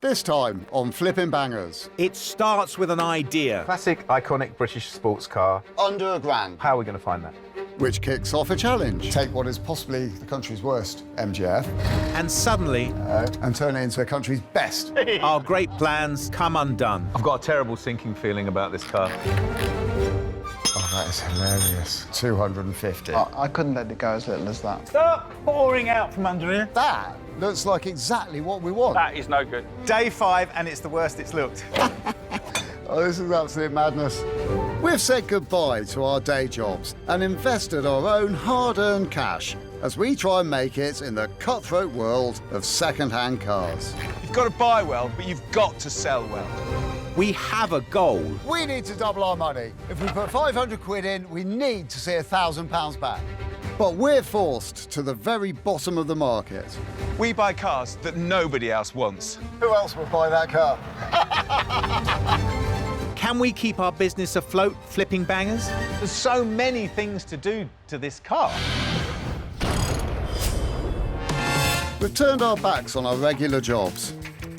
This time on Flipping Bangers. It starts with an idea. Classic, iconic British sports car. Under £1,000. How are we going to find that? Which kicks off a challenge. Take what is possibly the country's worst MGF And suddenly, and turn it into a country's best. our great plans come undone. I've got a terrible sinking feeling about this car. Oh, that is hilarious. 250. I couldn't let it go as little as that. Stop pouring out from under here. That looks like exactly what we want. That is no good. Day 5 and it's the worst it's looked. Oh, this is absolute madness. We've said goodbye to our day jobs and invested our own hard-earned cash as we try and make it in the cutthroat world of second-hand cars. You've got to buy well, but you've got to sell well. We have a goal. We need to double our money. If we put 500 quid in, we need to see £1,000 back. But we're forced to the very bottom of the market. We buy cars that nobody else wants. Who else would buy that car? Can we keep our business afloat, Flipping Bangers? There's so many things to do to this car. We've turned our backs on our regular jobs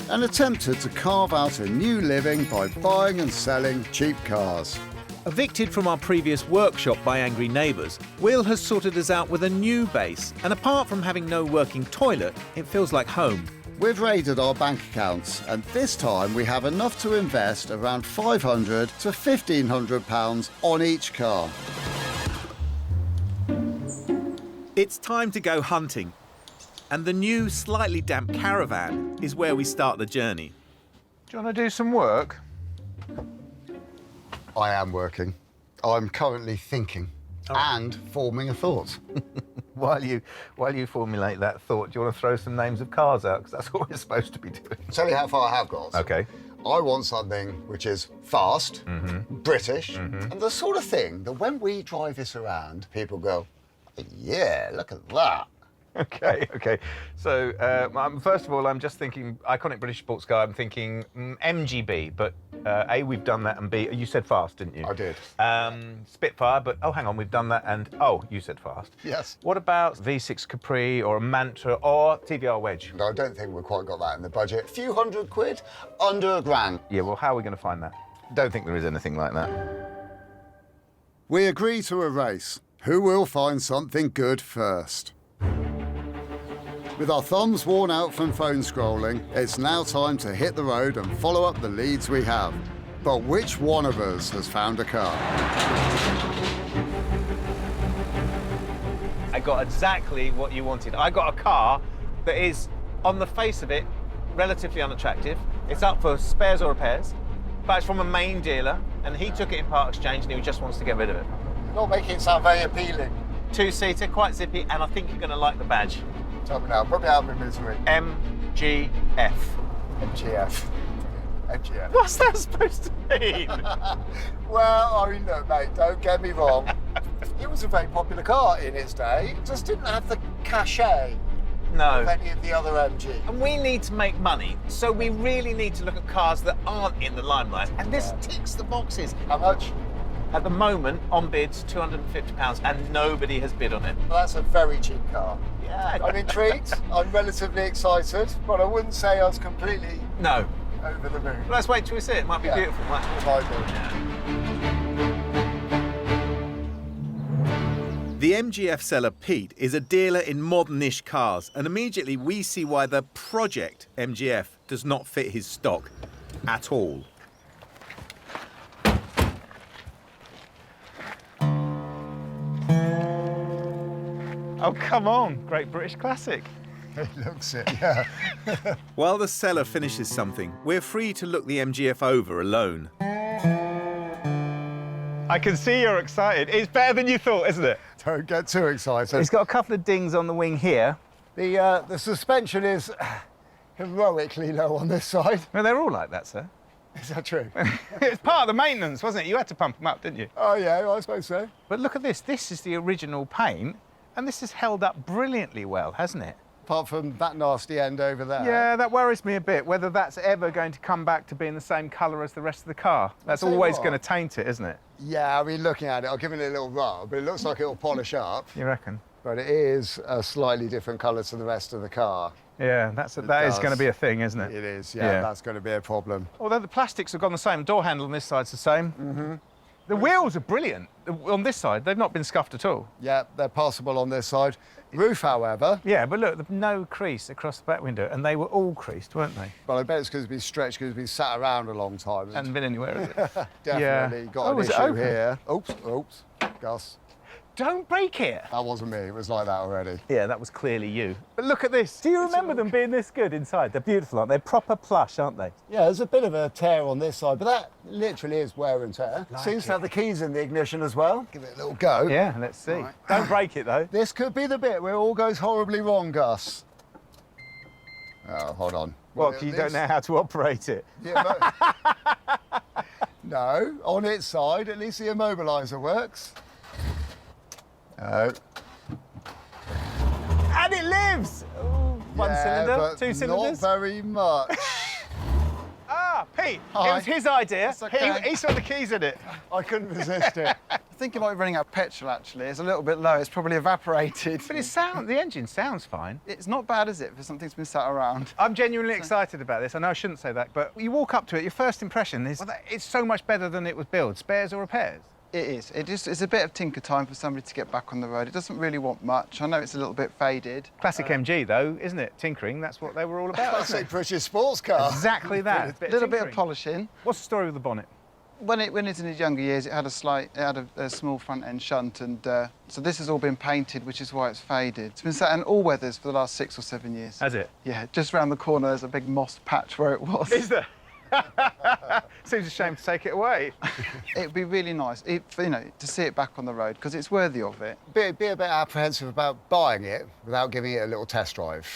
and attempted to carve out a new living by buying and selling cheap cars. Evicted from our previous workshop by angry neighbours, Will has sorted us out with a new base, and apart from having no working toilet, it feels like home. We've raided our bank accounts, and this time we have enough to invest around £500 to £1,500 on each car. It's time to go hunting, and the new, slightly damp caravan is where we start the journey. Do you want to do some work? I am working. I'm currently thinking and forming a thought. While you formulate that thought, do you want to throw some names of cars out? Because that's what we're supposed to be doing. Tell you how far I have got. OK. I want something which is fast, British, and the sort of thing that when we drive this around, people go, yeah, look at that. OK. So, first of all, I'm just thinking iconic British sports car. I'm thinking MGB, but A, we've done that, and B, you said fast, didn't you? I did. Spitfire, but oh, hang on, we've done that, and oh, you said fast. Yes. What about V6 Capri or a Mantra or TVR Wedge? No, I don't think we've quite got that in the budget. A few hundred quid, under £1,000. Yeah, well, how are we going to find that? Don't think there is anything like that. We agree to a race. Who will find something good first? With our thumbs worn out from phone scrolling, it's now time to hit the road and follow up the leads we have. But which one of us has found a car? I got exactly what you wanted. I got a car that is, on the face of it, relatively unattractive. It's up for spares or repairs, but it's from a main dealer, and he took it in part exchange and he just wants to get rid of it. Not making it sound very appealing. Two-seater, quite zippy, and I think you're going to like the badge. Tell me now, put me out of my misery. MGF. MGF. MGF. What's that supposed to mean? Well, I mean, look, mate, don't get me wrong. It was a very popular car in its day. It just didn't have the cachet No. of any of the other MG. And we need to make money, so we really need to look at cars that aren't in the limelight. And this ticks the boxes. How much? At the moment, on bids, £250, and nobody has bid on it. Well, that's a very cheap car. Yeah. I'm intrigued. I'm relatively excited, but I wouldn't say I was completely No. over the moon. Well, let's wait till we see it. It might be beautiful. It might be. The MGF seller Pete is a dealer in modern-ish cars, and immediately we see why the project MGF does not fit his stock at all. Oh, come on. Great British classic. It looks it, yeah. While the seller finishes something, we're free to look the MGF over alone. I can see you're excited. It's better than you thought, isn't it? Don't get too excited. It's got a couple of dings on the wing here. The suspension is heroically low on this side. Well, they're all like that, sir. Is that true? It's part of the maintenance, wasn't it? You had to pump them up, didn't you? Oh, yeah, I suppose so. But look at this. This is the original paint, and this has held up brilliantly well, hasn't it? Apart from that nasty end over there. Yeah, that worries me a bit, whether that's ever going to come back to being the same colour as the rest of the car. That's tell you always what. going to taint it, isn't it? Yeah, I mean, looking at it, I'll give it a little rub, but it looks like it'll polish up. You reckon? But it is a slightly different colour to the rest of the car. Yeah, that is going to be a thing, isn't it? It is, yeah, that's going to be a problem. Although the plastics have gone the same. Door handle on this side's the same. Mm-hmm. The wheels are brilliant. On this side, they've not been scuffed at all. Yeah, they're passable on this side. Roof, however... Yeah, but look, there's no crease across the back window, and they were all creased, weren't they? Well, I bet it's because it's been stretched, because it's been sat around a long time. Hasn't been anywhere, has it? Definitely got an issue here. Oops, Gus. Don't break it. That wasn't me, it was like that already. Yeah, that was clearly you. But look at this. Do you remember them being this good inside? They're beautiful, aren't they? Proper plush, aren't they? Yeah, there's a bit of a tear on this side, but that literally is wear and tear. Seems to have the keys in the ignition as well. Give it a little go. Yeah, let's see. Right. Don't break it, though. This could be the bit where it all goes horribly wrong, Gus. Oh, hold on. Well, you don't know how to operate it. Yeah, but... No, on its side, at least the immobiliser works. No. And it lives! Ooh, one cylinder, but two cylinders? Not very much. Pete, Hi. it was his idea. Okay. He saw the keys in it. I couldn't resist it. I think it might be running out of petrol, actually. It's a little bit low. It's probably evaporated. But the engine sounds fine. It's not bad, is it, for something that's been sat around? I'm genuinely excited about this. I know I shouldn't say that, but you walk up to it, your first impression is, well, it's so much better than it was built. Spares or repairs? It is. It's a bit of tinker time for somebody to get back on the road. It doesn't really want much. I know it's a little bit faded. Classic MG, though, isn't it? Tinkering, that's what they were all about. Classic British sports car. Exactly that. A little bit of polishing. What's the story with the bonnet? When it's in its younger years, it had a small front end shunt, and so this has all been painted, which is why it's faded. It's been sat in all weathers for the last 6 or 7 years. Has it? Yeah, just round the corner there's a big moss patch where it was. Is there? Seems a shame to take it away. It'd be really nice, to see it back on the road, because it's worthy of it. Be a bit apprehensive about buying it without giving it a little test drive.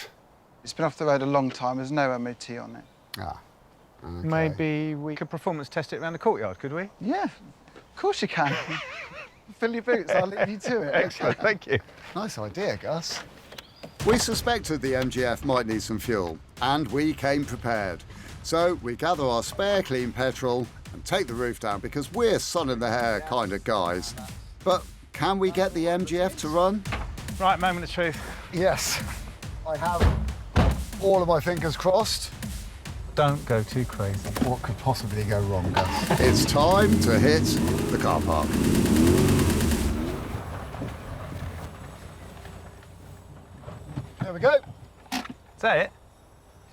It's been off the road a long time. There's no MOT on it. Ah. Okay. Maybe we could performance test it around the courtyard, could we? Yeah, of course you can. Fill your boots, I'll leave you to it. Excellent, thank you. Nice idea, Gus. We suspected the MGF might need some fuel, and we came prepared. So we gather our spare clean petrol and take the roof down because we're sun in the hair kind of guys. But can we get the MGF to run? Right, moment of truth. Yes. I have all of my fingers crossed. Don't go too crazy. What could possibly go wrong, Gus? It's time to hit the car park. There we go. Is that it?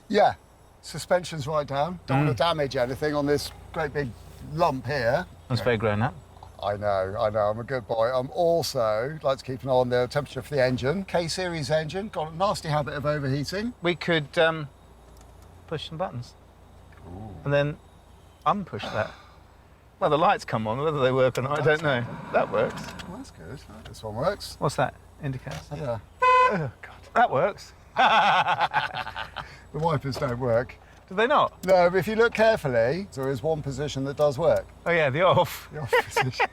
Yeah. Suspension's right down. Don't want to damage anything on this great big lump here. That's very grown up. I know, I'm a good boy. I'm also like to keep an eye on the temperature for the engine. K-series engine, got a nasty habit of overheating. We could push some buttons. Ooh. And then unpush that. Well, the lights come on, whether they work or not, I don't know. That works. Well, that's good. This one works. What's that? Indicator? Yeah. Oh, God. That works. The wipers don't work. Do they not? No, but if you look carefully, there is one position that does work. Oh, yeah, the off. The off position.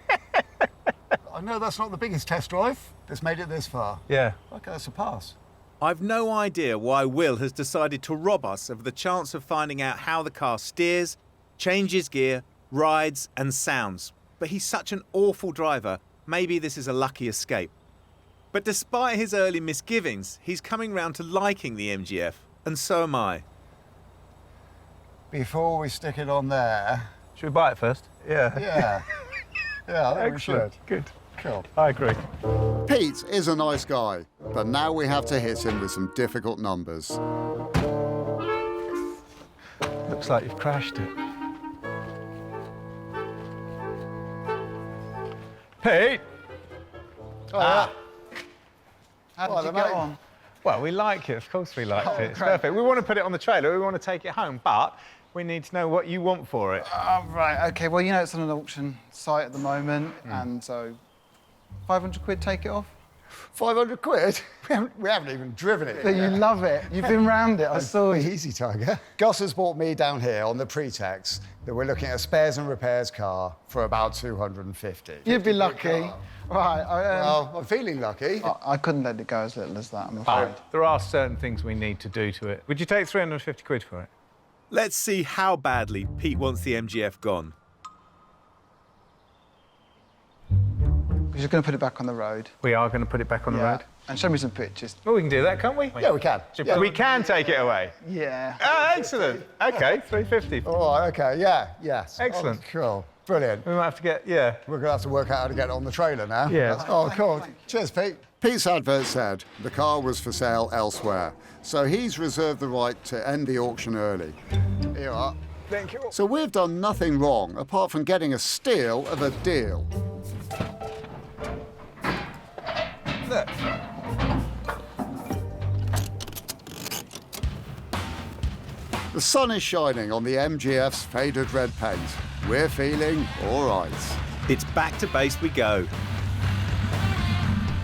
I know that's not the biggest test drive. It's made it this far. Yeah. Okay, that's a pass. I've no idea why Will has decided to rob us of the chance of finding out how the car steers, changes gear, rides and sounds. But he's such an awful driver, maybe this is a lucky escape. But despite his early misgivings, he's coming round to liking the MGF, and so am I. Before we stick it on there... Should we buy it first? Yeah. Yeah. Yeah, I think we should. Good. Cool. I agree. Pete is a nice guy, but now we have to hit him with some difficult numbers. Looks like you've crashed it. Pete! Oh, How did you get on? Well, we like it. Of course we liked it. It's great. perfect. We want to put it on the trailer. We want to take it home, but we need to know what you want for it. Oh, right, OK. Well, it's on an auction site at the moment, and so 500 quid, take it off. 500 quid? We haven't even driven it. But you love it. You've been round it, I saw you. Easy, Tiger. Gus has brought me down here on the pretext that we're looking at a spares and repairs car for about 250. You'd be lucky. Right, Well, I'm feeling lucky. I couldn't let it go as little as that, I'm afraid. There are certain things we need to do to it. Would you take 350 quid for it? Let's see how badly Pete wants the MGF gone. We're just going to put it back on the road. We are going to put it back on the road. And show me some pictures. Well, we can do that, can't we? Yeah, we can. Yeah. We can take it away. Yeah. Oh, excellent. OK, 350. All right, OK, yeah, yes. Excellent. Oh, cool. Brilliant. We might have to get, We're going to have to work out how to get it on the trailer now. Yeah. Oh, cool. Cheers, Pete. Pete's advert said the car was for sale elsewhere, so he's reserved the right to end the auction early. Here you are. Thank you. So we've done nothing wrong apart from getting a steal of a deal. Look. The sun is shining on the MGF's faded red paint. We're feeling all right. It's back to base we go.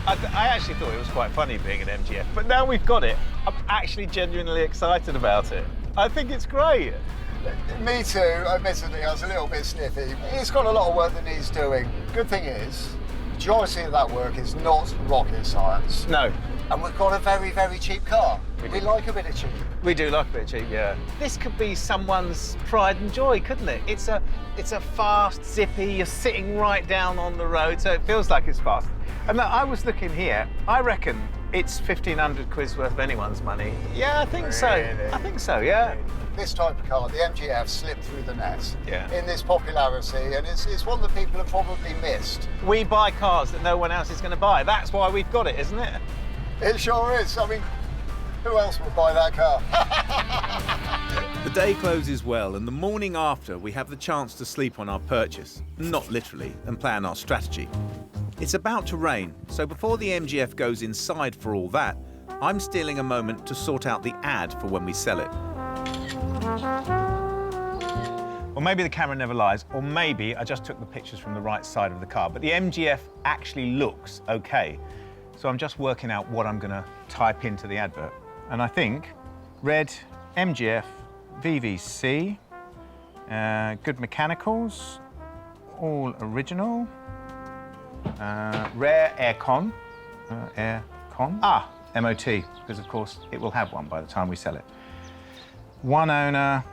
I actually thought it was quite funny being an MGF, but now we've got it, I'm actually genuinely excited about it. I think it's great. Me too, admittedly, I was a little bit sniffy. It's got a lot of work that needs doing. Good thing is, the majority of that work is not rocket science. No. And we've got a very, very cheap car. We like a bit of cheap. We do like a bit cheap, yeah. This could be someone's pride and joy, couldn't it? It's a fast, zippy, you're sitting right down on the road, so it feels like it's fast. And I was looking here, I reckon it's 1,500 quid's worth of anyone's money. Yeah, I think so. I think so, yeah. This type of car, the MGF, slipped through the net in this popularity, and it's one that people have probably missed. We buy cars that no one else is going to buy. That's why we've got it, isn't it? It sure is. I mean, who else would buy that car? The day closes well, and the morning after, we have the chance to sleep on our purchase, not literally, and plan our strategy. It's about to rain, so before the MGF goes inside for all that, I'm stealing a moment to sort out the ad for when we sell it. Well, maybe the camera never lies, or maybe I just took the pictures from the right side of the car, but the MGF actually looks okay. So I'm just working out what I'm going to type into the advert. And I think red MGF VVC, good mechanicals, all original, rare aircon, MOT, because of course it will have one by the time we sell it. One owner,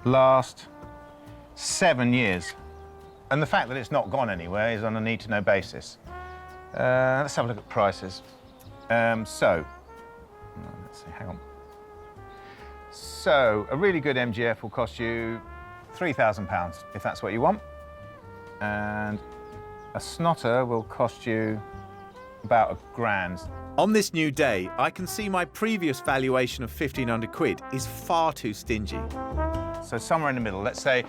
last 7 years. And the fact that it's not gone anywhere is on a need-to-know basis. Let's have a look at prices. Let's see, hang on. So, a really good MGF will cost you £3,000, if that's what you want. And a snotter will cost you about £1,000. On this new day, I can see my previous valuation of 1,500 quid is far too stingy. So somewhere in the middle, let's say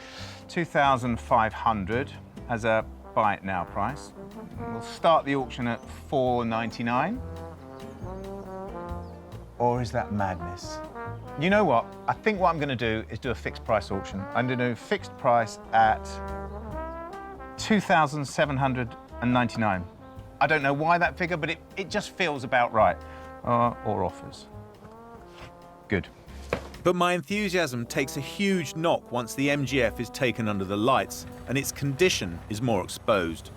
2,500 as a buy it now price. We'll start the auction at 499. Or is that madness? You know what? I think what I'm going to do is do a fixed price auction. I'm going to do a fixed price at 2,799. I don't know why that figure, but it just feels about right. Or offers. Good. But my enthusiasm takes a huge knock once the MGF is taken under the lights and its condition is more exposed.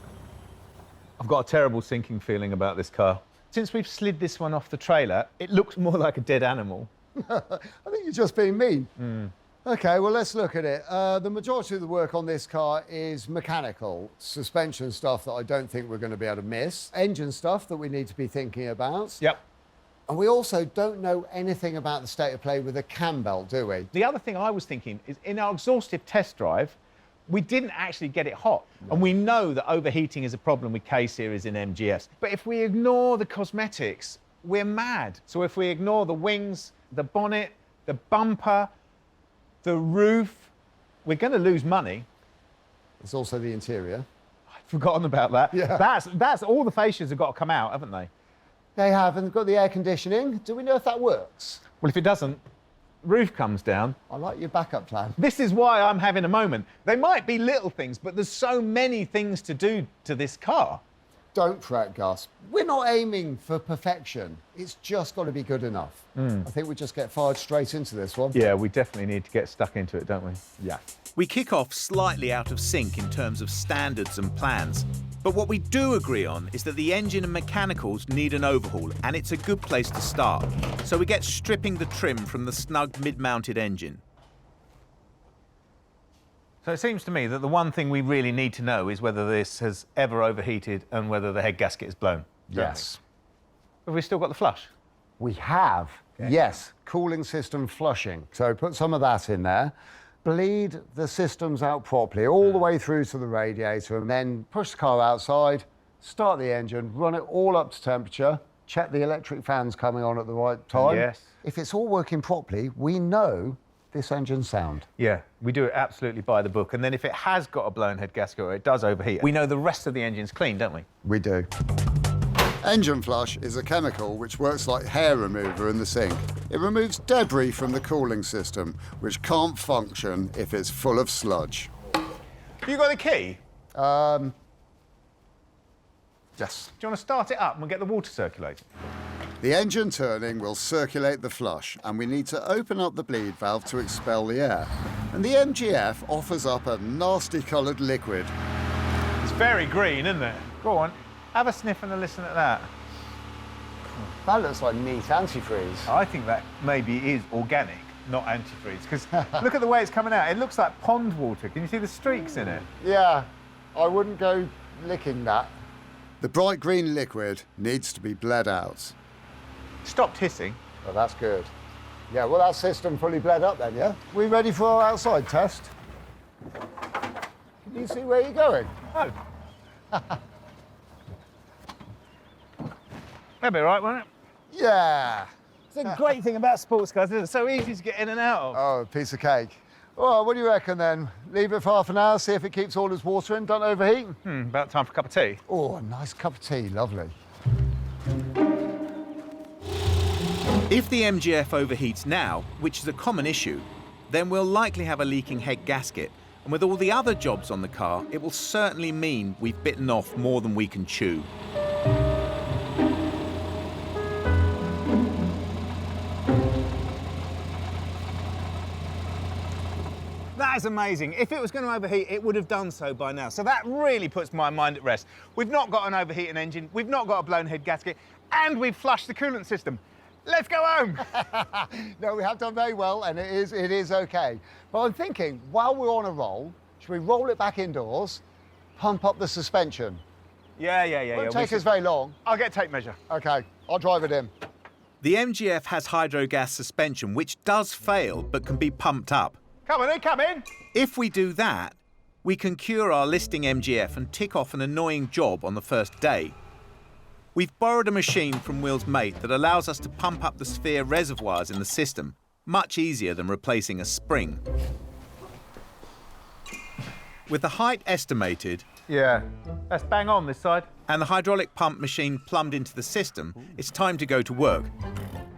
I've got a terrible sinking feeling about this car. Since we've slid this one off the trailer, it looks more like a dead animal. I think you're just being mean. OK, well, let's look at it. The majority of the work on this car is mechanical. Suspension stuff that I don't think we're going to be able to miss. Engine stuff that we need to be thinking about. Yep. And we also don't know anything about the state of play with the cam belt, do we? The other thing I was thinking is in our exhaustive test drive, we didn't actually get it hot. No. And we know that overheating is a problem with K-series in MGS. But if we ignore the cosmetics, we're mad. So if we ignore the wings, the bonnet, the bumper, the roof, we're going to lose money. There's also the interior. I'd forgotten about that. Yeah. That's all the fascias have got to come out, haven't they? They have, and they've got the air conditioning. Do we know if that works? Well, if it doesn't, roof comes down. I like your backup plan. This is why I'm having a moment. They might be little things, but there's so many things to do to this car. Don't fret, Gus. We're not aiming for perfection. It's just got to be good enough. I think we just get fired straight into this one. Yeah, we definitely need to get stuck into it, don't we? Yeah. We kick off slightly out of sync in terms of standards and plans. But what we do agree on is that the engine and mechanicals need an overhaul, and it's a good place to start. So we get stripping the trim from the snug mid-mounted engine. So it seems to me that the one thing we really need to know is whether this has ever overheated and whether the head gasket is blown. Yes. Have we still got the flush? We have, yes, cooling system flushing. So put some of that in there. Bleed the systems out properly, all the way through to the radiator, and then push the car outside, start the engine, run it all up to temperature, check the electric fans coming on at the right time. Yes. If it's all working properly, we know this engine's sound. Yeah, we do it absolutely by the book. And then if it has got a blown head gasket or it does overheat, we know the rest of the engine's clean, don't we? We do. Engine flush is a chemical which works like hair remover in the sink. It removes debris from the cooling system, which can't function if it's full of sludge. Have you got the key? Yes. Do you want to start it up and we'll get the water circulating? The engine turning will circulate the flush, and we need to open up the bleed valve to expel the air. And the MGF offers up a nasty coloured liquid. It's very green, isn't it? Go on, have a sniff and a listen at that. That looks like neat antifreeze. I think that maybe is organic, not antifreeze, because look at the way it's coming out. It looks like pond water. Can you see the streaks in it? Yeah, I wouldn't go licking that. The bright green liquid needs to be bled out. Stopped hissing. Oh, that's good. Yeah, well, that system fully bled up then, yeah? We ready for our outside test? Can you see where you're going? Oh. That'd be right, won't it? Yeah. It's a great thing about sports cars, isn't it? It's so easy to get in and out of. Oh, a piece of cake. Well, what do you reckon then? Leave it for half an hour, see if it keeps all its water in, don't overheat? About time for a cup of tea. Oh, a nice cup of tea, lovely. If the MGF overheats now, which is a common issue, then we'll likely have a leaking head gasket. And with all the other jobs on the car, it will certainly mean we've bitten off more than we can chew. That is amazing. If it was going to overheat, it would have done so by now. So that really puts my mind at rest. We've not got an overheating engine, we've not got a blown head gasket, and we've flushed the coolant system. Let's go home. No, we have done very well, and it is okay. But I'm thinking, while we're on a roll, should we roll it back indoors, pump up the suspension? Yeah. Won't take us very long. I'll get a tape measure. Okay, I'll drive it in. The MGF has hydrogas suspension, which does fail but can be pumped up. Come on in, come in. If we do that, we can cure our listing MGF and tick off an annoying job on the first day. We've borrowed a machine from Will's mate that allows us to pump up the sphere reservoirs in the system, much easier than replacing a spring. With the height estimated, Yeah, that's bang on this side. and the hydraulic pump machine plumbed into the system, it's time to go to work.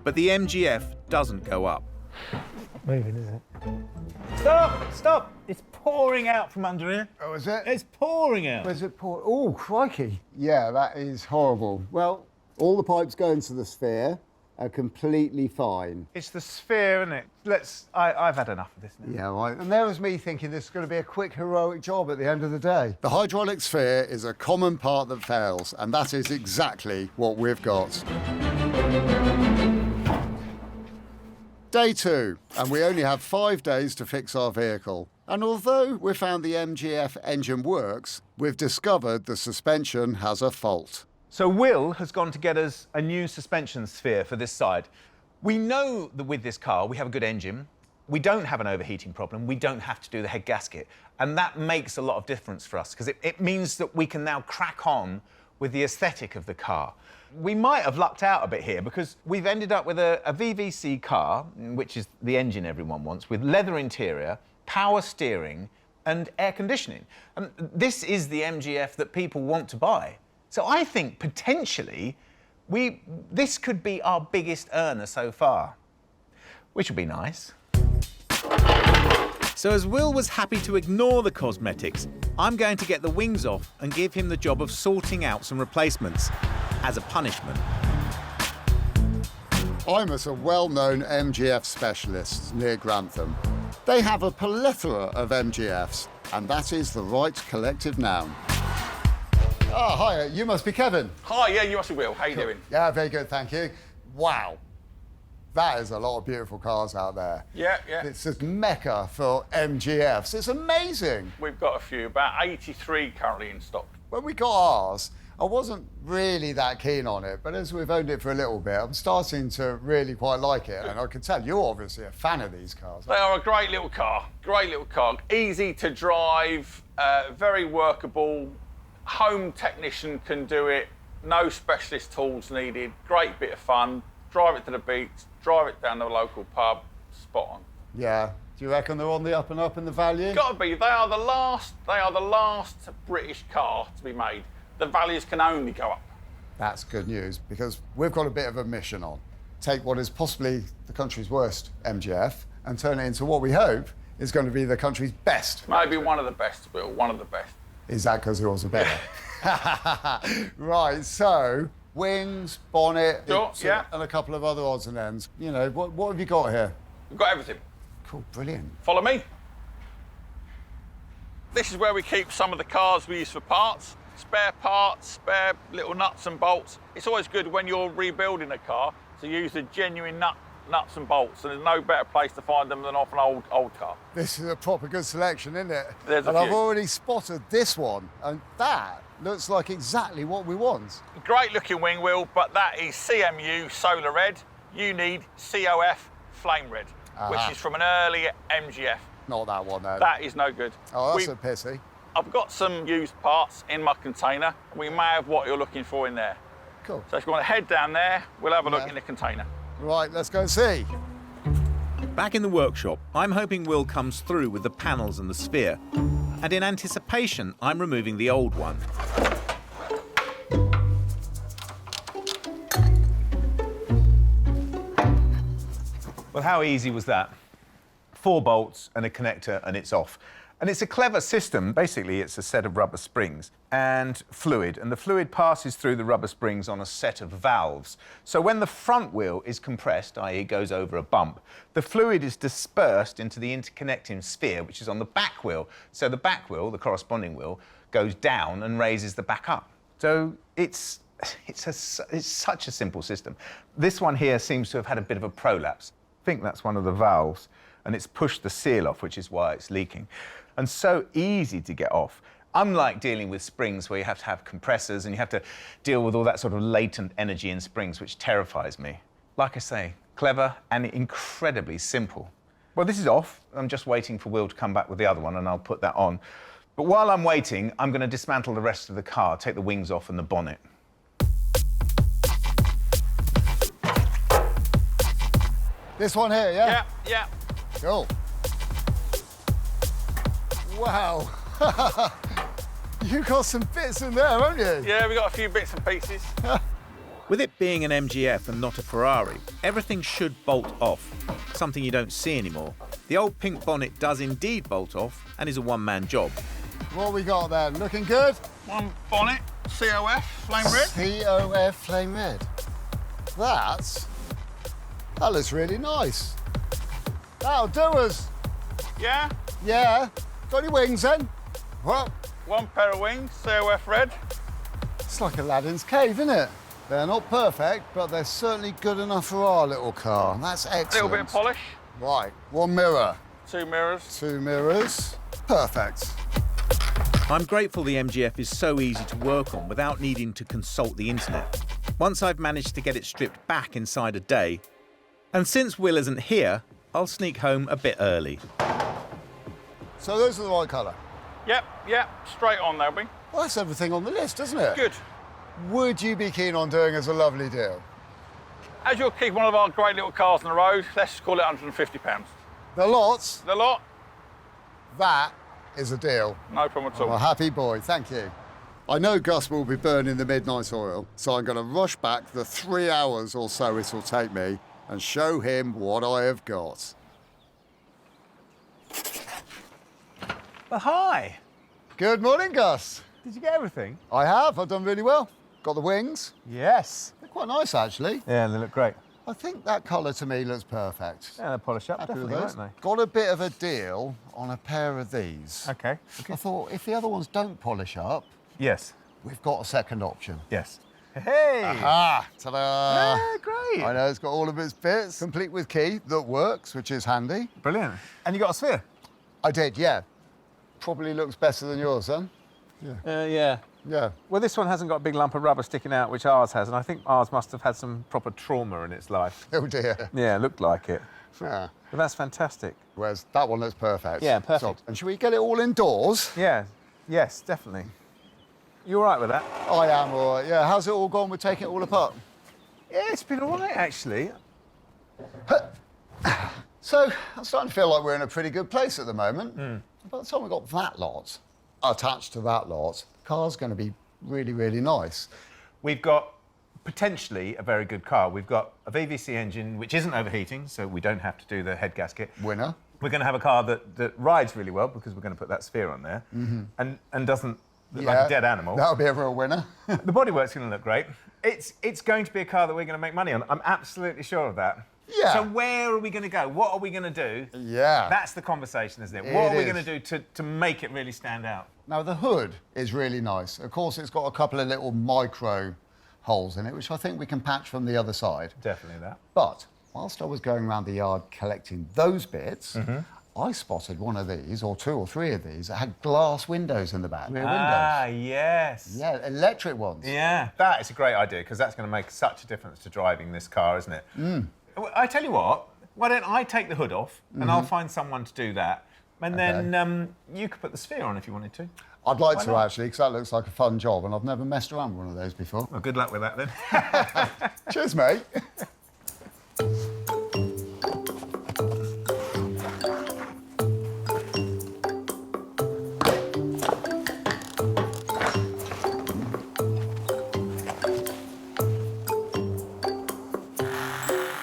But the MGF doesn't go up. Moving, is it? Stop! It's pouring out from under here. Oh, is it? It's pouring out. Where's it pour? Oh, crikey. Yeah, that is horrible. Well, all the pipes going to the sphere are completely fine. It's the sphere, isn't it? I've had enough of this now. Yeah, right. And there was me thinking this is going to be a quick, heroic job at the end of the day. The hydraulic sphere is a common part that fails, and that is exactly what we've got. Day 2, and we only have 5 days to fix our vehicle. And although we found the MGF engine works, we've discovered the suspension has a fault. So Will has gone to get us a new suspension sphere for this side. We know that with this car, we have a good engine. We don't have an overheating problem. We don't have to do the head gasket. And that makes a lot of difference for us because it means that we can now crack on with the aesthetic of the car. We might have lucked out a bit here because we've ended up with a VVC car, which is the engine everyone wants, with leather interior, power steering and air conditioning. And this is the MGF that people want to buy. So I think potentially this could be our biggest earner so far, which would be nice. So as Will was happy to ignore the cosmetics, I'm going to get the wings off and give him the job of sorting out some replacements as a punishment. I'm at a well-known MGF specialist near Grantham. They have a plethora of MGFs, and that is the right collective noun. Oh, hi, you must be Kevin. Hi, yeah, you must be Will. How you doing? Yeah, very good, thank you. Wow. That is a lot of beautiful cars out there. Yeah, yeah. It's this mecca for MGFs. It's amazing. We've got a few, about 83 currently in stock. When we got ours, I wasn't really that keen on it, but as we've owned it for a little bit, I'm starting to really quite like it. And I can tell you're obviously a fan of these cars. They are a great little car, easy to drive, very workable. Home technician can do it, no specialist tools needed, great bit of fun. Drive it to the beach, drive it down to the local pub, spot on. Yeah. Do you reckon they're on the up and up in the value? Got to be. They are the last British car to be made. The values can only go up. That's good news, because we've got a bit of a mission on. Take what is possibly the country's worst MGF and turn it into what we hope is going to be the country's best. Maybe one of the best, Will, one of the best. Is that because yours are better? Right, so wings, bonnet, Sure, yeah. and a couple of other odds and ends. You know, what have you got here? We've got everything. Cool, brilliant. Follow me. This is where we keep some of the cars we use for parts. Spare parts, spare little nuts and bolts. It's always good when you're rebuilding a car to use the genuine nuts and bolts, and there's no better place to find them than off an old car. This is a proper good selection, isn't it? There's a and I've few. already spotted this one, and that looks like exactly what we want. Great looking wing wheel, but that is CMU solar red. You need COF flame red, which is from an early MGF. Not that one, then. That is no good. Oh, that's a pity. I've got some used parts in my container. We may have what you're looking for in there. Cool. So if you want to head down there, we'll have a look in the container. Right, let's go and see. Back in the workshop, I'm hoping Will comes through with the panels and the sphere. And in anticipation, I'm removing the old one. Well, how easy was that? 4 bolts and a connector and it's off. And it's a clever system. Basically, it's a set of rubber springs and fluid, and the fluid passes through the rubber springs on a set of valves. So when the front wheel is compressed, i.e. goes over a bump, the fluid is dispersed into the interconnecting sphere, which is on the back wheel. So the back wheel, the corresponding wheel, goes down and raises the back up. So it's such a simple system. This one here seems to have had a bit of a prolapse. I think that's one of the valves, and it's pushed the seal off, which is why it's leaking. And so easy to get off. Unlike dealing with springs where you have to have compressors and you have to deal with all that sort of latent energy in springs, which terrifies me. Like I say, clever and incredibly simple. Well, this is off. I'm just waiting for Will to come back with the other one and I'll put that on. But while I'm waiting, I'm going to dismantle the rest of the car, take the wings off and the bonnet. This one here, yeah? Yeah. Cool. Wow. You got some bits in there, haven't you? Yeah, we got a few bits and pieces. With it being an MGF and not a Ferrari, everything should bolt off, something you don't see anymore. The old pink bonnet does indeed bolt off and is a one-man job. What we got there? Looking good? One bonnet, COF, flame red. COF flame red. That looks really nice. That'll do us. Yeah? Yeah. Got any wings then? Well, One pair of wings, COF red. it's like Aladdin's cave, isn't it? They're not perfect, but they're certainly good enough for our little car. That's excellent. Little bit of polish. Right, 1 mirror. 2 mirrors. 2 mirrors. Perfect. I'm grateful the MGF is so easy to work on without needing to consult the internet. Once I've managed to get it stripped back inside a day, and since Will isn't here, I'll sneak home a bit early. So those are the right colour. Yep, straight on they'll be. Well, that's everything on the list, isn't it? Good. Would you be keen on doing us a lovely deal? As you'll keep one of our great little cars on the road, let's just call it £150. The lots? The lot? That is a deal. No problem at all. I'm a happy boy, thank you. I know Gus will be burning the midnight oil, so I'm going to rush back the 3 hours or so it'll take me and show him what I have got. Well, hi. Good morning, Gus. Did you get everything? I have. I've done really well. Got the wings. Yes. They're quite nice, actually. Yeah, they look great. I think that colour to me looks perfect. Yeah, they're polished up, Happy with definitely, those. aren't they? Got a bit of a deal on a pair of these. Okay. I thought if the other ones don't polish up, Yes. we've got a second option. Yes. Hey! Ah, ta-da! Yeah, great. I know, it's got all of its bits, complete with key that works, which is handy. Brilliant. And you got a sphere? I did, yeah. Probably looks better than yours, then. Yeah. Yeah. Well, this one hasn't got a big lump of rubber sticking out, which ours has, and I think ours must have had some proper trauma in its life. Oh, dear. Yeah, it looked like it. Yeah. But that's fantastic. Whereas that one looks perfect. Yeah, perfect. And should we get it all indoors? Yeah, yes, definitely. You all right with that? I am all right, yeah. How's it all gone with taking it all apart? Yeah, it's been all right, actually. So, I'm starting to feel like we're in a pretty good place at the moment. By the time we got that lot attached to that lot, the car's going to be really, really nice. We've got potentially a very good car. We've got a VVC engine, which isn't overheating, so we don't have to do the head gasket. Winner. We're going to have a car that rides really well, because we're going to put that sphere on there, and doesn't look like a dead animal. That'll be a real winner. The bodywork's going to look great. It's going to be a car that we're going to make money on. I'm absolutely sure of that. Yeah. So where are we going to go? What are we going to do? Yeah. That's the conversation, isn't it? It What are we is. going to do to make it really stand out? Now, the hood is really nice. Of course, it's got a couple of little micro holes in it, which I think we can patch from the other side. Definitely that. But whilst I was going around the yard collecting those bits, I spotted one of these, or two or three of these, that had glass windows in the back. Rear Ah, windows. yes. Yeah, electric ones. Yeah, that is a great idea, because that's going to make such a difference to driving this car, isn't it? I tell you what, why don't I take the hood off, and I'll find someone to do that, and then you could put the sphere on if you wanted to. I'd like to, not? actually, because that looks like a fun job, and I've never messed around with one of those before. Well, good luck with that, then. Cheers, mate.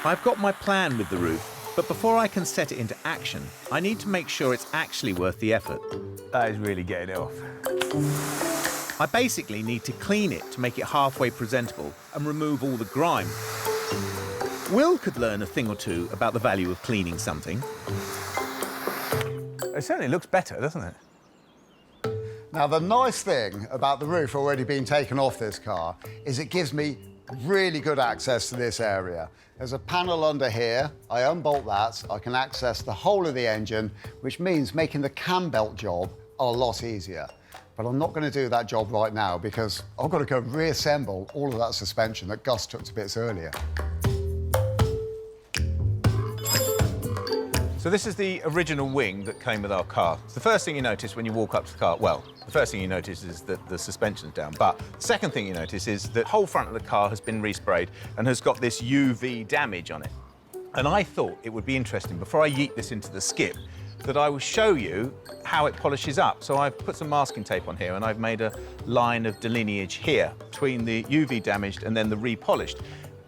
I've got my plan with the roof, but before I can set it into action, I need to make sure it's actually worth the effort. That is really getting it off. I basically need to clean it to make it halfway presentable and remove all the grime. Will could learn a thing or two about the value of cleaning something. It certainly looks better, doesn't it? Now, the nice thing about the roof already being taken off this car is it gives me really good access to this area. There's a panel under here. I unbolt that. I can access the whole of the engine, which means making the cam belt job a lot easier. But I'm not going to do that job right now because I've got to go reassemble all of that suspension that Gus took to bits earlier. So this is the original wing that came with our car. The first thing you notice when you walk up to the car, well, the first thing you notice is that the suspension's down, but the second thing you notice is that the whole front of the car has been resprayed and has got this UV damage on it. And I thought it would be interesting, before I yeet this into the skip, that I will show you how it polishes up. So I've put some masking tape on here and I've made a line of delineage here between the UV damaged and then the repolished.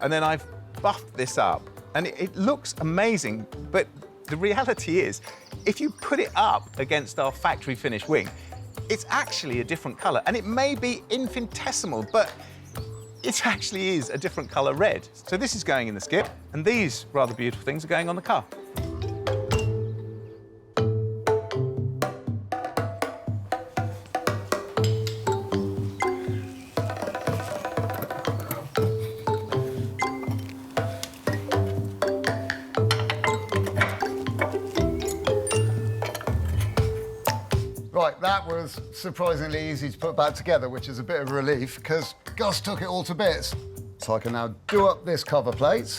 And then I've buffed this up and it looks amazing, but the reality is, if you put it up against our factory finished wing, it's actually a different colour. And it may be infinitesimal, but it actually is a different colour red. So this is going in the skip, and these rather beautiful things are going on the car. Right, that was surprisingly easy to put back together, which is a bit of a relief because Gus took it all to bits. So I can now do up this cover plate.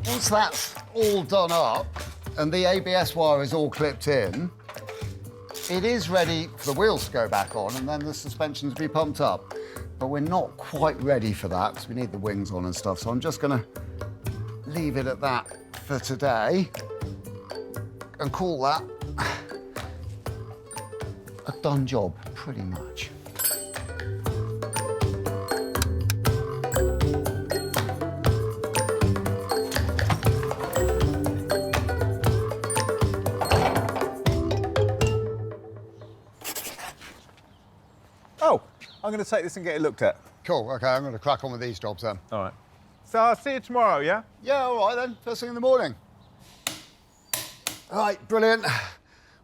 Once that's all done up and the ABS wire is all clipped in, it is ready for the wheels to go back on and then the suspension to be pumped up. But we're not quite ready for that because we need the wings on and stuff. So I'm just going to leave it at that for today and call that a done job, pretty much. Oh, I'm going to take this and get it looked at. Cool, OK, I'm going to crack on with these jobs then. All right. So I'll see you tomorrow, yeah? Yeah, all right then, first thing in the morning. All right, brilliant.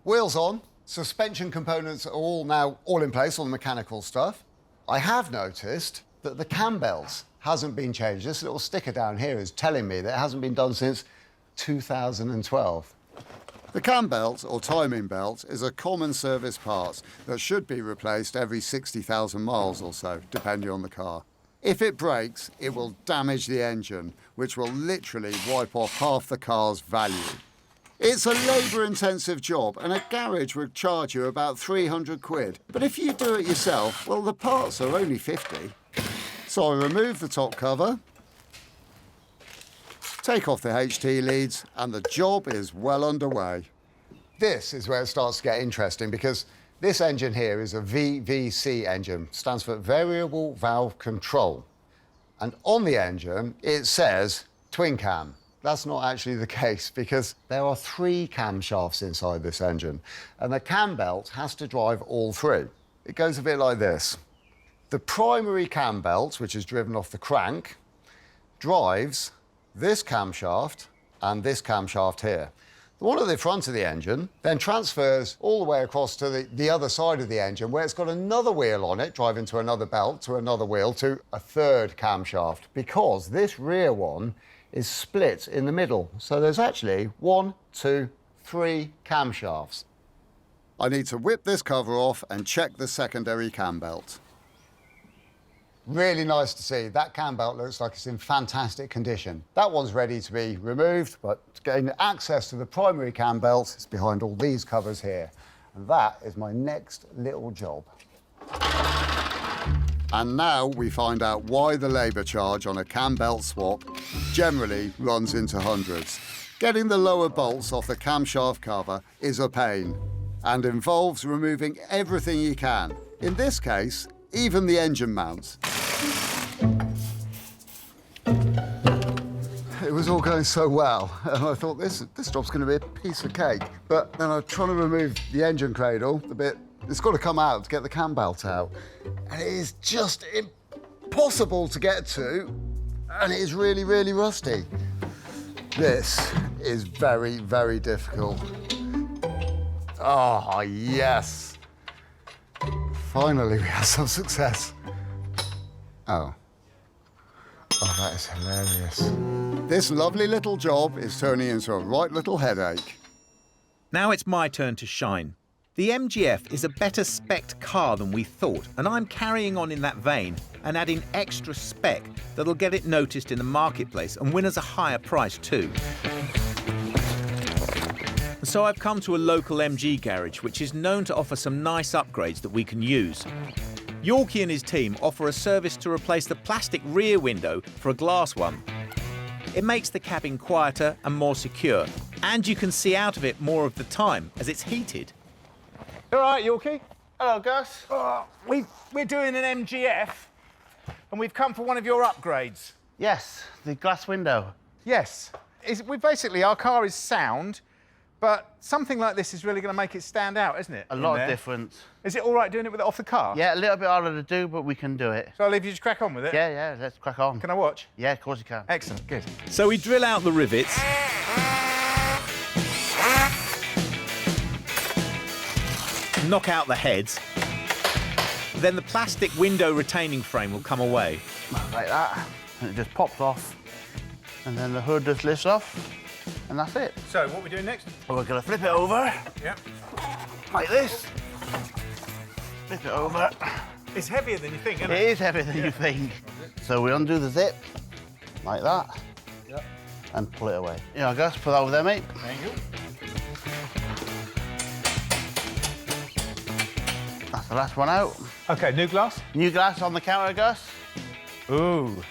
Wheels on. Suspension components are all now in place, all the mechanical stuff. I have noticed that the cam belt hasn't been changed. This little sticker down here is telling me that it hasn't been done since 2012. The cam belt, or timing belt, is a common service part that should be replaced every 60,000 miles or so, depending on the car. If it breaks, it will damage the engine, which will literally wipe off half the car's value. It's a labour-intensive job, and a garage would charge you about 300 quid. But if you do it yourself, well, the parts are only 50. So I remove the top cover, take off the HT leads, and the job is well underway. This is where it starts to get interesting, because this engine here is a VVC engine, stands for Variable Valve Control. And on the engine, it says twin cam. That's not actually the case, because there are 3 camshafts inside this engine, and the cam belt has to drive all 3. It goes a bit like this. The primary cam belt, which is driven off the crank, drives this camshaft and this camshaft here. The one at the front of the engine then transfers all the way across to the other side of the engine, where it's got another wheel on it, driving to another belt, to another wheel, to a 3rd camshaft, because this rear one is split in the middle. So there's actually 1, 2, 3 camshafts. I need to whip this cover off and check the secondary cam belt. Really nice to see. That cam belt looks like it's in fantastic condition. That one's ready to be removed, but to gain access to the primary cam belt, it's behind all these covers here. And that is my next little job. And now we find out why the labour charge on a cam belt swap generally runs into hundreds. Getting the lower bolts off the camshaft cover is a pain and involves removing everything you can. In this case, even the engine mounts. It was all going so well, and I thought this job's going to be a piece of cake. But then I'm trying to remove the engine cradle, the bit it's got to come out to get the cam belt out, and it is just impossible to get to, and it is really, really rusty. This is very, very difficult. Oh, yes. Finally, we had some success. Oh, that is hilarious. This lovely little job is turning into a right little headache. Now it's my turn to shine. The MGF is a better spec'd car than we thought, and I'm carrying on in that vein and adding extra spec that'll get it noticed in the marketplace and win us a higher price too. So I've come to a local MG garage which is known to offer some nice upgrades that we can use. Yorkie and his team offer a service to replace the plastic rear window for a glass one. It makes the cabin quieter and more secure, and you can see out of it more of the time as it's heated. All right, Yorkie? Hello, Gus. We're doing an MGF, and we've come for one of your upgrades. Yes, the glass window. Yes. Our car is sound, but something like this is really going to make it stand out, isn't it? A lot of difference. Is it all right doing it with it off the car? Yeah, a little bit harder to do, but we can do it. So I'll leave you to crack on with it? Yeah, let's crack on. Can I watch? Yeah, of course you can. Excellent, good. So we drill out the rivets, knock out the heads, then the plastic window retaining frame will come away. Like that, and it just pops off, and then the hood just lifts off, and that's it. So what are we doing next? Well, we're gonna flip it over. Yeah. Like this. Flip it over. It's heavier than you think, isn't It is heavier than you think. So we undo the zip, like that, and pull it away. You know, Gus, put that over there, mate. Thank you. That's the last one out. OK, new glass? New glass on the counter, Gus. Ooh,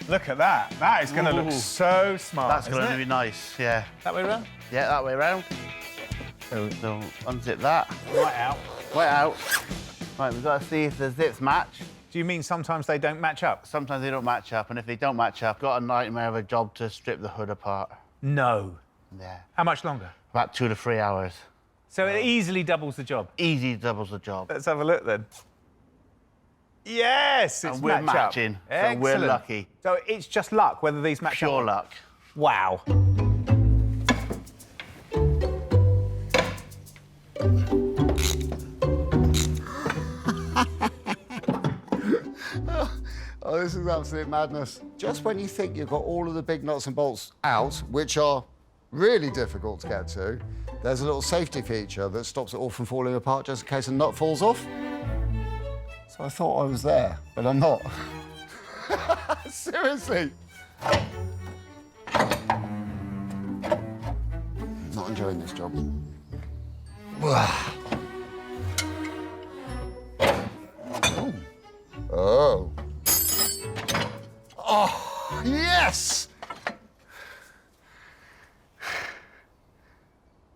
look at that. That is going to look so smart, That's isn't going to it? be nice, yeah. That way around? Yeah, that way around. So unzip that. Right out. Right out. Right, we've got to see if the zips match. Do you mean sometimes they don't match up? Sometimes they don't match up, and if they don't match up, got a nightmare of a job to strip the hood apart. No. Yeah. How much longer? About 2 to 3 hours. So it easily doubles the job. Easy doubles the job. Let's have a look then. Yes, it's And we're match up. matching, so Excellent. we're lucky. So it's just luck whether these match up. Pure luck. Wow. this is absolute madness. Just when you think you've got all of the big nuts and bolts out, which are really difficult to get to, there's a little safety feature that stops it all from falling apart just in case a nut falls off. So I thought I was there, but I'm not. Seriously. Not enjoying this job. Oh. Oh, yes!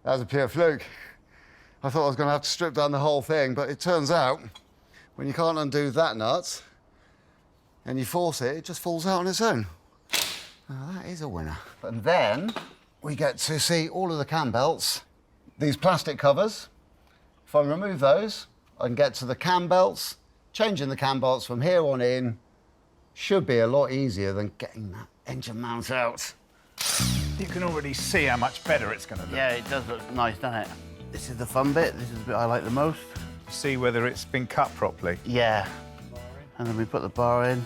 That was a pure fluke. I thought I was going to have to strip down the whole thing, but it turns out when you can't undo that nut and you force it, it just falls out on its own. Now, that is a winner. And then we get to see all of the cam belts, these plastic covers. If I remove those, I can get to the cam belts. Changing the cam belts from here on in should be a lot easier than getting that engine mount out. You can already see how much better it's going to look. Yeah, it does look nice, doesn't it? This is the fun bit. This is the bit I like the most. See whether it's been cut properly. Yeah. And then we put the bar in.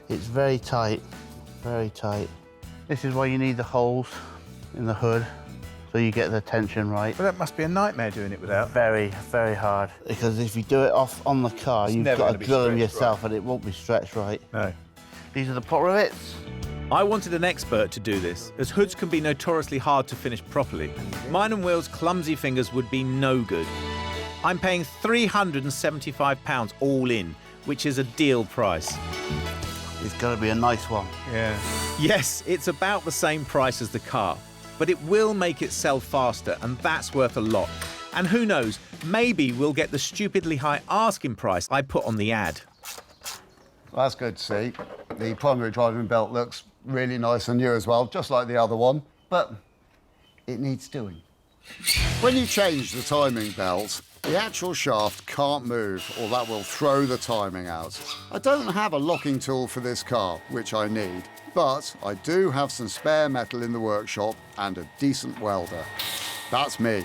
It's very tight, very tight. This is why you need the holes in the hood, so you get the tension right. But that must be a nightmare doing it without. Very, very hard. Because if you do it off on the car, you've got to drill them yourself and it won't be stretched right. No. These are the pot rivets. I wanted an expert to do this, as hoods can be notoriously hard to finish properly. Mine and Will's clumsy fingers would be no good. I'm paying £375 all in, which is a deal price. It's got to be a nice one. Yeah. Yes, it's about the same price as the car, but it will make it sell faster, and that's worth a lot. And who knows, maybe we'll get the stupidly high asking price I put on the ad. Well, that's good to see. The primary driving belt looks really nice and new as well, just like the other one, but it needs doing. When you change the timing belt, the actual shaft can't move, or that will throw the timing out. I don't have a locking tool for this car, which I need, but I do have some spare metal in the workshop and a decent welder. That's me.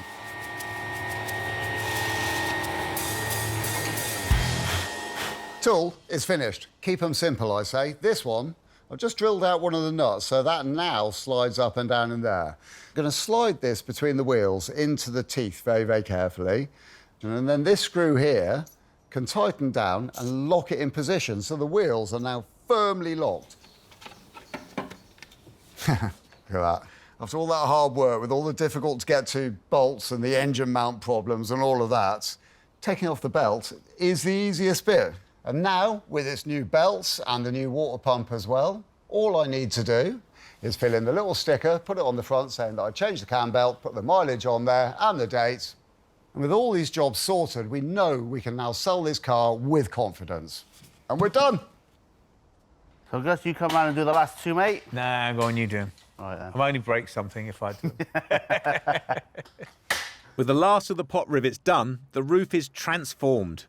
Tool is finished. Keep them simple, I say. This one, I've just drilled out one of the nuts, so that now slides up and down in there. I'm going to slide this between the wheels into the teeth very, very carefully. And then this screw here can tighten down and lock it in position, so the wheels are now firmly locked. Look at that. After all that hard work, with all the difficult to get to bolts and the engine mount problems and all of that, taking off the belt is the easiest bit. And now, with its new belts and the new water pump as well, all I need to do is fill in the little sticker, put it on the front saying that I changed the cam belt, put the mileage on there and the date. And with all these jobs sorted, we know we can now sell this car with confidence. And we're done. So Gus, you come round and do the last two, mate? Nah, go on, you do 'em. All right, then. I'll only break something if I do. With the last of the pot rivets done, the roof is transformed.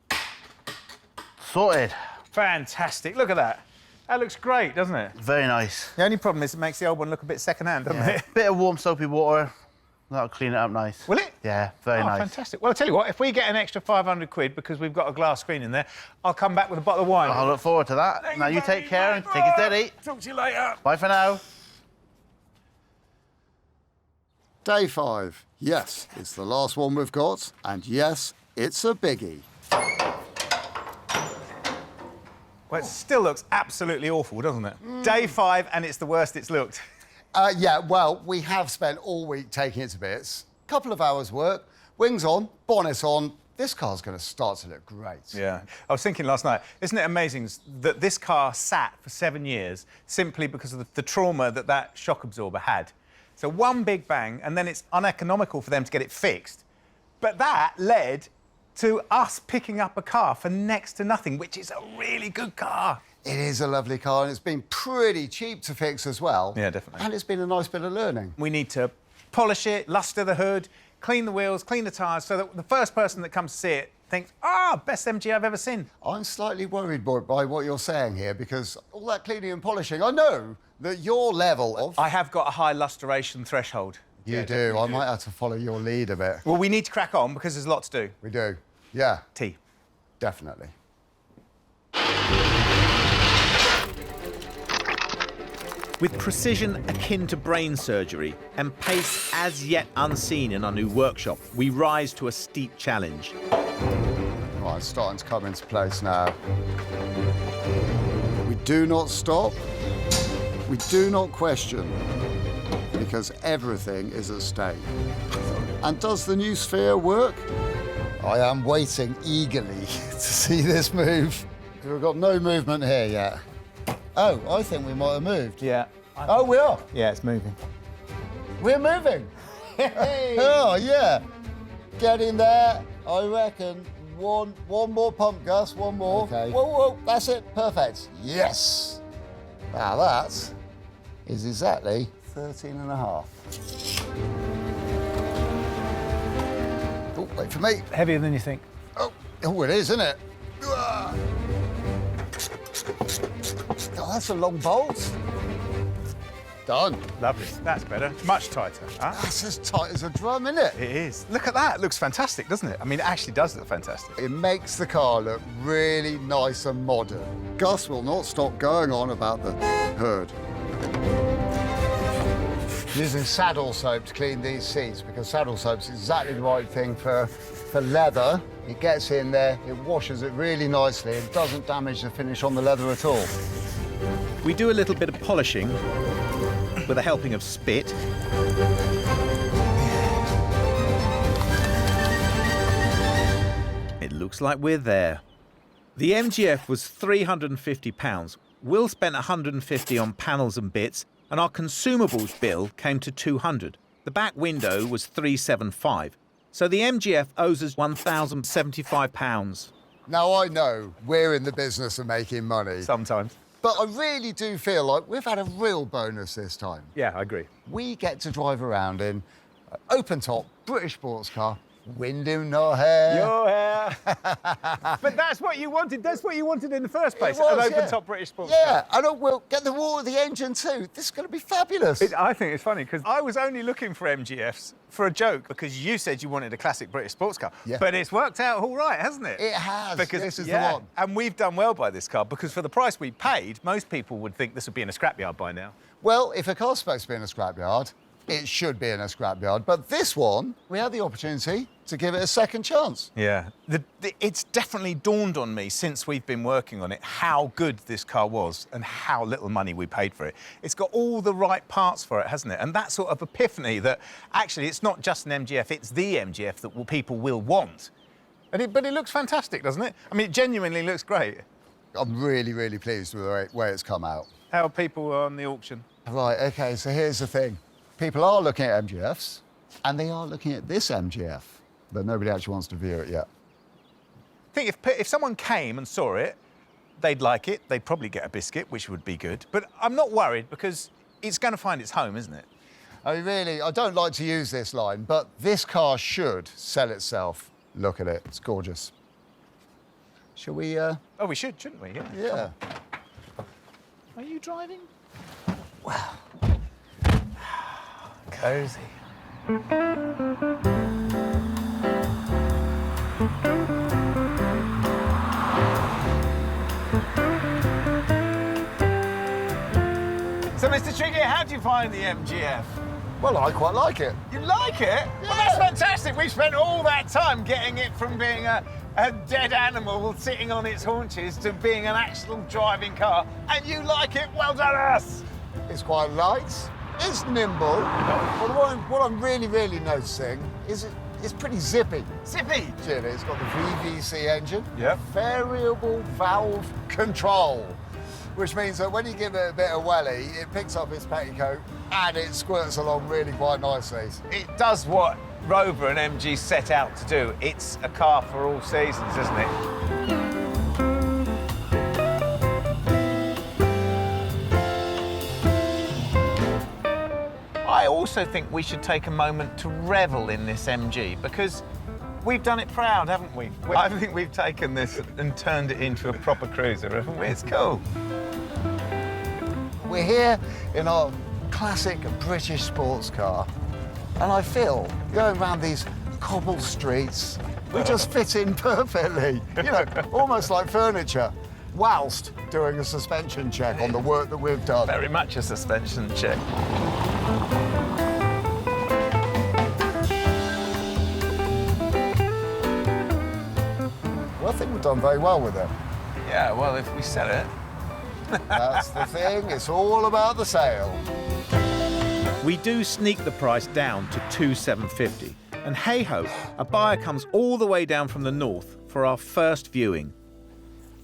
Sorted. Fantastic. Look at that. That looks great, doesn't it? Very nice. The only problem is it makes the old one look a bit second-hand, doesn't it? Bit of warm soapy water. That'll clean it up nice. Will it? Yeah, very nice. Fantastic. Well, I'll tell you what, if we get an extra 500 quid because we've got a glass screen in there, I'll come back with a bottle of wine. I look forward to that. Thank now you very take care and take it steady. Talk to you later. Bye for now. Day 5. Yes, it's the last one we've got, and yes, it's a biggie. Well, it still looks absolutely awful, doesn't it? Day 5, and it's the worst it's looked. Yeah, well, we have spent all week taking it to bits. Couple of hours work, wings on, bonnet on. This car's going to start to look great. Yeah. I was thinking last night, isn't it amazing that this car sat for 7 years simply because of the trauma that that shock absorber had? So one big bang, and then it's uneconomical for them to get it fixed. But that led to us picking up a car for next to nothing, which is a really good car. It is a lovely car, and it's been pretty cheap to fix as well. Yeah, definitely. And it's been a nice bit of learning. We need to polish it, luster the hood, clean the wheels, clean the tyres, so that the first person that comes to see it thinks, best MG I've ever seen. I'm slightly worried by what you're saying here, because all that cleaning and polishing, I know that your level of... I have got a high lustration threshold. You do. I might have to follow your lead a bit. Well, we need to crack on because there's a lot to do. We do. Yeah. Tea. Definitely. With precision akin to brain surgery and pace as yet unseen in our new workshop, we rise to a steep challenge. Right, it's starting to come into place now. We do not stop. We do not question, because everything is at stake. And does the new Sera work? I am waiting eagerly to see this move. We've got no movement here yet. Oh, I think we might have moved. Yeah. Oh, we are? Yeah, it's moving. We're moving. Oh, yeah. Get in there. I reckon one more pump, Gus, one more. Okay. Whoa, that's it. Perfect. Yes. Now that is exactly 13 and a half. Oh, wait for me. Heavier than you think. Oh, it is, isn't it? Oh, that's a long bolt. Done. Lovely. That's better. Much tighter. Huh? That's as tight as a drum, isn't it? It is. Look at that. It looks fantastic, doesn't it? I mean, it actually does look fantastic. It makes the car look really nice and modern. Gus will not stop going on about the hood. Using saddle soap to clean these seats, because saddle soap's exactly the right thing for leather. It gets in there, it washes it really nicely, it doesn't damage the finish on the leather at all. We do a little bit of polishing with a helping of spit. It looks like we're there. The MGF was £350. Will spent £150 on panels and bits, and our consumables bill came to £200. The back window was £375. So the MGF owes us £1,075. Now, I know we're in the business of making money, Sometimes. but I really do feel like we've had a real bonus this time. Yeah, I agree. We get to drive around in an open-top British sports car, wind in our hair. Your hair. But that's what you wanted. That's what you wanted in the first place. It was, an yeah. open-top British sports Yeah, car. and we'll get the wall of the engine too. This is going to be fabulous. I think it's funny because I was only looking for MGFs for a joke because you said you wanted a classic British sports car. Yeah. But it's worked out all right, hasn't it? It has. Because This is the yeah, one. And we've done well by this car because for the price we paid, most people would think this would be in a scrapyard by now. Well, if a car's supposed to be in a scrapyard, it should be in a scrapyard. But this one, we had the opportunity to give it a second chance. Yeah. It's definitely dawned on me since we've been working on it how good this car was and how little money we paid for it. It's got all the right parts for it, hasn't it? And that sort of epiphany that actually it's not just an MGF, it's the MGF that people will want. But it looks fantastic, doesn't it? I mean, it genuinely looks great. I'm really, really pleased with the way it's come out. How are people on the auction? Right, OK, so here's the thing. People are looking at MGFs, and they are looking at this MGF, but nobody actually wants to view it yet. I think if someone came and saw it, they'd like it. They'd probably get a biscuit, which would be good. But I'm not worried because it's going to find its home, isn't it? I mean, really, I don't like to use this line, but this car should sell itself. Look at it, it's gorgeous. Shall we, Oh, we should, shouldn't we? Yeah. Yeah. Are you driving? Wow. Cozy. So, Mr. Trickett, how do you find the MGF? Well, I quite like it. You like it? Yeah. Well, that's fantastic. We spent all that time getting it from being a dead animal sitting on its haunches to being an actual driving car, and you like it? Well done, us! It's quite light, it's nimble, but what I'm really, really noticing is it's pretty zippy. Zippy! Jimmy, it's got the VVC engine, Yep. variable valve control, which means that when you give it a bit of welly, it picks up its petticoat and it squirts along really quite nicely. It does what Rover and MG set out to do. It's a car for all seasons, isn't it? I also think we should take a moment to revel in this MG because we've done it proud, haven't we? I think we've taken this and turned it into a proper cruiser, haven't we? It's cool. We're here in our classic British sports car, and I feel going around these cobbled streets, we just fit in perfectly, you know, almost like furniture. whilst doing a suspension check on the work that we've done. Very much a suspension check. Well, I think we've done very well with it. Yeah, well, if we sell it. That's the thing, it's all about the sale. We do sneak the price down to $2,750. And hey-ho, a buyer comes all the way down from the north for our first viewing.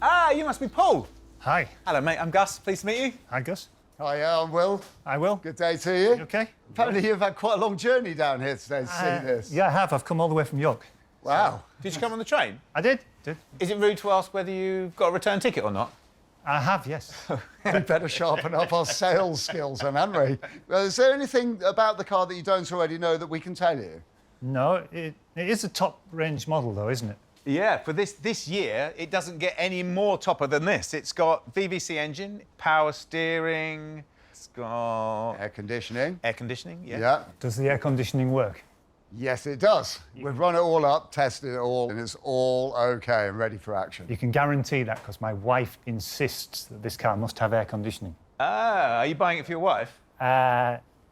Ah, you must be Paul. Hi. Hello, mate. I'm Gus. Pleased to meet you. Hi, Gus. Hi, I'm Will. I will. Good day to you. You okay? Apparently you've had quite a long journey down here today to see this. Yeah, I have. I've come all the way from York. Wow. Did you come on the train? I did. Is it rude to ask whether you've got a return ticket or not? I have, yes. We better sharpen up our sales skills, then, haven't we? Well, is there anything about the car that you don't already know that we can tell you? No, it is a top-range model, though, isn't it? Yeah, for this year, it doesn't get any more topper than this. It's got VVC engine, power steering, it's got Air conditioning. air conditioning, yeah. Yeah. Does the air conditioning work? Yes, it does. We've run it all up, tested it all, and it's all OK and ready for action. You can guarantee that because my wife insists that this car must have air conditioning. Ah, are you buying it for your wife?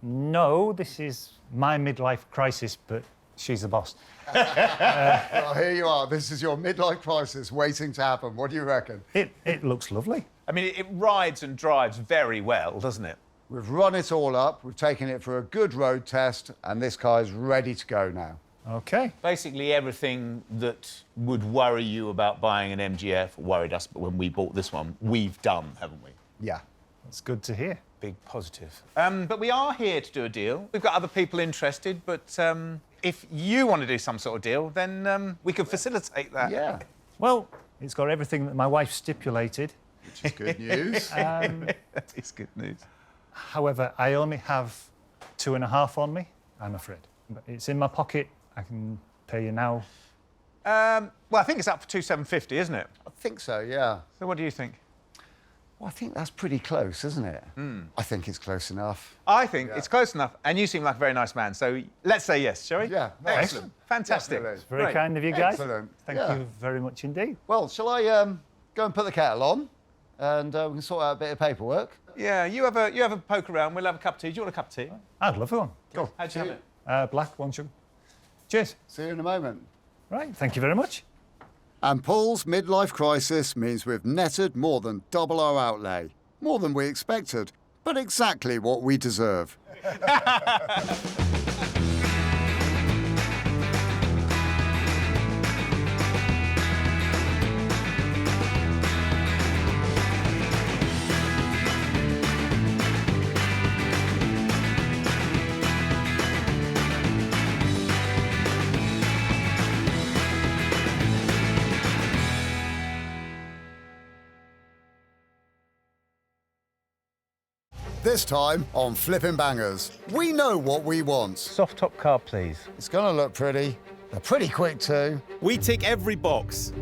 No, this is my midlife crisis, but she's the boss. Well, here you are. This is your midlife crisis waiting to happen. What do you reckon? It looks lovely. I mean, it rides and drives very well, doesn't it? We've run it all up, we've taken it for a good road test, and this car is ready to go now. OK. Basically, everything that would worry you about buying an MGF, worried us when we bought this one, we've done, haven't we? Yeah. That's good to hear. Big positive. But we are here to do a deal. We've got other people interested, but if you want to do some sort of deal, then we can facilitate that. Yeah. Well, it's got everything that my wife stipulated. Which is good news. That is good news. However, I only have 2.5 on me, I'm afraid. But it's in my pocket. I can pay you now. Well, I think it's up for $2,750, isn't it? I think so, yeah. So what do you think? Well, I think that's pretty close, isn't it? I think it's close enough. I think it's close enough, and you seem like a very nice man, so let's say yes, shall we? Yeah, Excellent. Fantastic. Definitely. Very Great. kind of you guys. Excellent. Thank Yeah. you very much indeed. Well, shall I go and put the kettle on, and we can sort out a bit of paperwork? Yeah, you have a poke around. We'll have a cup of tea. Do you want a cup of tea? I'd love one. Go. How'd you have it? Black, 1 sugar. Cheers. See you in a moment. Right, thank you very much. And Paul's midlife crisis means we've netted more than double our outlay. More than we expected, but exactly what we deserve. This time on Flipping Bangers, we know what we want. Soft top car, please. It's gonna look pretty. They're pretty quick too. We tick every box.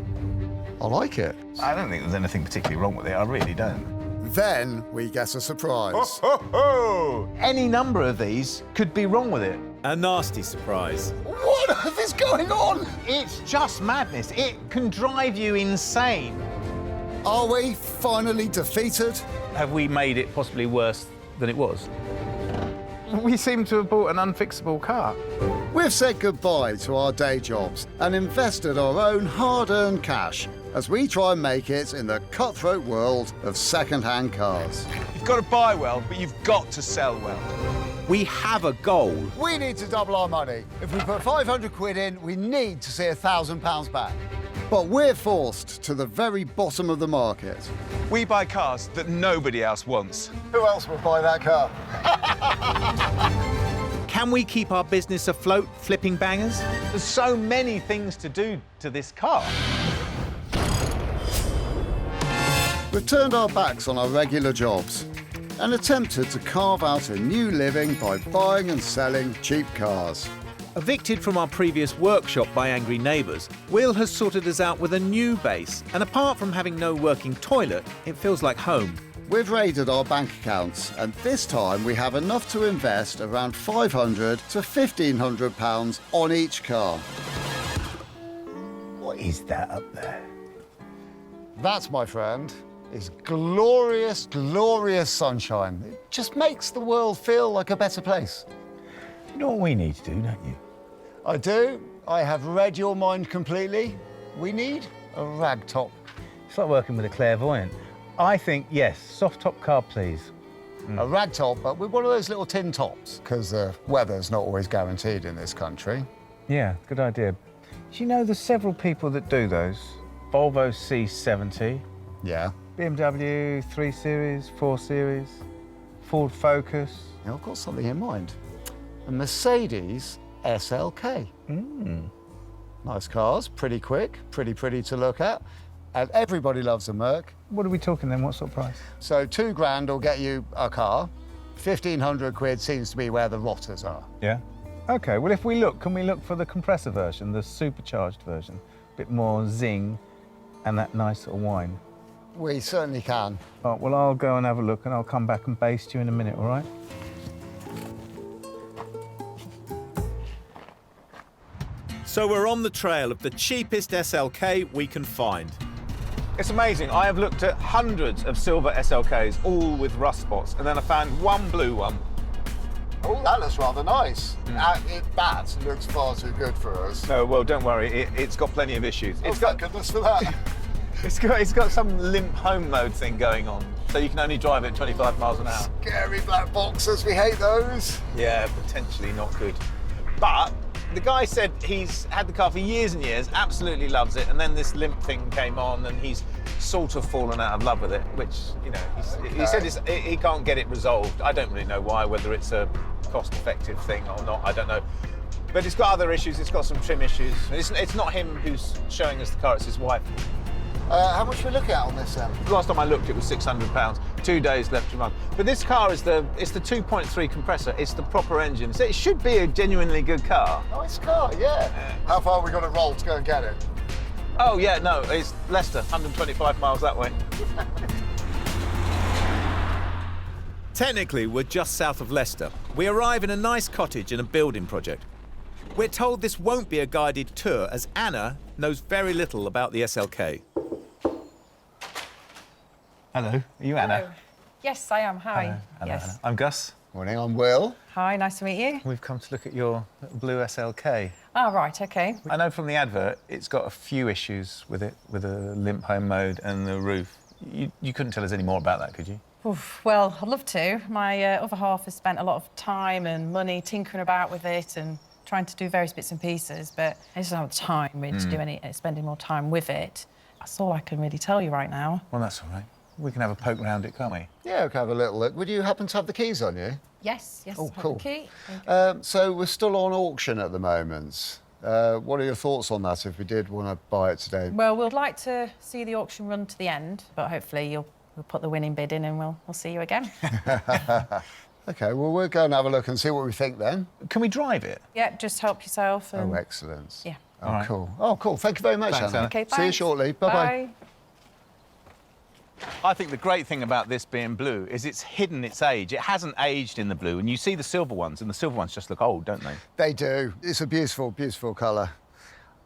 I like it. I don't think there's anything particularly wrong with it. I really don't. Then we get a surprise. Any number of these could be wrong with it. A nasty surprise. What on earth is going on? It's just madness. It can drive you insane. Are we finally defeated? Have we made it possibly worse than it was? We seem to have bought an unfixable car. We've said goodbye to our day jobs and invested our own hard-earned cash as we try and make it in the cutthroat world of second-hand cars. You've got to buy well, but you've got to sell well. We have a goal. We need to double our money. If we put 500 quid in, we need to see £1,000 back. But we're forced to the very bottom of the market. We buy cars that nobody else wants. Who else would buy that car? Can we keep our business afloat, Flipping Bangers? There's so many things to do to this car. We've turned our backs on our regular jobs and attempted to carve out a new living by buying and selling cheap cars. Evicted from our previous workshop by angry neighbours, Will has sorted us out with a new base, and apart from having no working toilet, it feels like home. We've raided our bank accounts, and this time we have enough to invest around £500 to £1,500 on each car. What is that up there? That, my friend, is glorious, glorious sunshine. It just makes the world feel like a better place. You know what we need to do, don't you? I do. I have read your mind completely. We need a ragtop. It's like working with a clairvoyant. I think, yes, soft top car, please. A ragtop, but with one of those little tin tops, because the weather's not always guaranteed in this country. Yeah, good idea. Do you know there's several people that do those? Volvo C70, Yeah. BMW 3 Series, 4 Series, Ford Focus. Yeah, I've got something in mind. A Mercedes SLK. Nice cars, pretty quick, pretty to look at. And everybody loves a Merc. What are we talking then? What sort of price? So £2,000 will get you a car. 1,500 quid seems to be where the rotters are. Yeah. OK, well, if we look, can we look for the compressor version, the supercharged version? A bit more zing and that nice sort of whine. We certainly can. All right, well, I'll go and have a look and I'll come back and baste you in a minute, all right? So we're on the trail of the cheapest SLK we can find. It's amazing. I have looked at hundreds of silver SLKs, all with rust spots, and then I found one blue one. Oh, that looks rather nice. That looks far too good for us. No, well, don't worry. It's got plenty of issues. It's got goodness for that. It's got some limp home mode thing going on, so you can only drive it 25 miles an hour. Scary black boxes, we hate those. Yeah, potentially not good. But the guy said he's had the car for years and years, absolutely loves it, and then this limp thing came on and he's sort of fallen out of love with it, which, you know, he said he can't get it resolved. I don't really know why, whether it's a cost-effective thing or not, I don't know. But it's got other issues, it's got some trim issues. It's not him who's showing us the car, it's his wife. How much are we looking at on this then? Last time I looked, it was £600. 2 days left to run. But this car is the 2.3 compressor. It's the proper engine. So it should be a genuinely good car. Nice car, yeah. How far have we got to roll to go and get it? Oh, yeah, no, it's Leicester, 125 miles that way. Technically, we're just south of Leicester. We arrive in a nice cottage in a building project. We're told this won't be a guided tour, as Anna knows very little about the SLK. Hello, are you Anna? Hello. Yes, I am. Hi. Hello, Yes. Anna. I'm Gus. Morning, I'm Will. Hi, nice to meet you. We've come to look at your blue SLK. Oh, right, OK. I know from the advert it's got a few issues with it, with a limp home mode and the roof. You couldn't tell us any more about that, could you? Oof, well, I'd love to. My other half has spent a lot of time and money tinkering about with it and trying to do various bits and pieces, but I just don't have time really to do any spending more time with it. That's all I can really tell you right now. Well, that's all right. We can have a poke round it, can't we? Yeah, we can have a little look. Would you happen to have the keys on you? Yes, Oh, I have cool. the key. So we're still on auction at the moment. What are your thoughts on that if we did want to buy it today? Well, we'd like to see the auction run to the end, but hopefully you'll put the winning bid in and we'll see you again. OK, well, we'll go and have a look and see what we think then. Can we drive it? Yeah, just help yourself. And... Oh, excellent. Yeah. Oh, All right. cool. Oh, cool. Thank you very much, Thanks, Anna. Anna. OK, See you thanks. shortly. Bye-bye. Bye. I think the great thing about this being blue is it's hidden its age. It hasn't aged in the blue, and you see the silver ones, and the silver ones just look old, don't they? They do. It's a beautiful, beautiful colour.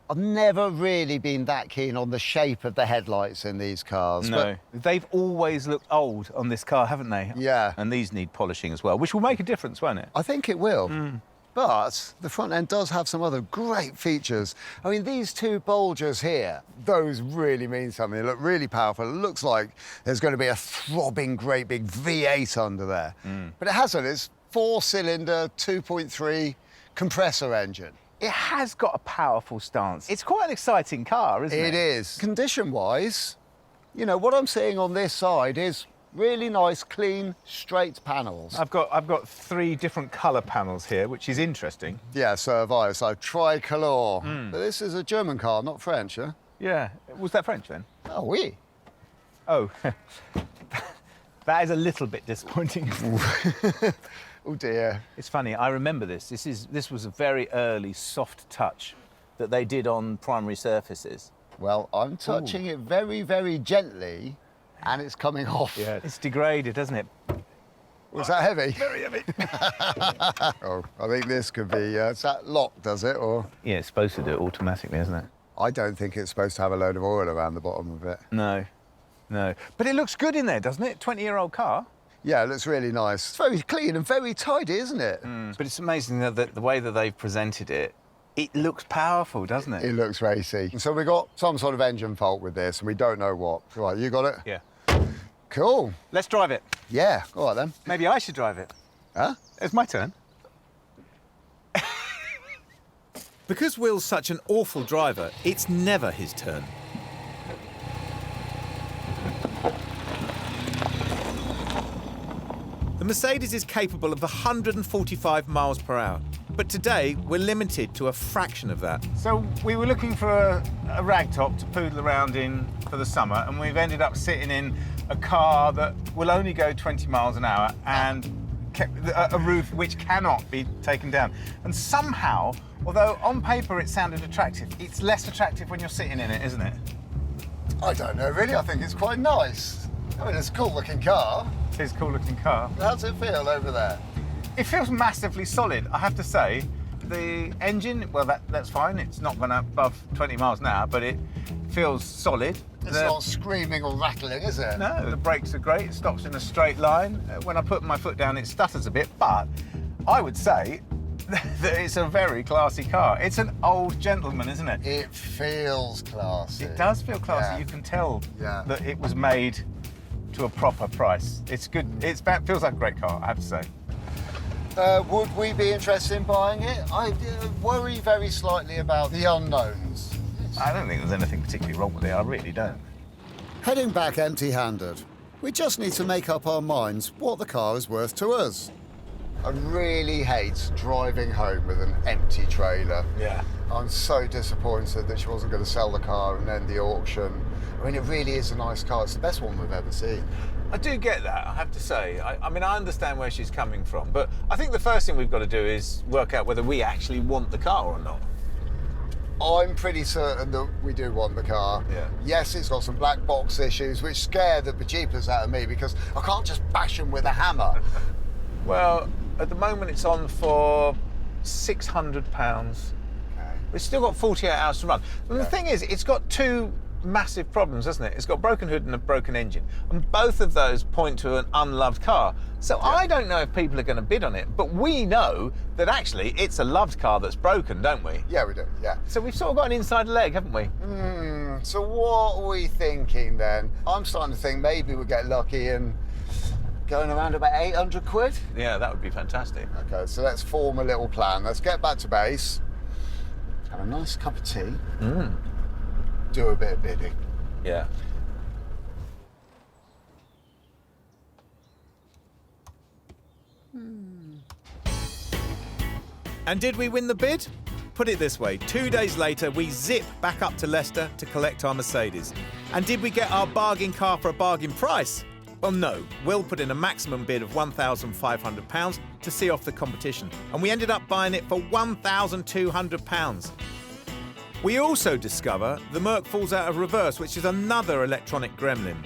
I've never really been that keen on the shape of the headlights in these cars. No. They've always looked old on this car, haven't they? Yeah. And these need polishing as well, which will make a difference, won't it? I think it will. But the front end does have some other great features. I mean, these two bulges here, those really mean something. They look really powerful. It looks like there's going to be a throbbing, great big V8 under there. But it hasn't. It's 4-cylinder, 2.3 compressor engine. It has got a powerful stance. It's quite an exciting car, isn't it? It is. Condition-wise, you know, what I'm seeing on this side is really nice, clean, straight panels. I've got 3 different colour panels here, which is interesting. Yeah, so have I. So tricolor. But this is a German car, not French, huh? Yeah. Was that French then? Oh, oui. Oh. That is a little bit disappointing. Oh dear. It's funny, I remember this. This was a very early soft touch that they did on primary surfaces. Well, I'm touching it very, very gently, and it's coming off. Yeah, it's degraded, doesn't it? Was that heavy? Very heavy. Oh, I think this could be, it's that lock, does it, or? Yeah, it's supposed to do it automatically, isn't it? I don't think it's supposed to have a load of oil around the bottom of it. No. No. But it looks good in there, doesn't it? 20-year-old car. Yeah, it looks really nice. It's very clean and very tidy, isn't it? But it's amazing that the way that they've presented it, it looks powerful, doesn't it? It looks racy. So we got some sort of engine fault with this, and we don't know what. Right, you got it? Yeah. Cool. Let's drive it. Yeah, all right then. Maybe I should drive it. Huh? It's my turn. Because Will's such an awful driver, it's never his turn. The Mercedes is capable of 145 miles per hour, but today we're limited to a fraction of that. So we were looking for a rag top to poodle around in for the summer, and we've ended up sitting in a car that will only go 20 miles an hour and a roof which cannot be taken down. And somehow, although on paper it sounded attractive, it's less attractive when you're sitting in it, isn't it? I don't know, really. I think it's quite nice. I mean, it's a cool-looking car. It is a cool-looking car. How's it feel over there? It feels massively solid, I have to say. The engine, well, that's fine. It's not going above 20 miles an hour, but it feels solid. It's not screaming or rattling, is it? No, the brakes are great. It stops in a straight line. When I put my foot down, it stutters a bit, but I would say that it's a very classy car. It's an old gentleman, isn't it? It feels classy. It does feel classy. Yeah. You can tell Yeah. that it was made to a proper price. It's good. It feels like a great car, I have to say. Would we be interested in buying it? I worry very slightly about the unknowns. I don't think there's anything particularly wrong with it. I really don't. Heading back empty-handed. We just need to make up our minds what the car is worth to us. I really hate driving home with an empty trailer. Yeah. I'm so disappointed that she wasn't going to sell the car and end the auction. I mean, it really is a nice car. It's the best one we've ever seen. I do get that, I have to say. I mean, I understand where she's coming from, but I think the first thing we've got to do is work out whether we actually want the car or not. I'm pretty certain that we do want the car. Yeah. Yes, it's got some black box issues, which scare the bejeepers out of me because I can't just bash them with a hammer. Well, at the moment it's on for £600. Okay. We've still got 48 hours to run. And the thing is, it's got two massive problems, hasn't it? It's got a broken hood and a broken engine. And both of those point to an unloved car. So I don't know if people are going to bid on it, but we know that actually it's a loved car that's broken, don't we? Yeah, we do, yeah. So we've sort of got an inside leg, haven't we? So what are we thinking then? I'm starting to think maybe we'll get lucky and going around about 800 quid. Yeah, that would be fantastic. Okay, so let's form a little plan. Let's get back to base, have a nice cup of tea, do a bit of bidding. Yeah. And did we win the bid? Put it this way, 2 days later, we zip back up to Leicester to collect our Mercedes. And did we get our bargain car for a bargain price? Well, no. Will put in a maximum bid of £1,500 to see off the competition, and we ended up buying it for £1,200. We also discover the Merc falls out of reverse, which is another electronic gremlin.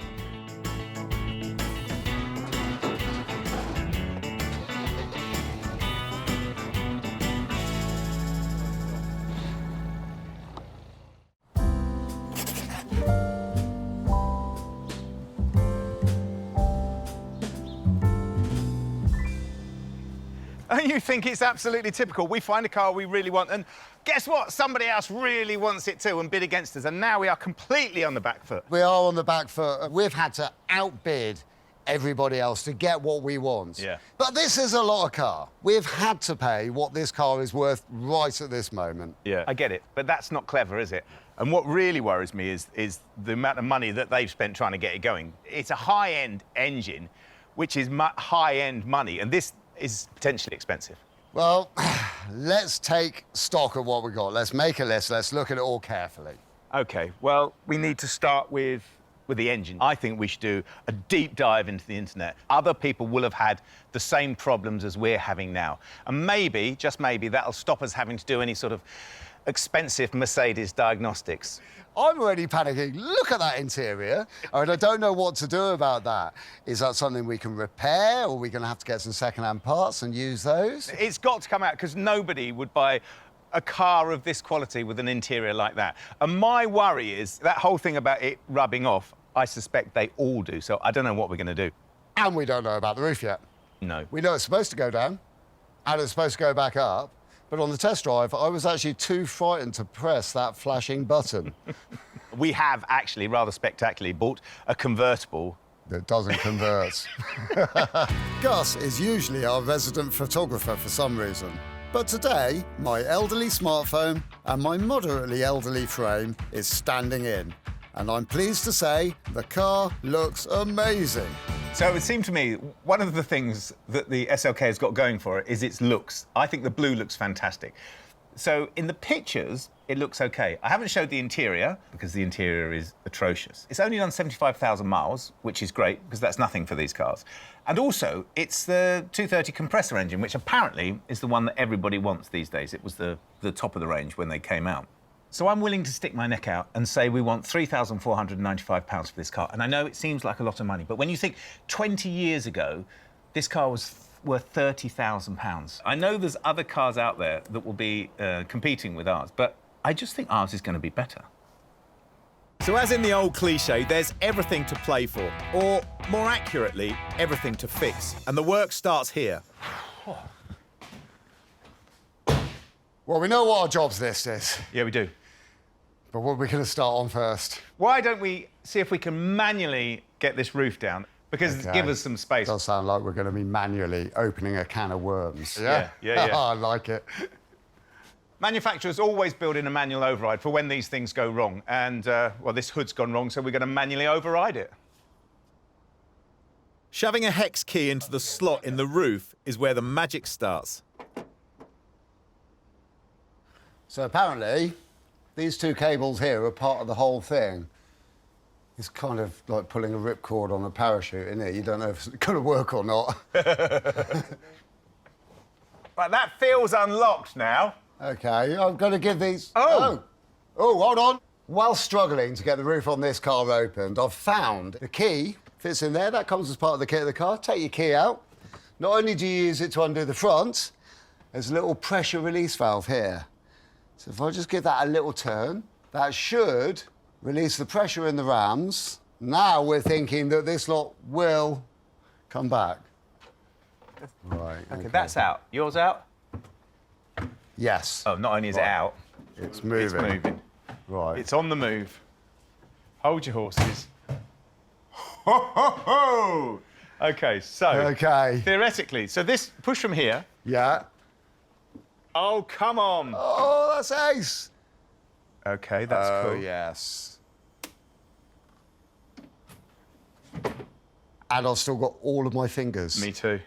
And you think it's absolutely typical. We find a car we really want, and guess what? Somebody else really wants it too and bid against us, and now we are completely on the back foot. We are on the back foot. We've had to outbid everybody else to get what we want. Yeah. But this is a lot of car. We've had to pay what this car is worth right at this moment. Yeah. I get it, but that's not clever, is it? And what really worries me is the amount of money that they've spent trying to get it going. It's a high-end engine, which is high-end money, and this is potentially expensive. Well, let's take stock of what we got. Let's make a list. Let's look at it all carefully. OK, well, we need to start with the engine. I think we should do a deep dive into the internet. Other people will have had the same problems as we're having now. And maybe, just maybe, that'll stop us having to do any sort of expensive Mercedes diagnostics. I'm already panicking. Look at that interior. I mean, I don't know what to do about that. Is that something we can repair, or are we going to have to get some second-hand parts and use those? It's got to come out, because nobody would buy a car of this quality with an interior like that. And my worry is that whole thing about it rubbing off. I suspect they all do, so I don't know what we're going to do. And we don't know about the roof yet. No. We know it's supposed to go down, and it's supposed to go back up, but on the test drive, I was actually too frightened to press that flashing button. We have actually, rather spectacularly, bought a convertible that doesn't convert. Gus is usually our resident photographer for some reason. But today, my elderly smartphone and my moderately elderly frame is standing in. And I'm pleased to say the car looks amazing. So it would seem to me one of the things that the SLK has got going for it is its looks. I think the blue looks fantastic. So in the pictures, it looks OK. I haven't showed the interior because the interior is atrocious. It's only done 75,000 miles, which is great because that's nothing for these cars. And also, it's the 230 compressor engine, which apparently is the one that everybody wants these days. It was the top of the range when they came out. So I'm willing to stick my neck out and say we want £3,495 for this car. And I know it seems like a lot of money, but when you think 20 years ago, this car was worth £30,000. I know there's other cars out there that will be competing with ours, but I just think ours is going to be better. So as in the old cliche, there's everything to play for, or more accurately, everything to fix. And the work starts here. Well, we know what our jobs list is. Yeah, we do. But what are we going to start on first? Why don't we see if we can manually get this roof down? Because Okay. give us some space. Does sound like we're going to be manually opening a can of worms. Yeah. I like it. Manufacturers always build in a manual override for when these things go wrong. And, well, this hood's gone wrong, so we're going to manually override it. Shoving a hex key into the slot in the roof is where the magic starts. So apparently, these two cables here are part of the whole thing. It's kind of like pulling a ripcord on a parachute, isn't it? You don't know if it's going to work or not. Right, that feels unlocked now. OK, I'm going to give these... Oh, hold on. While struggling to get the roof on this car opened, I've found the key fits in there. That comes as part of the kit of the car. Take your key out. Not only do you use it to undo the front, there's a little pressure release valve here. So if I just give that a little turn, that should release the pressure in the rams. Now we're thinking that this lot will come back. Right. OK, that's out. Yours out? Yes. Oh, not only is it out, It's moving. it's moving. Right. It's on the move. Hold your horses. Ho, ho, ho! OK, so... OK. Theoretically, so this push from here... Yeah. Oh, come on! Oh, that's ace. OK, that's cool. Yes. And I've still got all of my fingers. Me too.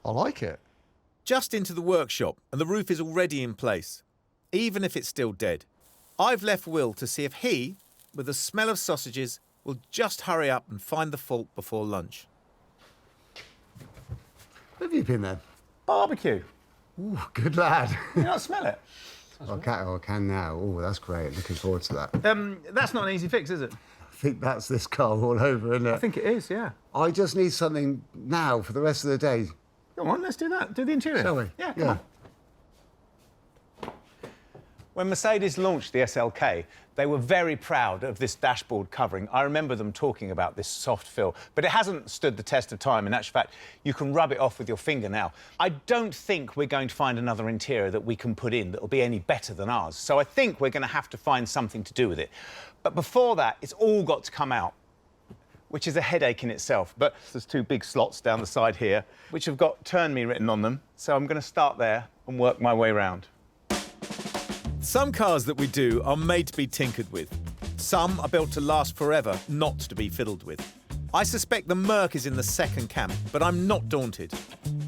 I like it. Just into the workshop, and the roof is already in place, even if it's still dead. I've left Will to see if he, with the smell of sausages, will just hurry up and find the fault before lunch. Where have you been then? Barbecue. Ooh, good lad. You not smell it? I can now. Oh, that's great. Looking forward to that. That's not an easy fix, is it? I think that's this car all over, isn't it? I think it is, yeah. I just need something now for the rest of the day. Come on, let's do that. Do the interior. Shall we? Yeah, come on. When Mercedes launched the SLK, they were very proud of this dashboard covering. I remember them talking about this soft fill, but it hasn't stood the test of time. In actual fact, you can rub it off with your finger now. I don't think we're going to find another interior that we can put in that will be any better than ours. So I think we're going to have to find something to do with it. But before that, it's all got to come out, which is a headache in itself. But there's two big slots down the side here, which have got "Turn Me" written on them. So I'm going to start there and work my way round. Some cars that we do are made to be tinkered with. Some are built to last forever, not to be fiddled with. I suspect the Merc is in the second camp, but I'm not daunted.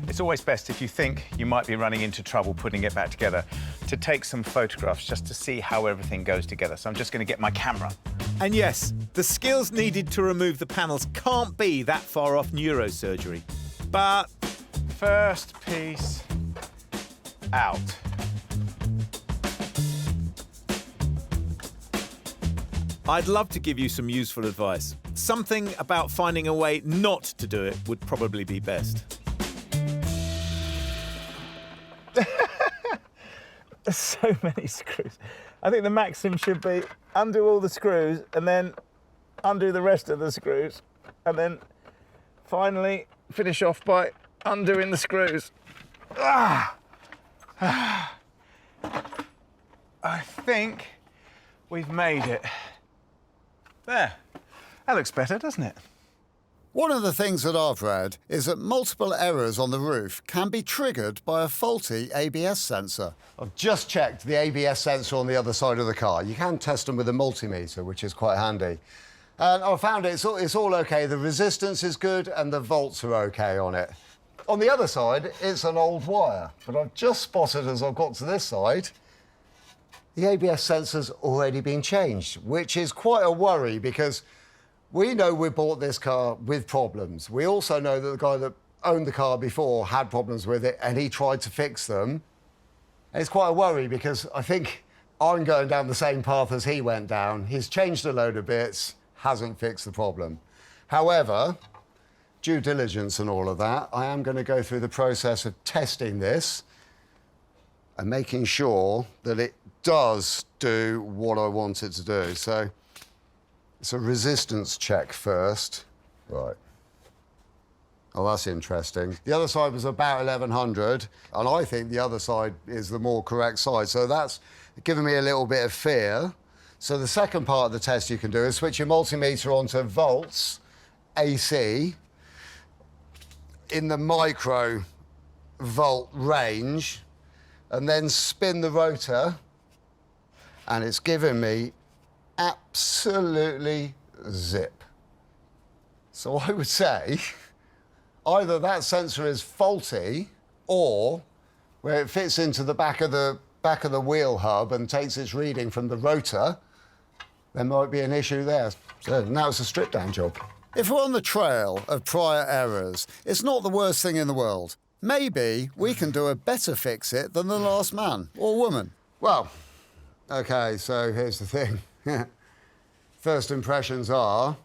It's always best, if you think you might be running into trouble putting it back together, to take some photographs just to see how everything goes together. So I'm just going to get my camera. And yes, the skills needed to remove the panels can't be that far off neurosurgery. But First piece out. I'd love to give you some useful advice. Something about finding a way not to do it would probably be best. So so many screws. I think the maxim should be undo all the screws and then undo the rest of the screws and then finally finish off by undoing the screws. Ah! I think we've made it. There. That looks better, doesn't it? One of the things that I've read is that multiple errors on the roof can be triggered by a faulty ABS sensor. I've just checked the ABS sensor on the other side of the car. You can test them with a multimeter, which is quite handy. And I found it's all OK. The resistance is good and the volts are OK on it. On the other side, it's an old wire. But I've just spotted, as I've got to this side, the ABS sensor's already been changed, which is quite a worry because we know we bought this car with problems. We also know that the guy that owned the car before had problems with it and he tried to fix them. And it's quite a worry because I think I'm going down the same path as he went down. He's changed a load of bits, hasn't fixed the problem. However, due diligence and all of that, I am going to go through the process of testing this and making sure that it does do what I want it to do. So it's a resistance check first. Right. Oh, that's interesting. The other side was about 1100, and I think the other side is the more correct side. So that's giving me a little bit of fear. So the second part of the test you can do is switch your multimeter onto volts, AC, in the micro volt range, and then spin the rotor, and it's giving me absolutely zip. So I would say either that sensor is faulty or where it fits into the back of the wheel hub and takes its reading from the rotor, there might be an issue there. So now it's a strip down job. If we're on the trail of prior errors, it's not the worst thing in the world. Maybe we can do a better fix-it than the last man or woman. Well, OK, so here's the thing. First impressions are,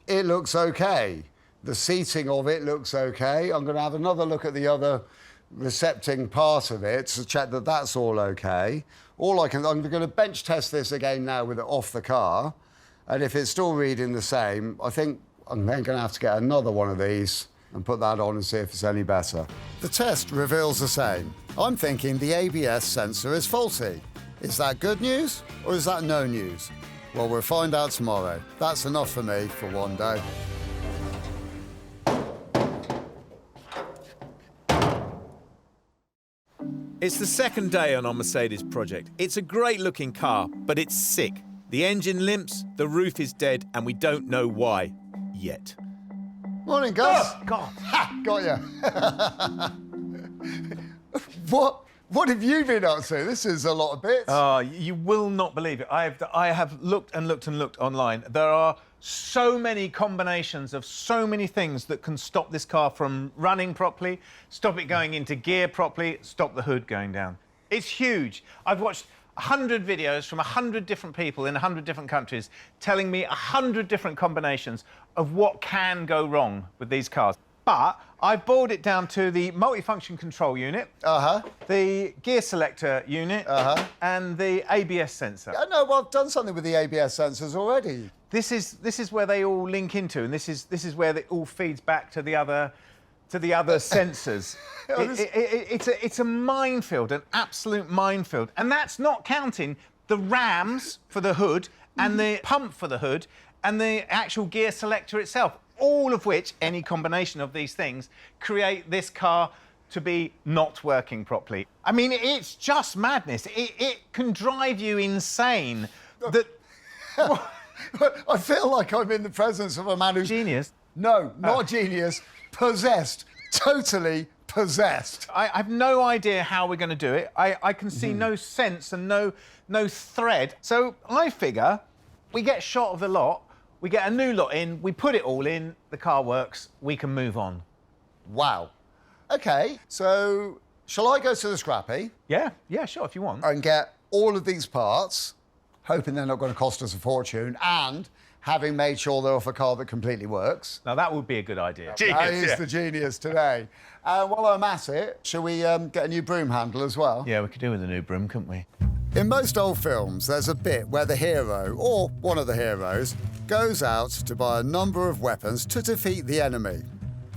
it looks OK. The seating of it looks OK. I'm going to have another look at the other recepting part of it to check that that's all OK. I'm going to bench test this again now with it off the car. And if it's still reading the same, I think I'm then going to have to get another one of these and put that on and see if it's any better. The test reveals the same. I'm thinking the ABS sensor is faulty. Is that good news or is that no news? Well, we'll find out tomorrow. That's enough for me for one day. It's the second day on our Mercedes project. It's a great-looking car, but it's sick. The engine limps, the roof is dead, and we don't know why yet. Morning, Gus. Oh, God. Ha! Got you. What have you been up to? This is a lot of bits. Oh, you will not believe it. I have looked and looked and looked online. There are so many combinations of so many things that can stop this car from running properly, stop it going into gear properly, stop the hood going down. It's huge. I've watched 100 videos from 100 different people in 100 different countries telling me 100 different combinations of what can go wrong with these cars. But I've boiled it down to the multifunction control unit, the gear selector unit, and the ABS sensor. Yeah, no, well, I've done something with the ABS sensors already. This is where they all link into, and this is where it all feeds back to the other sensors. It's a minefield, an absolute minefield, and that's not counting the rams for the hood and the pump for the hood and the actual gear selector itself. All of which, any combination of these things, create this car to be not working properly. I mean, it's just madness. It can drive you insane. I feel like I'm in the presence of a man who's... Genius? No, not genius. Possessed. Totally possessed. I have no idea how we're going to do it. I can see no sense and no thread. So I figure we get shot of the lot, we get a new lot in, we put it all in, the car works, we can move on. Wow. OK, so shall I go to the scrappy? Yeah, sure, if you want. And get all of these parts, hoping they're not going to cost us a fortune, and having made sure they're off a car that completely works. Now, that would be a good idea. That is the genius today. While I'm at it, shall we get a new broom handle as well? Yeah, we could do with a new broom, couldn't we? In most old films, there's a bit where the hero, or one of the heroes, goes out to buy a number of weapons to defeat the enemy.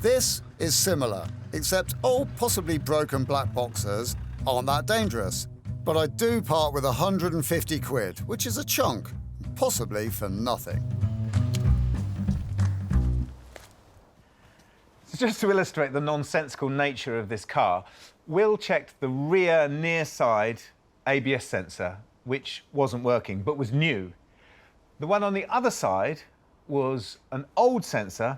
This is similar, except old, possibly broken black boxers aren't that dangerous. But I do part with 150 quid, which is a chunk, possibly for nothing. So just to illustrate the nonsensical nature of this car, Will checked the rear near side ABS sensor, which wasn't working, but was new. The one on the other side was an old sensor,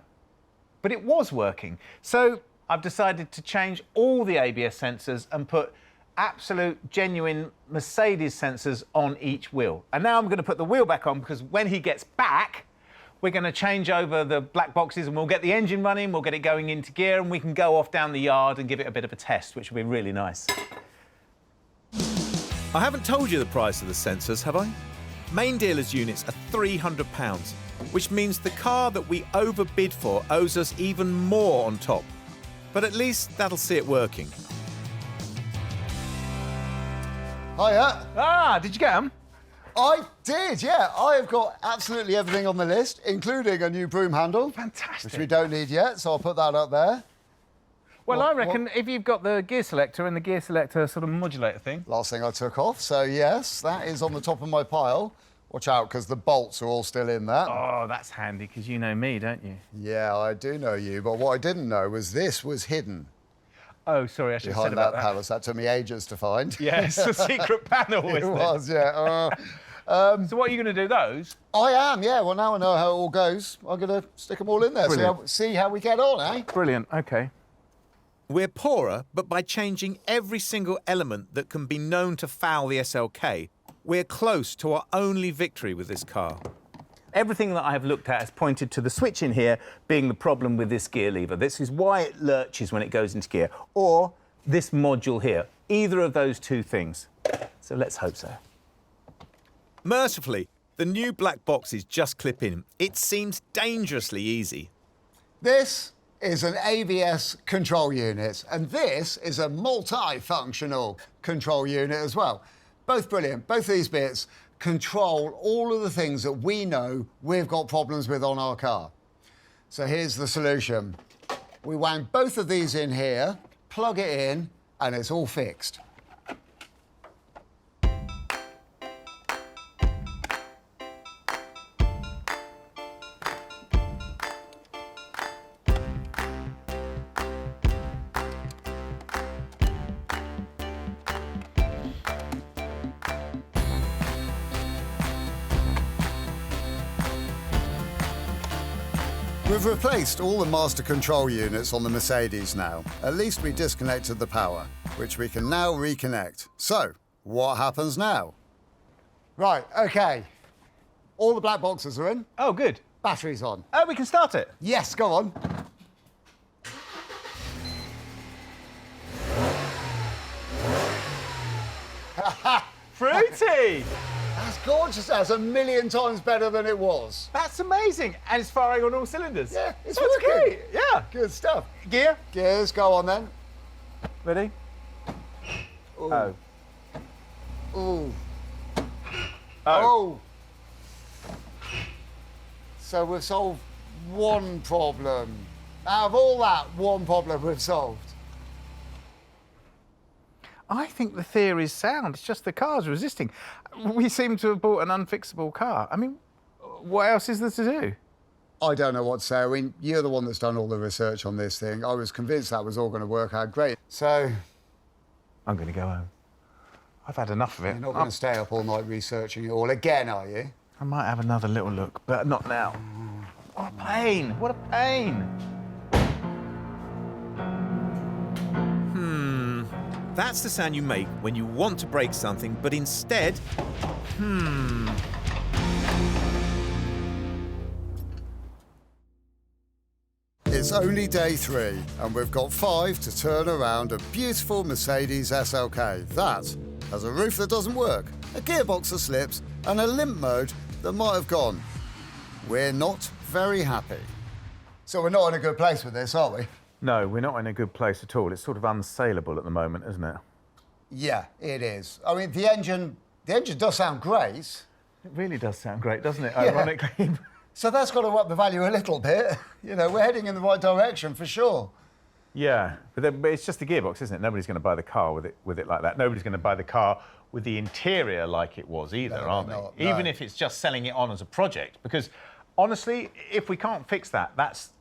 but it was working. So I've decided to change all the ABS sensors and put absolute, genuine Mercedes sensors on each wheel. And now I'm going to put the wheel back on because when he gets back, we're going to change over the black boxes and we'll get the engine running, we'll get it going into gear, and we can go off down the yard and give it a bit of a test, which will be really nice. I haven't told you the price of the sensors, have I? Main dealer's units are £300, which means the car that we overbid for owes us even more on top. But at least that'll see it working. Hiya. Ah, did you get them? I did, yeah. I have got absolutely everything on the list, including a new broom handle. Fantastic. Which we don't need yet, so I'll put that up there. Well, I reckon if you've got the gear selector and the gear selector sort of modulator thing. Last thing I took off, so yes, that is on the top of my pile. Watch out, because the bolts are all still in that. Oh, that's handy, because you know me, don't you? Yeah, I do know you, but what I didn't know was this was hidden. Oh, sorry, I should have said Behind about that that. palace. That took me ages to find. Yes, a secret panel, It isn't it? was, yeah. So what are you going to do, those? I am, yeah. Well, now I know how it all goes. I'm going to stick them all in there, see how we get on, eh? Brilliant, OK. We're poorer, but by changing every single element that can be known to foul the SLK, we're close to our only victory with this car. Everything that I have looked at has pointed to the switch in here being the problem with this gear lever. This is why it lurches when it goes into gear. Or this module here. Either of those two things. So let's hope so. Mercifully, the new black boxes just clip in. It seems dangerously easy. This is an ABS control unit, and this is a multi-functional control unit as well. Both brilliant. Both of these bits control all of the things that we know we've got problems with on our car. So here's the solution. We wang both of these in here, plug it in, and it's all fixed. We've replaced all the master control units on the Mercedes now. At least we disconnected the power, which we can now reconnect. So, what happens now? Right, OK. All the black boxes are in. Oh, good. Battery's on. Oh, we can start it. Yes, go on. Fruity! That's gorgeous. That's a million times better than it was. That's amazing. And it's firing on all cylinders. Yeah, it's That's working. great. Yeah. Good stuff. Gear. Gears, go on then. Ready? Ooh. Oh. Ooh. Oh. Oh. So we've solved one problem. Out of all that, one problem we've solved. I think the theory's sound. It's just the car's resisting. We seem to have bought an unfixable car. I mean, what else is there to do? I don't know what to say. I mean, you're the one that's done all the research on this thing. I was convinced that was all going to work out great. So... I'm going to go home. I've had enough of it. You're not going to stay up all night researching it all again, are you? I might have another little look, but not now. What a pain. What a pain. That's the sound you make when you want to break something, but instead... It's only day 3, and we've got 5 to turn around a beautiful Mercedes SLK. That has a roof that doesn't work, a gearbox that slips, and a limp mode that might have gone. we're not very happy. So we're not in a good place with this, are we? No, we're not in a good place at all. It's sort of unsaleable at the moment, isn't it? Yeah, it is. I mean, the engine does sound great. It really does sound great, doesn't it, Yeah. ironically? So that's got to up the value a little bit. You know, we're heading in the right direction for sure. Yeah, but it's just the gearbox, isn't it? Nobody's going to buy the car with it like that. Nobody's going to buy the car with the interior like it was either, No, are they're they? not, no. Even if it's just selling it on as a project. Because honestly, if we can't fix that,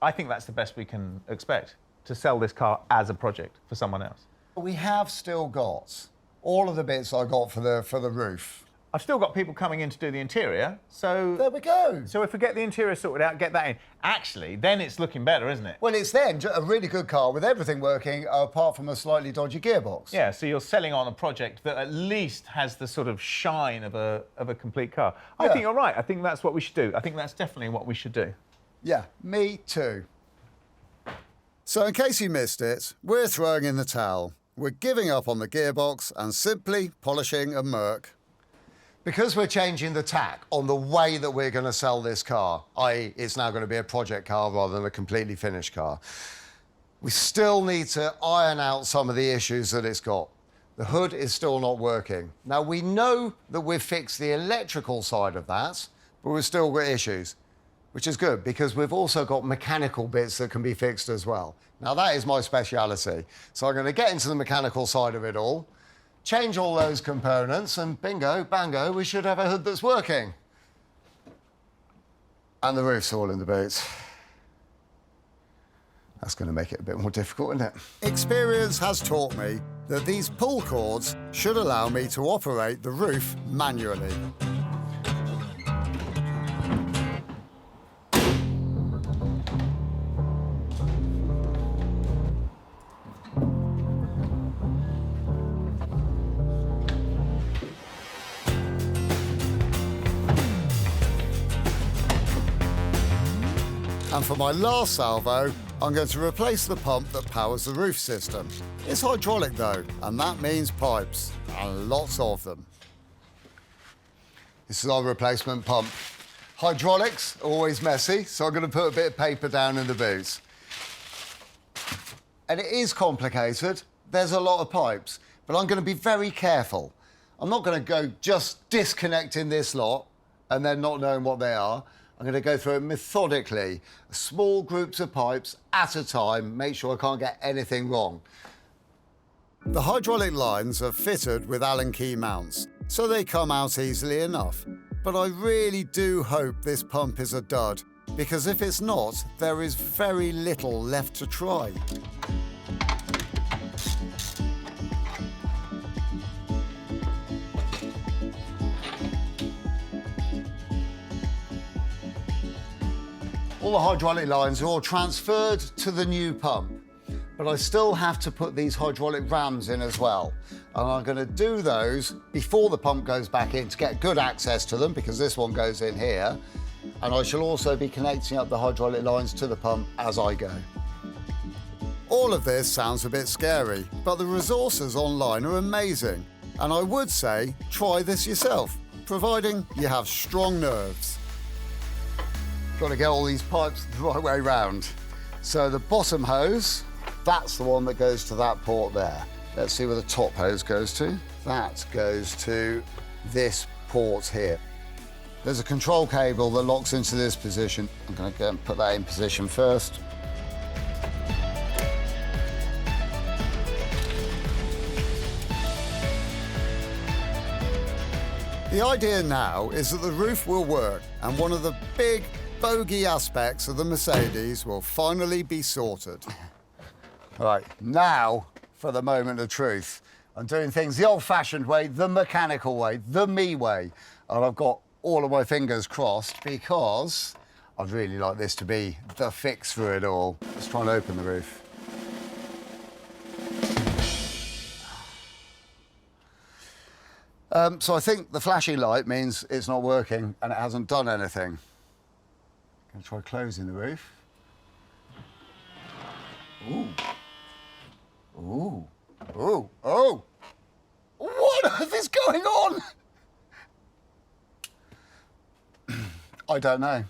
I think that's the best we can expect, to sell this car as a project for someone else. We have still got all of the bits I got for the roof. I've still got people coming in to do the interior, so... There we go. So if we get the interior sorted out, get that in, actually, then it's looking better, isn't it? Well, it's then a really good car with everything working apart from a slightly dodgy gearbox. Yeah, so you're selling on a project that at least has the sort of shine of a complete car. I think you're right. I think that's what we should do. I think that's definitely what we should do. Yeah, me too. So in case you missed it, we're throwing in the towel. We're giving up on the gearbox and simply polishing a Merc. Because we're changing the tack on the way that we're going to sell this car, i.e. it's now going to be a project car rather than a completely finished car, we still need to iron out some of the issues that it's got. The hood is still not working. Now, we know that we've fixed the electrical side of that, but we've still got issues, which is good because we've also got mechanical bits that can be fixed as well. Now, that is my speciality. So I'm going to get into the mechanical side of it all, change all those components, and bingo, bango, we should have a hood that's working. And the roof's all in the boots. That's going to make it a bit more difficult, isn't it? Experience has taught me that these pull cords should allow me to operate the roof manually. And for my last salvo, I'm going to replace the pump that powers the roof system. It's hydraulic though, and that means pipes, and lots of them. This is our replacement pump. Hydraulics, always messy, so I'm going to put a bit of paper down in the boots. And it is complicated. There's a lot of pipes, but I'm going to be very careful. I'm not going to go just disconnecting this lot and then not knowing what they are. I'm going to go through it methodically, small groups of pipes at a time, make sure I can't get anything wrong. The hydraulic lines are fitted with Allen key mounts, so they come out easily enough. But I really do hope this pump is a dud, because if it's not, there is very little left to try. All the hydraulic lines are all transferred to the new pump, but I still have to put these hydraulic rams in as well. And I'm going to do those before the pump goes back in to get good access to them, because this one goes in here. And I shall also be connecting up the hydraulic lines to the pump as I go. All of this sounds a bit scary, but the resources online are amazing. And I would say, try this yourself, providing you have strong nerves. Got to get all these pipes the right way round. So the bottom hose, that's the one that goes to that port there. Let's see where the top hose goes to. That goes to this port here. There's a control cable that locks into this position. I'm going to go and put that in position first. The idea now is that the roof will work, and one of the big bogey aspects of the Mercedes will finally be sorted. Right, now for the moment of truth. I'm doing things the old-fashioned way, the mechanical way, the me way. And I've got all of my fingers crossed because I'd really like this to be the fix for it all. Let's try and open the roof. So I think the flashing light means it's not working and it hasn't done anything. Gonna try closing the roof. Ooh. Ooh. Ooh. Oh! What on earth is going on? I don't know.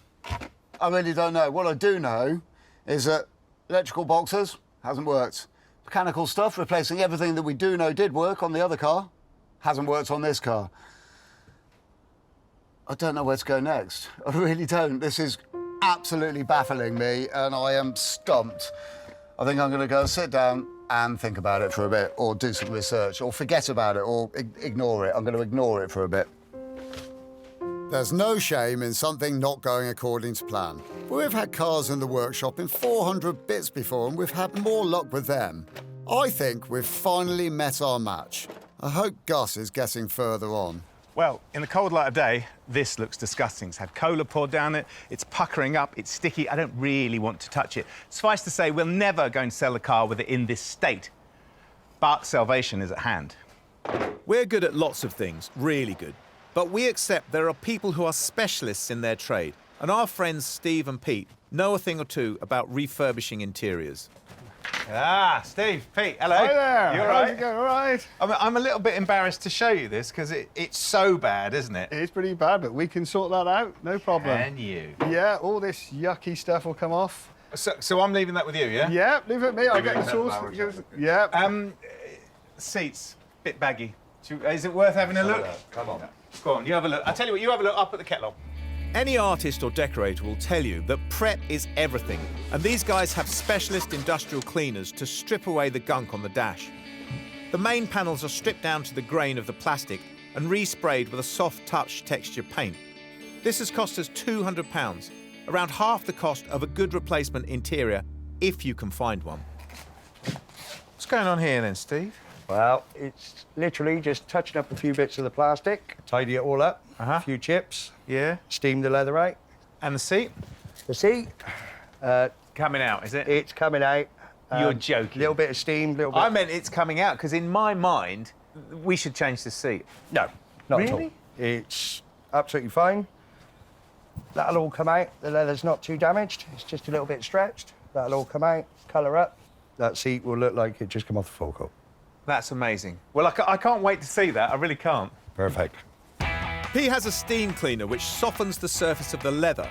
I really don't know. What I do know is that electrical boxes hasn't worked. Mechanical stuff, replacing everything that we do know did work on the other car, hasn't worked on this car. I don't know where to go next. I really don't. This is absolutely baffling me, and I am stumped. I think I'm going to go sit down and think about it for a bit, or do some research, or forget about it, or ignore it. I'm going to ignore it for a bit. There's no shame in something not going according to plan. We've had cars in the workshop in 400 bits before, and we've had more luck with them. I think we've finally met our match. I hope Gus is getting further on. Well, in the cold light of day, this looks disgusting. It's had cola poured down it, it's puckering up, it's sticky. I don't really want to touch it. Suffice to say, we're never going to sell the car with it in this state. But salvation is at hand. We're good at lots of things, really good. But we accept there are people who are specialists in their trade. And our friends Steve and Pete know a thing or two about refurbishing interiors. Ah, Steve, Pete, hello. Hi there. You all right? How's it going? All right. I'm a little bit embarrassed to show you this because it's so bad, isn't it? It's pretty bad, but we can sort that out. No problem. Can you? Yeah, all this yucky stuff will come off. So I'm leaving that with you, yeah? Yeah, leave it with me. I'll get the tools. Yeah. Seats, bit baggy. Is it worth having a look? Come on. Go on, you have a look. I'll tell you what, you have a look. I'll put the kettle on. Any artist or decorator will tell you that prep is everything, and these guys have specialist industrial cleaners to strip away the gunk on the dash. The main panels are stripped down to the grain of the plastic and resprayed with a soft touch texture paint. This has cost us £200, around half the cost of a good replacement interior, if you can find one. What's going on here then, Steve? Well, it's literally just touching up a few bits of the plastic, tidy it all up, a few chips, steam the leather out. And the seat? The seat, coming out, is it? it's coming out. You're joking. Little bit of steam, little bit... I meant it's coming out, because in my mind, we should change the seat. No, not at all. Really? It's absolutely fine. That'll all come out. The leather's not too damaged. It's just a little bit stretched. That'll all come out, colour up. That seat will look like it just come off the forecourt. That's amazing. Well, I can't wait to see that. I really can't. Perfect. He has a steam cleaner which softens the surface of the leather.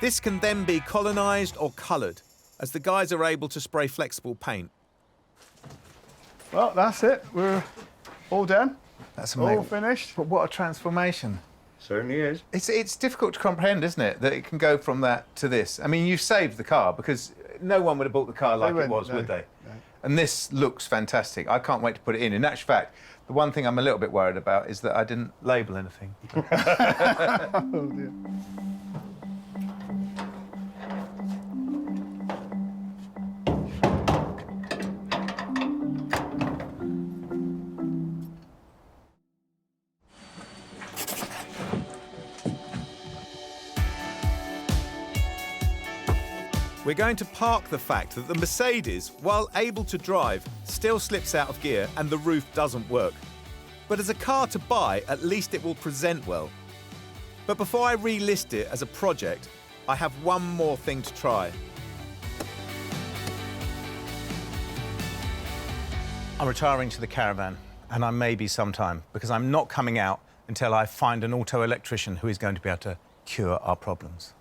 This can then be colonised or coloured, as the guys are able to spray flexible paint. Well, that's it. We're all done. That's amazing. All finished. But what a transformation. Certainly is. It's difficult to comprehend, isn't it, that it can go from that to this. I mean, you've saved the car, because no one would have bought the car like it was, would they? No. And this looks fantastic. I can't wait to put it in. In actual fact, the one thing I'm a little bit worried about is that I didn't label anything. Oh, dear. We're going to park the fact that the Mercedes, while able to drive, still slips out of gear and the roof doesn't work. But as a car to buy, at least it will present well. But before I relist it as a project, I have one more thing to try. I'm retiring to the caravan, and I may be sometime, because I'm not coming out until I find an auto electrician who is going to be able to cure our problems.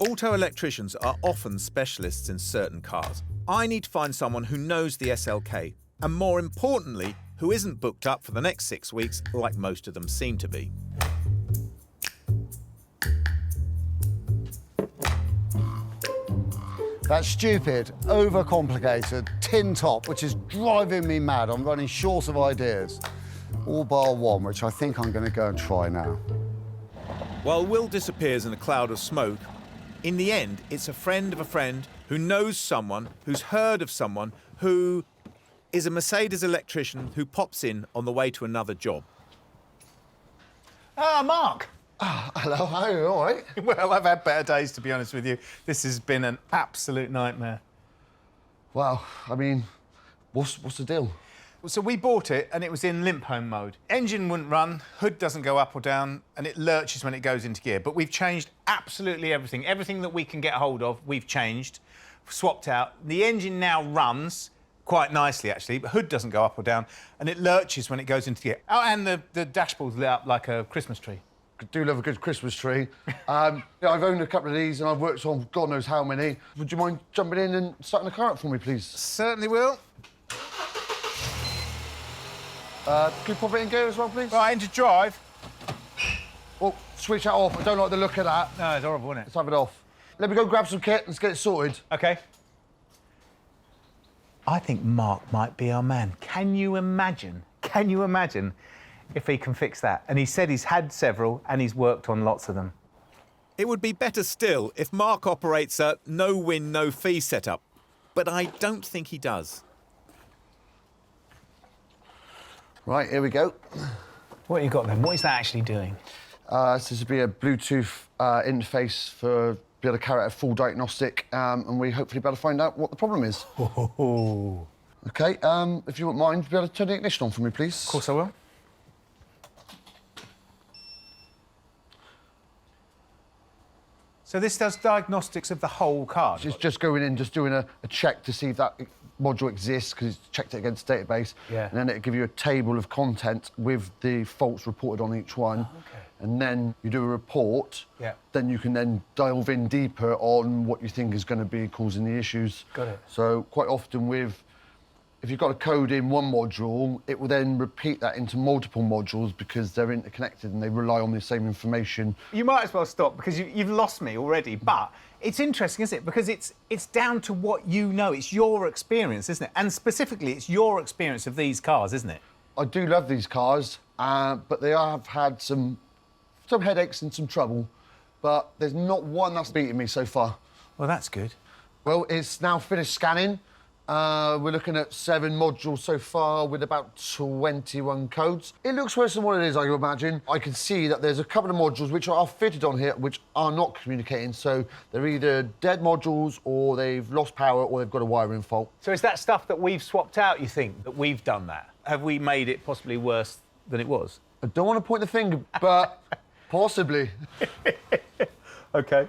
Auto electricians are often specialists in certain cars. I need to find someone who knows the SLK, and more importantly, who isn't booked up for the next 6 weeks like most of them seem to be. That stupid, overcomplicated tin top, which is driving me mad. I'm running short of ideas. All bar one, which I think I'm going to go and try now. While Will disappears in a cloud of smoke, in the end, it's a friend of a friend who knows someone, who's heard of someone, who is a Mercedes electrician who pops in on the way to another job. Ah, Mark. Hello, how are you? All right? Well, I've had better days, to be honest with you. This has been an absolute nightmare. Well, I mean, what's the deal? So we bought it, and it was in limp home mode. Engine wouldn't run, hood doesn't go up or down, and it lurches when it goes into gear. But we've changed absolutely everything. Everything that we can get hold of, we've changed, swapped out. The engine now runs quite nicely, actually, but hood doesn't go up or down, and it lurches when it goes into gear. Oh, and the dashboard's lit up like a Christmas tree. do love a good Christmas tree. Yeah, I've owned a couple of these and I've worked on God knows how many. Would you mind jumping in and starting the car up for me, please? Certainly will. Can you pop it in gear as well, please? Right, into drive. Oh, switch that off. I don't like the look of that. No, it's horrible, isn't it? Let's have it off. Let me go grab some kit. Let's get it sorted. OK. I think Mark might be our man. Can you imagine if he can fix that? And he said he's had several and he's worked on lots of them. It would be better still if Mark operates a no-win, no-fee setup, but I don't think he does. Right, here we go. What have you got then? What is that actually doing? So this would be a Bluetooth interface for be able to carry out a full diagnostic, and we hopefully be able to find out what the problem is. Oh. OK, if you wouldn't mind, be able to turn the ignition on for me, please. Of course I will. So this does diagnostics of the whole car? It's just going in, just doing a check to see if that module exists, because it's checked it against the database. Yeah. And then it'll give you a table of content with the faults reported on each one. Oh, OK. And then you do a report. Yeah. Then you can then delve in deeper on what you think is going to be causing the issues. Got it. So quite often if you've got a code in one module, it will then repeat that into multiple modules because they're interconnected and they rely on the same information. You might as well stop because you've lost me already. But it's interesting, isn't it? Because it's down to what you know. It's your experience, isn't it? And specifically, it's your experience of these cars, isn't it? I do love these cars, but they have had some headaches and some trouble. But there's not one that's beaten me so far. Well, that's good. Well, it's now finished scanning. We're looking at 7 modules so far with about 21 codes. It looks worse than what it is, I imagine. I can see that there's a couple of modules which are fitted on here which are not communicating, so they're either dead modules or they've lost power or they've got a wiring fault. So is that stuff that we've swapped out, you think, that we've done that? Have we made it possibly worse than it was? I don't want to point the finger, but possibly. OK.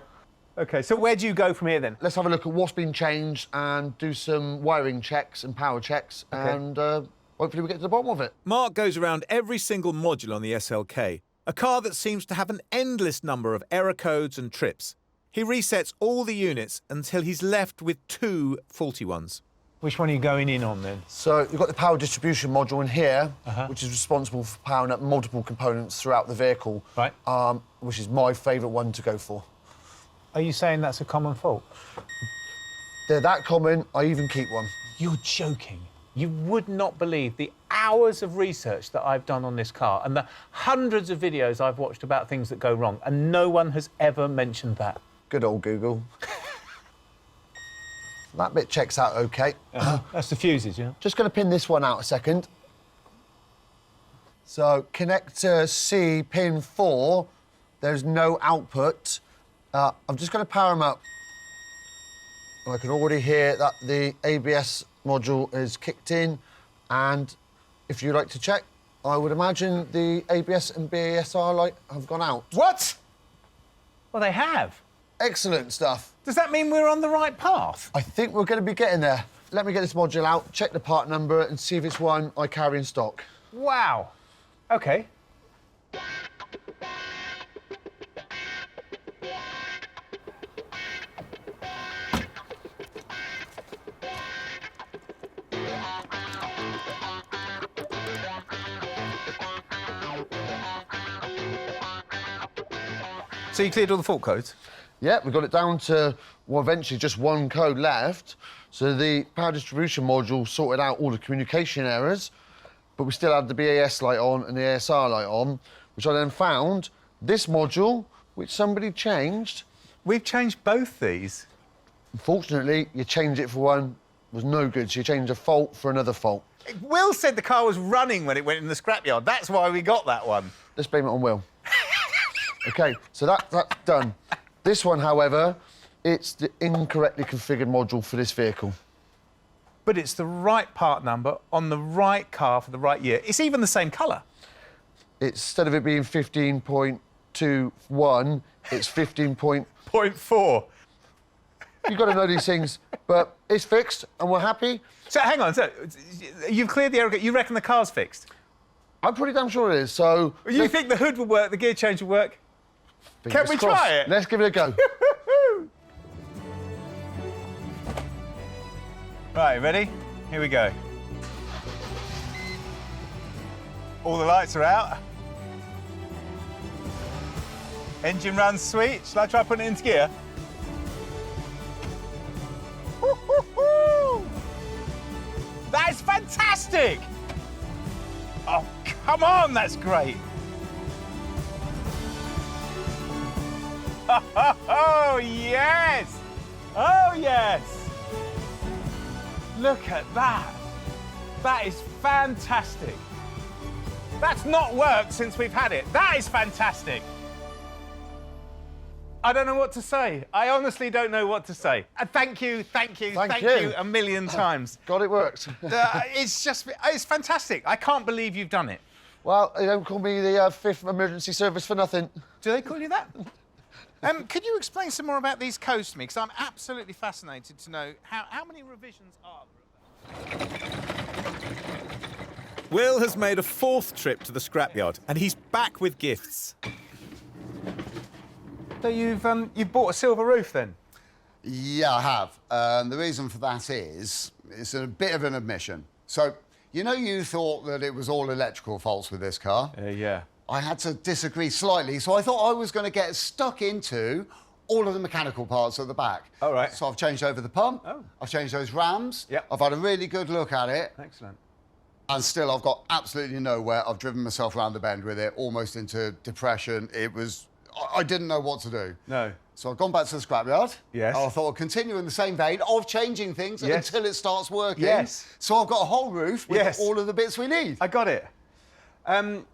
OK, so where do you go from here, then? Let's have a look at what's been changed and do some wiring checks and power checks, and hopefully we get to the bottom of it. Mark goes around every single module on the SLK, a car that seems to have an endless number of error codes and trips. He resets all the units until he's left with 2 faulty ones. Which one are you going in on, then? So you've got the power distribution module in here, which is responsible for powering up multiple components throughout the vehicle, right? Which is my favourite one to go for. Are you saying that's a common fault? They're that common, I even keep one. You're joking. You would not believe the hours of research that I've done on this car and the hundreds of videos I've watched about things that go wrong, and no one has ever mentioned that. Good old Google. That bit checks out OK. That's the fuses, yeah? Just going to pin this one out a second. So, connector C, pin 4, there's no output. I'm just going to power them up. I can already hear that the ABS module is kicked in, and if you like to check, I would imagine the ABS and BASR light have gone out. What? Well, they have. Excellent stuff. Does that mean we're on the right path? I think we're going to be getting there. Let me get this module out, check the part number, and see if it's one I carry in stock. Wow. OK. So you cleared all the fault codes? Yeah, we got it down to, well, eventually just one code left. So the power distribution module sorted out all the communication errors, but we still had the BAS light on and the ASR light on, which I then found this module, which somebody changed. We've changed both these. Unfortunately, you change it for one, was no good, so you change a fault for another fault. Will said the car was running when it went in the scrapyard. That's why we got that one. Let's blame it on Will. OK, so that's done. This one, however, it's the incorrectly configured module for this vehicle. But it's the right part number on the right car for the right year. It's even the same colour. Instead of it being 15.21, it's 15.4. You've got to know these things, but it's fixed and we're happy. So, hang on, so you've cleared the error. You reckon the car's fixed? I'm pretty damn sure it is, so... You think the hood will work, the gear change will work? Can we try it? Let's give it a go. Right, ready? Here we go. All the lights are out. Engine runs sweet. Shall I try putting it into gear? That is fantastic! Oh, come on, that's great. Oh, yes! Oh, yes! Look at that. That is fantastic. That's not worked since we've had it. That is fantastic. I don't know what to say. I honestly don't know what to say. Thank you a million times. God, it worked. It's fantastic. I can't believe you've done it. Well, they don't call me the fifth emergency service for nothing. Do they call you that? Could you explain some more about these coasts to me? Because I'm absolutely fascinated to know how many revisions are there? Will has made a 4th trip to the scrapyard, and he's back with gifts. So you've bought a silver roof then? Yeah, I have. The reason for that is, it's a bit of an admission. So, you thought that it was all electrical faults with this car? Yeah. I had to disagree slightly, so I thought I was going to get stuck into all of the mechanical parts at the back. All right. So I've changed over the pump. Oh. I've changed those rams. Yep. I've had a really good look at it. Excellent. And still, I've got absolutely nowhere. I've driven myself around the bend with it, almost into depression. I didn't know what to do. No. So I've gone back to the scrapyard. Yes. I thought I'd continue in the same vein of changing things until it starts working. Yes. So I've got a whole roof with all of the bits we need. I got it.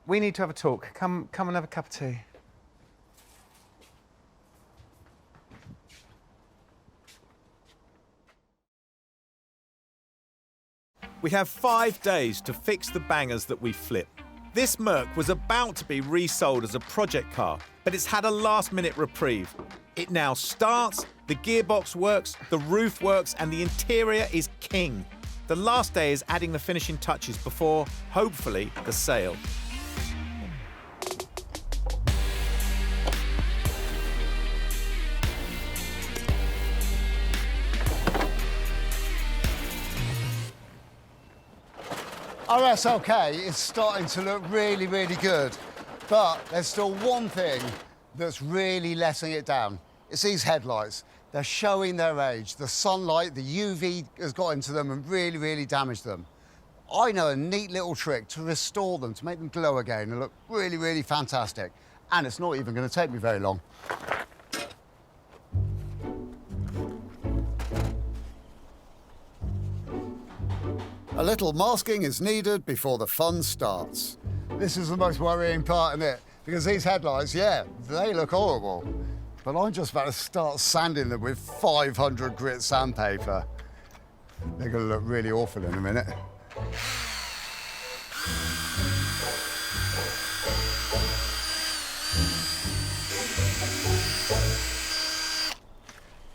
We need to have a talk. Come and have a cup of tea. We have 5 days to fix the bangers that we flip. This Merc was about to be resold as a project car, but it's had a last-minute reprieve. It now starts, the gearbox works, the roof works, and the interior is king. The last day is adding the finishing touches before, hopefully, the sale. Our SLK is starting to look really, really good. But there's still one thing that's really letting it down. It's these headlights. They're showing their age. The sunlight, the UV has got into them and really, really damaged them. I know a neat little trick to restore them, to make them glow again and look really, really fantastic. And it's not even going to take me very long. A little masking is needed before the fun starts. This is the most worrying part, isn't it? Because these headlights, yeah, they look horrible. But I'm just about to start sanding them with 500 grit sandpaper. They're going to look really awful in a minute.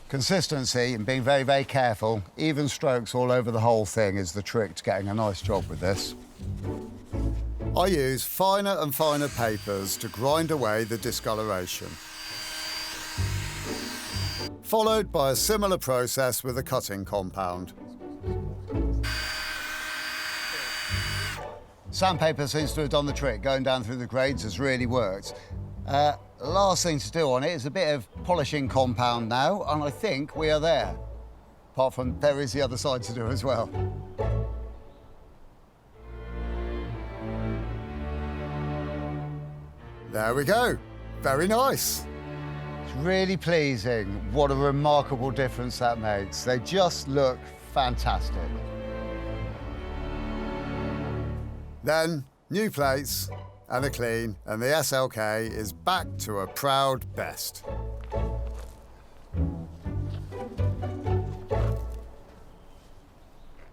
Consistency and being very, very careful, even strokes all over the whole thing is the trick to getting a nice job with this. I use finer and finer papers to grind away the discoloration. Followed by a similar process with a cutting compound. Sandpaper seems to have done the trick. Going down through the grades has really worked. Last thing to do on it is a bit of polishing compound now, and I think we are there. Apart from there is the other side to do as well. There we go. Very nice. It's really pleasing. What a remarkable difference that makes. They just look fantastic. Then, new plates and a clean, and the SLK is back to a proud best.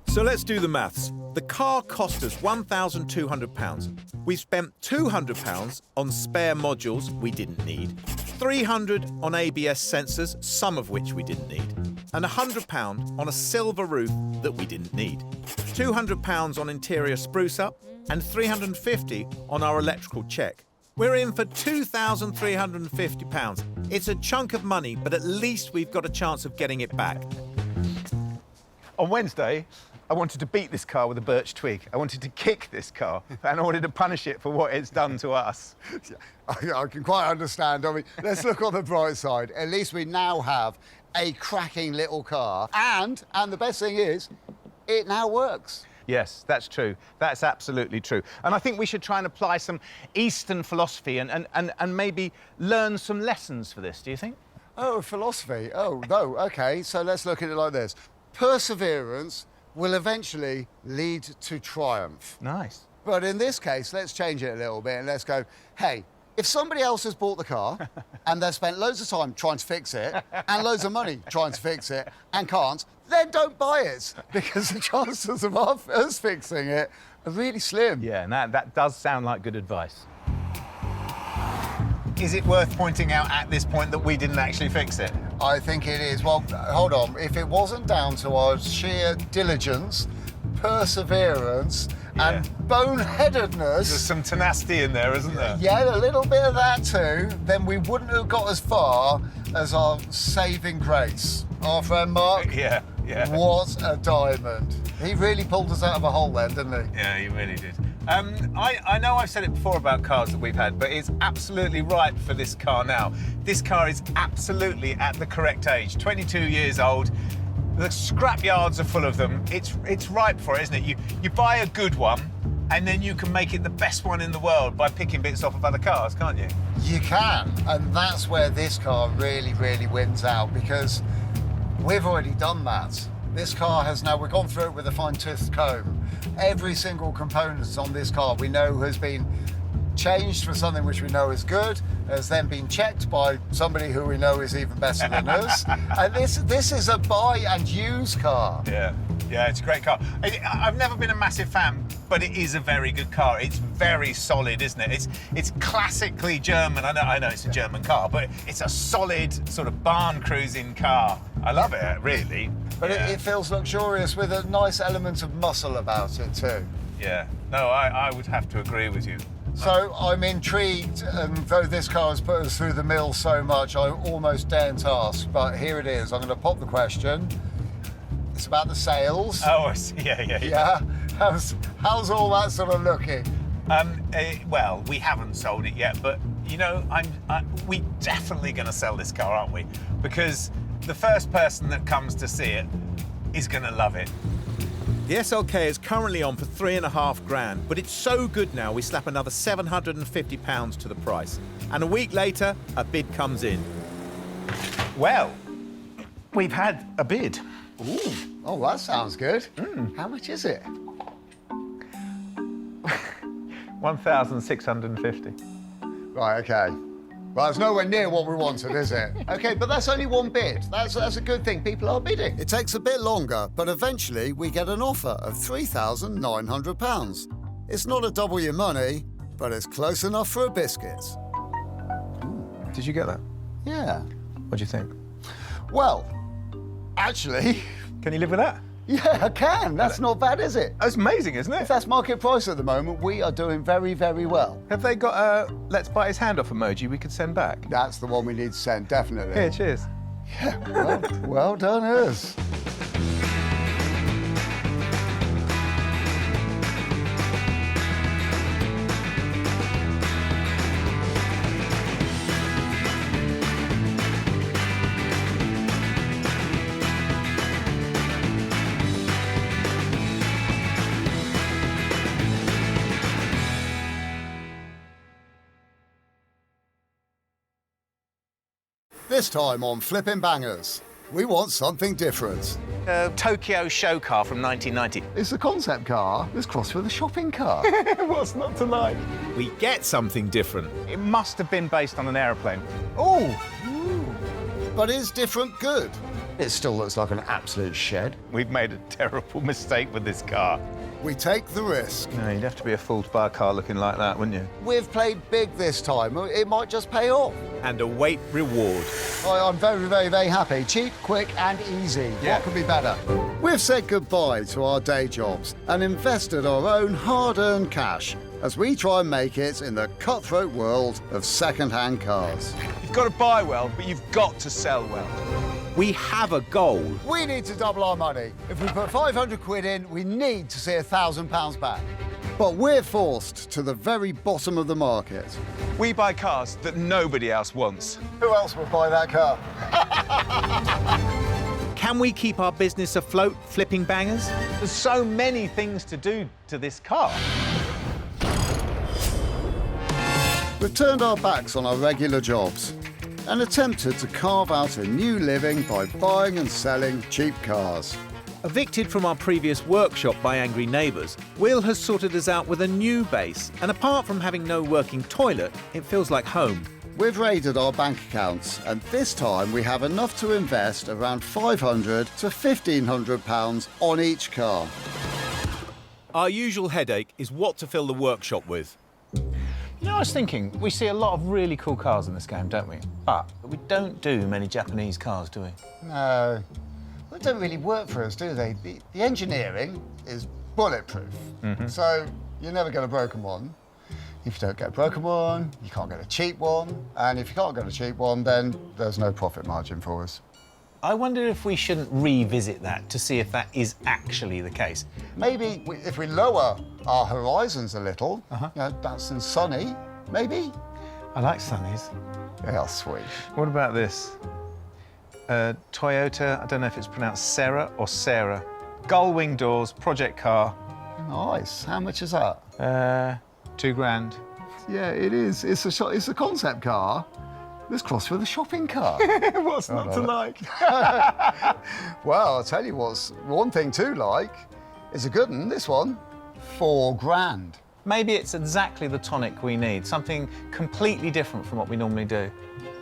So let's do the maths. The car cost us £1,200. We've spent £200 on spare modules we didn't need, £300 on ABS sensors, some of which we didn't need, and £100 on a silver roof that we didn't need, £200 on interior spruce up, and £350 on our electrical check. We're in for £2,350. It's a chunk of money, but at least we've got a chance of getting it back. On Wednesday, I wanted to beat this car with a birch twig. I wanted to kick this car, and I wanted to punish it for what it's done to us. I can quite understand. I mean, let's look on the bright side. At least we now have a cracking little car. And the best thing is, it now works. Yes, that's true. That's absolutely true. And I think we should try and apply some Eastern philosophy and maybe learn some lessons for this, do you think? Oh, philosophy. Oh, no, OK. So let's look at it like this. Perseverance will eventually lead to triumph. Nice. But in this case, let's change it a little bit and let's go, hey, if somebody else has bought the car and they've spent loads of time trying to fix it and loads of money trying to fix it and can't, then don't buy it, because the chances of us fixing it are really slim. Yeah, and that does sound like good advice. Is it worth pointing out at this point that we didn't actually fix it? I think it is. Well, hold on. If it wasn't down to our sheer diligence, perseverance, and boneheadedness... There's some tenacity in there, isn't there? Yeah, a little bit of that too. Then we wouldn't have got as far as our saving grace. Our friend Mark. Yeah. What a diamond. He really pulled us out of a hole then, didn't he? Yeah, he really did. I know I've said it before about cars that we've had, but it's absolutely right for this car now. This car is absolutely at the correct age, 22 years old. The scrap yards are full of them. It's ripe for it, isn't it? You buy a good one, and then you can make it the best one in the world by picking bits off of other cars, can't you? You can, and that's where this car really, really wins out, because we've already done that. This car has now, we've gone through it with a fine-tooth comb. Every single component on this car we know has been changed for something which we know is good, has then been checked by somebody who we know is even better than us. And this is a buy and use car. Yeah, it's a great car. I've never been a massive fan, but it is a very good car. It's very solid, isn't it? It's classically German. I know it's a German car, but it's a solid sort of barn cruising car. I love it, really. But it feels luxurious with a nice element of muscle about it too. Yeah, no, I would have to agree with you. So I'm intrigued, and though this car has put us through the mill so much, I almost daren't ask, but here it is. I'm going to pop the question. It's about the sales. Oh, I see. Yeah. How's all that sort of looking? Well, we haven't sold it yet, but, you know, we're definitely going to sell this car, aren't we? Because the first person that comes to see it is going to love it. The SLK is currently on for £3,500, but it's so good now we slap another £750 to the price. And a week later, a bid comes in. Well, we've had a bid. Ooh, oh, that sounds good. How much is it? 1,650. Right, OK. Well, it's nowhere near what we wanted, is it? OK, but that's only one bid. That's a good thing. People are bidding. It takes a bit longer, but eventually we get an offer of £3,900. It's not a double your money, but it's close enough for a biscuit. Did you get that? Yeah. What do you think? Well, actually... Can you live with that? Yeah, I can. That's not bad, is it? That's amazing, isn't it? If that's market price at the moment, we are doing very, very well. Have they got a let's bite his hand off emoji we could send back? That's the one we need to send, definitely. Here, cheers. Yeah, well done, us. This time on Flippin' Bangers, we want something different. A Tokyo show car from 1990. It's a concept car that's crossed with a shopping car. What's not to like? We get something different. It must have been based on an aeroplane. Ooh. But is different good? It still looks like an absolute shed. We've made a terrible mistake with this car. We take the risk. No, you'd have to be a fool to buy a car looking like that, wouldn't you? We've played big this time. It might just pay off. And await reward. I'm very, very, very happy. Cheap, quick and easy. Yeah. What could be better? We've said goodbye to our day jobs and invested our own hard-earned cash as we try and make it in the cutthroat world of second-hand cars. You've got to buy well, but you've got to sell well. We have a goal. We need to double our money. If we put 500 quid in, we need to see £1,000 back. But we're forced to the very bottom of the market. We buy cars that nobody else wants. Who else would buy that car? Can we keep our business afloat, flipping bangers? There's so many things to do to this car. We've turned our backs on our regular jobs and attempted to carve out a new living by buying and selling cheap cars. Evicted from our previous workshop by angry neighbours, Will has sorted us out with a new base, and apart from having no working toilet, it feels like home. We've raided our bank accounts, and this time we have enough to invest around £500 to £1,500 on each car. Our usual headache is what to fill the workshop with. You know, I was thinking, we see a lot of really cool cars in this game, don't we? But we don't do many Japanese cars, do we? No, they don't really work for us, do they? The engineering is bulletproof, so you're never get a broken one. If you don't get a broken one, you can't get a cheap one, and if you can't get a cheap one, then there's no profit margin for us. I wonder if we shouldn't revisit that to see if that is actually the case. Maybe if we lower our horizons a little, you know, that's in sunny, maybe? I like sunnies. Yeah, sweet. What about this? Toyota, I don't know if it's pronounced Sera or Sera. Gull-wing doors, project car. Nice. How much is that? £2,000. Yeah, it is. It's a concept car. Let's cross with a shopping car. What's not to like? Well, I'll tell you what's one thing to like. It's a good one, this one. £4,000. Maybe it's exactly the tonic we need, something completely different from what we normally do.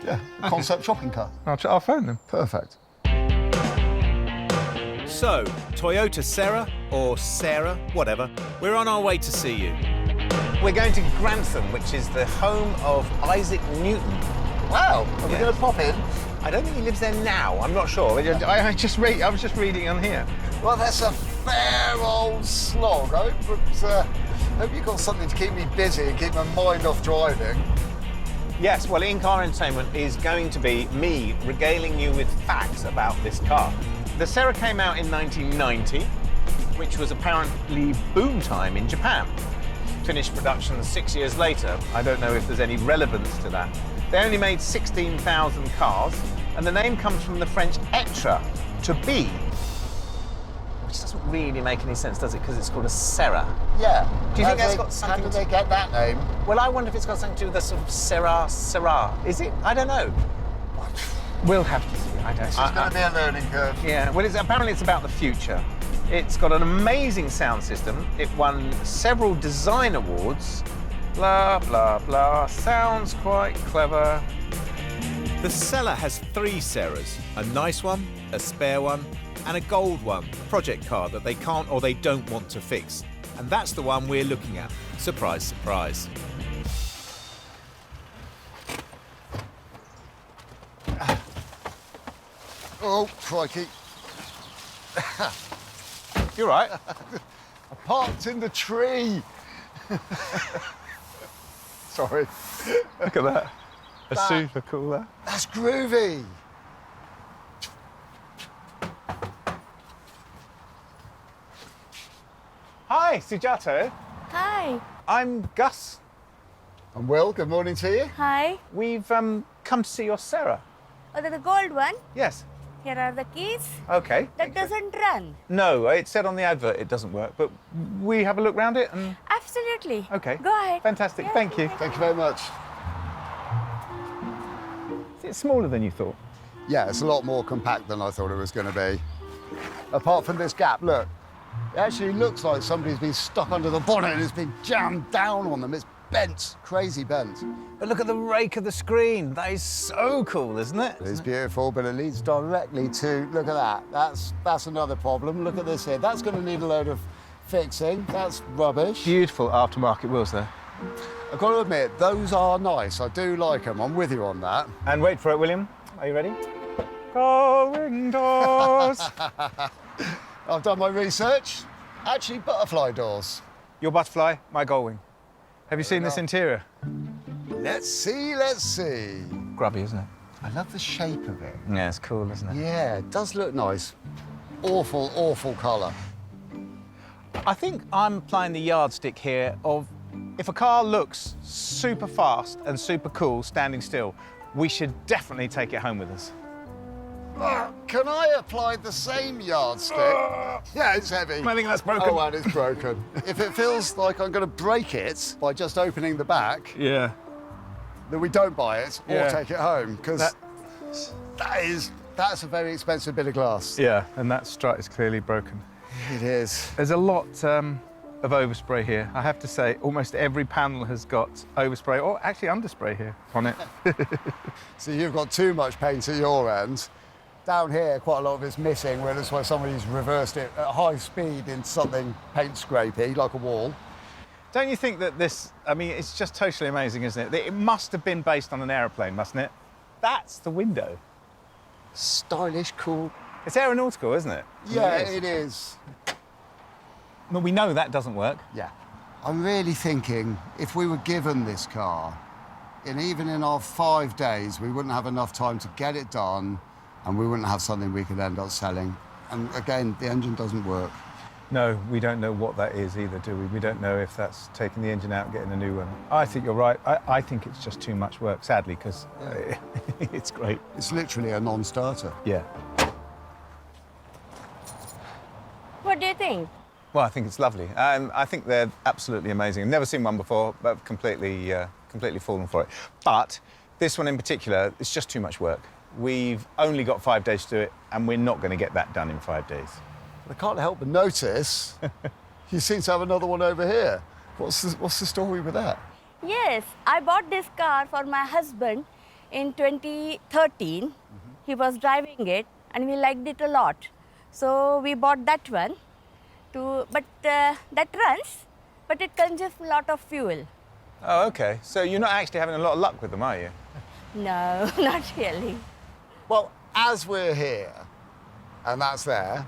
Yeah, a concept shopping car. I'll phone them. Perfect. So, Toyota Sera, or Sera, whatever, we're on our way to see you. We're going to Grantham, which is the home of Isaac Newton. Wow, are we going to pop in? I don't think he lives there now. I'm not sure. I was just reading on here. Well, that's a fair old slog. I hope you've got something to keep me busy and keep my mind off driving. Yes, well, in-car entertainment is going to be me regaling you with facts about this car. The Sera came out in 1990, which was apparently boom time in Japan. Finished production 6 years later. I don't know if there's any relevance to that. They only made 16,000 cars, and the name comes from the French être, to be, which doesn't really make any sense, does it? Because it's called a Sera. Yeah. Do you think that's got something? How did they get that name? Well, I wonder if it's got something to do with the sort of Sera. Is it? I don't know. We'll have to see. I don't. It's going to be a learning curve. Yeah. Well, apparently it's about the future. It's got an amazing sound system. It won several design awards. Blah, blah, blah. Sounds quite clever. The seller has 3 Seras, a nice one, a spare one, and a gold one, a project car that they can't or they don't want to fix. And that's the one we're looking at. Surprise, surprise. Oh, crikey. You're right. I parked in the tree. Sorry. Look at that. Super cool, that. That's groovy. Hi, Sujato. Hi. I'm Gus. And Will, good morning to you. Hi. We've come to see your Sera. Oh, the gold one? Yes. Here are the keys. Okay. That doesn't run. No, it said on the advert it doesn't work, but we have a look round it and... Absolutely. Okay. Go ahead. Fantastic, Yeah, thank you. Thank you very much. Is it smaller than you thought? Yeah, it's a lot more compact than I thought it was going to be. Apart from this gap, look. It actually looks like somebody's been stuck under the bonnet and it's been jammed down on them. It's bent, crazy bent. But look at the rake of the screen. That is so cool, isn't it? It's beautiful, but it leads directly to, look at that. That's another problem. Look at this here. That's going to need a load of fixing. That's rubbish. Beautiful aftermarket wheels there. I've got to admit, those are nice. I do like them. I'm with you on that. And wait for it, William. Are you ready? Going doors. I've done my research. Actually, butterfly doors. Your butterfly, my gull wing. Have you seen this interior? Let's see, let's see. Grubby, isn't it? I love the shape of it. Yeah, it's cool, isn't it? Yeah, it does look nice. Awful, awful colour. I think I'm applying the yardstick here of if a car looks super fast and super cool standing still, we should definitely take it home with us. Can I apply the same yardstick? Yeah, it's heavy. I think that's broken. Oh, and it's broken. If it feels like I'm going to break it by just opening the back, Yeah. then we don't buy it or Yeah. take it home, because that's a very expensive bit of glass. Yeah, and that strut is clearly broken. It is. There's a lot of overspray here. I have to say, almost every panel has got overspray, or actually underspray here on it. So you've got too much paint at your end. Down here, quite a lot of it's missing, where that's why somebody's reversed it at high speed into something paint scrapey, like a wall. Don't you think that this, I mean, it's just totally amazing, isn't it? It must have been based on an aeroplane, mustn't it? That's the window. Stylish, cool. It's aeronautical, isn't it? Yeah, it is. Well, we know that doesn't work. Yeah. I'm really thinking if we were given this car, and even in our 5 days, we wouldn't have enough time to get it done, and we wouldn't have something we could end up selling. And again, the engine doesn't work. No, we don't know what that is either, do we? We don't know if that's taking the engine out and getting a new one. I think you're right. I think it's just too much work, sadly, because it's great. It's literally a non-starter. Yeah. What do you think? Well, I think it's lovely. I think they're absolutely amazing. I've never seen one before, but I've completely fallen for it. But this one in particular, it's just too much work. We've only got 5 days to do it, and we're not going to get that done in 5 days. I can't help but notice you seem to have another one over here. What's the story with that? Yes, I bought this car for my husband in 2013. He was driving it and we liked it a lot. So we bought that one. That runs, but it consumes a lot of fuel. Oh, OK. So you're not actually having a lot of luck with them, are you? No, not really. Well, as we're here, and that's there,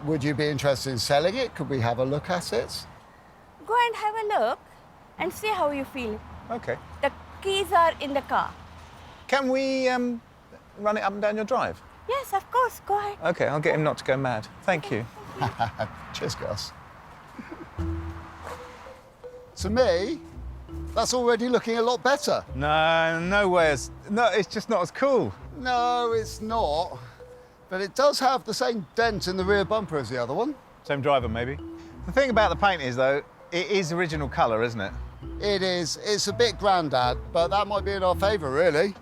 would you be interested in selling it? Could we have a look at it? Go and have a look and see how you feel. OK. The keys are in the car. Can we run it up and down your drive? Yes, of course, go ahead. OK, I'll get him not to go mad. Thank you. Cheers, Gus. To me, that's already looking a lot better. No way. No, it's just not as cool. No, it's not. But it does have the same dent in the rear bumper as the other one. Same driver, maybe. The thing about the paint is, though, it is original colour, isn't it? It is. It's a bit grandad, but that might be in our favour, really.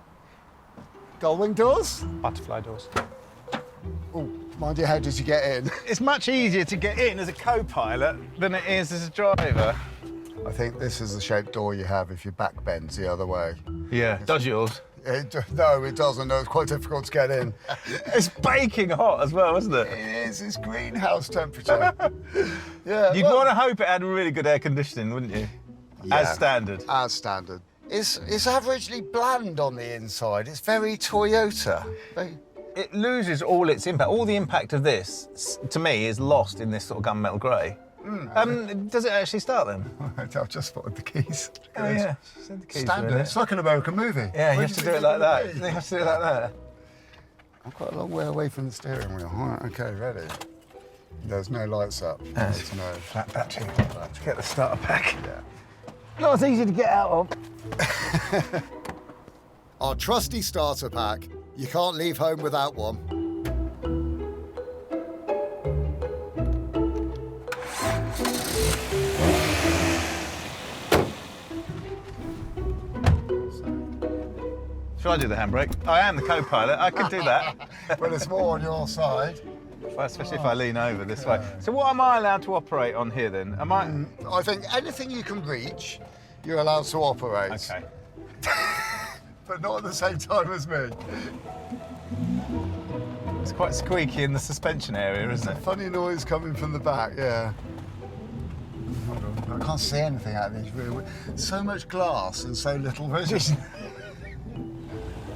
Gullwing doors? Butterfly doors. Oh, mind you, how did you get in? It's much easier to get in as a co-pilot than it is as a driver. I think this is the shaped door you have if your back bends the other way. Yeah, does yours? No, it doesn't. No, it's quite difficult to get in. It's baking hot as well, isn't it? It is. It's greenhouse temperature. Yeah. You'd want to hope it had really good air conditioning, wouldn't you? Yeah, as standard. As standard. It's averagely bland on the inside. It's very Toyota. It loses all its impact. All the impact of this, to me, is lost in this sort of gunmetal grey. Does it actually start then? I've just spotted the keys. Oh, yeah. The keys Standard. It's like an American movie. Yeah, you have to do it like that. You have to do it like that. I'm quite a long way away from the steering wheel. All right, OK, ready. There's no lights up. There's no flat battery. Let's get the starter pack. Yeah. Not as easy to get out of. Our trusty starter pack. You can't leave home without one. Shall I do the handbrake? I am the co-pilot. I could do that. Well, it's more on your side. Well, especially if I lean over this way. So what am I allowed to operate on here then? Am I? I think anything you can reach, you're allowed to operate. OK. But not at the same time as me. It's quite squeaky in the suspension area, isn't it? Funny noise coming from the back, yeah. I can't see anything out of these rear. So much glass and so little vision.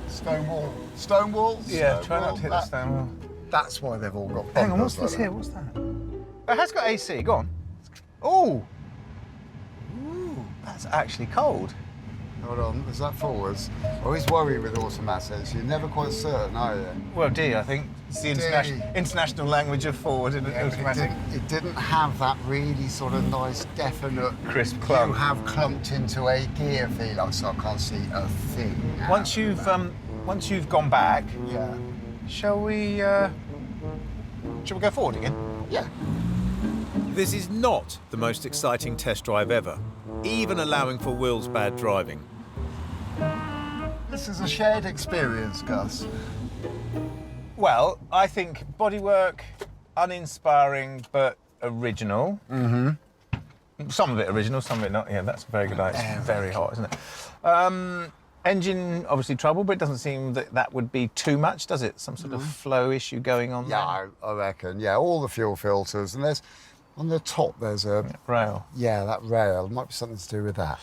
Stone wall. Stone wall? Yeah, stone try wall. not to hit the stone wall. That's why they've all got bumpers. Hang on, what's this here? What's that? It has got AC. Go on. Oh! That's actually cold. Hold on, is that forwards? I always worry with automatics. You're never quite certain, are you? Well, D, I think it's the international language of forward and automatic. It didn't have that really sort of nice, definite, crisp clump. You have clumped into a gear feel, so I can't see a thing. Once you've gone back, yeah. Shall we go forward again? Yeah. This is not the most exciting test drive ever, even allowing for Will's bad driving. This is a shared experience, Gus. Well, I think bodywork, uninspiring but original. Mm-hmm. Some of it original, some of it not. Yeah, that's a very good idea. It's very hot, isn't it? Engine, obviously trouble, but it doesn't seem that that would be too much, does it? Some sort of flow issue going on there? Yeah, I reckon. Yeah, all the fuel filters. And there's, on the top, there's a... rail. Yeah, that rail. Might be something to do with that.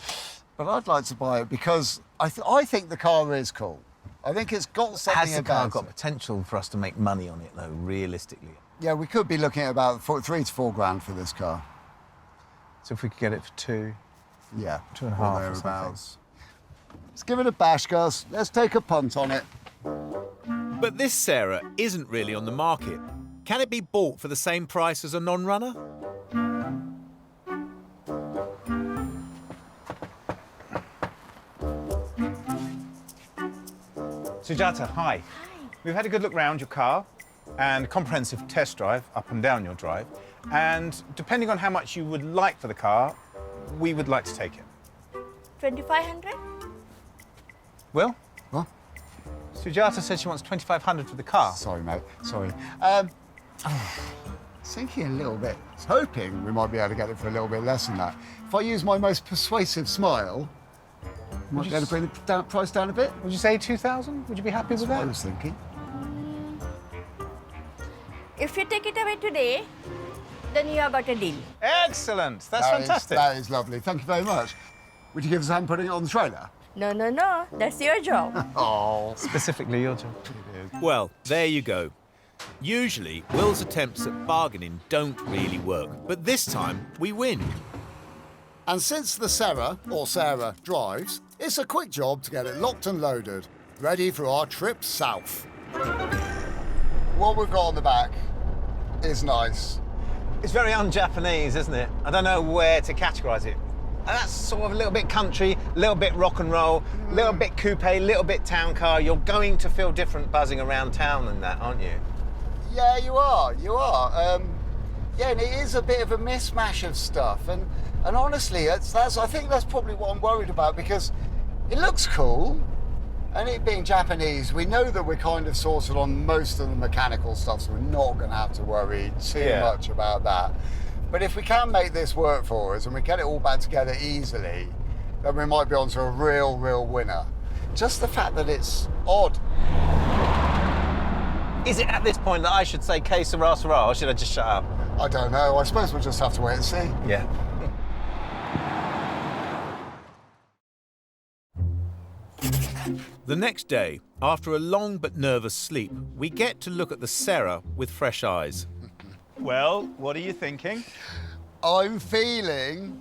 But I'd like to buy it because I think the car is cool. I think it's got something Has the car about got it. potential for us to make money on it, though, realistically? Yeah, we could be looking at about 3 to 4 grand for this car. So if we could get it for 2... Yeah. 2.5 or something. Let's give it a bash, Gus. Let's take a punt on it. But this Sera isn't really on the market. Can it be bought for the same price as a non-runner? Sujata, hi. We've had a good look round your car and comprehensive test drive up and down your drive. And depending on how much you would like for the car, we would like to take it. 2,500? Will? What? Sujata said she wants 2,500 for the car. Sorry, mate. Sorry. Thinking a little bit. I was hoping we might be able to get it for a little bit less than that. If I use my most persuasive smile, I might be able to bring the price down a bit. Would you say 2,000? Would you be happy with that? I was thinking. If you take it away today, then you have got a deal. Excellent. That's fantastic. That is lovely. Thank you very much. Would you give us a hand putting it on the trailer? No, no, no. That's your job. Oh. Specifically your job. Well, there you go. Usually, Will's attempts at bargaining don't really work, but this time we win. And since the Sera, or Sera, drives, it's a quick job to get it locked and loaded, ready for our trip south. What we've got on the back is nice. It's very un-Japanese, isn't it? I don't know where to categorise it. And that's sort of a little bit country, a little bit rock and roll, a little bit coupe, a little bit town car. You're going to feel different buzzing around town than that, aren't you? Yeah, you are. You are. Yeah, and it is a bit of a mishmash of stuff. And honestly, I think that's probably what I'm worried about because it looks cool. And it being Japanese, we know that we're kind of sorted on most of the mechanical stuff, so we're not going to have to worry too much about that. But if we can make this work for us and we get it all back together easily, then we might be onto a real winner. Just the fact that it's odd. Is it at this point that I should say que sera sera, or should I just shut up? I don't know. I suppose we'll just have to wait and see. Yeah. The next day, after a long but nervous sleep, we get to look at the Sera with fresh eyes. Well, what are you thinking? I'm feeling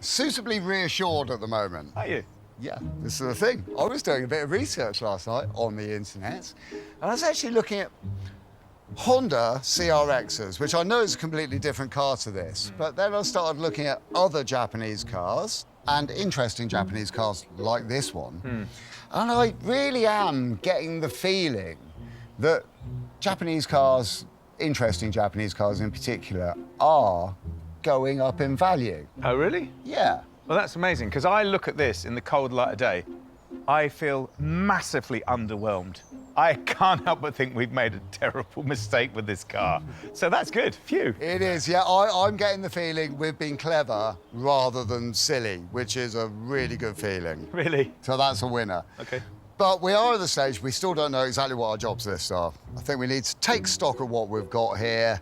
suitably reassured at the moment. Are you? Yeah, this is the thing. I was doing a bit of research last night on the internet, and I was actually looking at Honda CRXs, which I know is a completely different car to this, but then I started looking at other Japanese cars and interesting Japanese cars like this one. And I really am getting the feeling that Japanese cars, interesting Japanese cars in particular, are going up in value. Oh, really? Yeah. Well, that's amazing, because I look at this in the cold light of day, I feel massively underwhelmed. I can't help but think we've made a terrible mistake with this car. So that's good. Phew. It is, yeah. I'm getting the feeling we've been clever rather than silly, which is a really good feeling. Really? So that's a winner. OK. But we are at the stage, we still don't know exactly what our jobs list are. I think we need to take stock of what we've got here.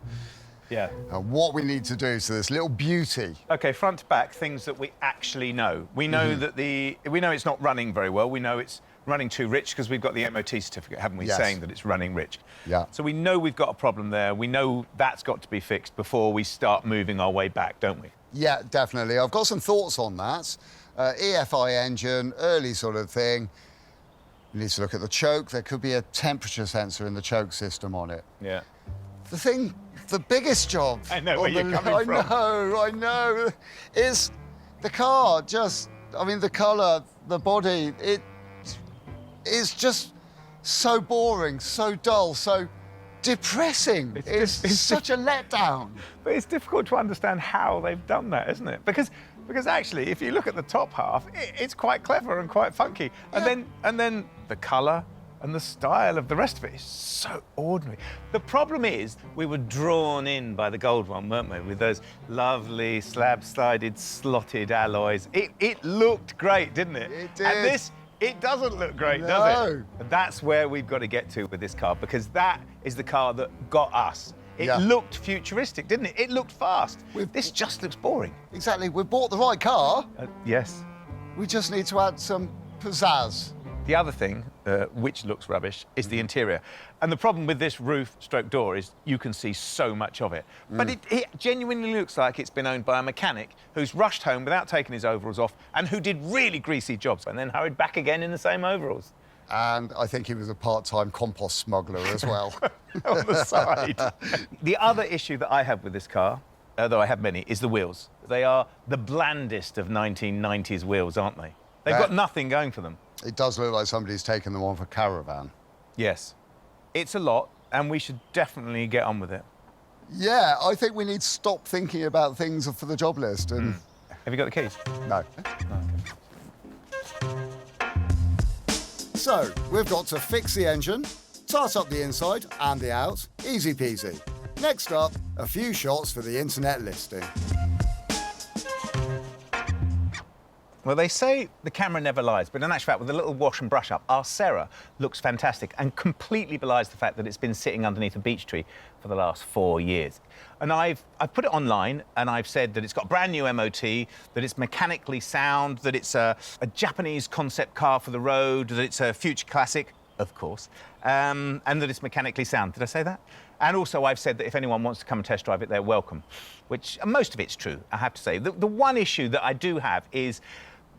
Yeah. And what we need to do to this little beauty. OK, front to back, things that we actually know. We know that we know it's not running very well. We know it's running too rich because we've got the MOT certificate, haven't we, saying that it's running rich. Yeah. So we know we've got a problem there. We know that's got to be fixed before we start moving our way back, don't we? Yeah, definitely. I've got some thoughts on that. EFI engine, early sort of thing. You need to look at the choke. There could be a temperature sensor in the choke system on it. Yeah. The biggest job... I know where you're coming from. I know. Is the car just... I mean, the colour, the body, it is just so boring, so dull, so depressing. It's such a letdown. But it's difficult to understand how they've done that, isn't it? Because actually, if you look at the top half, it's quite clever and quite funky. And then the colour and the style of the rest of it is so ordinary. The problem is we were drawn in by the gold one, weren't we? With those lovely slab-sided, slotted alloys. It looked great, didn't it? It did. And this, it doesn't look great, does it? And that's where we've got to get to with this car, because that is the car that got us. It looked futuristic, didn't it? It looked fast. This just looks boring. Exactly. We've bought the right car. Yes. We just need to add some pizzazz. The other thing, which looks rubbish, is the interior. And the problem with this roof/door is you can see so much of it. But it genuinely looks like it's been owned by a mechanic who's rushed home without taking his overalls off and who did really greasy jobs and then hurried back again in the same overalls. And I think he was a part-time compost smuggler as well. On the side. The other issue that I have with this car, though I have many, is the wheels. They are the blandest of 1990s wheels, aren't they? They've got nothing going for them. It does look like somebody's taken them on for caravan. Yes. It's a lot, and we should definitely get on with it. Yeah, I think we need to stop thinking about things for the job list and... Have you got the keys? No. So, we've got to fix the engine, tart up the inside and the out, easy peasy. Next up, a few shots for the internet listing. Well, they say the camera never lies, but in actual fact, with a little wash and brush up, our Sera looks fantastic and completely belies the fact that it's been sitting underneath a beech tree for the last 4 years. And I've put it online, and I've said that it's got brand new MOT, that it's mechanically sound, that it's a Japanese concept car for the road, that it's a future classic, of course, and that it's mechanically sound. Did I say that? And also I've said that if anyone wants to come and test drive it, they're welcome, which most of it's true, I have to say. The one issue that I do have is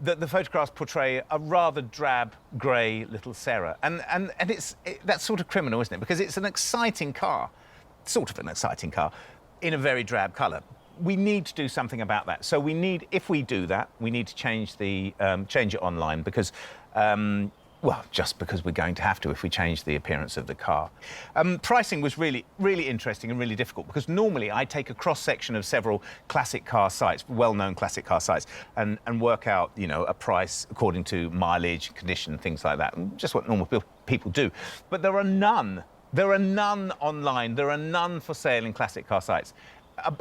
that the photographs portray a rather drab, grey little Sera. And that's sort of criminal, isn't it? Because it's an exciting car, sort of an exciting car, in a very drab colour. We need to do something about that. So we need, if we do that, we need to change it online because, well, just because we're going to have to if we change the appearance of the car. Pricing was really, really interesting and really difficult because normally I take a cross-section of several classic car sites, well-known classic car sites, and work out, you know, a price according to mileage, condition, things like that, just what normal people do. But there are none. There are none online. There are none for sale in classic car sites.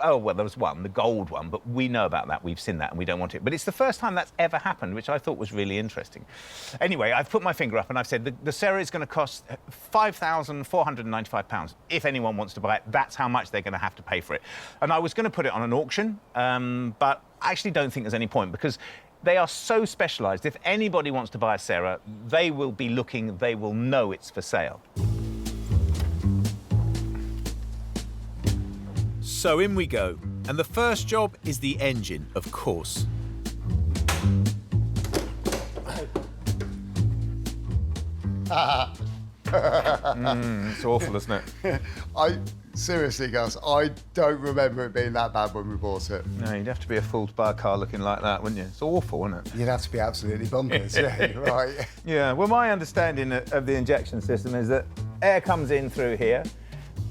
Oh, well, there was one, the gold one, but we know about that. We've seen that and we don't want it. But it's the first time that's ever happened, which I thought was really interesting. Anyway, I've put my finger up and I've said the Sera is going to cost £5,495. If anyone wants to buy it, that's how much they're going to have to pay for it. And I was going to put it on an auction, but I actually don't think there's any point because they are so specialised. If anybody wants to buy a Sera, they will be looking, they will know it's for sale. So in we go, and the first job is the engine, of course. It's awful, isn't it? Seriously, Gus, I don't remember it being that bad when we bought it. No, you'd have to be a fool to buy a car looking like that, wouldn't you? It's awful, isn't it? You'd have to be absolutely bonkers, yeah, you're right. Yeah, well, my understanding of the injection system is that air comes in through here,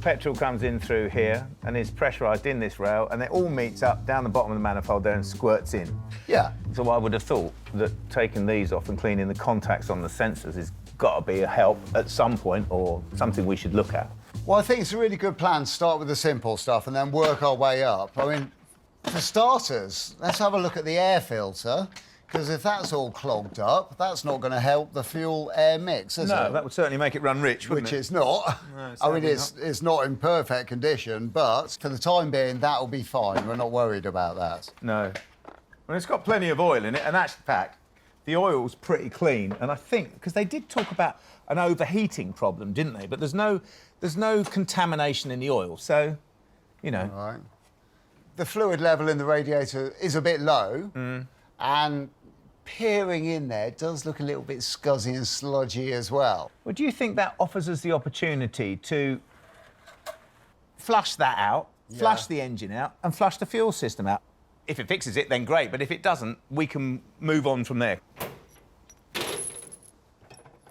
petrol comes in through here and is pressurised in this rail and it all meets up down the bottom of the manifold there and squirts in. Yeah. So I would have thought that taking these off and cleaning the contacts on the sensors has got to be a help at some point or something we should look at. Well, I think it's a really good plan to start with the simple stuff and then work our way up. I mean, for starters, let's have a look at the air filter. Because if that's all clogged up, that's not going to help the fuel-air mix, is it? No, that would certainly make it run rich, wouldn't it? Which it's not. No, I mean, it's not in perfect condition, but for the time being, that'll be fine. We're not worried about that. No. Well, it's got plenty of oil in it, and that's the fact. The oil's pretty clean, and I think, because they did talk about an overheating problem, didn't they? But there's no contamination in the oil, so, you know. All right. The fluid level in the radiator is a bit low, and peering in there, it does look a little bit scuzzy and sludgy as well. Well, do you think that offers us the opportunity to flush that out, flush the engine out, and flush the fuel system out? If it fixes it, then great, but if it doesn't, we can move on from there.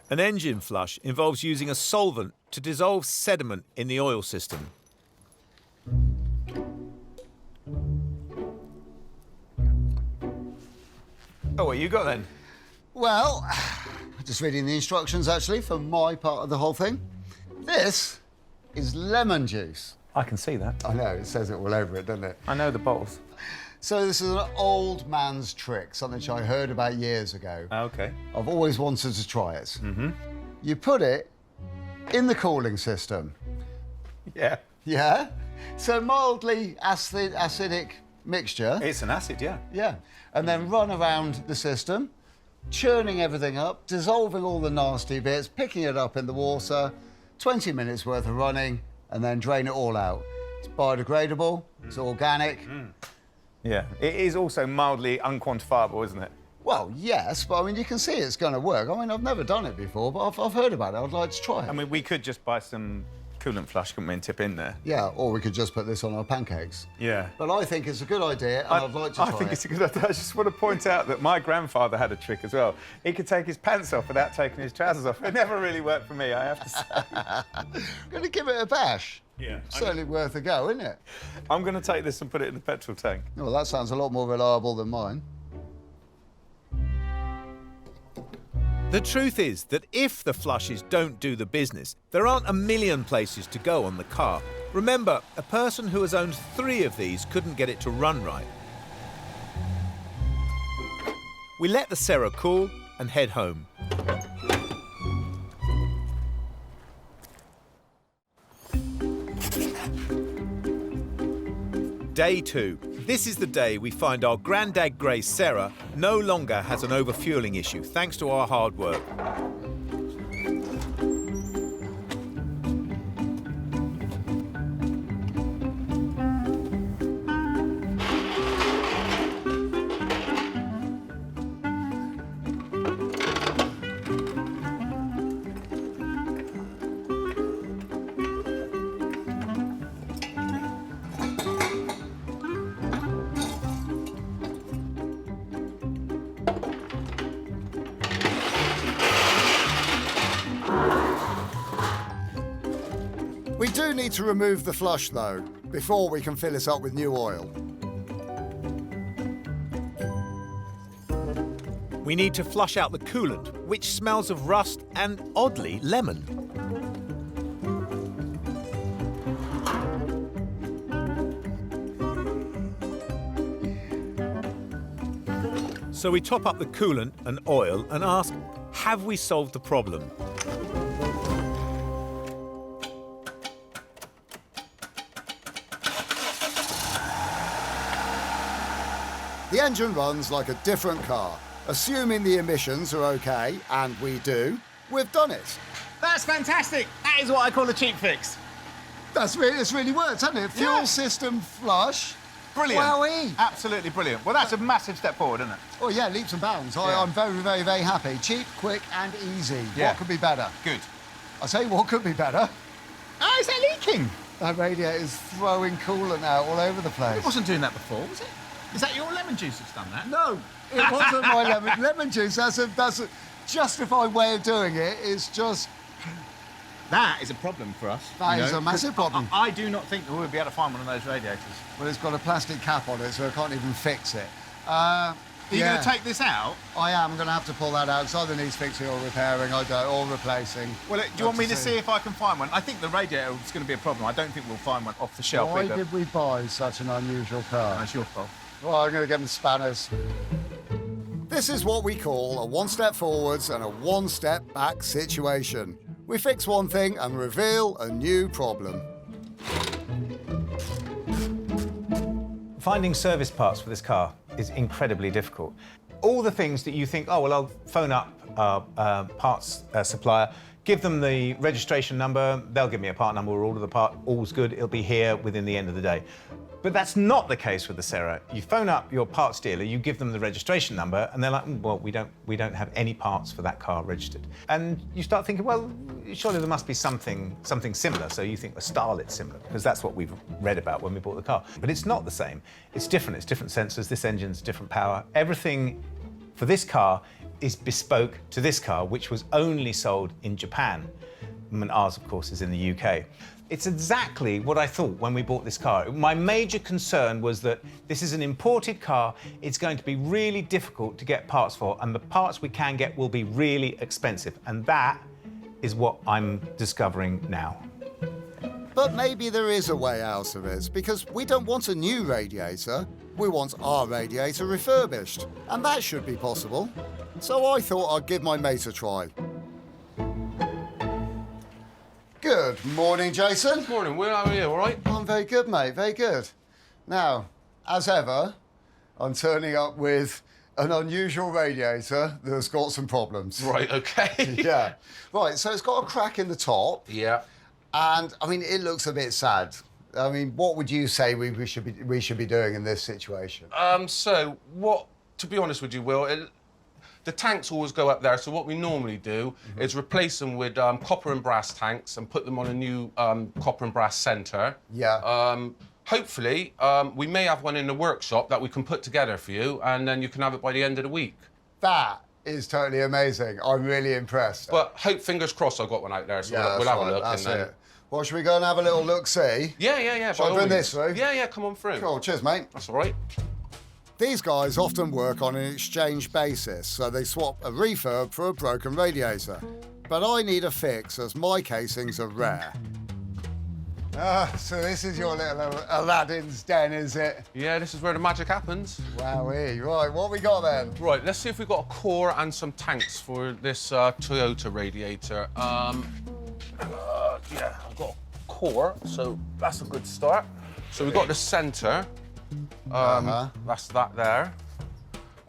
An engine flush involves using a solvent to dissolve sediment in the oil system. Oh, what you got then? Well, just reading the instructions, actually, for my part of the whole thing. This is lemon juice. I can see that. I know, it says it all over it, doesn't it? I know the bottles. So this is an old man's trick, something which I heard about years ago. OK. I've always wanted to try it. You put it in the cooling system. Yeah. Yeah? So mildly acidic mixture. It's an acid, yeah. Yeah. And then run around the system, churning everything up, dissolving all the nasty bits, picking it up in the water, 20 minutes worth of running, and then drain it all out. It's biodegradable, it's organic. Yeah. It is also mildly unquantifiable, isn't it? Well, yes, but I mean, you can see it's going to work. I mean, I've never done it before, but I've heard about it. I'd like to try it. I mean, we could just buy some coolant flush, couldn't we, and tip in there? Yeah, or we could just put this on our pancakes. Yeah. But I think it's a good idea, and I'd like to try it. I think it's a good idea. I just want to point out that my grandfather had a trick as well. He could take his pants off without taking his trousers off. It never really worked for me, I have to say. I'm going to give it a bash. Yeah. Certainly worth a go, isn't it? I'm going to take this and put it in the petrol tank. Well, that sounds a lot more reliable than mine. The truth is that if the flushes don't do the business, there aren't a million places to go on the car. Remember, a person who has owned 3 of these couldn't get it to run right. We let the Sera cool and head home. Day 2. This is the day we find our Grandad Grey Sera no longer has an overfueling issue, thanks to our hard work. We do need to remove the flush, though, before we can fill it up with new oil. We need to flush out the coolant, which smells of rust and, oddly, lemon. So we top up the coolant and oil and ask, have we solved the problem? The engine runs like a different car. Assuming the emissions are OK, and we do, we've done it. That's fantastic. That is what I call a cheap fix. It's really worked, hasn't it? Fuel system flush. Brilliant. Wowee. Absolutely brilliant. Well, that's a massive step forward, isn't it? Oh, yeah, leaps and bounds. I'm very, very, very happy. Cheap, quick and easy. Yeah. What could be better? Good. I'll tell you what could be better. Oh, is that leaking? That radiator is throwing coolant out all over the place. It wasn't doing that before, was it? Is that your lemon juice that's done that? No, it wasn't my lemon juice. That's a justified way of doing it. It's just... That is a problem for us. That is a massive problem. I do not think that we'll be able to find one of those radiators. Well, it's got a plastic cap on it, so I can't even fix it. Are you going to take this out? I am. I'm going to have to pull that out. It either needs fixing or repairing, or replacing. Well, do you want me to see if I can find one? I think the radiator is going to be a problem. I don't think we'll find one off the shelf Why either. did we buy such an unusual car? That's your fault. Well, I'm going to get them spanners. This is what we call a one-step forwards and a one-step back situation. We fix one thing and reveal a new problem. Finding service parts for this car is incredibly difficult. All the things that you think, oh, well, I'll phone up our parts supplier, give them the registration number, they'll give me a part number, we'll order the part, all's good, it'll be here within the end of the day. But that's not the case with the Sera. You phone up your parts dealer, you give them the registration number, and they're like, well, we don't have any parts for that car registered. And you start thinking, well, surely there must be something similar. So you think the Starlet's similar, because that's what we've read about when we bought the car. But it's not the same. It's different. It's different sensors. This engine's different power. Everything for this car is bespoke to this car, which was only sold in Japan. And ours, of course, is in the UK. It's exactly what I thought when we bought this car. My major concern was that this is an imported car. It's going to be really difficult to get parts for, and the parts we can get will be really expensive. And that is what I'm discovering now. But maybe there is a way out of it, because we don't want a new radiator. We want our radiator refurbished, and that should be possible. So I thought I'd give my mate a try. Good morning, Jason. Morning, Will. How are you? All right? I'm very good, mate. Very good. Now, as ever, I'm turning up with an unusual radiator that's got some problems. Right, OK. Yeah. Right, so it's got a crack in the top. Yeah. And, I mean, it looks a bit sad. I mean, what would you say we should be doing in this situation? To be honest with you, Will, the tanks always go up there, so what we normally do is replace them with copper and brass tanks and put them on a new copper and brass centre. Yeah. Hopefully, we may have one in the workshop that we can put together for you, and then you can have it by the end of the week. That is totally amazing. I'm really impressed. But fingers crossed I've got one out there, so yeah, we'll have a look. That's it. Well, should we go and have a little look-see? Yeah. Shall I bring this through? Yeah, come on through. Cool, cheers, mate. That's all right. These guys often work on an exchange basis, so they swap a refurb for a broken radiator. But I need a fix, as my casings are rare. So this is your little Aladdin's den, is it? Yeah, this is where the magic happens. Wowee. Right, what we got then? Right, let's see if we've got a core and some tanks for this Toyota radiator. Yeah, I've got a core, so that's a good start. So we've got the centre. That's that there.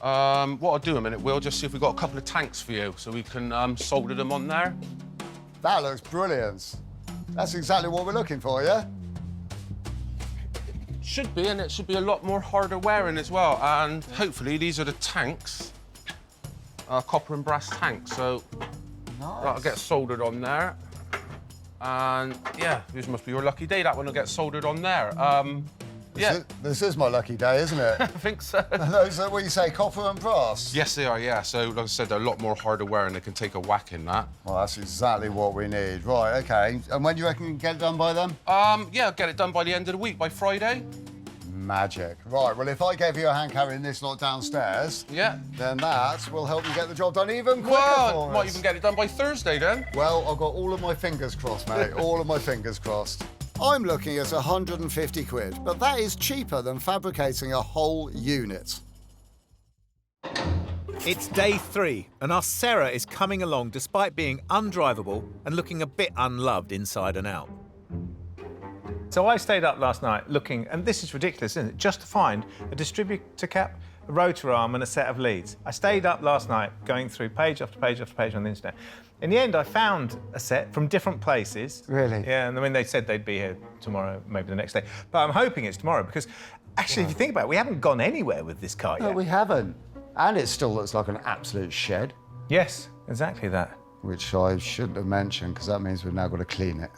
What I'll do in a minute, Will, just see if we've got a couple of tanks for you so we can solder them on there. That looks brilliant. That's exactly what we're looking for, yeah? Should be, and it should be a lot more harder wearing as well. And hopefully these are the tanks, copper and brass tanks. So that'll get soldered on there. And yeah, this must be your lucky day. That one will get soldered on there. This is my lucky day, isn't it? I think so. Those are what you say, copper and brass? Yes, they are, yeah. So, like I said, they're a lot more harder wear and they can take a whack in that. Well, that's exactly what we need. Right, OK. And when do you reckon you can get it done by then? Yeah, I'll get it done by the end of the week, by Friday. Magic. Right, well, if I gave you a hand carrying this lot downstairs, then that will help you get the job done even quicker for us. Might even get it done by Thursday, then. Well, I've got all of my fingers crossed, mate. All of my fingers crossed. I'm looking at 150 quid, but that is cheaper than fabricating a whole unit. It's day 3, and our Sera is coming along despite being undrivable and looking a bit unloved inside and out. So I stayed up last night looking, and this is ridiculous, isn't it? Just to find a distributor cap, a rotor arm and a set of leads. I stayed up last night going through page after page after page on the internet. In the end, I found a set from different places. Really? Yeah, and I mean, they said they'd be here tomorrow, maybe the next day. But I'm hoping it's tomorrow because, actually, if you think about it, we haven't gone anywhere with this car yet. No, we haven't. And it still looks like an absolute shed. Yes, exactly that. Which I shouldn't have mentioned, because that means we've now got to clean it.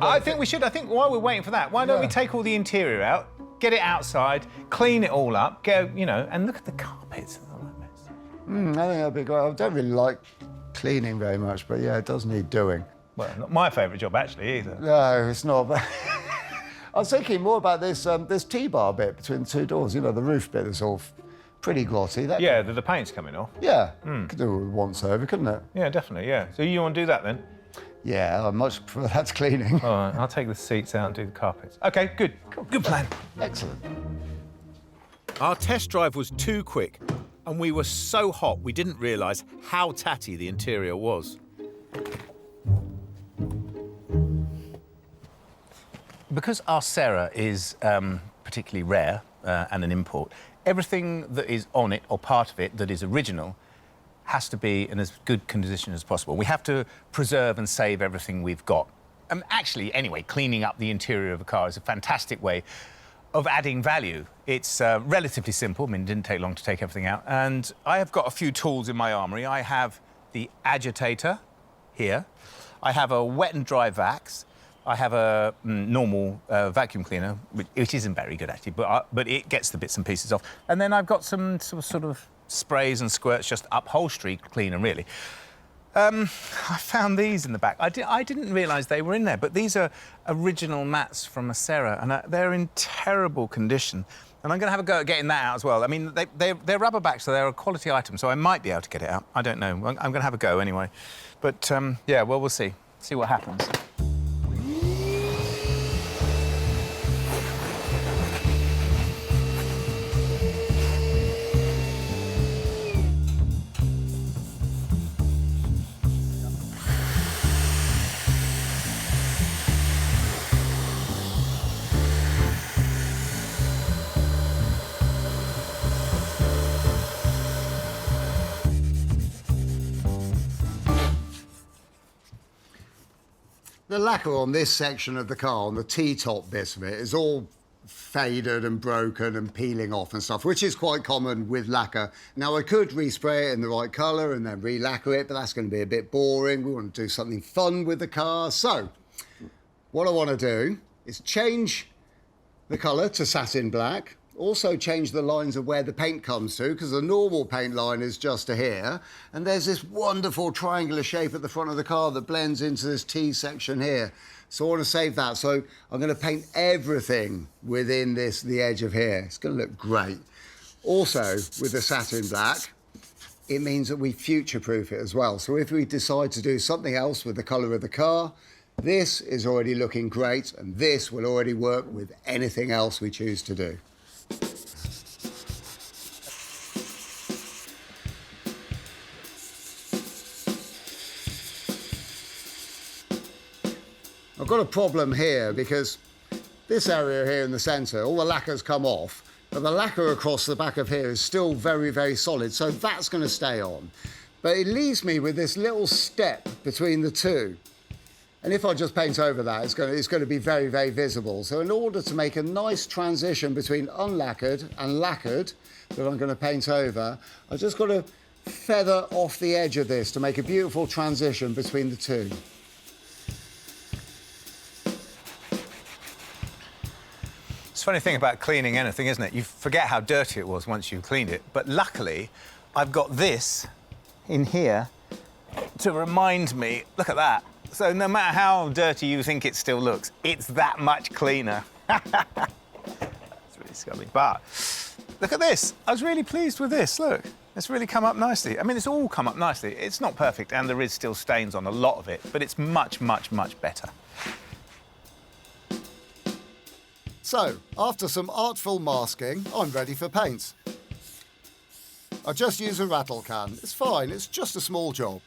I think we should. I think while we're waiting for that, why don't we take all the interior out, get it outside, clean it all up, go, you know, and look at the carpets. I think that'd be great. I don't really like cleaning very much, but yeah, it does need doing. Well, not my favourite job, actually, either. No, it's not. I was thinking more about this T-bar bit between the two doors, you know, the roof bit that's all pretty glossy. Yeah, the paint's coming off. Yeah, could do it once over, couldn't it? Yeah, definitely, yeah. So you want to do that, then? Yeah, I much prefer that's cleaning. All right, I'll take the seats out and do the carpets. OK, good. Good plan. Excellent. Our test drive was too quick, and we were so hot we didn't realise how tatty the interior was. Because our Sera is particularly rare and an import, everything that is on it or part of it that is original has to be in as good condition as possible. We have to preserve and save everything we've got. Actually, anyway, cleaning up the interior of a car is a fantastic way of adding value. It's relatively simple. I mean, it didn't take long to take everything out. And I have got a few tools in my armoury. I have the agitator here. I have a wet and dry vax. I have a normal vacuum cleaner, which isn't very good, actually, but it gets the bits and pieces off. And then I've got some sort of sprays and squirts, just upholstery cleaner, really. I found these in the back. I didn't realise they were in there, but these are original mats from a Sera, and they're in terrible condition. And I'm going to have a go at getting that out as well. I mean, they're rubber back, so they're a quality item, so I might be able to get it out. I don't know. I'm going to have a go anyway. But, yeah, well, we'll see. See what happens. The lacquer on this section of the car, on the T-top bit of it, is all faded and broken and peeling off and stuff, which is quite common with lacquer. Now, I could respray it in the right colour and then re-lacquer it, but that's going to be a bit boring. We want to do something fun with the car. So, what I want to do is change the colour to satin black, also change the lines of where the paint comes to, because the normal paint line is just to here, and there's this wonderful triangular shape at the front of the car that blends into this T section here. So I want to save that. So I'm going to paint everything within the edge of here. It's going to look great. Also, with the satin black, it means that we future-proof it as well. So if we decide to do something else with the colour of the car, this is already looking great, and this will already work with anything else we choose to do. I've got a problem here because this area here in the centre, all the lacquer's come off, but the lacquer across the back of here is still very, very solid, so that's going to stay on. But it leaves me with this little step between the two. And if I just paint over that, it's going to be very, very visible. So in order to make a nice transition between unlacquered and lacquered that I'm going to paint over, I've just got to feather off the edge of this to make a beautiful transition between the two. It's a funny thing about cleaning anything, isn't it? You forget how dirty it was once you've cleaned it. But luckily, I've got this in here to remind me, look at that. So no matter how dirty you think it still looks, it's that much cleaner. It's really scummy. But look at this. I was really pleased with this. Look, it's really come up nicely. I mean, it's all come up nicely. It's not perfect, and there is still stains on a lot of it, but it's much, much, much better. So, after some artful masking, I'm ready for paint. I just use a rattle can. It's fine, it's just a small job.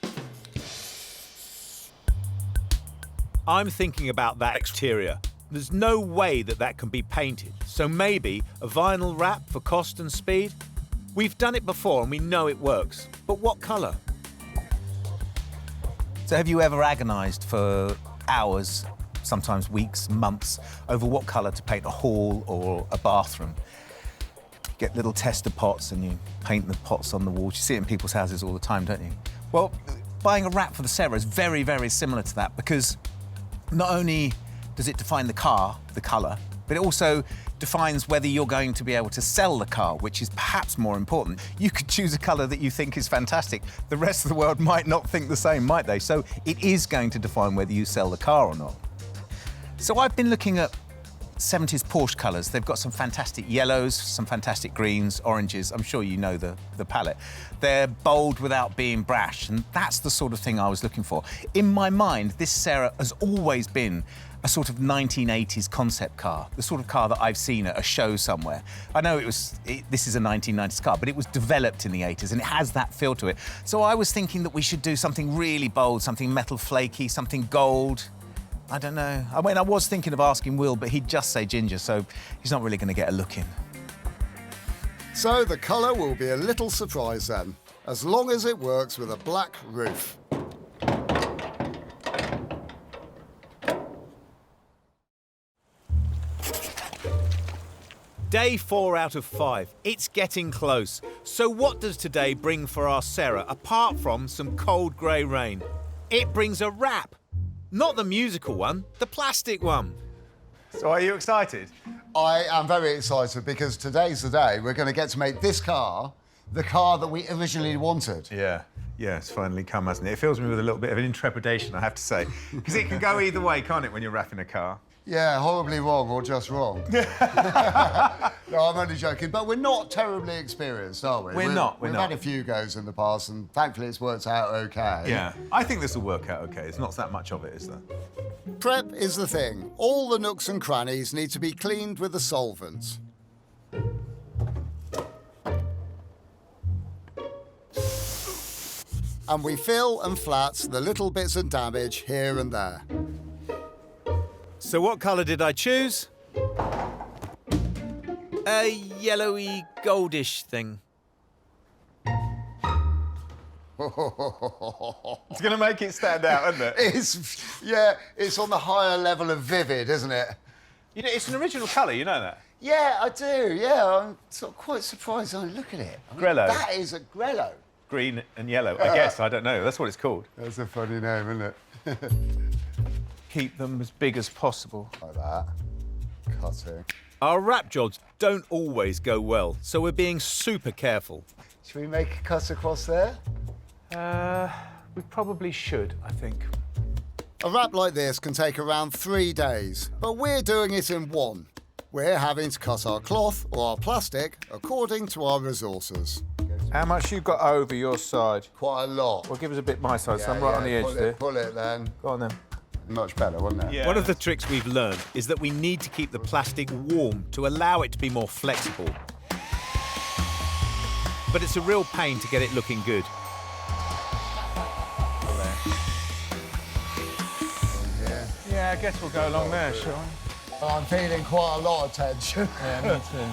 I'm thinking about that exterior. There's no way that can be painted. So maybe a vinyl wrap for cost and speed? We've done it before and we know it works. But what colour? So have you ever agonised for hours, sometimes weeks, months, over what colour to paint a hall or a bathroom? Get little tester pots and you paint the pots on the walls. You see it in people's houses all the time, don't you? Well, buying a wrap for the Sera is very, very similar to that, because not only does it define the car, the colour, but it also defines whether you're going to be able to sell the car, which is perhaps more important. You could choose a colour that you think is fantastic. The rest of the world might not think the same, might they? So it is going to define whether you sell the car or not. So I've been looking at 70s Porsche colours. They've got some fantastic yellows, some fantastic greens, oranges. I'm sure you know the palette. They're bold without being brash, and that's the sort of thing I was looking for. In my mind, this Sera has always been a sort of 1980s concept car, the sort of car that I've seen at a show somewhere. I know this is a 1990s car, but it was developed in the 80s, and it has that feel to it. So I was thinking that we should do something really bold, something metal flaky, something gold. I don't know. I mean, I was thinking of asking Will, but he'd just say ginger, so he's not really going to get a look in. So the colour will be a little surprise then. as long as it works with a black roof. Day 4 out of 5. It's getting close. So what does today bring for our Sera, apart from some cold grey rain? It brings a wrap. Not the musical one, the plastic one. So are you excited? I am very excited because today's the day we're going to get to make this car the car that we originally wanted. Yeah, it's finally come, hasn't it? It fills me with a little bit of an intrepidation, I have to say. Because it can go either way, can't it, when you're wrapping a car? Yeah, horribly wrong or just wrong. No, I'm only joking, but we're not terribly experienced, are we? We've not. We've had a few goes in the past, and thankfully it's worked out okay. Yeah, I think this will work out okay. It's not that much of it, is there? Prep is the thing. All the nooks and crannies need to be cleaned with the solvents. And we fill and flat the little bits of damage here and there. So what colour did I choose? A yellowy, goldish thing. It's going to make it stand out, isn't it? It's on the higher level of vivid, isn't it? You know, it's an original colour, you know that? Yeah, I do, yeah. I'm sort of quite surprised. Look at it. Grello. That is a grello. Green and yellow, I guess. I don't know. That's what it's called. That's a funny name, isn't it? Keep them as big as possible. Like that. Cutting. Our wrap jobs don't always go well, so we're being super careful. Should we make a cut across there? We probably should, I think. A wrap like this can take around 3 days, but we're doing it in 1. We're having to cut our cloth or our plastic according to our resources. How much you got over your side? Quite a lot. Well, give us a bit my side, so I'm right on the edge there. Pull it then. Go on then. Much better, wouldn't it? Yeah. One of the tricks we've learned is that we need to keep the plastic warm to allow it to be more flexible. But it's a real pain to get it looking good. Yeah, I guess we'll go along there, shall we? I'm feeling quite a lot of tension. Yeah, me too.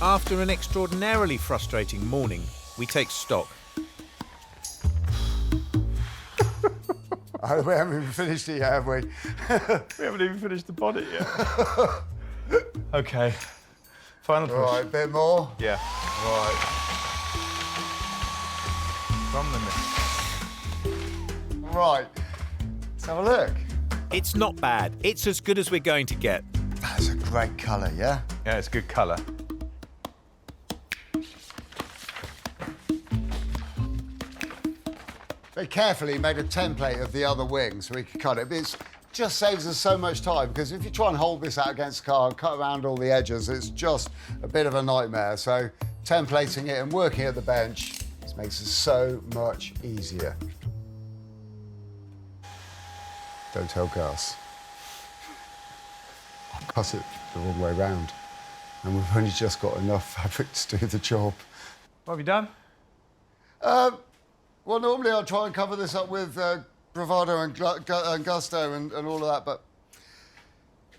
After an extraordinarily frustrating morning, we take stock. Oh, we haven't even finished it yet, have we? We haven't even finished the bonnet yet. OK. Final push. Right, a bit more? Yeah. Right. From the middle. Right. Let's have a look. It's not bad. It's as good as we're going to get. That's a great colour, yeah? Yeah, it's a good colour. Very carefully made a template of the other wing so we could cut it. But it just saves us so much time, because if you try and hold this out against the car and cut around all the edges, it's just a bit of a nightmare. So templating it and working at the bench just makes it so much easier. Don't tell Gus. I've cut it the wrong way round, and we've only just got enough fabric to do the job. What have you done? Well, normally I'll try and cover this up with bravado and gusto and all of that, but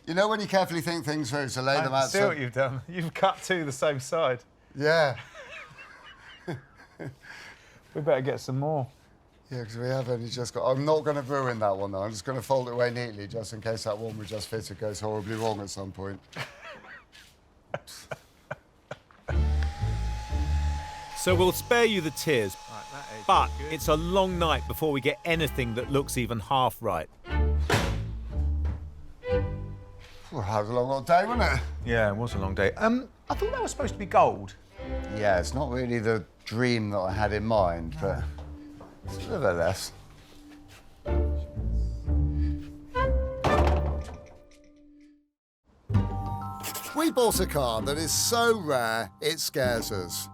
you know when you carefully think things through to lay them out. I see what you've done. You've cut two the same side. Yeah. We better get some more. Yeah, because we have only just got... I'm not going to ruin that one, though. I'm just going to fold it away neatly, just in case that one we just fitted goes horribly wrong at some point. So we'll spare you the tears, but it's a long night before we get anything that looks even half right. Well, that was a long old day, wasn't it? Yeah, it was a long day. I thought that was supposed to be gold. Yeah, it's not really the dream that I had in mind, but nevertheless. We bought a car that is so rare it scares us.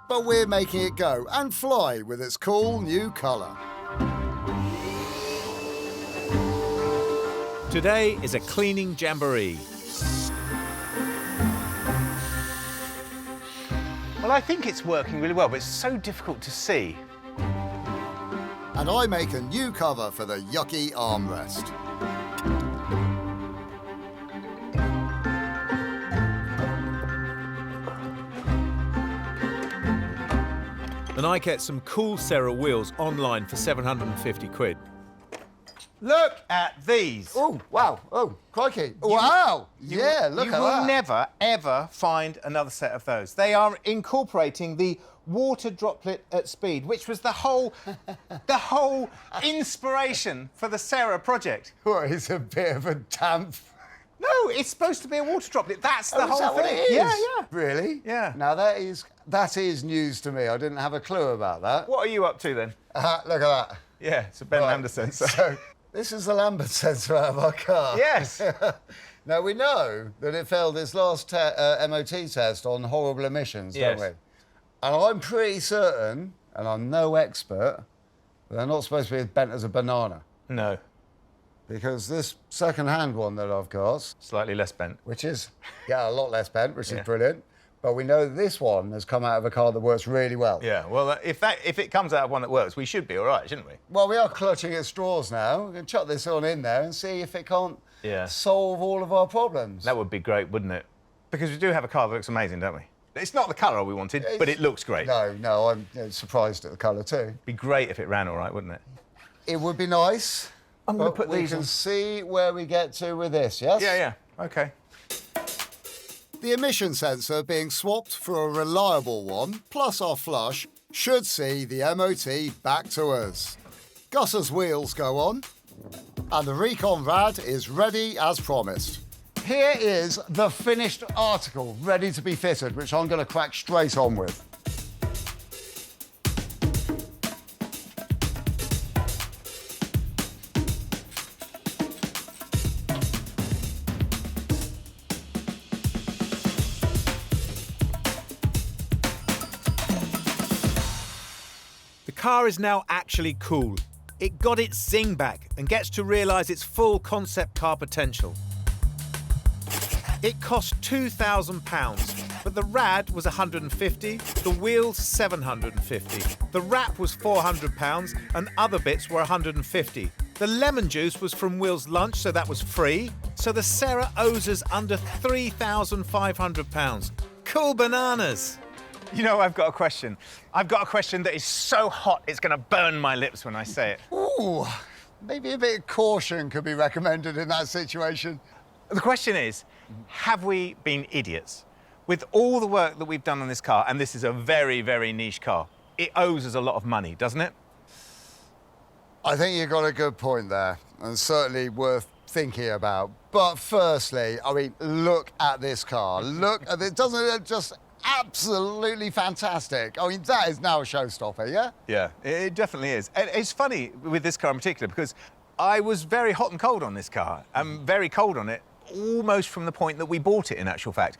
But we're making it go and fly with its cool new colour. Today is a cleaning jamboree. Well, I think it's working really well, but it's so difficult to see. And I make a new cover for the yucky armrest. and I get some cool Sera wheels online for 750 quid. Look at these. Oh, wow. Oh, crikey. Wow. Yeah, look at that. You will never, ever find another set of those. They are incorporating the water droplet at speed, which was the whole inspiration for the Sera project. Well, it's a bit of a damp. No, it's supposed to be a water droplet. That's the whole is that thing. What it is? Yeah, yeah. Really? Yeah. Now that is news to me. I didn't have a clue about that. What are you up to then? Look at that. Yeah, it's a Ben Lambda sensor. So this is the Lambert sensor out of our car. Yes. Now we know that it failed its last MOT test on horrible emissions, Yes. don't we? And I'm pretty certain, and I'm no expert, but they're not supposed to be as bent as a banana. No. Because this second-hand one that I've got... Slightly less bent. Which is, a lot less bent, which is brilliant. But we know that this one has come out of a car that works really well. Yeah, well, if it comes out of one that works, we should be all right, shouldn't we? Well, we are clutching at straws now. We can chuck this on in there and see if it can't solve all of our problems. That would be great, wouldn't it? Because we do have a car that looks amazing, don't we? It's not the colour we wanted, but it looks great. No, I'm surprised at the colour too. It'd be great if it ran all right, wouldn't it? It would be nice. I'm going to put we these can on. see where we get to with this, yes? Yeah, OK. The emission sensor being swapped for a reliable one, plus our flush, should see the MOT back to us. Gus's wheels go on, and the Recon Rad is ready as promised. Here is the finished article, ready to be fitted, which I'm going to crack straight on with. The car is now actually cool. It got its zing back and gets to realise its full concept car potential. It cost £2,000, but the Rad was £150, the wheels £750, the wrap was £400, and other bits were £150. The lemon juice was from Will's lunch, so that was free. So the Sera owes us under £3,500. Cool bananas! You know, I've got a question. I've got a question that is so hot it's going to burn my lips when I say it. Ooh, maybe a bit of caution could be recommended in that situation. The question is, have we been idiots? With all the work that we've done on this car, and this is a very, very niche car, it owes us a lot of money, doesn't it? I think you've got a good point there, and certainly worth thinking about. But firstly, I mean, look at this car. Look at it. Doesn't it just absolutely fantastic? I mean, that is now a showstopper, yeah? Yeah, it definitely is. And it's funny with this car in particular because I was very hot and cold on this car. I'm very cold on it almost from the point that we bought it, in actual fact.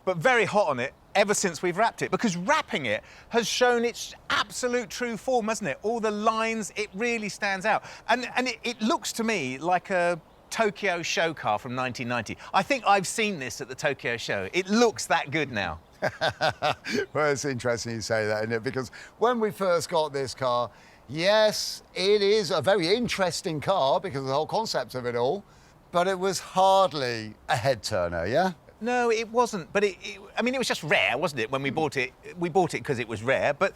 But very hot on it ever since we've wrapped it, because wrapping it has shown its absolute true form, hasn't it? All the lines, it really stands out. And it looks to me like a Tokyo show car from 1990. I think I've seen this at the Tokyo show. It looks that good now. Well, it's interesting you say that, isn't it? Because when we first got this car, yes, it is a very interesting car because of the whole concept of it all, but it was hardly a head-turner, yeah? No, it wasn't. But I mean, it was just rare, wasn't it, when we bought it? We bought it because it was rare. But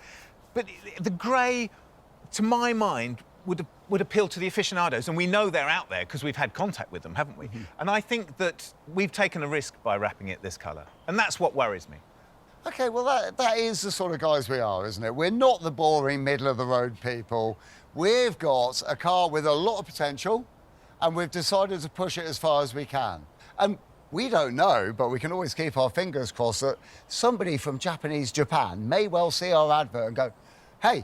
the grey, to my mind, would appeal to the aficionados, and we know they're out there because we've had contact with them, haven't we? And I think that we've taken a risk by wrapping it this colour, and that's what worries me. OK, well, that is the sort of guys we are, isn't it? We're not the boring, middle-of-the-road people. We've got a car with a lot of potential, and we've decided to push it as far as we can. And we don't know, but we can always keep our fingers crossed that somebody from Japanese Japan may well see our advert and go, hey,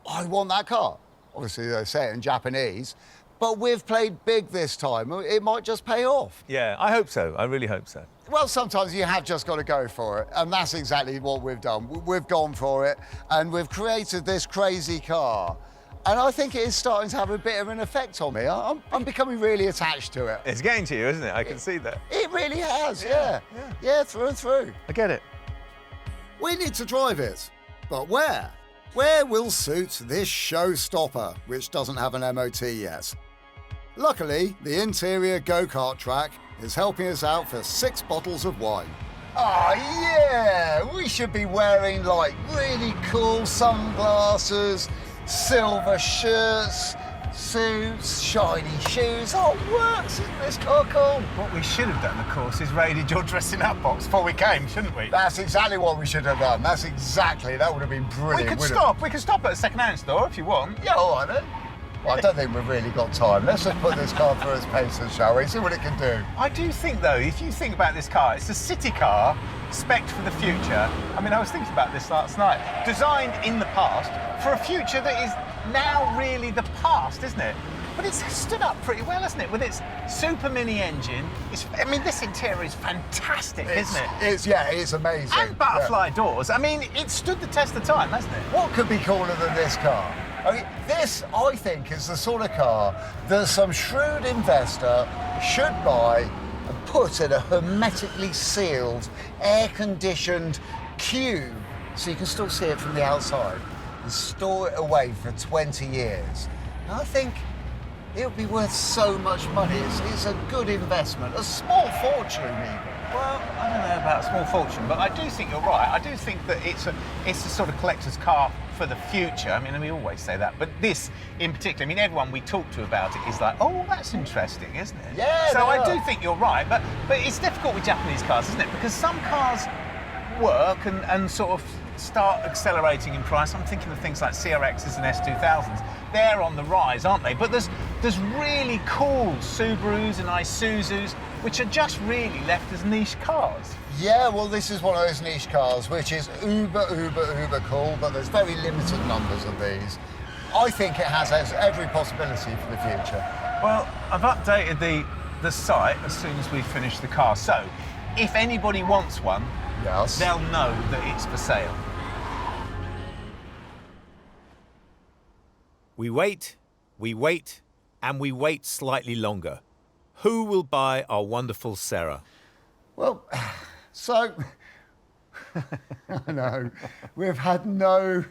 I want that car. Obviously, they say it in Japanese, but we've played big this time. It might just pay off. Yeah, I hope so. I really hope so. Well, sometimes you have just got to go for it, and that's exactly what we've done. We've gone for it, and we've created this crazy car. And I think it is starting to have a bit of an effect on me. I'm becoming really attached to it. It's getting to you, isn't it? I can see that. It really has, yeah. Yeah, through and through. I get it. We need to drive it, but where? Where will suit this showstopper, which doesn't have an MOT yet? Luckily, the interior go-kart track is helping us out for 6 bottles of wine. Oh, yeah! We should be wearing, like, really cool sunglasses, silver shirts, suits, shiny shoes. Oh, it works, isn't this car cool? What we should have done, of course, is raided your dressing up box before we came, shouldn't we? That's exactly what we should have done. That would have been brilliant. We could stop at a second-hand store if you want. Yeah, all right then. Well, I don't think we've really got time. Let's just put this car through its paces, shall we? See what it can do. I do think, though, if you think about this car, it's a city car, spec'd for the future. I mean, I was thinking about this last night. Designed in the past for a future that is now really the past, isn't it? But it's stood up pretty well, hasn't it? With its super mini engine. I mean, this interior is fantastic, isn't it? It's amazing. And butterfly doors. I mean, it's stood the test of time, hasn't it? What could be cooler than this car? I mean, this, I think, is the sort of car that some shrewd investor should buy and put in a hermetically sealed, air-conditioned cube so you can still see it from the outside and store it away for 20 years. And I think it would be worth so much money. It's a good investment, a small fortune even. Well, I don't know about a small fortune, but I do think you're right. I do think that it's a sort of collector's car for the future. I mean, we always say that, but this in particular, I mean, everyone we talk to about it is like, oh, that's interesting, isn't it? Yeah. So I do think you're right, but it's difficult with Japanese cars, isn't it? Because some cars work and sort of start accelerating in price. I'm thinking of things like CRXs and S2000s. They're on the rise, aren't they? But there's really cool Subarus and Isuzus, which are just really left as niche cars. Yeah, well, this is one of those niche cars, which is uber cool, but there's very limited numbers of these. I think it has every possibility for the future. Well, I've updated the site as soon as we finish the car. So, if anybody wants one, yes, they'll know that it's for sale. We wait, and we wait slightly longer. Who will buy our wonderful Sera? Well, so I know we've had no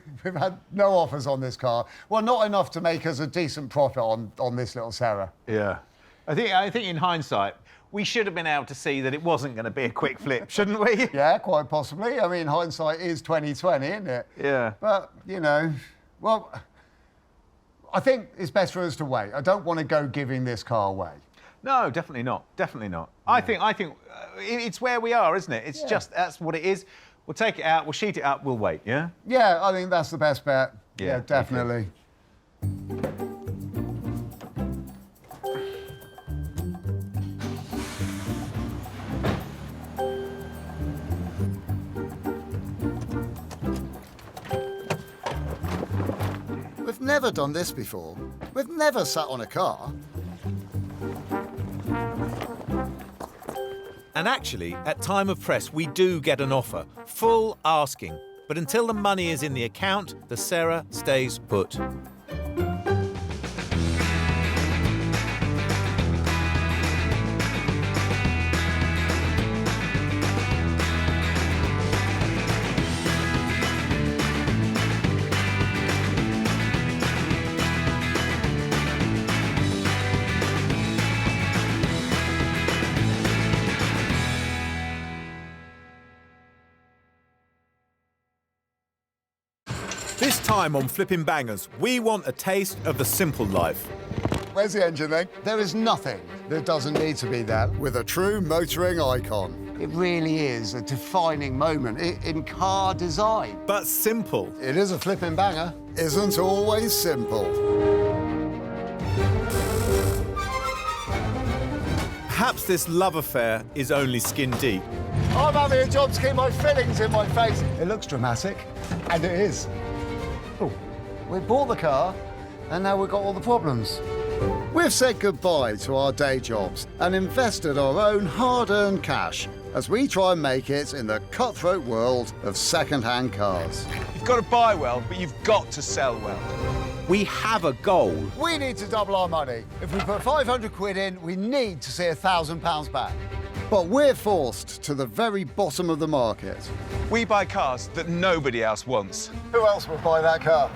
offers on this car. Well, not enough to make us a decent profit on this little Sera. Yeah, I think in hindsight we should have been able to see that it wasn't going to be a quick flip, shouldn't we? Yeah, quite possibly. I mean, hindsight is 20/20, isn't it? Yeah. But well, I think it's best for us to wait. I don't want to go giving this car away. No, definitely not. Definitely not. Yeah. I think it's where we are, isn't it? It's just, that's what it is. We'll take it out, we'll sheet it up, we'll wait, yeah? Yeah, I think that's the best bet. Yeah, definitely. We've never done this before. We've never sat on a car. And actually, at time of press, we do get an offer, full asking. But until the money is in the account, the Sera stays put. This time on Flipping Bangers, we want a taste of the simple life. Where's the engine then? There is nothing that doesn't need to be there with a true motoring icon. It really is a defining moment in car design. But simple. It is a flipping banger. Isn't always simple. Perhaps this love affair is only skin deep. I'm having a job to keep my fillings in my face. It looks dramatic, and it is. Oh, we bought the car, and now we've got all the problems. We've said goodbye to our day jobs and invested our own hard-earned cash as we try and make it in the cutthroat world of second-hand cars. You've got to buy well, but you've got to sell well. We have a goal. We need to double our money. If we put 500 quid in, we need to see £1,000 back. But we're forced to the very bottom of the market. We buy cars that nobody else wants. Who else would buy that car?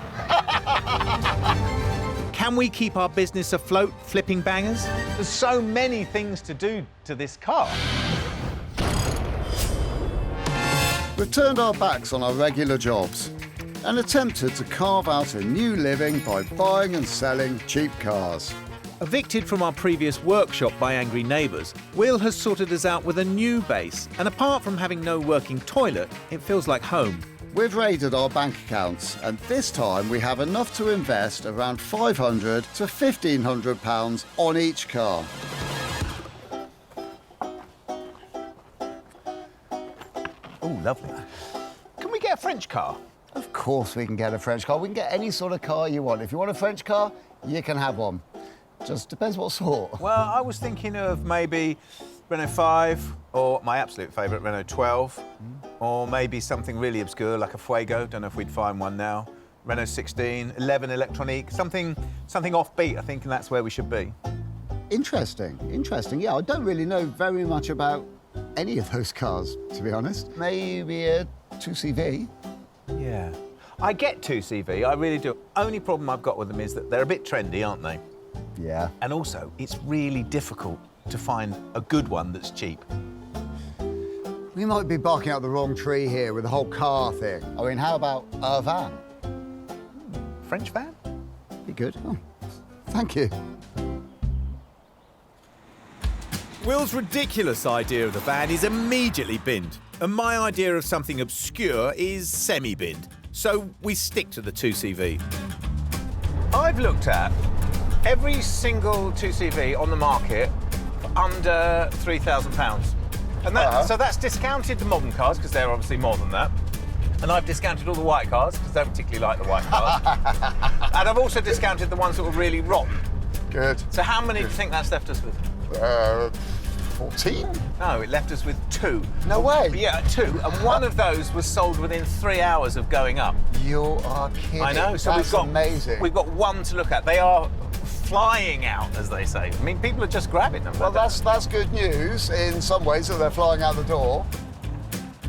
Can we keep our business afloat, Flipping Bangers? There's so many things to do to this car. We've turned our backs on our regular jobs and attempted to carve out a new living by buying and selling cheap cars. Evicted from our previous workshop by angry neighbours, Will has sorted us out with a new base, and apart from having no working toilet, it feels like home. We've raided our bank accounts, and this time we have enough to invest around £500 to £1,500 on each car. Oh, lovely. Can we get a French car? Of course we can get a French car. We can get any sort of car you want. If you want a French car, you can have one. Just depends what sort. Well, I was thinking of maybe Renault 5, or my absolute favourite, Renault 12, or maybe something really obscure like a Fuego. Don't know if we'd find one now. Renault 16, 11 Electronique, something offbeat, I think, and that's where we should be. Interesting, interesting. Yeah, I don't really know very much about any of those cars, to be honest. Maybe a 2CV. Yeah. I get 2CV, I really do. Only problem I've got with them is that they're a bit trendy, aren't they? Yeah. And also, it's really difficult to find a good one that's cheap. We might be barking up the wrong tree here with the whole car thing. I mean, how about a van? French van? Be good. Oh, thank you. Will's ridiculous idea of the van is immediately binned, and my idea of something obscure is semi-binned. So we stick to the 2CV. I've looked at every single 2CV on the market for under £3,000. And so that's discounted the modern cars, because they're obviously more than that. And I've discounted all the white cars, because I don't particularly like the white cars. And I've also discounted the ones that were really rotten. Good. So how many do you think that's left us with? 14? No, it left us with 2. No way. Yeah, 2. And one of those was sold within 3 hours of going up. You are kidding. I know. So that's amazing. We've got one to look at. They are flying out, as they say. I mean, people are just grabbing them. Well, that's good news in some ways that they're flying out the door.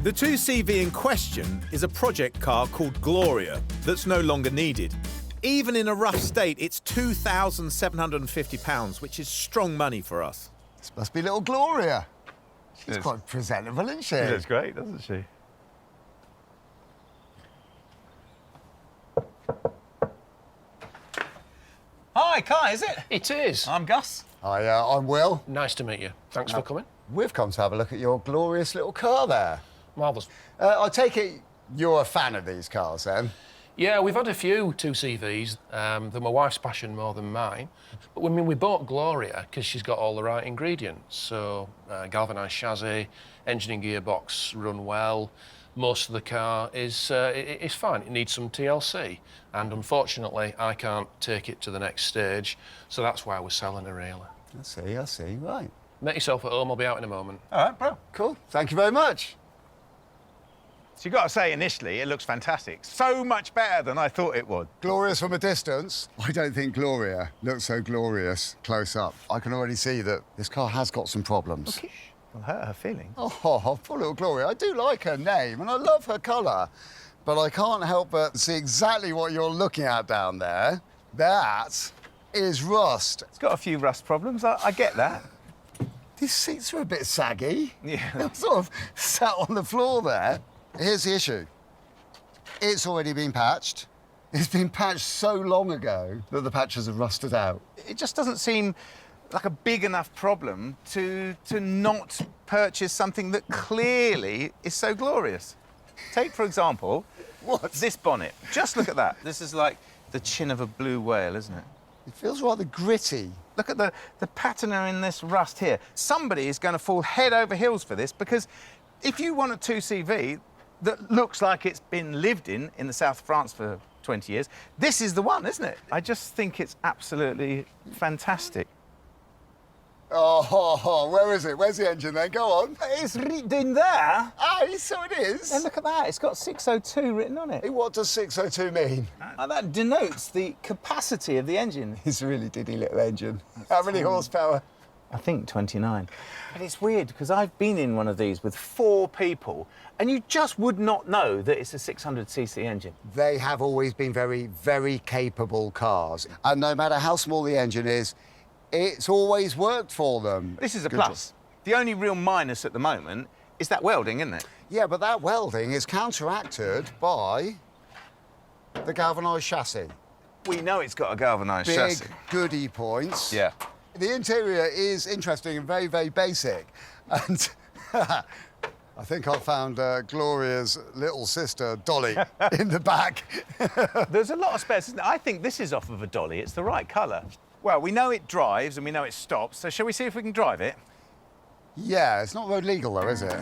The 2CV in question is a project car called Gloria that's no longer needed. Even in a rough state, it's £2,750, which is strong money for us. This must be little Gloria. She's quite presentable, isn't she? She looks great, doesn't she? Hi, Kai, is it? It is. I'm Gus. Hi, I'm Will. Nice to meet you. Thanks for coming. We've come to have a look at your glorious little car there. Marvellous. I take it you're a fan of these cars, then? Yeah, we've had a few 2CVs. They're my wife's passion more than mine. But I mean, we bought Gloria because she's got all the right ingredients. So, galvanised chassis, engine and gearbox run well. Most of the car is fine. It needs some TLC. And unfortunately, I can't take it to the next stage. So that's why we're selling her, really. I see, right. Make yourself at home. I'll be out in a moment. All right, bro. Cool. Thank you very much. So you've got to say, initially, it looks fantastic. So much better than I thought it would. Glorious from a distance? I don't think Gloria looks so glorious close up. I can already see that this car has got some problems. Okay. Will hurt her feelings. Oh, poor little Gloria. I do like her name and I love her colour. But I can't help but see exactly what you're looking at down there. That is rust. It's got a few rust problems, I get that. These seats are a bit saggy. Yeah. They're sort of sat on the floor there. Here's the issue. It's already been patched. It's been patched so long ago that the patches have rusted out. It just doesn't seem like a big enough problem to not purchase something that clearly is so glorious. Take, for example, this bonnet. Just look at that. This is like the chin of a blue whale, isn't it? It feels rather gritty. Look at the patina in this rust here. Somebody is going to fall head over heels for this, because if you want a 2CV that looks like it's been lived in the south of France for 20 years, this is the one, isn't it? I just think it's absolutely fantastic. Oh, where is it? Where's the engine then? Go on. It's written there. Aye, so it is. And look at that. It's got 602 written on it. What does 602 mean? That denotes the capacity of the engine. It's a really diddy little engine. How many horsepower? I think 29. But it's weird, because I've been in one of these with 4 people, and you just would not know that it's a 600cc engine. They have always been very, very capable cars. And no matter how small the engine is, it's always worked for them. This is a plus. The only real minus at the moment Is that welding, isn't it? Yeah, but that welding is counteracted by the galvanised chassis. We know it's got a galvanised Big chassis. goody points. Yeah. The interior is interesting and very, very basic. And I think I found Gloria's little sister, Dolly, in the back. There's a lot of spares, isn't there? I think this is off of a Dolly. It's the right colour. Well, we know it drives and we know it stops, so shall we see if we can drive it? Yeah, it's not road legal though, is it?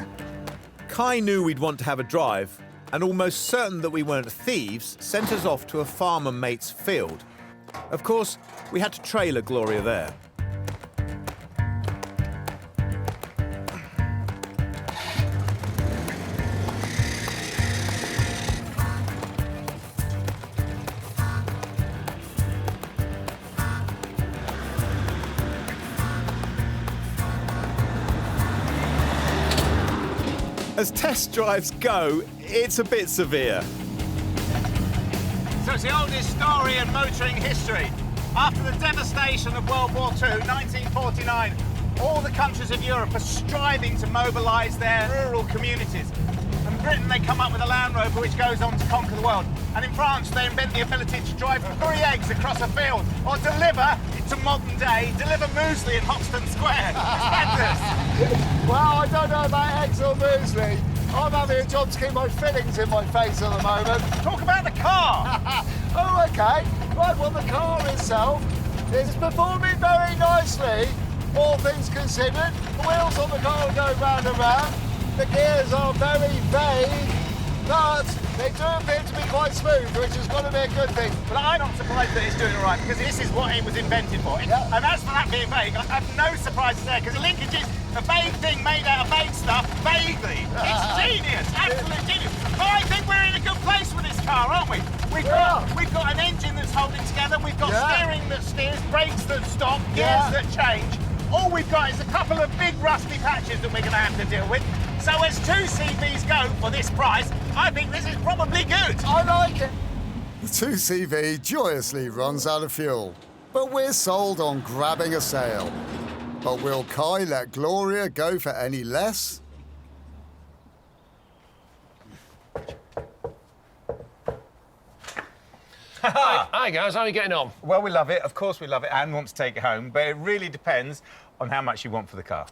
Kai knew we'd want to have a drive, and almost certain that we weren't thieves, sent us off to a farmer mate's field. Of course, we had to trailer Gloria there. As test drives go, it's a bit severe. So it's the oldest story in motoring history. After the devastation of World War II, 1949, all the countries of Europe are striving to mobilise their rural communities. In Britain, they come up with a Land Rover which goes on to conquer the world. And in France, they invent the ability to drive 3 eggs across a field or deliver, to modern day, deliver muesli in Hoxton Square. It's Well, I don't know about eggs or muesli. I'm having a job to keep my fillings in my face at the moment. Talk about the car. Oh, OK. Right, well, the car itself is performing very nicely, all things considered. The wheels on the car go round and round. The gears are very vague, but they do appear to be quite smooth, which is going to be a good thing. But I'm not surprised that it's doing all right, because this is what it was invented for. Yeah. And as for that being vague, I have no surprises there, because linkage is a vague thing made out of vague stuff, vaguely. It's genius, absolute genius. But I think we're in a good place with this car, aren't we? We've got an engine that's holding together, we've got steering that steers, brakes that stop, gears that change. All we've got is a couple of big rusty patches that we're going to have to deal with. So as 2 CVs go for this price, I think this is probably good. I like it. The 2CV joyously runs out of fuel, but we're sold on grabbing a sale. But will Kai let Gloria go for any less? Hi guys, how are you getting on? Well, we love it. Of course we love it and want to take it home, but it really depends on how much you want for the car.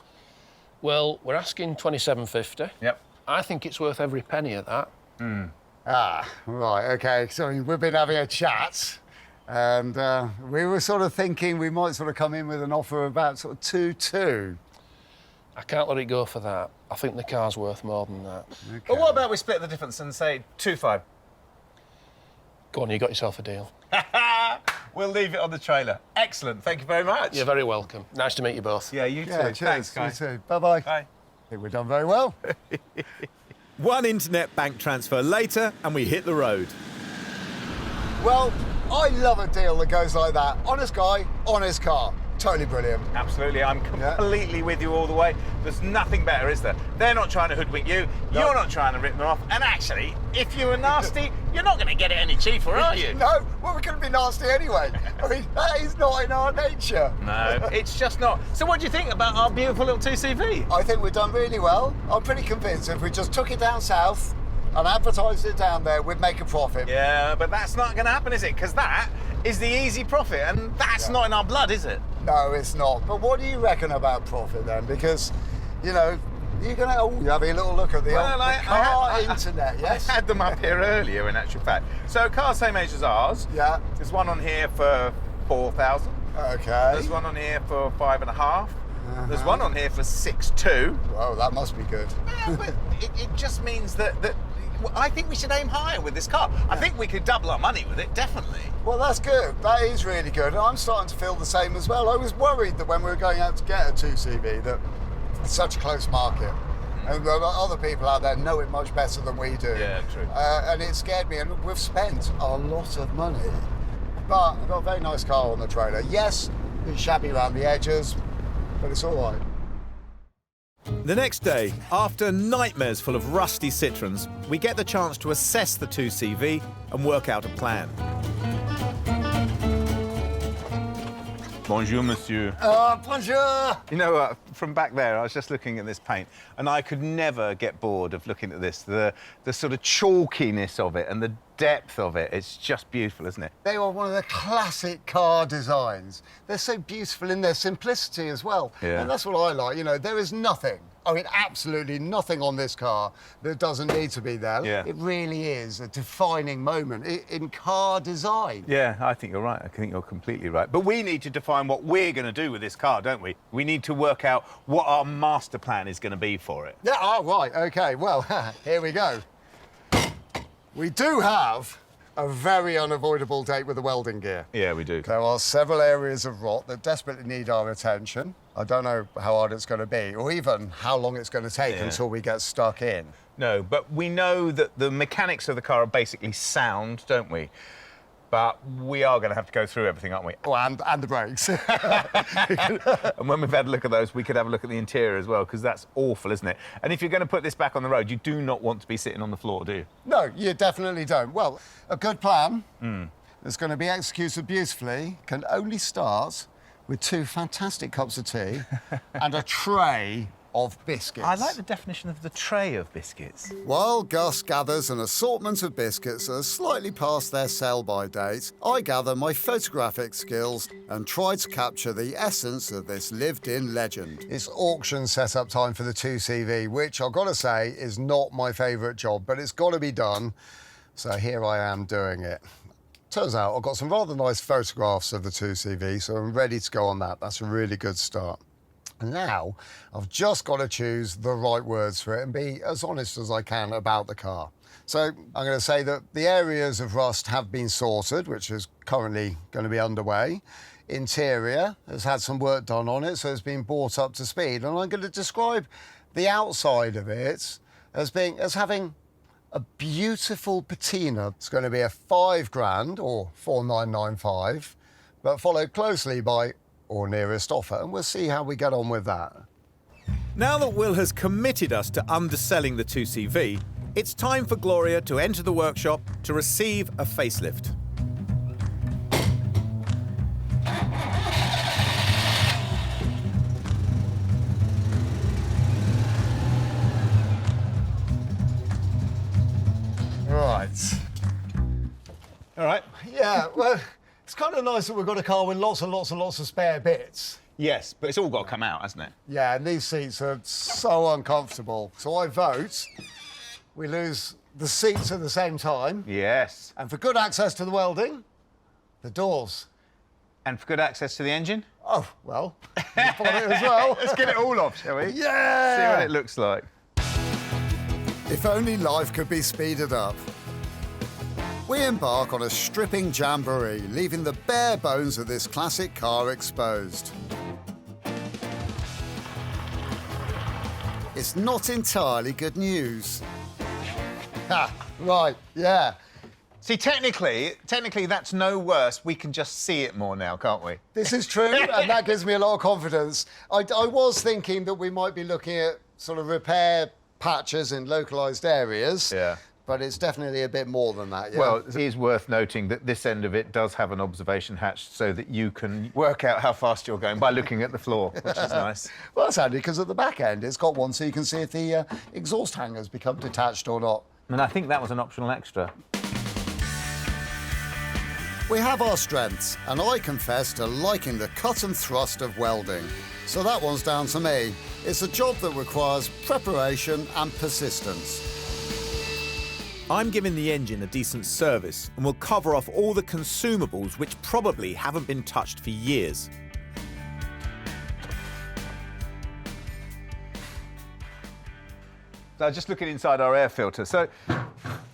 Well, we're asking $27.50. Yep. I think it's worth every penny of that. Ah, right, OK. So we've been having a chat, and we were sort of thinking we might sort of come in with an offer of about sort of 2.2. I can't let it go for that. I think the car's worth more than that. Okay. But what about we split the difference and say 2.5? Go on, you got yourself a deal. We'll leave it on the trailer. Excellent. Thank you very much. You're very welcome. Nice to meet you both. Yeah, you too. Cheers. Thanks, guys. You too. Bye-bye. Bye. I think we've done very well. One internet bank transfer later, and we hit the road. Well, I love a deal that goes like that. Honest guy, honest car. Totally brilliant. Absolutely. I'm completely with you all the way. There's nothing better, is there? They're not trying to hoodwink you. No. You're not trying to rip them off. And actually, if you were nasty, you're not going to get it any cheaper, are you? No, well, we're going to be nasty anyway. I mean, that is not in our nature. No, it's just not. So what do you think about our beautiful little 2CV? I think we've done really well. I'm pretty convinced if we just took it down south and advertised it down there, we'd make a profit. Yeah, but that's not going to happen, is it? Because that is the easy profit, and that's not in our blood, is it? No, it's not. But what do you reckon about profit then? Because, you know, you're going to... you're having a little look at the car internet, yes? I had them up here earlier, in actual fact. So, car same age as ours. Yeah. There's one on here for 4,000. Okay. There's one on here for 5.5. There's one on here for 6.2. Well, that must be good. Yeah, but it just means that I think we should aim higher with this car. I think we could double our money with it, definitely. Well, that's good. That is really good. And I'm starting to feel the same as well. I was worried that when we were going out to get a 2CV that it's such a close market. And other people out there know it much better than we do. Yeah, true. And it scared me. And we've spent a lot of money. But I've got a very nice car on the trailer. Yes, it's shabby around the edges, but it's all right. The next day, after nightmares full of rusty Citroens, we get the chance to assess the 2CV and work out a plan. Bonjour, monsieur. Bonjour! You know what? From back there, I was just looking at this paint, and I could never get bored of looking at this. The sort of chalkiness of it and the depth of it. It's just beautiful, isn't it? They are one of the classic car designs. They're so beautiful in their simplicity as well. Yeah. And that's what I like. You know, there is nothing, I mean, absolutely nothing on this car that doesn't need to be there. Yeah. It really is a defining moment in car design. Yeah, I think you're right. I think you're completely right. But we need to define what we're going to do with this car, don't we? We need to work out what our master plan is going to be for it. Yeah, oh, right, OK. Well, here we go. We do have a very unavoidable date with the welding gear. Yeah, we do. There are several areas of rot that desperately need our attention. I don't know how hard it's going to be, or even how long it's going to take until we get stuck in. No, but we know that the mechanics of the car are basically sound, don't we? But we are going to have to go through everything, aren't we? Oh, and the brakes. And when we've had a look at those, we could have a look at the interior as well, because that's awful, isn't it? And if you're going to put this back on the road, you do not want to be sitting on the floor, do you? No, you definitely don't. Well, a good plan that's going to be executed beautifully can only start with 2 fantastic cups of tea and a tray of biscuits. I like the definition of the tray of biscuits. While Gus gathers an assortment of biscuits that are slightly past their sell-by date, I gather my photographic skills and try to capture the essence of this lived-in legend. It's auction setup time for the 2CV, which I've got to say is not my favourite job, but it's got to be done. So here I am doing it. Turns out I've got some rather nice photographs of the 2CV, so I'm ready to go on that. That's a really good start. And now I've just got to choose the right words for it and be as honest as I can about the car. So I'm going to say that the areas of rust have been sorted, which is currently going to be underway. Interior has had some work done on it, so it's been brought up to speed. And I'm going to describe the outside of it as having a beautiful patina. It's going to be a £5,000 or 4,995, but followed closely by or nearest offer, and we'll see how we get on with that. Now that Will has committed us to underselling the 2CV, it's time for Gloria to enter the workshop to receive a facelift. Right. All right. Yeah, well, it's kind of nice that we've got a car with lots and lots and lots of spare bits. Yes, but it's all got to come out, hasn't it? Yeah, and these seats are so uncomfortable. So I vote we lose the seats at the same time. Yes. And for good access to the welding, the doors. And for good access to the engine? Oh, well, you put it as well. Let's get it all off, shall we? Yeah! See what it looks like. If only life could be speeded up. We embark on a stripping jamboree, leaving the bare bones of this classic car exposed. It's not entirely good news. Ha, right, yeah. See, technically, that's no worse. We can just see it more now, can't we? This is true, and that gives me a lot of confidence. I was thinking that we might be looking at sort of repair patches in localised areas. Yeah. But it's definitely a bit more than that, yeah? Well, it is worth noting that this end of it does have an observation hatch so that you can work out how fast you're going by looking at the floor, which is nice. Well, that's handy, because at the back end, it's got one so you can see if the exhaust hangers become detached or not. And I think that was an optional extra. We have our strengths, and I confess to liking the cut and thrust of welding. So that one's down to me. It's a job that requires preparation and persistence. I'm giving the engine a decent service and will cover off all the consumables which probably haven't been touched for years. So just looking inside our air filter. So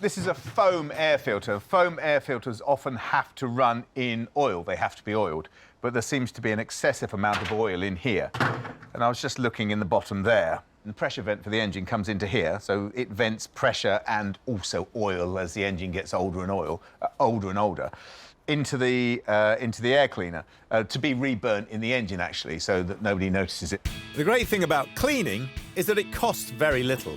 this is a foam air filter. Foam air filters often have to run in oil. They have to be oiled. But there seems to be an excessive amount of oil in here. And I was just looking in the bottom there. The pressure vent for the engine comes into here, so it vents pressure and also oil as the engine gets older and older, into the air cleaner to be reburnt in the engine, actually, so that nobody notices it. The great thing about cleaning is that it costs very little.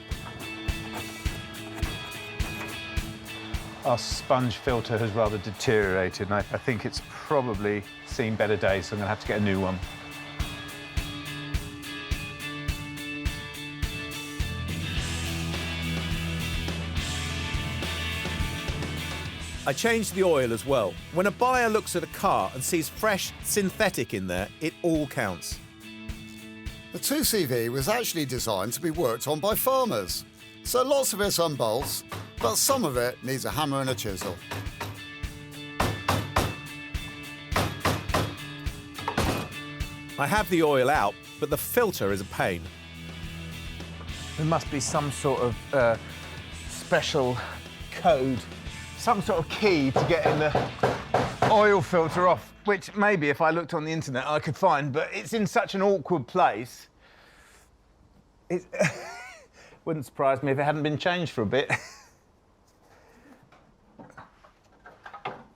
our sponge filter has rather deteriorated, and I think it's probably seen better days, so I'm going to have to get a new one. I changed the oil as well. When a buyer looks at a car and sees fresh synthetic in there, it all counts. The 2CV was actually designed to be worked on by farmers. So lots of it's unbolts, but some of it needs a hammer and a chisel. I have the oil out, but the filter is a pain. There must be some sort of special code, some sort of key to getting the oil filter off, which maybe if I looked on the internet I could find, but it's in such an awkward place. It wouldn't surprise me if it hadn't been changed for a bit.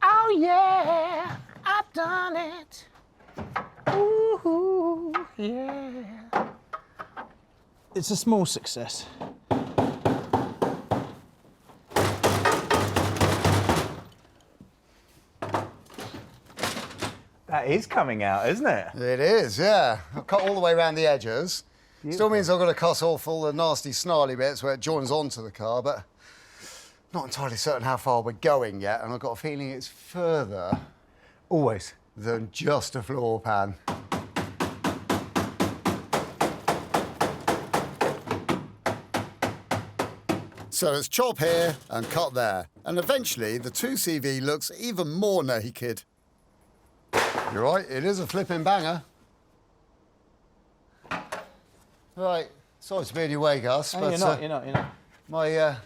Oh yeah, I've done it. Ooh, yeah. It's a small success. That is coming out, isn't it? It is, yeah. I've cut all the way around the edges. Still means I've got to cut off all the nasty, snarly bits where it joins onto the car, but not entirely certain how far we're going yet, and I've got a feeling it's further... Always. ...than just a floor pan. So it's chop here and cut there, and eventually the 2CV looks even more naked. You're right, it is a flipping banger. Right, sorry to be in your way, Gus, but... You're not.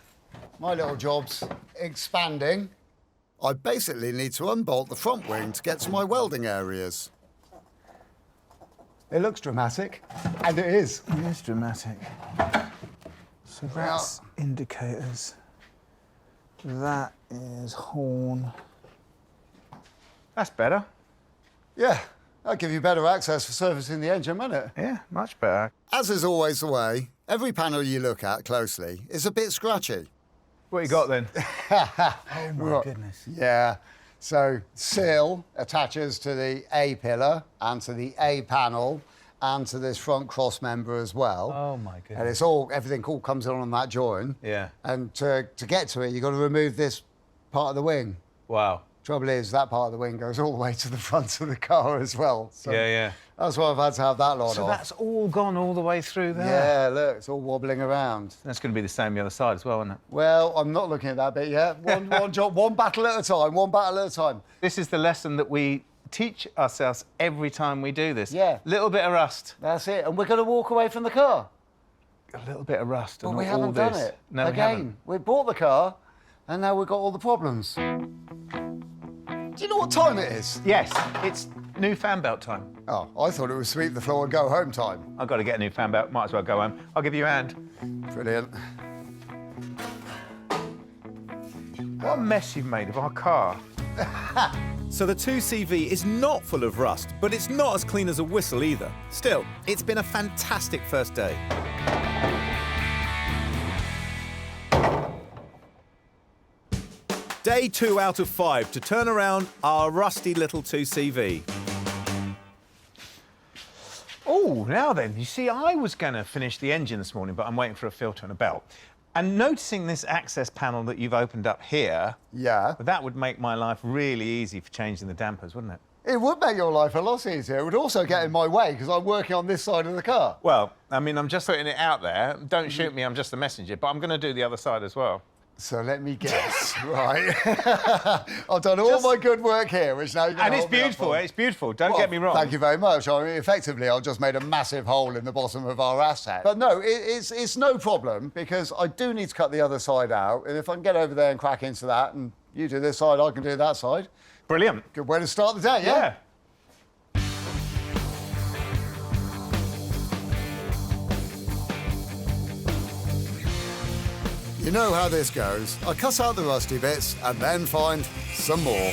My little job's expanding. I basically need to unbolt the front wing to get to my welding areas. It looks dramatic, and it is. It is dramatic. So that's indicators. That is horn. That's better. Yeah, that'll give you better access for servicing the engine, won't it? Yeah, much better. As is always the way, every panel you look at closely is a bit scratchy. What you got then? Oh my goodness. Yeah, so seal attaches to the A pillar and to the A panel and to this front cross member as well. Oh my goodness. And it's all, everything all comes in on that join. Yeah. And to get to it, you've got to remove this part of the wing. Wow. Trouble is, that part of the wing goes all the way to the front of the car as well. So yeah. That's why I've had to have that lot so off. So that's all gone all the way through there? Yeah, look, it's all wobbling around. That's going to be the same the other side as well, isn't it? Well, I'm not looking at that bit yet. One job, one battle at a time, one battle at a time. This is the lesson that we teach ourselves every time we do this. Yeah. Little bit of rust. That's it, and we're going to walk away from the car. A little bit of rust. But and we all haven't this. done it. No, Again, we bought the car, and now we've got all the problems. Do you know what time it is? Yes, it's new fan belt time. Oh, I thought it was sweep the floor and go home time. I've got to get a new fan belt, might as well go home. I'll give you a hand. Brilliant. What a mess you've made of our car. So the 2CV is not full of rust, but it's not as clean as a whistle either. Still, it's been a fantastic first day. Day 2 out of 5 to turn around our rusty little 2CV. Oh, now then, you see, I was going to finish the engine this morning, but I'm waiting for a filter and a belt. And noticing this access panel that you've opened up here, that would make my life really easy for changing the dampers, wouldn't it? It would make your life a lot easier. It would also get in my way because I'm working on this side of the car. Well, I mean, I'm just putting it out there. Don't shoot me, I'm just a messenger, but I'm going to do the other side as well. So let me guess, right? I've done all my good work here, which now you're going to it's beautiful, it's beautiful, don't get me wrong. Thank you very much. I mean, effectively, I've just made a massive hole in the bottom of our asset. But no, it's no problem, because I do need to cut the other side out, and if I can get over there and crack into that, and you do this side, I can do that side. Brilliant. Good way to start the day, yeah? You know how this goes. I cut out the rusty bits and then find some more.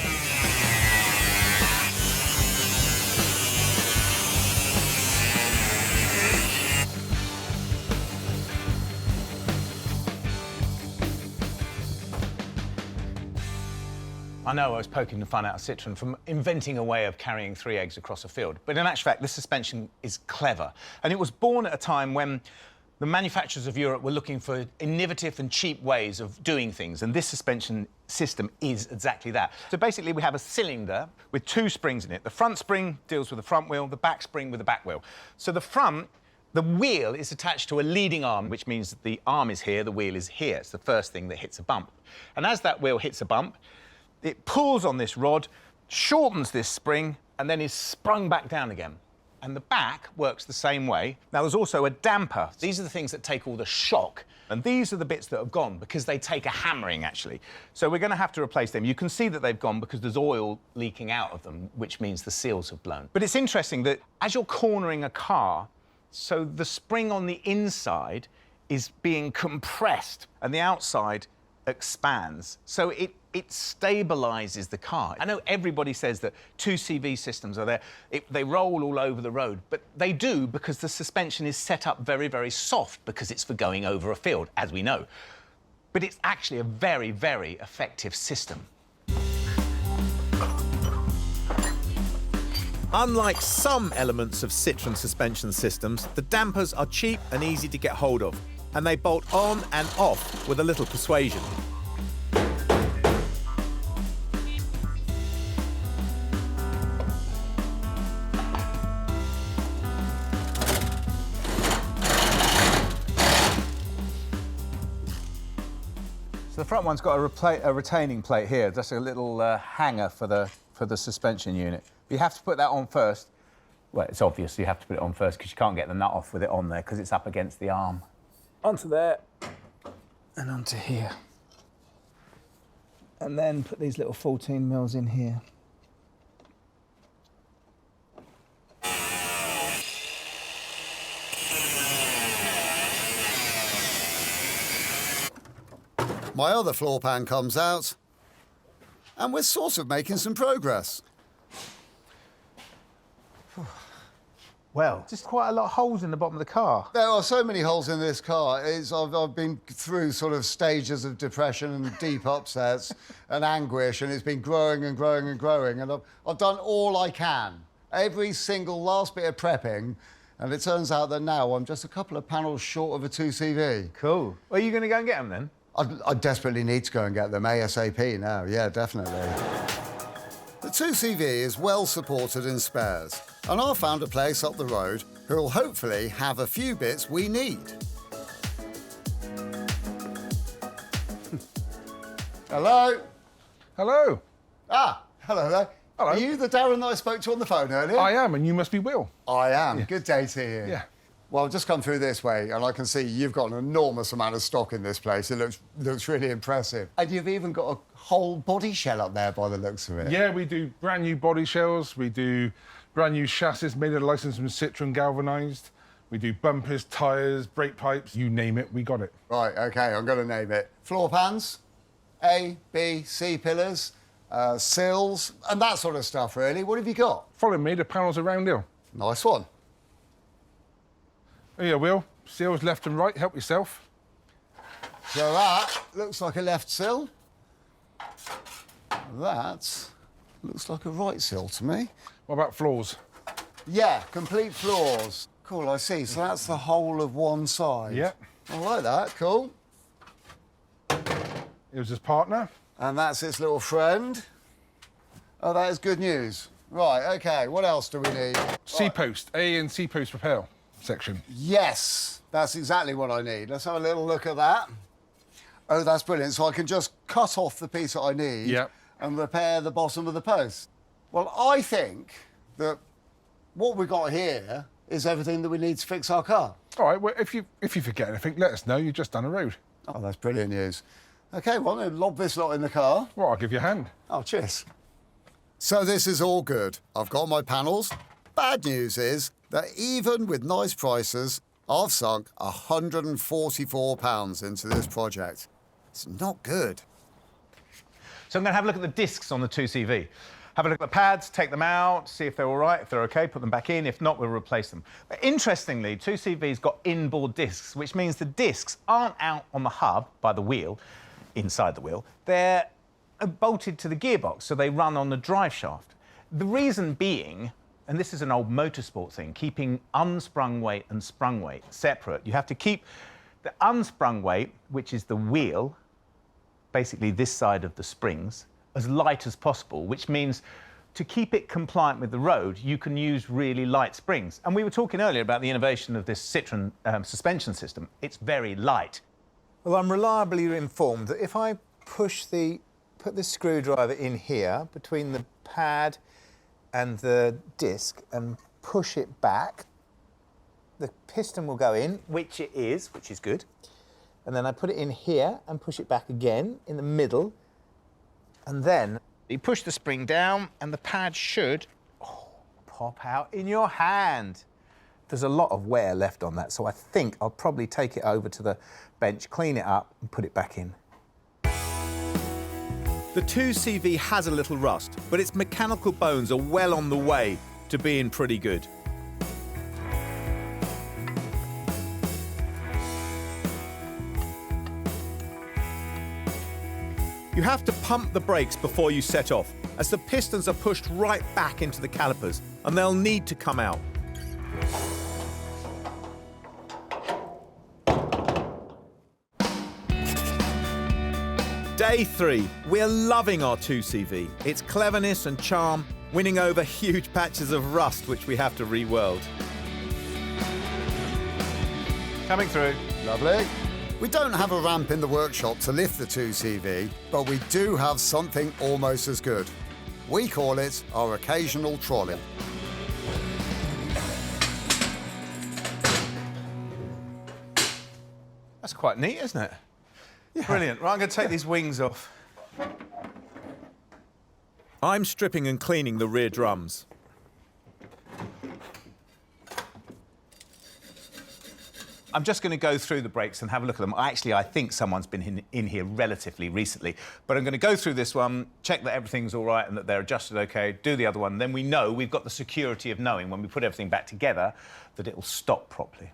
I know I was poking the fun out of Citroën from inventing a way of carrying 3 eggs across a field, but in actual fact, this suspension is clever. And it was born at a time when the manufacturers of Europe were looking for innovative and cheap ways of doing things, and this suspension system is exactly that. So basically, we have a cylinder with 2 springs in it. The front spring deals with the front wheel, the back spring with the back wheel. So the wheel is attached to a leading arm, which means that the arm is here, the wheel is here. It's the first thing that hits a bump. And as that wheel hits a bump, it pulls on this rod, shortens this spring, and then is sprung back down again. And the back works the same way. Now, there's also a damper. These are the things that take all the shock. And these are the bits that have gone because they take a hammering, actually. So we're going to have to replace them. You can see that they've gone because there's oil leaking out of them, which means the seals have blown. But it's interesting that as you're cornering a car, so the spring on the inside is being compressed and the outside expands. So it stabilises the car. I know everybody says that 2CV systems are there, they roll all over the road, but they do because the suspension is set up very, very soft because it's for going over a field, as we know. But it's actually a very, very effective system. Unlike some elements of Citroën suspension systems, the dampers are cheap and easy to get hold of, and they bolt on and off with a little persuasion. So the front one's got a retaining plate here, just a little hanger for the suspension unit. But you have to put that on first. Well, it's obvious you have to put it on first because you can't get the nut off with it on there because it's up against the arm. Onto there and onto here. And then put these little 14 mils in here. My other floor pan comes out, and we're sort of making some progress. Well, just quite a lot of holes in the bottom of the car. There are so many holes in this car. I've been through sort of stages of depression and deep upsets and anguish, and it's been growing and growing and growing, and I've done all I can. Every single last bit of prepping, and it turns out that now I'm just a couple of panels short of a 2CV. Cool. Well, are you going to go and get them then? I desperately need to go and get them ASAP now, yeah, definitely. The 2CV is well supported in spares, and I've found a place up the road who'll hopefully have a few bits we need. Hello? Hello. Ah, hello there. Hello. Are you the Darren that I spoke to on the phone earlier? I am, and you must be Will. I am. Yeah. Good day to you. Yeah. Well, I've just come through this way, and I can see you've got an enormous amount of stock in this place. It looks really impressive. And you've even got a whole body shell up there by the looks of it. Yeah, we do brand new body shells. We do brand new chassis made of license from Citroën galvanised. We do bumpers, tyres, brake pipes, you name it, we got it. Right, OK, I'm going to name it. Floor pans, A, B, C pillars, sills, and that sort of stuff, really. What have you got? Follow me, the panels are round here. Nice one. Here you are, Will. Sills left and right, help yourself. So that looks like a left sill. That looks like a right sill to me. What about floors? Yeah, complete floors. Cool, I see. So that's the whole of one side. Yep. I like that, cool. Here's his partner. And that's its little friend. Oh, that is good news. Right, OK, what else do we need? C-post, A and C-post rappel section. Yes, that's exactly what I need. Let's have a little look at that. Oh, that's brilliant. So I can just cut off the piece that I need and repair the bottom of the post. Well, I think that what we've got here is everything that we need to fix our car. All right, well, if you forget anything, let us know. You're just down the road. Oh, that's brilliant news. OK, well, I'm going to lob this lot in the car. Well, I'll give you a hand. Oh, cheers. So this is all good. I've got my panels. Bad news is that even with nice prices, I've sunk £144 into this project. It's not good. So I'm going to have a look at the discs on the 2CV. Have a look at the pads, take them out, see if they're all right. If they're OK, put them back in. If not, we'll replace them. But interestingly, 2CV's got inboard discs, which means the discs aren't out on the hub by the wheel, inside the wheel. They're bolted to the gearbox, so they run on the drive shaft. The reason being, and this is an old motorsport thing, keeping unsprung weight and sprung weight separate. You have to keep the unsprung weight, which is the wheel, basically this side of the springs, as light as possible, which means to keep it compliant with the road, you can use really light springs. And we were talking earlier about the innovation of this Citroën suspension system. It's very light. Well, I'm reliably informed that if I put this screwdriver in here between the pad and the disc and push it back, the piston will go in, which it is, which is good. And then I put it in here and push it back again in the middle. And then you push the spring down and the pad should pop out in your hand. There's a lot of wear left on that, so I think I'll probably take it over to the bench, clean it up and put it back in. The 2CV has a little rust, but its mechanical bones are well on the way to being pretty good. You have to pump the brakes before you set off, as the pistons are pushed right back into the calipers, and they'll need to come out. Day 3. We're loving our 2CV. Its cleverness and charm, winning over huge patches of rust which we have to re-weld. Coming through. Lovely. We don't have a ramp in the workshop to lift the 2CV, but we do have something almost as good. We call it our occasional trolley. That's quite neat, isn't it? Yeah. Brilliant. Right, I'm going to take these wings off. I'm stripping and cleaning the rear drums. I'm just going to go through the brakes and have a look at them. Actually, I think someone's been in here relatively recently. But I'm going to go through this one, check that everything's all right and that they're adjusted OK, do the other one. Then we know we've got the security of knowing when we put everything back together that it will stop properly.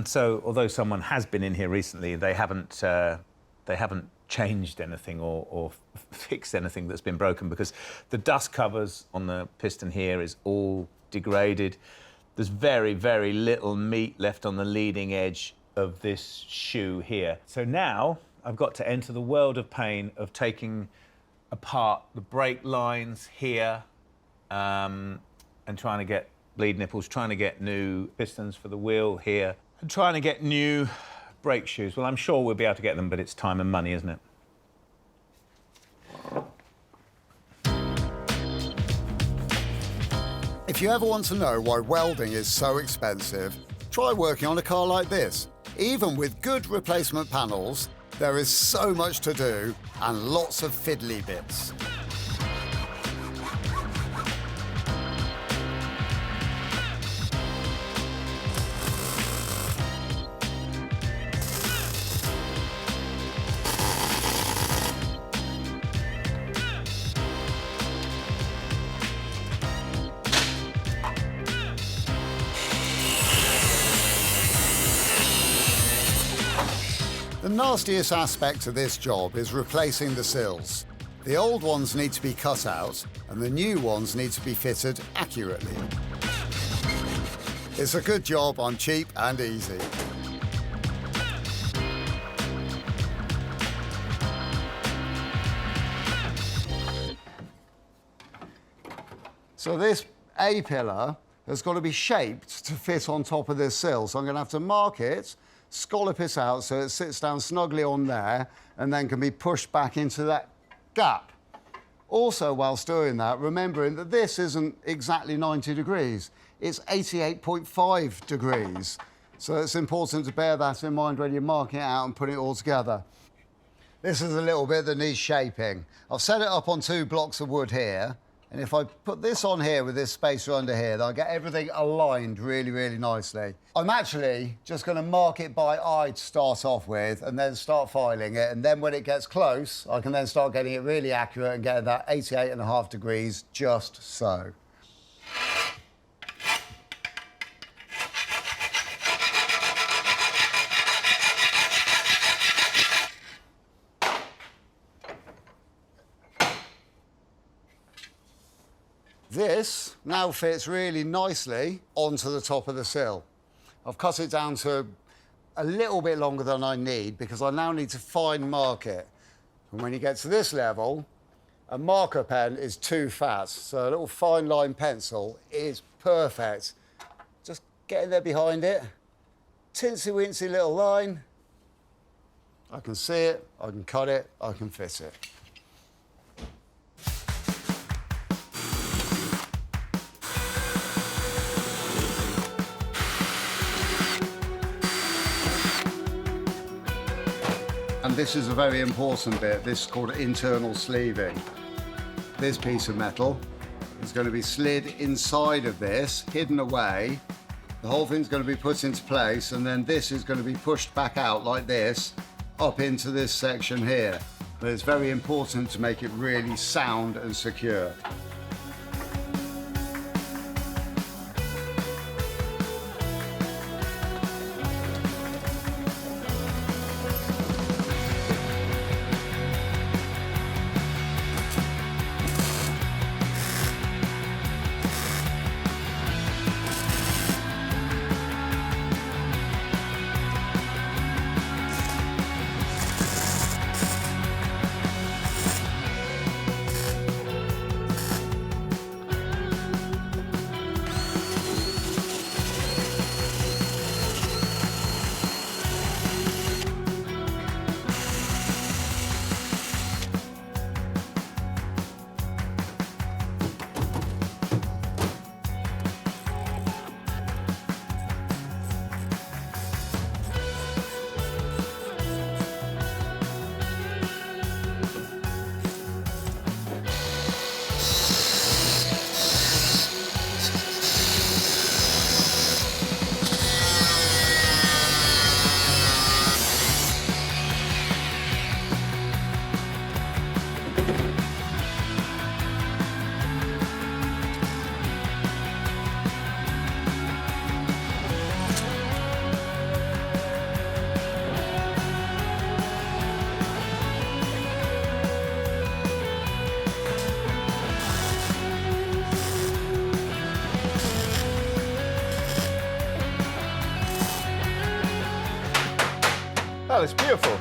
So, although someone has been in here recently, they haven't changed anything or fixed anything that's been broken, because the dust covers on the piston here is all degraded. There's very, very little meat left on the leading edge of this shoe here. So now I've got to enter the world of pain of taking apart the brake lines here and trying to get bleed nipples, trying to get new pistons for the wheel here, and trying to get new brake shoes. Well, I'm sure we'll be able to get them, but it's time and money, isn't it? If you ever want to know why welding is so expensive, try working on a car like this. Even with good replacement panels, there is so much to do and lots of fiddly bits. The nastiest aspect of this job is replacing the sills. The old ones need to be cut out and the new ones need to be fitted accurately. It's a good job on cheap and easy. So this A-pillar has got to be shaped to fit on top of this sill. So I'm going to have to mark it, scallop it out so it sits down snugly on there and then can be pushed back into that gap. Also, whilst doing that, remembering that this isn't exactly 90 degrees, it's 88.5 degrees. So it's important to bear that in mind when you're marking it out and putting it all together. This is a little bit that needs shaping. I've set it up on 2 blocks of wood here, and if I put this on here with this spacer under here, then I'll get everything aligned really, really nicely. I'm actually just going to mark it by eye to start off with and then start filing it, and then when it gets close, I can then start getting it really accurate and getting that 88.5 degrees just so. This now fits really nicely onto the top of the sill. I've cut it down to a little bit longer than I need because I now need to fine mark it. And when you get to this level, a marker pen is too fat, so a little fine line pencil is perfect. Just get in there behind it, tinsy-wincy little line. I can see it, I can cut it, I can fit it. And this is a very important bit. This is called internal sleeving. This piece of metal is going to be slid inside of this, hidden away. The whole thing's going to be put into place, and then this is going to be pushed back out like this, up into this section here. But it's very important to make it really sound and secure. Well, it's beautiful.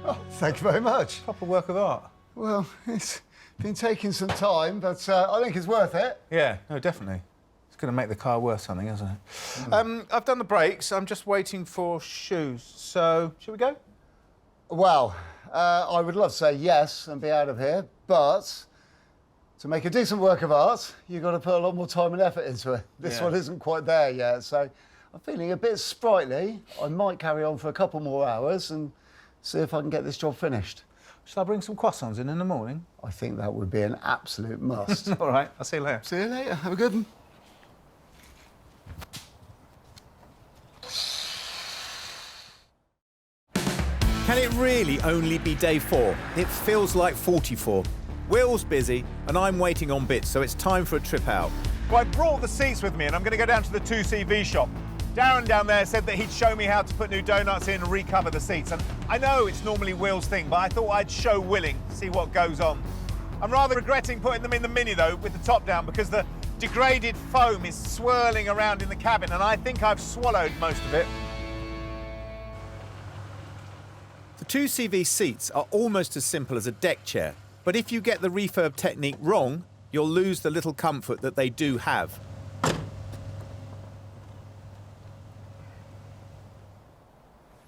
Oh, thank you very much. Proper work of art. Well, it's been taking some time, but I think it's worth it. Yeah, no, definitely. It's going to make the car worth something, isn't it? I've done the brakes. I'm just waiting for shoes. So, shall we go? Well, I would love to say yes and be out of here, but to make a decent work of art, you've got to put a lot more time and effort into it. This one isn't quite there yet, so I'm feeling a bit sprightly. I might carry on for a couple more hours and see if I can get this job finished. Shall I bring some croissants in the morning? I think that would be an absolute must. All right, I'll see you later. See you later. Have a good one. Can it really only be day 4? It feels like 44. Will's busy and I'm waiting on bits, so it's time for a trip out. Well, I brought the seats with me and I'm going to go down to the 2CV shop. Darren down there said that he'd show me how to put new donuts in and recover the seats. And I know it's normally Will's thing, but I thought I'd show Willing, see what goes on. I'm rather regretting putting them in the Mini, though, with the top down, because the degraded foam is swirling around in the cabin, and I think I've swallowed most of it. The 2CV seats are almost as simple as a deck chair, but if you get the refurb technique wrong, you'll lose the little comfort that they do have.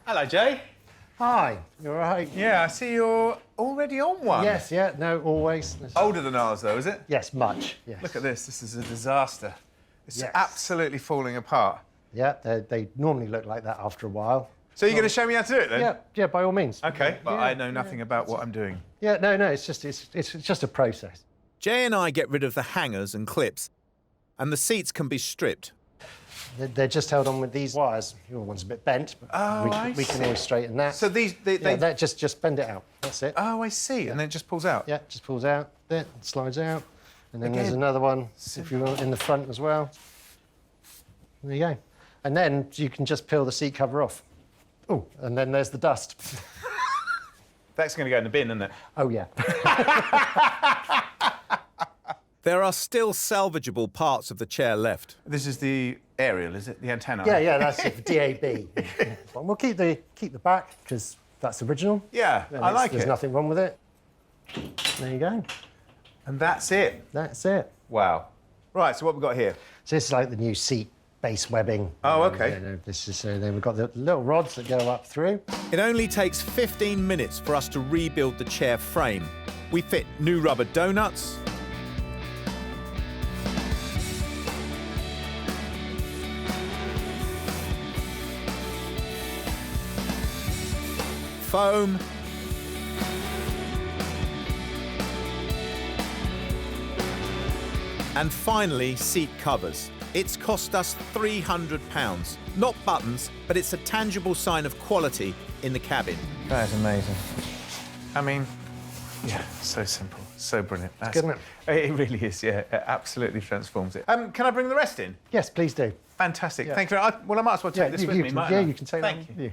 Hello, Jay. Hi, you all right? Yeah, I see you're already on one. Yes, yeah, no, always. Older than ours, though, is it? Yes, much, yes. Look at this. This is a disaster. It's Yes. absolutely falling apart. Yeah, they normally look like that after a while. So you're going to show me how to do it, then? Yeah, by all means. OK, but Yeah, I know nothing about what I'm doing. Yeah, no, it's just a process. Jay and I get rid of the hangers and clips, and the seats can be stripped. They're just held on with these wires. Your one's a bit bent, but we can always straighten that. So these, that just bend it out. That's it. Oh, I see. And then it just pulls out. Yeah, just pulls out. There, it slides out, and then there's another one if you want in the front as well. There you go. And then you can just peel the seat cover off. Oh, and then there's the dust. That's going to go in the bin, isn't it? Oh yeah. There are still salvageable parts of the chair left. This is the aerial, is it? The antenna? Yeah, that's it, for DAB. But we'll keep the back, because that's original. Yeah, I like it. There's nothing wrong with it. There you go. And that's it? That's it. Wow. Right, so what have we got here? So this is like the new seat base webbing. Oh, OK. This is, then we've got the little rods that go up through. It only takes 15 minutes for us to rebuild the chair frame. We fit new rubber donuts, foam, and finally seat covers. It's cost us £300. Not buttons, but it's a tangible sign of quality in the cabin. That is amazing. I mean, yeah, so simple, so brilliant. That's good, isn't it? It really is, yeah. It absolutely transforms it. Can I bring the rest in? Yes, please do. Fantastic. Yeah. Thank you. Well, I might as well take this with me, mightn't I? You can take Thank that. you.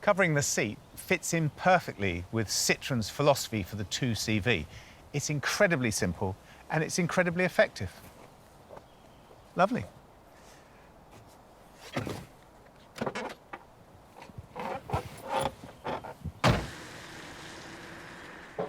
Covering the seat fits in perfectly with Citroen's philosophy for the 2CV. It's incredibly simple and it's incredibly effective. Lovely.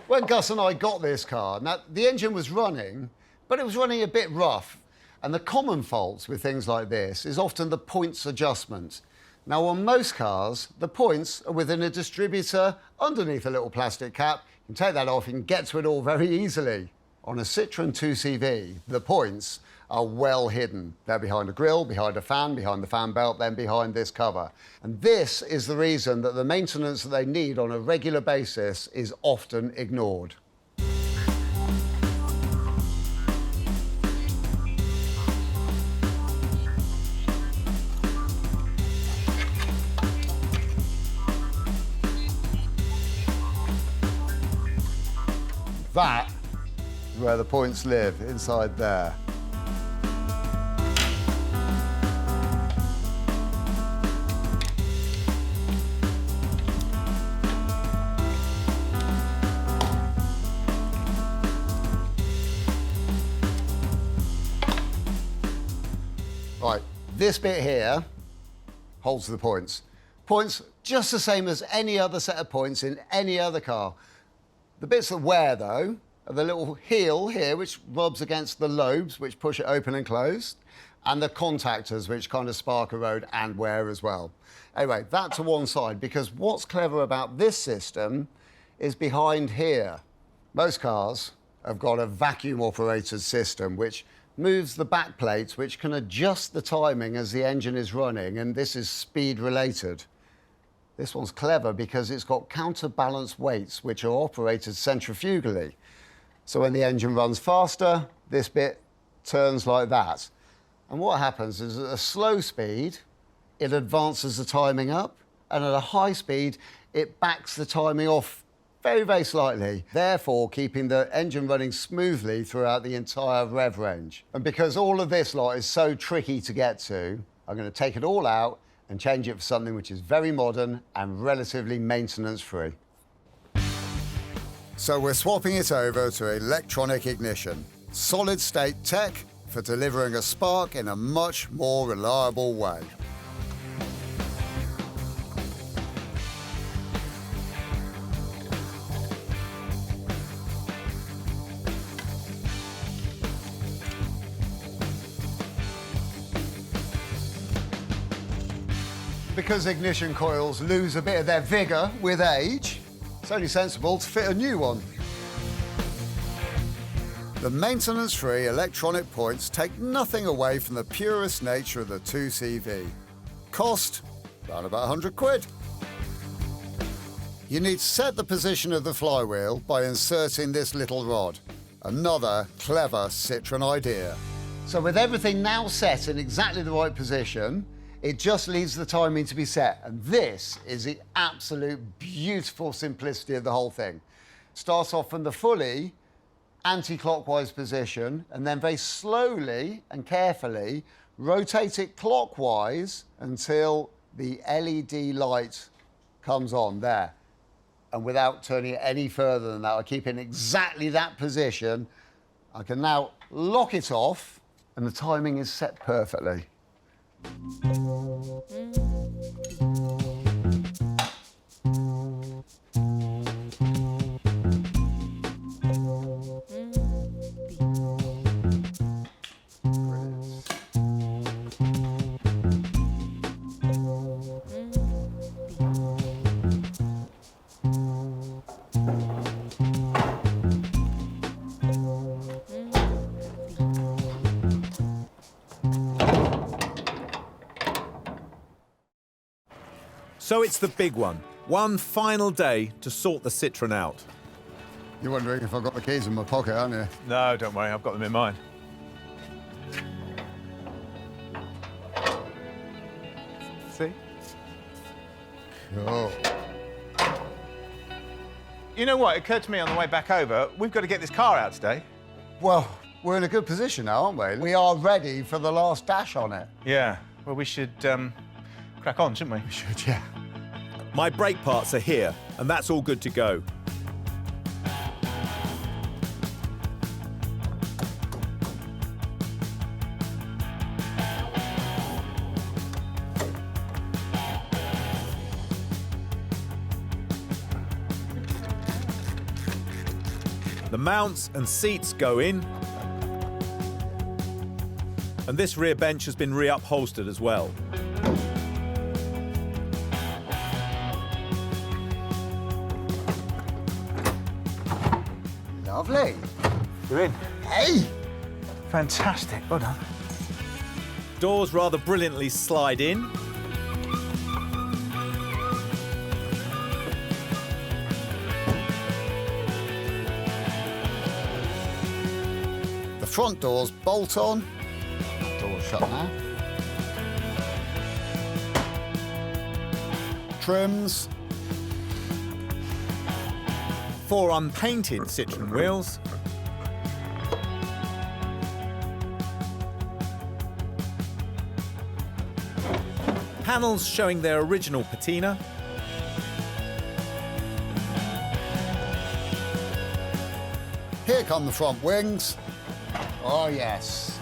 When Gus and I got this car, now the engine was running, but it was running a bit rough. And the common faults with things like this is often the points adjustment. Now, on most cars, the points are within a distributor underneath a little plastic cap. You can take that off, you can get to it all very easily. On a Citroen 2CV, the points are well hidden. They're behind a grille, behind a fan, behind the fan belt, then behind this cover. And this is the reason that the maintenance that they need on a regular basis is often ignored. That is where the points live, inside there. Right, this bit here holds the points. Points just the same as any other set of points in any other car. The bits that wear, though, are the little heel here, which rubs against the lobes, which push it open and closed, and the contactors, which kind of spark erode and wear as well. Anyway, that to one side, because what's clever about this system is behind here. Most cars have got a vacuum-operated system, which moves the back plates, which can adjust the timing as the engine is running, and this is speed-related. This one's clever because it's got counterbalance weights which are operated centrifugally. So when the engine runs faster, this bit turns like that. And what happens is at a slow speed, it advances the timing up, and at a high speed, it backs the timing off very, very slightly, therefore keeping the engine running smoothly throughout the entire rev range. And because all of this lot is so tricky to get to, I'm going to take it all out and change it for something which is very modern and relatively maintenance-free. So we're swapping it over to electronic ignition. Solid-state tech for delivering a spark in a much more reliable way. Because ignition coils lose a bit of their vigour with age, it's only sensible to fit a new one. The maintenance-free electronic points take nothing away from the purest nature of the 2CV. Cost, around about 100 quid. You need to set the position of the flywheel by inserting this little rod. Another clever Citroen idea. So with everything now set in exactly the right position, it just leaves the timing to be set. And this is the absolute beautiful simplicity of the whole thing. Starts off from the fully anti-clockwise position, and then very slowly and carefully rotate it clockwise until the LED light comes on there. And without turning it any further than that, I keep it in exactly that position I can now lock it off, and the timing is set perfectly. So it's the big one. One final day to sort the Citroën out. You're wondering if I've got the keys in my pocket, aren't you? No, don't worry, I've got them in mine. See? Cool. You know what? It occurred to me on the way back over, we've got to get this car out today. Well, we're in a good position now, aren't we? We are ready for the last dash on it. Yeah. Well, we should crack on, shouldn't we? We should, yeah. My brake parts are here, and that's all good to go. The mounts and seats go in, and this rear bench has been re-upholstered as well. Lovely. You're in. Hey! Fantastic. Well done. Doors rather brilliantly slide in. The front doors bolt on. Doors shut now. Trims. 4 unpainted Citroën wheels. Panels showing their original patina. Here come the front wings. Oh, yes.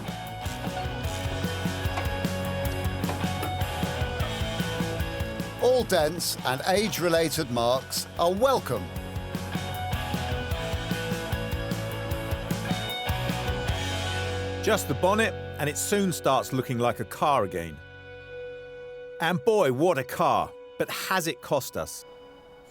All dents and age-related marks are welcome. Just the bonnet, and it soon starts looking like a car again. And boy, what a car. But has it cost us?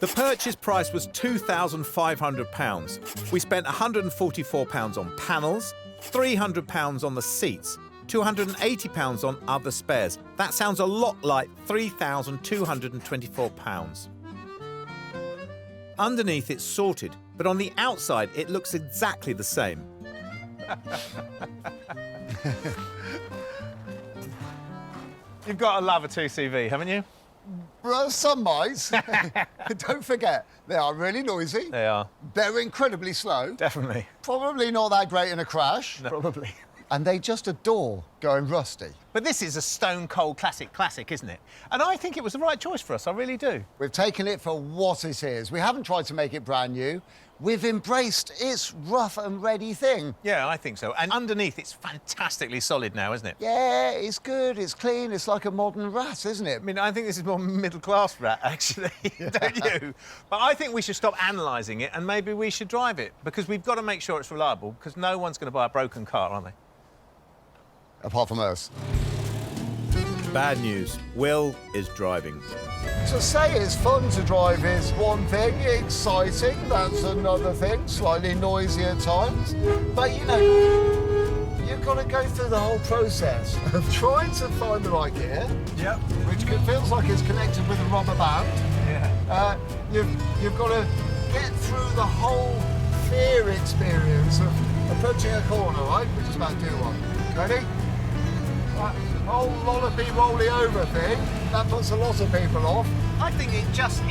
The purchase price was £2,500. We spent £144 on panels, £300 on the seats, £280 on other spares. That sounds a lot like £3,224. Underneath it's sorted, but on the outside it looks exactly the same. You've got to love a 2CV, haven't you? Well, some might. Don't forget, they are really noisy. They are. They're incredibly slow. Definitely. Probably not that great in a crash. No. Probably. And they just adore going rusty. But this is a stone cold classic, isn't it? And I think it was the right choice for us, I really do. We've taken it for what it is. We haven't tried to make it brand new. We've embraced its rough and ready thing. Yeah, I think so. And underneath, it's fantastically solid now, isn't it? Yeah, it's good, it's clean, it's like a modern rat, isn't it? I mean, I think this is more middle-class rat, actually, don't you? But I think we should stop analysing it and maybe we should drive it, because we've got to make sure it's reliable, because no one's going to buy a broken car, are they? Apart from us. Bad news. Will is driving. To say it's fun to drive is one thing, exciting, that's another thing, slightly noisy at times. But, you know, you've got to go through the whole process of trying to find the right gear, yep, which feels like it's connected with a rubber band. Yeah. You've got to get through the whole fear experience of approaching a corner, right? We're just about to do one. Ready? That whole lollopy rolly over thing, that puts a lot of people off. I think it's just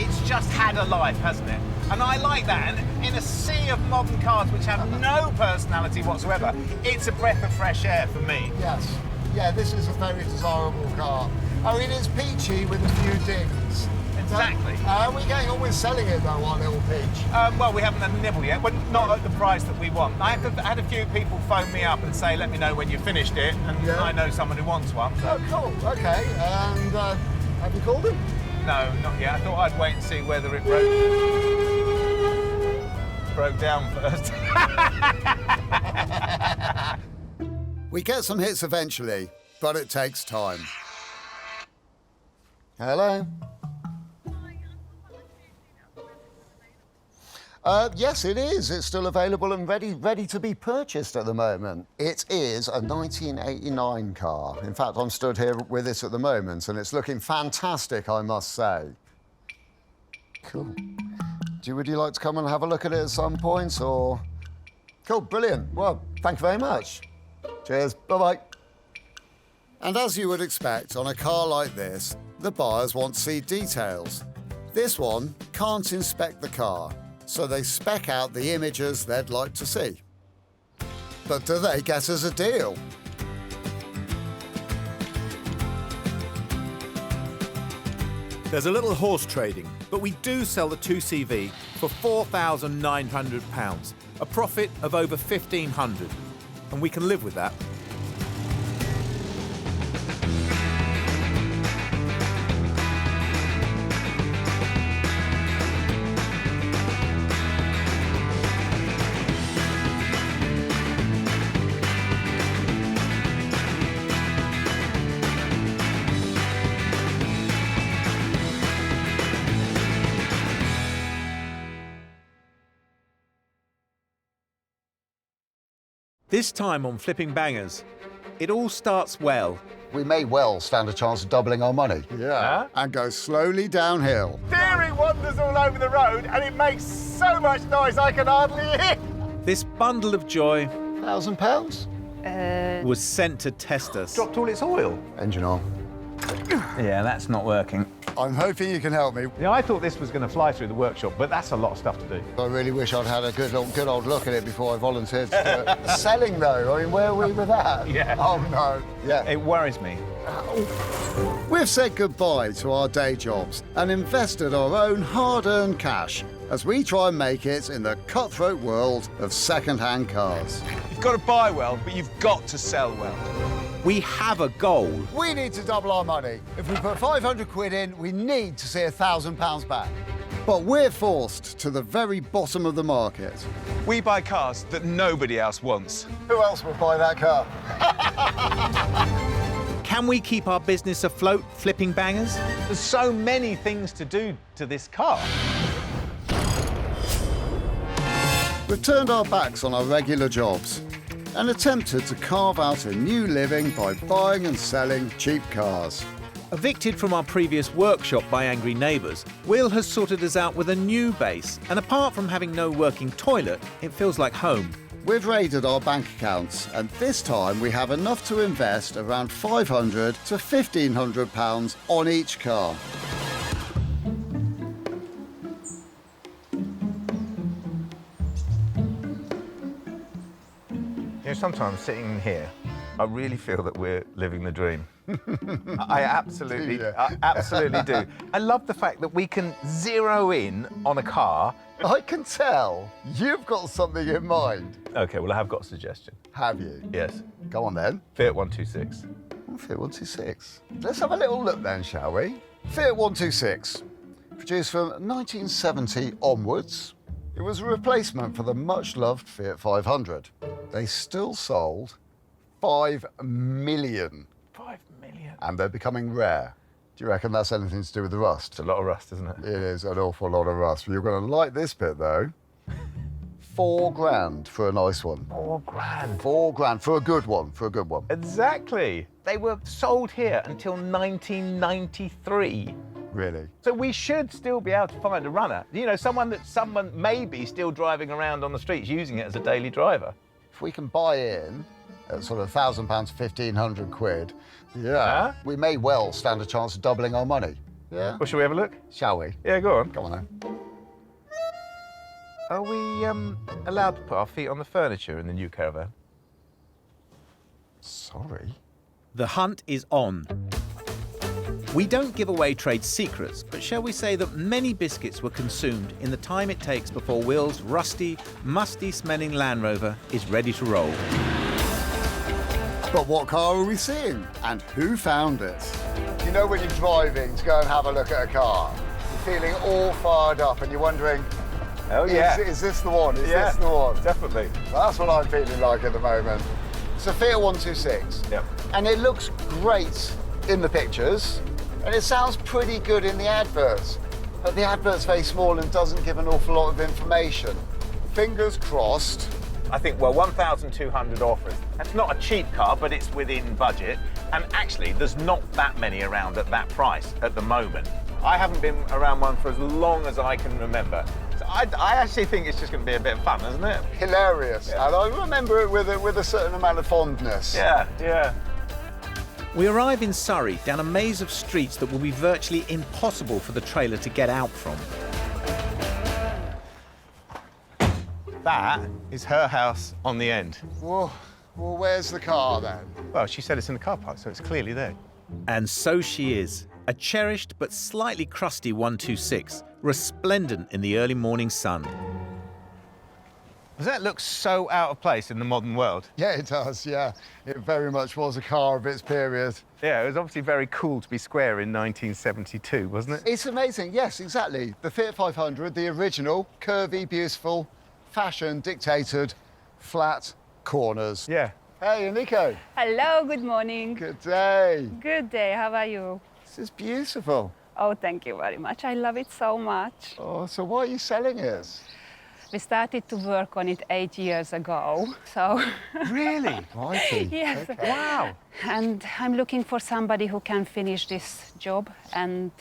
had a life, hasn't it? And I like that. And in a sea of modern cars which have no personality whatsoever, it's a breath of fresh air for me. Yes. Yeah, this is a very desirable car. I mean, it's peachy with a few dings. Exactly. How are we getting on with selling it, though, our little peach? Well, we haven't had a nibble yet, but not at the price that we want. I had a few people phone me up and say, let me know when you finished it, and I know someone who wants one. So. Oh, cool. Okay. And have you called him? No, not yet. I thought I'd wait and see whether it broke down first. We get some hits eventually, but it takes time. Hello? Yes, it is. It's still available and ready to be purchased at the moment. It is a 1989 car. In fact, I'm stood here with it at the moment, and it's looking fantastic, I must say. Cool. Would you like to come and have a look at it at some point, or...? Cool, brilliant. Well, thank you very much. Cheers, bye-bye. And as you would expect on a car like this, the buyers want to see details. This one can't inspect the car, so they spec out the images they'd like to see. But do they get us a deal? There's a little horse trading, but we do sell the 2CV for £4,900, a profit of over £1,500, and we can live with that. This time on Flipping Bangers, it all starts well. We may well stand a chance of doubling our money. Yeah, and go slowly downhill. Steering wanders all over the road, and it makes so much noise I can hardly hear. This bundle of joy £1,000? was sent to test us. Dropped all its oil. Engine on. Yeah, that's not working. I'm hoping you can help me. Yeah, I thought this was going to fly through the workshop, but that's a lot of stuff to do. I really wish I'd had a good old look at it before I volunteered to do it. Selling, though, I mean, where are we with that? Yeah. Oh, no. Yeah. It worries me. We've said goodbye to our day jobs and invested our own hard-earned cash as we try and make it in the cutthroat world of second-hand cars. You've got to buy well, but you've got to sell well. We have a goal. We need to double our money. If we put 500 quid in, we need to see £1,000 back. But we're forced to the very bottom of the market. We buy cars that nobody else wants. Who else would buy that car? Can we keep our business afloat, Flipping Bangers? There's so many things to do to this car. We've turned our backs on our regular jobs and attempted to carve out a new living by buying and selling cheap cars. Evicted from our previous workshop by angry neighbours, Will has sorted us out with a new base, and apart from having no working toilet, it feels like home. We've raided our bank accounts, and this time we have enough to invest around £500 to £1,500 on each car. You know, sometimes sitting here, I really feel that we're living the dream. I absolutely do. I love the fact that we can zero in on a car. I can tell you've got something in mind. OK, well, I have got a suggestion. Have you? Yes. Go on, then. Fiat 126. Fiat 126. Let's have a little look, then, shall we? Fiat 126, produced from 1970 onwards. It was a replacement for the much-loved Fiat 500. They still sold 5 million. 5 million? And they're becoming rare. Do you reckon that's anything to do with the rust? It's a lot of rust, isn't it? It is an awful lot of rust. You're going to like this bit, though. £4,000 for a nice one. 4 grand? 4 grand for a good one, Exactly. They were sold here until 1993. Really? So we should still be able to find a runner. You know, someone may be still driving around on the streets using it as a daily driver. If we can buy in at sort of £1,000 to 1,500 quid, we may well stand a chance of doubling our money. Yeah? Well, shall we have a look? Shall we? Yeah, go on. Come on, then. Are we allowed to put our feet on the furniture in the new caravan? Sorry. The hunt is on. We don't give away trade secrets, but shall we say that many biscuits were consumed in the time it takes before Will's rusty, musty-smelling Land Rover is ready to roll. But what car are we seeing? And who found it? You know when you're driving to go and have a look at a car, you're feeling all fired up and you're wondering, oh yeah, is this the one? Is this the one? Definitely. Well, that's what I'm feeling like at the moment. It's a Fiat 126. Yep. And it looks great in the pictures, and it sounds pretty good in the adverts. But the advert's very small and doesn't give an awful lot of information. Fingers crossed. I think, well, 1,200 offers. That's not a cheap car, but it's within budget. And actually, there's not that many around at that price at the moment. I haven't been around one for as long as I can remember. So I actually think it's just going to be a bit of fun, isn't it? Hilarious. Yeah. And I remember it with a certain amount of fondness. Yeah, yeah. We arrive in Surrey, down a maze of streets that will be virtually impossible for the trailer to get out from. That is her house on the end. Whoa. Well, where's the car then? Well, she said it's in the car park, so it's clearly there. And so she is. A cherished but slightly crusty 126, resplendent in the early morning sun. Does that look so out of place in the modern world? Yeah, it does, yeah. It very much was a car of its period. Yeah, it was obviously very cool to be square in 1972, wasn't it? It's amazing, yes, exactly. The Fiat 500, the original, curvy, beautiful, fashion dictated, flat corners. Yeah. Hey, Nico. Hello, good morning. Good day. Good day, how are you? This is beautiful. Oh, thank you very much. I love it so much. Oh, so why are you selling it? We started to work on it 8 years ago, so... Really? Righty. Yes. Okay. Wow. And I'm looking for somebody who can finish this job and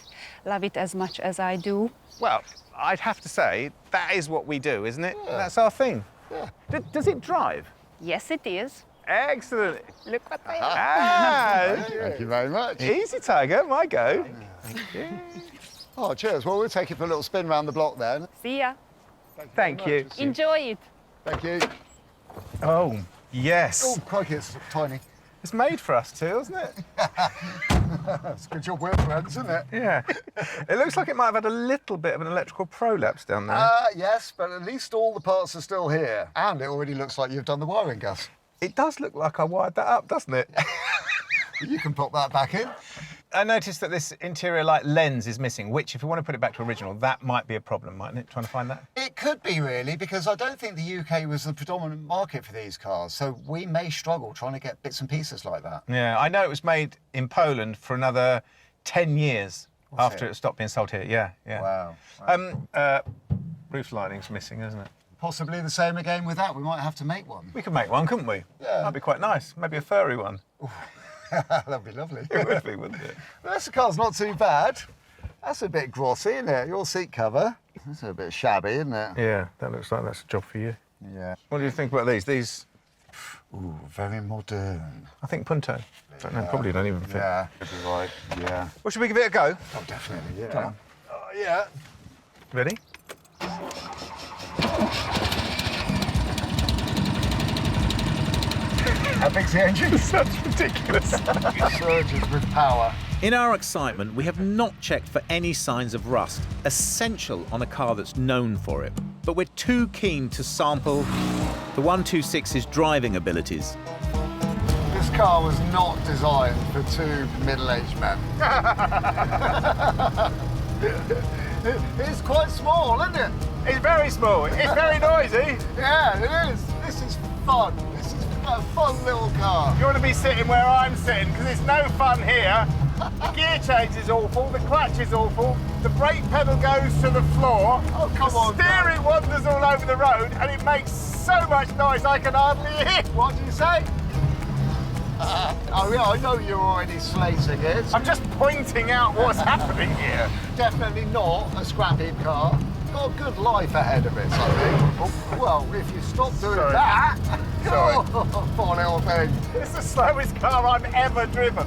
love it as much as I do. Well, I'd have to say, that is what we do, isn't it? Yeah. That's our thing. Yeah. Does it drive? Yes, it is. Excellent. Look what I have. Thank you very much. Easy, Tiger. My go. Thank you. Oh, cheers. Well, we'll take it for a little spin round the block then. See ya. Thank you. Enjoy it. Thank you. Oh, yes. Oh, crikey, it's tiny. It's made for us too, isn't it? It's a good job we're friends, isn't it? Yeah. It looks like it might have had a little bit of an electrical prolapse down there. Yes, but at least all the parts are still here. And it already looks like you've done the wiring, Gus. It does look like I wired that up, doesn't it? You can pop that back in. I noticed that this interior light lens is missing, which, if you want to put it back to original, that might be a problem, mightn't it, trying to find that? It could be, really, because I don't think the UK was the predominant market for these cars, so we may struggle trying to get bits and pieces like that. Yeah, I know it was made in Poland for another 10 years after it stopped being sold here. Yeah, yeah. Wow. Roof lining's missing, isn't it? Possibly the same again with that. We might have to make one. We could make one, couldn't we? Yeah. That'd be quite nice. Maybe a furry one. That'd be lovely. It would be, wouldn't it? Well, this car's not too bad. That's a bit glossy, isn't it? Your seat cover. That's a bit shabby, isn't it? Yeah, that looks like that's a job for you. Yeah. What do you think about these? These... Ooh, very modern. I think Punto. No, probably don't even fit. Yeah, could be right. Yeah. Well, should we give it a go? Oh, definitely, yeah. Come on. Yeah. Ready? How big's the engine? Such ridiculous. It surges with power. In our excitement, we have not checked for any signs of rust, essential on a car that's known for it. But we're too keen to sample the 126's driving abilities. This car was not designed for two middle-aged men. It's quite small, isn't it? It's very small. It's very noisy. Yeah, it is. This is fun. This is a fun little car. You want to be sitting where I'm sitting, because it's no fun here. The gear change is awful, the clutch is awful, the brake pedal goes to the floor, the steering wanders all over the road, and it makes so much noise I can hardly hear. What do you say? Oh yeah, I know you're already slating it. I'm just pointing out what's happening here. Definitely not a scrappy car. Got a good life ahead of it, I think. Oh, well, if you stop doing that, poor little thing. It's the slowest car I've ever driven.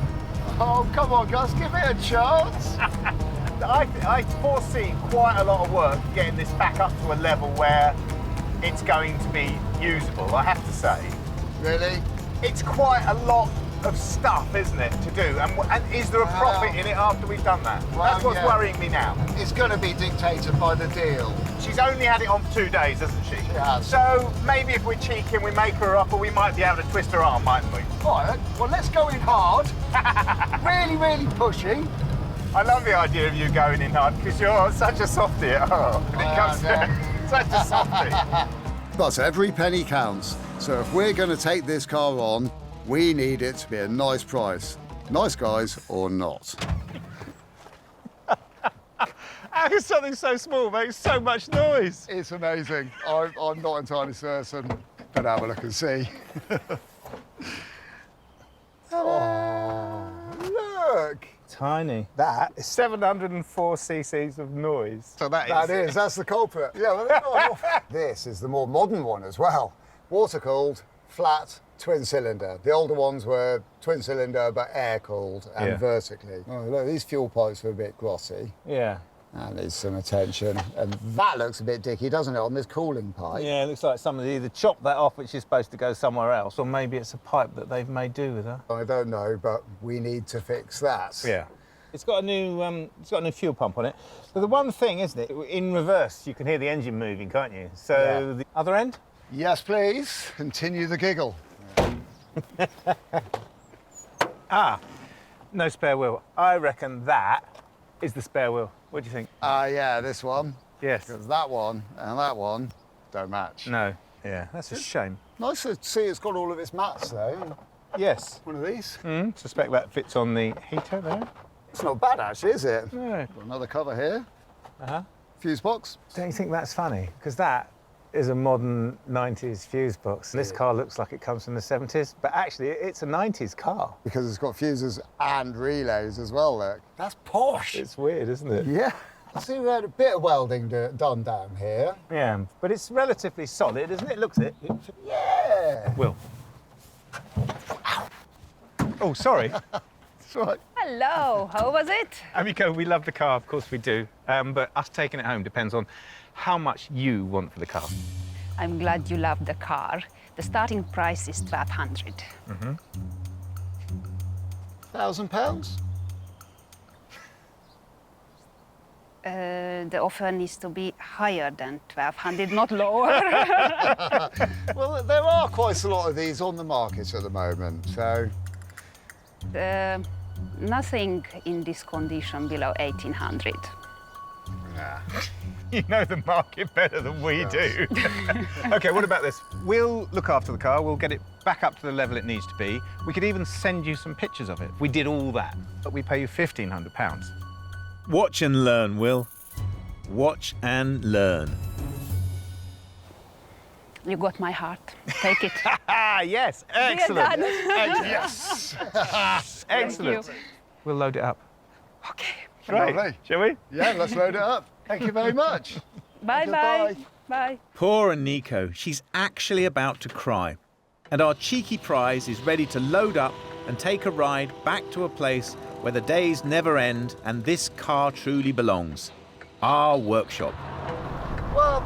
Oh, come on, Gus, give it a chance. I foresee quite a lot of work getting this back up to a level where it's going to be usable, I have to say. Really? It's quite a lot of stuff, isn't it, to do? And is there a profit in it after we've done that? That's what's worrying me now. It's going to be dictated by the deal. She's only had it on for 2 days, hasn't she? She has. So maybe if we're cheeky and we make her up, we might be able to twist her arm, mightn't we? All right, well, let's go in hard. Really, really pushy. I love the idea of you going in hard because you're such a softie at home when it comes to such a softie. But every penny counts. So if we're going to take this car on, we need it to be a nice price. Nice guys or not. How can something so small make so much noise? It's amazing. I'm not entirely certain. But have a look and see. Oh, look. Tiny. That is 704 cc's of noise. So That's the culprit. Yeah, well, this is the more modern one as well. Water-cooled, flat, twin-cylinder. The older ones were twin-cylinder, but air-cooled and vertically. Oh, look, these fuel pipes are a bit glossy. Yeah. That needs some attention. And that looks a bit dicky, doesn't it, on this cooling pipe? Yeah, it looks like somebody either chopped that off, which is supposed to go somewhere else, or maybe it's a pipe that they've made do with her. I don't know, but we need to fix that. Yeah. It's got a new fuel pump on it. But the one thing, isn't it, in reverse, you can hear the engine moving, can't you? So the other end? Yes, please. Continue the giggle. No spare wheel. I reckon that is the spare wheel. What do you think? Yeah, this one. Yes. Because that one and that one don't match. No. Yeah, that's a shame. Nice to see it's got all of its mats, though. Yes. One of these. Suspect that fits on the heater there. It's not bad, actually, is it? No. Got another cover here. Fuse box. Don't you think that's funny? Because that is a modern 90s fuse box. This car looks like it comes from the 70s, but actually it's a 90s car. Because it's got fuses and relays as well, look. That's posh. It's weird, isn't it? Yeah. I see we had a bit of welding done down here. Yeah, but it's relatively solid, isn't it? Looks it. Yeah. Will. Oh, sorry. That's right. Hello, how was it? Amico, we love the car, of course we do. But us taking it home depends on how much you want for the car. I'm glad you love the car. The starting price is 1,200. £1,000? The offer needs to be higher than 1,200, not lower. Well, there are quite a lot of these on the market at the moment, so... Nothing in this condition below 1,800. Nah. You know the market better than we do. OK, what about this? We'll look after the car, we'll get it back up to the level it needs to be. We could even send you some pictures of it. We did all that, but we pay you £1,500. Watch and learn, Will. Watch and learn. You got my heart. Take it. Yes, excellent. Yes. Excellent. Thank you. We'll load it up. OK. Right, Lovely. shall we? Yeah, let's load it up. Thank you very much. Bye-bye. Bye. Poor Nico, she's actually about to cry. And our cheeky prize is ready to load up and take a ride back to a place where the days never end and this car truly belongs. Our workshop. Well,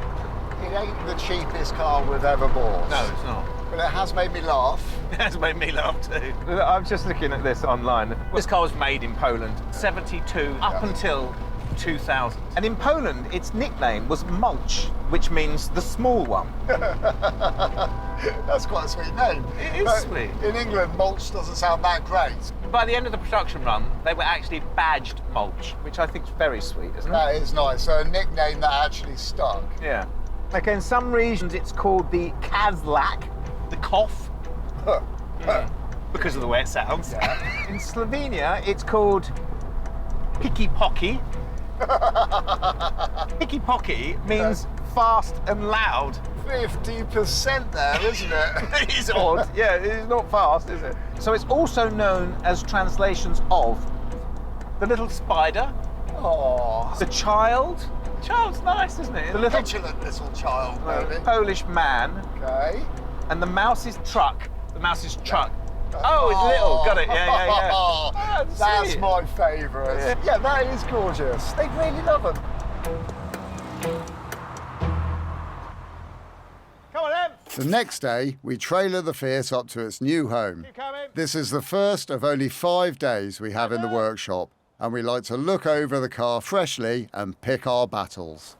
it ain't the cheapest car we've ever bought. No, it's not. But it has made me laugh. It has made me laugh too. I'm just looking at this online. This car was made in Poland, 72 up until 2000. And in Poland, its nickname was Mulch, which means the small one. That's quite a sweet name. It is sweet. In England, Mulch doesn't sound that great. By the end of the production run, they were actually badged Mulch, which I think is very sweet, isn't it? That is nice. So a nickname that actually stuck. Yeah. Okay, in some regions, it's called the Kazlak, the cough. Because of the way it sounds. Yeah. In Slovenia, it's called Picky Pocky. Picky Pocky means fast and loud. 50% there, isn't it? It is odd. Yeah, it's not fast, is it? So it's also known as translations of the little spider. Oh. The child. Child's nice, isn't it? The little petulant little child, maybe. Polish man. Okay. And the mouse's truck. The mouse's truck. Oh, it's little. Got it. Yeah. Oh, that's my favourite. Yeah, that is gorgeous. They really love them. Come on, Em. The next day, we trailer the Fiat up to its new home. You coming? This is the first of only 5 days we have in the workshop, and we like to look over the car freshly and pick our battles.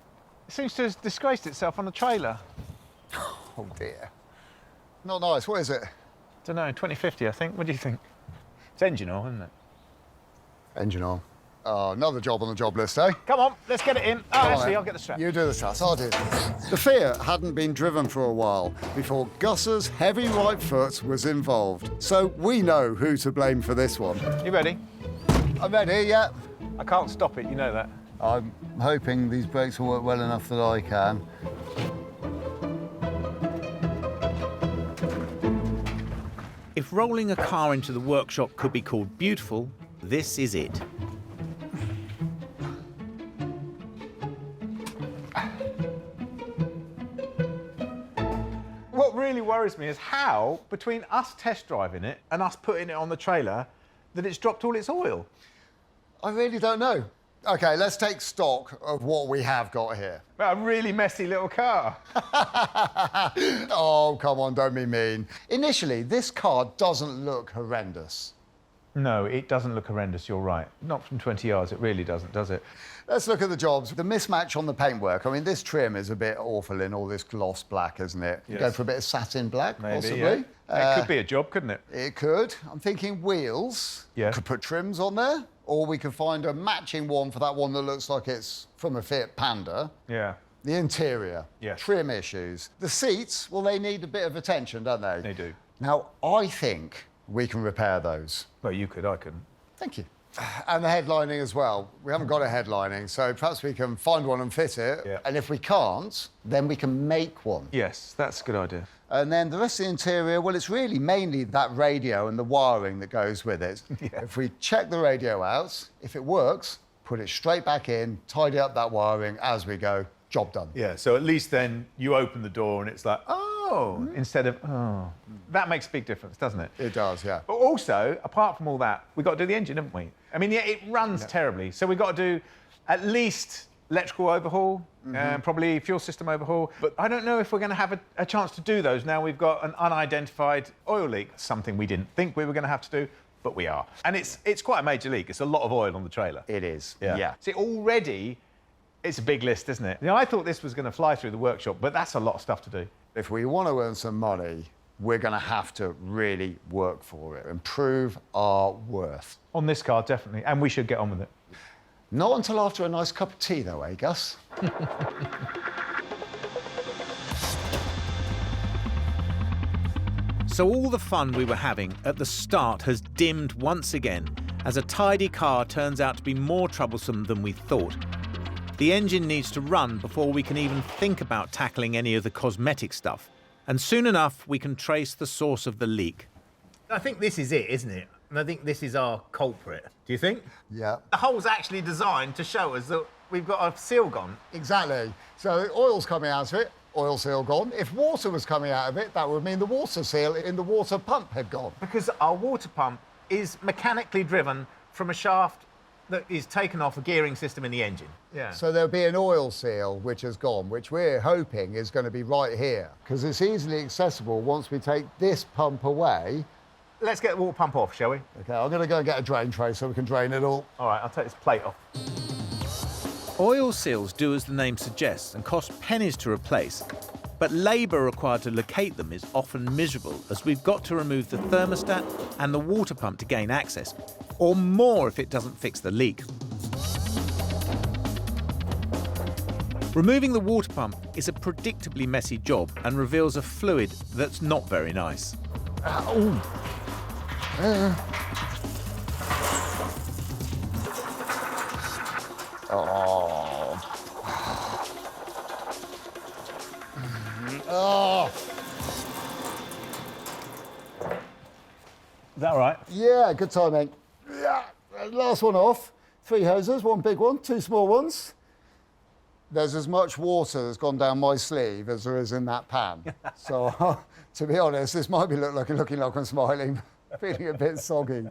It seems to have disgraced itself on the trailer. Oh dear. Not nice, what is it? Don't know, 2050 I think. What do you think? It's engine oil, isn't it? Engine oil. Oh, another job on the job list, eh? Come on, let's get it in. Oh, actually, I'll get the strap. You do the straps, I'll do this. The Fiat hadn't been driven for a while before Gus's heavy right foot was involved. So we know who to blame for this one. You ready? I'm ready, yeah. I can't stop it, you know that. I'm hoping these brakes will work well enough that I can. If rolling a car into the workshop could be called beautiful, this is it. What really worries me is how, between us test driving it and us putting it on the trailer, that it's dropped all its oil. I really don't know. OK, let's take stock of what we have got here. A really messy little car. Oh, come on, don't be mean. Initially, this car doesn't look horrendous. No, it doesn't look horrendous, you're right. Not from 20 yards, it really doesn't, does it? Let's look at the jobs. The mismatch on the paintwork. I mean, this trim is a bit awful in all this gloss black, isn't it? Yes. Go for a bit of satin black, Maybe, possibly. yeah. It could be a job, couldn't it? It could. I'm thinking wheels. Yeah. Could put trims on there, or we could find a matching one for that one that looks like it's from a Fiat Panda. Yeah. The interior. Yeah. Trim issues. The seats, well, they need a bit of attention, don't they? They do. Now, I think we can repair those. Well, you could, I couldn't. Thank you. And the headlining as well. We haven't got a headlining, so perhaps we can find one and fit it. Yeah. And if we can't, then we can make one. Yes, that's a good idea. And then the rest of the interior, well, it's really mainly that radio and the wiring that goes with it. Yeah. If we check the radio out, if it works, put it straight back in, tidy up that wiring as we go, job done. Yeah, so at least then you open the door and it's like, oh, instead of, oh. That makes a big difference, doesn't it? It does, yeah. But also, apart from all that, we've got to do the engine, haven't we? I mean, yeah, it runs terribly, so we've got to do at least electrical overhaul, probably fuel system overhaul. But I don't know if we're going to have a chance to do those now we've got an unidentified oil leak, something we didn't think we were going to have to do, but we are. And it's quite a major leak. It's a lot of oil on the trailer. It is, yeah. yeah. See, already, it's a big list, isn't it? You know, I thought this was going to fly through the workshop, but that's a lot of stuff to do. If we want to earn some money, we're going to have to really work for it and prove our worth. On this car, definitely, and we should get on with it. Not until after a nice cup of tea, though, eh, Gus? So all the fun we were having at the start has dimmed once again, as a tidy car turns out to be more troublesome than we thought. The engine needs to run before we can even think about tackling any of the cosmetic stuff. And soon enough, we can trace the source of the leak. I think this is it, isn't it? And I think this is our culprit. Do you think? Yeah. The hole's actually designed to show us that we've got a seal gone. Exactly. So oil's coming out of it, oil seal gone. If water was coming out of it, that would mean the water seal in the water pump had gone. Because our water pump is mechanically driven from a shaft that is taken off a gearing system in the engine. Yeah. So there'll be an oil seal which has gone, which we're hoping is going to be right here, because it's easily accessible once we take this pump away. Let's get the water pump off, shall we? OK, I'm going to go and get a drain tray so we can drain it all. All right, I'll take this plate off. Oil seals do as the name suggests and cost pennies to replace, but labour required to locate them is often miserable, as we've got to remove the thermostat and the water pump to gain access, or more if it doesn't fix the leak. Removing the water pump is a predictably messy job and reveals a fluid that's not very nice. Is that all right? Yeah, good timing. Yeah, last one off. 3 hoses, 1 big one, 2 small ones. There's as much water that's gone down my sleeve as there is in that pan. So, to be honest, this might be looking like I'm smiling, feeling a bit soggy.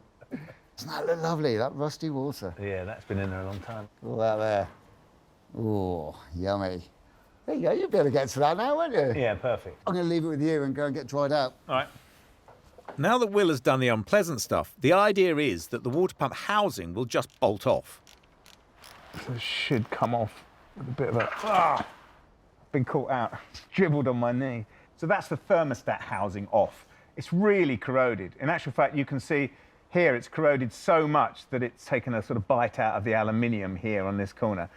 Doesn't that look lovely, that rusty water? Yeah, that's been in there a long time. All that there. Oh, yummy. There you go, you'll be able to get to that now, won't you? Yeah, perfect. I'm going to leave it with you and go and get dried out. All right. Now that Will has done the unpleasant stuff, the idea is that the water pump housing will just bolt off. So it should come off with a bit of a... been caught out, dribbled on my knee. So that's the thermostat housing off. It's really corroded. In actual fact, you can see here it's corroded so much that it's taken a sort of bite out of the aluminium here on this corner.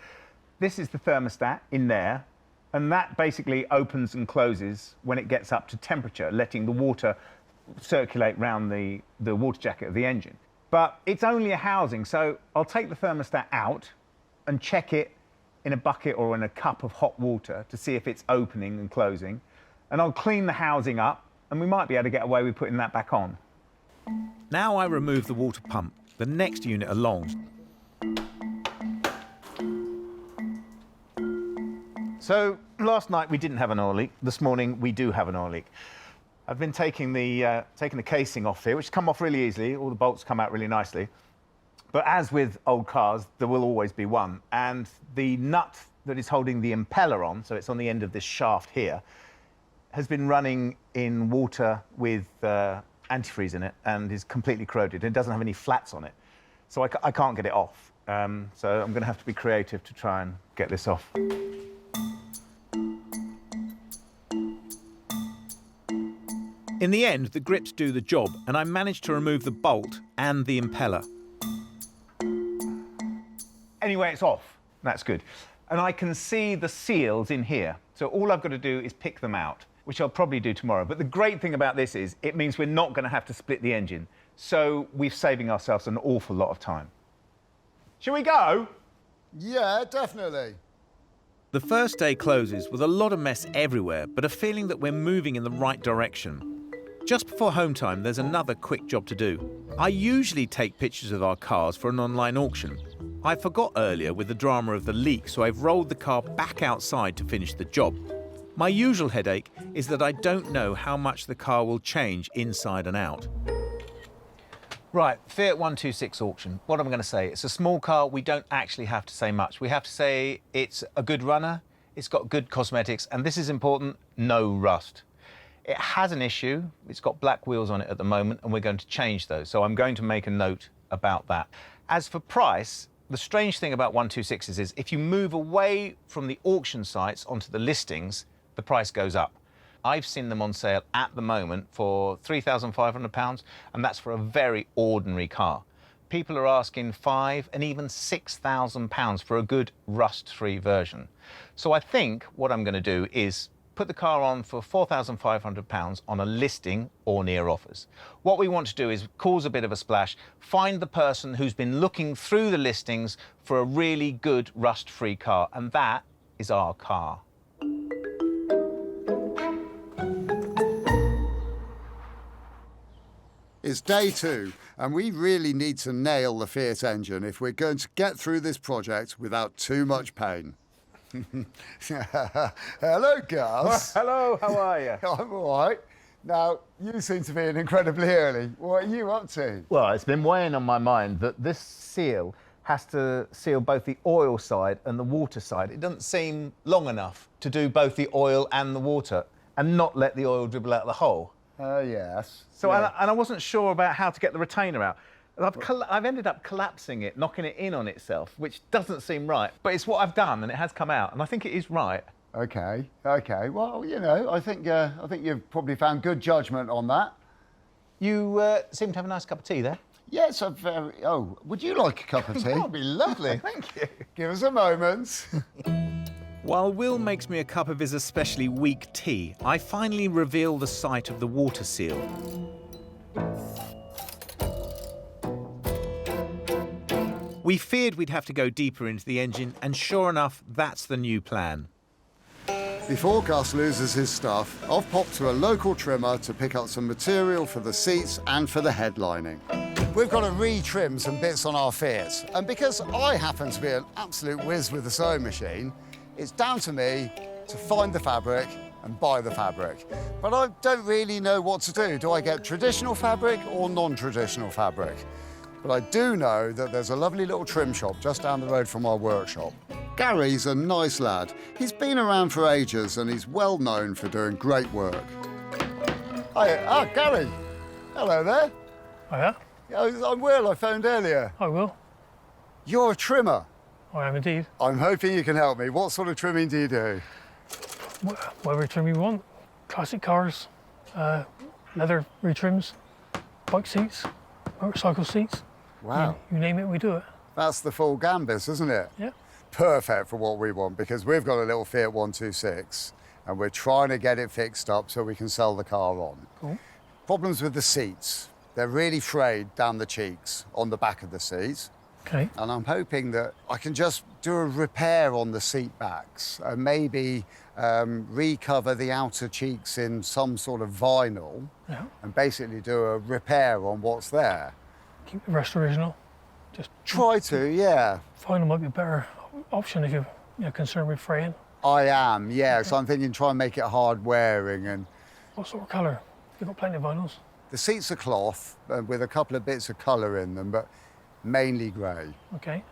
This is the thermostat in there, and that basically opens and closes when it gets up to temperature, letting the water circulate round the water jacket of the engine. But it's only a housing, so I'll take the thermostat out and check it in a bucket or in a cup of hot water to see if it's opening and closing. And I'll clean the housing up, and we might be able to get away with putting that back on. Now I remove the water pump, the next unit along. So last night we didn't have an oil leak. This morning we do have an oil leak. I've been taking the casing off here, which has come off really easily. All the bolts come out really nicely. But as with old cars, there will always be one. And the nut that is holding the impeller on, so it's on the end of this shaft here, has been running in water with antifreeze in it and is completely corroded. It doesn't have any flats on it. So I can't get it off. So I'm going to have to be creative to try and get this off. In the end, the grips do the job, and I managed to remove the bolt and the impeller. Anyway, it's off. That's good. And I can see the seals in here. So all I've got to do is pick them out, which I'll probably do tomorrow. But the great thing about this is it means we're not going to have to split the engine. So we're saving ourselves an awful lot of time. Shall we go? Yeah, definitely. The first day closes with a lot of mess everywhere, but a feeling that we're moving in the right direction. Just before home time, there's another quick job to do. I usually take pictures of our cars for an online auction. I forgot earlier with the drama of the leak, so I've rolled the car back outside to finish the job. My usual headache is that I don't know how much the car will change inside and out. Right, Fiat 126 auction. What am I going to say? It's a small car. We don't actually have to say much. We have to say it's a good runner, it's got good cosmetics, and this is important, no rust. It has an issue. It's got black wheels on it at the moment, and we're going to change those. So I'm going to make a note about that. As for price, the strange thing about 126s is if you move away from the auction sites onto the listings, the price goes up. I've seen them on sale at the moment for £3,500, and that's for a very ordinary car. People are asking £5,000 and even £6,000 for a good rust-free version. So I think what I'm going to do is put the car on for £4,500 on a listing or near offers. What we want to do is cause a bit of a splash, find the person who's been looking through the listings for a really good rust-free car, and that is our car. It's day 2, and we really need to nail the Fiat engine if we're going to get through this project without too much pain. Hello, Gus. Hello, how are you? I'm all right. Now, you seem to be in incredibly early. What are you up to? Well, it's been weighing on my mind that this seal has to seal both the oil side and the water side. It doesn't seem long enough to do both the oil and the water and not let the oil dribble out the hole. Yes. So, yeah. and I wasn't sure about how to get the retainer out. I've ended up collapsing it, knocking it in on itself, which doesn't seem right. But it's what I've done, and it has come out, and I think it is right. OK. Well, you know, I think you've probably found good judgment on that. You seem to have a nice cup of tea there. Yes, oh, would you like a cup of tea? That would be lovely, thank you. Give us a moment. While Will makes me a cup of his especially weak tea, I finally reveal the site of the water seal. We feared we'd have to go deeper into the engine, and sure enough, that's the new plan. Before Gus loses his stuff, I've popped to a local trimmer to pick up some material for the seats and for the headlining. We've got to re-trim some bits on our Fiat, and because I happen to be an absolute whiz with the sewing machine, it's down to me to find the fabric and buy the fabric. But I don't really know what to do. Do I get traditional fabric or non-traditional fabric? But I do know that there's a lovely little trim shop just down the road from our workshop. Gary's a nice lad. He's been around for ages and he's well known for doing great work. Hi, Gary. Hello there. Hiya. I'm Will, I phoned earlier. Hi, Will. You're a trimmer. I am indeed. I'm hoping you can help me. What sort of trimming do you do? Whatever trim you want. Classic cars, leather retrims, bike seats, motorcycle seats. Wow. You name it, we do it. That's the full gambit, isn't it? Yeah. Perfect for what we want, because we've got a little Fiat 126 and we're trying to get it fixed up so we can sell the car on. Cool. Problems with the seats. They're really frayed down the cheeks on the back of the seats. Okay. And I'm hoping that I can just do a repair on the seat backs and maybe recover the outer cheeks in some sort of vinyl and basically do a repair on what's there. Keep the rest original. Just try to, yeah. Vinyl might be a better option if you're concerned with fraying. I am, yeah. So I'm thinking try and make it hard wearing. And what sort of colour? You've got plenty of vinyls. The seats are cloth with a couple of bits of colour in them, but mainly grey. Okay.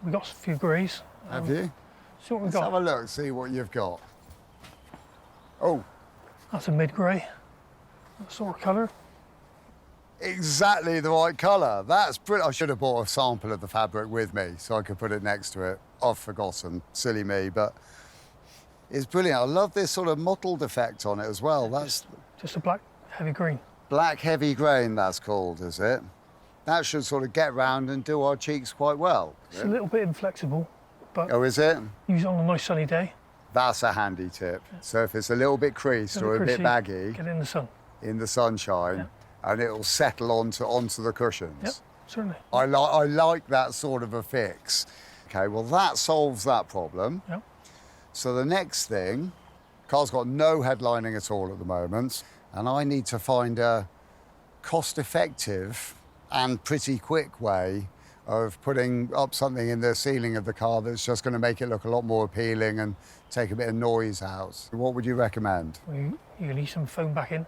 We got a few greys. Have you? See what we've Let's got. have a look, see what you've got. Oh. That's a mid-grey. That sort of colour. Exactly the right colour. That's brilliant. I should have bought a sample of the fabric with me so I could put it next to it. I've forgotten, silly me, but it's brilliant. I love this sort of mottled effect on it as well. That's just a black heavy green. Black heavy grain, that's called, is it? That should sort of get round and do our cheeks quite well. It's a little bit inflexible, but... Oh, is it? Use it on a nice sunny day. That's a handy tip. So if it's a little bit creased or a bit baggy... Get it in the sun. In the sunshine, and it'll settle onto the cushions. Yep, certainly. I like that sort of a fix. OK, well, that solves that problem. Yep. So the next thing, car's got no headlining at all at the moment, and I need to find a cost-effective and pretty quick way of putting up something in the ceiling of the car that's just going to make it look a lot more appealing and take a bit of noise out. What would you recommend? Well, you leave some foam backing.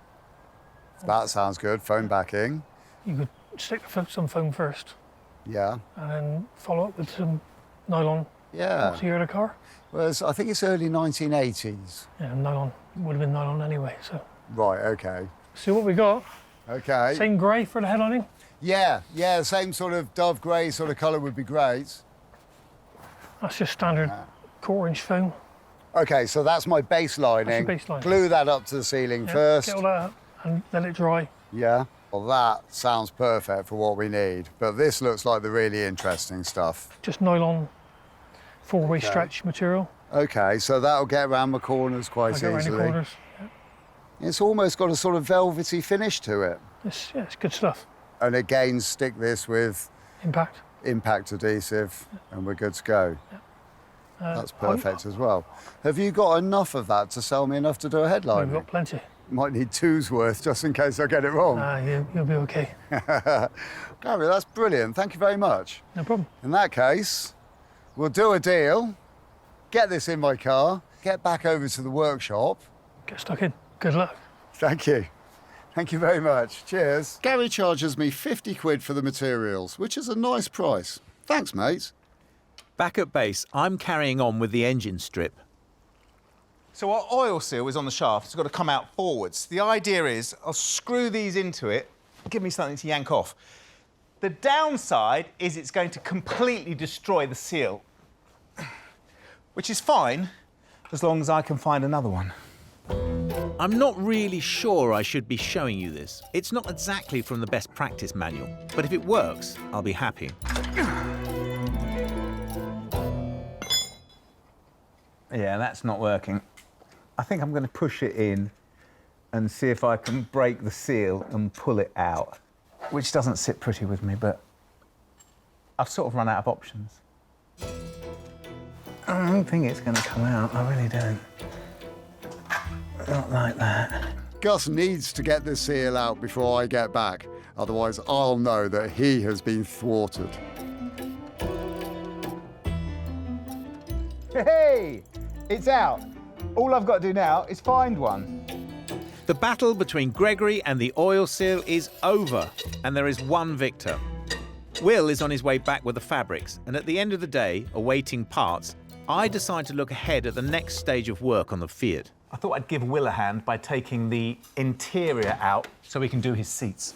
That sounds good, foam backing. You could stick some foam first. Yeah. And then follow up with some nylon. Yeah. What's the year of the car? Well, I think it's early 1980s. Yeah, nylon. Would have been nylon anyway, so. Right, OK. See what we got? OK. Same grey for the headlining? Yeah, same sort of dove grey sort of colour would be great. That's just standard 1/4-inch foam. OK, so that's my base lining. That's your baseline. Glue that up to the ceiling first. Get all that up and let it dry. Yeah. Well, that sounds perfect for what we need. But this looks like the really interesting stuff. Just nylon 4-way stretch material. OK, so that'll get around the corners quite easily. Around the corners. Yeah. It's almost got a sort of velvety finish to it. It's good stuff. And again, stick this with impact adhesive, and we're good to go. That's perfect as well. Have you got enough of that to sell me enough to do a headline? We've got plenty. Might need two's worth just in case I get it wrong. You'll be okay. Gary, that's brilliant. Thank you very much. No problem. In that case, we'll do a deal, get this in my car, get back over to the workshop. Get stuck in. Good luck. Thank you. Thank you very much. Cheers. Gary charges me 50 quid for the materials, which is a nice price. Thanks, mate. Back at base, I'm carrying on with the engine strip. So our oil seal is on the shaft. It's got to come out forwards. The idea is I'll screw these into it, give me something to yank off. The downside is it's going to completely destroy the seal, which is fine as long as I can find another one. I'm not really sure I should be showing you this. It's not exactly from the best practice manual, but if it works, I'll be happy. Yeah, that's not working. I think I'm going to push it in and see if I can break the seal and pull it out, which doesn't sit pretty with me, but I've sort of run out of options. I don't think it's going to come out. I really don't. Not like that. Gus needs to get this seal out before I get back. Otherwise, I'll know that he has been thwarted. Hey! It's out. All I've got to do now is find one. The battle between Gregory and the oil seal is over, and there is one victor. Will is on his way back with the fabrics, and at the end of the day, awaiting parts, I decide to look ahead at the next stage of work on the Fiat. I thought I'd give Will a hand by taking the interior out so he can do his seats.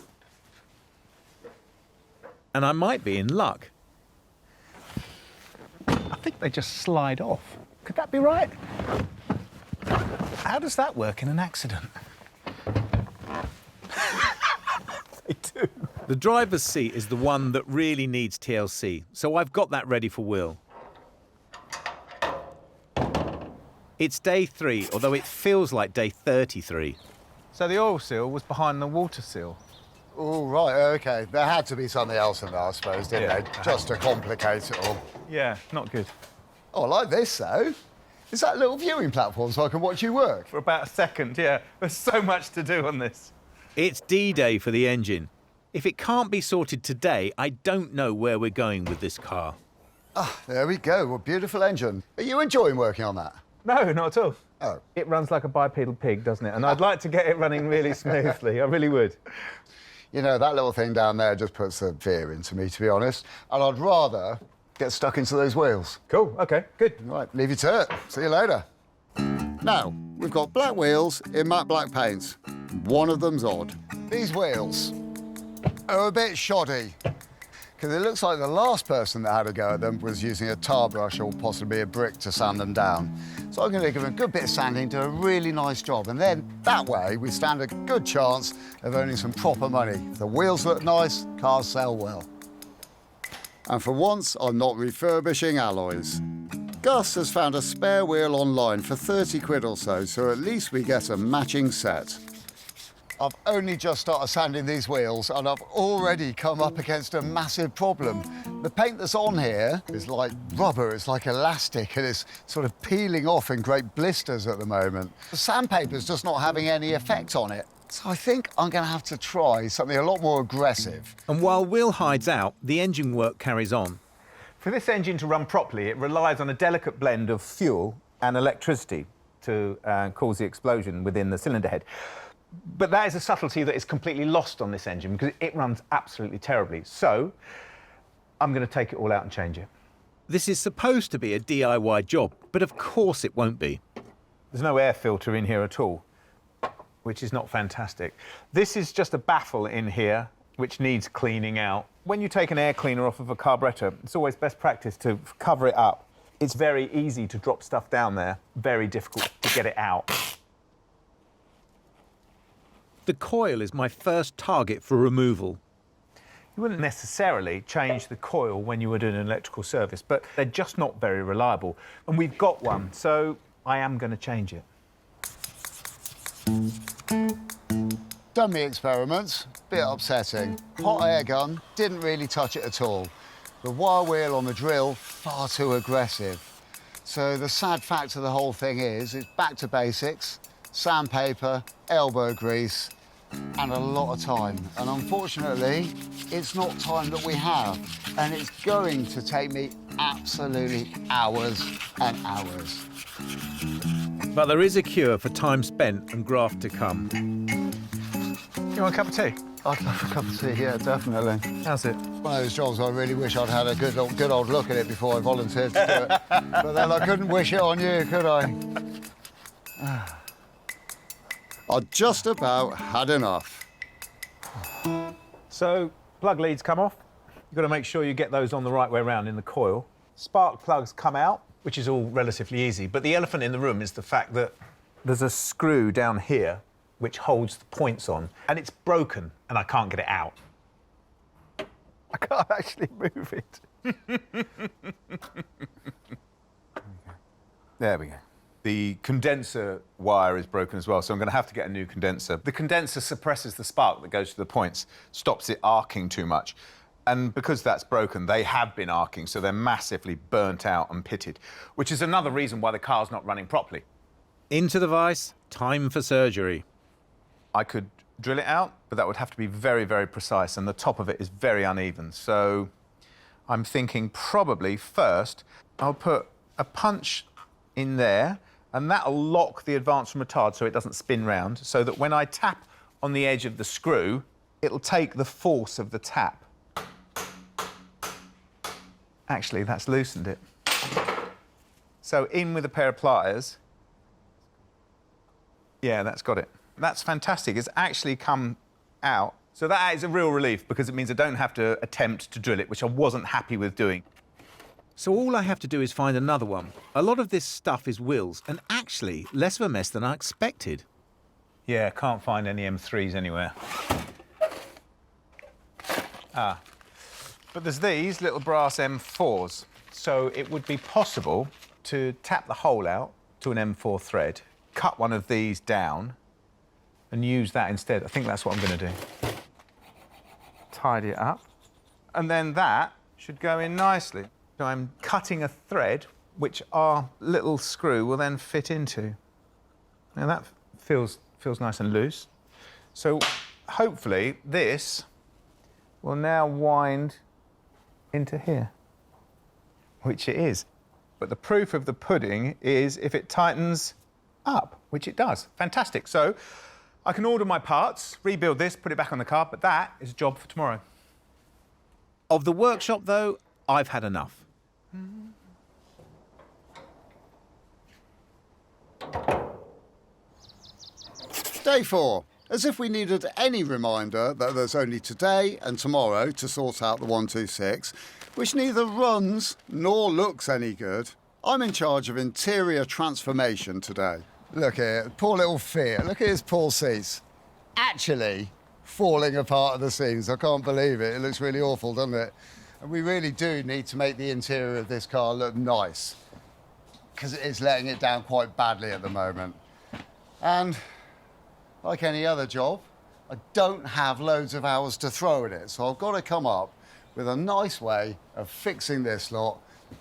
And I might be in luck. I think they just slide off. Could that be right? How does that work in an accident? They do. The driver's seat is the one that really needs TLC, so I've got that ready for Will. It's day 3, although it feels like day 33. So the oil seal was behind the water seal. Oh, right, OK. There had to be something else in there, I suppose, didn't Yeah. there? Just to complicate it all. Yeah, not good. Oh, I like this, though. Is that a little viewing platform so I can watch you work? For about a second, yeah. There's so much to do on this. It's D-Day for the engine. If it can't be sorted today, I don't know where we're going with this car. Ah, there we go. What a beautiful engine. Are you enjoying working on that? No, not at all. Oh. It runs like a bipedal pig, doesn't it? And I'd like to get it running really smoothly. I really would. You know, that little thing down there just puts a fear into me, to be honest. And I'd rather get stuck into those wheels. Cool, OK, good. Right, leave you to it. See you later. Now, we've got black wheels in matte black paint. One of them's odd. These wheels are a bit shoddy, because it looks like the last person that had a go at them was using a tar brush or possibly a brick to sand them down. So I'm going to give them a good bit of sanding, do a really nice job, and then that way we stand a good chance of earning some proper money. If the wheels look nice, cars sell well. And for once, I'm not refurbishing alloys. Gus has found a spare wheel online for 30 quid or so at least we get a matching set. I've only just started sanding these wheels and I've already come up against a massive problem. The paint that's on here is like rubber, it's like elastic, and it's sort of peeling off in great blisters at the moment. The sandpaper's just not having any effect on it. So I think I'm going to have to try something a lot more aggressive. And while Will hides out, the engine work carries on. For this engine to run properly, it relies on a delicate blend of fuel and electricity to cause the explosion within the cylinder head. But that is a subtlety that is completely lost on this engine because it runs absolutely terribly. So I'm going to take it all out and change it. This is supposed to be a DIY job, but of course it won't be. There's no air filter in here at all, which is not fantastic. This is just a baffle in here which needs cleaning out. When you take an air cleaner off of a carburettor, it's always best practice to cover it up. It's very easy to drop stuff down there, very difficult to get it out. The coil is my first target for removal. You wouldn't necessarily change the coil when you were doing an electrical service, but they're just not very reliable. And we've got one, so I am going to change it. Done the experiments, bit upsetting. Hot air gun, didn't really touch it at all. The wire wheel on the drill, far too aggressive. So the sad fact of the whole thing is, it's back to basics, sandpaper, elbow grease, and a lot of time. And unfortunately, it's not time that we have. And it's going to take me absolutely hours and hours. But there is a cure for time spent and graft to come. You want a cup of tea? I'd love a cup of tea, yeah, definitely. How's it? One of those jobs I really wish I'd had a good old look at it before I volunteered to do it. But then I couldn't wish it on you, could I? I'd just about had enough. So, plug leads come off. You've got to make sure you get those on the right way around in the coil. Spark plugs come out, which is all relatively easy. But the elephant in the room is the fact that there's a screw down here which holds the points on, and it's broken, and I can't get it out. I can't actually move it. There we go. The condenser wire is broken as well, so I'm going to have to get a new condenser. The condenser suppresses the spark that goes to the points, stops it arcing too much. And because that's broken, they have been arcing, so they're massively burnt out and pitted, which is another reason why the car's not running properly. Into the vise, time for surgery. I could drill it out, but that would have to be very, very precise, and the top of it is very uneven. So I'm thinking probably first I'll put a punch in there, and that'll lock the advance retard so it doesn't spin round, so that when I tap on the edge of the screw, it'll take the force of the tap. Actually, that's loosened it. So in with a pair of pliers. Yeah, that's got it. That's fantastic. It's actually come out So that is a real relief because it means I don't have to attempt to drill it, which I wasn't happy with doing. So all I have to do is find another one. A lot of this stuff is Will's, and actually less of a mess than I expected. Yeah, can't find any M3s anywhere. Ah, but there's these little brass M4s. So it would be possible to tap the hole out to an M4 thread, cut one of these down, and use that instead. I think that's what I'm going to do. Tidy it up. And then that should go in nicely. So I'm cutting a thread, which our little screw will then fit into. Now that feels nice and loose. So hopefully this will now wind into here, which it is. But the proof of the pudding is if it tightens up, which it does. Fantastic. So I can order my parts, rebuild this, put it back on the car, but that is a job for tomorrow. Of the workshop, though, I've had enough. Day 4. As if we needed any reminder that there's only today and tomorrow to sort out the 126, which neither runs nor looks any good. I'm in charge of interior transformation today. Look here, poor little Fiat. Look at his poor seats. Actually falling apart at the seams. I can't believe it. It looks really awful, doesn't it? And we really do need to make the interior of this car look nice, because it is letting it down quite badly at the moment. And like any other job, I don't have loads of hours to throw at it, so I've got to come up with a nice way of fixing this lot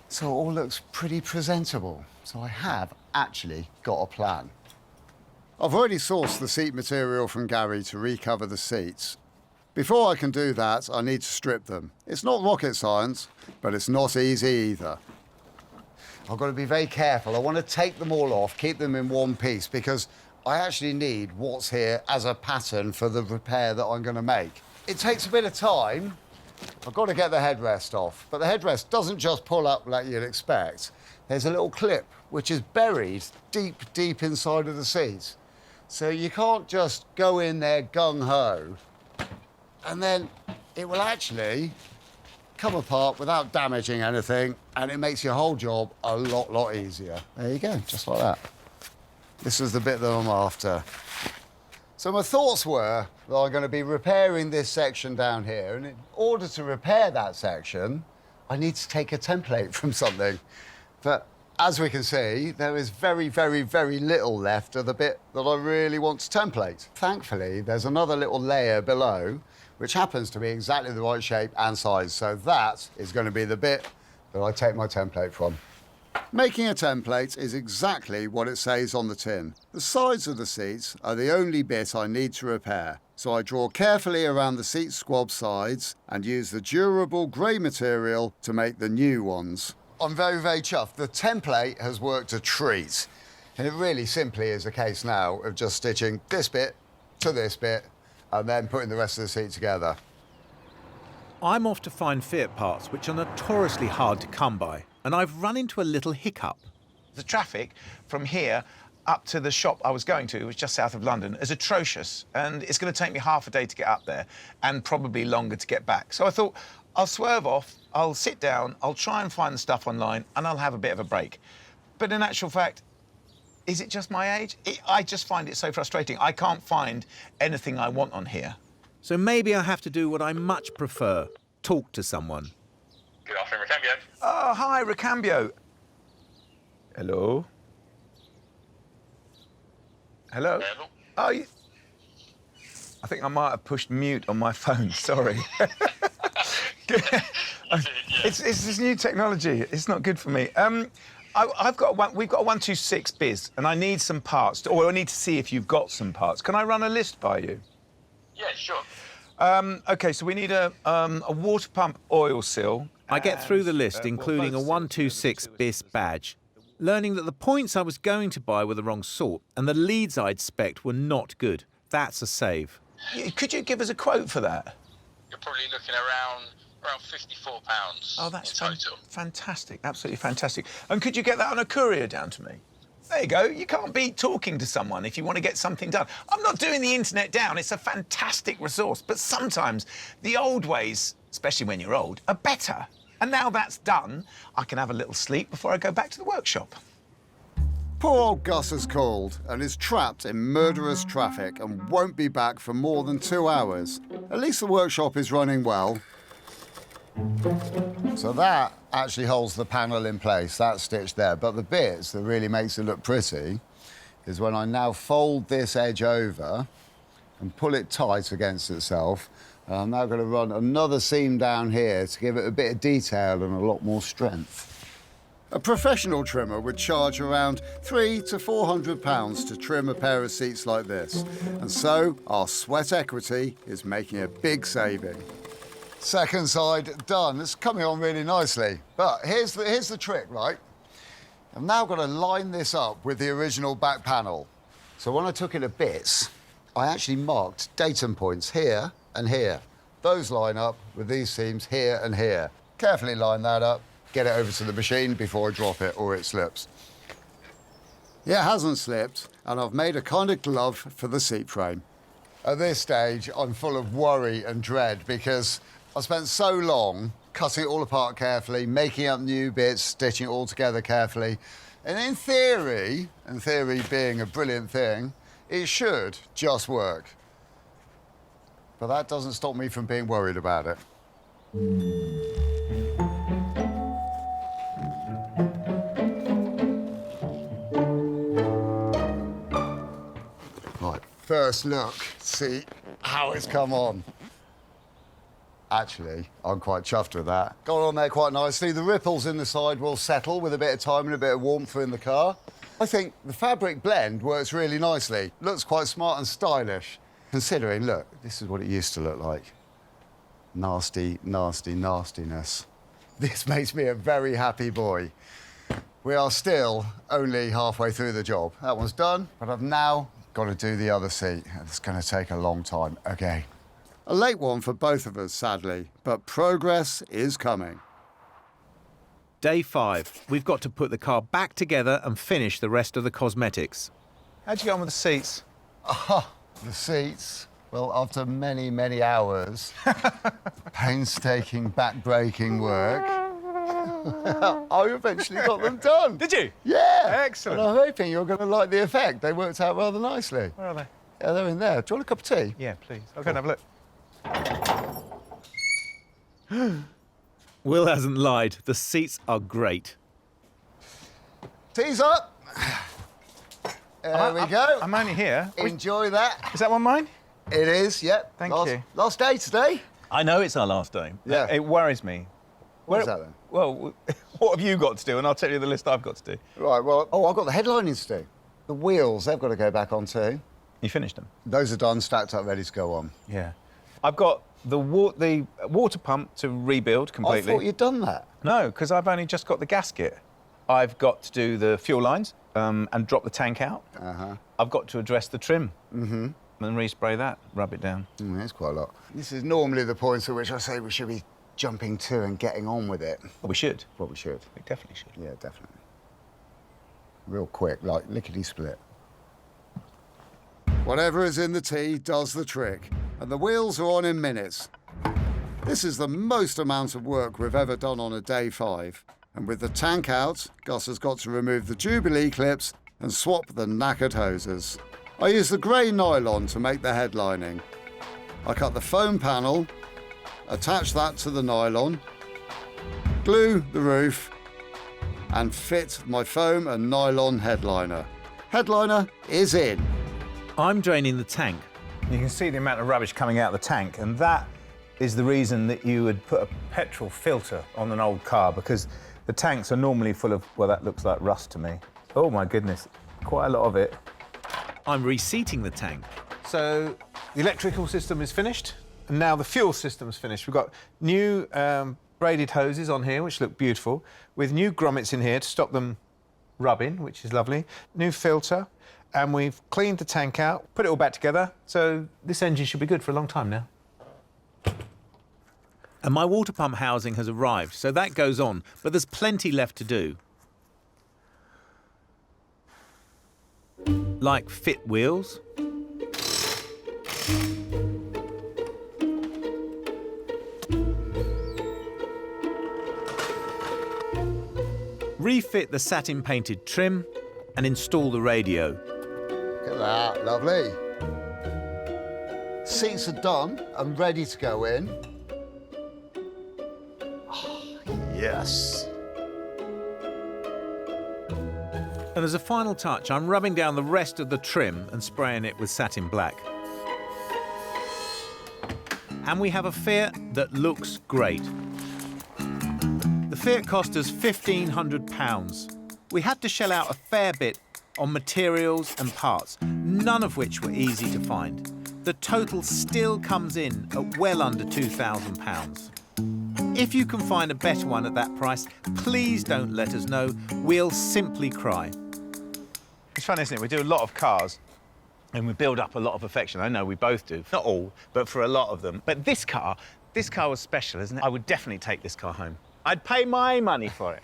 so it all looks pretty presentable. So I have actually got a plan. I've already sourced the seat material from Gary to recover the seats. Before I can do that, I need to strip them. It's not rocket science, but it's not easy either. I've got to be very careful. I want to take them all off, keep them in one piece, because I actually need what's here as a pattern for the repair that I'm going to make. It takes a bit of time. I've got to get the headrest off, but the headrest doesn't just pull up like you'd expect. There's a little clip which is buried deep, deep inside of the seat. So you can't just go in there gung-ho, and then it will actually come apart without damaging anything, and it makes your whole job a lot easier. There you go, just like that. This is the bit that I'm after. So my thoughts were that I'm going to be repairing this section down here, and in order to repair that section, I need to take a template from something. But as we can see, there is very little left of the bit that I really want to template. Thankfully, there's another little layer below, which happens to be exactly the right shape and size. So that is going to be the bit that I take my template from. Making a template is exactly what it says on the tin. The sides of the seats are the only bit I need to repair. So I draw carefully around the seat squab sides and use the durable grey material to make the new ones. I'm very chuffed. The template has worked a treat. And it really simply is a case now of just stitching this bit to this bit and then putting the rest of the seat together. I'm off to find Fiat parts, which are notoriously hard to come by, and I've run into a little hiccup. The traffic from here up to the shop I was going to, which was just south of London, is atrocious, and it's going to take me half a day to get up there and probably longer to get back. So I thought, I'll swerve off, I'll sit down, I'll try and find the stuff online, and I'll have a bit of a break. But in actual fact, is it just my age? I just find it so frustrating. I can't find anything I want on here. So maybe I have to do what I much prefer, talk to someone. Good afternoon, Recambio. Oh, hi, Recambio. Hello? Hello? Hello. Oh, I think I might have pushed mute on my phone, sorry. It's this new technology. It's not good for me. We've got a 126 biz, and I need some parts, or I need to see if you've got some parts. Can I run a list by you? Yeah, sure. OK, so we need a water pump oil seal. I get through the list, including a 126 bis badge, learning that the points I was going to buy were the wrong sort, and the leads I'd spec'd were not good. That's a save. Could you give us a quote for that? You're probably looking around £54 Oh, that's in total. fantastic, absolutely fantastic. And could you get that on a courier down to me? There you go. You can't beat talking to someone if you want to get something done. I'm not doing the internet down. It's a fantastic resource. But sometimes the old ways, especially when you're old, are better. And now that's done, I can have a little sleep before I go back to the workshop. Poor old Gus has called and is trapped in murderous traffic and won't be back for more than 2 hours. At least the workshop is running well. So that actually holds the panel in place, that stitch there. But the bits that really makes it look pretty is when I now fold this edge over and pull it tight against itself. And I'm now going to run another seam down here to give it a bit of detail and a lot more strength. A professional trimmer would charge around £300 to £400 to trim a pair of seats like this. And so our sweat equity is making a big saving. Second side done. It's coming on really nicely. But here's the trick, right? I've now got to line this up with the original back panel. So when I took it to bits, I actually marked datum points here and here. Those line up with these seams here and here. Carefully line that up, get it over to the machine before I drop it or it slips. Yeah, it hasn't slipped, and I've made a kind of glove for the seat frame. At this stage, I'm full of worry and dread because I spent so long cutting it all apart carefully, making up new bits, stitching it all together carefully. And in theory being a brilliant thing, it should just work. But that doesn't stop me from being worried about it. Right, first look, see how it's come on. Actually, I'm quite chuffed with that. Got on there quite nicely. The ripples in the side will settle with a bit of time and a bit of warmth in the car. I think the fabric blend works really nicely. Looks quite smart and stylish. Considering, look, this is what it used to look like. Nasty, nasty, nastiness. This makes me a very happy boy. We are still only halfway through the job. That one's done, but I've now got to do the other seat. It's going to take a long time. Okay. A late one for both of us, sadly, but progress is coming. Day 5. We've got to put the car back together and finish the rest of the cosmetics. How'd you get on with the seats? The seats, well, after many, many hours, painstaking, back-breaking work, I eventually got them done. Did you? Yeah. Excellent. And I'm hoping you're going to like the effect. They worked out rather nicely. Where are they? Yeah, they're in there. Do you want a cup of tea? Yeah, please. I'll go and have a look. Will hasn't lied. The seats are great. Tea's up. There we go. I'm only here. Enjoy that. Is that one mine? It is, yep. Thank you. Last day today. I know it's our last day. Yeah. It worries me. What's that then? Well, what have you got to do? And I'll tell you the list I've got to do. Right, well, I've got the headlinings to do. The wheels, they've got to go back on too. You finished them? Those are done, stacked up, ready to go on. Yeah. I've got the water pump to rebuild completely. I thought you'd done that. No, because I've only just got the gasket. I've got to do the fuel lines and drop the tank out. I've got to address the trim. And respray that, rub it down. That's quite a lot. This is normally the point at which I say we should be jumping to and getting on with it. Well, we should. Well, we should. We definitely should. Yeah, definitely. Real quick, like lickety-split. Whatever is in the tea does the trick, and the wheels are on in minutes. This is the most amount of work we've ever done on a day 5. And with the tank out, Gus has got to remove the Jubilee clips and swap the knackered hoses. I use the grey nylon to make the headlining. I cut the foam panel, attach that to the nylon, glue the roof, and fit my foam and nylon headliner. Headliner is in. I'm draining the tank. You can see the amount of rubbish coming out of the tank, and that is the reason that you would put a petrol filter on an old car, because the tanks are normally full of, well, that looks like rust to me. Oh my goodness, quite a lot of it. I'm reseating the tank. So the electrical system is finished, and now the fuel system's finished. We've got new braided hoses on here, which look beautiful, with new grommets in here to stop them rubbing, which is lovely. New filter, and we've cleaned the tank out, put it all back together, so this engine should be good for a long time now. And my water pump housing has arrived, so that goes on, but there's plenty left to do. like fit wheels, refit the satin-painted trim, and install the radio. Look at that, lovely. Seats are done and ready to go in. Oh, yes. And as a final touch, I'm rubbing down the rest of the trim and spraying it with satin black. And we have a Fiat that looks great. The Fiat cost us £1,500. We had to shell out a fair bit on materials and parts, none of which were easy to find. The total still comes in at well under £2,000. If you can find a better one at that price, please don't let us know. We'll simply cry. It's fun, isn't it? We do a lot of cars and we build up a lot of affection. I know we both do. Not all, but for a lot of them. But this car was special, isn't it? I would definitely take this car home. I'd pay my money for it.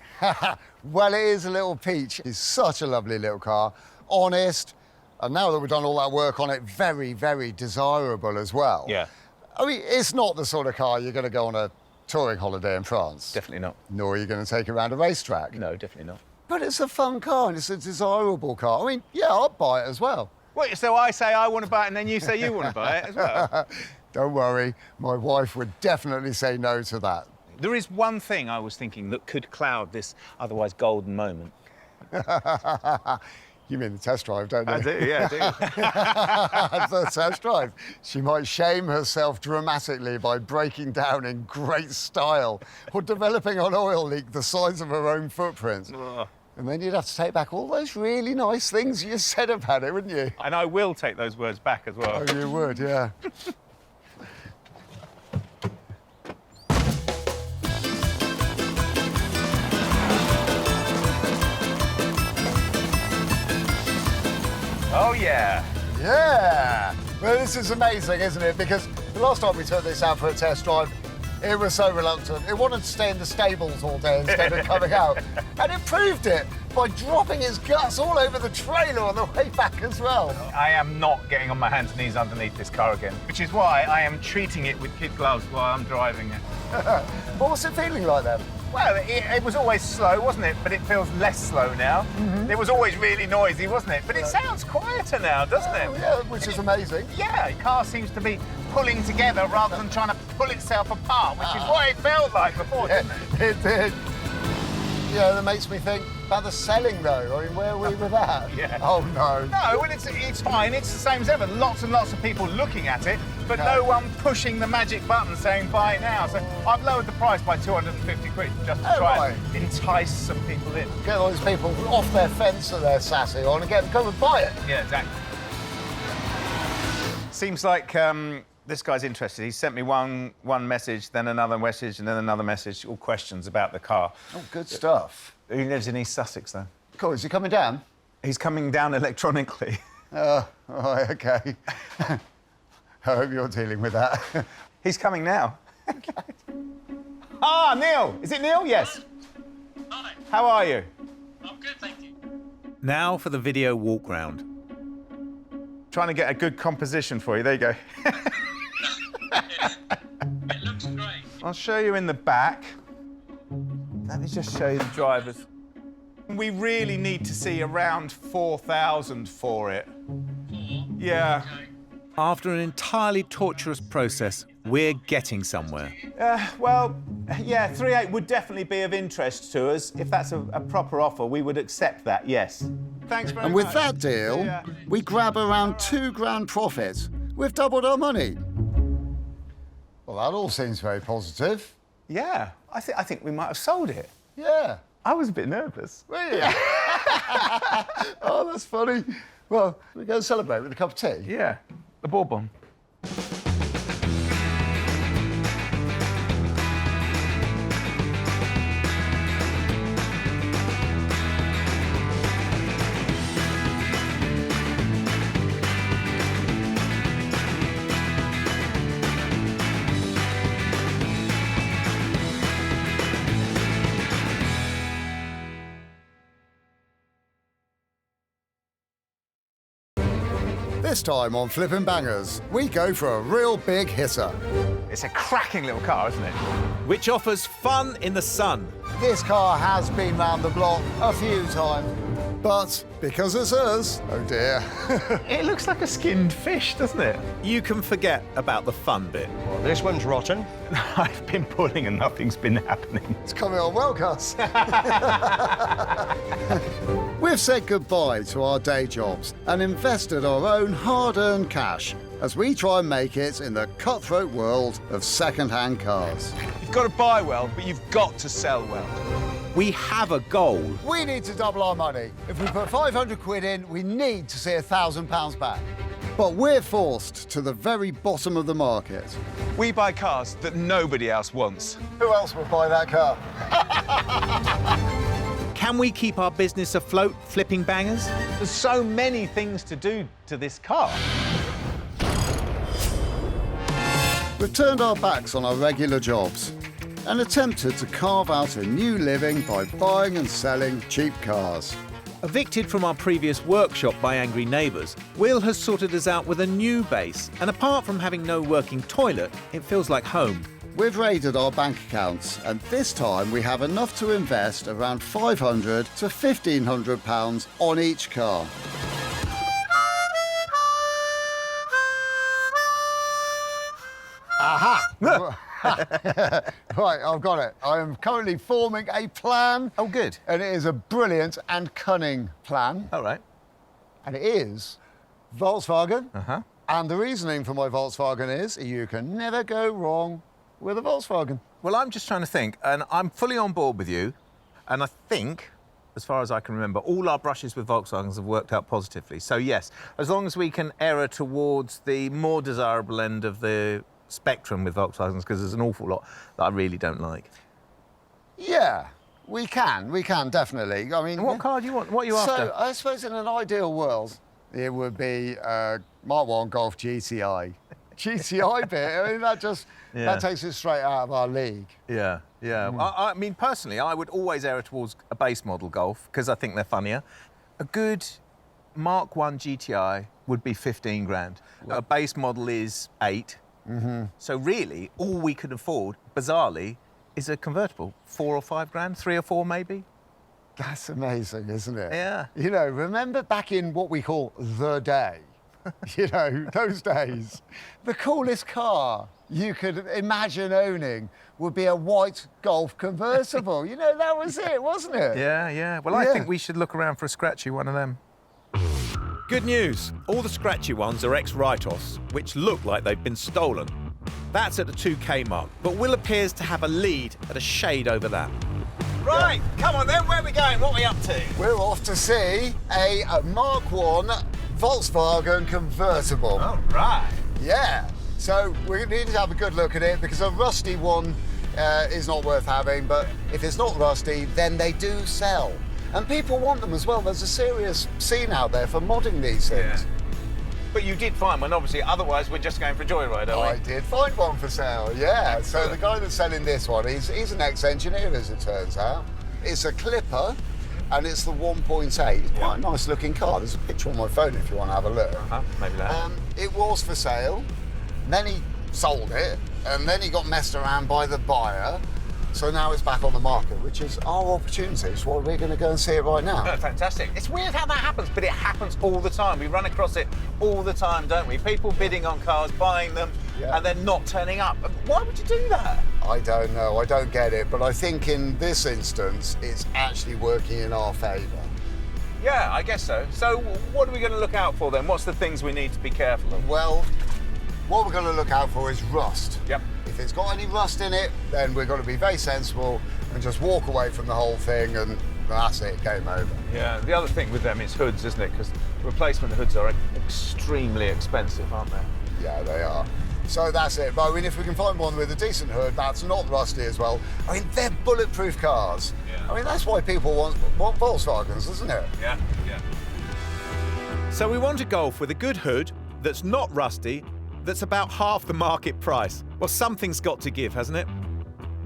Well, it is a little peach. It's such a lovely little car. Honest. And now that we've done all that work on it, very, very desirable as well. Yeah. I mean, it's not the sort of car you're going to go on a touring holiday in France. Definitely not. Nor are you going to take it around a racetrack. No, definitely not. But it's a fun car and it's a desirable car. I mean, yeah, I'd buy it as well. What, so I say I want to buy it and then you say you want to buy it as well? Don't worry, my wife would definitely say no to that. There is one thing I was thinking that could cloud this otherwise golden moment. You mean the test drive, don't you? I do, yeah, I do. The test drive. She might shame herself dramatically by breaking down in great style or developing an oil leak the size of her own footprint. Ugh. And then you'd have to take back all those really nice things you said about it, wouldn't you? And I will take those words back as well. Oh, you would, yeah. Oh, yeah. Yeah. Well, this is amazing, isn't it? Because the last time we took this out for a test drive, it was so reluctant. It wanted to stay in the stables all day instead of coming out. And it proved it by dropping its guts all over the trailer on the way back as well. I am not getting on my hands and knees underneath this car again, which is why I am treating it with kid gloves while I'm driving it. What's it feeling like then? Well, it was always slow, wasn't it? But it feels less slow now. It was always really noisy, wasn't it? But it sounds quieter now, doesn't it? Yeah, which is amazing. Yeah, the car seems to be pulling together rather than trying to pull itself apart, which is what it felt like before, didn't it? It did. Yeah, that makes me think about the selling, though. I mean, where are we with that? Yeah. Oh, no. No, well, it's fine. It's the same as ever. Lots and lots of people looking at it, but no one pushing the magic button saying buy now. So I've lowered the price by 250 quid just to try and entice some people in. Get all these people off their fence that they're sassy on and get them to come and buy it. Yeah, exactly. Seems like this guy's interested. He sent me one message, then another message, and then another message, all questions about the car. Oh, good stuff. He lives in East Sussex, though. Cool. Is he coming down? He's coming down electronically. Oh, right, OK. I hope you're dealing with that. He's coming now. Ah, Neil! Is it Neil? Yes. Hi. How are you? I'm good, thank you. Now for the video walk round. Trying to get a good composition for you. There you go. It looks great. I'll show you in the back. Let me just show you the drivers. We really need to see around 4,000 for it. Yeah. Okay. After an entirely torturous process, we're getting somewhere. Well, yeah, 3.8 would definitely be of interest to us. If that's a proper offer, we would accept that, yes. Thanks very much. And with that deal, we grab around £2,000 profit. We've doubled our money. Well, that all seems very positive. Yeah, I think we might have sold it. Yeah. I was a bit nervous. Were you? Oh, that's funny. Well, we go celebrate with a cup of tea. Yeah, the bourbon. This time on Flippin' Bangers, we go for a real big hitter. It's a cracking little car, isn't it? Which offers fun in the sun. This car has been round the block a few times. But because it's us, oh dear. It looks like a skinned fish, doesn't it? You can forget about the fun bit. Well, this one's rotten. I've been pulling and nothing's been happening. It's coming on well, Gus. We've said goodbye to our day jobs and invested our own hard-earned cash as we try and make it in the cutthroat world of second-hand cars. You've got to buy well, but you've got to sell well. We have a goal. We need to double our money. If we put 500 quid in, we need to see £1,000 back. But we're forced to the very bottom of the market. We buy cars that nobody else wants. Who else would buy that car? Can we keep our business afloat, Flipping Bangers? There's so many things to do to this car. We've turned our backs on our regular jobs and attempted to carve out a new living by buying and selling cheap cars. Evicted from our previous workshop by angry neighbours, Will has sorted us out with a new base, and apart from having no working toilet, it feels like home. We've raided our bank accounts, and this time we have enough to invest around £500 to £1,500 on each car. Aha! Right, I've got it. I am currently forming a plan. Oh, good. And it is a brilliant and cunning plan. All right. And it is Volkswagen. Uh-huh. And the reasoning for my Volkswagen is you can never go wrong with a Volkswagen. Well, I'm just trying to think, and I'm fully on board with you. And I think, as far as I can remember, all our brushes with Volkswagens have worked out positively. So, yes, as long as we can err towards the more desirable end of the spectrum with Volkswagens, because there's an awful lot that I really don't like. Yeah, we can definitely. I mean, and what car do you want? What are you after? So, I suppose in an ideal world, it would be Mark 1 Golf GTI. GTI bit, I mean, that takes it straight out of our league. Yeah. I mean, personally, I would always err towards a base model Golf, because I think they're funnier. A good Mark 1 GTI would be 15 grand. A base model is 8. Mm-hmm. So really, all we could afford, bizarrely, is a convertible. 4 or 5 grand, 3 or 4 maybe. That's amazing, isn't it? Yeah. You know, remember back in what we call the day, you know, those days, the coolest car you could imagine owning would be a white Golf convertible. You know, that was it, wasn't it? Yeah. Well, I think we should look around for a scratchy one of them. Good news, all the scratchy ones are ex-write-offs, which look like they've been stolen. That's at the 2K mark, but Will appears to have a lead at a shade over that. Right, come on then, where are we going? What are we up to? We're off to see a Mark 1 Volkswagen convertible. All right. Yeah, so we need to have a good look at it because a rusty one is not worth having, but if it's not rusty, then they do sell. And people want them as well. There's a serious scene out there for modding these things. Yeah. But you did find one, obviously, otherwise we're just going for a joyride, are we? I did find one for sale, yeah. So the guy that's selling this one, he's an ex-engineer, as it turns out. It's a Clipper, and it's the 1.8. It's quite a nice looking car. There's a picture on my phone if you want to have a look. Maybe that. It was for sale, then he sold it, and then he got messed around by the buyer. So now it's back on the market, which is our opportunity. So we're going to go and see it right now. Oh, fantastic. It's weird how that happens, but it happens all the time. We run across it all the time, don't we? People bidding on cars, buying them, and then not turning up. Why would you do that? I don't know. I don't get it. But I think in this instance, it's actually working in our favour. Yeah, I guess so. So what are we going to look out for then? What's the things we need to be careful of? Well, what we're going to look out for is rust. Yep. If it's got any rust in it, then we're going to be very sensible and just walk away from the whole thing, and that's it, game over. Yeah, the other thing with them is hoods, isn't it? Because replacement hoods are extremely expensive, aren't they? Yeah, they are. So that's it. But I mean, if we can find one with a decent hood that's not rusty as well, I mean, they're bulletproof cars. Yeah. I mean, that's why people want Volkswagens, isn't it? Yeah. So we want a Golf with a good hood that's not rusty, that's about half the market price. Well, something's got to give, hasn't it?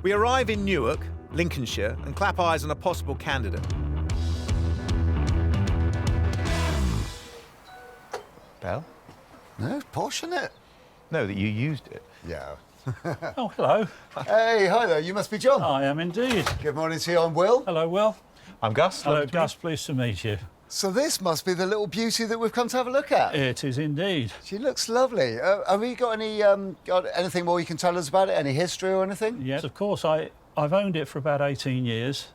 We arrive in Newark, Lincolnshire, and clap eyes on a possible candidate. Belle? No, posh, isn't it? No, that you used it. Yeah. Oh, hello. Hey, hi there. You must be John. I am indeed. Good morning to you. I'm Will. Hello, Will. I'm Gus. Hello, Gus. Pleased to meet you. So this must be the little beauty that we've come to have a look at. It is indeed. She looks lovely. Have we got anything more you can tell us about it? Any history or anything? Yes, of course. I've owned it for about 18 years.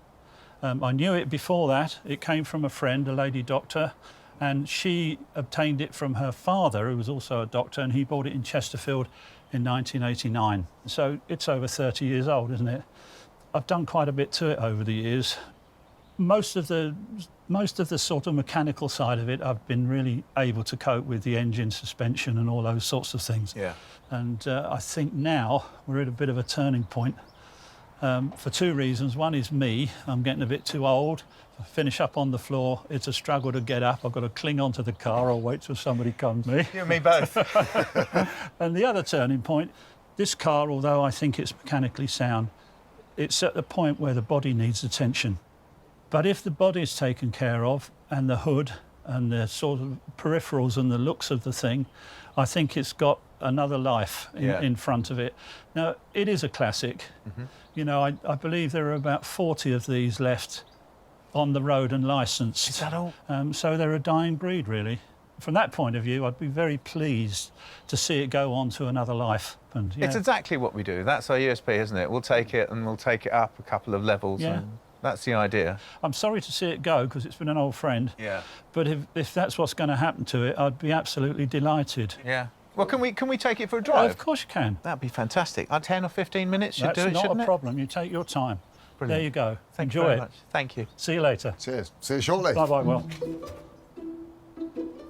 I knew it before that. It came from a friend, a lady doctor, and she obtained it from her father, who was also a doctor, and he bought it in Chesterfield in 1989. So it's over 30 years old, isn't it? I've done quite a bit to it over the years. Most of the sort of mechanical side of it, I've been really able to cope with the engine, suspension and all those sorts of things. Yeah. And I think now we're at a bit of a turning point for two reasons. One is me. I'm getting a bit too old. I finish up on the floor. It's a struggle to get up. I've got to cling onto the car or wait till somebody comes me. You and me both. And the other turning point, this car, although I think it's mechanically sound, it's at the point where the body needs attention. But if the body is taken care of and the hood and the sort of peripherals and the looks of the thing, I think it's got another life in front of it. Now, it is a classic. Mm-hmm. You know, I believe there are about 40 of these left on the road and licensed. Is that all? So they're a dying breed, really. From that point of view, I'd be very pleased to see it go on to another life. And, It's exactly what we do. That's our USP, isn't it? We'll take it and we'll take it up a couple of levels. Yeah. And that's the idea. I'm sorry to see it go because it's been an old friend. Yeah. But if that's what's going to happen to it, I'd be absolutely delighted. Yeah. Well, can we take it for a drive? Of course you can. That'd be fantastic. 10 or 15 minutes should do it, That's shouldn't not a it? problem. You take your time. Brilliant. There you go. Thank you Enjoy very it. much. Thank you. See you later. Cheers. See you shortly. Bye-bye, Will.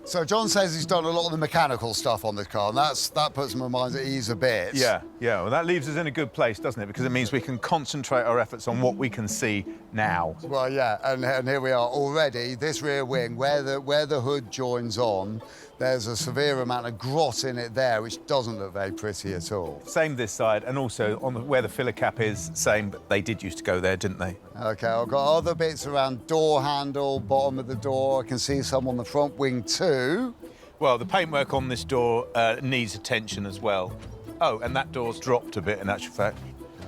So John says he's done a lot of the mechanical stuff on this car, and that puts my mind at ease a bit. Yeah. Well, that leaves us in a good place, doesn't it? Because it means we can concentrate our efforts on what we can see now. Well, yeah, and here we are already. This rear wing, where the hood joins on, there's a severe amount of grot in it there, which doesn't look very pretty at all. Same this side, and also on where the filler cap is, same, but they did used to go there, didn't they? OK, I've got other bits around door handle, bottom of the door. I can see some on the front wing too. Well, the paintwork on this door needs attention as well. Oh, and that door's dropped a bit, in actual fact.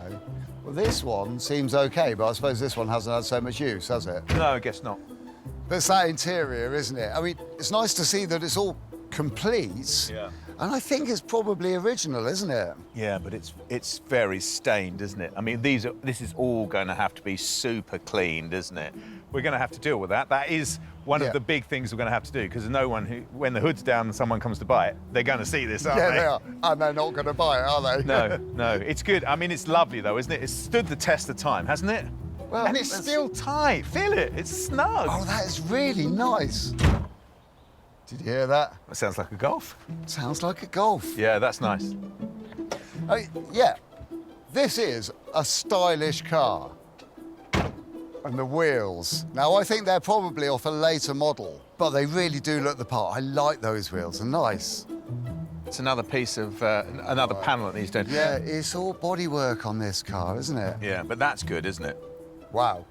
Okay. Well, this one seems OK, but I suppose this one hasn't had so much use, has it? No, I guess not. But it's that interior, isn't it? I mean, it's nice to see that it's all complete. Yeah. And I think it's probably original, isn't it? Yeah, but it's very stained, isn't it? I mean, this is all going to have to be super cleaned, isn't it? We're going to have to deal with that. That is one of the big things we're going to have to do, because no one when the hood's down and someone comes to buy it, they're going to see this, aren't they? Yeah, they are. And they're not going to buy it, are they? No. It's good. I mean, it's lovely, though, isn't it? It's stood the test of time, hasn't it? Well, and it's still tight. Feel it. It's snug. Oh, that is really nice. Did you hear that? That sounds like a Golf. Sounds like a Golf. Yeah, that's nice. Yeah, this is a stylish car. And the wheels. Now, I think they're probably off a later model, but they really do look the part. I like those wheels. They're nice. It's another piece of, another panel that needs doing. Yeah, it's all bodywork on this car, isn't it? Yeah, but that's good, isn't it? Wow.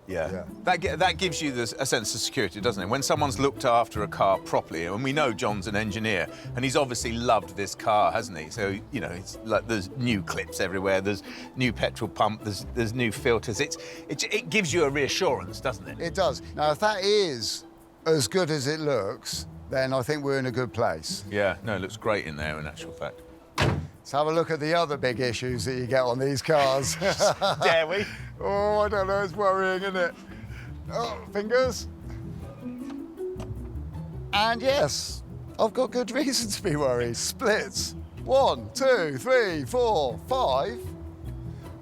Yeah. That gives you a sense of security, doesn't it? When someone's looked after a car properly, and we know John's an engineer, and he's obviously loved this car, hasn't he? So, you know, it's like there's new clips everywhere, there's new petrol pump, there's new filters. It gives you a reassurance, doesn't it? It does. Now, if that is as good as it looks, then I think we're in a good place. Yeah, no, it looks great in there, in actual fact. Let's have a look at the other big issues that you get on these cars. Dare we? Oh, I don't know, it's worrying, isn't it? Oh, fingers. And yes, I've got good reason to be worried. Splits. 1, 2, 3, 4, 5.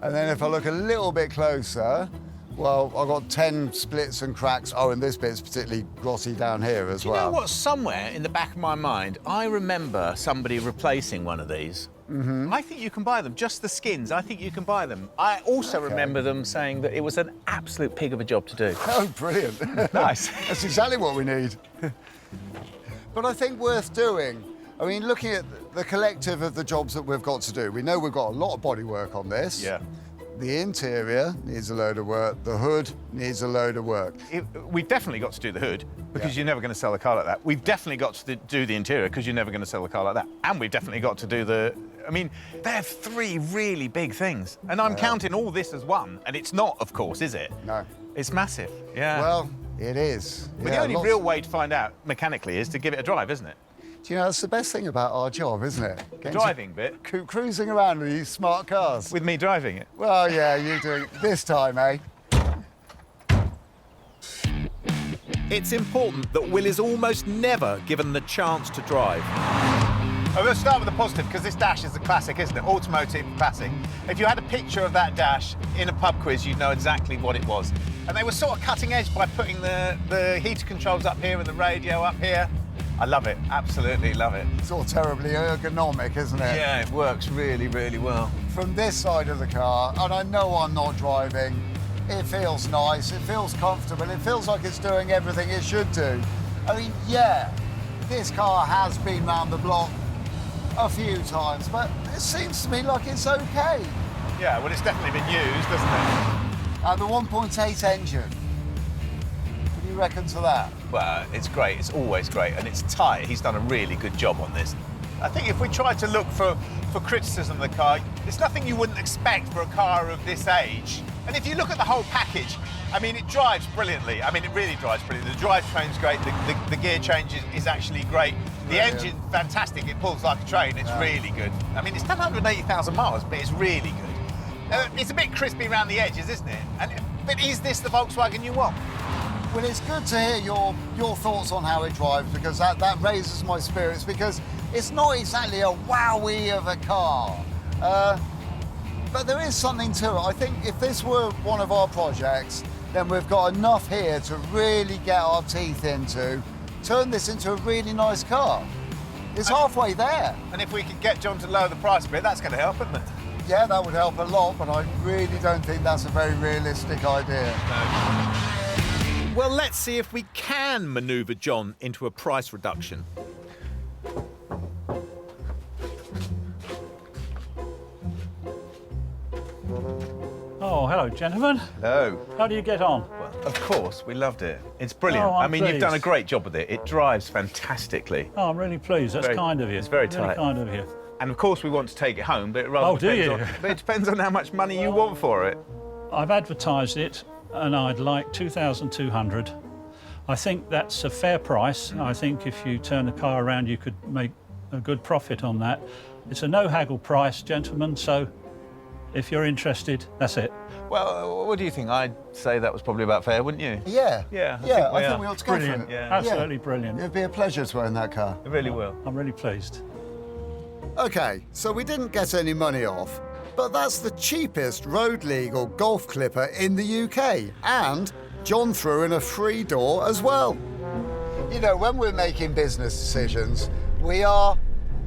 And then if I look a little bit closer, well, I've got 10 splits and cracks. Oh, and this bit's particularly grotty down here as well. You know what? Somewhere in the back of my mind, I remember somebody replacing one of these. Mm-hmm. I think you can buy them, just the skins. I think you can buy them. I also remember them saying that it was an absolute pig of a job to do. Oh, brilliant. Nice. That's exactly what we need. But I think worth doing. I mean, looking at the collective of the jobs that we've got to do, we know we've got a lot of bodywork on this. Yeah. The interior needs a load of work. The hood needs a load of work. We've definitely got to do the hood, because you're never going to sell a car like that. We've definitely got to do the interior, because you're never going to sell a car like that. And we've definitely got to do the... I mean, they're three really big things. And I'm counting all this as one, and it's not, of course, is it? No. It's massive, yeah. Well, it is. But the only real way to find out mechanically is to give it a drive, isn't it? Do you know, that's the best thing about our job, isn't it? Driving bit? Cruising around with these smart cars. With me driving it? Well, yeah, you doing it this time, eh? It's important that Will is almost never given the chance to drive. I'm going to start with the positive, because this dash is a classic, isn't it? Automotive classic. If you had a picture of that dash in a pub quiz, you'd know exactly what it was. And they were sort of cutting edge by putting the heater controls up here and the radio up here. I love it, absolutely love it. It's all terribly ergonomic, isn't it? Yeah, it works really, really well. From this side of the car, and I know I'm not driving, it feels nice, it feels comfortable, it feels like it's doing everything it should do. I mean, yeah, this car has been round the block a few times, but it seems to me like it's okay. Yeah, well, it's definitely been used, doesn't it? And the 1.8 engine, what do you reckon to that? Well, it's great, it's always great, and it's tight. He's done a really good job on this. I think if we try to look for criticism of the car, it's nothing you wouldn't expect for a car of this age. And if you look at the whole package, I mean, it drives brilliantly. I mean, it really drives brilliantly. The drivetrain's great, the gear change is actually great. The engine, fantastic, it pulls like a train, it's really good. I mean, it's done 180,000 miles, but it's really good. It's a bit crispy around the edges, isn't it? But is this the Volkswagen you want? Well, it's good to hear your thoughts on how it drives, because that raises my spirits, because it's not exactly a wowee of a car. But there is something to it. I think if this were one of our projects, then we've got enough here to really get our teeth into, turn this into a really nice car. It's halfway there. And if we could get John to lower the price a bit, that's going to help, isn't it? Yeah, that would help a lot, but I really don't think that's a very realistic idea. No. Well, let's see if we can manoeuvre John into a price reduction. Oh, hello, gentlemen. Hello. How do you get on? Well, of course, we loved it. It's brilliant. Oh, I mean, you've done a pleased. great job with it. It drives fantastically. Oh, I'm really pleased. That's kind of you. It's very Really tight. kind of you. And of course, we want to take it home, but it rather Oh, do depends you? on, but it depends on how much money you want for it. I've advertised it, and I'd like 2,200. I think that's a fair price. I think if you turn the car around, you could make a good profit on that. It's a no-haggle price, gentlemen, so if you're interested, that's it. Well, what do you think? I'd say that was probably about fair, wouldn't you? Yeah. Yeah. I think we ought to go Brilliant. for it. Yeah. Absolutely brilliant. It'd be a pleasure to own that car. It really will. I'm really pleased. Okay, so we didn't get any money off, but that's the cheapest road legal golf clipper in the UK, and John threw in a free door as well. You know, when we're making business decisions, we are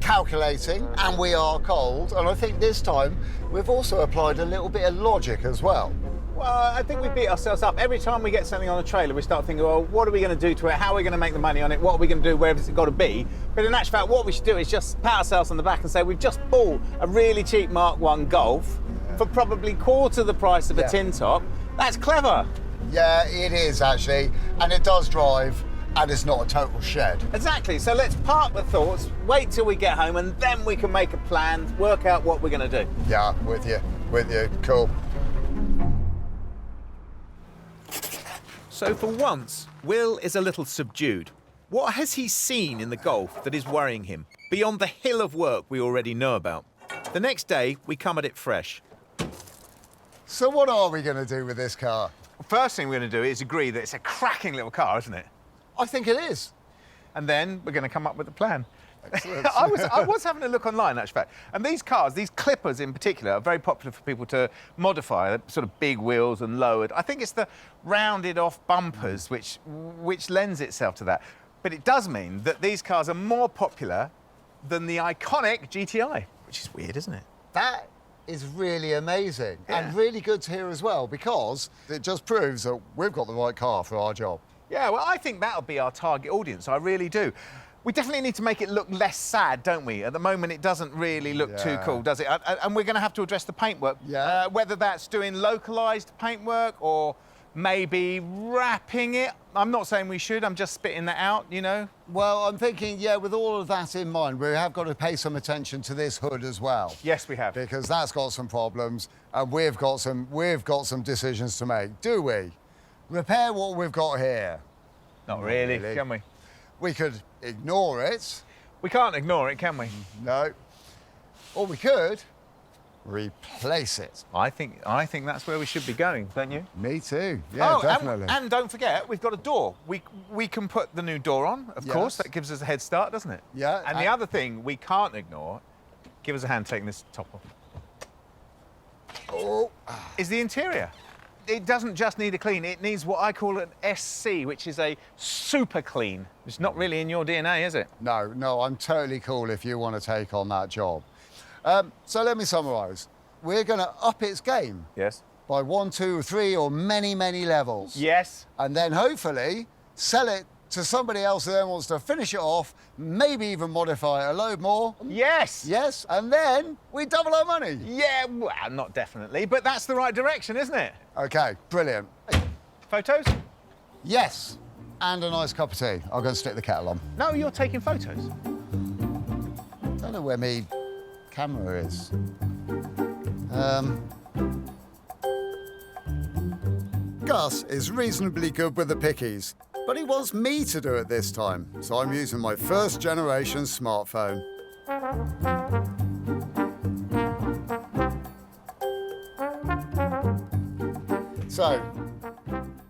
calculating and we are cold, and I think this time we've also applied a little bit of logic as well. Well, I think we beat ourselves up. Every time we get something on a trailer, we start thinking, well, what are we going to do to it? How are we going to make the money on it? What are we going to do? Where has it got to be? But in actual fact, what we should do is just pat ourselves on the back and say, we've just bought a really cheap Mark 1 Golf for probably quarter the price of a tin top. That's clever. Yeah, it is actually, and it does drive, and it's not a total shed. Exactly. So let's park the thoughts, wait till we get home, and then we can make a plan, work out what we're going to do. Yeah, with you, cool. So for once, Will is a little subdued. What has he seen in the Golf that is worrying him, beyond the hill of work we already know about? The next day, we come at it fresh. So what are we going to do with this car? First thing we're going to do is agree that it's a cracking little car, isn't it? I think it is. And then we're going to come up with a plan. Excellent. I was having a look online, actually, and these cars, these clippers in particular, are very popular for people to modify, sort of big wheels and lowered. I think it's the rounded off bumpers which lends itself to that. But it does mean that these cars are more popular than the iconic GTI, which is weird, isn't it? That is really amazing and really good to hear as well, because it just proves that we've got the right car for our job. Yeah, well, I think that'll be our target audience. I really do. We definitely need to make it look less sad, don't we? At the moment, it doesn't really look too cool, does it? And we're going to have to address the paintwork. Yeah. Whether that's doing localised paintwork or maybe wrapping it. I'm not saying we should, I'm just spitting that out, you know? Well, I'm thinking, yeah, with all of that in mind, we have got to pay some attention to this hood as well. Yes, we have. Because that's got some problems, and we've got some decisions to make, do we? Repair what we've got here. Not really, can we? We could ignore it. We can't ignore it, can we? No. Or we could replace it. I think that's where we should be going, don't you? Me too. Yeah, definitely. And don't forget, we've got a door. We can put the new door on, of course. That gives us a head start, doesn't it? Yeah. And the other thing we can't ignore, give us a hand taking this top off. Oh. Is the interior. It doesn't just need a clean, it needs what I call an SC, which is a super clean. It's not really in your DNA, is it? No, I'm totally cool if you want to take on that job. So let me summarise. We're going to up its game. Yes. By 1, 2, 3, or many, many levels. Yes. And then hopefully sell it to somebody else who then wants to finish it off, maybe even modify it a load more. Yes. Yes, and then we double our money. Yeah, well, not definitely, but that's the right direction, isn't it? OK, brilliant. Photos? Yes, and a nice cup of tea. I'll go and stick the kettle on. No, you're taking photos. Don't know where me camera is. Gus is reasonably good with the pickies, but he wants me to do it this time, so I'm using my first generation smartphone. So,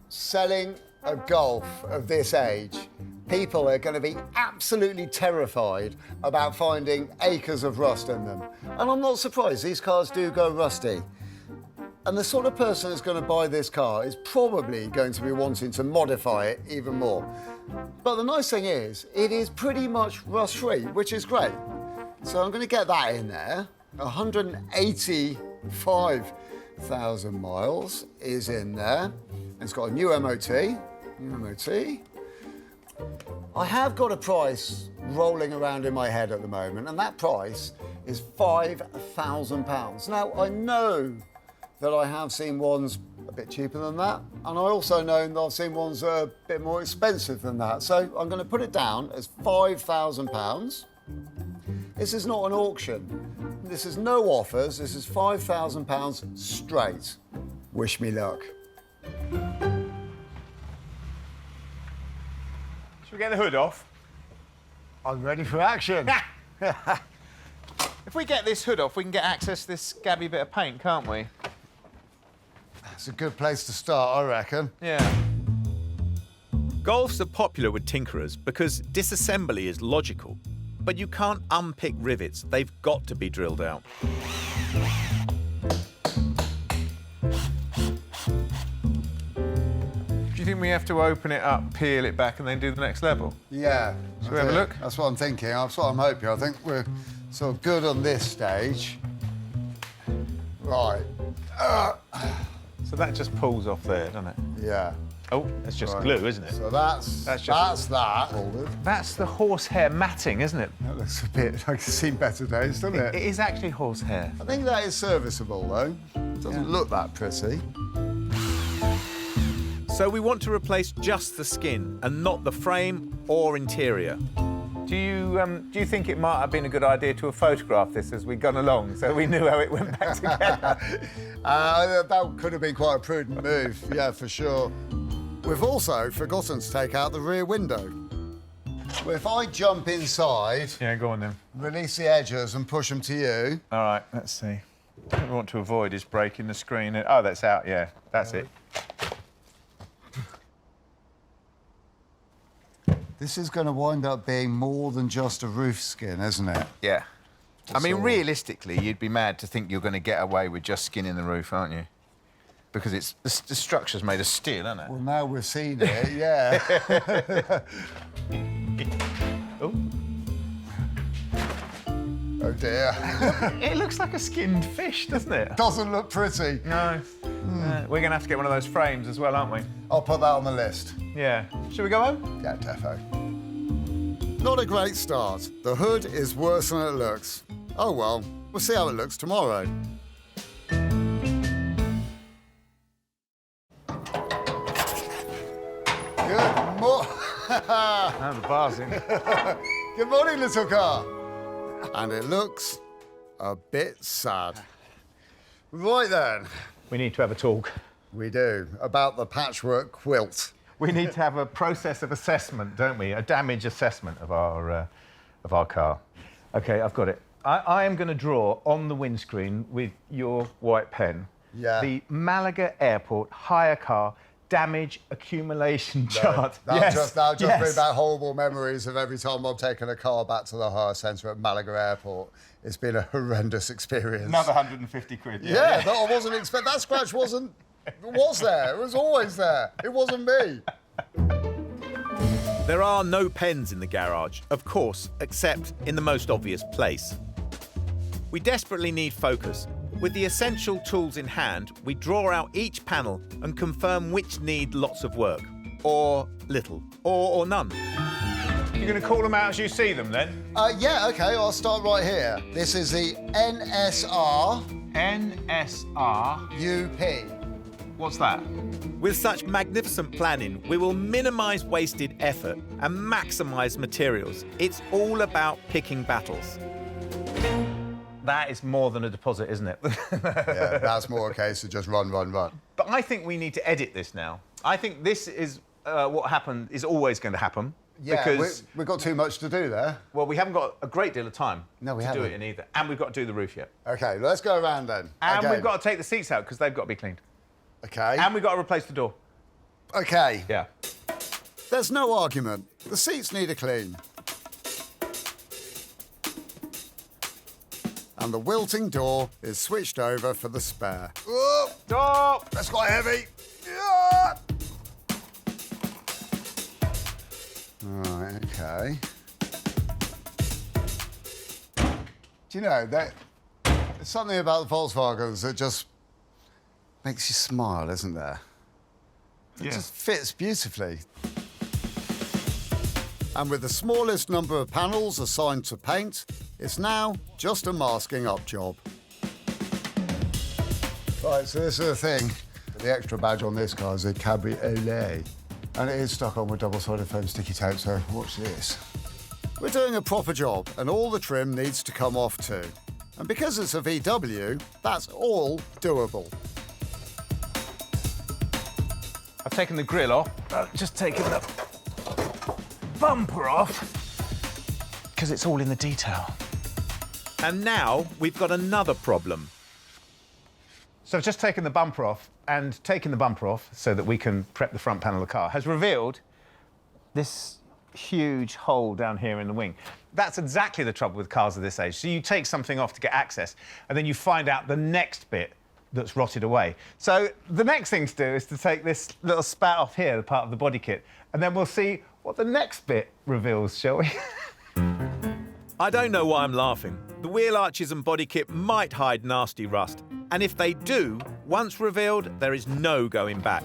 selling a Golf of this age, people are going to be absolutely terrified about finding acres of rust in them. And I'm not surprised, these cars do go rusty. And the sort of person who's going to buy this car is probably going to be wanting to modify it even more. But the nice thing is, it is pretty much rust-free, which is great. So I'm going to get that in there. 185,000 miles is in there. It's got a new MOT. I have got a price rolling around in my head at the moment, and that price is £5,000. Now, I know that I have seen ones a bit cheaper than that, and I also know that I've seen ones that are a bit more expensive than that. So I'm going to put it down as £5,000. This is not an auction. This is no offers. This is £5,000 straight. Wish me luck. Should we get the hood off? I'm ready for action. If we get this hood off, we can get access to this scabby bit of paint, can't we? That's a good place to start, I reckon. Yeah. Golfs are popular with tinkerers because disassembly is logical, but you can't unpick rivets. They've got to be drilled out. Do you think we have to open it up, peel it back, and then do the next level? Yeah. Shall we have a look? That's what I'm thinking. That's what I'm hoping. I think we're sort of good on this stage. Right. So that just pulls off there, doesn't it? Yeah. Oh, that's just Right. glue, isn't it? So that's that. That's the horsehair matting, isn't it? That looks a bit like it's seen better days, doesn't it? It is actually horsehair. I think that is serviceable, though. It doesn't look that pretty. So we want to replace just the skin and not the frame or interior. Do you think it might have been a good idea to have photographed this as we'd gone along so we knew how it went back together? That could have been quite a prudent move, yeah, for sure. We've also forgotten to take out the rear window. Well, if I jump inside... Yeah, go on then. Release the edges and push them to you. All right, let's see. What we want to avoid is breaking the screen. Oh, that's out, yeah. That's it. This is going to wind up being more than just a roof skin, isn't it? Yeah. I mean, realistically, you'd be mad to think you're going to get away with just skinning the roof, aren't you? Because it's the structure's made of steel, isn't it? Well, now we've seen it, yeah. Oh. Oh, dear. It looks like a skinned fish, doesn't it? Doesn't look pretty. No. We're going to have to get one of those frames as well, aren't we? I'll put that on the list. Yeah. Should we go home? Yeah, defo. Not a great start. The hood is worse than it looks. Oh well, we'll see how it looks tomorrow. Good morning. Now the bar's in. Good morning, little car. And it looks a bit sad. Right then. We need to have a talk. We do, about the patchwork quilt. We need to have a process of assessment, don't we? A damage assessment of our car. OK, I've got it. I am going to draw on the windscreen with your white pen the Malaga Airport hire car damage accumulation chart. That'll just bring back horrible memories of every time I've taken a car back to the hire centre at Malaga Airport. It's been a horrendous experience. Another 150 quid. Yeah, that I wasn't expecting. That scratch wasn't... was there. It was always there. It wasn't me. There are no pens in the garage, of course, except in the most obvious place. We desperately need focus. With the essential tools in hand, we draw out each panel and confirm which need lots of work, or little, or none. You're going to call them out as you see them, then? Yeah, OK, I'll start right here. This is the NSR... NSR... UP. What's that? With such magnificent planning, we will minimise wasted effort and maximise materials. It's all about picking battles. That is more than a deposit, isn't it? Yeah, that's more a case of just run. But I think we need to edit this now. I think this is what happened is always going to happen. Yeah, because we've got too much to do there. Well, we haven't got a great deal of time to do it in either. And we've got to do the roof yet. OK, let's go around then. And again. we've got to take the seats out because they've got to be cleaned. OK. And we've got to replace the door. OK. Yeah. There's no argument. The seats need a clean. And the wilting door is switched over for the spare. Oh, door! That's quite heavy. Yeah. Right, OK. Do you know, there's something about the Volkswagens that just makes you smile, isn't there? It just fits beautifully. And with the smallest number of panels assigned to paint, it's now just a masking up job. Right, so this is the thing. The extra badge on this car is a cabriolet. And it is stuck on with double-sided foam sticky tape, so watch this. We're doing a proper job, and all the trim needs to come off too. And because it's a VW, that's all doable. I've taken the grille off. Just taken the bumper off because it's all in the detail. And now we've got another problem. So I've just taken the bumper off, and taking the bumper off so that we can prep the front panel of the car has revealed this huge hole down here in the wing. That's exactly the trouble with cars of this age. So you take something off to get access, and then you find out the next bit that's rotted away. So the next thing to do is to take this little spat off here, the part of the body kit, and then we'll see what the next bit reveals, shall we? I don't know why I'm laughing. The wheel arches and body kit might hide nasty rust, and if they do, once revealed, there is no going back.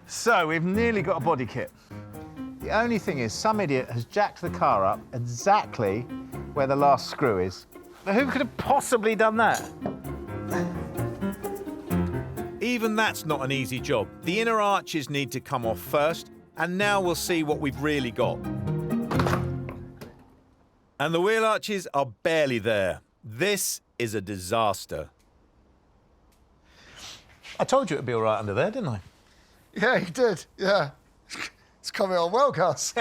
So we've nearly got a body kit. The only thing is, some idiot has jacked the car up exactly where the last screw is. Now, who could have possibly done that? Even that's not an easy job. The inner arches need to come off first, and now we'll see what we've really got. And the wheel arches are barely there. This is a disaster. I told you it'd be all right under there, didn't I? Yeah, you did, yeah. It's coming on well, Gus.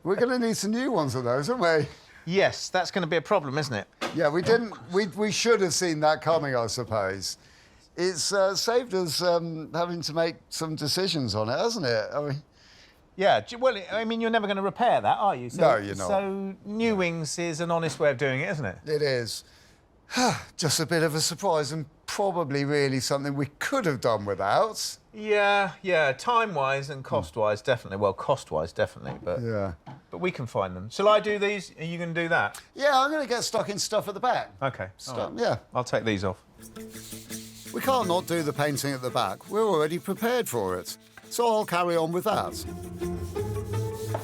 We're going to need some new ones of those, aren't we? Yes, that's going to be a problem, isn't it? Yeah, we didn't. We should have seen that coming, I suppose. It's saved us having to make some decisions on it, hasn't it? I mean, yeah. Well, I mean, you're never going to repair that, are you? So, no, you're not. So new wings is an honest way of doing it, isn't it? It is. Just a bit of a surprise, and probably really something we could have done without. Yeah. Time-wise and cost-wise, definitely. Well, cost-wise, definitely, but... Yeah. But we can find them. Shall I do these? Are you going to do that? Yeah, I'm going to get stuck in stuff at the back. OK. Stuff, yeah. I'll take these off. We can't not do the painting at the back. We're already prepared for it. So I'll carry on with that.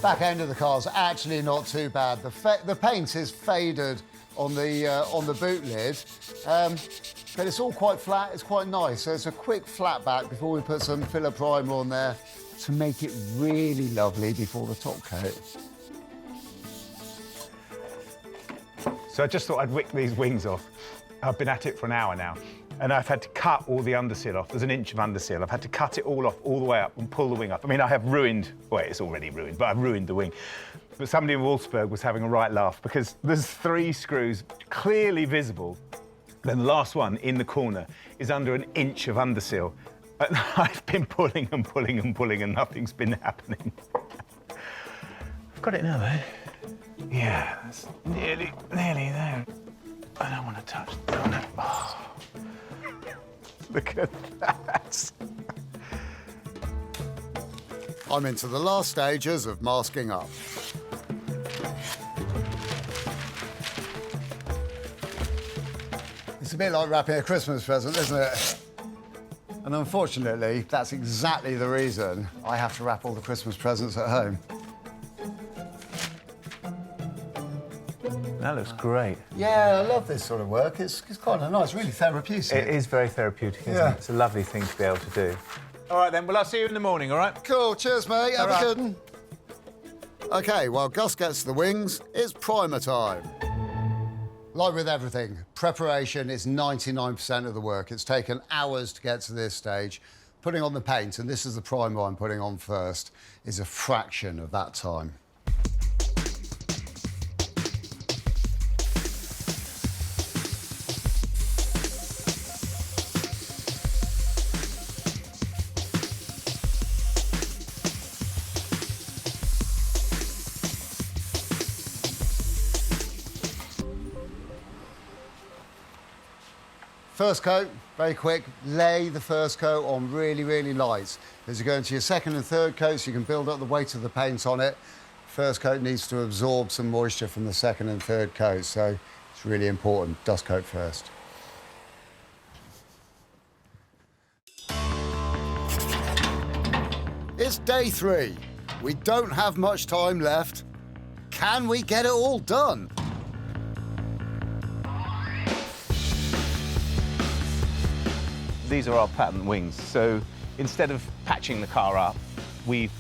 Back end of the car's actually not too bad. The paint is faded on the boot lid, but it's all quite flat. It's quite nice. So it's a quick flat back before we put some filler primer on there to make it really lovely before the top coat. So I just thought I'd wick these wings off. I've been at it for an hour now, and I've had to cut all the underseal off. There's an inch of underseal. I've had to cut it all off, all the way up, and pull the wing up. I mean, I have ruined, well, it's already ruined, but I've ruined the wing. But somebody in Wolfsburg was having a right laugh because there's 3 screws clearly visible. Then the last one in the corner is under an inch of underseal. And I've been pulling and pulling and pulling, and nothing's been happening. I've got it now, though. Yeah, that's nearly there. I don't want to touch that. Oh. Look at that. I'm into the last stages of masking up. It's a bit like wrapping a Christmas present, isn't it? And unfortunately, that's exactly the reason I have to wrap all the Christmas presents at home. That looks great. Yeah, I love this sort of work. It's kind of nice, really therapeutic. It is very therapeutic, isn't it? It's a lovely thing to be able to do. All right, then. Well, I'll see you in the morning, all right? Cool. Cheers, mate. Have a good one. OK, while Gus gets the wings, it's primer time. Like with everything, preparation is 99% of the work. It's taken hours to get to this stage. Putting on the paint, and this is the primer I'm putting on first, is a fraction of that time. First coat, very quick. Lay the first coat on really, really light. As you go into your second and third coats, you can build up the weight of the paint on it. First coat needs to absorb some moisture from the second and third coat, so it's really important. Dust coat first. It's day 3. We don't have much time left. Can we get it all done? These are our pattern wings, so instead of patching the car up, we've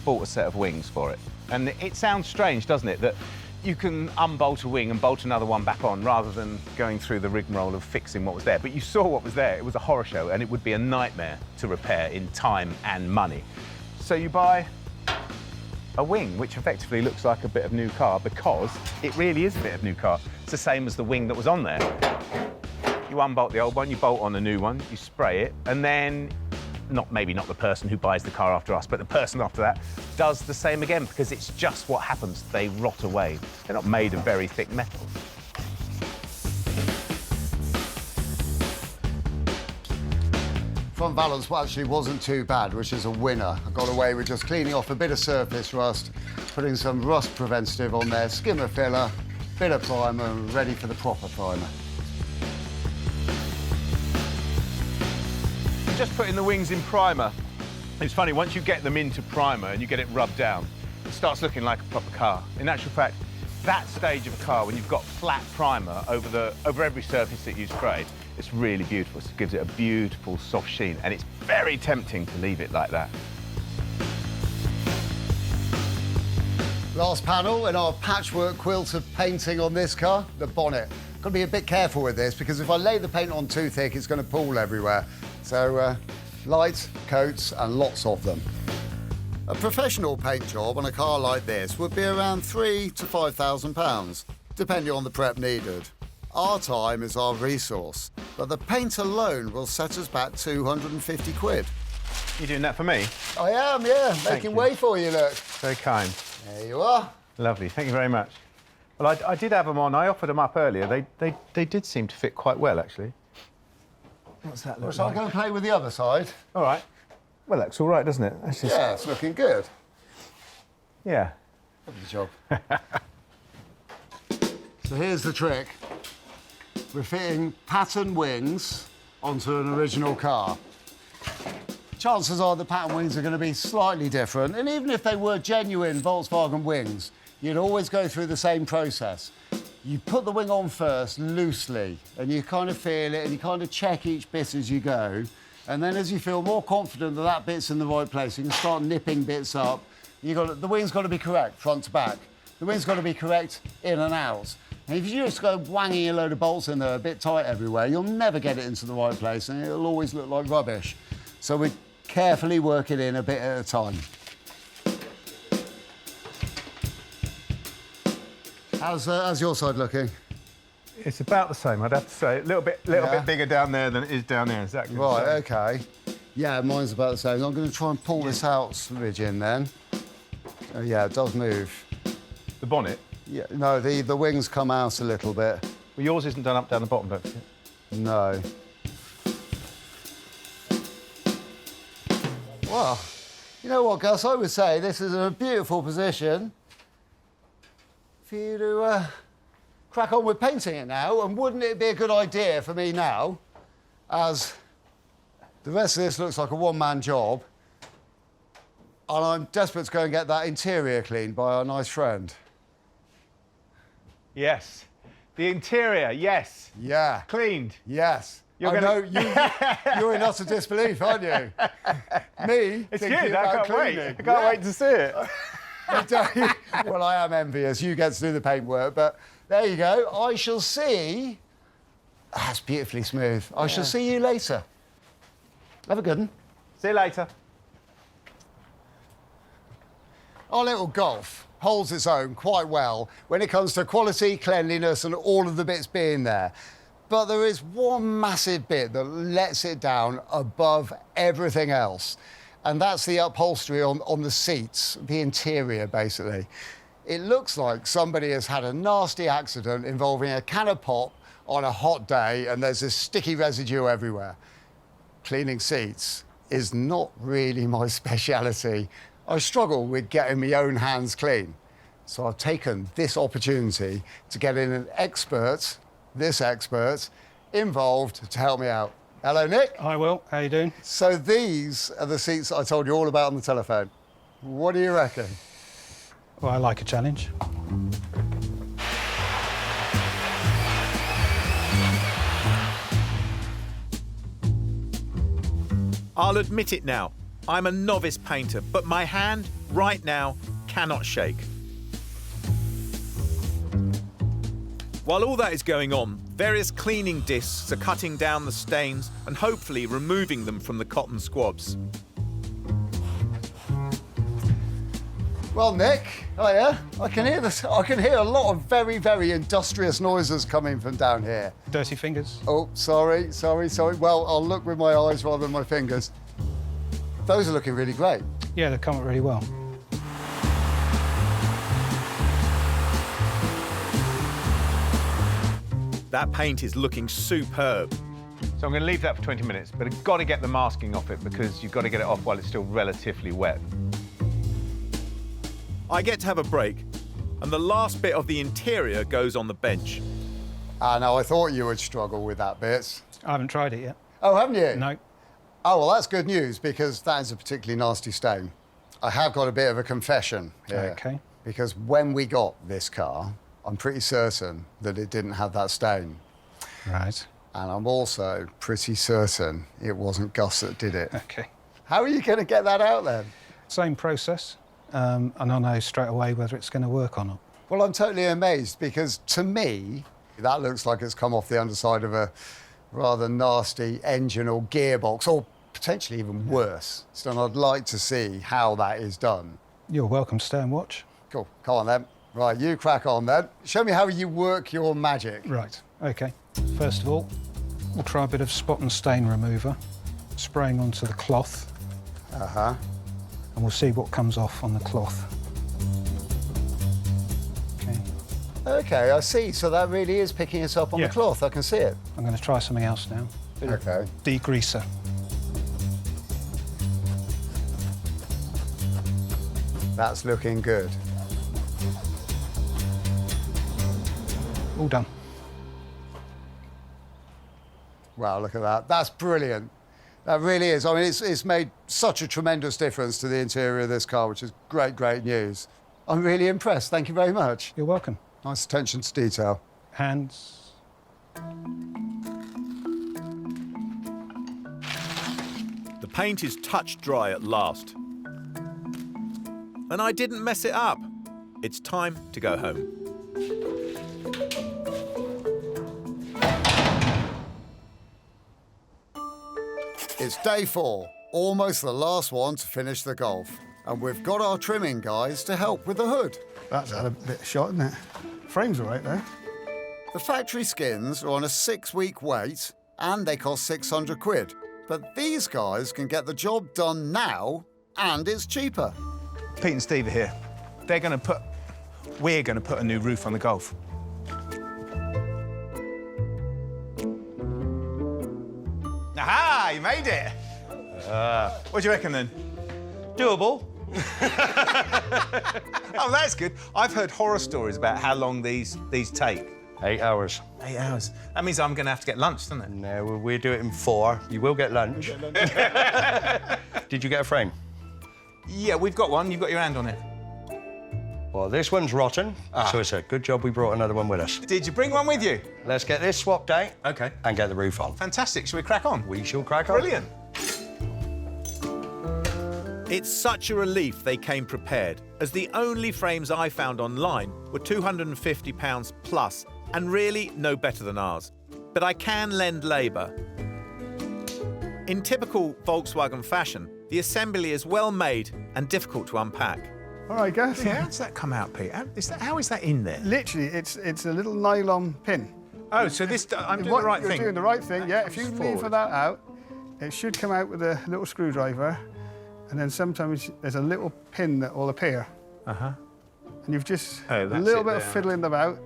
bought a set of wings for it. And it sounds strange, doesn't it, that you can unbolt a wing and bolt another one back on rather than going through the rigmarole of fixing what was there. But you saw what was there. It was a horror show, and it would be a nightmare to repair in time and money. So you buy a wing, which effectively looks like a bit of new car because it really is a bit of new car. It's the same as the wing that was on there. You unbolt the old one, you bolt on a new one, you spray it, and then, maybe not the person who buys the car after us, but the person after that does the same again because it's just what happens. They rot away. They're not made of very thick metal. Front balance actually wasn't too bad, which is a winner. I got away with just cleaning off a bit of surface rust, putting some rust preventative on there, skimmer filler, bit of primer, and ready for the proper primer. Just putting the wings in primer. It's funny, once you get them into primer and you get it rubbed down, it starts looking like a proper car. In actual fact, that stage of a car, when you've got flat primer over every surface that you sprayed, it's really beautiful. It gives it a beautiful soft sheen, and it's very tempting to leave it like that. Last panel in our patchwork quilt of painting on this car, the bonnet. Got to be a bit careful with this because if I lay the paint on too thick, it's going to pool everywhere. So light coats and lots of them. A professional paint job on a car like this would be around £3,000 to £5,000, depending on the prep needed. Our time is our resource, but the paint alone will set us back 250 quid. You doing that for me? I am, yeah. Making way for you, look. Very kind. There you are. Lovely, thank you very much. Well, I did have them on. I offered them up earlier. They did seem to fit quite well, actually. What's that look So like? I'm going to play with the other side. All right. Well, that's all right, doesn't it? That's just... Yeah, it's looking good. Yeah. Good job. So here's the trick. We're fitting pattern wings onto an original car. chances are the pattern wings are going to be slightly different. And even if they were genuine Volkswagen wings, you'd always go through the same process. You put the wing on first, loosely, and you kind of feel it, and you kind of check each bit as you go. And then as you feel more confident that that bit's in the right place, you can start nipping bits up. The wing's got to be correct, front to back. The wing's got to be correct in and out. And if you just go wanging a load of bolts in there a bit tight everywhere, you'll never get it into the right place, and it'll always look like rubbish. So we carefully work it in a bit at a time. How's your side looking? It's about the same, I'd have to say. A little bit bigger down there than it is down there, exactly. Right, OK. Yeah, mine's about the same. I'm going to try and pull this out, Ridge-in, then. Oh, yeah, it does move. The bonnet? Yeah, no, the wings come out a little bit. Well, yours isn't done up down the bottom, don't you? No. Well, you know what, Gus? I would say this is a beautiful position for you to crack on with painting it now. And wouldn't it be a good idea for me now, as the rest of this looks like a one-man job, and I'm desperate to go and get that interior cleaned by our nice friend. Yes. The interior, yes. Yeah. Cleaned. Yes. You're in utter disbelief, aren't you? Me, it's thinking good. about I can't cleaning. wait. I can't wait to see it. Well, I am envious. You get to do the paintwork, but there you go. I shall see. That's beautifully smooth. I shall see you later. Have a good one. See you later. Our little Golf holds its own quite well when it comes to quality, cleanliness, and all of the bits being there. But there is one massive bit that lets it down above everything else, and that's the upholstery on the seats, the interior, basically. It looks like somebody has had a nasty accident involving a can of pop on a hot day, and there's this sticky residue everywhere. Cleaning seats is not really my speciality. I struggle with getting my own hands clean. So I've taken this opportunity to get in an expert, this expert, involved to help me out. Hello, Nick. Hi, Will. How you doing? So these are the seats I told you all about on the telephone. What do you reckon? Well, I like a challenge. I'll admit it now. I'm a novice painter, but my hand, right now, cannot shake. While all that is going on, various cleaning discs are cutting down the stains and hopefully removing them from the cotton squabs. Well, Nick, hiya. I can hear a lot of very, very industrious noises coming from down here. Dirty fingers. Oh, sorry. Well, I'll look with my eyes rather than my fingers. Those are looking really great. Yeah, they come out really well. That paint is looking superb. So I'm going to leave that for 20 minutes, but I've got to get the masking off it because you've got to get it off while it's still relatively wet. I get to have a break, and the last bit of the interior goes on the bench. Now, I thought you would struggle with that bit. I haven't tried it yet. Oh, haven't you? No. Oh, well, that's good news, because that is a particularly nasty stain. I have got a bit of a confession here. OK. Because when we got this car, I'm pretty certain that it didn't have that stain. Right. And I'm also pretty certain it wasn't Gus that did it. OK. How are you going to get that out, then? Same process, and I know straight away whether it's going to work or not. Well, I'm totally amazed, because to me, that looks like it's come off the underside of a rather nasty engine or gearbox, or potentially even worse. So I'd like to see how that is done. You're welcome. Stay and watch. Cool. Come on, then. Right, you crack on, then. Show me how you work your magic. Right. OK. First of all, we'll try a bit of spot and stain remover, spraying onto the cloth. Uh-huh. And we'll see what comes off on the cloth. OK. OK, I see. So that really is picking us up on the cloth. I can see it. I'm going to try something else now. OK. Degreaser. That's looking good. All done. Wow, look at that. That's brilliant. That really is. I mean, it's made such a tremendous difference to the interior of this car, which is great, great news. I'm really impressed. Thank you very much. You're welcome. Nice attention to detail. Hands. The paint is touch dry at last. And I didn't mess it up. It's time to go home. It's day 4, almost the last one to finish the Golf. And we've got our trimming guys to help with the hood. That's had a bit of shot, isn't it? Frame's all right, though. The factory skins are on a 6-week wait, and they cost 600 quid. But these guys can get the job done now, and it's cheaper. Pete and Steve are here. We're going to put a new roof on the Golf. Aha! You made it! What do you reckon, then? Doable. Oh, that's good. I've heard horror stories about how long these take. 8 hours. 8 hours. That means I'm going to have to get lunch, doesn't it? No, we'll do it in 4. You will get lunch. Did you get a frame? Yeah, we've got one. You've got your hand on it. Well, this one's rotten, so it's a good job we brought another one with us. Did you bring one with you? Let's get this swapped out. OK. And get the roof on. Fantastic. Shall we crack on? We shall crack on. Brilliant. It's such a relief they came prepared, as the only frames I found online were £250 plus, and really no better than ours. But I can lend labour. In typical Volkswagen fashion, the assembly is well made and difficult to unpack. All right, Gus. Yeah, how does that come out, Pete? How is that in there? Literally, it's a little nylon pin. Oh, so this, I'm doing the right thing? You're doing the right thing, yeah. If you lever that out, it should come out with a little screwdriver, and then sometimes there's a little pin that will appear. Uh-huh. And you've just a little bit of fiddling about.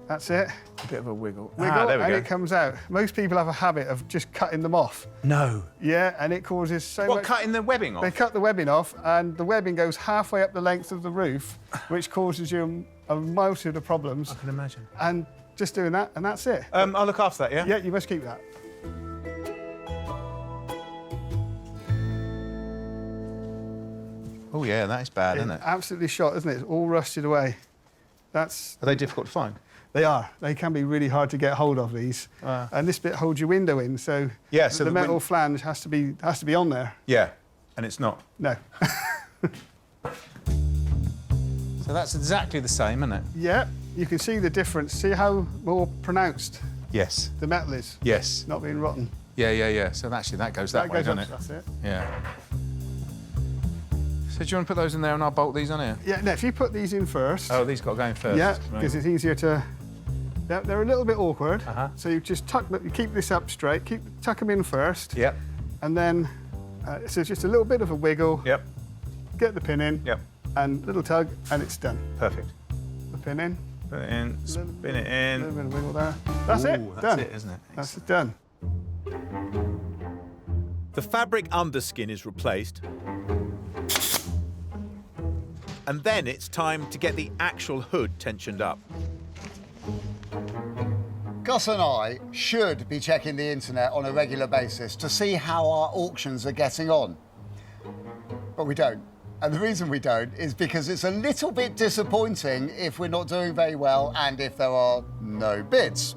That's it. A bit of a wiggle. Wiggle, there we and go. it comes out. Most people have a habit of just cutting them off. No. Yeah, and it causes so much... What, cutting the webbing off? They cut the webbing off, and the webbing goes halfway up the length of the roof, which causes you a multitude of problems. I can imagine. And just doing that, and that's it. I'll look after that, yeah? Yeah, you must keep that. Oh, yeah, that is bad, isn't it? Absolutely shot, isn't it? It's all rusted away. That's... Are they difficult to find? They are. They can be really hard to get hold of, these. And this bit holds your window in, so, yeah, so the metal flange has to be on there. Yeah, and it's not. No. So that's exactly the same, isn't it? Yeah, you can see the difference. See how more pronounced Yes. the metal is? Yes. Not being rotten. Yeah, yeah, yeah. So actually that goes that way, doesn't it? That's it. Yeah. So do you want to put those in there and I'll bolt these on here? Yeah, no, if you put these in first... Oh, these got to go in first. Yeah, because it's easier to... Yeah, they're a little bit awkward. So you just you keep this up straight, tuck them in first. Yep. And then, so just a little bit of a wiggle. Yep. Get the pin in. Yep. And little tug, and it's done. Perfect. The pin in. Put it in, spin it in. A little bit of wiggle there. That's it, That's done. it, isn't it? That's it, done. The fabric underskin is replaced. And then it's time to get the actual hood tensioned up. Gus and I should be checking the internet on a regular basis to see how our auctions are getting on. But we don't. And the reason we don't is because it's a little bit disappointing if we're not doing very well and if there are no bids.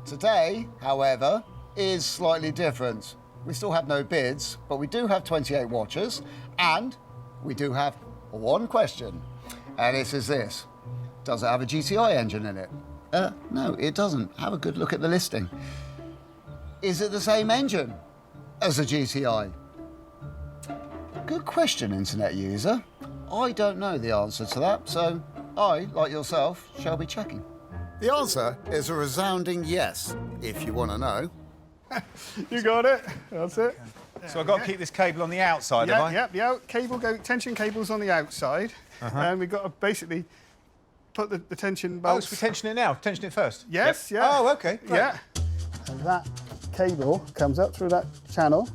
Today, however, is slightly different. We still have no bids, but we do have 28 watchers, and we do have one question. And it is this: does it have a GTI engine in it? No, it doesn't. Have a good look at the listing. Is it the same engine as a GTI? Good question, internet user. I don't know the answer to that, so I, like yourself, shall be checking. The answer is a resounding yes, if you want to know. You got it. That's it. So I've got to keep this cable on the outside, have I? Yeah, tension cable's on the outside. And we've got to basically put the tension bolts... Oh, so we're tensioning it now? Tension it first? Yes, Yep. yeah. Oh, OK, great. Yeah. And that cable comes up through that channel.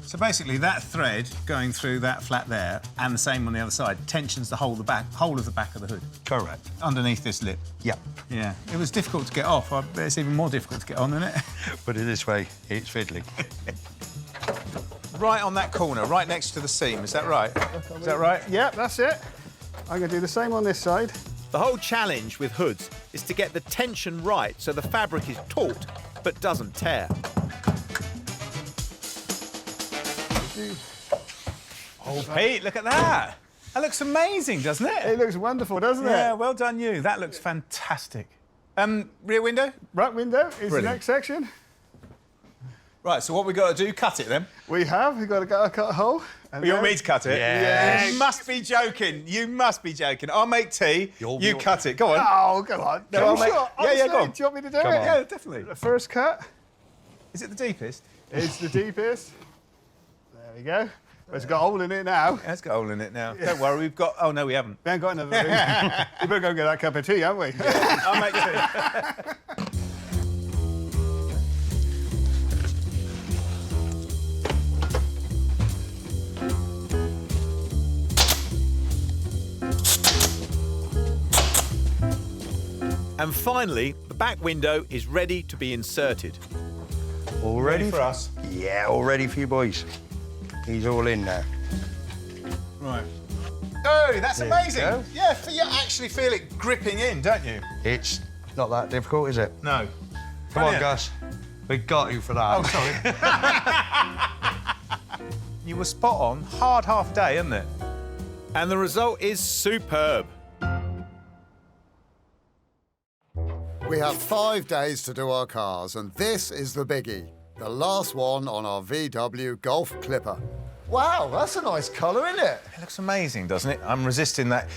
So So basically, that thread going through that flat there, and the same on the other side, tensions the whole of the back of the hood. Correct. Underneath this lip. Yep. Yeah. It was difficult to get off. I bet it's even more difficult to get on, isn't it? Put it this way, it's fiddling. Right on that corner, right next to the seam. Is that right? Is that right? Yep, that's it. I'm going to do the same on this side. The whole challenge with hoods is to get the tension right so the fabric is taut but doesn't tear. Oh, Pete, look at that. That looks amazing, doesn't it? It looks wonderful, doesn't it? Yeah, well done you. That looks fantastic. Rear window? Right window is Brilliant. the next section. Right, so what we got to do, cut it then? We've got to cut a hole. You want me to cut it? Yes. You must be joking. You must be joking. I'll make tea. You cut it. Go on. Oh, go on. No, I'll make... Sure? Yeah, go on. Do you want me to do it? Yeah, definitely. The first cut. Is it the deepest? It's the deepest. There we go. But it's got a hole in it now. It's got a hole in it now. Don't worry, we've got... Oh, no, we haven't. We haven't got another thing. We better go get that cup of tea, haven't we? Yeah, I'll make tea. And finally, the back window is ready to be inserted. All ready for us? Yeah, all ready for you boys. He's all in now. Right. Oh, that's There amazing. you go. Yeah, you actually feel it gripping in, don't you? It's not that difficult, is it? No. Come on, Brilliant. Gus. We got you for that. Oh, sorry. You were spot on. Hard half day, isn't it? And the result is superb. We have 5 days to do our cars, and this is the biggie. The last one on our VW Golf Clipper. Wow, that's a nice colour, isn't it? It looks amazing, doesn't it? I'm resisting that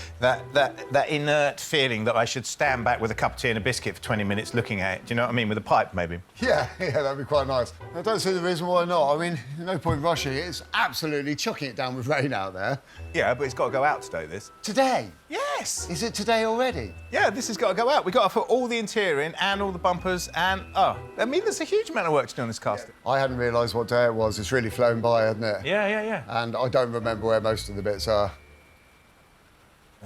inert feeling that I should stand back with a cup of tea and a biscuit for 20 minutes looking at it. Do you know what I mean? With a pipe, maybe. Yeah, that'd be quite nice. I don't see the reason why not. I mean, no point rushing it. It's absolutely chucking it down with rain out there. Yeah, but it's got to go out today, this. Today? Yes. Is it today already? Yeah, this has got to go out. We've got to put all the interior in and all the bumpers and... Oh, I mean, there's a huge amount of work to do on this car still. I hadn't realised what day it was. It's really flown by, hasn't it? Yeah. And I don't remember where most of the bits are.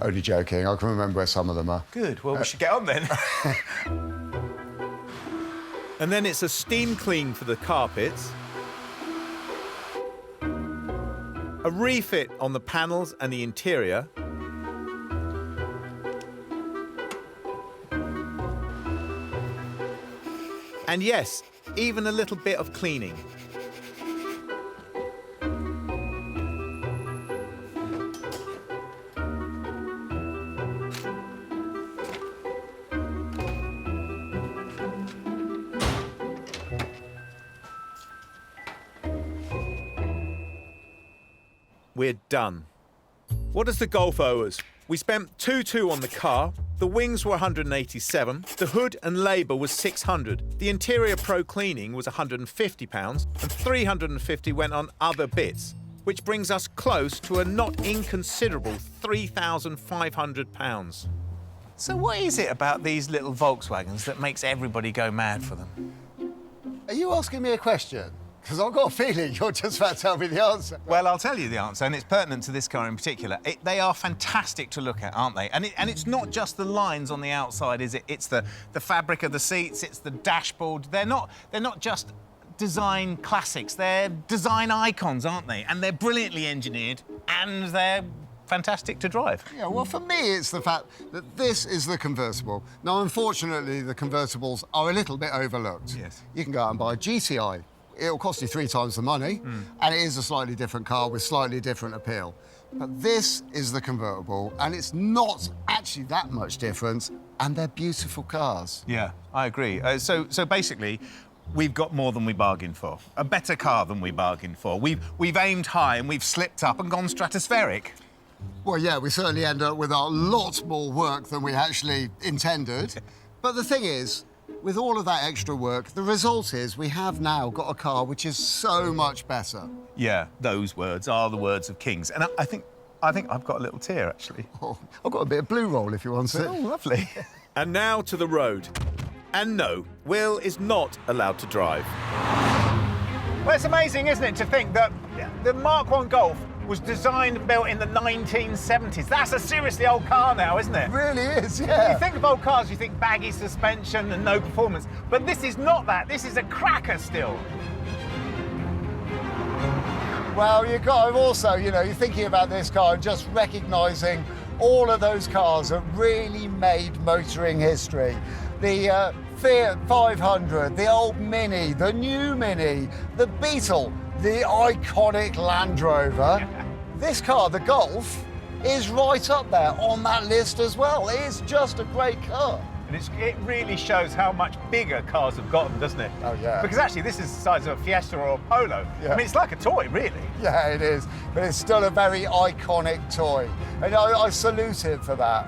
Only joking. I can remember where some of them are. Good. Well, we should get on then. And then it's a steam clean for the carpets, a refit on the panels and the interior, and yes, even a little bit of cleaning. We're done. What does the Golf owe us? We spent 2.2 on the car, the wings were 187, the hood and labour was 600, the interior pro cleaning was £150, and 350 went on other bits, which brings us close to a not inconsiderable £3,500. So what is it about these little Volkswagens that makes everybody go mad for them? Are you asking me a question? Because I've got a feeling you're just about to tell me the answer. Well, I'll tell you the answer, and it's pertinent to this car in particular. They are fantastic to look at, aren't they? And it's not just the lines on the outside, is it? It's the fabric of the seats, it's the dashboard. They're not just design classics. They're design icons, aren't they? And they're brilliantly engineered, and they're fantastic to drive. Yeah, well, for me, it's the fact that this is the convertible. Now, unfortunately, the convertibles are a little bit overlooked. Yes. You can go out and buy a GTI. It'll cost you 3 times the money, and it is a slightly different car with slightly different appeal. But this is the convertible, and it's not actually that much different, and they're beautiful cars. Yeah, I agree. So basically, we've got more than we bargained for. A better car than we bargained for. We've aimed high and we've slipped up and gone stratospheric. Well, yeah, we certainly end up with a lot more work than we actually intended. But the thing is, with all of that extra work, the result is we have now got a car which is so much better. Yeah, those words are the words of kings. And I think I've got a little tear, actually. Oh, I've got a bit of blue roll if you want it. Oh, lovely. And now to the road. And no, Will is not allowed to drive. Well, it's amazing, isn't it, to think that the Mark 1 Golf was designed and built in the 1970s. That's a seriously old car now, isn't it? It really is, yeah. You think of old cars, you think baggy suspension and no performance. But this is not that. This is a cracker still. Well, you've got to also, you know, you're thinking about this car and just recognising all of those cars that really made motoring history. The Fiat 500, the old Mini, the new Mini, the Beetle, the iconic Land Rover. This car, the Golf, is right up there on that list as well. It's just a great car. And it really shows how much bigger cars have gotten, doesn't it? Oh, yeah. Because actually, this is the size of a Fiesta or a Polo. Yeah. I mean, it's like a toy, really. Yeah, it is. But it's still a very iconic toy. And I salute it for that.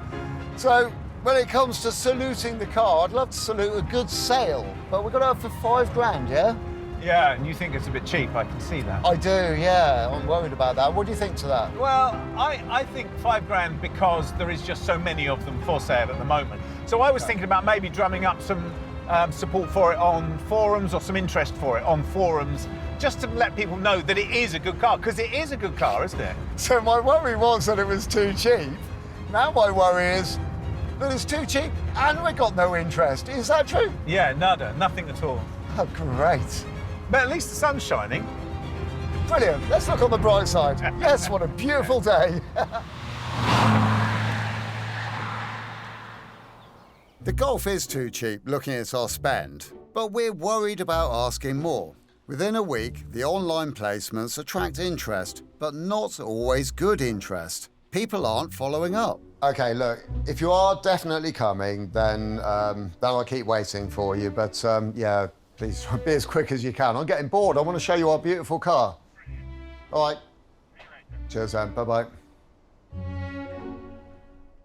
So, when it comes to saluting the car, I'd love to salute a good sale. But we've got to have for £5,000, yeah? Yeah, and you think it's a bit cheap, I can see that. I do, yeah. I'm worried about that. What do you think to that? Well, I think £5,000 because there is just so many of them for sale at the moment. So I was thinking about maybe drumming up some support for it on forums or some interest for it on forums, just to let people know that it is a good car, because it is a good car, isn't it? So my worry was that it was too cheap. Now my worry is that it's too cheap and we got no interest. Is that true? Yeah, nada, nothing at all. Oh, great. But at least the sun's shining. Brilliant. Let's look on the bright side. Yes, what a beautiful day. The Golf is too cheap looking at our spend, but we're worried about asking more. Within a week, the online placements attract interest, but not always good interest. People aren't following up. Okay, look, if you are definitely coming, then I'll keep waiting for you. But yeah, please be as quick as you can. I'm getting bored. I want to show you our beautiful car. All right. Cheers, then. Bye-bye.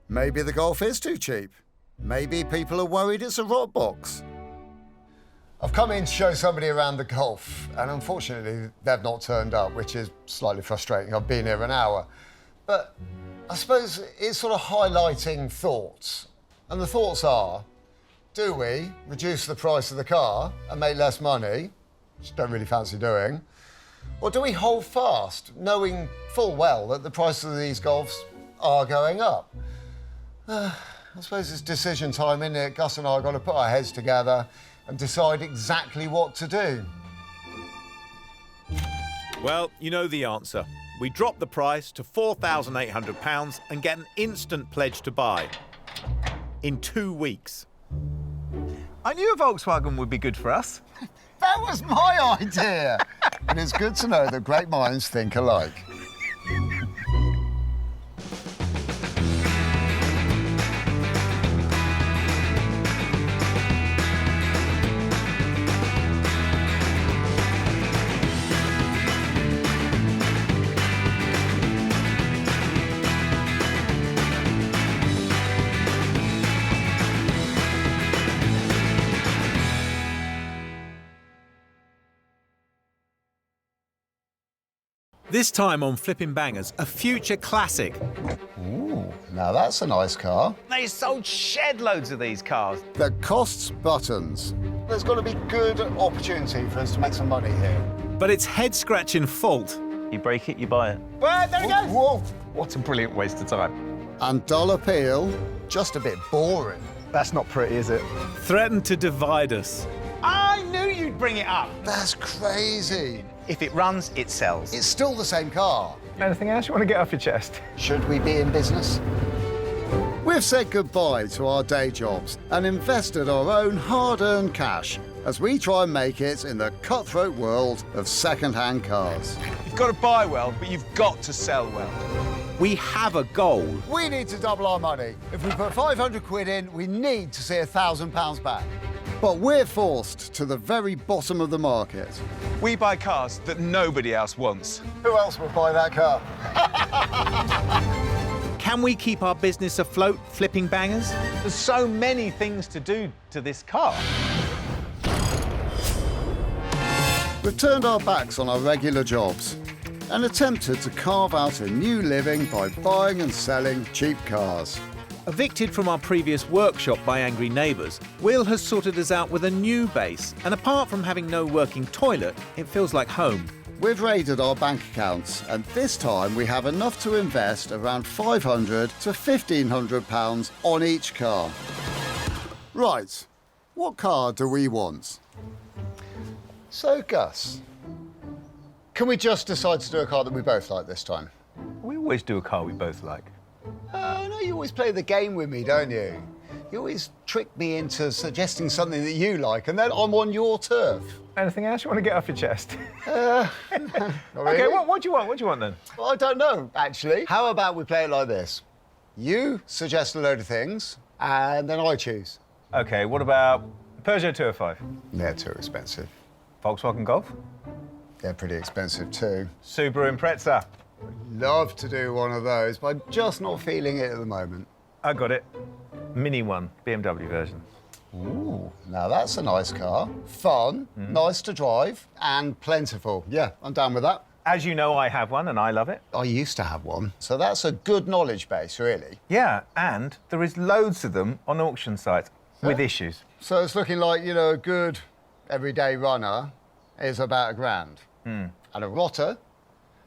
Maybe the Golf is too cheap. Maybe people are worried it's a rot box. I've come in to show somebody around the Golf, and unfortunately, they've not turned up, which is slightly frustrating. I've been here an hour. But I suppose it's sort of highlighting thoughts. And the thoughts are, do we reduce the price of the car and make less money, which I don't really fancy doing, or do we hold fast, knowing full well that the price of these Golfs are going up? I suppose it's decision time, isn't it? Gus and I have got to put our heads together and decide exactly what to do. Well, you know the answer. We drop the price to £4,800 and get an instant pledge to buy. In 2 weeks. I knew a Volkswagen would be good for us. That was my idea. And it's good to know that great minds think alike. This time on Flipping Bangers, a future classic. Ooh, now that's a nice car. They sold shed loads of these cars. That costs buttons. There's got to be good opportunity for us to make some money here. But it's head-scratching fault. You break it, you buy it. Well, there we go. Whoa. What a brilliant waste of time. And dull appeal, just a bit boring. That's not pretty, is it? Threatened to divide us. I knew you'd bring it up. That's crazy. If it runs, it sells. It's still the same car. Anything else you want to get off your chest? Should we be in business? We've said goodbye to our day jobs and invested our own hard-earned cash as we try and make it in the cutthroat world of second-hand cars. You've got to buy well, but you've got to sell well. We have a goal. We need to double our money. If we put 500 quid in, we need to see £1,000 back. But we're forced to the very bottom of the market. We buy cars that nobody else wants. Who else would buy that car? Can we keep our business afloat, Flipping Bangers? There's so many things to do to this car. We've turned our backs on our regular jobs and attempted to carve out a new living by buying and selling cheap cars. Evicted from our previous workshop by angry neighbours, Will has sorted us out with a new base, and apart from having no working toilet, it feels like home. We've raided our bank accounts, and this time we have enough to invest around £500 to £1,500 on each car. Right, what car do we want? So, Gus, can we just decide to do a car that we both like this time? We always do a car we both like. I know you always play the game with me, don't you? You always trick me into suggesting something that you like, and then I'm on your turf. Anything else you want to get off your chest? Not really. Okay, what do you want? What do you want then? Well, I don't know, actually. How about we play it like this? You suggest a load of things, and then I choose. Okay, what about Peugeot 205? They're too expensive. Volkswagen Golf? They're pretty expensive too. Subaru Impreza? Love to do one of those, but I'm just not feeling it at the moment. I got it. Mini one, BMW version. Ooh, now that's a nice car. Fun, nice to drive, and plentiful. Yeah, I'm down with that. As you know, I have one and I love it. I used to have one, so that's a good knowledge base, really. Yeah, and there is loads of them on auction sites with issues. So it's looking like, you know, a good everyday runner is about £1,000. And a rotter,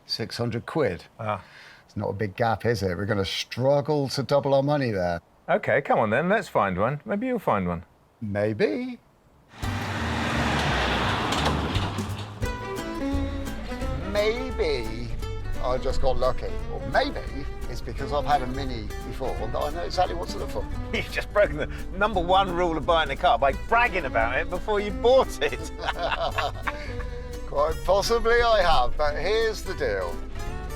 600 quid. It's not a big gap, is it? We're going to struggle to double our money there. OK, come on then, let's find one. Maybe you'll find one. Maybe. Maybe I just got lucky. Or maybe it's because I've had a Mini before that I know exactly what to look for. You've just broken the #1 rule of buying a car by bragging about it before you bought it. Quite possibly I have, but here's the deal.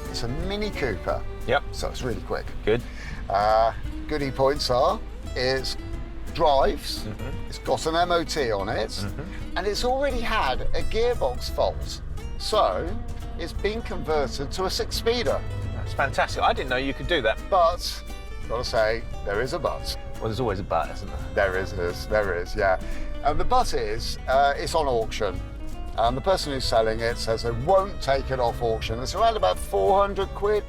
It's a Mini Cooper. Yep. So it's really quick. Good. Goodie points are, it drives, it's got an MOT on it, and it's already had a gearbox fault. So it's been converted to a 6-speeder. That's fantastic. I didn't know you could do that. But, gotta say, there is a but. Well, there's always a but, isn't there? There is, yeah. And the but is, it's on auction. And the person who's selling it says they won't take it off auction. It's around about 400 quid.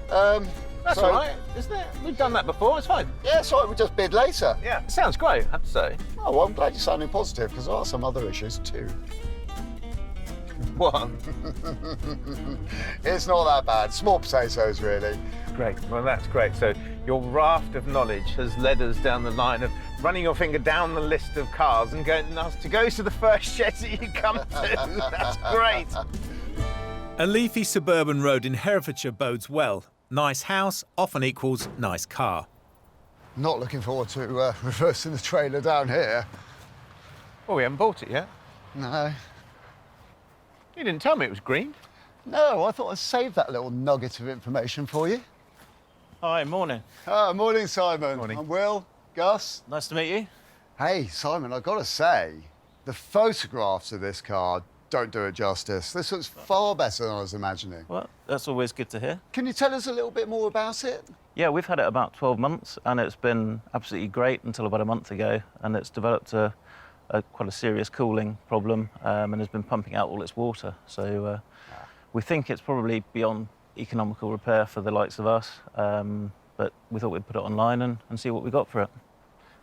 That's all right, isn't it? We've done that before, it's fine. Yeah, it's all right, we just bid later. Yeah, it sounds great, I have to say. Oh, well, I'm glad you're sounding positive, because there are some other issues too. What? It's not that bad. Small potatoes, really. Great, well, that's great. So your raft of knowledge has led us down the line of running your finger down the list of cars and going, to go to the first shed that you come to. That's great. A leafy suburban road in Herefordshire bodes well. Nice house often equals nice car. Not looking forward to reversing the trailer down here. Well, we haven't bought it yet. No. You didn't tell me it was green. No, I thought I'd save that little nugget of information for you. Hi, morning. Morning, Simon. Morning. I'm Will, Gus. Nice to meet you. Hey, Simon, I've got to say, the photographs of this car don't do it justice. This looks far better than I was imagining. Well, that's always good to hear. Can you tell us a little bit more about it? Yeah, we've had it about 12 months, and it's been absolutely great until about a month ago, and it's developed quite a serious cooling problem, and has been pumping out all its water. So we think it's probably beyond economical repair for the likes of us, but we thought we'd put it online and see what we got for it.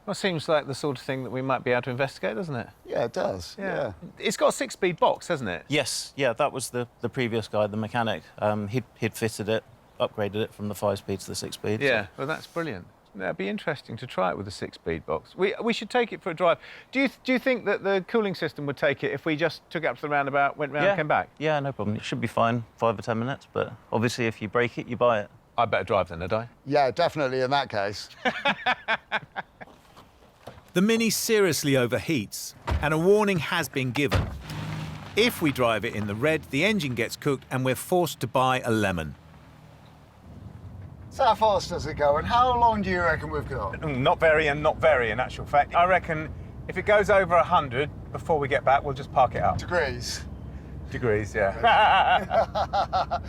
Well, it seems like the sort of thing that we might be able to investigate, doesn't it? Yeah, it does. Yeah. It's got a 6-speed box, hasn't it? Yes, yeah, that was the previous guy, the mechanic. He'd fitted it, upgraded it from the 5-speed to the 6-speed. Yeah, so. well, that's brilliant. It'd be interesting to try it with a 6-speed box. We should take it for a drive. Do you think that the cooling system would take it if we just took it up to the roundabout, went round and came back? Yeah, no problem. It should be fine, 5 or 10 minutes, but obviously if you break it, you buy it. I'd better drive then, had I? Yeah, definitely in that case. The Mini seriously overheats, and a warning has been given. If we drive it in the red, the engine gets cooked and we're forced to buy a lemon. So how fast does it go, and how long do you reckon we've got? Not very, in actual fact. I reckon if it goes over 100 before we get back, we'll just park it up. Degrees? Degrees, yeah.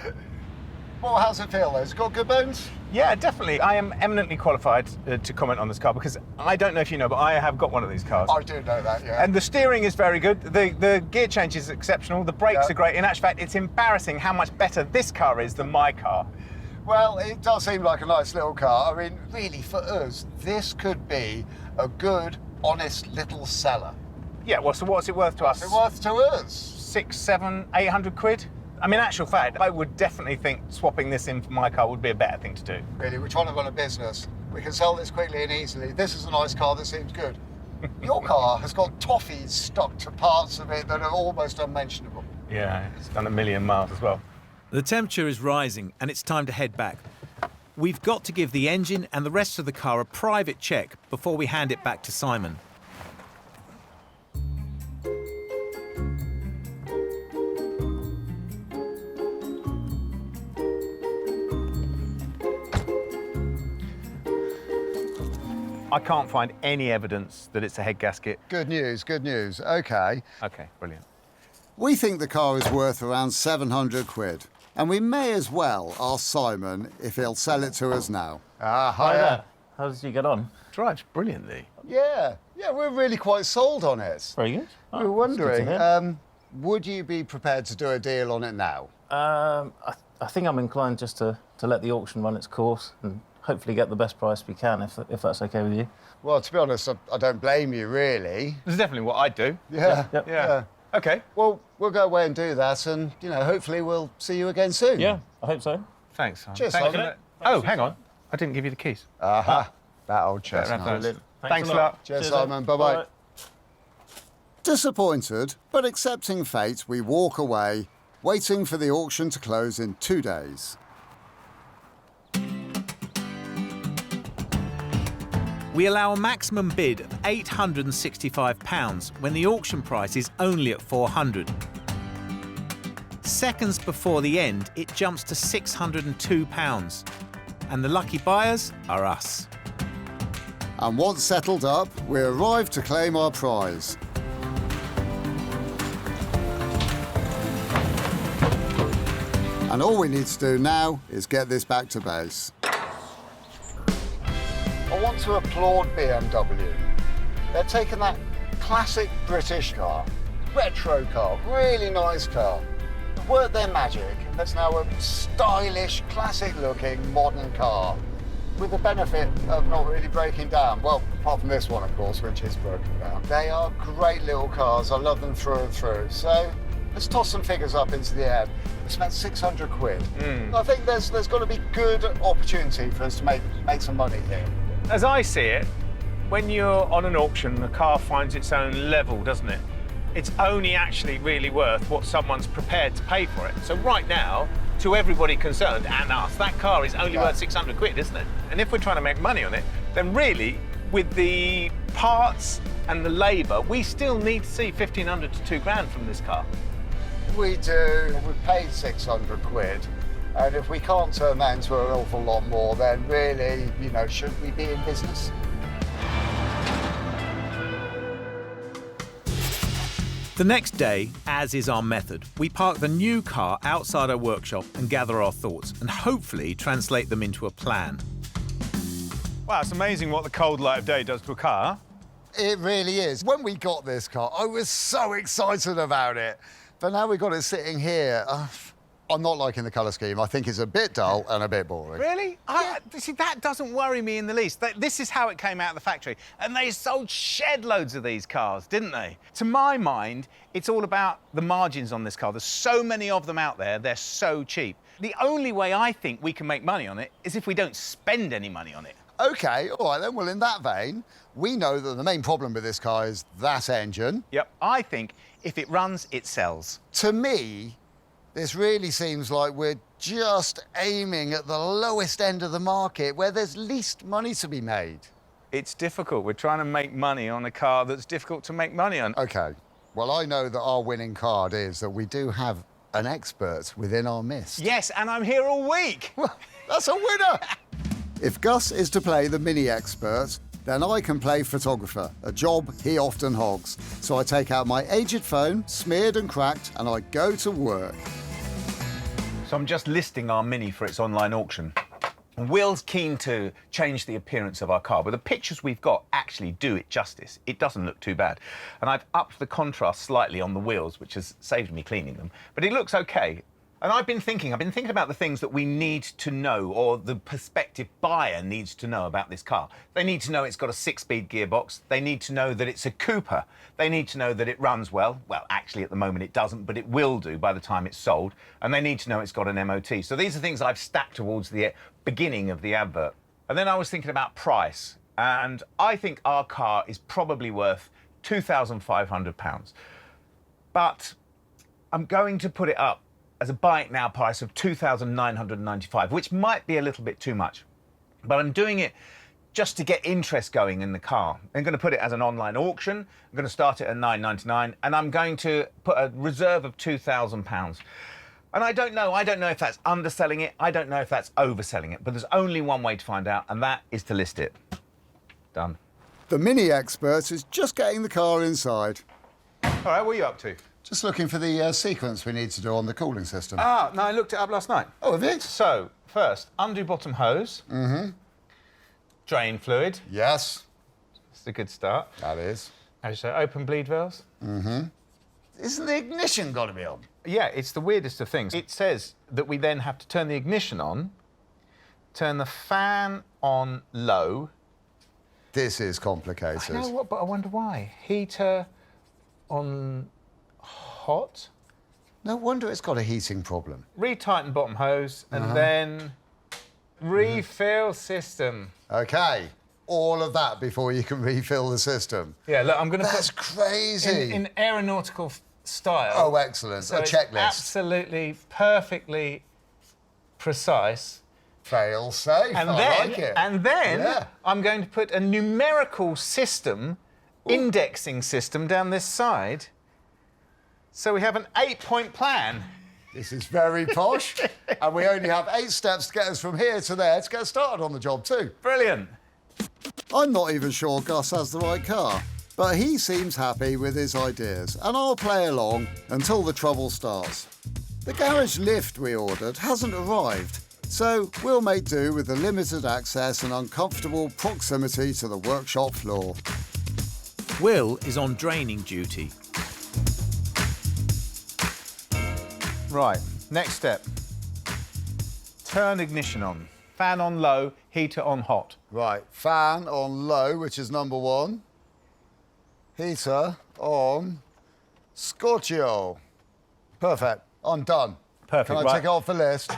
Well, how's it feel, though? Has it got good bones? Yeah, definitely. I am eminently qualified to comment on this car because I don't know if you know, but I have got one of these cars. I do know that, yeah. And the steering is very good. The gear change is exceptional. The brakes are great. In actual fact, it's embarrassing how much better this car is than my car. Well, it does seem like a nice little car. I mean, really, for us, this could be a good, honest little seller. Yeah, well, so what's it worth to us? What's it worth to us? 600, 700, 800 quid? I mean, actual fact, I would definitely think swapping this in for my car would be a better thing to do. Really, we're trying to run a business. We can sell this quickly and easily. This is a nice car that seems good. Your car has got toffees stuck to parts of it that are almost unmentionable. Yeah, it's done 1 million miles as well. The temperature is rising and it's time to head back. We've got to give the engine and the rest of the car a private check before we hand it back to Simon. I can't find any evidence that it's a head gasket. Good news, good news. OK. OK, brilliant. We think the car is worth around 700 quid. And we may as well ask Simon if he'll sell it to us now. Hi there. How did you get on? Drives brilliantly. Yeah, we're really quite sold on it. Very good. We were wondering, would you be prepared to do a deal on it now? I think I'm inclined just to let the auction run its course and hopefully get the best price we can, if that's OK with you. Well, to be honest, I don't blame you, really. This is definitely what I'd do. Yeah. OK. Well, we'll go away and do that, and, you know, hopefully we'll see you again soon. Yeah, I hope so. Thanks, Simon. Cheers, Thanks Simon. Oh, hang on. I didn't give you the keys. Aha, that old chestnut. Thanks a lot. Cheers, Simon. Bye-bye. Disappointed, but accepting fate, we walk away, waiting for the auction to close in 2 days. We allow a maximum bid of £865 when the auction price is only at £400. Seconds before the end, it jumps to £602. And the lucky buyers are us. And once settled up, we arrive to claim our prize. And all we need to do now is get this back to base. I want to applaud BMW. They're taking that classic British car, retro car, really nice car, worked their magic, and there's now a stylish, classic-looking, modern car with the benefit of not really breaking down. Well, apart from this one, of course, which is broken down. They are great little cars. I love them through and through. So let's toss some figures up into the air. We spent 600 quid. I think there's got to be good opportunity for us to make some money here. As I see it, when you're on an auction, the car finds its own level, doesn't it? It's only actually really worth what someone's prepared to pay for it. So right now, to everybody concerned, and us, that car is only worth 600 quid, isn't it? And if we're trying to make money on it, then really, with the parts and the labour, we still need to see 1,500 to 2 grand from this car. We do. We paid 600 quid. And if we can't turn that into an awful lot more, then really, you know, should we be in business? The next day, as is our method, we park the new car outside our workshop and gather our thoughts and hopefully translate them into a plan. Wow, it's amazing what the cold light of day does to a car. It really is. When we got this car, I was so excited about it. But now we've got it sitting here. I'm not liking the colour scheme. I think it's a bit dull and a bit boring. Really? See, that doesn't worry me in the least. This is how it came out of the factory. And they sold shed loads of these cars, didn't they? To my mind, it's all about the margins on this car. There's so many of them out there, they're so cheap. The only way I think we can make money on it is if we don't spend any money on it. OK, all right then. Well, in that vein, we know that the main problem with this car is that engine. Yep. I think if it runs, it sells. To me, this really seems like we're just aiming at the lowest end of the market where there's least money to be made. It's difficult. We're trying to make money on a car that's difficult to make money on. OK. Well, I know that our winning card is that we do have an expert within our midst. Yes, and I'm here all week. Well, that's a winner. If Gus is to play the mini expert, then I can play photographer, a job he often hogs. So I take out my aged phone, smeared and cracked, and I go to work. So I'm just listing our Mini for its online auction. And Will's keen to change the appearance of our car, but the pictures we've got actually do it justice. It doesn't look too bad. And I've upped the contrast slightly on the wheels, which has saved me cleaning them. But it looks OK. And I've been thinking about the things that we need to know, or the prospective buyer needs to know about this car. They need to know it's got a 6-speed gearbox. They need to know that it's a Cooper. They need to know that it runs well. Well, actually, at the moment it doesn't, but it will do by the time it's sold. And they need to know it's got an MOT. So these are things I've stacked towards the beginning of the advert. And then I was thinking about price. And I think our car is probably worth £2,500. But I'm going to put it up as a buy it now price of £2,995, which might be a little bit too much. But I'm doing it just to get interest going in the car. I'm going to put it as an online auction. I'm going to start it at £999, and I'm going to put a reserve of £2,000. And I don't know if that's underselling it, I don't know if that's overselling it, but there's only one way to find out, and that is to list it. Done. The Mini expert is just getting the car inside. All right, what are you up to? Just looking for the sequence we need to do on the cooling system. Ah, no, I looked it up last night. Oh, have you? So, first, undo bottom hose. Mm-hmm. Drain fluid. Yes. That's a good start. That is. As you say, open bleed valves. Mm-hmm. Isn't the ignition got to be on? Yeah, it's the weirdest of things. It says that we then have to turn the ignition on, turn the fan on low. This is complicated. I know what, but I wonder why. Heater on hot. No wonder it's got a heating problem. Retighten bottom hose and then refill system. OK. All of that before you can refill the system. Yeah, look, I'm going to That's crazy. In aeronautical style. Oh, excellent. So a checklist. Absolutely, perfectly precise. Fail safe. And I then, like it. And then Yeah. I'm going to put a numerical system, indexing system down this side. So we have an 8-point plan. This is very posh. And we only have 8 steps to get us from here to there to get started on the job too. Brilliant. I'm not even sure Gus has the right car, but he seems happy with his ideas, and I'll play along until the trouble starts. The garage lift we ordered hasn't arrived, so we'll make do with the limited access and uncomfortable proximity to the workshop floor. Will is on draining duty. Right, next step. Turn ignition on. Fan on low, heater on hot. Right, fan on low, which is number 1. Heater on Scorchio. Perfect, I'm done. Perfect, Can I right. take it off the list?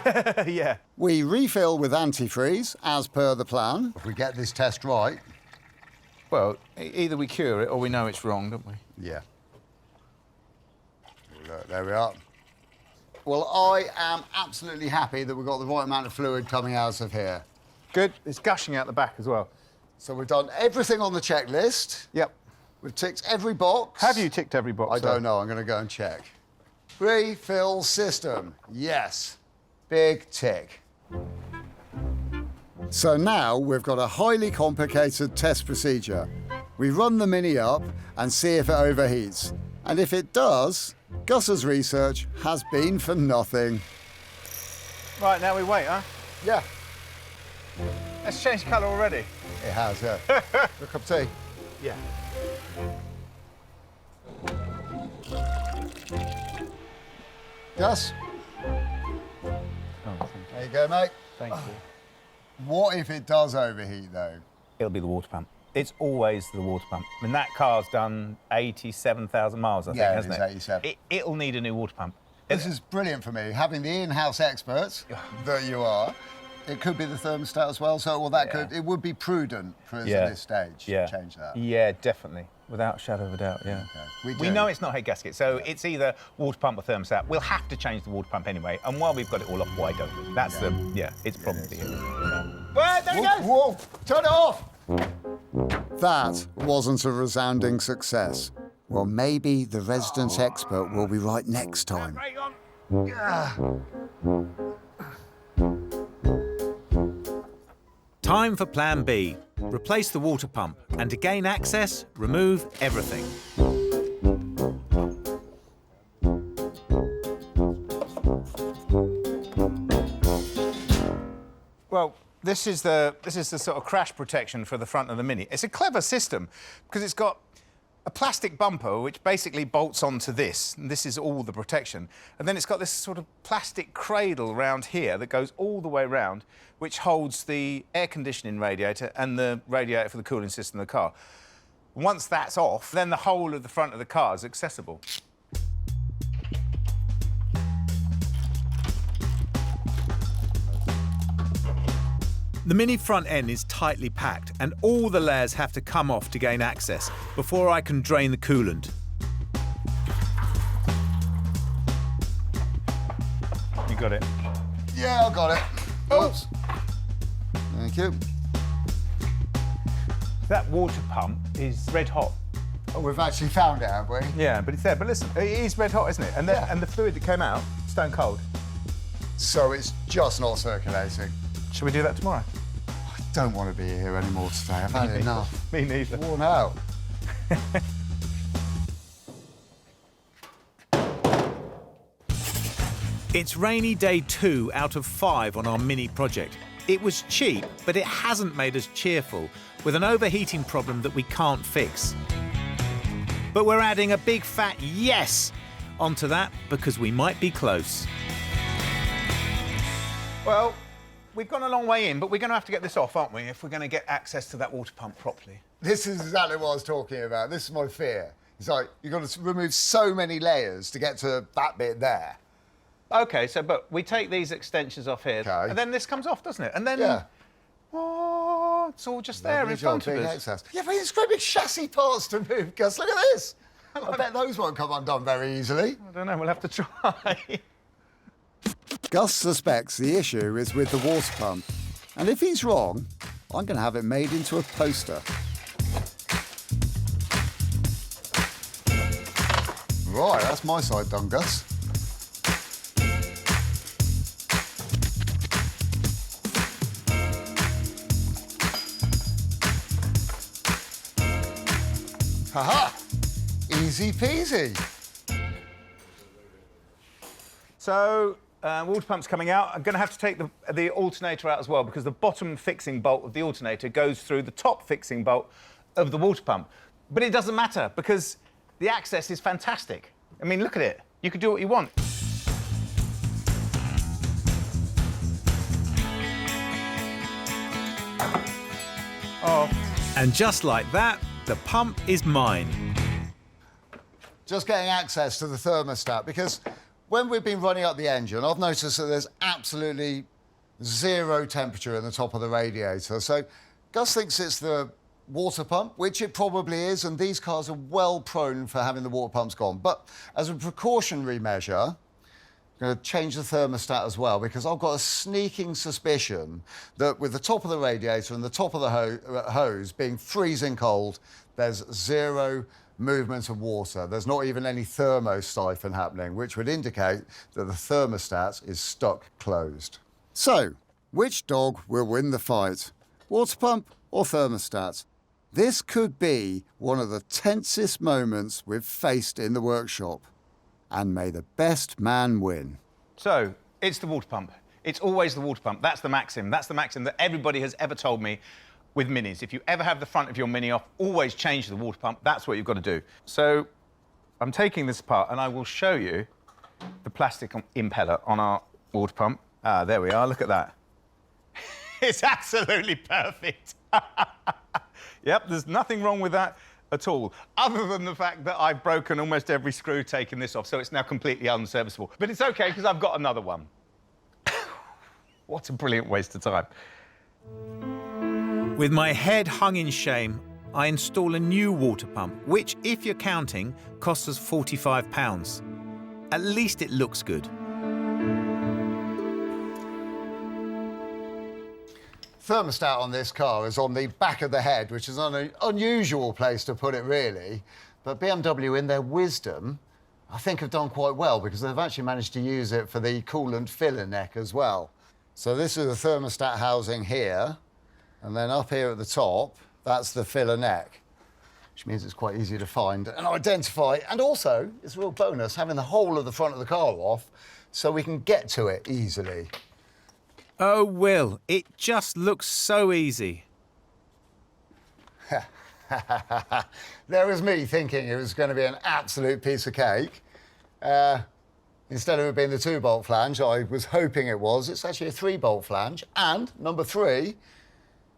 Yeah. We refill with antifreeze, as per the plan. If we get this test right. Well, either we cure it or we know it's wrong, don't we? Yeah. Look, there we are. Well, I am absolutely happy that we've got the right amount of fluid coming out of here. Good. It's gushing out the back as well. So we've done everything on the checklist. Yep. We've ticked every box. Have you ticked every box? I don't know. I'm going to go and check. Refill system. Yes. Big tick. So now we've got a highly complicated test procedure. We run the Mini up and see if it overheats. And if it does, Gus's research has been for nothing. Right, now we wait, huh? Yeah. It's changed colour already. It has, yeah. Look up tea. Yeah. Gus? There you go, mate. Thank you. What if it does overheat, though? It'll be the water pump. It's always the water pump. I mean, that car's done 87,000 miles, I think, hasn't it? 87. It'll need a new water pump. This is brilliant for me. Having the in-house experts that you are, it could be the thermostat as well, so it would be prudent for us at this stage to change that. Yeah, definitely. Without a shadow of a doubt, yeah. Okay. We know it's not head gasket, so it's either water pump or thermostat. We'll have to change the water pump anyway, and while we've got it all off, why don't we? That's it's probably it. Well, there it goes! Whoa, turn it off! That wasn't a resounding success. Well, maybe the residence expert will be right next time. Time for Plan B. Replace the water pump, and to gain access, remove everything. Well, this is the sort of crash protection for the front of the Mini. It's a clever system because it's got a plastic bumper which basically bolts onto this, and this is all the protection. And then it's got this sort of plastic cradle around here that goes all the way around, which holds the air conditioning radiator and the radiator for the cooling system of the car. Once that's off, then the whole of the front of the car is accessible. The Mini front end is tightly packed and all the layers have to come off to gain access before I can drain the coolant. You got it? Yeah, I got it. Oops. Thank you. That water pump is red hot. Oh, we've actually found it, have we? Yeah, but it's there. But listen, it is red hot, isn't it? And the fluid that came out, stone cold. So it's just not circulating. Should we do that tomorrow? I don't want to be here anymore today. I've had enough. Me neither. Worn out. It's rainy day 2 out of 5 on our Mini project. It was cheap, but it hasn't made us cheerful, with an overheating problem that we can't fix. But we're adding a big fat yes onto that because we might be close. Well, we've gone a long way in, but we're going to have to get this off, aren't we, if we're going to get access to that water pump properly. This is exactly what I was talking about. This is my fear. It's like you've got to remove so many layers to get to that bit there. OK, but we take these extensions off here, and then this comes off, doesn't it? And then, oh, it's all just there in front of us. Excess. Yeah, but it's great big chassis parts to move, Gus. Look at this. I bet those won't come undone very easily. I don't know, we'll have to try. Gus suspects the issue is with the water pump. And if he's wrong, I'm going to have it made into a poster. Right, that's my side done, Gus. Haha! Easy peasy. So, water pump's coming out. I'm going to have to take the alternator out as well because the bottom fixing bolt of the alternator goes through the top fixing bolt of the water pump. But it doesn't matter because the access is fantastic. I mean, look at it. You can do what you want. Oh. And just like that, the pump is mine. Just getting access to the thermostat because when we've been running up the engine, I've noticed that there's absolutely zero temperature in the top of the radiator. So Gus thinks it's the water pump, which it probably is, and these cars are well prone for having the water pumps gone. But as a precautionary measure, I'm going to change the thermostat as well because I've got a sneaking suspicion that with the top of the radiator and the top of the hose being freezing cold, there's zero movement of water. There's not even any thermosiphon happening, which would indicate that the thermostat is stuck closed. So, which dog will win the fight? Water pump or thermostat? This could be one of the tensest moments we've faced in the workshop. And may the best man win. So, it's the water pump. It's always the water pump. That's the maxim. That's the maxim that everybody has ever told me with Minis. If you ever have the front of your Mini off, always change the water pump. That's what you've got to do. So, I'm taking this apart and I will show you the plastic impeller on our water pump. Ah, there we are. Look at that. It's absolutely perfect. Yep, there's nothing wrong with that at all, other than the fact that I've broken almost every screw taking this off, so it's now completely unserviceable. But it's OK, because I've got another one. What a brilliant waste of time. With my head hung in shame, I install a new water pump, which, if you're counting, costs us £45. At least it looks good. Thermostat on this car is on the back of the head, which is an unusual place to put it, really. But BMW, in their wisdom, I think have done quite well because they've actually managed to use it for the coolant filler neck as well. So this is the thermostat housing here, and then up here at the top, that's the filler neck, which means it's quite easy to find and identify. And also, it's a real bonus having the whole of the front of the car off so we can get to it easily. Oh, Will, it just looks so easy. There was me thinking it was going to be an absolute piece of cake. Instead of it being the 2-bolt flange, I was hoping it was. It's actually a 3-bolt flange, and number 3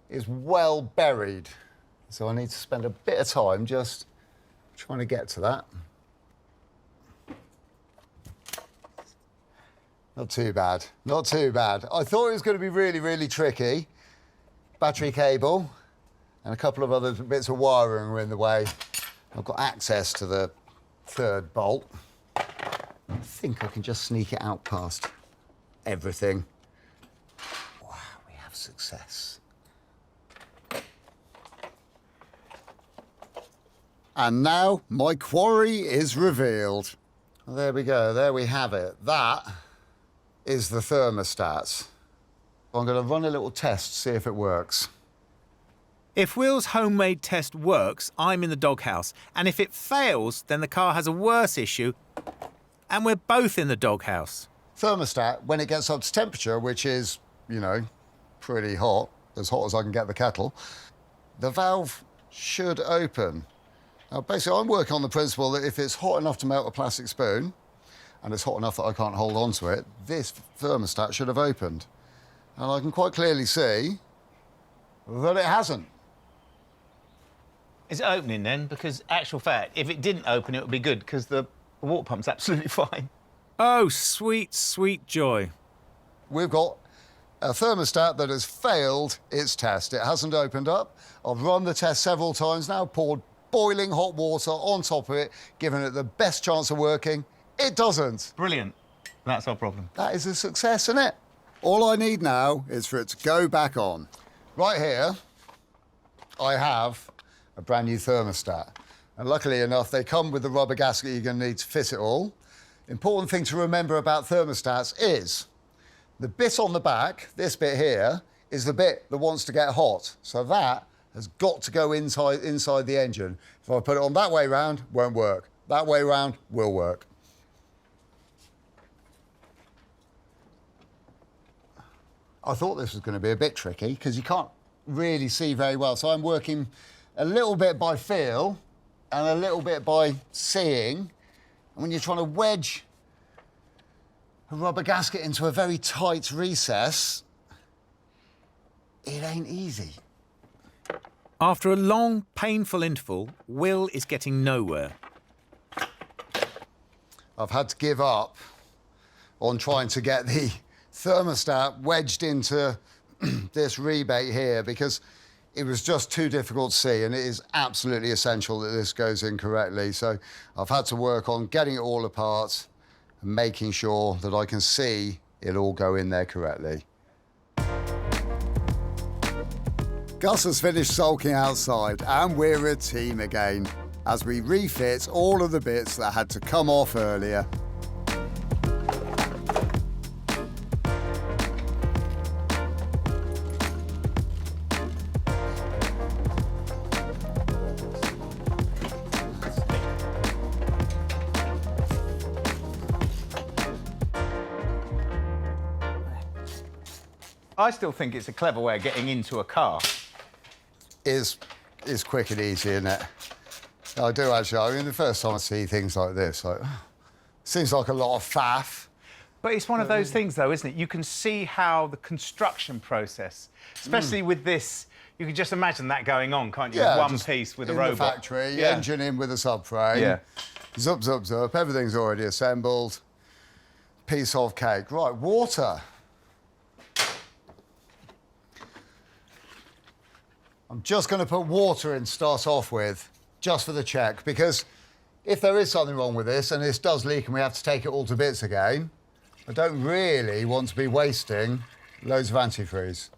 is well buried. So I need to spend a bit of time just trying to get to that. Not too bad, not too bad. I thought it was going to be really, really tricky. Battery cable and a couple of other bits of wiring were in the way. I've got access to the 3rd bolt. I think I can just sneak it out past everything. Wow, we have success. And now my quarry is revealed. There we go, there we have it. That is the thermostat. I'm going to run a little test, see if it works. If Will's homemade test works, I'm in the doghouse. And if it fails, then the car has a worse issue, and we're both in the doghouse. Thermostat, when it gets up to temperature, which is, you know, pretty hot as I can get the kettle, the valve should open. Now, basically, I'm working on the principle that if it's hot enough to melt a plastic spoon, and it's hot enough that I can't hold on to it, this thermostat should have opened. And I can quite clearly see that it hasn't. Is it opening then? Because, actual fact, if it didn't open, it would be good, because the water pump's absolutely fine. Oh, sweet, sweet joy. We've got a thermostat that has failed its test. It hasn't opened up. I've run the test several times now, poured boiling hot water on top of it, given it the best chance of working. It doesn't. Brilliant. That's our problem. That is a success, isn't it? All I need now is for it to go back on. Right here, I have a brand new thermostat. And luckily enough, they come with the rubber gasket you're going to need to fit it all. Important thing to remember about thermostats is the bit on the back, this bit here, is the bit that wants to get hot. So that has got to go inside the engine. If I put it on that way round, won't work. That way round will work. I thought this was going to be a bit tricky because you can't really see very well. So I'm working a little bit by feel and a little bit by seeing. And when you're trying to wedge a rubber gasket into a very tight recess, it ain't easy. After a long, painful interval, Will is getting nowhere. I've had to give up on trying to get the thermostat wedged into this rebate here because it was just too difficult to see, and it is absolutely essential that this goes in correctly. So I've had to work on getting it all apart and making sure that I can see it all go in there correctly. Gus has finished sulking outside, and we're a team again as we refit all of the bits that had to come off earlier. I still think it's a clever way of getting into a car. Is quick and easy, isn't it? I do actually. I mean, the first time I see things like this, like, seems like a lot of faff. But it's one of those things, though, isn't it? You can see how the construction process, especially with this, you can just imagine that going on, can't you? Yeah, One piece with a robot. In the factory, engine in with a subframe. Yeah. Zup, zup, zup. Everything's already assembled. Piece of cake. Right, water. I'm just going to put water in to start off with, just for the check, because if there is something wrong with this and this does leak and we have to take it all to bits again, I don't really want to be wasting loads of antifreeze.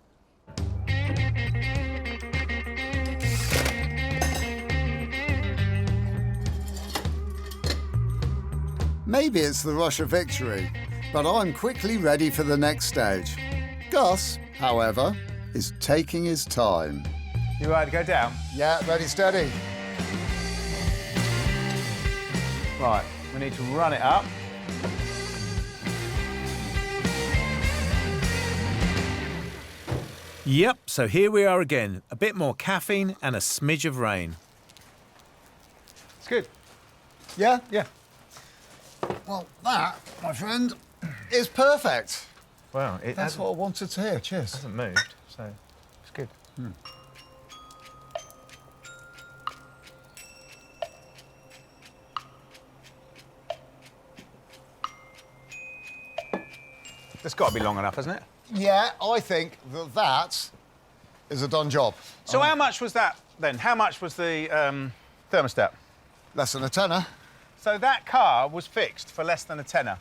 Maybe it's the rush of victory, but I'm quickly ready for the next stage. Gus, however, is taking his time. You ready to go down? Yeah, ready, steady. Right, we need to run it up. Yep, so here we are again. A bit more caffeine and a smidge of rain. It's good. Yeah? Yeah. Well, that, my friend, is perfect. Well, That's what I wanted to hear. Cheers. hasn't moved, so it's good. It's got to be long enough, hasn't it? Yeah, I think that is a done job. So how much was that then? How much was the thermostat? Less than a tenner. So that car was fixed for less than a tenner?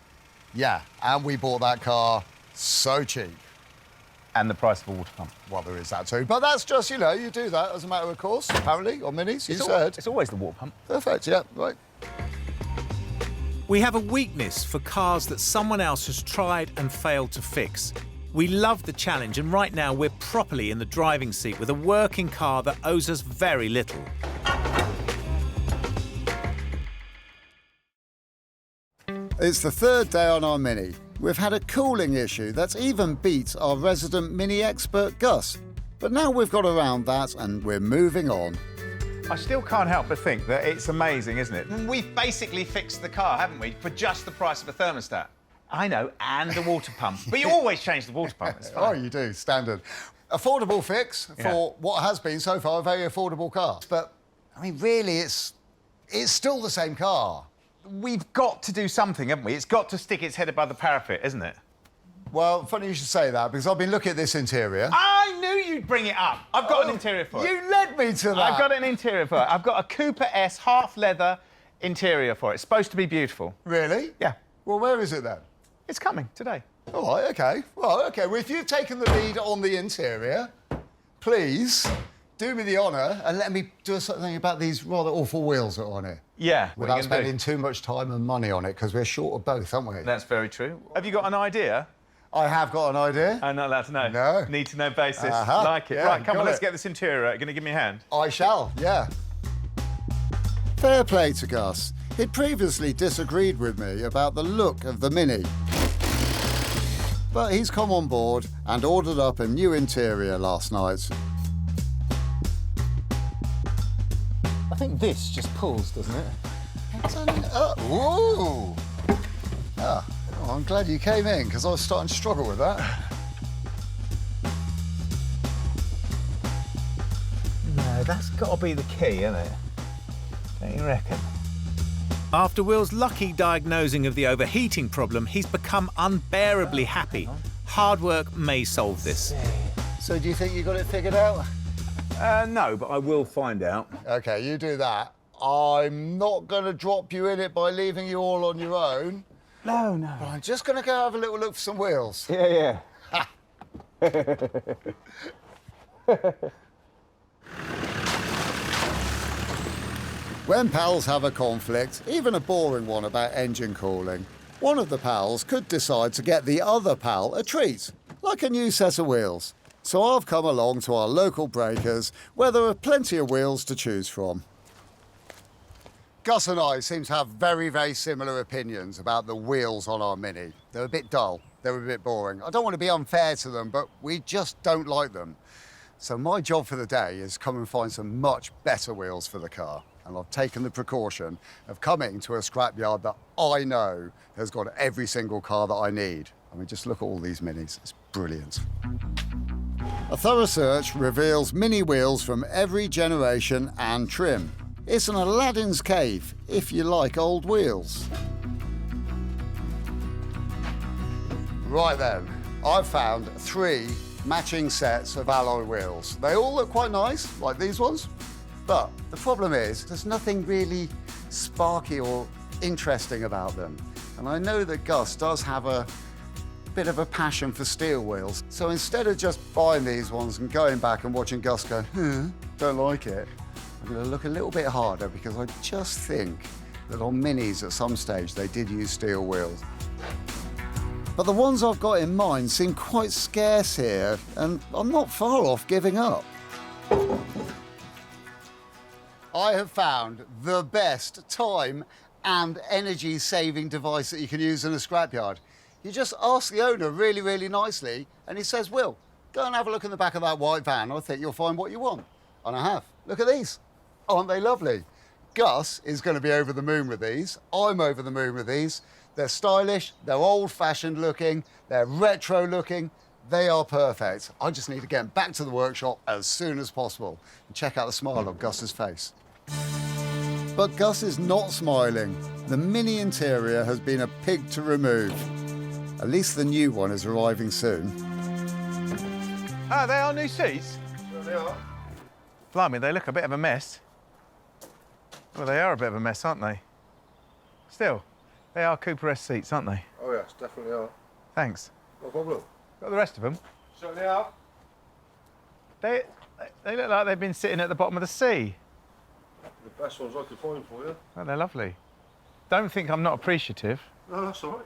Yeah, and we bought that car so cheap. And the price of a water pump. Well, there is that too. But that's just, you know, you do that as a matter of course, apparently, on Minis, you said. It's always the water pump. Perfect, yeah, right. We have a weakness for cars that someone else has tried and failed to fix. We love the challenge, and right now we're properly in the driving seat with a working car that owes us very little. It's the third day on our Mini. We've had a cooling issue that's even beat our resident Mini expert Gus. But now we've got around that and we're moving on. I still can't help but think that it's amazing, isn't it? We've basically fixed the car, haven't we, for just the price of a thermostat. I know, and the water pump. But you always change the water pump. It's fine. Oh, you do, standard. Affordable fix for what has been so far a very affordable car. But, I mean, really, it's still the same car. We've got to do something, haven't we? It's got to stick its head above the parapet, isn't it? Well, funny you should say that, because I've been looking at this interior. I knew you'd bring it up. I've got an interior for it. You led me to that. I've got an interior for it. I've got a Cooper S half leather interior for it. It's supposed to be beautiful. Really? Yeah. Well, where is it then? It's coming today. All right, OK. Well, OK, well, if you've taken the lead on the interior, please do me the honour and let me do something about these rather awful wheels that are on it. Yeah. Without spending too much time and money on it, because we're short of both, aren't we? That's very true. Have you got an idea? I have got an idea. I'm not allowed to know. No. Need to know basis. Uh-huh. Like it. Yeah, right, come on, got let's it. get this interior out. Going to give me a hand? I shall, yeah. Fair play to Gus. He'd previously disagreed with me about the look of the Mini. But he's come on board and ordered up a new interior last night. I think this just pulls, doesn't it? Whoa! Ah, oh, I'm glad you came in, because I was starting to struggle with that. No, that's got to be the key, isn't it? Don't you reckon? After Will's lucky diagnosing of the overheating problem, he's become unbearably happy. Hard work may solve this. So do you think you got it figured out? No, but I will find out. OK, you do that. I'm not going to drop you in it by leaving you all on your own. No, no. But I'm just going to go have a little look for some wheels. Yeah, yeah. When pals have a conflict, even a boring one about engine cooling, one of the pals could decide to get the other pal a treat, like a new set of wheels. So I've come along to our local breakers, where there are plenty of wheels to choose from. Gus and I seem to have very, very similar opinions about the wheels on our Mini. They're a bit dull, they're a bit boring. I don't want to be unfair to them, but we just don't like them. So my job for the day is come and find some much better wheels for the car. And I've taken the precaution of coming to a scrapyard that I know has got every single car that I need. I mean, just look at all these Minis. It's brilliant. A thorough search reveals Mini wheels from every generation and trim. It's an Aladdin's cave, if you like old wheels. Right then, I've found 3 matching sets of alloy wheels. They all look quite nice, like these ones. But the problem is, there's nothing really sparky or interesting about them. And I know that Gus does have a bit of a passion for steel wheels. So instead of just buying these ones and going back and watching Gus go, don't like it, I'm going to look a little bit harder, because I just think that on Minis at some stage they did use steel wheels. But the ones I've got in mind seem quite scarce here, and I'm not far off giving up. I have found the best time and energy-saving device that you can use in a scrapyard. You just ask the owner really, really nicely, and he says, Will, Go and have a look in the back of that white van. I think you'll find what you want. And I have. Look at these. Aren't they lovely? Gus is going to be over the moon with these. I'm over the moon with these. They're stylish, they're old-fashioned looking, they're retro looking. They are perfect. I just need to get them back to the workshop as soon as possible. And check out the smile on Gus's face. But Gus is not smiling. The Mini interior has been a pig to remove. At least the new one is arriving soon. Ah, they are new seats? Well, they are. Blimey, they look a bit of a mess. Well, they are a bit of a mess, aren't they? Still, they are Cooper-esque seats, aren't they? Oh, yes, definitely are. Thanks. No problem. Got the rest of them? Certainly are. They look like they've been sitting at the bottom of the sea. The best ones I could find for you. Oh, they're lovely. Don't think I'm not appreciative. No, that's all right.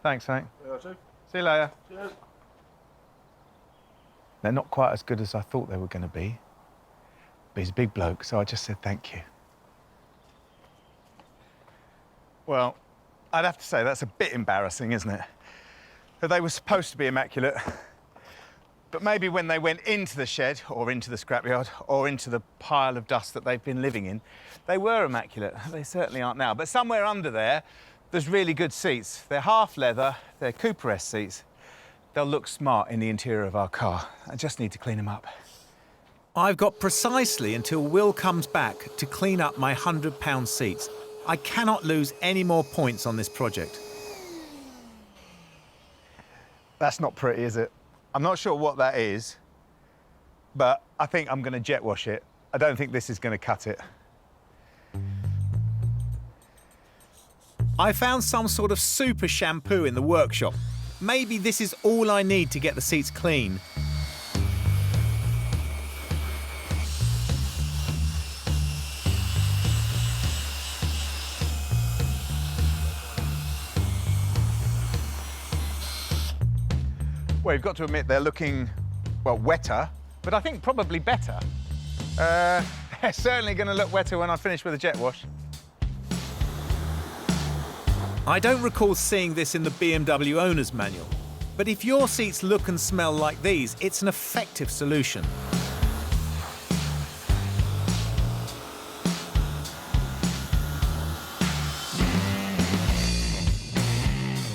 Thanks, mate. Yeah, I do. See you later. Cheers. They're not quite as good as I thought they were going to be. But he's a big bloke, so I just said thank you. Well, I'd have to say that's a bit embarrassing, isn't it? That they were supposed to be immaculate, but maybe when they went into the shed, or into the scrapyard, or into the pile of dust that they've been living in, they were immaculate. They certainly aren't now. But somewhere under there, there's really good seats. They're half leather, they're Cooper-esque seats. They'll look smart in the interior of our car. I just need to clean them up. I've got precisely until Will comes back to clean up my £100 seats. I cannot lose any more points on this project. That's not pretty, is it? I'm not sure what that is, but I think I'm going to jet wash it. I don't think this is going to cut it. I found some sort of super shampoo in the workshop. Maybe this is all I need to get the seats clean. Well, you've got to admit they're looking, well, wetter, but I think probably better. They're certainly going to look wetter when I finish with the jet wash. I don't recall seeing this in the BMW owner's manual, but if your seats look and smell like these, it's an effective solution.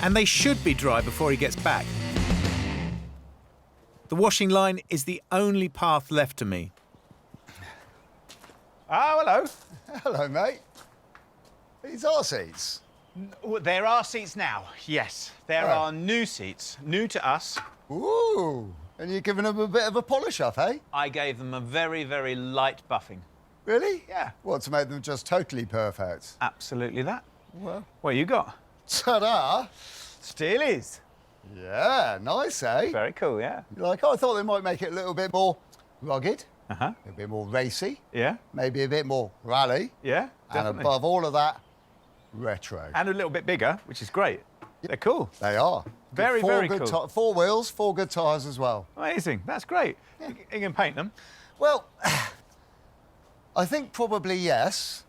And they should be dry before he gets back. The washing line is the only path left to me. Oh, hello. Hello, mate. These are seats. There are seats now, yes. There are new seats, new to us. Ooh, and you're giving them a bit of a polish up, eh? I gave them a very, very light buffing. Really? Yeah. What, to make them just totally perfect? Absolutely that. Well. What you got? Ta-da! Still is. Yeah, nice, eh? Very cool, yeah. Like, I thought they might make it a little bit more rugged. Uh-huh. A bit more racy. Yeah. Maybe a bit more rally. Yeah, definitely. And above all of that, retro. And a little bit bigger, which is great. They're cool. They are. Very, very cool. 4 wheels, 4 good tyres as well. Amazing. That's great. Yeah. You can paint them. Well, I think probably yes,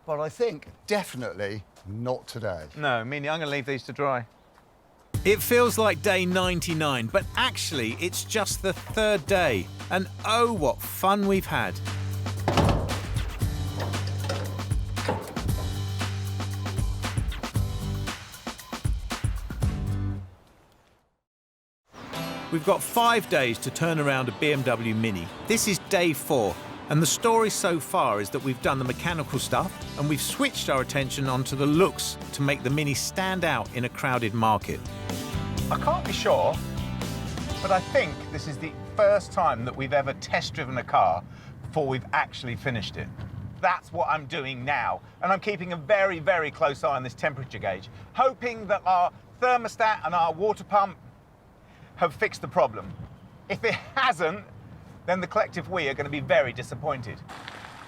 but I think definitely not today. No, meaning I'm going to leave these to dry. It feels like day 99, but actually it's just the 3rd day. And oh, what fun we've had. We've got 5 days to turn around a BMW Mini. This is day 4, and the story so far is that we've done the mechanical stuff and we've switched our attention onto the looks to make the Mini stand out in a crowded market. I can't be sure, but I think this is the first time that we've ever test-driven a car before we've actually finished it. That's what I'm doing now, and I'm keeping a very, very close eye on this temperature gauge, hoping that our thermostat and our water pump have fixed the problem. If it hasn't, then the collective we are going to be very disappointed.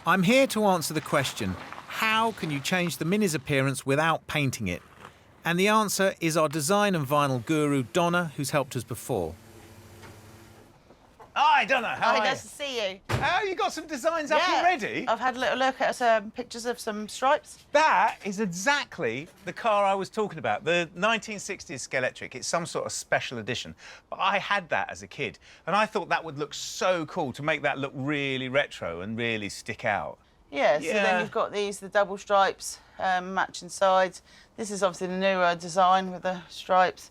I'm here to answer the question, how can you change the Mini's appearance without painting it? And the answer is our design and vinyl guru, Donna, who's helped us before. Ah, Hi, Donna. How are you? Nice to see you. Oh, you got some designs up already? I've had a little look at some pictures of some stripes. That is exactly the car I was talking about, the 1960s Skeletric. It's some sort of special edition. But I had that as a kid, and I thought that would look so cool to make that look really retro and really stick out. Yeah, so then you've got these, the double stripes, matching sides. This is obviously the newer design with the stripes.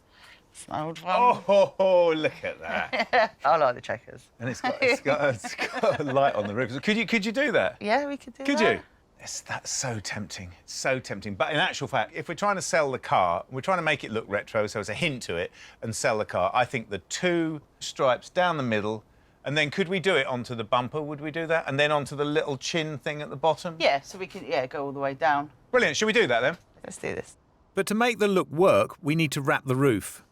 It's an old one. Oh, look at that. I like the checkers. And it's got a light on the roof. Could you do that? Yeah, we could do that. Could you? That's so tempting. It's so tempting. But in actual fact, if we're trying to sell the car, we're trying to make it look retro, so it's a hint to it, and sell the car, I think the 2 stripes down the middle, and then could we do it onto the bumper? Would we do that? And then onto the little chin thing at the bottom? Yeah, so we can go all the way down. Brilliant. Should we do that then? Let's do this. But to make the look work, we need to wrap the roof.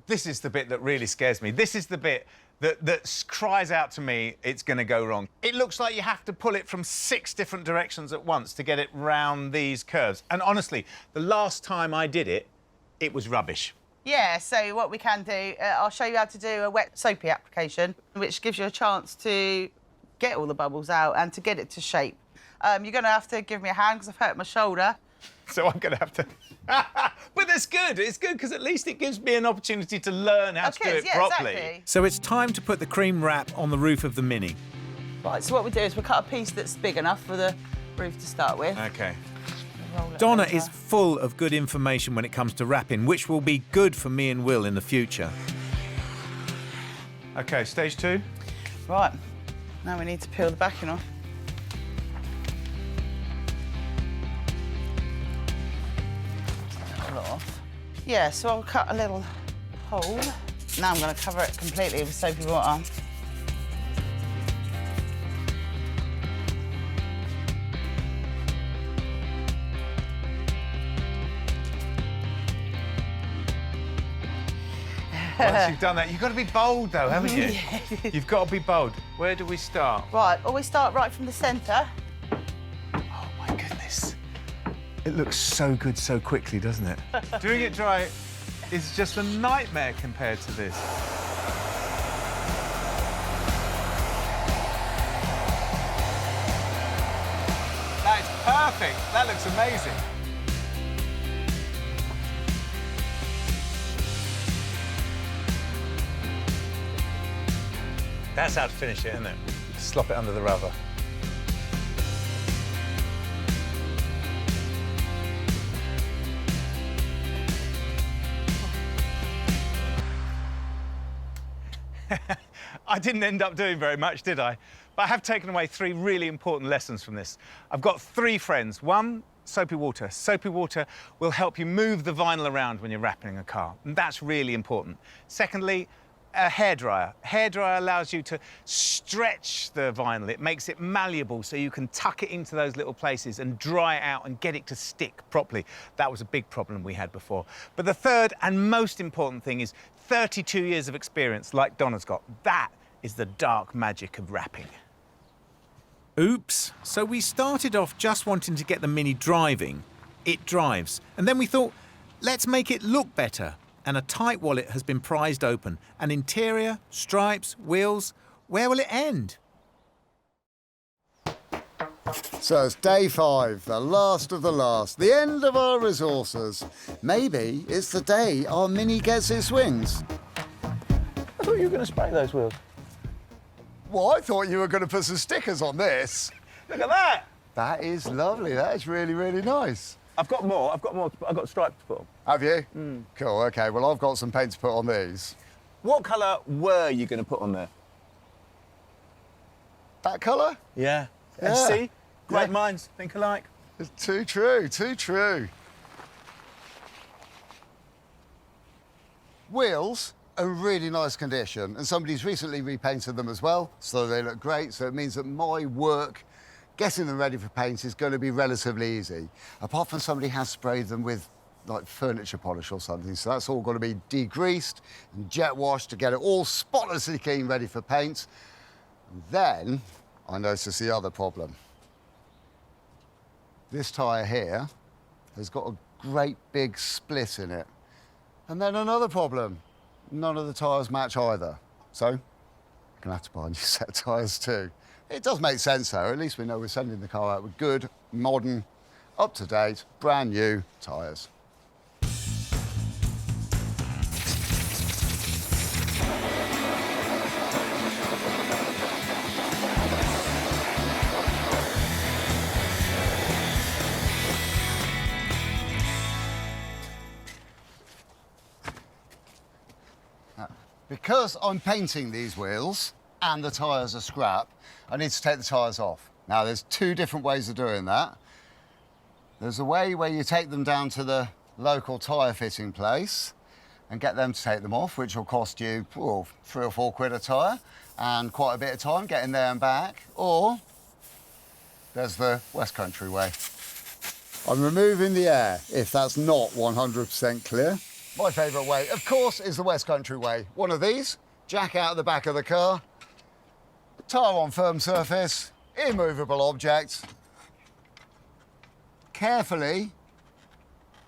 This is the bit that really scares me. This is the bit that cries out to me it's going to go wrong. It looks like you have to pull it from 6 different directions at once to get it round these curves. And honestly, the last time I did it, it was rubbish. Yeah, so what we can do, I'll show you how to do a wet soapy application, which gives you a chance to get all the bubbles out and to get it to shape. You're going to have to give me a hand because I've hurt my shoulder. So I'm going to have to... But that's good. It's good because at least it gives me an opportunity to learn how to do it properly. Exactly. So it's time to put the cream wrap on the roof of the Mini. Right, so what we do is we'll cut a piece that's big enough for the roof to start with. OK. Donna is full of good information when it comes to wrapping, which will be good for me and Will in the future. OK, stage 2. Right, now we need to peel the backing off. Off. Yeah, so I'll cut a little hole. Now I'm going to cover it completely with soapy water. Once you've done that, you've got to be bold, though, haven't you? You've got to be bold. Where do we start? Right, well, we start right from the centre. Oh, my goodness. It looks so good so quickly, doesn't it? Doing it dry is just a nightmare compared to this. That is perfect. That looks amazing. That's how to finish it, isn't it? Slop it under the rubber. I didn't end up doing very much, did I? But I have taken away 3 really important lessons from this. I've got 3 friends. 1, soapy water. Soapy water will help you move the vinyl around when you're wrapping a car, and that's really important. Secondly, a hairdryer. Hairdryer allows you to stretch the vinyl. It makes it malleable so you can tuck it into those little places and dry it out and get it to stick properly. That was a big problem we had before. But the third and most important thing is 32 years of experience like Donna's got. That is the dark magic of wrapping. Oops. So we started off just wanting to get the Mini driving. It drives. And then we thought, let's make it look better. And a tight wallet has been prized open. An interior, stripes, wheels. Where will it end? So it's day 5, the last of the last, the end of our resources. Maybe it's the day our Mini gets its wings. I thought you were going to spray those wheels. Well, I thought you were going to put some stickers on this. Look at that! That is lovely. That is really, really nice. I've got more. I've got stripes to put on. Have you? Cool, OK. Well, I've got some paint to put on these. What colour were you going to put on there? That colour? Yeah. Yeah. See? Great minds think alike. It's too true, too true. Wheels are in really nice condition, and somebody's recently repainted them as well, so they look great. So it means that my work getting them ready for paint is going to be relatively easy, apart from somebody has sprayed them with like furniture polish or something. So that's all got to be degreased and jet washed to get it all spotlessly clean, ready for paint. And then I noticed the other problem. This tyre here has got a great big split in it. And then another problem. None of the tyres match either. So, Gonna have to buy a new set of tyres too. It does make sense though, at least we know we're sending the car out with good, modern, up-to-date, brand new tyres. Because I'm painting these wheels and the tyres are scrap, I need to take the tyres off. Now, there's two different ways of doing that. There's a way where you take them down to the local tyre fitting place and get them to take them off, which will cost you, well, £3 or £4 a tyre and quite a bit of time getting there and back. Or there's the West Country way. I'm removing the air, if that's not 100% clear. My favourite way, of course, is the West Country way. One of these, jack out of the back of the car, tyre on firm surface, immovable object. Carefully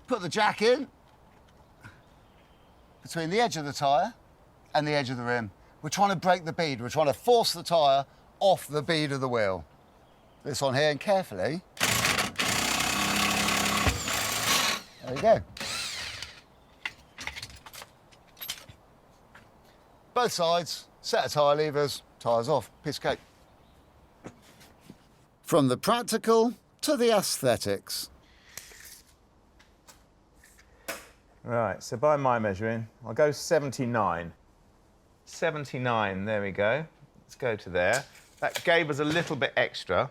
put the jack in between the edge of the tyre and the edge of the rim. We're trying to break the bead. We're trying to force the tyre off the bead of the wheel. This one here, and carefully. There you go. Both sides, set of tyre levers, tyres off, piece of cake. From the practical to the aesthetics. Right, so by my measuring, I'll go 79. 79, there we go. Let's go to there. That gave us a little bit extra.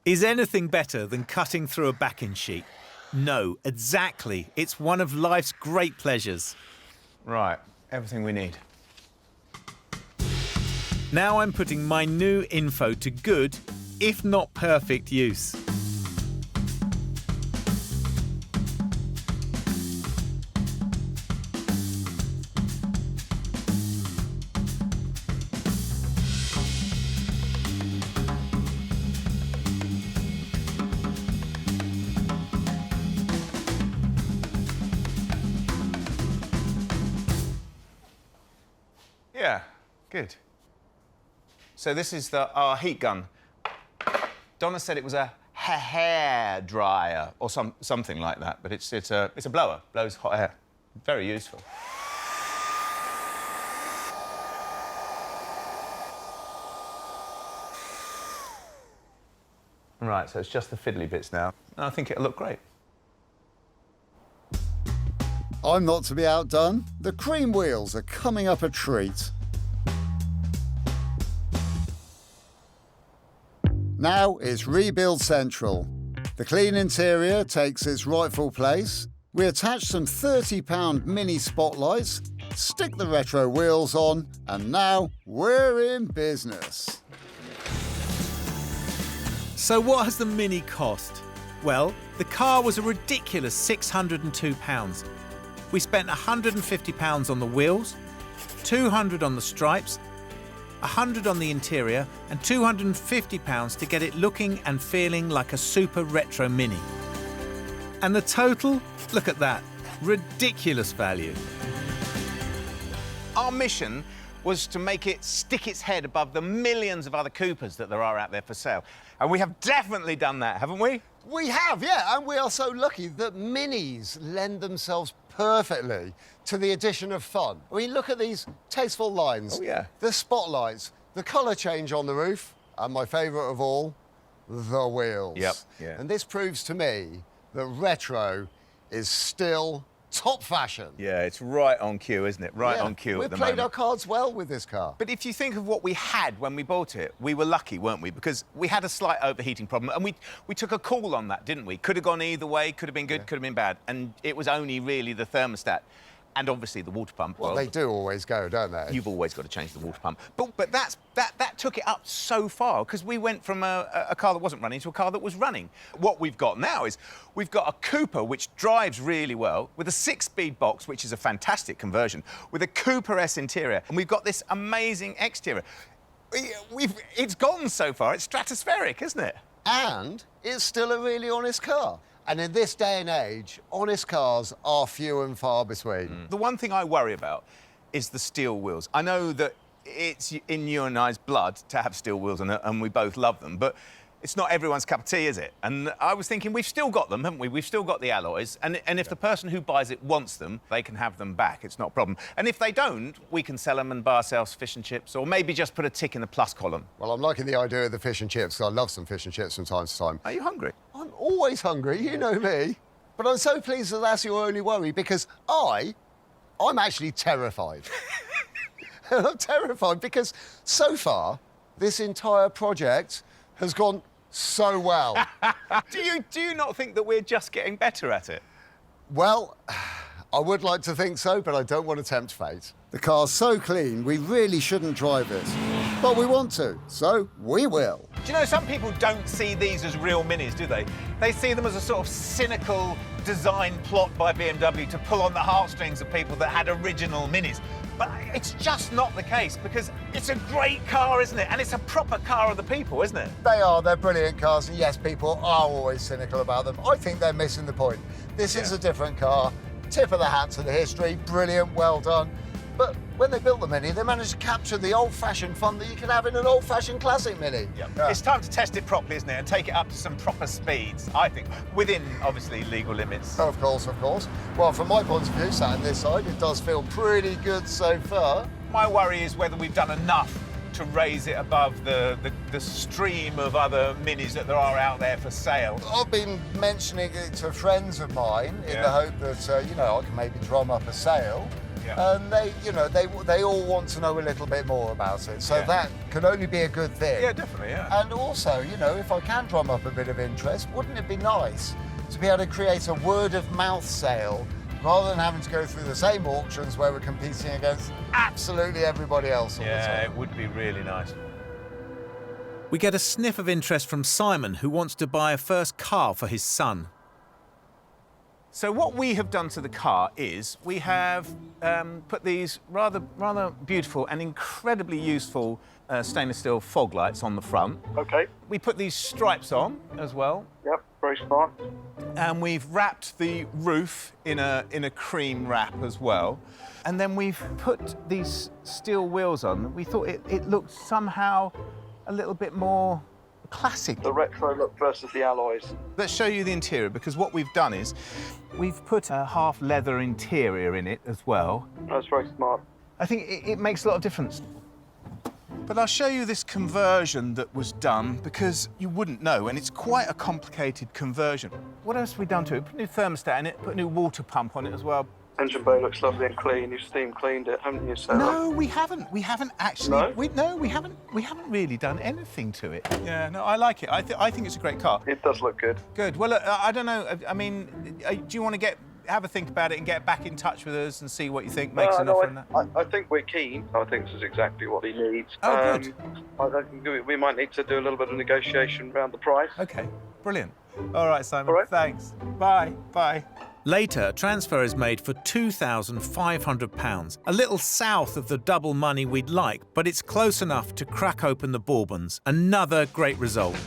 Is anything better than cutting through a backing sheet? No, exactly. It's one of life's great pleasures. Right, everything we need. Now I'm putting my new info to good, if not perfect, use. Yeah, good. So this is our heat gun. Donna said it was a hair dryer or something like that, but it's a blower, blows hot air. Very useful. Right, so it's just the fiddly bits now. And I think it'll look great. I'm not to be outdone. The cream wheels are coming up a treat. Now it's Rebuild Central. The clean interior takes its rightful place. We attach some £30 mini spotlights, stick the retro wheels on, and now we're in business. So what has the Mini cost? Well, the car was a ridiculous £602. We spent £150 on the wheels, £200 on the stripes, £100 on the interior and £250 to get it looking and feeling like a super retro Mini. And the total? Look at that. Ridiculous value. Our mission was to make it stick its head above the millions of other Coopers that there are out there for sale. And we have definitely done that, haven't we? We have, yeah, and we are so lucky that Minis lend themselves perfectly to the addition of fun. I mean, look at these tasteful lines. Oh, yeah. The spotlights, the colour change on the roof, and my favourite of all, the wheels. Yep, yeah. And this proves to me that retro is still top fashion. Yeah, it's right on cue, isn't it? Right Yeah, on cue at the We've played moment. our cards well with this car. But if you think of what we had when we bought it, we were lucky, weren't we? Because we had a slight overheating problem, and we took a call on that, didn't we? Could have gone either way, could have been good, could have been bad, and it was only really the thermostat and obviously the water pump. Well, they do always go, don't they? You've always got to change the water pump. But that took it up so far, because we went from a car that wasn't running to a car that was running. What we've got now is we've got a Cooper which drives really well, with a 6-speed box, which is a fantastic conversion, with a Cooper S interior, and we've got this amazing exterior. It's gone so far, it's stratospheric, isn't it? And it's still a really honest car. And in this day and age, honest cars are few and far between. The one thing I worry about is the steel wheels. I know that it's in you and I's blood to have steel wheels on it, and we both love them, but it's not everyone's cup of tea, is it? And I was thinking, we've still got them, haven't we? We've still got the alloys, and if the person who buys it wants them, they can have them back. It's not a problem. And if they don't, we can sell them and buy ourselves fish and chips, or maybe just put a tick in the plus column. Well, I'm liking the idea of the fish and chips, because I love some fish and chips from time to time. Are you hungry? I'm always hungry, you know me. But I'm so pleased that that's your only worry, because I'm actually terrified. I'm terrified because so far, this entire project has gone so well. Do you not think that we're just getting better at it? Well, I would like to think so, but I don't want to tempt fate. The car's so clean, we really shouldn't drive it. But we want to, so we will. Do you know, some people don't see these as real Minis, do they? They see them as a sort of cynical design plot by BMW to pull on the heartstrings of people that had original Minis. But it's just not the case, because it's a great car, isn't it? And it's a proper car of the people, isn't it? They are, they're brilliant cars, and yes, people are always cynical about them. I think they're missing the point. This is a different car, tip of the hat to the history, brilliant, well done. But when they built the Mini, they managed to capture the old-fashioned fun that you can have in an old-fashioned classic Mini. Yeah. It's time to test it properly, isn't it? And take it up to some proper speeds, I think, within, obviously, legal limits. Of course, of course. Well, from my point of view, sat on this side, it does feel pretty good so far. My worry is whether we've done enough to raise it above the stream of other Minis that there are out there for sale. I've been mentioning it to friends of mine in the hope that, you know, I can maybe drum up a sale. Yeah. And they, you know, they all want to know a little bit more about it. So that could only be a good thing. Yeah, definitely, yeah. And also, you know, if I can drum up a bit of interest, wouldn't it be nice to be able to create a word-of-mouth sale rather than having to go through the same auctions where we're competing against absolutely everybody else all the time? Yeah, it would be really nice. We get a sniff of interest from Simon, who wants to buy a first car for his son. So what we have done to the car is we have put these rather beautiful and incredibly useful stainless steel fog lights on the front. OK. We put these stripes on as well. Yep, very smart. And we've wrapped the roof in a cream wrap as well. And then we've put these steel wheels on. We thought it looked somehow a little bit more classic. The retro look versus the alloys. Let's show you the interior, because what we've done is we've put a half leather interior in it as well. That's very smart. I think it makes a lot of difference. But I'll show you this conversion that was done, because you wouldn't know, and it's quite a complicated conversion. What else have we done to it? Put a new thermostat in it, put a new water pump on it as well. Engine bay looks lovely and clean. You've steam cleaned it, haven't you, Sera? No, we haven't. We haven't actually. No? We haven't really done anything to it. Yeah, no, I like it. I think it's a great car. It does look good. Good. Well, I don't know. I mean, do you want to have a think about it and get back in touch with us and see what you think? Makes an offer on that. I think we're keen. I think this is exactly what he needs. Oh, good. I think we might need to do a little bit of negotiation around the price. OK, brilliant. All right, Simon. All right. Thanks. Bye. Bye. Later, transfer is made for £2,500, a little south of the double money we'd like, but it's close enough to crack open the Bourbons. Another great result.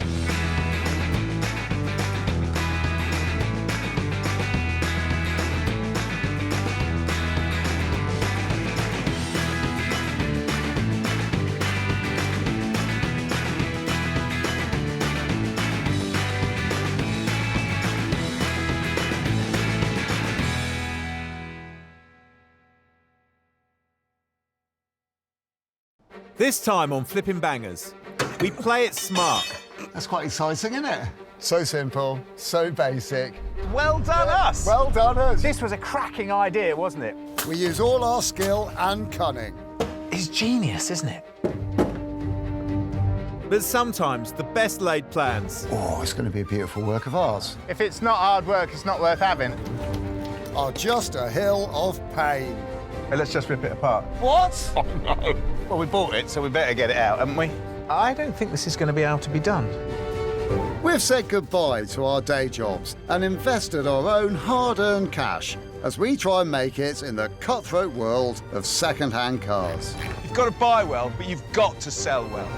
This time on Flipping Bangers, we play it smart. That's quite exciting, isn't it? So simple, so basic. Well done us! Well done us! This was a cracking idea, wasn't it? We use all our skill and cunning. It's genius, isn't it? But sometimes the best laid plans... Oh, it's going to be a beautiful work of art. If it's not hard work, it's not worth having. Are just a hill of pain. Hey, let's just rip it apart. What? Oh, no. Well, we bought it, so we better get it out, haven't we? I don't think this is going to be able to be done. We've said goodbye to our day jobs and invested our own hard-earned cash as we try and make it in the cutthroat world of second-hand cars. You've got to buy well, but you've got to sell well.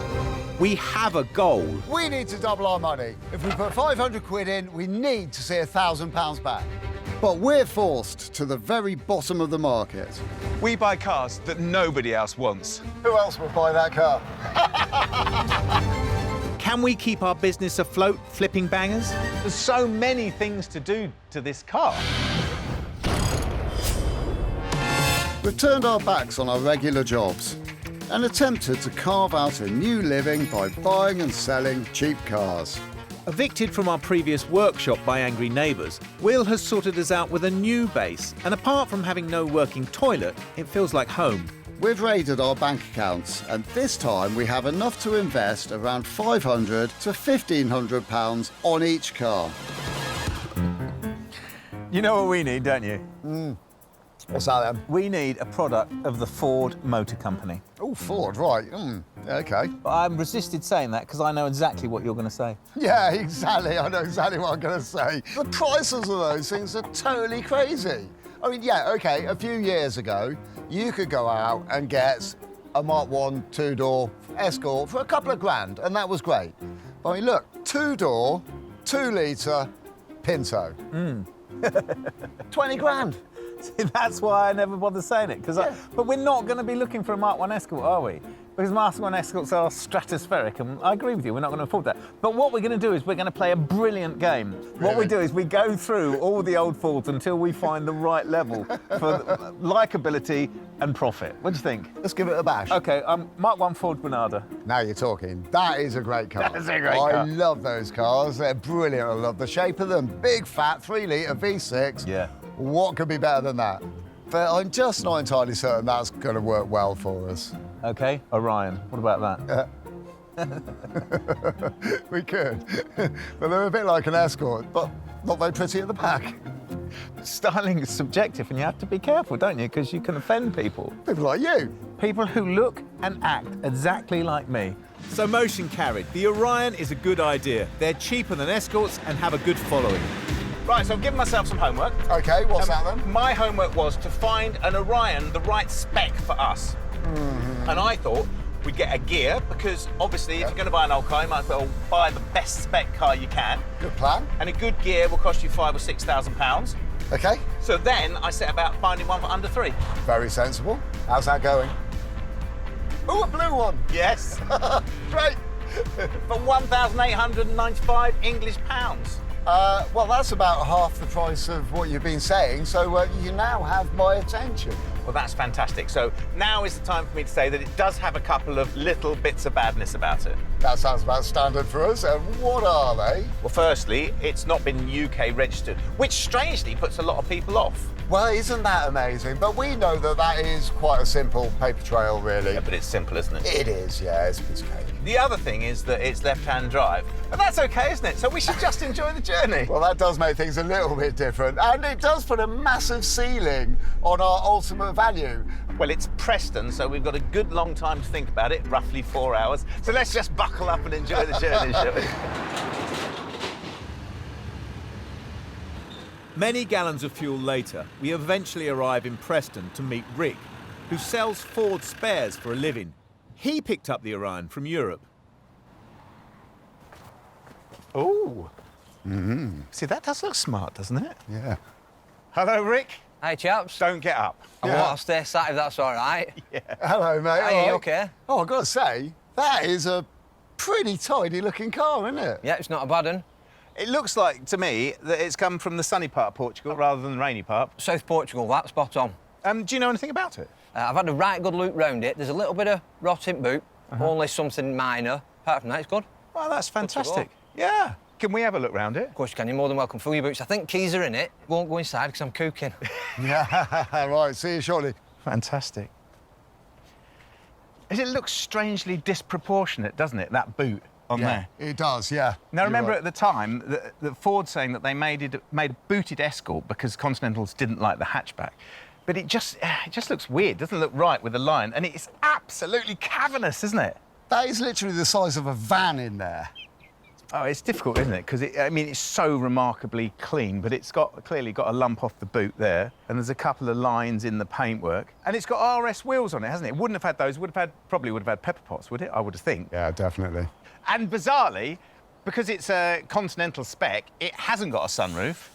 We have a goal. We need to double our money. If we put 500 quid in, we need to see £1,000 back. But we're forced to the very bottom of the market. We buy cars that nobody else wants. Who else would buy that car? Can we keep our business afloat, flipping bangers? There's so many things to do to this car. We've turned our backs on our regular jobs and attempted to carve out a new living by buying and selling cheap cars. Evicted from our previous workshop by angry neighbours, Will has sorted us out with a new base, and apart from having no working toilet, it feels like home. We've raided our bank accounts, and this time we have enough to invest around £500 to £1,500 on each car. You know what we need, don't you? What's that then? We need a product of the Ford Motor Company. Oh, Ford, right. OK. But I'm resisted saying that because I know exactly what you're going to say. Yeah, exactly. I know exactly what I'm going to say. The prices of those things are totally crazy. I mean, yeah, OK, a few years ago, you could go out and get a Mark 1 two-door Escort for a couple of grand, and that was great. I mean, look, two-door, 2-litre Pinto. 20 grand. See, that's why I never bother saying it. But we're not going to be looking for a Mark 1 Escort, are we? Because Mark 1 Escorts are stratospheric, and I agree with you, we're not going to afford that. But what we're going to do is we're going to play a brilliant game. Really? What we do is we go through all the old Fords until we find the right level for likability and profit. What do you think? Let's give it a bash. OK, Mark 1 Ford Granada. Now you're talking. That is a great car. That is a great car. I love those cars. They're brilliant. I love the shape of them. Big, fat, 3-litre V6. Yeah. What could be better than that? But I'm just not entirely certain that's going to work well for us. OK, Orion. What about that? We could. But they're a bit like an Escort, but not very pretty at the back. Styling is subjective, and you have to be careful, don't you? Because you can offend people. People like you. People who look and act exactly like me. So motion carried. The Orion is a good idea. They're cheaper than Escorts and have a good following. Right, so I've given myself some homework. OK, what's that then? My homework was to find an Orion the right spec for us. And I thought we'd get a gear, because obviously if you're going to buy an old car, you might as well buy the best spec car you can. Good plan. And a good gear will cost you £5,000 or £6,000. OK. So then I set about finding one for under 3. Very sensible. How's that going? Oh, a blue one. Yes. Great. For 1,895 English pounds. Well, that's about half the price of what you've been saying, so you now have my attention. Well, that's fantastic. So now is the time for me to say that it does have a couple of little bits of badness about it. That sounds about standard for us. What are they? Well, firstly, it's not been UK registered, which strangely puts a lot of people off. Well, isn't that amazing? But we know that that is quite a simple paper trail, really. Yeah, but it's simple, isn't it? It is, yeah, it's a piece of cake. The other thing is that it's left-hand drive. But that's OK, isn't it? So we should just enjoy the journey. Well, that does make things a little bit different. And it does put a massive ceiling on our ultimate value. Well, it's Preston, so we've got a good long time to think about it, roughly 4 hours. So let's just buckle up and enjoy the journey, shall we? Many gallons of fuel later, we eventually arrive in Preston to meet Rick, who sells Ford spares for a living. He picked up the Orion from Europe. Oh. See, that does look smart, doesn't it? Yeah. Hello, Rick. Hey, chaps. Don't get up. I want to stay sat if that's all right. Yeah. Hello, mate. Hey, you OK? Oh, I've got to say, that is a pretty tidy-looking car, isn't it? Yeah, it's not a bad one. It looks like, to me, that it's come from the sunny part of Portugal rather than the rainy part. South Portugal, that's spot on. Do you know anything about it? I've had a right good look round it. There's a little bit of rot in boot, only something minor. Apart from that, it's good. Well, that's fantastic. Yeah. Can we have a look round it? Of course you can. You're more than welcome. Fill your boots. I think keys are in it. Won't go inside because I'm cooking. Yeah, right. See you shortly. Fantastic. It looks strangely disproportionate, doesn't it, that boot on there? It does, yeah. Now, remember at the time, that Ford saying that they made a booted Escort because Continentals didn't like the hatchback. But it just looks weird, doesn't look right with the line. And it's absolutely cavernous, isn't it? That is literally the size of a van in there. Oh, it's difficult, isn't it? Because, I mean, it's so remarkably clean, but it's clearly got a lump off the boot there, and there's a couple of lines in the paintwork. And it's got RS wheels on it, hasn't it? It wouldn't have had those. Probably would have had pepper pots, would it? I would think. Yeah, definitely. And bizarrely, because it's a Continental spec, it hasn't got a sunroof,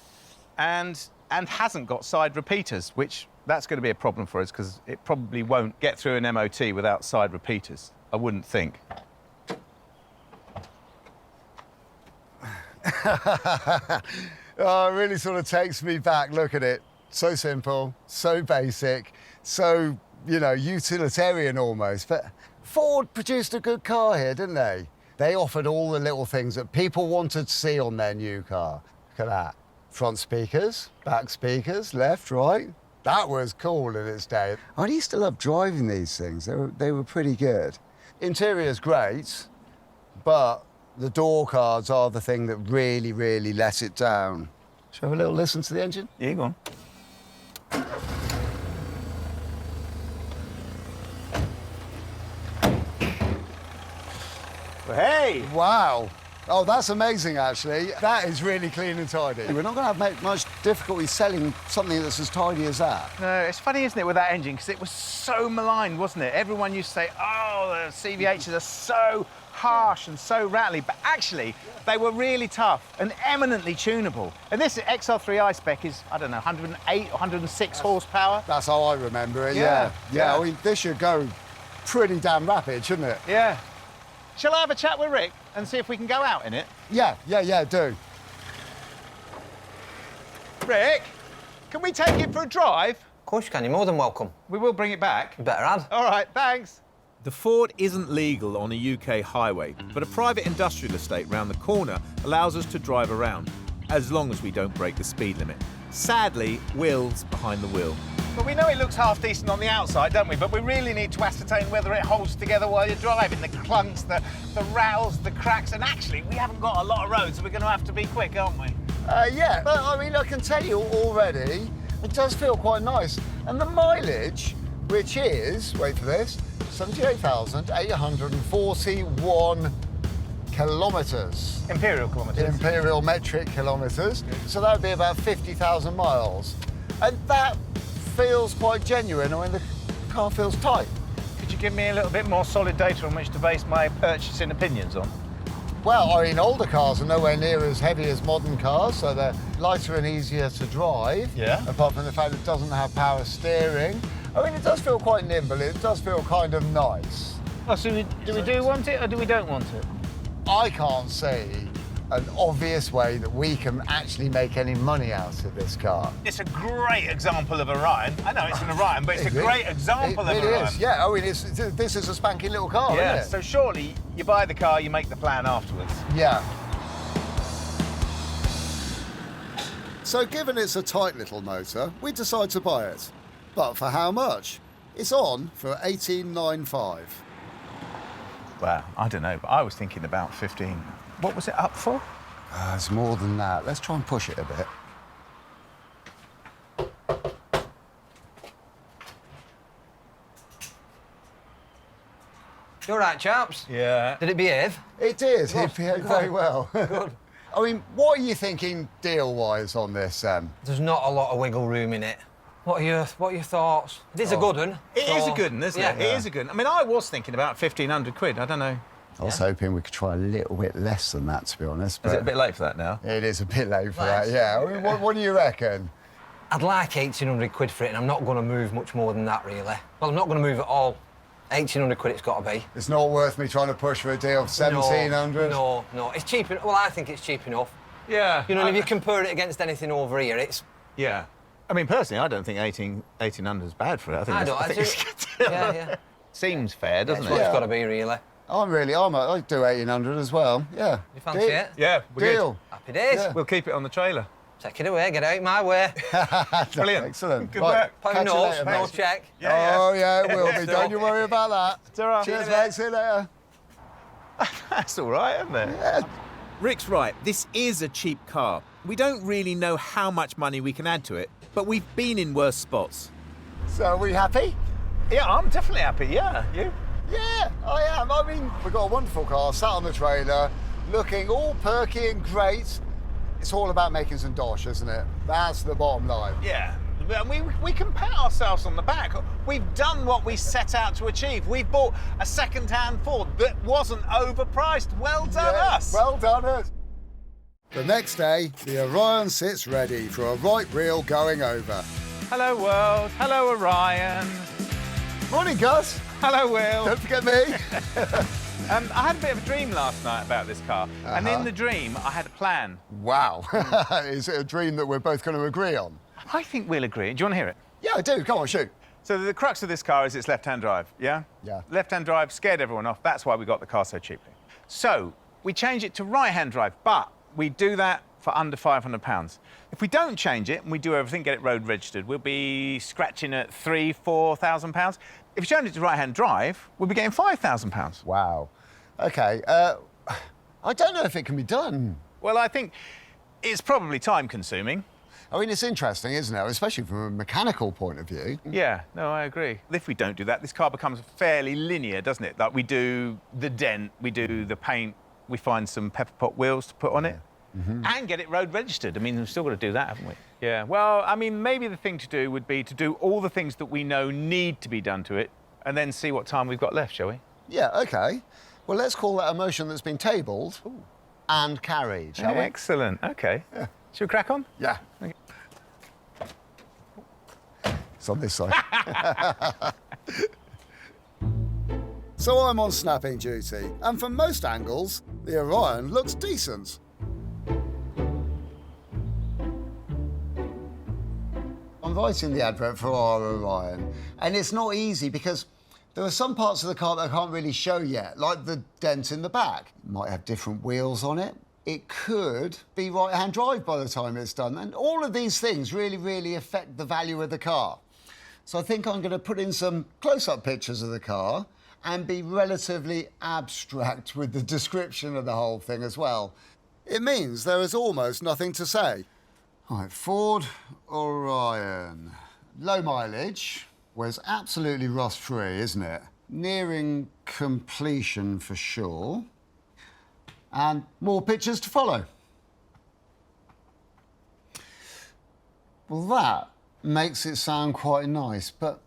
and and hasn't got side repeaters, which that's going to be a problem for us because it probably won't get through an MOT without side repeaters, I wouldn't think. Oh, it really sort of takes me back. Look at it. So simple, so basic, so, you know, utilitarian almost. But Ford produced a good car here, didn't they? They offered all the little things that people wanted to see on their new car. Look at that. Front speakers, back speakers, left, right. That was cool in its day. I used to love driving these things. They were pretty good. Interior's great, but the door cards are the thing that really, really let it down. Shall we have a little listen to the engine? Yeah, go on. Hey! Wow. Oh, that's amazing, actually. That is really clean and tidy. We're not going to have much difficulty selling something that's as tidy as that. No, it's funny, isn't it, with that engine, because it was so maligned, wasn't it? Everyone used to say, oh, the CVHs are so harsh and so rattly, but actually, they were really tough and eminently tunable. And this XR3i spec is, I don't know, 108 or 106 horsepower. That's how I remember it, Yeah. yeah. I mean, this should go pretty damn rapid, shouldn't it? Yeah. Shall I have a chat with Rick and see if we can go out in it? Yeah, do. Rick, can we take it for a drive? Of course you can, you're more than welcome. We will bring it back. You better add. All right, thanks. The Ford isn't legal on a UK highway, but a private industrial estate round the corner allows us to drive around, as long as we don't break the speed limit. Sadly, Will's behind the wheel. But we know it looks half decent on the outside, don't we? But we really need to ascertain whether it holds together while you're driving. The clunks, the rattles, the cracks, and actually, we haven't got a lot of road, so we're going to have to be quick, aren't we? Yeah, but I mean, I can tell you already, it does feel quite nice. And the mileage, which is, wait for this, 78,841 kilometres. Imperial kilometres. Imperial metric kilometres. So that would be about 50,000 miles. And that feels quite genuine. I mean, the car feels tight. Could you give me a little bit more solid data on which to base my purchasing opinions on? Well, I mean, older cars are nowhere near as heavy as modern cars, so they're lighter and easier to drive. Yeah. Apart from the fact it doesn't have power steering. I mean, it does feel quite nimble. It does feel kind of nice. Oh, so do we do want it or do we don't want it? I can't see an obvious way that we can actually make any money out of this car. It's a great example of Orion. I know it's an Orion, but it's a great example of Orion. It is, yeah. I mean, this is a spanking little car, Yeah, isn't it? so surely you buy the car, you make the plan afterwards. Yeah. So given it's a tight little motor, we decide to buy it. But for how much? It's on for $18,950. Well, I don't know, but I was thinking about 15. What was it up for? It's more than that. Let's try and push it a bit. You all right, chaps? Yeah. Did it behave? It did. Good. It behaved very well. Good. I mean, what are you thinking deal-wise on this, Sam? There's not a lot of wiggle room in it. What are your thoughts? It is a good one. It is a good one, isn't it? It is a good one. I mean, I was thinking about 1,500 quid. I don't know. I was hoping we could try a little bit less than that, to be honest. Is but it a bit late for that now? It is a bit late for that, yeah. I mean, what do you reckon? I'd like 1,800 quid for it, and I'm not going to move much more than that, really. Well, I'm not going to move at all. 1,800 quid it's got to be. It's not worth me trying to push for a deal of 1,700? No. It's cheap enough. Well, I think it's cheap enough. Yeah. You know, and if you compare it against anything over here, it's... Yeah. I mean, personally, I don't think 1,800 is bad for it. I think it's a good deal. Yeah. Seems fair, doesn't it? That's what it's got to be, really. I'd do 1,800 as well, yeah. You fancy it? Yeah, we're Deal. good. Happy days. Yeah. We'll keep it on the trailer. Take it away, get out my way. Brilliant. Excellent. Good work. Pound notes, no check. Oh, yeah, it will be. Don't you worry about that. Sera. Cheers, mate. See you later. That's all right, isn't it? Yeah. Rick's right, this is a cheap car. We don't really know how much money we can add to it, but we've been in worse spots. So, are we happy? Yeah, I'm definitely happy, yeah. You? Yeah, I am. I mean, we've got a wonderful car, sat on the trailer, looking all perky and great. It's all about making some dosh, isn't it? That's the bottom line. Yeah. We can pat ourselves on the back. We've done what we set out to achieve. We've bought a second-hand Ford that wasn't overpriced. Well done us. Well done us. The next day, the Orion sits ready for a right reel going over. Hello, world. Hello, Orion. Morning, Gus. Hello, Will. Don't forget me. I had a bit of a dream last night about this car, and in the dream, I had a plan. Wow. Is it a dream that we're both going to agree on? I think we'll agree. Do you want to hear it? Yeah, I do. Come on, shoot. So the crux of this car is its left-hand drive, yeah? Yeah. Left-hand drive scared everyone off. That's why we got the car so cheaply. So we change it to right-hand drive, but we do that for under £500. If we don't change it and we do everything, get it road registered, we'll be scratching at £3,000–4,000. If we change it to right-hand drive, we'll be getting £5,000. Wow. OK. I don't know if it can be done. Well, I think it's probably time-consuming. I mean, it's interesting, isn't it? Especially from a mechanical point of view. Yeah, no, I agree. If we don't do that, this car becomes fairly linear, doesn't it? Like, we do the dent, we do the paint, we find some pepper pot wheels to put on it, and get it road registered. I mean, we've still got to do that, haven't we? Yeah, well, I mean, maybe the thing to do would be to do all the things that we know need to be done to it, and then see what time we've got left, shall we? Yeah, OK. Well, let's call that a motion that's been tabled and carried, shall we? Excellent, OK. Yeah. Should we crack on? Yeah. Okay. It's on this side. So I'm on snapping duty, and from most angles, the Orion looks decent. I'm writing the advert for our Orion, and it's not easy because there are some parts of the car that I can't really show yet, like the dent in the back. It might have different wheels on it. It could be right-hand drive by the time it's done. And all of these things really, really affect the value of the car. So I think I'm going to put in some close-up pictures of the car and be relatively abstract with the description of the whole thing as well. It means there is almost nothing to say. All right, Ford Orion. Low mileage. Was absolutely rust-free, isn't it? Nearing completion for sure. And more pictures to follow. Well, that makes it sound quite nice, but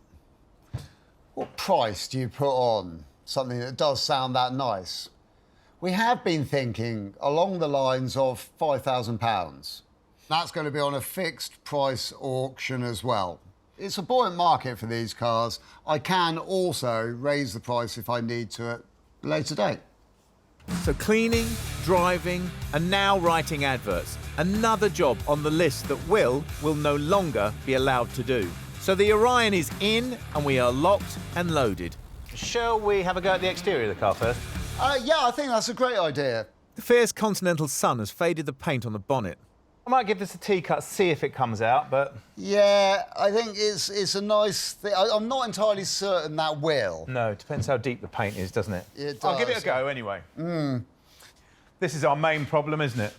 what price do you put on something that does sound that nice? We have been thinking along the lines of £5,000. That's going to be on a fixed price auction as well. It's a buoyant market for these cars. I can also raise the price if I need to at a later date. So cleaning, driving, and now writing adverts. Another job on the list that Will no longer be allowed to do. So the Orion is in, and we are locked and loaded. Shall we have a go at the exterior of the car first? Yeah, I think that's a great idea. The fierce continental sun has faded the paint on the bonnet. I might give this a T-cut, see if it comes out, but... Yeah, I think it's a nice thing. I'm not entirely certain that will. No, it depends how deep the paint is, doesn't it? It does. I'll give it a go anyway. This is our main problem, isn't it?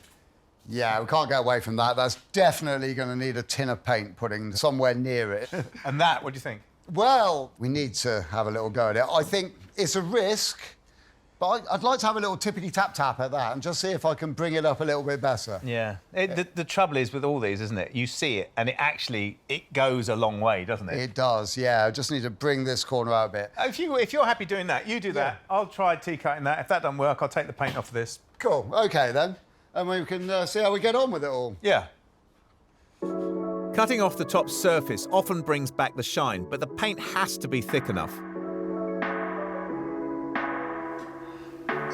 Yeah, we can't get away from that. That's definitely going to need a tin of paint putting somewhere near it. And that, what do you think? Well, we need to have a little go at it. I think it's a risk, but I'd like to have a little tippity-tap-tap at that and just see if I can bring it up a little bit better. Yeah. The trouble is with all these, isn't it? You see it, and it goes a long way, doesn't it? It does, yeah. I just need to bring this corner out a bit. If you're happy doing that, you do that. I'll try T-cutting that. If that doesn't work, I'll take the paint off of this. Cool. OK, then. And we can see how we get on with it all. Yeah. Cutting off the top surface often brings back the shine, but the paint has to be thick enough.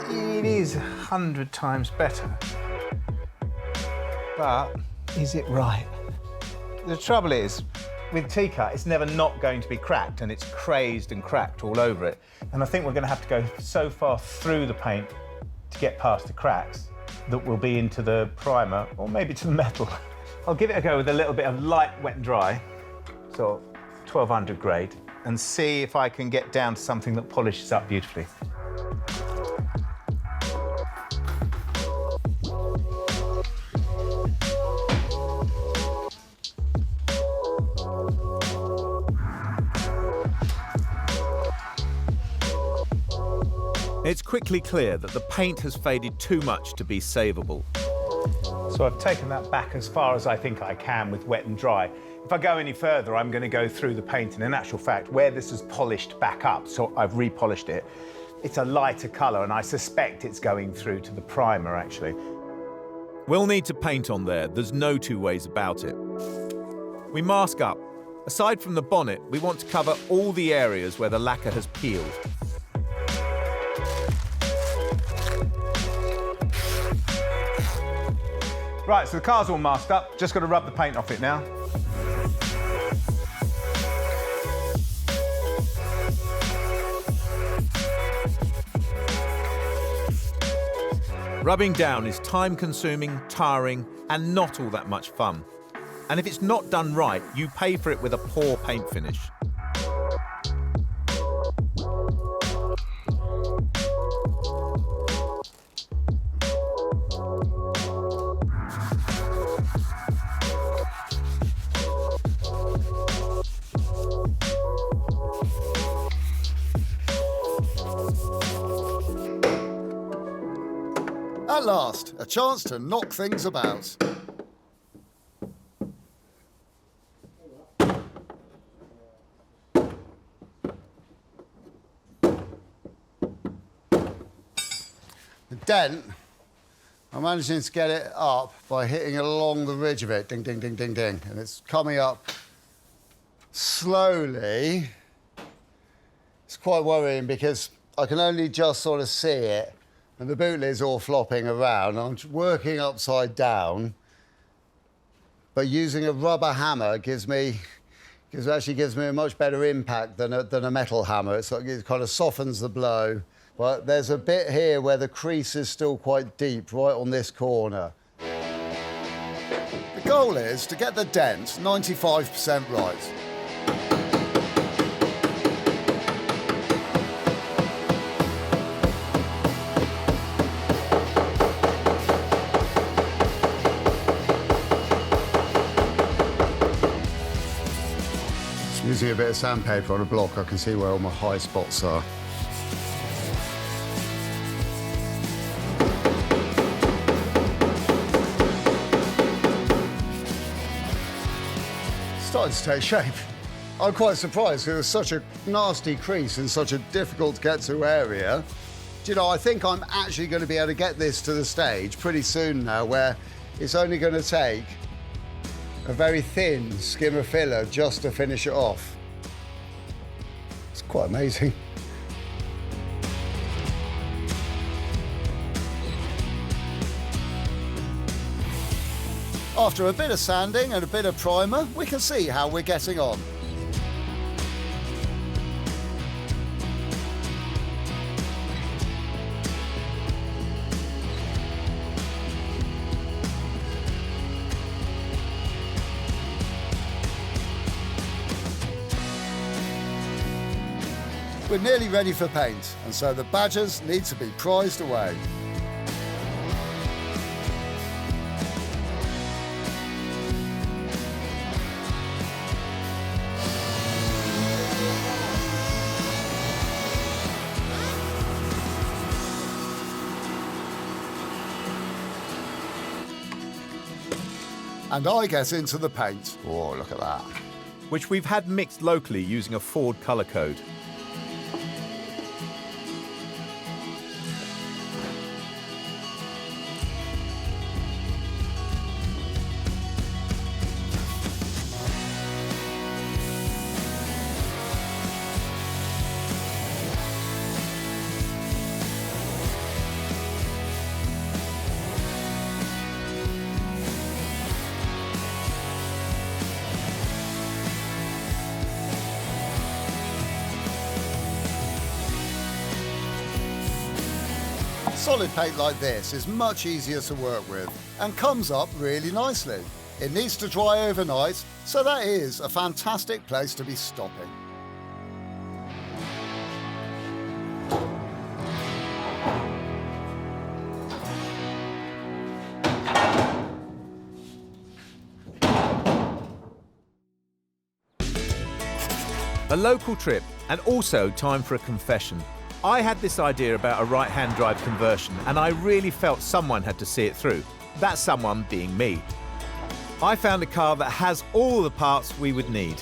It is 100 times better. But is it right? The trouble is, with T-cut, it's never not going to be cracked, and it's crazed and cracked all over it. And I think we're going to have to go so far through the paint to get past the cracks that we'll be into the primer, or maybe to the metal. I'll give it a go with a little bit of light wet and dry, so 1200 grade, and see if I can get down to something that polishes up beautifully. It's quickly clear that the paint has faded too much to be savable. So I've taken that back as far as I think I can with wet and dry. If I go any further, I'm going to go through the paint, and in actual fact, where this is polished back up, so I've repolished it, it's a lighter colour, and I suspect it's going through to the primer, actually. We'll need to paint on there, there's no two ways about it. We mask up. Aside from the bonnet, we want to cover all the areas where the lacquer has peeled. Right, so the car's all masked up, just got to rub the paint off it now. Rubbing down is time-consuming, tiring, and not all that much fun. And if it's not done right, you pay for it with a poor paint finish. At last, a chance to knock things about. The dent, I'm managing to get it up by hitting it along the ridge of it, ding, ding, ding, ding, ding, and it's coming up slowly. It's quite worrying because I can only just sort of see it, and the boot lid's all flopping around. I'm working upside down, but using a rubber hammer actually gives me a much better impact than a metal hammer. It kind of softens the blow. But there's a bit here where the crease is still quite deep, right on this corner. The goal is to get the dent 95% right. Using a bit of sandpaper on a block, I can see where all my high spots are. Starting to take shape. I'm quite surprised because there's such a nasty crease in such a difficult to get to area. Do you know, I think I'm actually going to be able to get this to the stage pretty soon now where it's only going to take a very thin skim of filler just to finish it off. It's quite amazing. After a bit of sanding and a bit of primer, we can see how we're getting on. We're nearly ready for paint, and so the badgers need to be prized away. And I get into the paint. Oh, look at that. Which we've had mixed locally using a Ford colour code. Solid paint like this is much easier to work with and comes up really nicely. It needs to dry overnight, so that is a fantastic place to be stopping. A local trip, and also time for a confession. I had this idea about a right-hand drive conversion, and I really felt someone had to see it through. That someone being me. I found a car that has all the parts we would need.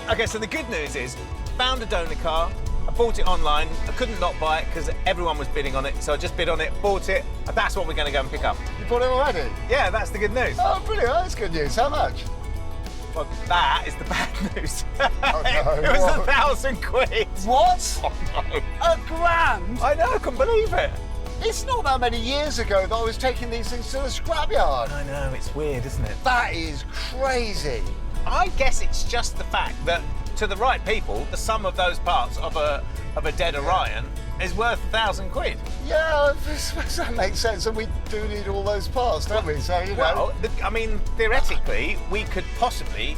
Okay, so the good news is, found a donor car, bought it online. I couldn't not buy it because everyone was bidding on it, so I just bid on it, bought it, and that's what we're going to go and pick up. You bought it already? Yeah, that's the good news. Oh, brilliant. That's good news. How much? Well, that is the bad news. Oh, no. It was What? £1,000. What? Oh, no. £1,000? I know, I couldn't believe it. It's not that many years ago that I was taking these things to the scrapyard. I know, it's weird, isn't it? That is crazy. I guess it's just the fact that, to the right people, the sum of those parts of a dead Orion is worth £1,000. Yeah, that makes sense, and we do need all those parts, don't we? So, you know. Well, I mean, theoretically, we could possibly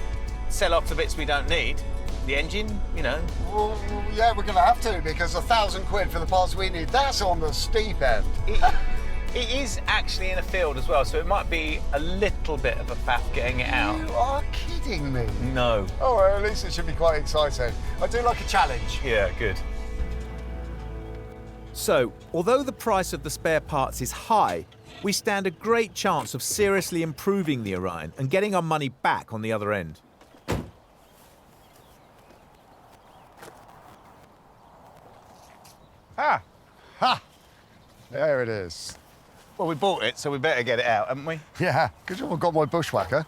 sell off the bits we don't need. The engine, you know. Well, yeah, we're going to have to, because £1,000 for the parts we need, that's on the steep end. It is actually in a field as well, so it might be a little bit of a faff getting it out. You are kidding me. No. Oh, well, at least it should be quite exciting. I do like a challenge. Yeah, good. So, although the price of the spare parts is high, we stand a great chance of seriously improving the Orion and getting our money back on the other end. Ah. Ha! There it is. Well, we bought it, so we better get it out, haven't we? Yeah, good job I've got my bushwhacker.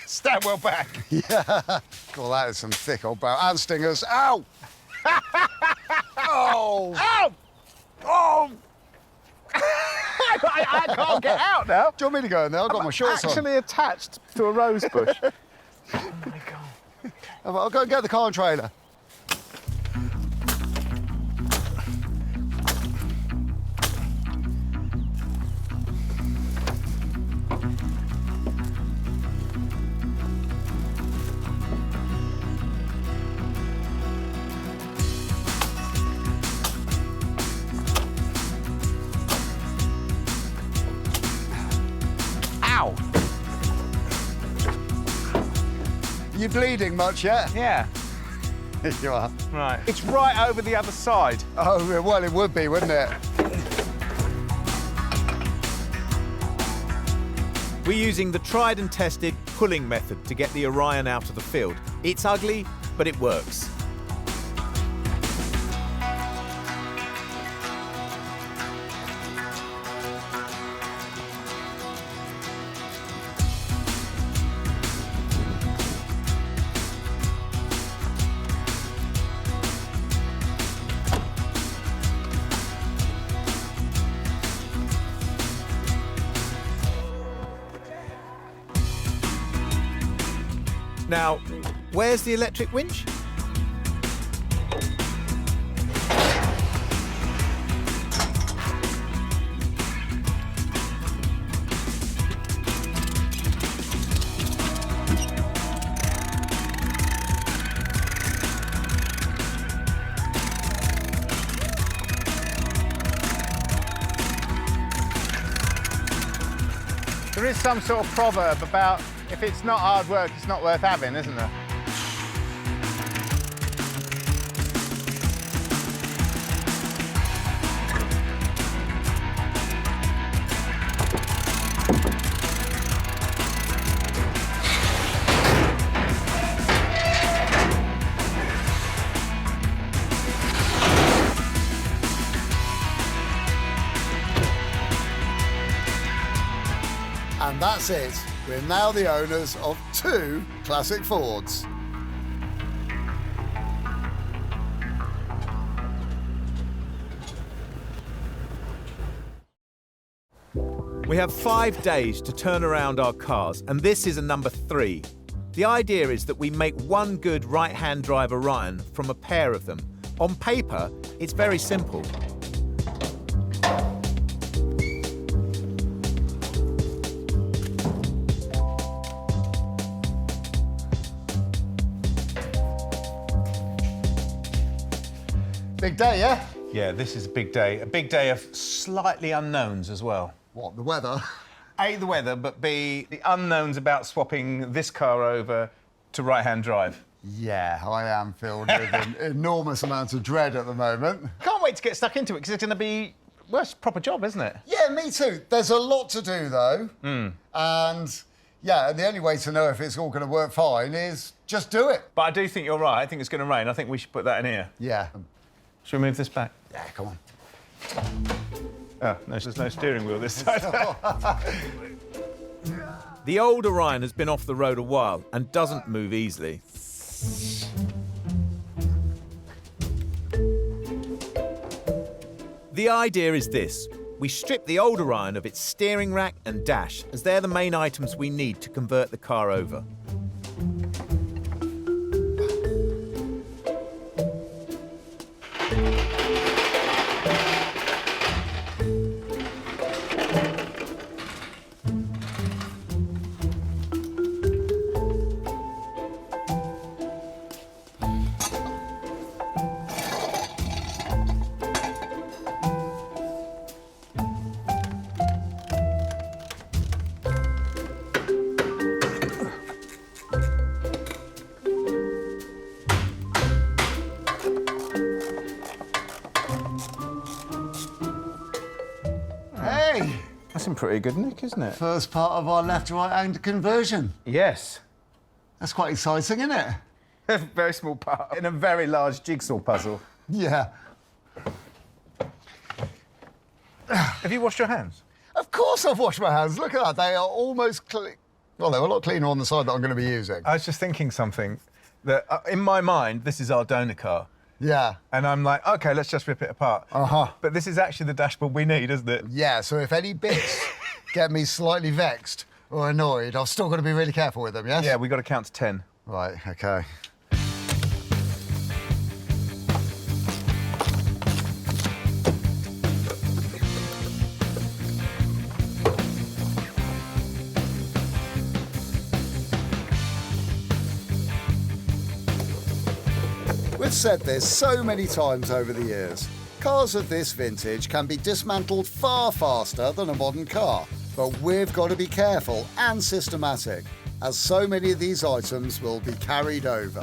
Stand well back. Yeah. God, that is some thick old barrel. And stingers. Ow! Oh! Ow! Oh! I can't get out now. Do you want me to go in there? I've got my shorts on. Actually attached to a rose bush. Oh, my God. I'll go and get the car and trailer. Ow! You bleeding much yet? Yeah. You are. Right. It's right over the other side. Oh, well, it would be, wouldn't it? We're using the tried and tested pulling method to get the Orion out of the field. It's ugly, but it works. Now, where's the electric winch? There is some sort of proverb about if it's not hard work, it's not worth having, isn't there? And that's it. We're now the owners of 2 classic Fords. We have 5 days to turn around our cars, and this is a number 3. The idea is that we make one good right-hand drive Orion from a pair of them. On paper, it's very simple. Big day, yeah? Yeah, this is a big day of slightly unknowns as well. What, the weather? A, the weather, but B, the unknowns about swapping this car over to right-hand drive. Yeah, I am filled with an enormous amount of dread at the moment. Can't wait to get stuck into it, because it's going to be, well, it's a proper job, isn't it? Yeah, me too. There's a lot to do, though. And, Yeah, and the only way to know if it's all going to work fine is just do it. But I do think you're right. I think it's going to rain. I think we should put that in here. Yeah. Should we move this back? Yeah, come on. Oh, no, there's no steering wheel this side. The old Orion has been off the road a while and doesn't move easily. The idea is this. We strip the old Orion of its steering rack and dash, as they're the main items we need to convert the car over. Hey! That's in pretty good nick, isn't it? First part of our left-right-hand conversion. Yes. That's quite exciting, isn't it? A very small part in a very large jigsaw puzzle. Yeah. Have you washed your hands? Of course I've washed my hands. Look at that. They are almost clean. Well, they're a lot cleaner on the side that I'm going to be using. I was just thinking something. That in my mind, this is our donor car. Yeah. And I'm like, OK, let's just rip it apart. Uh-huh. But this is actually the dashboard we need, isn't it? Yeah, so if any bits get me slightly vexed or annoyed, I've still got to be really careful with them, yes? Yeah, we've got to count to 10. Right, OK. We've said this so many times over the years. Cars of this vintage can be dismantled far faster than a modern car, but we've got to be careful and systematic, as so many of these items will be carried over.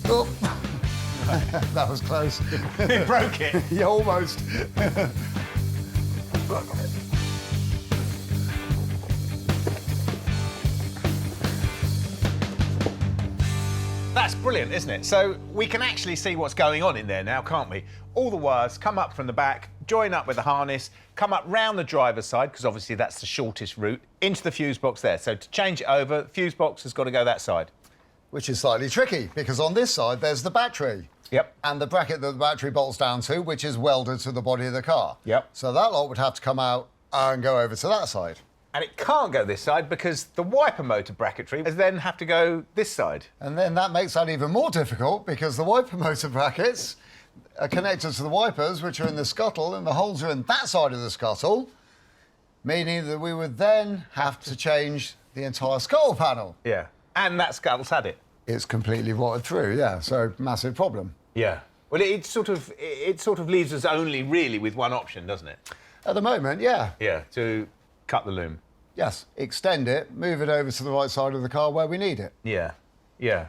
Oh, that was close. You broke it. Yeah, almost. That's brilliant, isn't it? So we can actually see what's going on in there now, can't we? All the wires come up from the back, join up with the harness, come up round the driver's side, because obviously that's the shortest route, into the fuse box there. So to change it over, the fuse box has got to go that side. Which is slightly tricky, because on this side there's the battery. Yep. And the bracket that the battery bolts down to, which is welded to the body of the car. Yep. So that lot would have to come out and go over to that side. And it can't go this side because the wiper motor bracketry is then have to go this side. And then that makes that even more difficult because the wiper motor brackets are connected to the wipers, which are in the scuttle, and the holes are in that side of the scuttle, meaning that we would then have to change the entire scuttle panel. Yeah. And that scuttle's had it. It's completely rotted through, yeah, so massive problem. Yeah. Well, it sort of leaves us only really with one option, doesn't it? At the moment, yeah. Yeah, to cut the loom. Yes, extend it, move it over to the right side of the car where we need it. Yeah, yeah.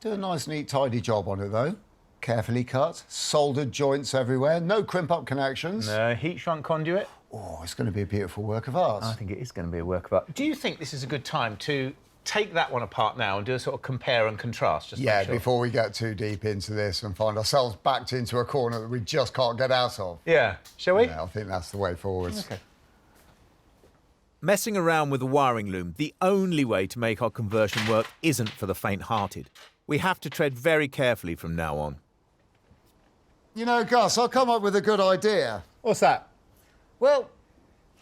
Do a nice, neat, tidy job on it, though. Carefully cut, soldered joints everywhere, no crimp-up connections. No, heat-shrunk conduit. Oh, it's going to be a beautiful work of art. I think it is going to be a work of art. Do you think this is a good time to take that one apart now and do a sort of compare and contrast? Just yeah, before we get too deep into this and find ourselves backed into a corner that we just can't get out of. Yeah, shall we? Yeah, I think that's the way forwards. Okay. Messing around with the wiring loom, the only way to make our conversion work isn't for the faint-hearted. We have to tread very carefully from now on. You know, Gus, I've come up with a good idea. What's that? Well,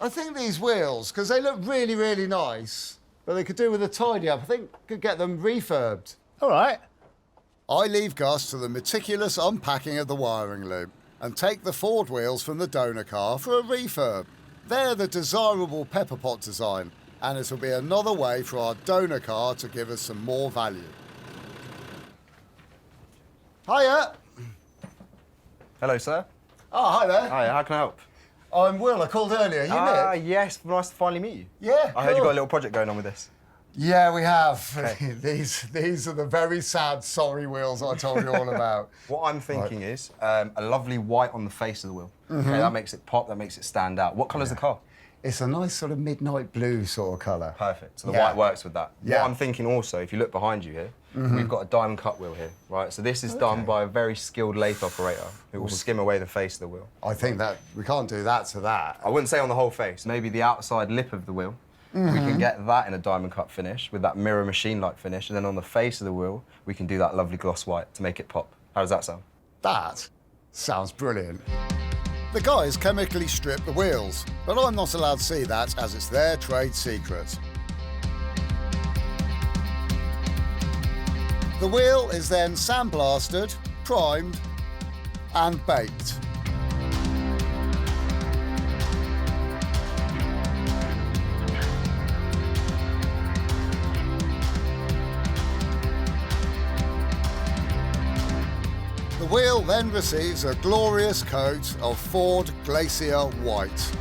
I think these wheels, because they look really, really nice, but they could do with a tidy-up. I think could get them refurbed. All right. I leave Gus to the meticulous unpacking of the wiring loom and take the Ford wheels from the donor car for a refurb. They're the desirable pepper pot design, and it'll be another way for our donor car to give us some more value. Hiya. Hello, sir. Oh, hi there. Hi, how can I help? I'm Will. I called earlier. You Nick? Yes, nice to finally meet you. Yeah, I heard you got a little project going on with this. Yeah, we have. Okay. These are the very sad, sorry wheels I told you all about. What I'm thinking is a lovely white on the face of the wheel. Okay, that makes it pop, that makes it stand out. What colour's the car? It's a nice sort of midnight blue sort of colour. Perfect. So the white works with that. Yeah. What I'm thinking also, if you look behind you here, we've got a diamond cut wheel here, right? So this is done by a very skilled lathe operator who will skim away the face of the wheel. I think that we can't do that to that. I wouldn't say on the whole face. Maybe the outside lip of the wheel. We can get that in a diamond cut finish with that mirror machine-like finish, and then on the face of the wheel, we can do that lovely gloss white to make it pop. How does that sound? That sounds brilliant. The guys chemically strip the wheels, but I'm not allowed to see that as it's their trade secret. The wheel is then sandblasted, primed, and baked. The wheel then receives a glorious coat of Ford Glacier White.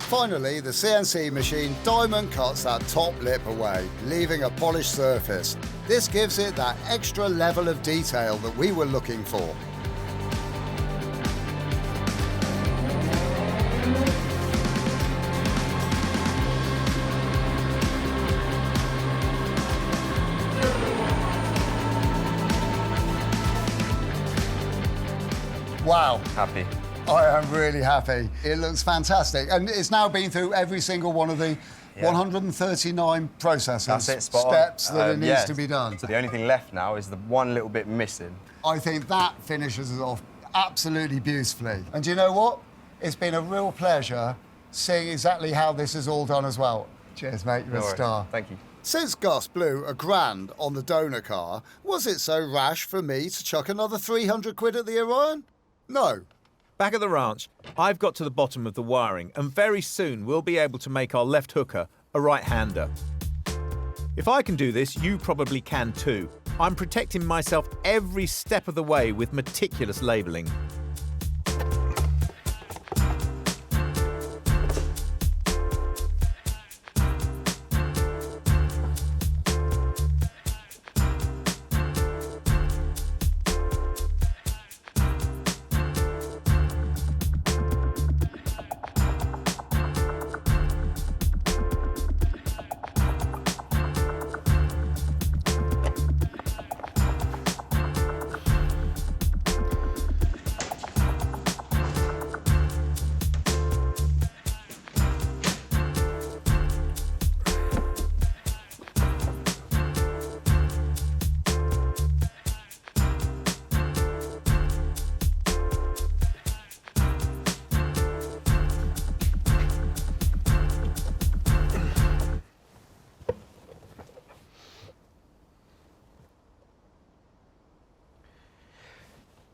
Finally, the CNC machine diamond cuts that top lip away, leaving a polished surface. This gives it that extra level of detail that we were looking for. Wow. Happy. I am really happy. It looks fantastic. And it's now been through every single one of the 139 processes, steps that it needs to be done. So the only thing left now is the one little bit missing. I think that finishes us off absolutely beautifully. And do you know what? It's been a real pleasure seeing exactly how this is all done as well. Cheers, mate. You're a star. Thank you. Since Gus blew £1,000 on the donor car, was it so rash for me to chuck another 300 quid at the Orion? No. Back at the ranch, I've got to the bottom of the wiring, and very soon we'll be able to make our left hooker a right-hander. If I can do this, you probably can too. I'm protecting myself every step of the way with meticulous labelling.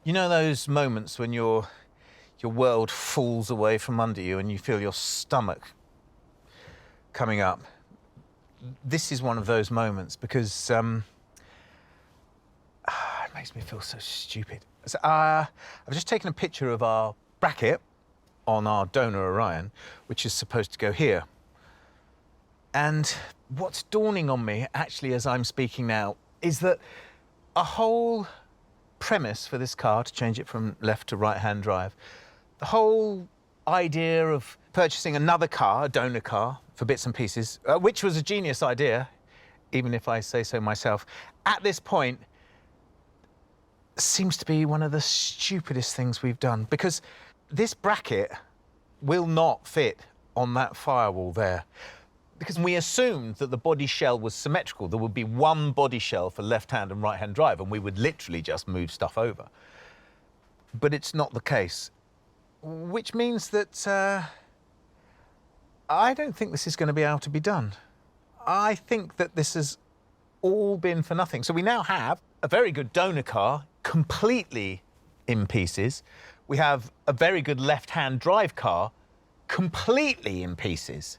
You know those moments when your world falls away from under you and you feel your stomach coming up? This is one of those moments because it makes me feel so stupid. So, I've just taken a picture of our bracket on our donor Orion, which is supposed to go here. And what's dawning on me, actually, as I'm speaking now, is that a whole premise for this car, to change it from left to right-hand drive, the whole idea of purchasing another car, a donor car, for bits and pieces, which was a genius idea, even if I say so myself, at this point seems to be one of the stupidest things we've done, because this bracket will not fit on that firewall there. Because we assumed that the body shell was symmetrical. There would be one body shell for left-hand and right-hand drive, and we would literally just move stuff over. But it's not the case, which means that I don't think this is going to be able to be done. I think that this has all been for nothing. So we now have a very good donor car completely in pieces. We have a very good left-hand drive car completely in pieces.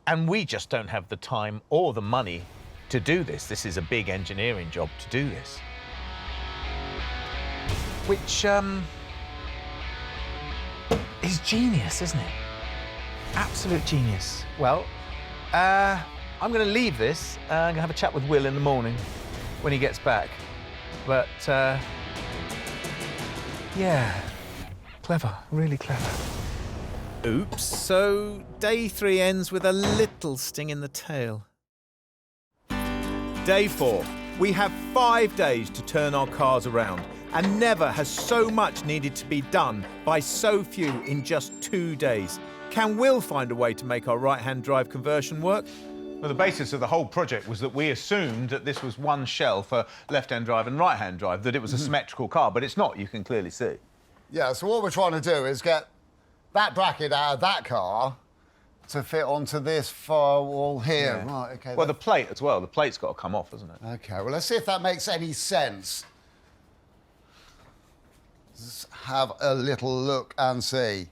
And we just don't have the time or the money to do this. This is a big engineering job to do this. Which, is genius, isn't it? Absolute genius. Well, I'm going to leave this. I'm going to have a chat with Will in the morning when he gets back. But, yeah, clever, really clever. Oops, so day 3 ends with a little sting in the tail. Day 4. We have 5 days to turn our cars around, and never has so much needed to be done by so few in just 2 days. Can Will find a way to make our right-hand drive conversion work? Well, the basis of the whole project was that we assumed that this was one shell for left-hand drive and right-hand drive, that it was a symmetrical car, but it's not, you can clearly see. Yeah, so what we're trying to do is get that bracket out of that car to fit onto this firewall here. Yeah. Right, OK. Well, the plate as well. The plate's got to come off, hasn't it? OK, well, let's see if that makes any sense. Let's have a little look and see.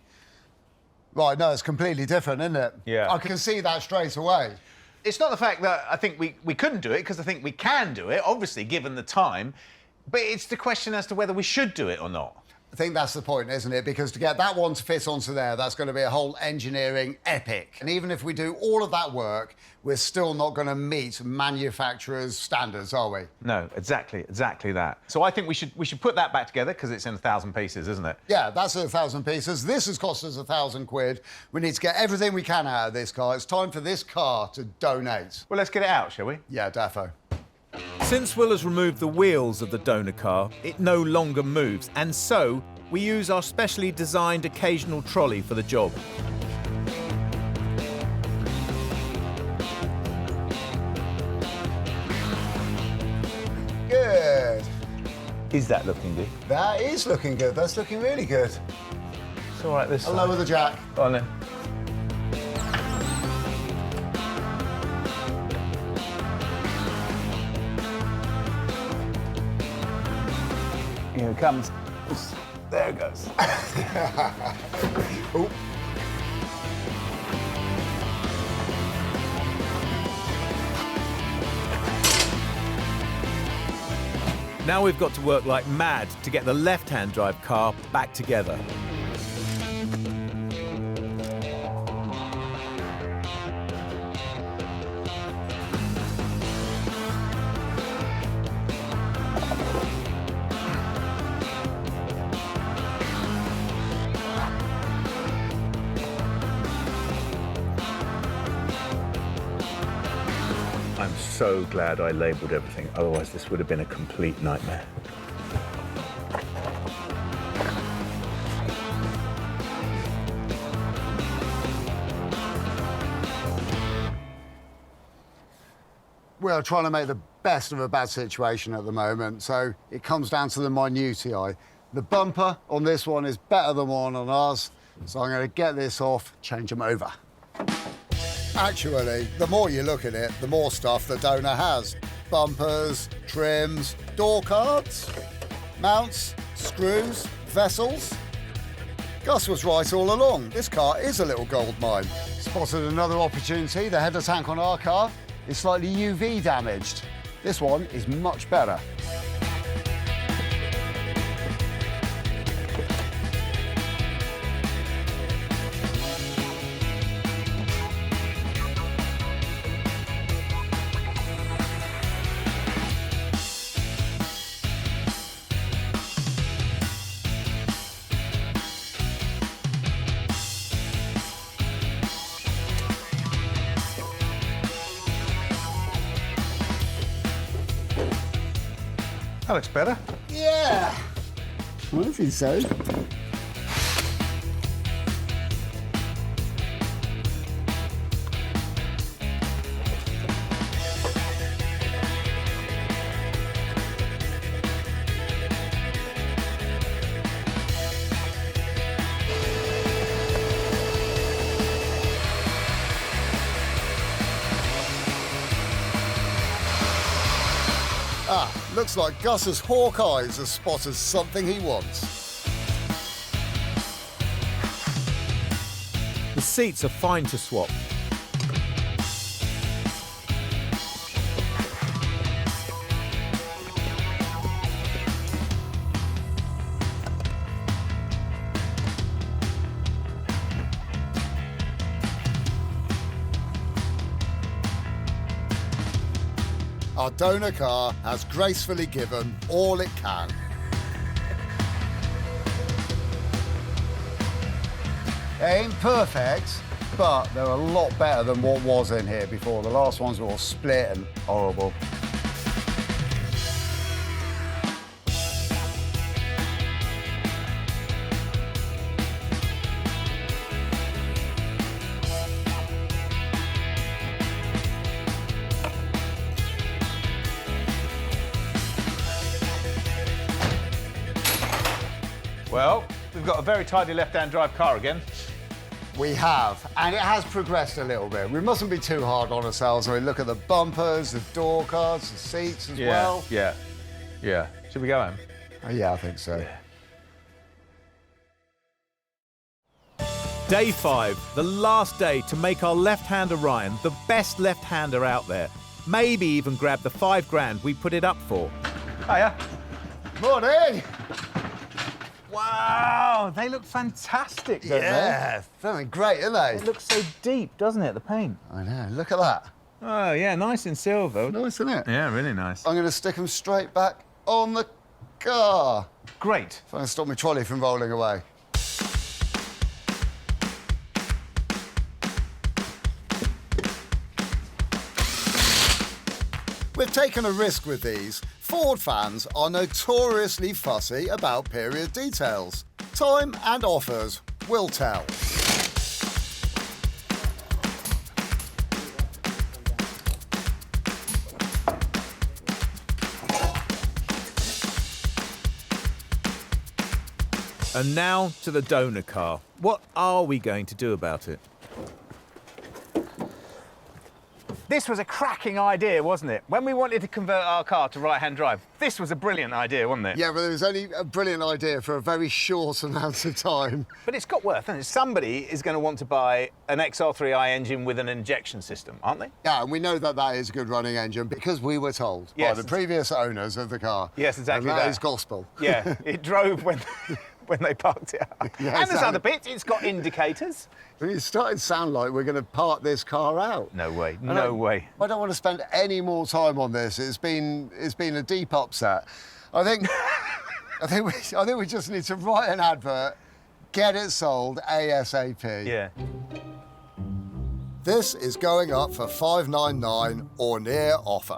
Right, no, it's completely different, isn't it? Yeah. I can see that straight away. It's not the fact that I think we couldn't do it, because I think we can do it, obviously, given the time, but it's the question as to whether we should do it or not. I think that's the point, isn't it? Because to get that one to fit onto there, that's going to be a whole engineering epic. And even if we do all of that work, we're still not going to meet manufacturers' standards, are we? No, exactly that. So I think we should put that back together, because it's in 1,000 pieces, isn't it? Yeah, that's 1,000 pieces. This has cost us 1,000 quid. We need to get everything we can out of this car. It's time for this car to donate. Well, let's get it out, shall we? Yeah, defo. Since Will has removed the wheels of the donor car, it no longer moves, and so we use our specially designed occasional trolley for the job. Good. Is that looking good? That is looking good. That's looking really good. It's all right this I'll side. lower the jack. Go on then. Here it comes. There it goes. Oh. Now we've got to work like mad to get the left-hand drive car back together. I'm so glad I labelled everything, otherwise this would have been a complete nightmare. We're trying to make the best of a bad situation at the moment, so it comes down to the minutiae. The bumper on this one is better than one on ours, so I'm going to get this off, change them over. Actually, the more you look at it, the more stuff the donor has. Bumpers, trims, door cards, mounts, screws, vessels. Gus was right all along. This car is a little gold mine. Spotted another opportunity. The header tank on our car is slightly UV damaged. This one is much better. That looks better. Yeah. Well, if you so. Looks like Gus's hawk eyes have spotted something he wants. The seats are fine to swap. Our donor car has gracefully given all it can. It ain't perfect, but they're a lot better than what was in here before. The last ones were all split and horrible. Well, we've got a very tidy left-hand drive car again. We have, and it has progressed a little bit. We mustn't be too hard on ourselves when we look at the bumpers, the door cards, the seats as well. Yeah. Should we go home? Yeah, I think so. Day 5, the last day to make our left-hand Orion the best left-hander out there. Maybe even grab the $5,000 we put it up for. Hiya. Morning! Wow, they look fantastic, don't Yeah, feeling great, aren't they? It looks so deep, doesn't it, the paint? I know, look at that. Oh, yeah, nice in silver. Nice, isn't it? Yeah, really nice. I'm going to stick them straight back on the car. Great. Trying to stop my trolley from rolling away. We've taken a risk with these. Ford fans are notoriously fussy about period details. Time and offers will tell. And now to the donor car. What are we going to do about it? This was a cracking idea, wasn't it? When we wanted to convert our car to right-hand drive, this was a brilliant idea, wasn't it? Yeah, but it was only a brilliant idea for a very short amount of time. But it's got worth, hasn't it? Somebody is going to want to buy an XR3i engine with an injection system, aren't they? Yeah, and we know that that is a good running engine because we were told by the previous owners of the car. Yes, exactly and that. that is gospel. Yeah, it drove when they parked it up. Yeah, and there's other bits. It's got indicators. It's starting to sound like we're going to part this car out. No way, no way. I don't want to spend any more time on this. It's been a deep upset. I think we just need to write an advert, get it sold ASAP. Yeah. This is going up for $599 or near offer.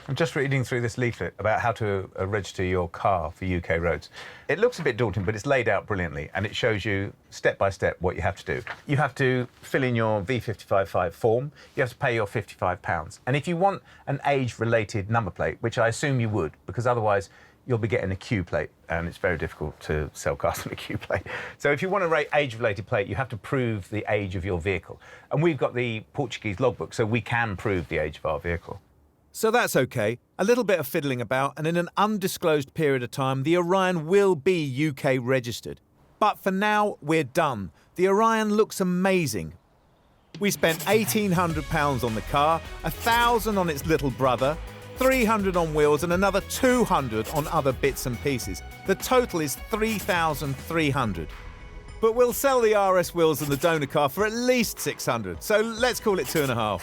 I'm just reading through this leaflet about how to register your car for UK roads. It looks a bit daunting, but it's laid out brilliantly, and it shows you step by step what you have to do. You have to fill in your V555 form. You have to pay your £55. And if you want an age-related number plate, which I assume you would, because otherwise you'll be getting a Q plate, and it's very difficult to sell cars on a Q plate. So if you want an age-related plate, you have to prove the age of your vehicle. And we've got the Portuguese logbook, so we can prove the age of our vehicle. So that's okay. A little bit of fiddling about, and in an undisclosed period of time, the Orion will be UK registered. But for now, we're done. The Orion looks amazing. We spent £1,800 on the car, £1,000 on its little brother, £300 on wheels, and another £200 on other bits and pieces. The total is £3,300. But we'll sell the RS wheels and the donor car for at least £600, so let's call it 2.5.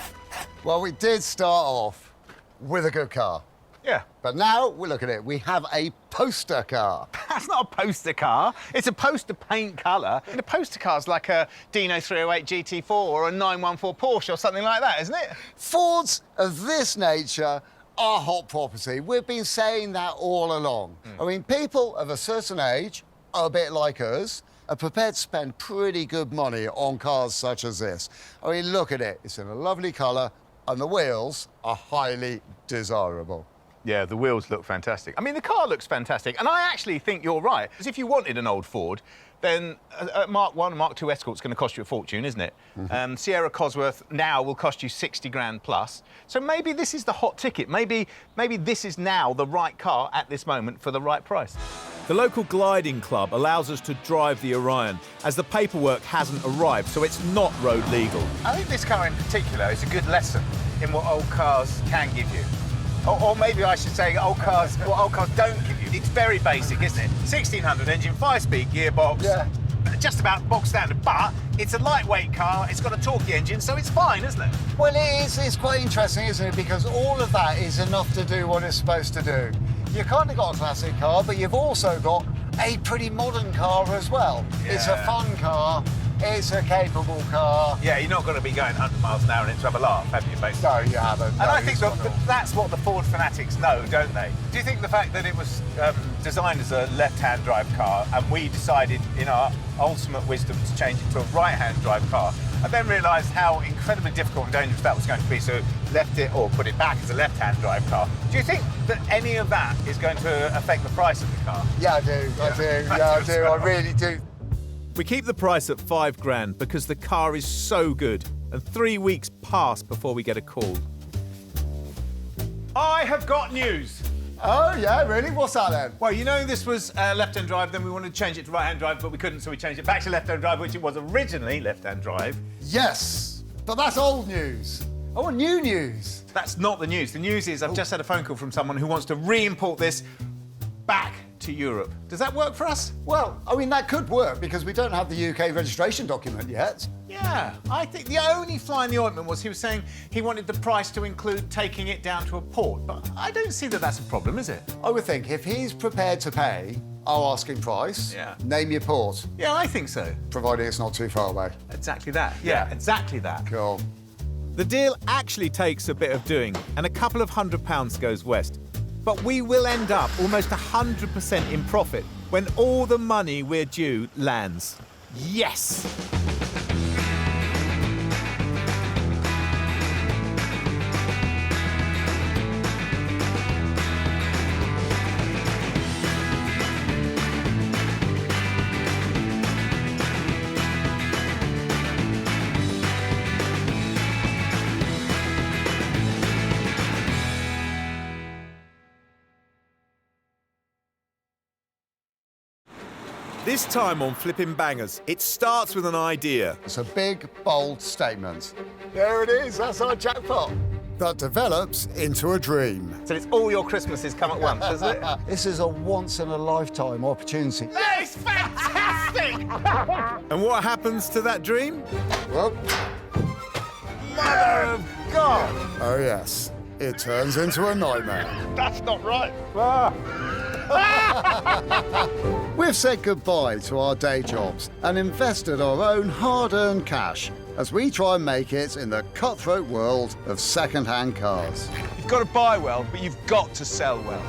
Well, we did start off with a good car. Yeah. But now we look at it, we have a poster car. That's not a poster car. It's a poster paint colour. And a poster car's like a Dino 308 GT4 or a 914 Porsche or something like that, isn't it? Fords of this nature are hot property. We've been saying that all along. I mean, people of a certain age, a bit like us, are prepared to spend pretty good money on cars such as this. I mean, look at it. It's in a lovely colour, and the wheels are highly desirable. Yeah, the wheels look fantastic. I mean, the car looks fantastic, and I actually think you're right. Because if you wanted an old Ford, then a Mark 1 and Mark 2 Escort's going to cost you a fortune, isn't it? Sierra Cosworth now will cost you 60 grand plus. So maybe this is the hot ticket. Maybe this is now the right car at this moment for the right price. The local gliding club allows us to drive the Orion, as the paperwork hasn't arrived, so it's not road legal. I think this car in particular is a good lesson in what old cars can give you. Or maybe I should say what old cars don't give you. It's very basic, isn't it? 1600 engine, 5-speed gearbox, just about box standard, but it's a lightweight car, it's got a torquey engine, so it's fine, isn't it? Well, it is. It's quite interesting, isn't it? Because all of that is enough to do what it's supposed to do. You've kind of got a classic car, but you've also got a pretty modern car as well. It's a fun car. It's a capable car. Yeah, you're not going to be going 100 miles an hour and to have a laugh, have you, basically? No, you haven't. And I think that's what the Ford fanatics know, don't they? Do you think the fact that it was designed as a left-hand drive car and we decided in our ultimate wisdom to change it to a right-hand drive car and then realised how incredibly difficult and dangerous that was going to be, so left it or put it back as a left-hand drive car. Do you think that any of that is going to affect the price of the car? Yeah, I do. I really do. We keep the price at 5 grand because the car is so good, and 3 weeks pass before we get a call. I have got news. Oh, yeah, really? What's that then? Well, you know this was left-hand drive, then we wanted to change it to right-hand drive, but we couldn't, so we changed it back to left-hand drive, which it was originally left-hand drive. Yes, but that's old news. I want new news. That's not the news. The news is I've just had a phone call from someone who wants to re-import this back to Europe. Does that work for us? Well, I mean, that could work because we don't have the UK registration document yet. Yeah, I think the only fly in the ointment was he was saying he wanted the price to include taking it down to a port, but I don't see that that's a problem, is it? I would think if he's prepared to pay our asking price, name your port. Yeah, I think so. Providing it's not too far away. Exactly that. Yeah, exactly that. Cool. The deal actually takes a bit of doing, and a couple of £100 goes west. But we will end up almost 100% in profit when all the money we're due lands. Yes! This time on Flipping Bangers, it starts with an idea. It's a big, bold statement. There it is, that's our jackpot. That develops into a dream. So it's all your Christmases come at once, isn't it? This is a once-in-a-lifetime opportunity. That is fantastic! And what happens to that dream? Well, Mother of God! Oh, yes. It turns into a nightmare. That's not right. We've said goodbye to our day jobs and invested our own hard-earned cash as we try and make it in the cutthroat world of second-hand cars. You've got to buy well, but you've got to sell well.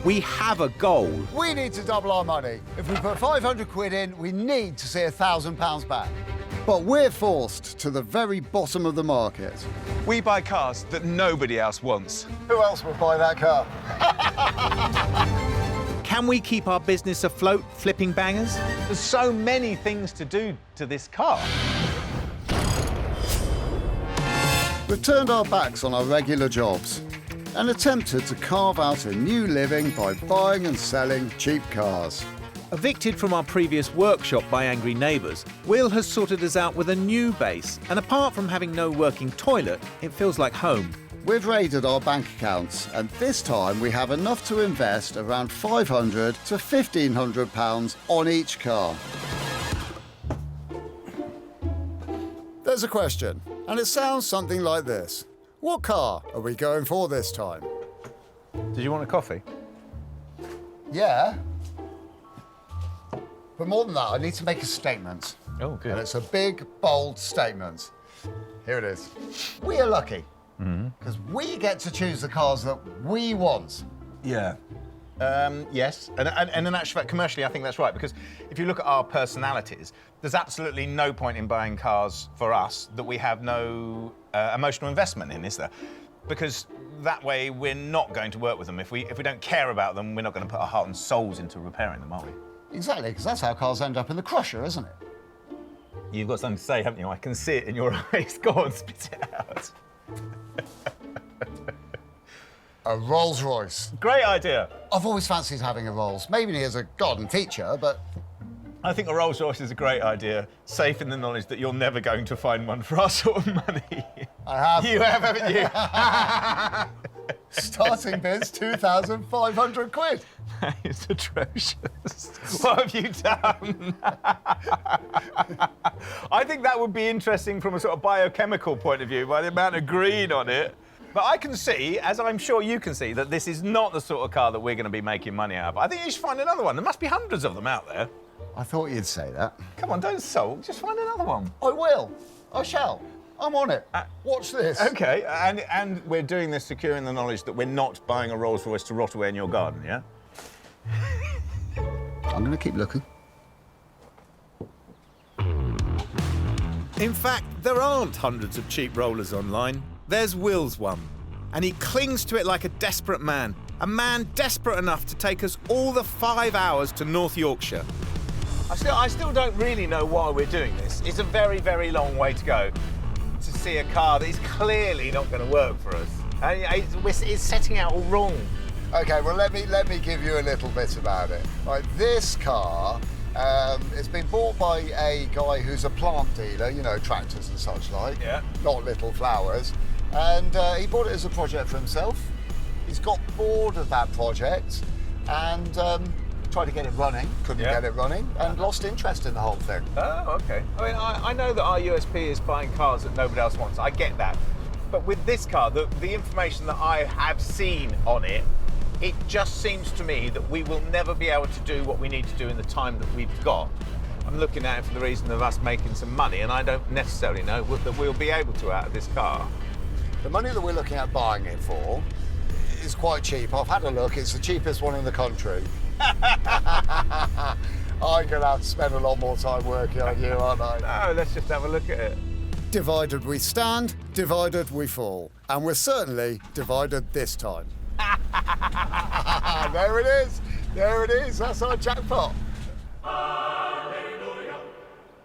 We have a goal. We need to double our money. If we put 500 quid in, we need to see £1,000 back. But we're forced to the very bottom of the market. We buy cars that nobody else wants. Who else would buy that car? Can we keep our business afloat, Flipping Bangers? There's so many things to do to this car. We've turned our backs on our regular jobs and attempted to carve out a new living by buying and selling cheap cars. Evicted from our previous workshop by angry neighbours, Will has sorted us out with a new base, and apart from having no working toilet, it feels like home. We've raided our bank accounts, and this time we have enough to invest around £500 to £1,500 on each car. There's a question, and it sounds something like this. What car are we going for this time? Did you want a coffee? Yeah. But more than that, I need to make a statement. Oh, good. And it's a big, bold statement. Here it is. We are lucky. Because we get to choose the cars that we want. Yeah. Yes, and in actual fact, commercially, I think that's right, because if you look at our personalities, there's absolutely no point in buying cars for us that we have no emotional investment in, is there? because that way we're not going to work with them. If we don't care about them, we're not going to put our heart and souls into repairing them, are we? Exactly, because that's how cars end up in the crusher, isn't it? You've got something to say, haven't you? I can see it in your eyes. Go on, spit it out. A Rolls-Royce. Great idea. I've always fancied having a Rolls. Maybe as a garden feature, but... I think a Rolls-Royce is a great idea, safe in the knowledge that you're never going to find one for our sort of money. I have. You have, haven't you? Starting bid's 2,500 quid. That is atrocious. What have you done? I think that would be interesting from a sort of biochemical point of view by the amount of green on it. But I can see, as I'm sure you can see, that this is not the sort of car that we're going to be making money out of. I think you should find another one. There must be hundreds of them out there. I thought you'd say that. Come on, don't sulk. Just find another one. I will. I shall. I'm on it. Watch this. OK, and we're doing this securing the knowledge that we're not buying a Rolls-Royce to rot away in your garden, yeah? I'm going to keep looking. In fact, there aren't hundreds of cheap rollers online. There's Will's one. And he clings to it like a desperate man. A man desperate enough to take us all the 5 hours to North Yorkshire. I still don't really know why we're doing this. It's a very, very long way to go to see a car that is clearly not going to work for us. And it's setting out all wrong. OK, well, let me give you a little bit about it. Right, this car, it's been bought by a guy who's a plant dealer, you know, tractors and such like. Yeah. Not little flowers. And he bought it as a project for himself. He's got bored of that project and tried to get it running, couldn't get it running, and lost interest in the whole thing. Oh, OK. I mean, I know that our USP is buying cars that nobody else wants. I get that. But with this car, the information that I have seen on it, it just seems to me that we will never be able to do what we need to do in the time that we've got. I'm looking at it for the reason of us making some money, and I don't necessarily know that we'll be able to out of this car. The money that we're looking at buying it for is quite cheap. I've had a look. It's the cheapest one in the country. I'm going to have to spend a lot more time working on you, aren't I? No, let's just have a look at it. Divided we stand, divided we fall. And we're certainly divided this time. There it is. There it is. That's our jackpot.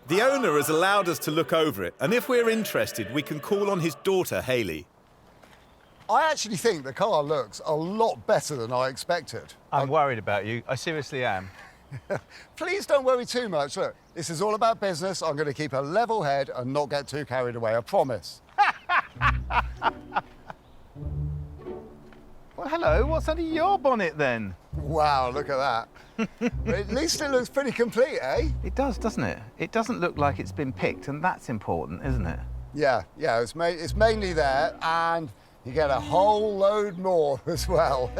The owner has allowed us to look over it, and if we're interested, we can call on his daughter, Hayley. I actually think the car looks a lot better than I expected. I'm worried about you. I seriously am. Please don't worry too much. Look, this is all about business. I'm going to keep a level head and not get too carried away, I promise. Well, hello. What's under your bonnet, then? Wow, look at that. At least it looks pretty complete, eh? It does, doesn't it? It doesn't look like it's been picked, and that's important, isn't it? Yeah, it's mainly there, and you get a whole load more as well.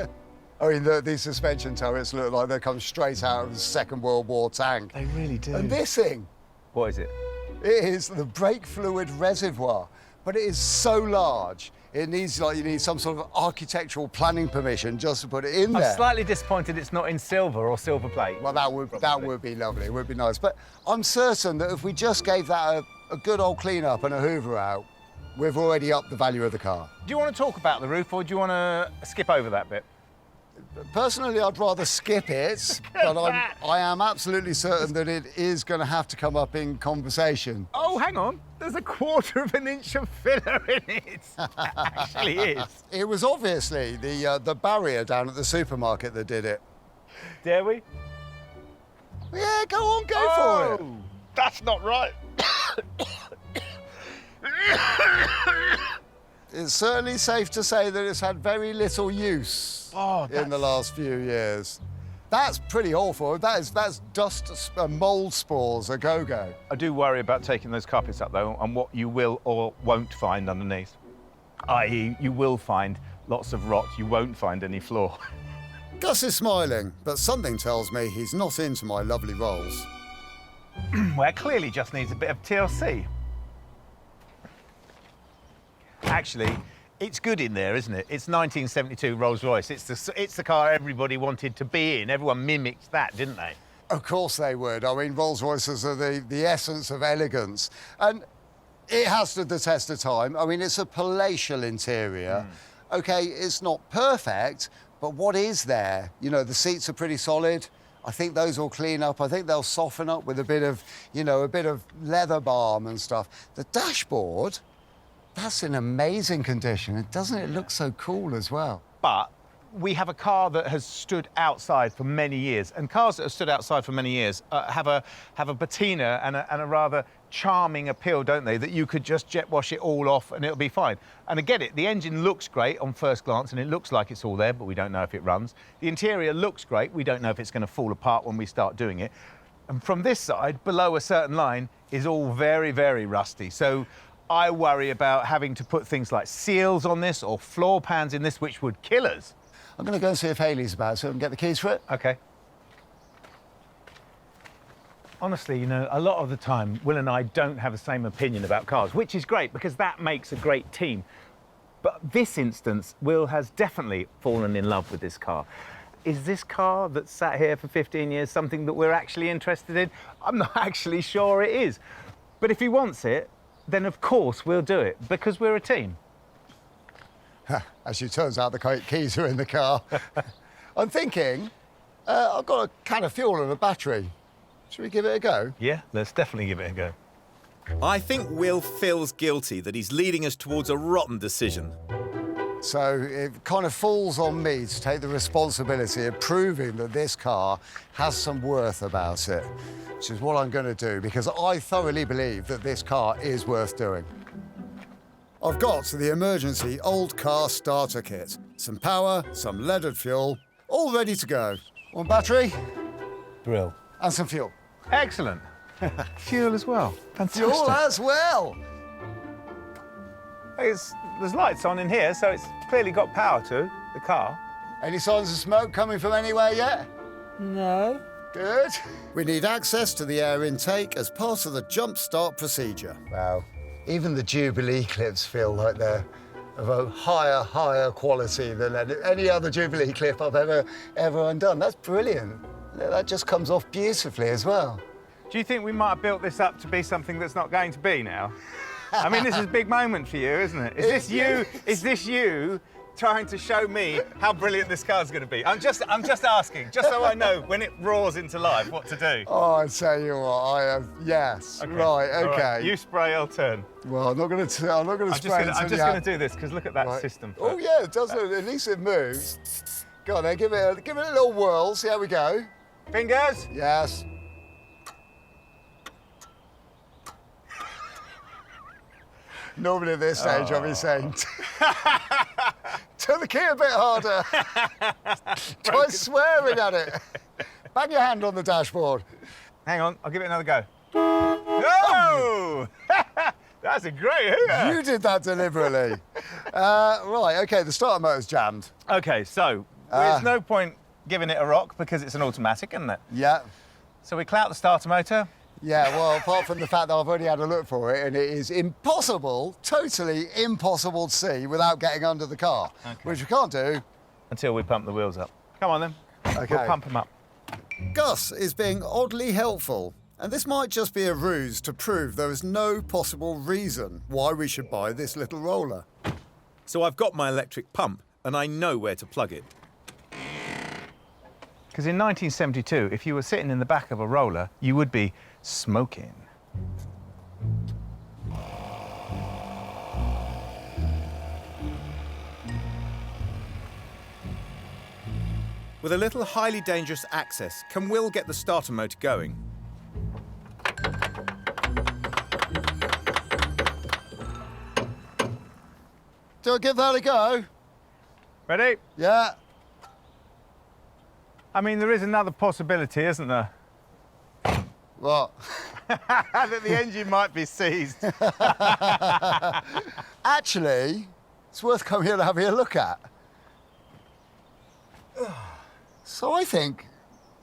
I mean, these suspension turrets look like they come straight out of the Second World War tank. They really do. And this thing. What is it? It is the brake fluid reservoir, but it is so large. It needs, you need some sort of architectural planning permission just to put it in there. I'm slightly disappointed it's not in silver or silver plate. Well, that would be lovely. It would be nice. But I'm certain that if we just gave that a good old clean-up and a hoover out, we've already upped the value of the car. Do you want to talk about the roof, or do you want to skip over that bit? Personally, I'd rather skip it, but I am absolutely certain that it is going to have to come up in conversation. Oh, hang on. There's 1/4 of an inch of filler in it. It actually is. It was obviously the barrier down at the supermarket that did it. Dare we? Yeah, go on, go for it. That's not right. It's certainly safe to say that it's had very little use in the last few years. That's pretty awful. That's dust and mould spores a go-go. I do worry about taking those carpets up, though, and what you will or won't find underneath. I.e., you will find lots of rot. You won't find any floor. Gus is smiling, but something tells me he's not into my lovely rolls. Well, it clearly just needs a bit of TLC. Actually, it's good in there, isn't it? It's 1972 Rolls-Royce. It's the car everybody wanted to be in. Everyone mimicked that, didn't they? Of course they would. I mean, Rolls-Royces are the essence of elegance. And it has stood the test of time. I mean, it's a palatial interior. OK, it's not perfect, but what is there? You know, the seats are pretty solid. I think those will clean up. I think they'll soften up with a bit of, you know, a bit of leather balm and stuff. The dashboard, that's in amazing condition. And doesn't it look so cool as well? But we have a car that has stood outside for many years, and cars that have stood outside for many years have a patina and a rather charming appeal, don't they? That you could just jet wash it all off and it'll be fine. And I get it, the engine looks great on first glance and it looks like it's all there, but we don't know if it runs. The interior looks great, we don't know if it's going to fall apart when we start doing it. And from this side, below a certain line, is all very, very rusty. So I worry about having to put things like seals on this or floor pans in this, which would kill us. I'm going to go and see if Hayley's about so I can get the keys for it. OK. Honestly, you know, a lot of the time, Will and I don't have the same opinion about cars, which is great because that makes a great team. But this instance, Will has definitely fallen in love with this car. Is this car that's sat here for 15 years something that we're actually interested in? I'm not actually sure it is. But if he wants it, then of course we'll do it because we're a team. As it turns out, the keys are in the car. I'm thinking, I've got a can of fuel and a battery. Should we give it a go? Yeah, let's definitely give it a go. I think Will feels guilty that he's leading us towards a rotten decision. So it kind of falls on me to take the responsibility of proving that this car has some worth about it, which is what I'm going to do, because I thoroughly believe that this car is worth doing. I've got the emergency old car starter kit. Some power, some leaded fuel, all ready to go. One battery. Brill. And some fuel. Excellent. Fuel as well. Fantastic. Fuel as well. There's lights on in here, so it's clearly got power to the car. Any signs of smoke coming from anywhere yet? No. Good. We need access to the air intake as part of the jump start procedure. Wow. Even the Jubilee clips feel like they're of a higher quality than any other Jubilee clip I've ever undone. That's brilliant. That just comes off beautifully as well. Do you think we might have built this up to be something that's not going to be now? I mean, this is a big moment for you, isn't it? Is this you trying to show me how brilliant this car's going to be? I'm just asking, just so I know when it roars into life what to do. Oh, I tell you what, I have. Yes. Okay. Right. Okay. Right. You spray, I'll turn. Well, I'm not going to spray. I'm just going to do this because look at that system. Oh yeah, it does. At least it moves. Go on then, give it a little whirl. See how we go. Fingers. Yes. Normally at this stage, I'll be saying, turn the key a bit harder. Try swearing at it. Bang your hand on the dashboard. Hang on, I'll give it another go. Oh! That's a great hooter. You did that deliberately. Right, OK, the starter motor's jammed. OK, so there's no point giving it a rock because it's an automatic, isn't it? Yeah. So we clout the starter motor. Yeah, well, apart from the fact that I've already had a look for it and it is impossible, totally impossible to see without getting under the car, which we can't do. Until we pump the wheels up. Come on then. OK. We'll pump them up. Gus is being oddly helpful, and this might just be a ruse to prove there is no possible reason why we should buy this little roller. So I've got my electric pump and I know where to plug it. Because in 1972, if you were sitting in the back of a roller, you would be smoking. With a little highly dangerous access, can Will get the starter motor going? Do I give that a go? Ready? Yeah. I mean, there is another possibility, isn't there? What? That the engine might be seized. Actually, it's worth coming here and having a look at. So I think,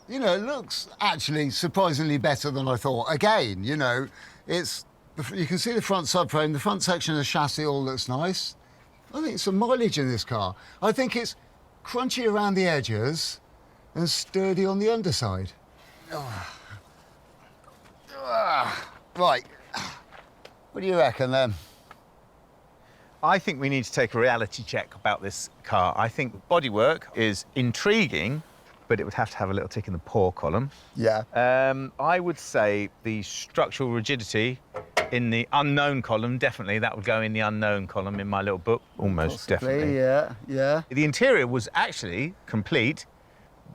you know, it looks actually surprisingly better than I thought. Again, you know, you can see the front subframe, the front section of the chassis all looks nice. I think some mileage in this car. I think it's crunchy around the edges and sturdy on the underside. Right. What do you reckon then? I think we need to take a reality check about this car. I think Bodywork is intriguing, but it would have to have a little tick in the poor column. Yeah. I would say the structural rigidity in the unknown column, definitely. That would go in the unknown column in my little book. Almost definitely. Yeah, yeah. The interior was actually complete,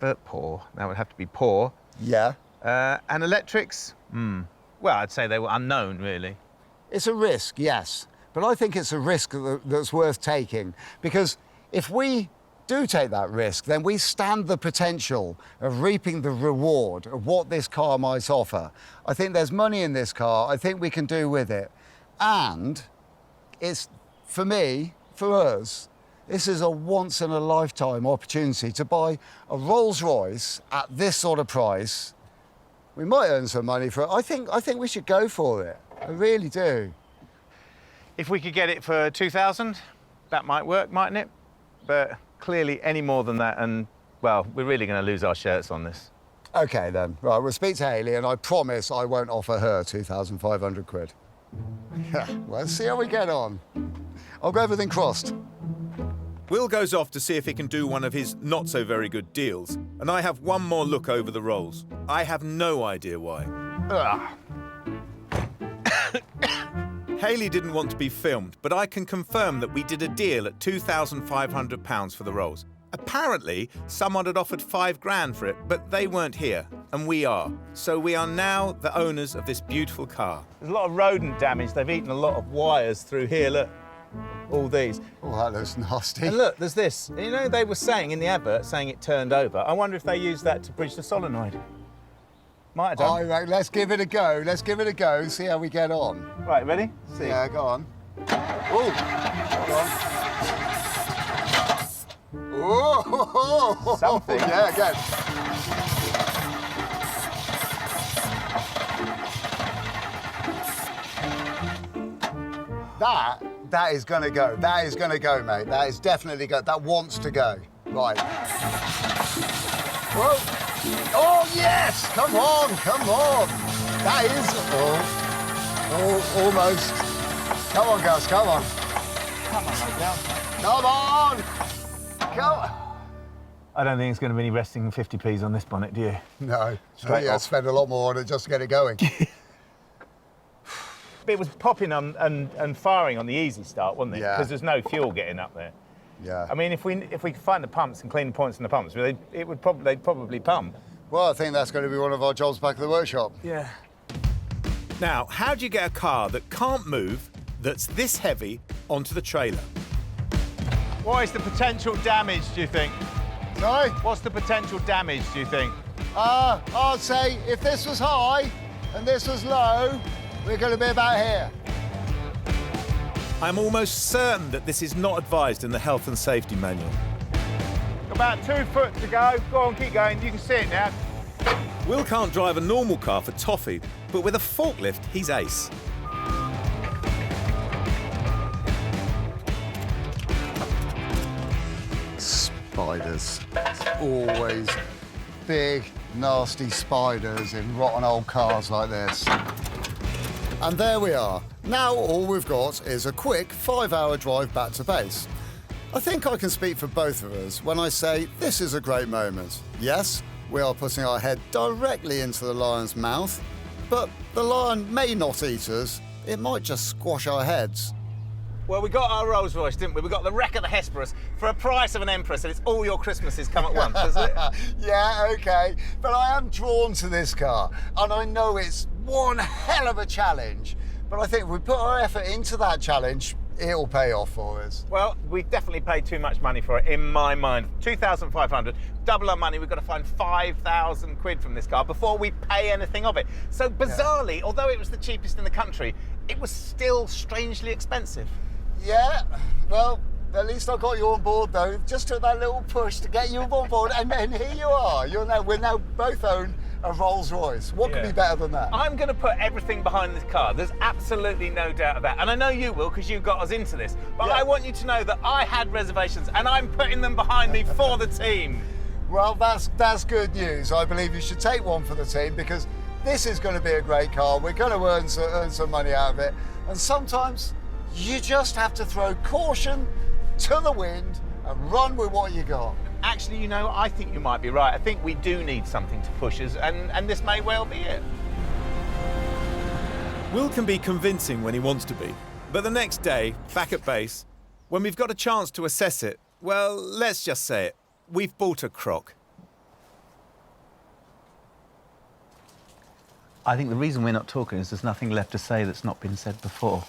but poor. That would have to be poor. Yeah. And electrics, well, I'd say they were unknown, really. It's a risk, yes. But I think it's a risk that's worth taking, because if we do take that risk, then we stand the potential of reaping the reward of what this car might offer. I think there's money in this car. I think we can do with it. And it's, for me, for us, this is a once-in-a-lifetime opportunity to buy a Rolls-Royce at this sort of price. We might earn some money for it. I think we should go for it. I really do. If we could get it for 2,000, that might work, mightn't it? But clearly any more than that, and, well, we're really going to lose our shirts on this. OK, then. Right, we'll speak to Hayley, and I promise I won't offer her 2,500 quid. Yeah, well, see how we get on. I'll go everything crossed. Will goes off to see if he can do one of his not-so-very-good deals, and I have one more look over the rolls. I have no idea why. Hayley didn't want to be filmed, but I can confirm that we did a deal at £2,500 for the rolls. Apparently, someone had offered £5,000 for it, but they weren't here, and we are. So we are now the owners of this beautiful car. There's a lot of rodent damage. They've eaten a lot of wires through here, look. All these. Oh, that looks nasty. And look, there's this. You know, they were saying in the advert, saying it turned over. I wonder if they used that to bridge the solenoid. Might have done. All right, let's give it a go. Let's give it a go, see how we get on. Right, ready? See. Yeah, go on. Oh, hold on. Oh, something. Yeah, good. That is going to go. That is going to go, mate. That is definitely go. That wants to go. Right. Whoa. Oh, yes! Come on, come on. That is... Oh, almost. Come on, Gus, come on. Come on, Gus. Come on! Come on. I don't think it's going to be any resting 50p's on this bonnet, do you? No. Straight off. Spend a lot more on it just to get it going. It was popping and firing on the easy start, wasn't it? Yeah. Because there's no fuel getting up there. Yeah. I mean, if we could find the pumps and clean the points in the pumps, they'd probably pump. Well, I think that's going to be one of our jobs back at the workshop. Yeah. Now, how do you get a car that can't move, that's this heavy, onto the trailer? What is the potential damage, do you think? Sorry? What's the potential damage, do you think? I'd say if this was high and this was low, we're going to be about here. I'm almost certain that this is not advised in the health and safety manual. About 2 foot to go. Go on, keep going. You can see it now. Will can't drive a normal car for toffee, but with a forklift, he's ace. Spiders. It's always big, nasty spiders in rotten old cars like this. And there we are. Now all we've got is a quick 5-hour drive back to base. I think I can speak for both of us when I say this is a great moment. Yes, we are putting our head directly into the lion's mouth, but the lion may not eat us. It might just squash our heads. Well, we got our Rolls-Royce, didn't we? We got the wreck of the Hesperus for a price of an Empress, and it's all your Christmases come at once, isn't it? Yeah, OK. But I am drawn to this car, and I know it's one hell of a challenge. But I think if we put our effort into that challenge, it'll pay off for us. Well, we've definitely paid too much money for it, in my mind. 2,500, double our money. We've got to find 5,000 quid from this car before we pay anything of it. So bizarrely, although it was the cheapest in the country, it was still strangely expensive. Yeah, well, at least I got you on board, though. Just took that little push to get you on board, and then here you are. We're now both own a Rolls-Royce. What could be better than that? I'm going to put everything behind this car. There's absolutely no doubt of that. And I know you will, because you got us into this. But I want you to know that I had reservations, and I'm putting them behind me for the team. Well, that's good news. I believe you should take one for the team, because this is going to be a great car. We're going to earn some money out of it. And sometimes You just have to throw caution to the wind and run with what you got. Actually, you know, I think you might be right. I think we do need something to push us, and this may well be it. Will can be convincing when he wants to be. But the next day, back at base, when we've got a chance to assess it, well, let's just say it. We've bought a crock. I think the reason we're not talking is there's nothing left to say that's not been said before.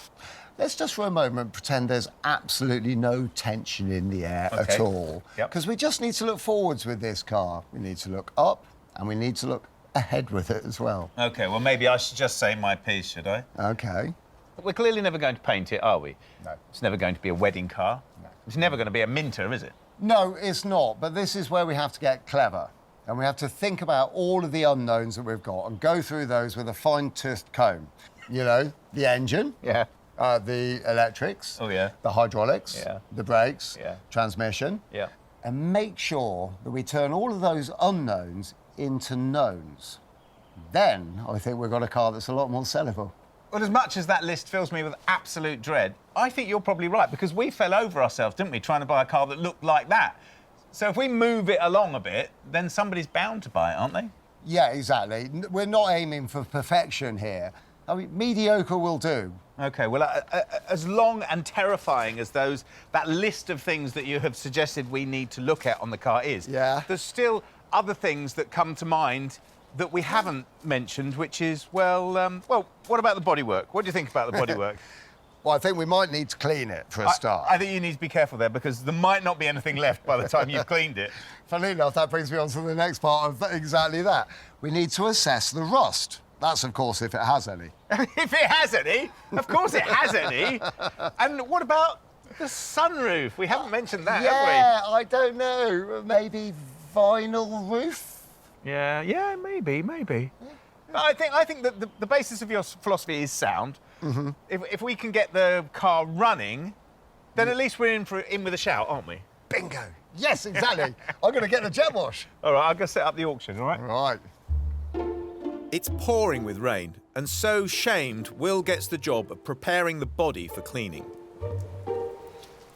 Let's just for a moment pretend there's absolutely no tension in the air at all. Because we just need to look forwards with this car. We need to look up and we need to look ahead with it as well. OK, well, maybe I should just say my piece, should I? OK. We're clearly never going to paint it, are we? No. It's never going to be a wedding car. No. It's never going to be a Minter, is it? No, it's not. But this is where we have to get clever. And we have to think about all of the unknowns that we've got and go through those with a fine-toothed comb. You know, the engine. Yeah. The electrics. Oh, yeah. The hydraulics. Yeah. The brakes. Yeah. Transmission. Yeah. And make sure that we turn all of those unknowns into knowns. Then I think we've got a car that's a lot more sellable. Well, as much as that list fills me with absolute dread, I think you're probably right, because we fell over ourselves, didn't we, trying to buy a car that looked like that. So if we move it along a bit, then somebody's bound to buy it, aren't they? Yeah, exactly. We're not aiming for perfection here. I mean, mediocre will do. OK, well, as long and terrifying as that list of things that you have suggested we need to look at on the car is, there's still other things that come to mind that we haven't mentioned, which is, well, what about the bodywork? What do you think about the bodywork? Well, I think we might need to clean it for a start. I think you need to be careful there, because there might not be anything left by the time you've cleaned it. Funnily enough, that brings me on to the next part of exactly that. We need to assess the rust. That's, of course, if it has any. If it has any? Of course it has any. And what about the sunroof? We haven't mentioned that, have we? Yeah, I don't know. Maybe vinyl roof? Yeah, maybe. I think that the basis of your philosophy is sound. Mm-hmm. If we can get the car running, then at least we're in with a shout, aren't we? Bingo. Yes, exactly. I'm going to get the jet wash. All right, I'll go set up the auction, all right? Right. It's pouring with rain, and so shamed, Will gets the job of preparing the body for cleaning.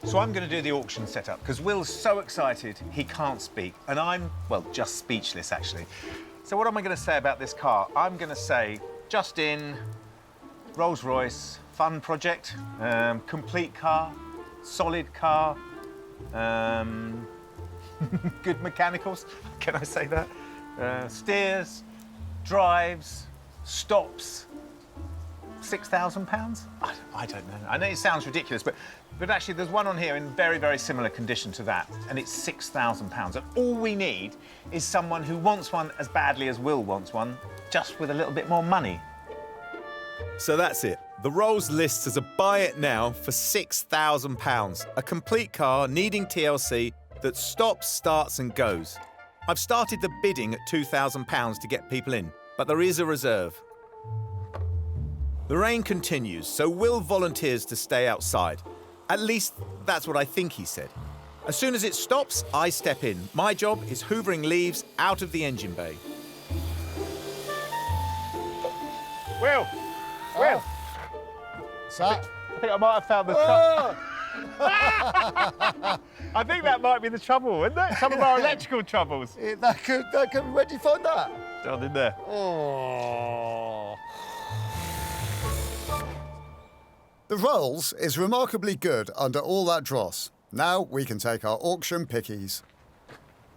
So I'm going to do the auction setup, because Will's so excited he can't speak, and I'm, well, just speechless, actually. So what am I going to say about this car? I'm going to say, just in, Rolls-Royce, fun project, complete car, solid car, good mechanicals, can I say that? Steers, drives, stops, £6,000? I don't know. I know it sounds ridiculous, but actually there's one on here in very, very similar condition to that, and it's £6,000. And all we need is someone who wants one as badly as Will wants one, just with a little bit more money. So that's it. The Rolls lists as a buy it now for £6,000. A complete car needing TLC that stops, starts and goes. I've started the bidding at £2,000 to get people in, but there is a reserve. The rain continues, so Will volunteers to stay outside. At least, that's what I think he said. As soon as it stops, I step in. My job is hoovering leaves out of the engine bay. Will! Will! What's that? I think I might have found the trouble. I think that might be the trouble, isn't it? Some of our electrical troubles. That could. Where did you find that? Down in there. Oh. The Rolls is remarkably good under all that dross. Now we can take our auction pickies.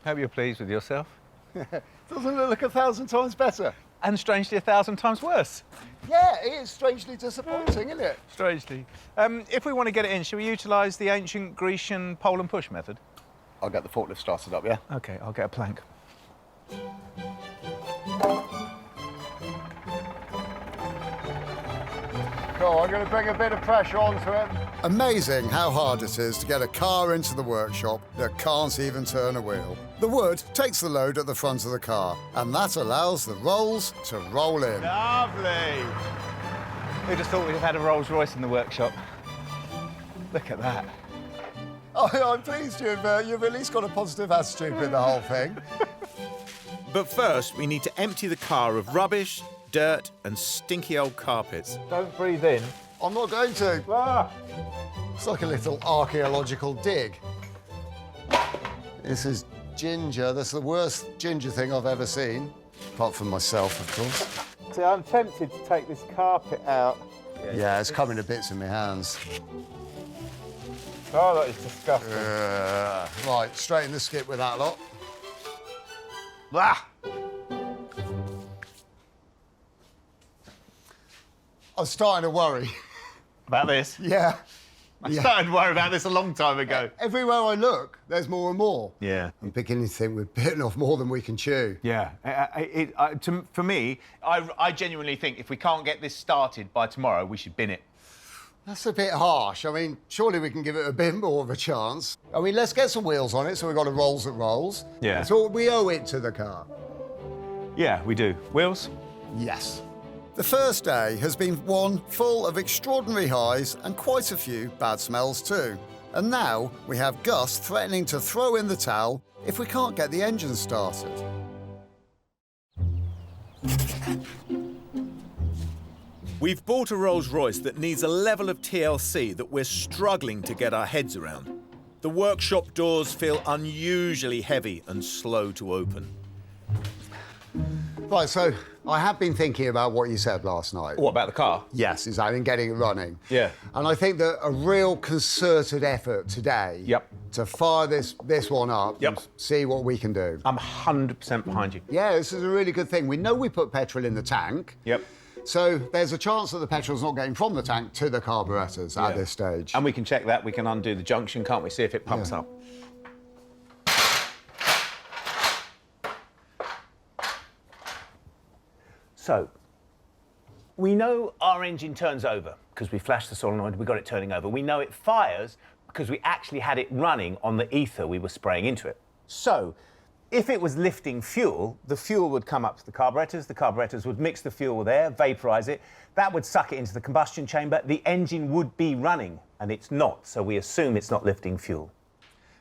Hope you're pleased with yourself. Doesn't it look 1,000 times better? And strangely 1,000 times worse. Yeah, it is strangely disappointing, isn't it? Strangely. If we want to get it in, shall we utilise the ancient Grecian pole and push method? I'll get the forklift started up, yeah? OK, I'll get a plank. Cool, I'm going to bring a bit of pressure onto it. Amazing how hard it is to get a car into the workshop that can't even turn a wheel. The wood takes the load at the front of the car, and that allows the rolls to roll in. Lovely! Who'd have thought we'd have had a Rolls-Royce in the workshop? Look at that. Oh, I'm pleased you've at least got a positive attitude with the whole thing. But first, we need to empty the car of rubbish, dirt and stinky old carpets. Don't breathe in. I'm not going to. Ah. It's like a little archaeological dig. This is ginger. That's the worst ginger thing I've ever seen. Apart from myself, of course. See, I'm tempted to take this carpet out. Yeah, it's coming to bits in my hands. Oh, that is disgusting. Right, straighten the skip with that lot. Ah. I'm starting to worry. About this? Yeah. I started to worry about this a long time ago. Everywhere I look, there's more and more. Yeah. I'm beginning to think we're bitten off more than we can chew. Yeah. For me, I genuinely think if we can't get this started by tomorrow, we should bin it. That's a bit harsh. I mean, surely we can give it a bit more of a chance. I mean, let's get some wheels on it so we've got a rolls that rolls. Yeah. So we owe it to the car. Yeah, we do. Wheels? Yes. The first day has been one full of extraordinary highs and quite a few bad smells too. And now we have Gus threatening to throw in the towel if we can't get the engine started. We've bought a Rolls-Royce that needs a level of TLC that we're struggling to get our heads around. The workshop doors feel unusually heavy and slow to open. Right, so I have been thinking about what you said last night. What, about the car? Yes, exactly, and getting it running. Yeah. And I think that a real concerted effort today to fire this one up and see what we can do. I'm 100% behind you. Yeah, this is a really good thing. We know we put petrol in the tank. Yep. So there's a chance that the petrol's not getting from the tank to the carburetors at this stage. And we can check that. We can undo the junction, can't we? See if it pumps up. So, we know our engine turns over because we flashed the solenoid, we got it turning over. We know it fires because we actually had it running on the ether we were spraying into it. So, if it was lifting fuel, the fuel would come up to the carburetors would mix the fuel with air, vaporise it, that would suck it into the combustion chamber, the engine would be running, and it's not, so we assume it's not lifting fuel.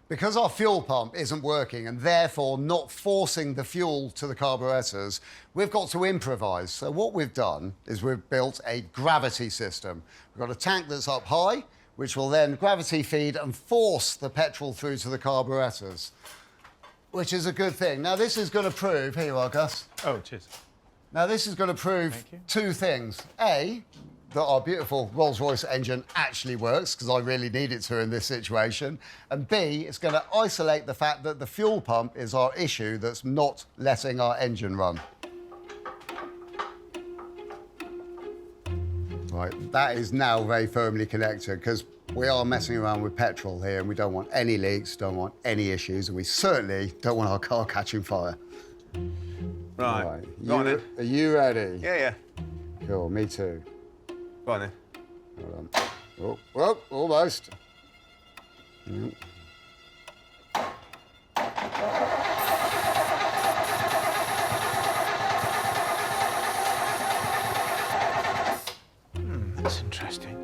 Because our fuel pump isn't working and therefore not forcing the fuel to the carburetors, we've got to improvise. So what we've done is we've built a gravity system. We've got a tank that's up high, which will then gravity feed and force the petrol through to the carburetors, which is a good thing. Now, this is going to prove... Here you are, Gus. Oh, cheers. Now, this is going to prove two things. A, that our beautiful Rolls-Royce engine actually works, because I really need it to in this situation. And B, it's going to isolate the fact that the fuel pump is our issue that's not letting our engine run. Right, that is now very firmly connected, because we are messing around with petrol here, and we don't want any leaks, don't want any issues, and we certainly don't want our car catching fire. Right. Go on then. Are you ready? Yeah, yeah. Cool, me too. Go on then. Hold on. Oh, well, almost. Mm. That's interesting.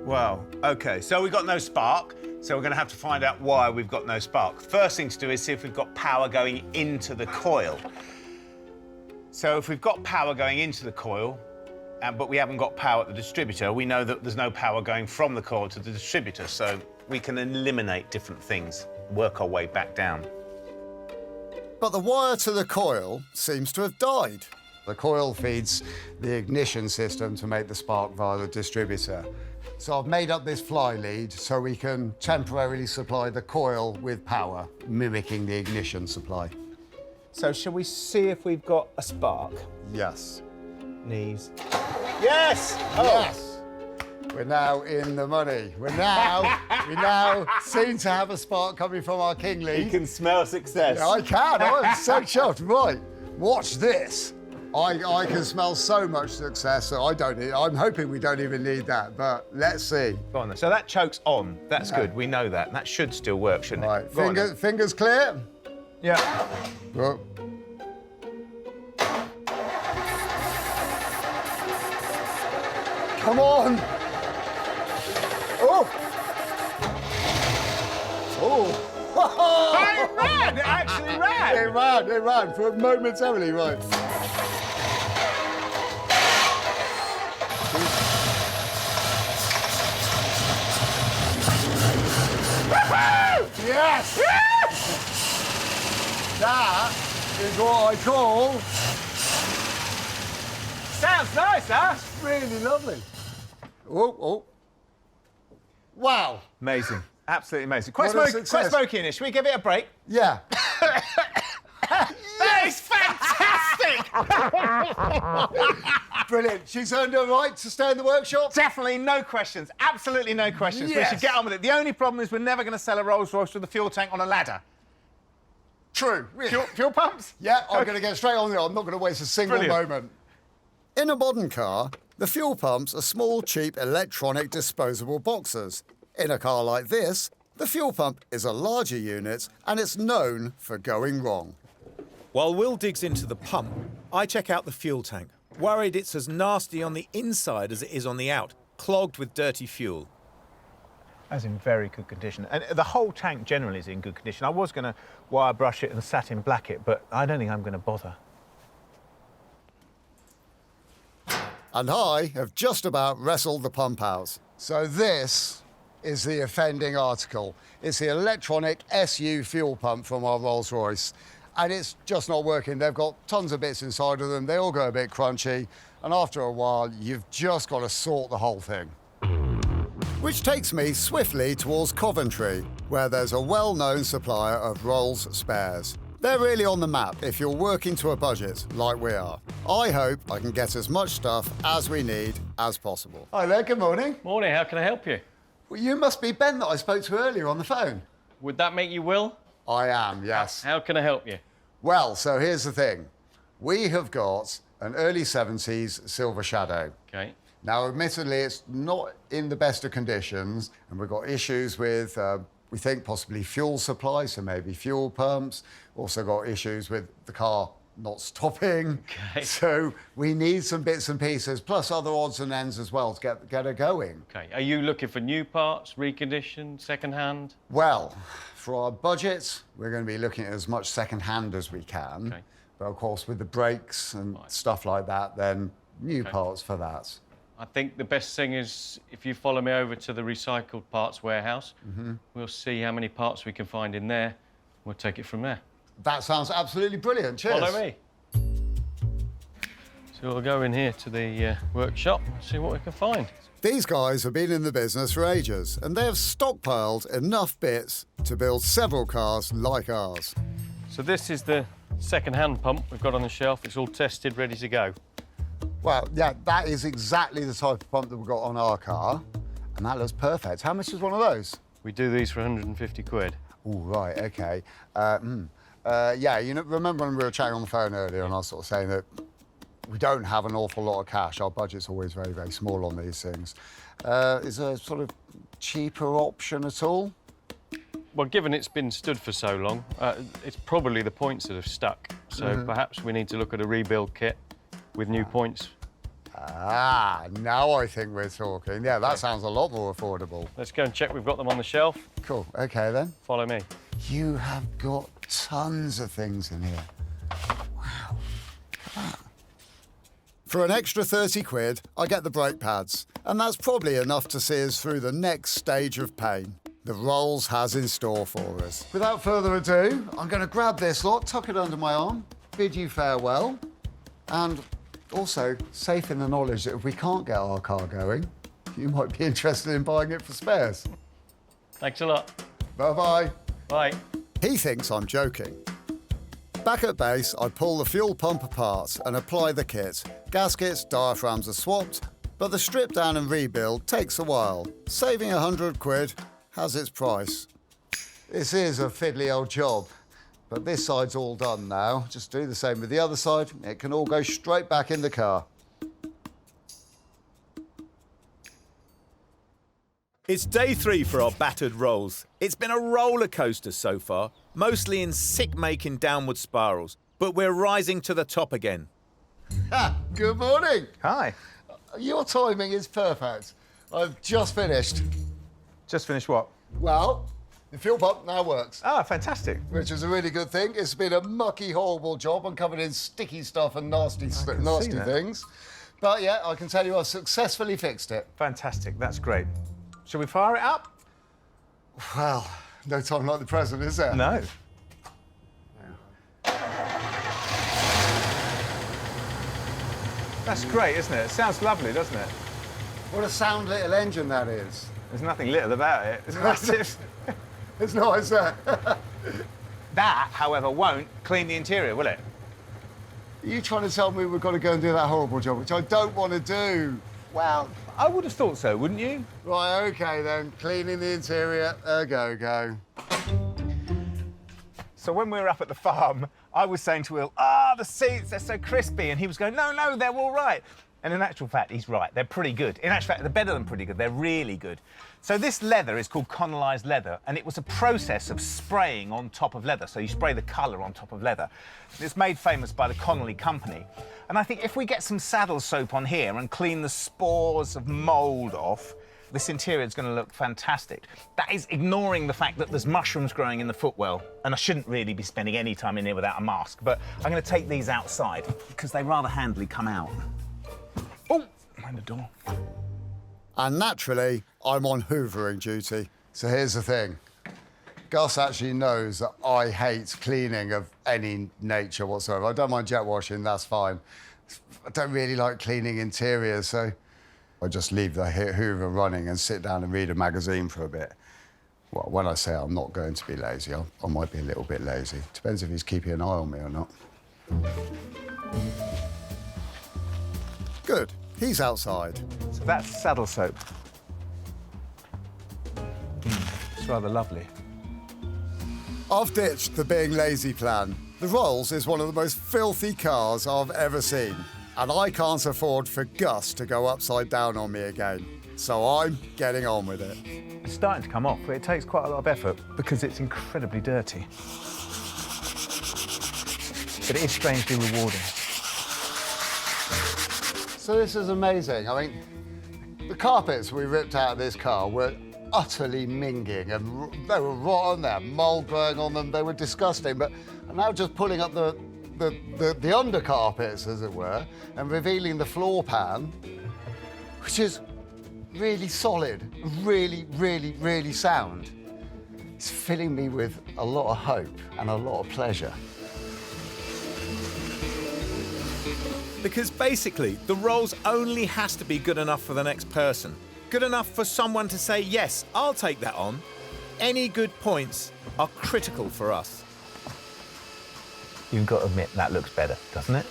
Well, OK, so we've got no spark, so we're going to have to find out why we've got no spark. First thing to do is see if we've got power going into the coil. So if we've got power going into the coil, but we haven't got power at the distributor, we know that there's no power going from the coil to the distributor, so we can eliminate different things, work our way back down. But the wire to the coil seems to have died. The coil feeds the ignition system to make the spark via the distributor. So I've made up this fly lead so we can temporarily supply the coil with power, mimicking the ignition supply. So shall we see if we've got a spark? Yes. Knees. Yes! Oh. Yes! We're now in the money. We now seem to have a spark coming from our king lead. You can smell success. Yeah, I can. I'm so chuffed. Right, watch this. I can smell so much success, so I'm hoping we don't even need that, but let's see. Go on then. So that choke's on. That's good. We know that. That should still work, shouldn't it? Right, fingers clear? Yeah. Well. Come on! Oh! Oh! It ran! It actually ran! It ran, for momentarily, right. is what I call... Sounds nice, huh? Really lovely. Oh. Wow. Amazing. Absolutely amazing. What a Quite success. smoky in it. Should we give it a break? Yeah. That is fantastic! Brilliant. She's earned her right to stay in the workshop? Definitely no questions. Absolutely no questions. We Yes. should get on with it. The only problem is we're never going to sell a Rolls-Royce with a fuel tank on a ladder. True. Fuel pumps? Yeah, I'm going to get straight on it. I'm not going to waste a single Brilliant. moment. In a modern car, the fuel pumps are small, cheap, electronic disposable boxes. In a car like this, the fuel pump is a larger unit and it's known for going wrong. While Will digs into the pump, I check out the fuel tank, worried it's as nasty on the inside as it is on the out, clogged with dirty fuel. That's in very good condition. And the whole tank generally is in good condition. I was going to wire brush it and satin black it, but I don't think I'm going to bother. And I have just about wrestled the pump out. So this is the offending article. It's the electronic SU fuel pump from our Rolls-Royce. And it's just not working. They've got tons of bits inside of them. They all go a bit crunchy. And after a while, you've just got to sort the whole thing. Which takes me swiftly towards Coventry, where there's a well-known supplier of Rolls spares. They're really on the map if you're working to a budget, like we are. I hope I can get as much stuff as we need as possible. Hi there, good morning. Morning, how can I help you? Well, you must be Ben that I spoke to earlier on the phone. Would that make you Will? I am, yes. How can I help you? Well, so here's the thing. We have got an early 70s Silver Shadow. Okay. Now, admittedly, it's not in the best of conditions, and we've got issues with, we think, possibly fuel supply, so maybe fuel pumps. Also got issues with the car not stopping. Okay. So we need some bits and pieces, plus other odds and ends as well to get her going. Okay. Are you looking for new parts, reconditioned, second-hand? Well, for our budget, we're going to be looking at as much second-hand as we can. Okay. But of course, with the brakes and stuff like that, then new parts for that. I think the best thing is if you follow me over to the recycled parts warehouse, Mm-hmm. we'll see how many parts we can find in there. We'll take it from there. That sounds absolutely brilliant. Cheers. Follow me. So we'll go in here to the workshop and see what we can find. These guys have been in the business for ages, and they have stockpiled enough bits to build several cars like ours. So this is the second-hand pump we've got on the shelf. It's all tested, ready to go. Well, yeah, that is exactly the type of pump that we've got on our car, and that looks perfect. How much is one of those? We do these for 150 quid. Oh, right, OK. Yeah, you know, remember when we were chatting on the phone earlier and I was sort of saying that we don't have an awful lot of cash. Our budget's always very, very small on these things. Is there a sort of cheaper option at all? Well, given it's been stood for so long, it's probably the points that have stuck. So perhaps we need to look at a rebuild kit with new points. Ah, now I think we're talking. Yeah, that sounds a lot more affordable. Let's go and check we've got them on the shelf. Cool, OK then. Follow me. You have got tons of things in here. Wow. For an extra 30 quid, I get the brake pads, and that's probably enough to see us through the next stage of pain the Rolls has in store for us. Without further ado, I'm going to grab this lot, tuck it under my arm, bid you farewell, and also safe in the knowledge that if we can't get our car going, you might be interested in buying it for spares. Thanks a lot. Bye-bye. Bye. He thinks I'm joking. Back at base, I pull the fuel pump apart and apply the kit. Gaskets, diaphragms are swapped, but the strip down and rebuild takes a while. Saving 100 quid has its price. This is a fiddly old job, but this side's all done now. Just do the same with the other side. It can all go straight back in the car. It's day 3 for our battered Rolls. It's been a roller coaster so far, mostly in sick-making downward spirals, but we're rising to the top again. Good morning. Hi. Your timing is perfect. I've just finished. Just finished what? Well, the fuel pump now works. Ah, fantastic. Which is a really good thing. It's been a mucky, horrible job. I'm covered in sticky stuff and nasty things. But yeah, I can tell you I've successfully fixed it. Fantastic, that's great. Shall we fire it up? Well, no time like the present, is there? No. That's great, isn't it? It sounds lovely, doesn't it? What a sound little engine that is. There's nothing little about it. It's massive. It's not, is there? That, however, won't clean the interior, will it? Are you trying to tell me we've got to go and do that horrible job, which I don't want to do? Well, I would have thought so, wouldn't you? Right, OK, then. Cleaning the interior, go. So when we were up at the farm, I was saying to Will, the seats, they're so crispy. And he was going, no, they're all right. And in actual fact, he's right. They're pretty good. In actual fact, they're better than pretty good. They're really good. So this leather is called colonised leather, and it was a process of spraying on top of leather. So you spray the colour on top of leather. It's made famous by the Connolly Company. And I think if we get some saddle soap on here and clean the spores of mould off, this interior is going to look fantastic. That is ignoring the fact that there's mushrooms growing in the footwell, and I shouldn't really be spending any time in here without a mask, but I'm going to take these outside because they rather handily come out. Oh, mind the door. And naturally, I'm on hoovering duty. So here's the thing. Gus actually knows that I hate cleaning of any nature whatsoever. I don't mind jet washing, that's fine. I don't really like cleaning interiors, so I just leave the hoover running and sit down and read a magazine for a bit. Well, when I say I'm not going to be lazy, I might be a little bit lazy. Depends if he's keeping an eye on me or not. Good. He's outside. So that's saddle soap. It's rather lovely. I've ditched the being lazy plan. The Rolls is one of the most filthy cars I've ever seen, and I can't afford for Gus to go upside down on me again. So I'm getting on with it. It's starting to come off, but it takes quite a lot of effort because it's incredibly dirty. But it is strangely rewarding. So this is amazing. I mean, the carpets we ripped out of this car were utterly minging, and they were rotten, they had mould growing on them, they were disgusting, but I'm now just pulling up the undercarpets, as it were, and revealing the floor pan, which is really solid, really sound. It's filling me with a lot of hope and a lot of pleasure. Because basically, the Rolls only has to be good enough for the next person. Good enough for someone to say, yes, I'll take that on. Any good points are critical for us. You've got to admit, that looks better, doesn't it?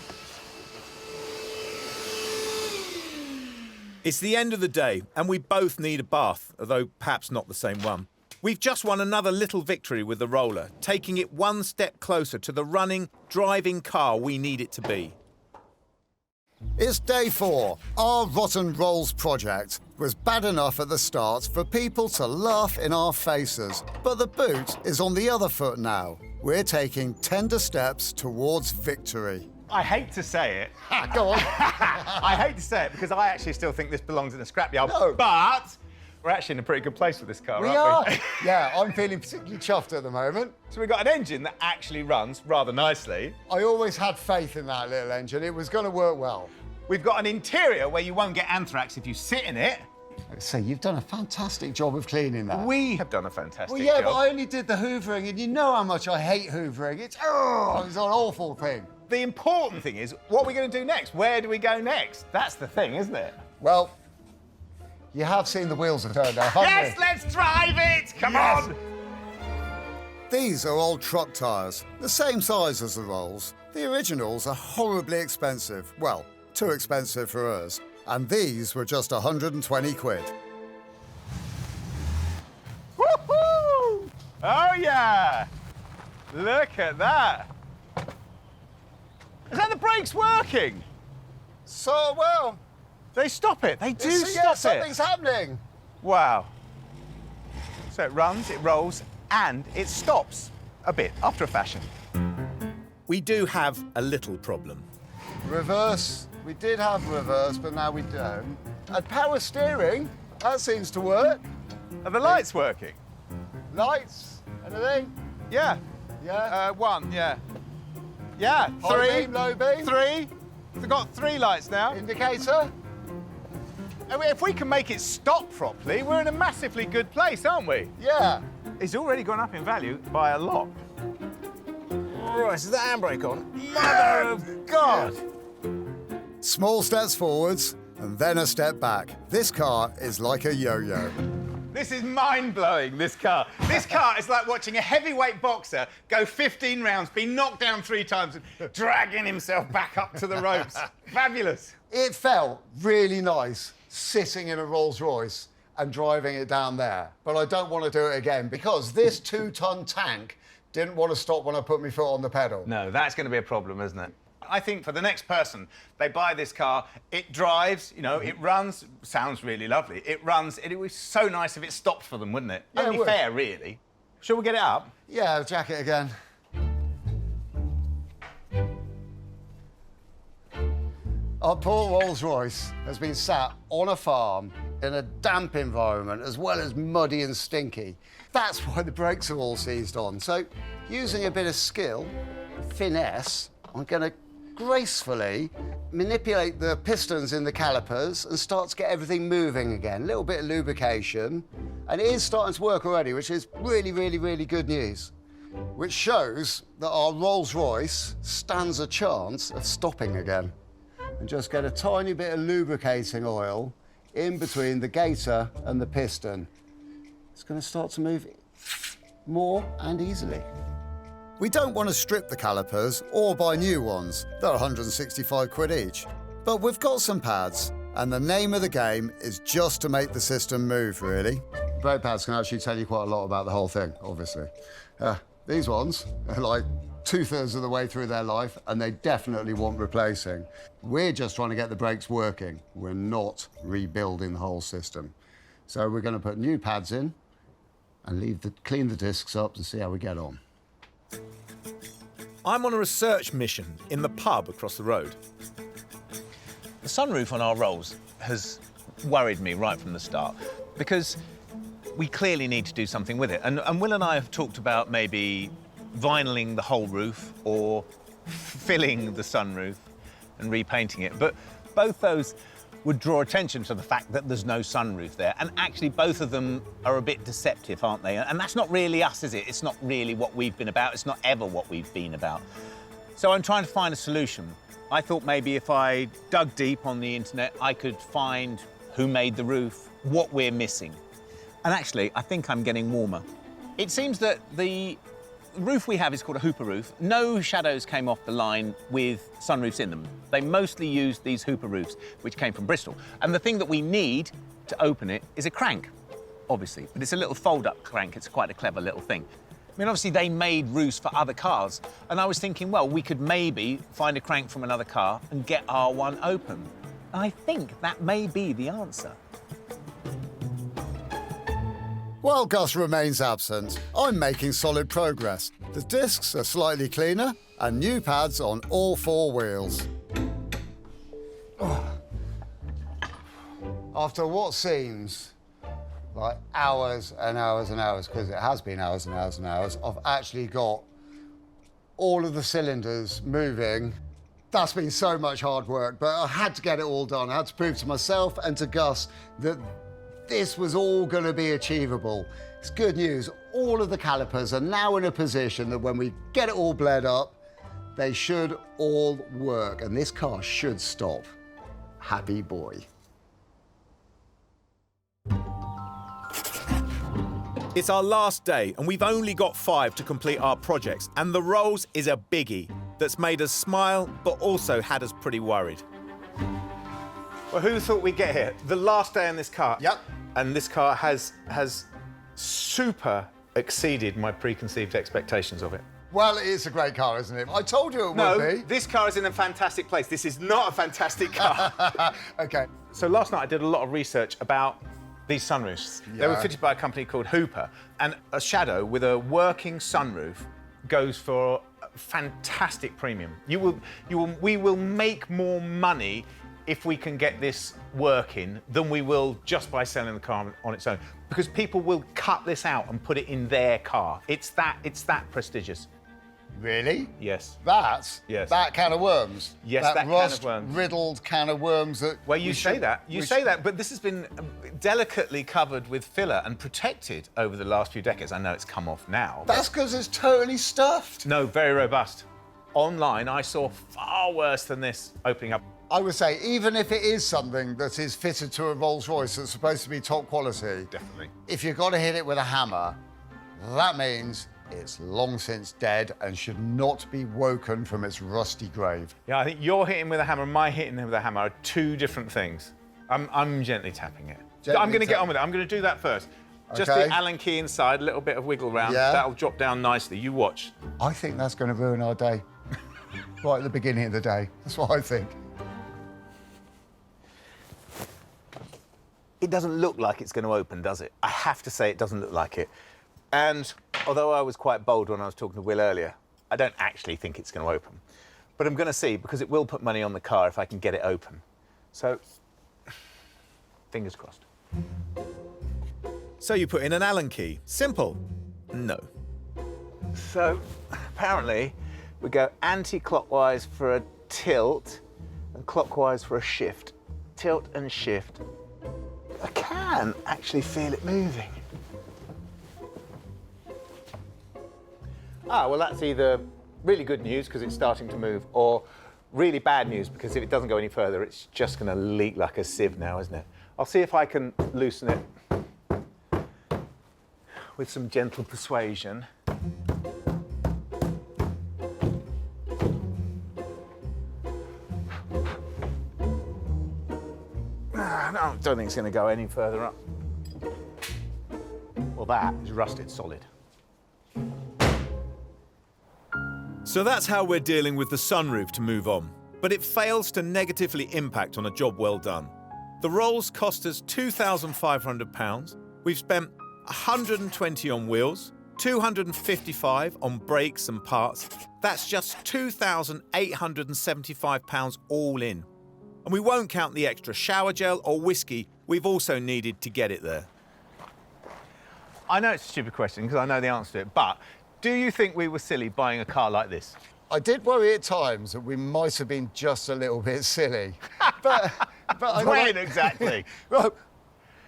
It's the end of the day, and we both need a bath, although perhaps not the same one. We've just won another little victory with the roller, taking it one step closer to the running, driving car we need it to be. It's day 4. Our Rotten Rolls project was bad enough at the start for people to laugh in our faces. But the boot is on the other foot now. We're taking tender steps towards victory. I hate to say it. Go on. I hate to say it because I actually still think this belongs in a scrapyard. No. But we're actually in a pretty good place with this car, We aren't are. we? Yeah, I'm feeling particularly chuffed at the moment. So we've got an engine that actually runs rather nicely. I always had faith in that little engine. It was going to work well. We've got an interior where you won't get anthrax if you sit in it. So you've done a fantastic job of cleaning that. We have done a fantastic Well, yeah, job. but I only did the hoovering, and you know how much I hate hoovering. It's an awful thing. The important thing is, what are we going to do next? Where do we go next? That's the thing, isn't it? Well, you have seen the wheels have turned off, haven't Yes, you? let's drive it! Come on! These are old truck tyres, the same size as the Rolls. The originals are horribly expensive. Well, too expensive for us. And these were just 120 quid. Woohoo! Oh, yeah! Look at that. Is that the brakes working? So, well... They stop it. They do yeah, stop it. something's happening. Wow. So it runs, it rolls, and it stops a bit, after a fashion. We do have a little problem. Reverse. We did have reverse, but now we don't. And power steering, that seems to work. Are the lights working? Lights? Anything? Yeah. Yeah? One, yeah. Yeah, High 3. beam, low beam? 3. We've got 3 lights now. Indicator? I mean, if we can make it stop properly, we're in a massively good place, aren't we? Yeah. It's already gone up in value by a lot. Right, is the handbrake on? Mother of God! Small steps forwards and then a step back. This car is like a yo-yo. This is mind-blowing, this car. This car is like watching a heavyweight boxer go 15 rounds, be knocked down 3 times, and dragging himself back up to the ropes. Fabulous. It felt really nice sitting in a Rolls-Royce and driving it down there. But I don't want to do it again because this 2-ton tank didn't want to stop when I put my foot on the pedal. No, that's going to be a problem, isn't it? I think for the next person, they buy this car, it drives, you know, it runs, sounds really lovely. It runs, it would be so nice if it stopped for them, wouldn't it? Yeah, Only it would. fair, really. Shall we get it up? Yeah, jack it again. Our poor Rolls-Royce has been sat on a farm in a damp environment as well as muddy and stinky. That's why the brakes are all seized on. So, using a bit of skill, finesse, I'm going to gracefully manipulate the pistons in the calipers and start to get everything moving again. A little bit of lubrication. And it is starting to work already, which is really, really, really good news. Which shows that our Rolls-Royce stands a chance of stopping again. And just get a tiny bit of lubricating oil in between the gator and the piston. It's going to start to move more and easily. We don't want to strip the calipers or buy new ones. They're 165 quid each. But we've got some pads, and the name of the game is just to make the system move, really. Brake pads can actually tell you quite a lot about the whole thing, obviously. These ones are like 2/3 of the way through their life, and they definitely want replacing. We're just trying to get the brakes working. We're not rebuilding the whole system. So we're going to put new pads in and clean the discs up to see how we get on. I'm on a research mission in the pub across the road. The sunroof on our Rolls has worried me right from the start because we clearly need to do something with it. And Will and I have talked about maybe vinyling the whole roof or filling the sunroof and repainting it. But both those would draw attention to the fact that there's no sunroof there. And actually, both of them are a bit deceptive, aren't they? And that's not really us, is it? It's not really what we've been about. It's not ever what we've been about. So I'm trying to find a solution. I thought maybe if I dug deep on the internet, I could find who made the roof, what we're missing. And actually, I think I'm getting warmer. It seems that the roof we have is called a hooper roof. No shadows came off the line with sunroofs in them. They mostly used these hooper roofs, which came from Bristol. And the thing that we need to open it is a crank, obviously. But it's a little fold-up crank. It's quite a clever little thing. I mean, obviously, they made roofs for other cars. And I was thinking, well, we could maybe find a crank from another car and get our one open. And I think that may be the answer. While Gus remains absent, I'm making solid progress. The discs are slightly cleaner and new pads on all 4 wheels. After what seems like hours and hours and hours, because it has been hours and hours and hours, I've actually got all of the cylinders moving. That's been so much hard work, but I had to get it all done. I had to prove to myself and to Gus that this was all going to be achievable. It's good news. All of the calipers are now in a position that when we get it all bled up, they should all work, and this car should stop. Happy boy. It's our last day, and we've only got 5 to complete our projects, and the Rolls is a biggie that's made us smile, but also had us pretty worried. Well, who thought we'd get here? The last day in this car. Yep. And this car has super exceeded my preconceived expectations of it. Well, it is a great car, isn't it? I told you it would be. No, this car is in a fantastic place. This is not a fantastic car. OK. So last night I did a lot of research about these sunroofs. Yeah. They were fitted by a company called Hooper, and a Shadow with a working sunroof goes for a fantastic premium. We will make more money if we can get this working than we will just by selling the car on its own, because people will cut this out and put it in their car. It's that prestigious. Really? Yes. Yes. That can of worms? Yes, that can of worms. Rust-riddled can of worms that... Well, you say that, but this has been delicately covered with filler and protected over the last few decades. I know it's come off now. That's because it's totally stuffed. No, very robust. Online, I saw far worse than this opening up. I would say, even if it is something that is fitted to a Rolls-Royce that's supposed to be top quality, definitely, if you've got to hit it with a hammer, that means it's long since dead and should not be woken from its rusty grave. Yeah, I think your hitting with a hammer and my hitting with a hammer are two different things. I'm gently tapping it. I'm going to get on with it. I'm going to do that first. Just Okay. the Allen key inside, a little bit of wiggle round. Yeah. That'll drop down nicely. You watch. I think that's going to ruin our day. Right at the beginning of the day. That's what I think. It doesn't look like it's going to open, does it? I have to say it doesn't look like it. And although I was quite bold when I was talking to Will earlier, I don't actually think it's going to open. But I'm going to see, because it will put money on the car if I can get it open. So, fingers crossed. So you put in an Allen key. Simple. No. So, apparently, we go anti-clockwise for a tilt and clockwise for a shift. Tilt and shift. I can actually feel it moving. Ah, well, that's either really good news because it's starting to move, or really bad news because if it doesn't go any further, it's just going to leak like a sieve now, isn't it? I'll see if I can loosen it with some gentle persuasion. I don't think it's going to go any further up. Well, that is rusted solid. So that's how we're dealing with the sunroof to move on. But it fails to negatively impact on a job well done. The Rolls cost us £2,500. We've spent £120 on wheels, £255 on brakes and parts. That's just £2,875 all in. And we won't count the extra shower gel or whiskey we've also needed to get it there. I know it's a stupid question because I know the answer to it, but do you think we were silly buying a car like this? I did worry at times that we might have been just a little bit silly. but When exactly? Well,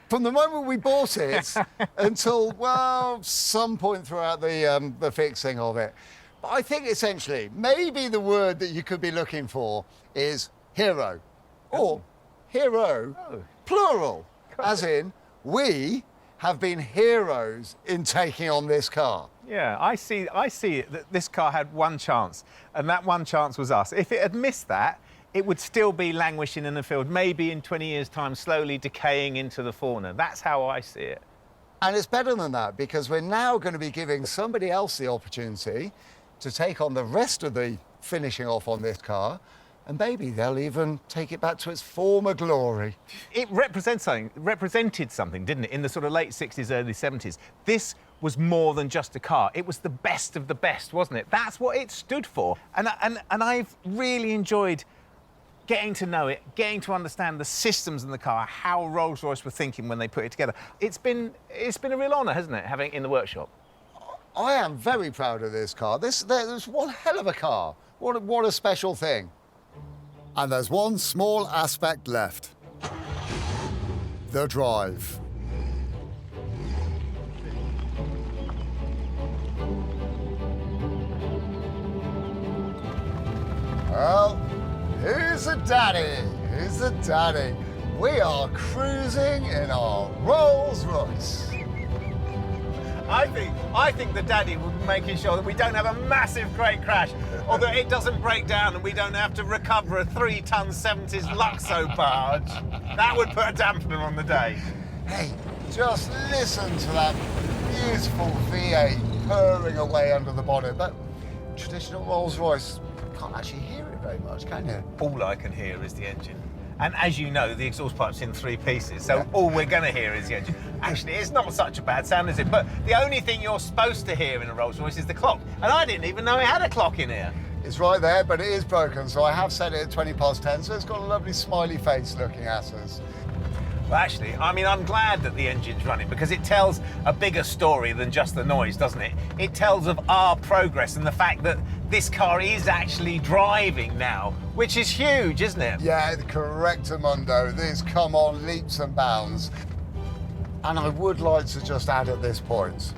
from the moment we bought it until, well, some point throughout the fixing of it. But I think essentially, maybe the word that you could be looking for is hero. Or hero, plural. As in, we have been heroes in taking on this car. Yeah, I see it, that this car had one chance, and that one chance was us. If it had missed that, it would still be languishing in the field, maybe in 20 years' time, slowly decaying into the fauna. That's how I see it. And it's better than that, because we're now going to be giving somebody else the opportunity to take on the rest of the finishing off on this car, and maybe they'll even take it back to its former glory. It represented something, didn't it, in the sort of late 60s, early 70s. This was more than just a car. It was the best of the best, wasn't it? That's what it stood for. And I've really enjoyed getting to know it, getting to understand the systems in the car, how Rolls-Royce were thinking when they put it together. It's been a real honour, hasn't it, having it in the workshop? I am very proud of this car. There's one hell of a car. What a special thing. And there's one small aspect left. The drive. Well, who's the daddy? Who's the daddy? We are cruising in our Rolls-Royce. I think the daddy would be making sure that we don't have a massive crate crash, or that it doesn't break down and we don't have to recover a 3-ton 70s Luxo barge. That would put a dampener on the day. Hey, just listen to that beautiful V8 purring away under the bonnet. But traditional Rolls-Royce, you can't actually hear it very much, can you? All I can hear is the engine. And as you know, the exhaust pipe's in 3 pieces, so all we're going to hear is the engine. Actually, it's not such a bad sound, is it? But the only thing you're supposed to hear in a Rolls-Royce is the clock. And I didn't even know it had a clock in here. It's right there, but it is broken, so I have set it at 20 past 10, so it's got a lovely smiley face looking at us. Well, actually, I mean, I'm glad that the engine's running because it tells a bigger story than just the noise, doesn't it? It tells of our progress and the fact that this car is actually driving now, which is huge, isn't it? Yeah, correctamundo. These come on leaps and bounds. And I would like to just add at this point,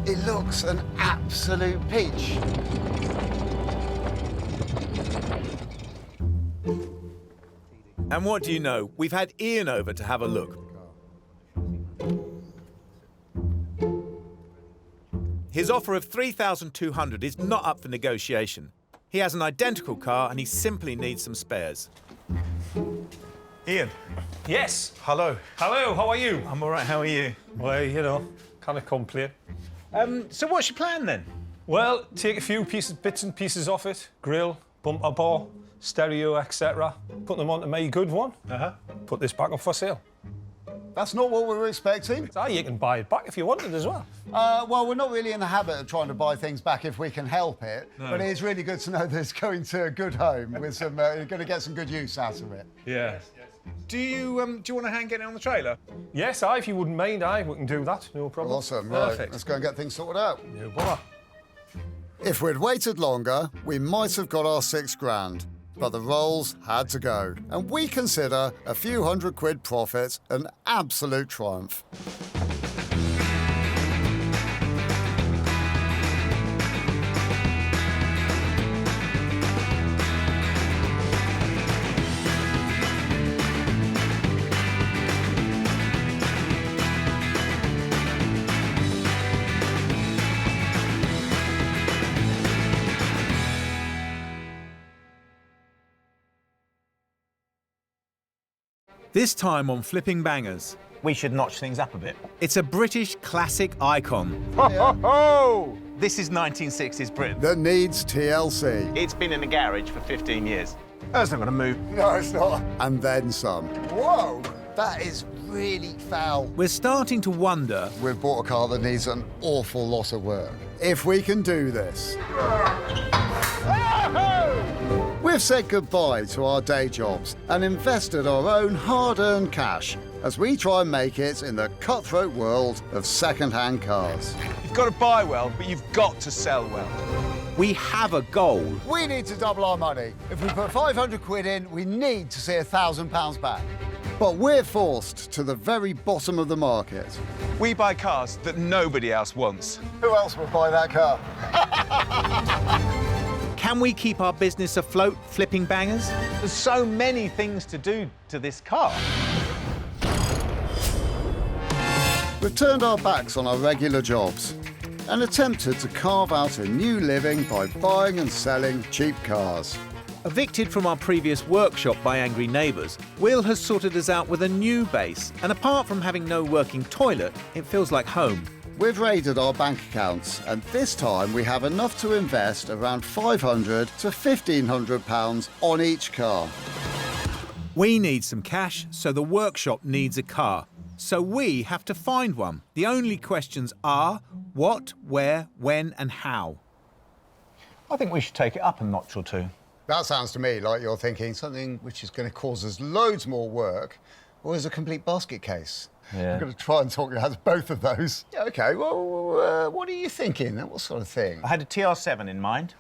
it looks an absolute peach. And what do you know? We've had Ian over to have a look. His offer of $3,200 is not up for negotiation. He has an identical car and he simply needs some spares. Ian. Yes. Hello. Hello, how are you? I'm all right, how are you? Well, you know, can't complain. So what's your plan then? Well, take a few bits and pieces off it. Grill, bumper bar, stereo, etc. Put them onto my good one. Put this back up for sale. That's not what we were expecting. You can buy it back if you wanted as well. Well, we're not really in the habit of trying to buy things back if we can help it. No. But it's really good to know that it's going to a good home with some. You're going to get some good use out of it. Yeah. Do you want to hand get it on the trailer? Yes, if you wouldn't mind, we can do that, no problem. Awesome, right. Perfect. Let's go and get things sorted out. No bother. If we'd waited longer, we might have got our £6,000. But the Rolls had to go, and we consider a few £100 profit an absolute triumph. This time on Flipping Bangers. We should notch things up a bit. It's a British classic icon. Ho! This is 1960s Britain. That needs TLC. It's been in the garage for 15 years. That's not going to move. No, it's not. And then some. Whoa, that is really foul. We're starting to wonder. We've bought a car that needs an awful lot of work. If we can do this. We've said goodbye to our day jobs and invested our own hard-earned cash as we try and make it in the cutthroat world of second-hand cars. You've got to buy well, but you've got to sell well. We have a goal. We need to double our money. If we put £500 in, we need to see £1,000 back. But we're forced to the very bottom of the market. We buy cars that nobody else wants. Who else would buy that car? Can we keep our business afloat, Flipping Bangers? There's so many things to do to this car. We've turned our backs on our regular jobs and attempted to carve out a new living by buying and selling cheap cars. Evicted from our previous workshop by angry neighbours, Will has sorted us out with a new base, and apart from having no working toilet, it feels like home. We've raided our bank accounts, and this time we have enough to invest around £500 to £1,500 on each car. We need some cash, so the workshop needs a car. So we have to find one. The only questions are what, where, when and how. I think we should take it up a notch or two. That sounds to me like you're thinking something which is going to cause us loads more work, or is a complete basket case. Yeah. I'm going to try and talk you out of both of those. Yeah, OK, well, what are you thinking? What sort of thing? I had a TR7 in mind.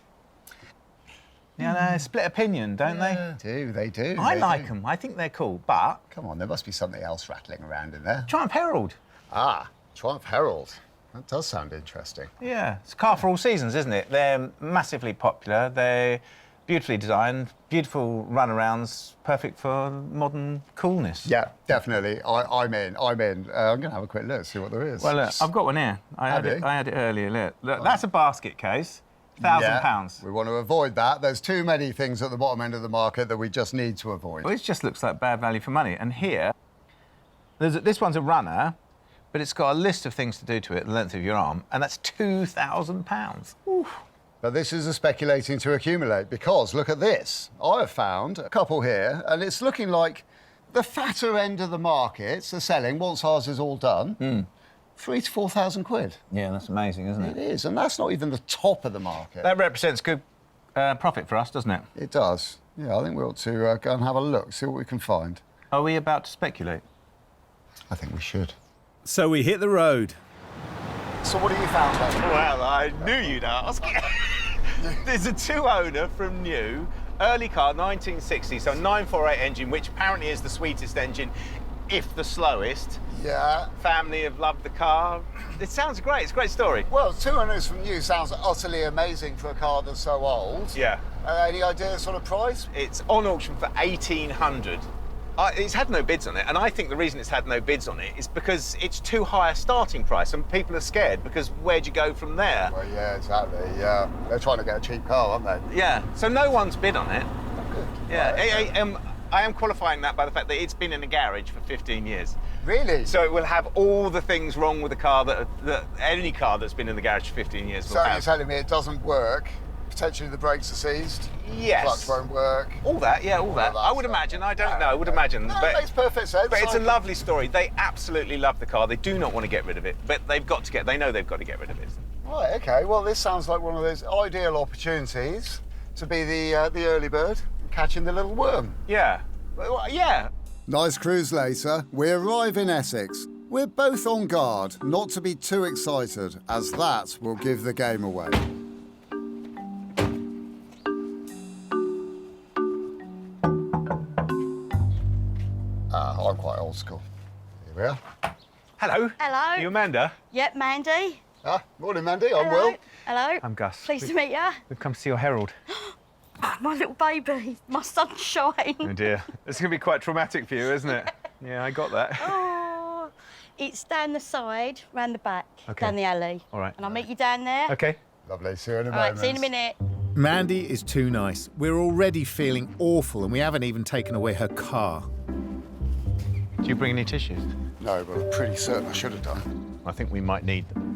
Yeah, no, split opinion, don't they? They do. I like them. I think they're cool, but... Come on, there must be something else rattling around in there. Triumph Herald. Ah, Triumph Herald. That does sound interesting. Yeah, it's a car for all seasons, isn't it? They're massively popular. They're beautifully designed, beautiful runarounds, perfect for modern coolness. Yeah, definitely. I'm in. I'm going to have a quick look, see what there is. Well, look, I've got one here. I had it earlier. Look, that's a basket case. £1,000. We want to avoid that. There's too many things at the bottom end of the market that we just need to avoid. Well, it just looks like bad value for money. And here, this one's a runner, but it's got a list of things to do to it, the length of your arm, and that's £2,000. Oof. But this is a speculating to accumulate, because look at this. I have found a couple here, and it's looking like the fatter end of the market, the selling, once ours is all done, £3,000 to £4,000. Yeah, that's amazing, isn't it? It is, and that's not even the top of the market. That represents good profit for us, doesn't it? It does. Yeah, I think we ought to go and have a look, see what we can find. Are we about to speculate? I think we should. So we hit the road. So what have you found, then? Well, I knew you'd ask. There's a two-owner from new, early car, 1960, so 948 engine, which apparently is the sweetest engine, if the slowest. Yeah. Family have loved the car. It sounds great. It's a great story. Well, 200 from new sounds utterly amazing for a car that's so old. Yeah. Any idea sort of price? It's on auction for 1,800. It's had no bids on it, and I think the reason it's had no bids on it is because it's too high a starting price, and people are scared because where'd you go from there? Well, yeah, exactly. Yeah, they're trying to get a cheap car, aren't they? Yeah. So no one's bid on it. Oh, good. Yeah. Right, I am qualifying that by the fact that it's been in a garage for 15 years. Really? So it will have all the things wrong with the car that any car that's been in the garage for 15 years will so have. you're telling me it doesn't work? Potentially the brakes are seized? Yes. Clutch won't work? All that, yeah, all that. I would imagine, I don't know, I would imagine. No, but, it makes perfect sense. But it's a lovely story. They absolutely love the car. They do not want to get rid of it, but they know they've got to get rid of it. Right, okay. Well, this sounds like one of those ideal opportunities to be the early bird catching the little worm. Yeah. Well, yeah. Nice cruise later. We arrive in Essex. We're both on guard not to be too excited, as that will give the game away. I'm quite old school. Here we are. Hello. Hello. You Amanda? Yep, Mandy. Morning, Mandy. I'm Will. Hello. I'm Gus. Pleased to meet you. We've come to see your Herald. My little baby, my sunshine. Oh dear. It's going to be quite traumatic for you, isn't it? Yeah, I got that. Oh, it's down the side, round the back, Okay. down the alley. All right. And I'll meet you down there. Okay. Lovely. See you in a All right, moment. see you in a minute. Mandy is too nice. We're already feeling awful, and we haven't even taken away her car. Do you bring any tissues? No, but I'm pretty certain I should have done. I think we might need them.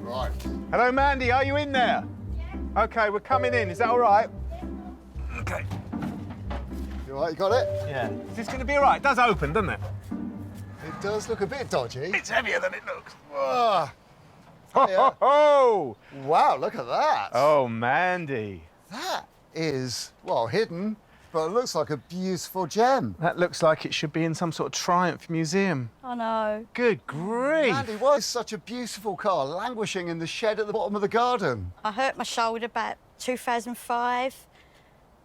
Right. Hello, Mandy. Are you in there? Yeah. OK, we're coming in. Is that all right? Yeah. OK. You all right? You got it? Yeah. Is this going to be all right? It does open, doesn't it? It does look a bit dodgy. It's heavier than it looks. Whoa. Oh! Wow, look at that. Oh, Mandy. That is, well, hidden, but it looks like a beautiful gem. That looks like it should be in some sort of Triumph museum. I know. Good grief. Mandy, why is such a beautiful car languishing in the shed at the bottom of the garden? I hurt my shoulder about 2005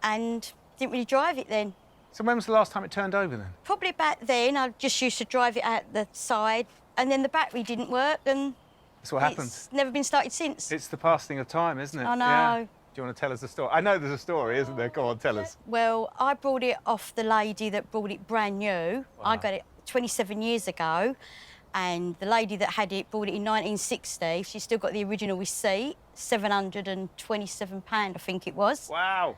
and didn't really drive it then. So when was the last time it turned over then? Probably about then. I just used to drive it out the side and then the battery didn't work and That's what happened. it's never been started since. It's the passing of time, isn't it? I know. Yeah. Do you want to tell us the story? I know there's a story, isn't there? Go on, tell us. Well, I brought it off the lady that brought it brand new. Wow. I got it 27 years ago, and the lady that had it bought it in 1960. She's still got the original receipt, £727, I think it was. Wow.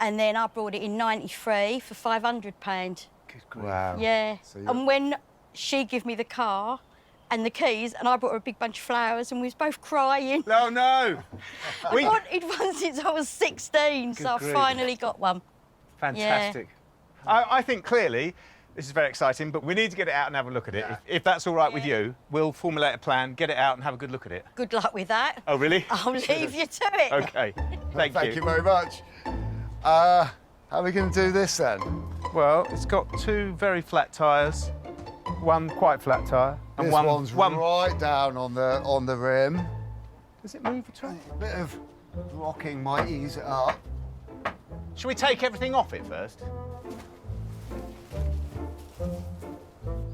And then I brought it in 93 for £500. Good grief. Wow. Yeah. So And when she gave me the car and the keys, and I brought her a big bunch of flowers, and we was both crying. No, no. I wanted one since I was 16, Good so I grief. finally got one. Fantastic. I think clearly this is very exciting, but we need to get it out and have a look at it. If that's all right with you, we'll formulate a plan, get it out and have a good look at it. Good luck with that. Oh, really? I'll leave you to it. OK. Thank you. Thank you very much. How are we going to do this then? Well, it's got two very flat tyres, one quite flat tyre, and This one's right down on the rim. Does it move at all? A bit of rocking might ease it up. Should we take everything off it first?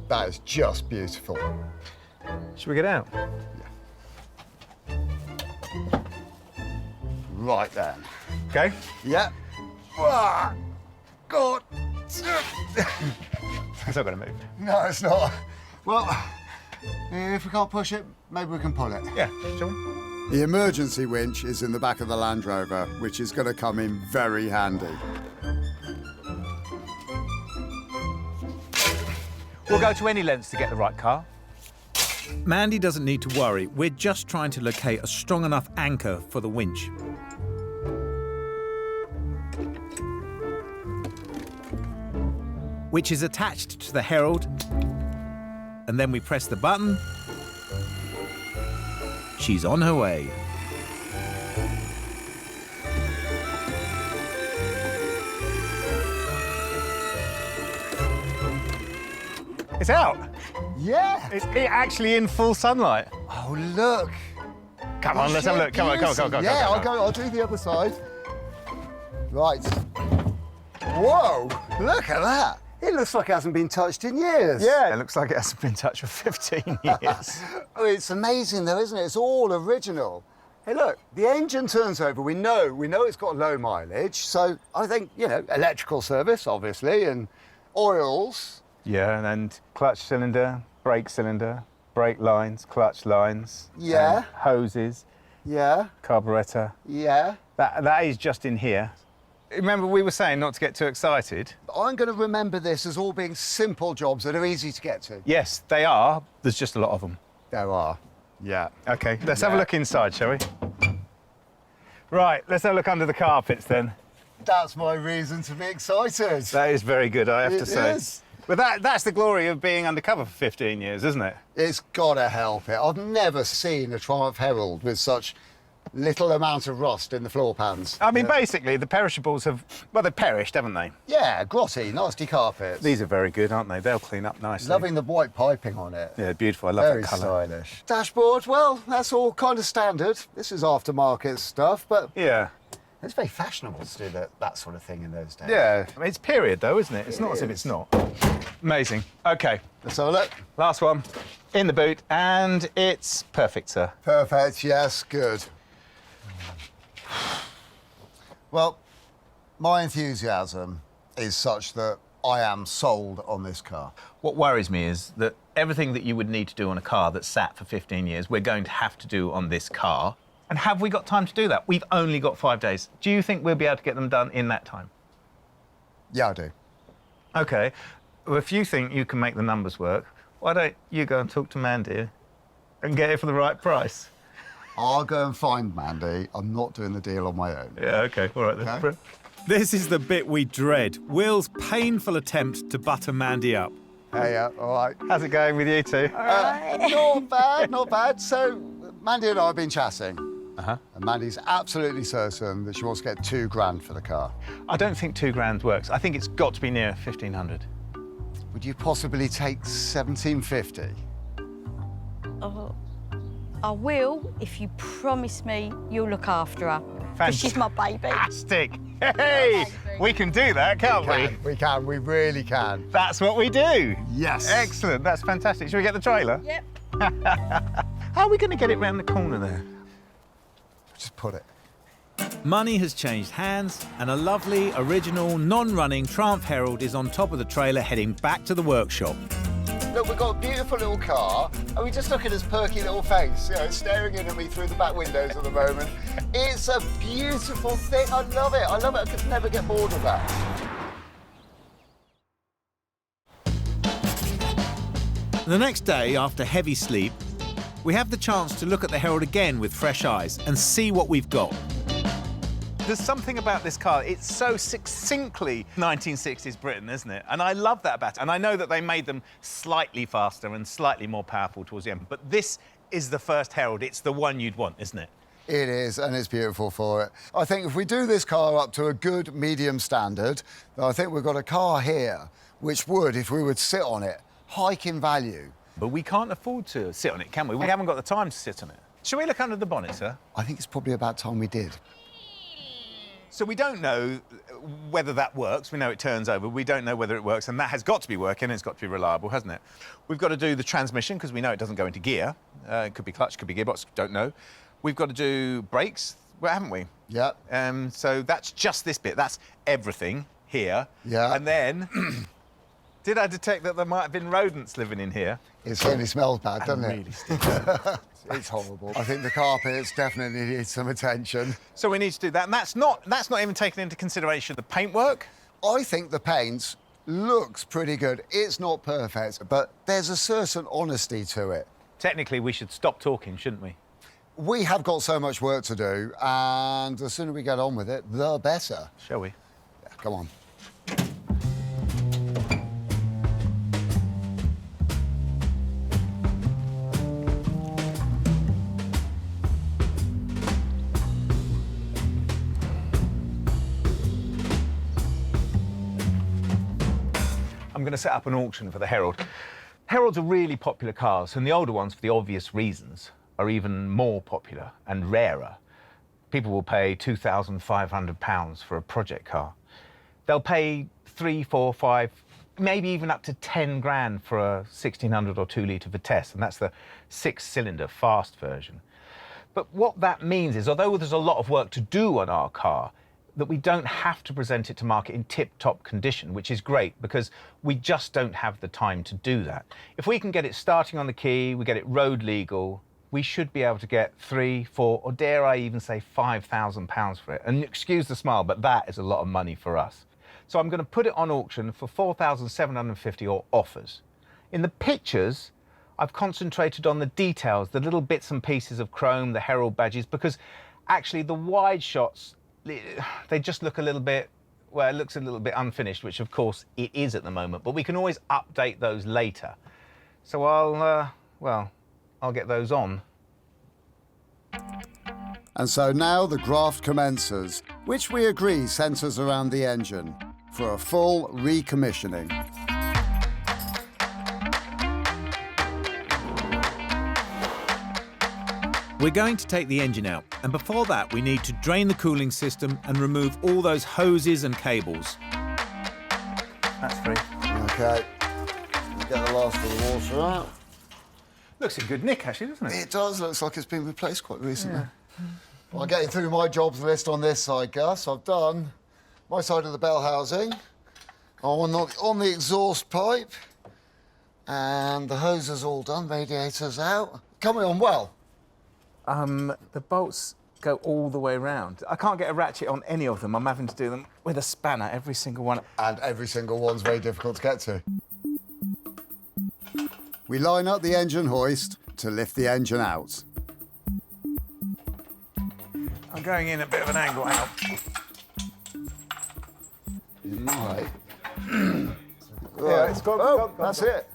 That is just beautiful. Should we get out? Right then. OK. Yeah. Ah, God. It's not going to move. No, it's not. Well, if we can't push it, maybe we can pull it. Yeah, shall we? The emergency winch is in the back of the Land Rover, which is going to come in very handy. We'll go to any lengths to get the right car. Mandy doesn't need to worry. We're just trying to locate a strong enough anchor for the winch. Which is attached to the Herald. And then we press the button. She's on her way. It's out. Yeah. It's actually in full sunlight. Oh, look. Come on, let's have a look. Come on, come on, come on, come on. Yeah, come on. I'll do the other side. Right. Whoa, look at that. It looks like it hasn't been touched in years. Yeah, it looks like it hasn't been touched for 15 years. Oh, it's amazing though, isn't it? It's all original. Hey, look, the engine turns over. We know it's got low mileage. So I think, you know, electrical service, obviously, and oils. Yeah, and clutch cylinder, brake lines, clutch lines. Yeah. Hoses. Yeah. Carburettor. Yeah. That is just in here. Remember we were saying not to get too excited? I'm going to remember this as all being simple jobs that are easy to get to. Yes, they are. There's just a lot of them. There are. Yeah. OK, let's have a look inside, shall we? Right, let's have a look under the carpets then. That's my reason to be excited. That is very good, I have to say. It is. But that's the glory of being undercover for 15 years, isn't it? It's got to help it. I've never seen a Triumph Herald with such little amount of rust in the floor pans. I mean, basically, the perishables have... Well, they've perished, haven't they? Yeah, grotty, nasty carpets. These are very good, aren't they? They'll clean up nicely. Loving the white piping on it. Yeah, beautiful. I love Very that colour. stylish. Dashboard, well, that's all kind of standard. This is aftermarket stuff, but... Yeah. It's very fashionable to do that sort of thing in those days. Yeah. I mean, it's period, though, isn't it? It's not as if it's not. Amazing. OK. Let's have a look. Last one. In the boot, and it's perfect, sir. Perfect, yes, good. Well, my enthusiasm is such that I am sold on this car. What worries me is that everything that you would need to do on a car that's sat for 15 years, we're going to have to do on this car. And have we got time to do that? We've only got 5 days. Do you think we'll be able to get them done in that time? Yeah, I do. OK. Well, if you think you can make the numbers work, why don't you go and talk to Mandy and get it for the right price? I'll go and find Mandy. I'm not doing the deal on my own. Yeah, OK. All right, then. Okay. This is the bit we dread. Will's painful attempt to butter Mandy up. Hey, all right. How's it going with you two? Not bad, not bad. So, Mandy and I have been chatting. Uh-huh. And Mandy's absolutely certain that she wants to get £2,000 for the car. I don't think £2,000 works. I think it's got to be near 1,500. Would you possibly take 1,750? Oh, I will if you promise me you'll look after her. Because she's my baby. Fantastic. Hey, we can do that, can't we? We can, we really can. That's what we do. Yes. Excellent, that's fantastic. Shall we get the trailer? Yep. How are we going to get it round the corner there? Just put it. Money has changed hands, and a lovely, original, non-running Triumph Herald is on top of the trailer heading back to the workshop. Look, we've got a beautiful little car, and we just look at his perky little face, you know, staring in at me through the back windows at the moment. It's a beautiful thing. I love it. I love it. I could never get bored of that. The next day, after heavy sleep, we have the chance to look at the Herald again with fresh eyes and see what we've got. There's something about this car, it's so succinctly 1960s Britain, isn't it? And I love that about it. And I know that they made them slightly faster and slightly more powerful towards the end, but this is the first Herald. It's the one you'd want, isn't it? It is, and it's beautiful for it. I think if we do this car up to a good medium standard, then I think we've got a car here which would, if we would sit on it, hike in value. But we can't afford to sit on it, can we? We haven't got the time to sit on it. Shall we look under the bonnet, sir? I think it's probably about time we did. So we don't know whether that works. We know it turns over. We don't know whether it works, and that has got to be working, and it's got to be reliable, hasn't it? We've got to do the transmission, because we know it doesn't go into gear. It could be clutch, could be gearbox, don't know. We've got to do brakes, well, haven't we? Yeah. So that's just this bit. That's everything here. Yeah. And then, did I detect that there might have been rodents living in here? It certainly smells bad, doesn't it? Really stinks. It's horrible. I think the carpets definitely need some attention. So we need to do that, and that's not even taken into consideration the paintwork. I think the paint looks pretty good. It's not perfect, but there's a certain honesty to it. Technically, we should stop talking, shouldn't we? We have got so much work to do, and the sooner we get on with it, the better. Shall we? Yeah, come on. I'm going to set up an auction for the Herald. Heralds are really popular cars, and the older ones, for the obvious reasons, are even more popular and rarer. People will pay £2,500 for a project car. They'll pay 3, 4, 5, maybe even up to 10 grand for a 1600 or 2 litre Vitesse, and that's the 6-cylinder fast version. But what that means is, although there's a lot of work to do on our car, that we don't have to present it to market in tip-top condition, which is great because we just don't have the time to do that. If we can get it starting on the key, we get it road legal, we should be able to get 3, 4, or dare I even say £5,000 for it. And excuse the smile, but that is a lot of money for us. So I'm going to put it on auction for £4,750 or offers. In the pictures, I've concentrated on the details, the little bits and pieces of chrome, the Herald badges, because actually the wide shots, they just look a little bit, well, it looks a little bit unfinished, which of course it is at the moment, but we can always update those later. So I'll get those on. And so now the graft commences, which we agree centres around the engine, for a full recommissioning. We're going to take the engine out, and before that we need to drain the cooling system and remove all those hoses and cables. That's free. OK. Get the last of the water out. Looks in good nick, actually, doesn't it? It does. Looks like it's been replaced quite recently. Yeah. Well, I'm getting through my jobs list on this side, Gus. I've done my side of the bell housing, on the exhaust pipe, and the hose is all done, radiator's out. Coming on well. The bolts go all the way around. I can't get a ratchet on any of them. I'm having to do them with a spanner, every single one. And every single one's very difficult to get to. We line up the engine hoist to lift the engine out. I'm going in a bit of an angle, hang on. You might. Yeah, it's gone. That's it.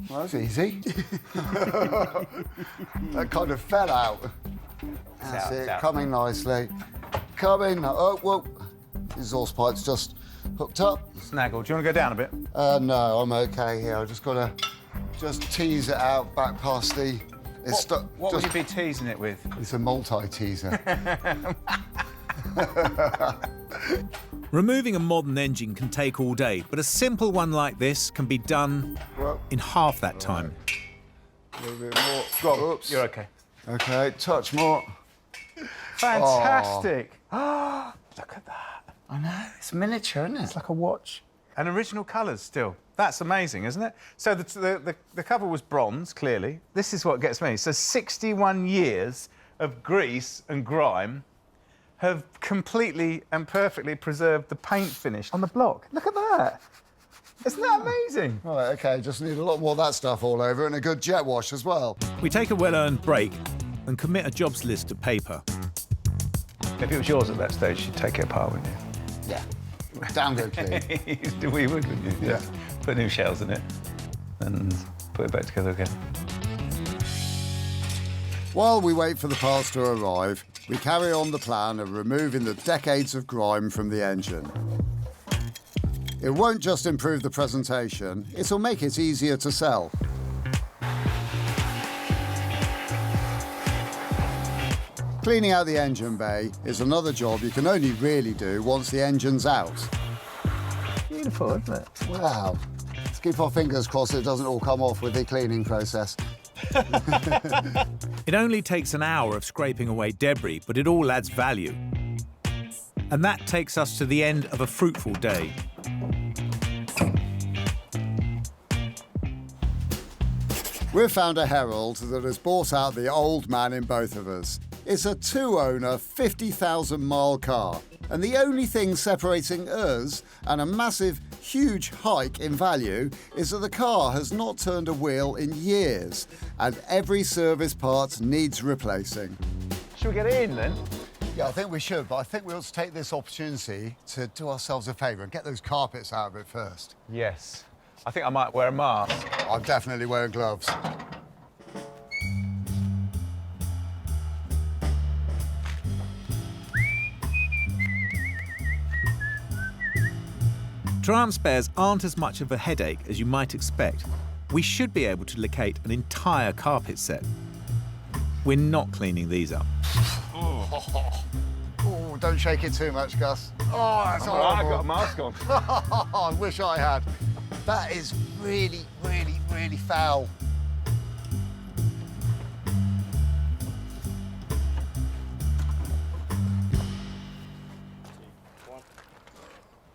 Well, that was easy. That kind of fell out. That's it, coming nicely. Coming, oh, whoa. Exhaust pipe's just hooked up. Snaggle, do you want to go down a bit? No, I'm okay here. I've just got to tease it out back past the... What would you be teasing it with? It's a multi-teaser. Removing a modern engine can take all day, but a simple one like this can be done in half that time. A little bit more. Go on. Oops. You're okay. Okay, touch more. Fantastic. Oh. Look at that. I know, it's miniature, isn't it? It's like a watch. And original colours still. That's amazing, isn't it? So the cover was bronze, clearly. This is what gets me. So 61 years of grease and grime have completely and perfectly preserved the paint finish on the block. Look at that. Isn't that amazing? Right, OK, just need a lot more of that stuff all over and a good jet wash as well. We take a well-earned break and commit a jobs list to paper. If it was yours at that stage, you'd take it apart, wouldn't you? Yeah. Damn good clean. We would, wouldn't you? Yeah. Put new shells in it and put it back together again. While we wait for the parts to arrive, we carry on the plan of removing the decades of grime from the engine. It won't just improve the presentation, it'll make it easier to sell. Cleaning out the engine bay is another job you can only really do once the engine's out. Beautiful, isn't it? Wow. Let's keep our fingers crossed it doesn't all come off with the cleaning process. It only takes an hour of scraping away debris, but it all adds value. And that takes us to the end of a fruitful day. We've found a Herald that has bought out the old man in both of us. It's a two-owner, 50,000-mile car, and the only thing separating us and a massive, huge hike in value is that the car has not turned a wheel in years, and every service part needs replacing. Should we get it in, then? Yeah, I think we should, but I think we ought to take this opportunity to do ourselves a favour and get those carpets out of it first. Yes. I think I might wear a mask. I'm definitely wearing gloves. Triumph spares aren't as much of a headache as you might expect. We should be able to locate an entire carpet set. We're not cleaning these up. Oh, don't shake it too much, Gus. Oh, that's horrible. I've got a mask on. I wish I had. That is really, really, really foul.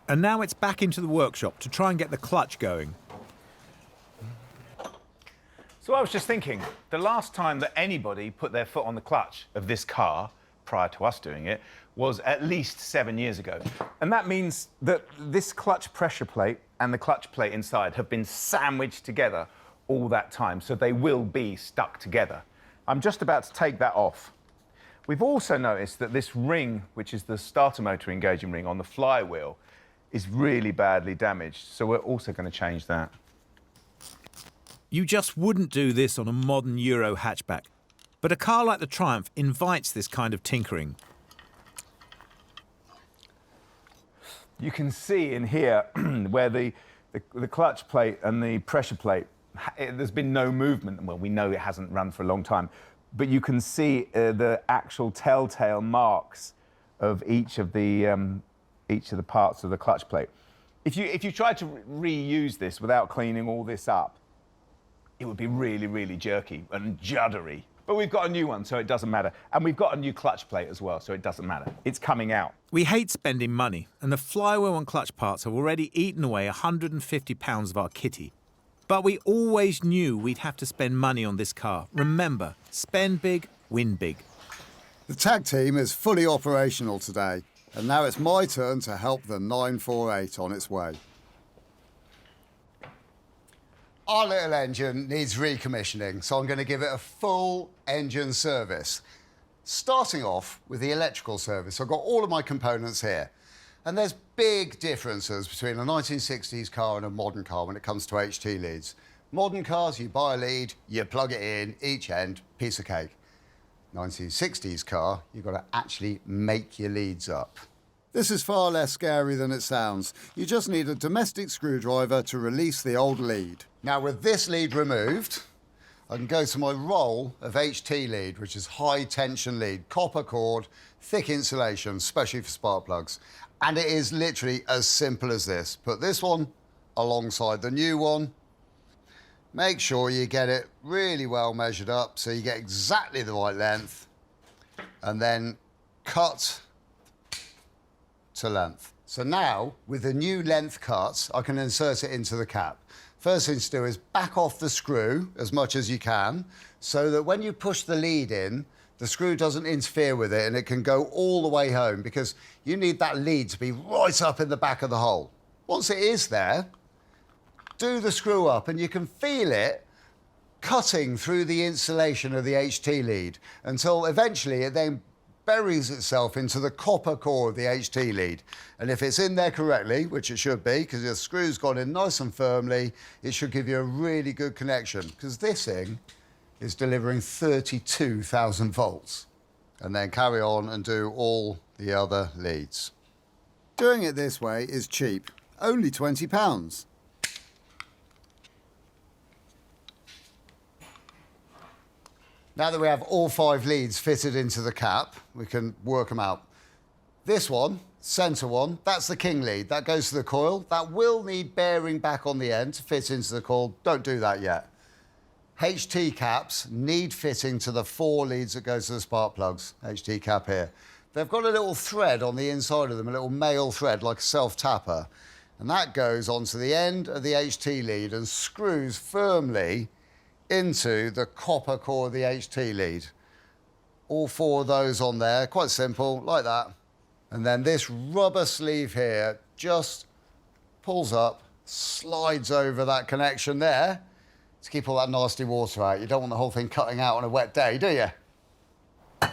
And now it's back into the workshop to try and get the clutch going. So I was just thinking, the last time that anybody put their foot on the clutch of this car, prior to us doing it, was at least 7 years ago. And that means that this clutch pressure plate and the clutch plate inside have been sandwiched together all that time, so they will be stuck together. I'm just about to take that off. We've also noticed that this ring, which is the starter motor engaging ring on the flywheel, is really badly damaged, so we're also going to change that. You just wouldn't do this on a modern Euro hatchback, but a car like the Triumph invites this kind of tinkering. You can see in here where the clutch plate and the pressure plate, there's been no movement. Well, we know it hasn't run for a long time, but you can see the actual telltale marks of each of the parts of the clutch plate. If you tried to reuse this without cleaning all this up, it would be really, really jerky and juddery. But we've got a new one, so it doesn't matter. And we've got a new clutch plate as well, so it doesn't matter. It's coming out. We hate spending money, and the flywheel and clutch parts have already eaten away £150 of our kitty. But we always knew we'd have to spend money on this car. Remember, spend big, win big. The tag team is fully operational today, and now it's my turn to help the 948 on its way. Our little engine needs recommissioning, so I'm going to give it a full engine service. Starting off with the electrical service. I've got all of my components here. And there's big differences between a 1960s car and a modern car when it comes to HT leads. Modern cars, you buy a lead, you plug it in, each end, piece of cake. 1960s car, you've got to actually make your leads up. This is far less scary than it sounds. You just need a domestic screwdriver to release the old lead. Now, with this lead removed, I can go to my roll of HT lead, which is high tension lead, copper cord, thick insulation, especially for spark plugs. And it is literally as simple as this. Put this one alongside the new one. Make sure you get it really well measured up so you get exactly the right length. And then cut to length. So now, with the new length cut, I can insert it into the cap. First thing to do is back off the screw as much as you can so that when you push the lead in, the screw doesn't interfere with it and it can go all the way home because you need that lead to be right up in the back of the hole. Once it is there, do the screw up and you can feel it cutting through the insulation of the HT lead until eventually it then buries itself into the copper core of the HT lead. And if it's in there correctly, which it should be, because the screw's gone in nice and firmly, it should give you a really good connection, because this thing is delivering 32,000 volts. And then carry on and do all the other leads. Doing it this way is cheap, only £20. Now that we have all 5 leads fitted into the cap, we can work them out. This one, centre one, that's the king lead. That goes to the coil. That will need bearing back on the end to fit into the coil. Don't do that yet. HT caps need fitting to the 4 leads that go to the spark plugs. HT cap here. They've got a little thread on the inside of them, a little male thread like a self-tapper. And that goes onto the end of the HT lead and screws firmly into the copper core of the HT lead. All 4 of those on there, quite simple, like that. And then this rubber sleeve here just pulls up, slides over that connection there to keep all that nasty water out. You don't want the whole thing cutting out on a wet day, do you?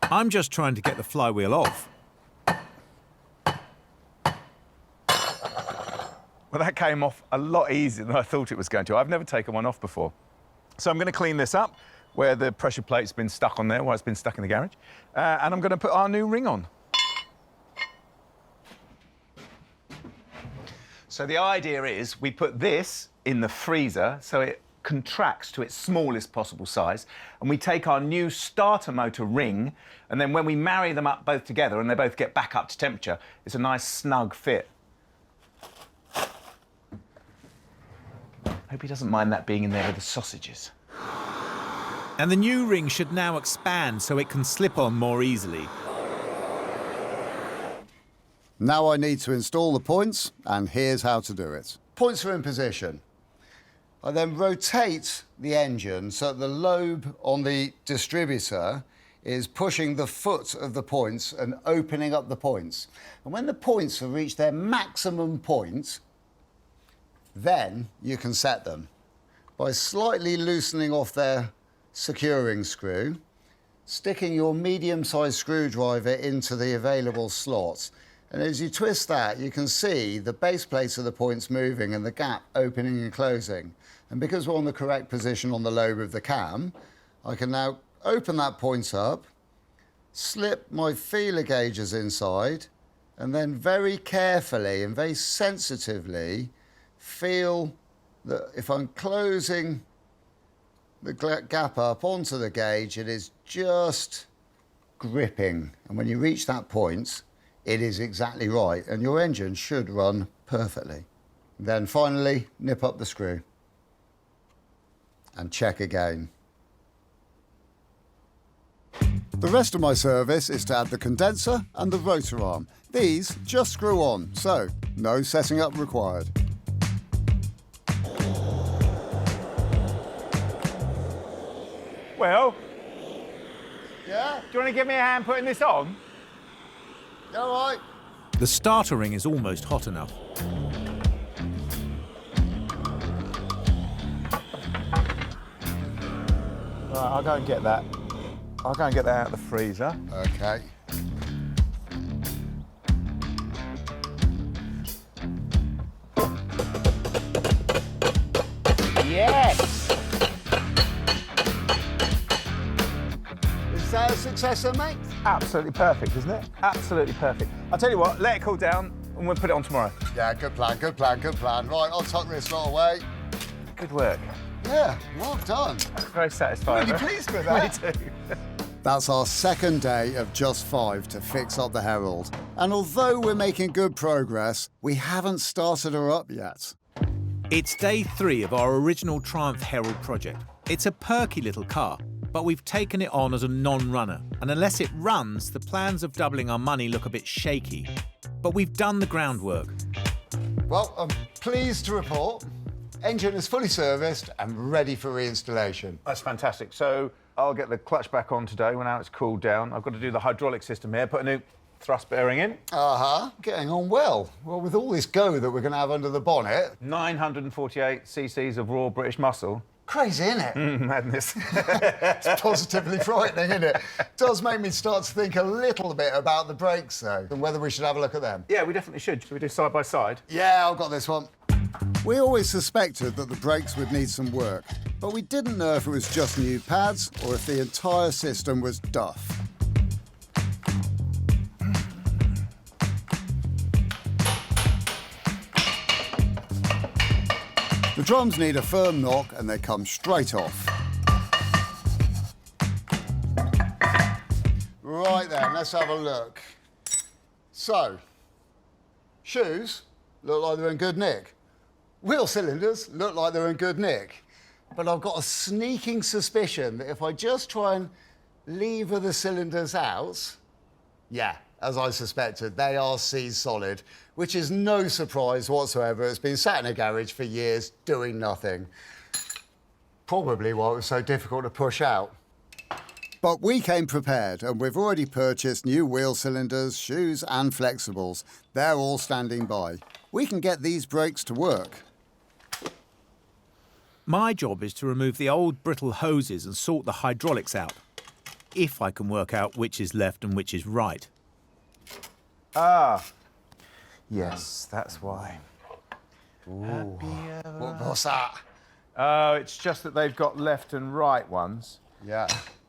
I'm just trying to get the flywheel off. Well, that came off a lot easier than I thought it was going to. I've never taken one off before. So I'm going to clean this up where the pressure plate's been stuck on there, while it's been stuck in the garage. And I'm going to put our new ring on. So the idea is we put this in the freezer so it contracts to its smallest possible size, and we take our new starter motor ring, and then when we marry them up both together and they both get back up to temperature, it's a nice snug fit. Hope he doesn't mind that being in there with the sausages. And the new ring should now expand so it can slip on more easily. Now I need to install the points, and here's how to do it. Points are in position. I then rotate the engine so that the lobe on the distributor is pushing the foot of the points and opening up the points. And when the points have reached their maximum point, then you can set them by slightly loosening off their securing screw, sticking your medium-sized screwdriver into the available slots. And as you twist that, you can see the base plates of the points moving and the gap opening and closing. And because we're on the correct position on the lobe of the cam, I can now open that point up, slip my feeler gauges inside, and then very carefully and very sensitively feel that if I'm closing the gap up onto the gauge, it is just gripping. And when you reach that point, it is exactly right, and your engine should run perfectly. Then finally, nip up the screw and check again. The rest of my service is to add the condenser and the rotor arm. These just screw on, so no setting up required. Well, yeah? Do you want to give me a hand putting this on? All right. The starter ring is almost hot enough. Right, I'll go and get that. I'll go and get that out of the freezer. Okay. Yes! Is that a success, mate? Absolutely perfect, isn't it? Absolutely perfect. I'll tell you what, let it cool down and we'll put it on tomorrow. Yeah, good plan, good plan, good plan. Right, I'll tuck this lot away. Good work. Yeah, well done. Very satisfied. Really pleased with that. Me too. That's our second day of just 5 to fix up the Herald. And although we're making good progress, we haven't started her up yet. It's day 3 of our original Triumph Herald project. It's a perky little car, but we've taken it on as a non-runner. And unless it runs, the plans of doubling our money look a bit shaky. But we've done the groundwork. Well, I'm pleased to report engine is fully serviced and ready for reinstallation. That's fantastic. So I'll get the clutch back on today when it's cooled down. I've got to do the hydraulic system here, put a new thrust bearing in. Getting on well. Well, with all this go that we're going to have under the bonnet. 948 cc's of raw British muscle. Crazy, isn't it? Madness. It's positively frightening, isn't it? Does make me start to think a little bit about the brakes, though, and whether we should have a look at them. Yeah, we definitely should. Should we do side by side? Yeah, I've got this one. We always suspected that the brakes would need some work, but we didn't know if it was just new pads or if the entire system was duff. The drums need a firm knock and they come straight off. Right then, let's have a look. So, shoes look like they're in good nick. Wheel cylinders look like they're in good nick. But I've got a sneaking suspicion that if I just try and lever the cylinders out, yeah, as I suspected, they are seized solid, which is no surprise whatsoever. It's been sat in a garage for years doing nothing. Probably why it was so difficult to push out. But we came prepared, and we've already purchased new wheel cylinders, shoes and flexibles. They're all standing by. We can get these brakes to work. My job is to remove the old brittle hoses and sort the hydraulics out, if I can work out which is left and which is right. Ah, yes, that's why. What's that? Oh, it's just that they've got left and right ones. Yeah.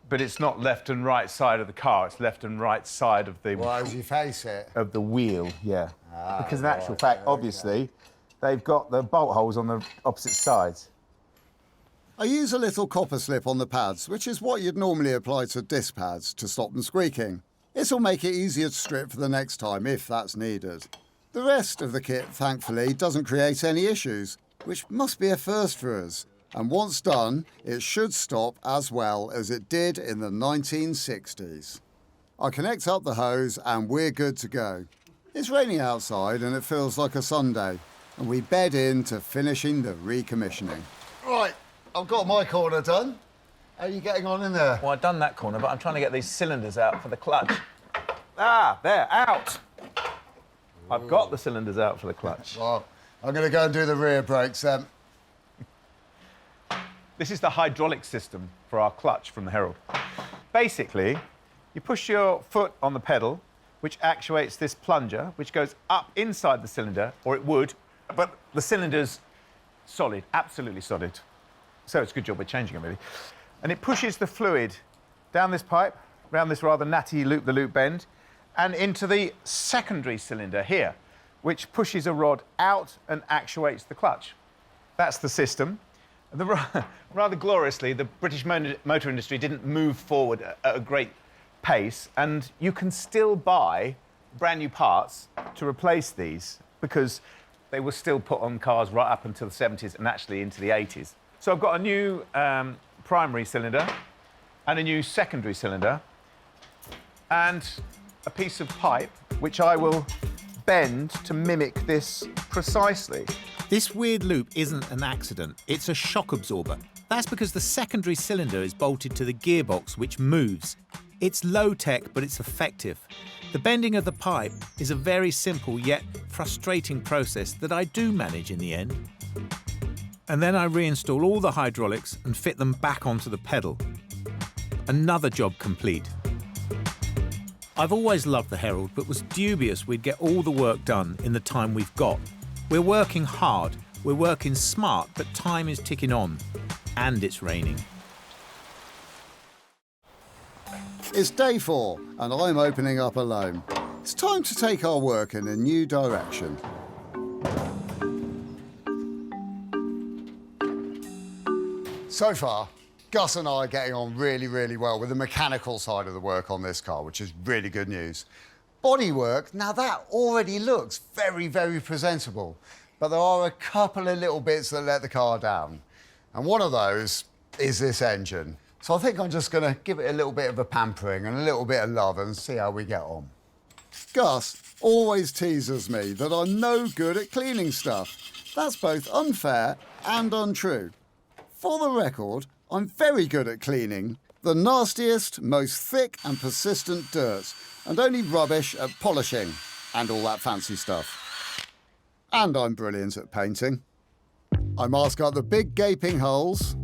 But it's not left and right side of the car, it's left and right side of the... Well, as you face it? Of the wheel, yeah. Because in actual fact, obviously, they've got the bolt holes on the opposite sides. I use a little copper slip on the pads, which is what you'd normally apply to disc pads to stop them squeaking. This'll make it easier to strip for the next time, if that's needed. The rest of the kit, thankfully, doesn't create any issues, which must be a first for us. And once done, it should stop as well as it did in the 1960s. I connect up the hose and we're good to go. It's raining outside and it feels like a Sunday, and we bed in to finishing the recommissioning. Right, I've got my corner done. How are you getting on in there? Well, I've done that corner, but I'm trying to get these cylinders out for the clutch. Ah, they're out. I've got the cylinders out for the clutch. Well, I'm going to go and do the rear brakes then. This is the hydraulic system for our clutch from the Herald. Basically, you push your foot on the pedal, which actuates this plunger, which goes up inside the cylinder, or it would, but the cylinder's solid, absolutely solid. So it's a good job we're changing them, really. And it pushes the fluid down this pipe, round this rather natty loop-the-loop bend, and into the secondary cylinder here, which pushes a rod out and actuates the clutch. That's the system. Rather gloriously, the British motor industry didn't move forward at a great pace, and you can still buy brand new parts to replace these because they were still put on cars right up until the 70s and actually into the 80s. So I've got a new primary cylinder and a new secondary cylinder and a piece of pipe which I will bend to mimic this precisely. This weird loop isn't an accident, it's a shock absorber. That's because the secondary cylinder is bolted to the gearbox, which moves. It's low-tech, but it's effective. The bending of the pipe is a very simple yet frustrating process that I do manage in the end. And then I reinstall all the hydraulics and fit them back onto the pedal. Another job complete. I've always loved the Herald, but was dubious we'd get all the work done in the time we've got. We're working hard, we're working smart, but time is ticking on. And it's raining. It's day 4, and I'm opening up alone. It's time to take our work in a new direction. So far, Gus and I are getting on really, really well with the mechanical side of the work on this car, which is really good news. Bodywork, now that already looks very, very presentable, but there are a couple of little bits that let the car down. And one of those is this engine. So I think I'm just going to give it a little bit of a pampering and a little bit of love and see how we get on. Gus always teases me that I'm no good at cleaning stuff. That's both unfair and untrue. For the record, I'm very good at cleaning the nastiest, most thick and persistent dirt, and only rubbish at polishing and all that fancy stuff. And I'm brilliant at painting. I mask up the big gaping holes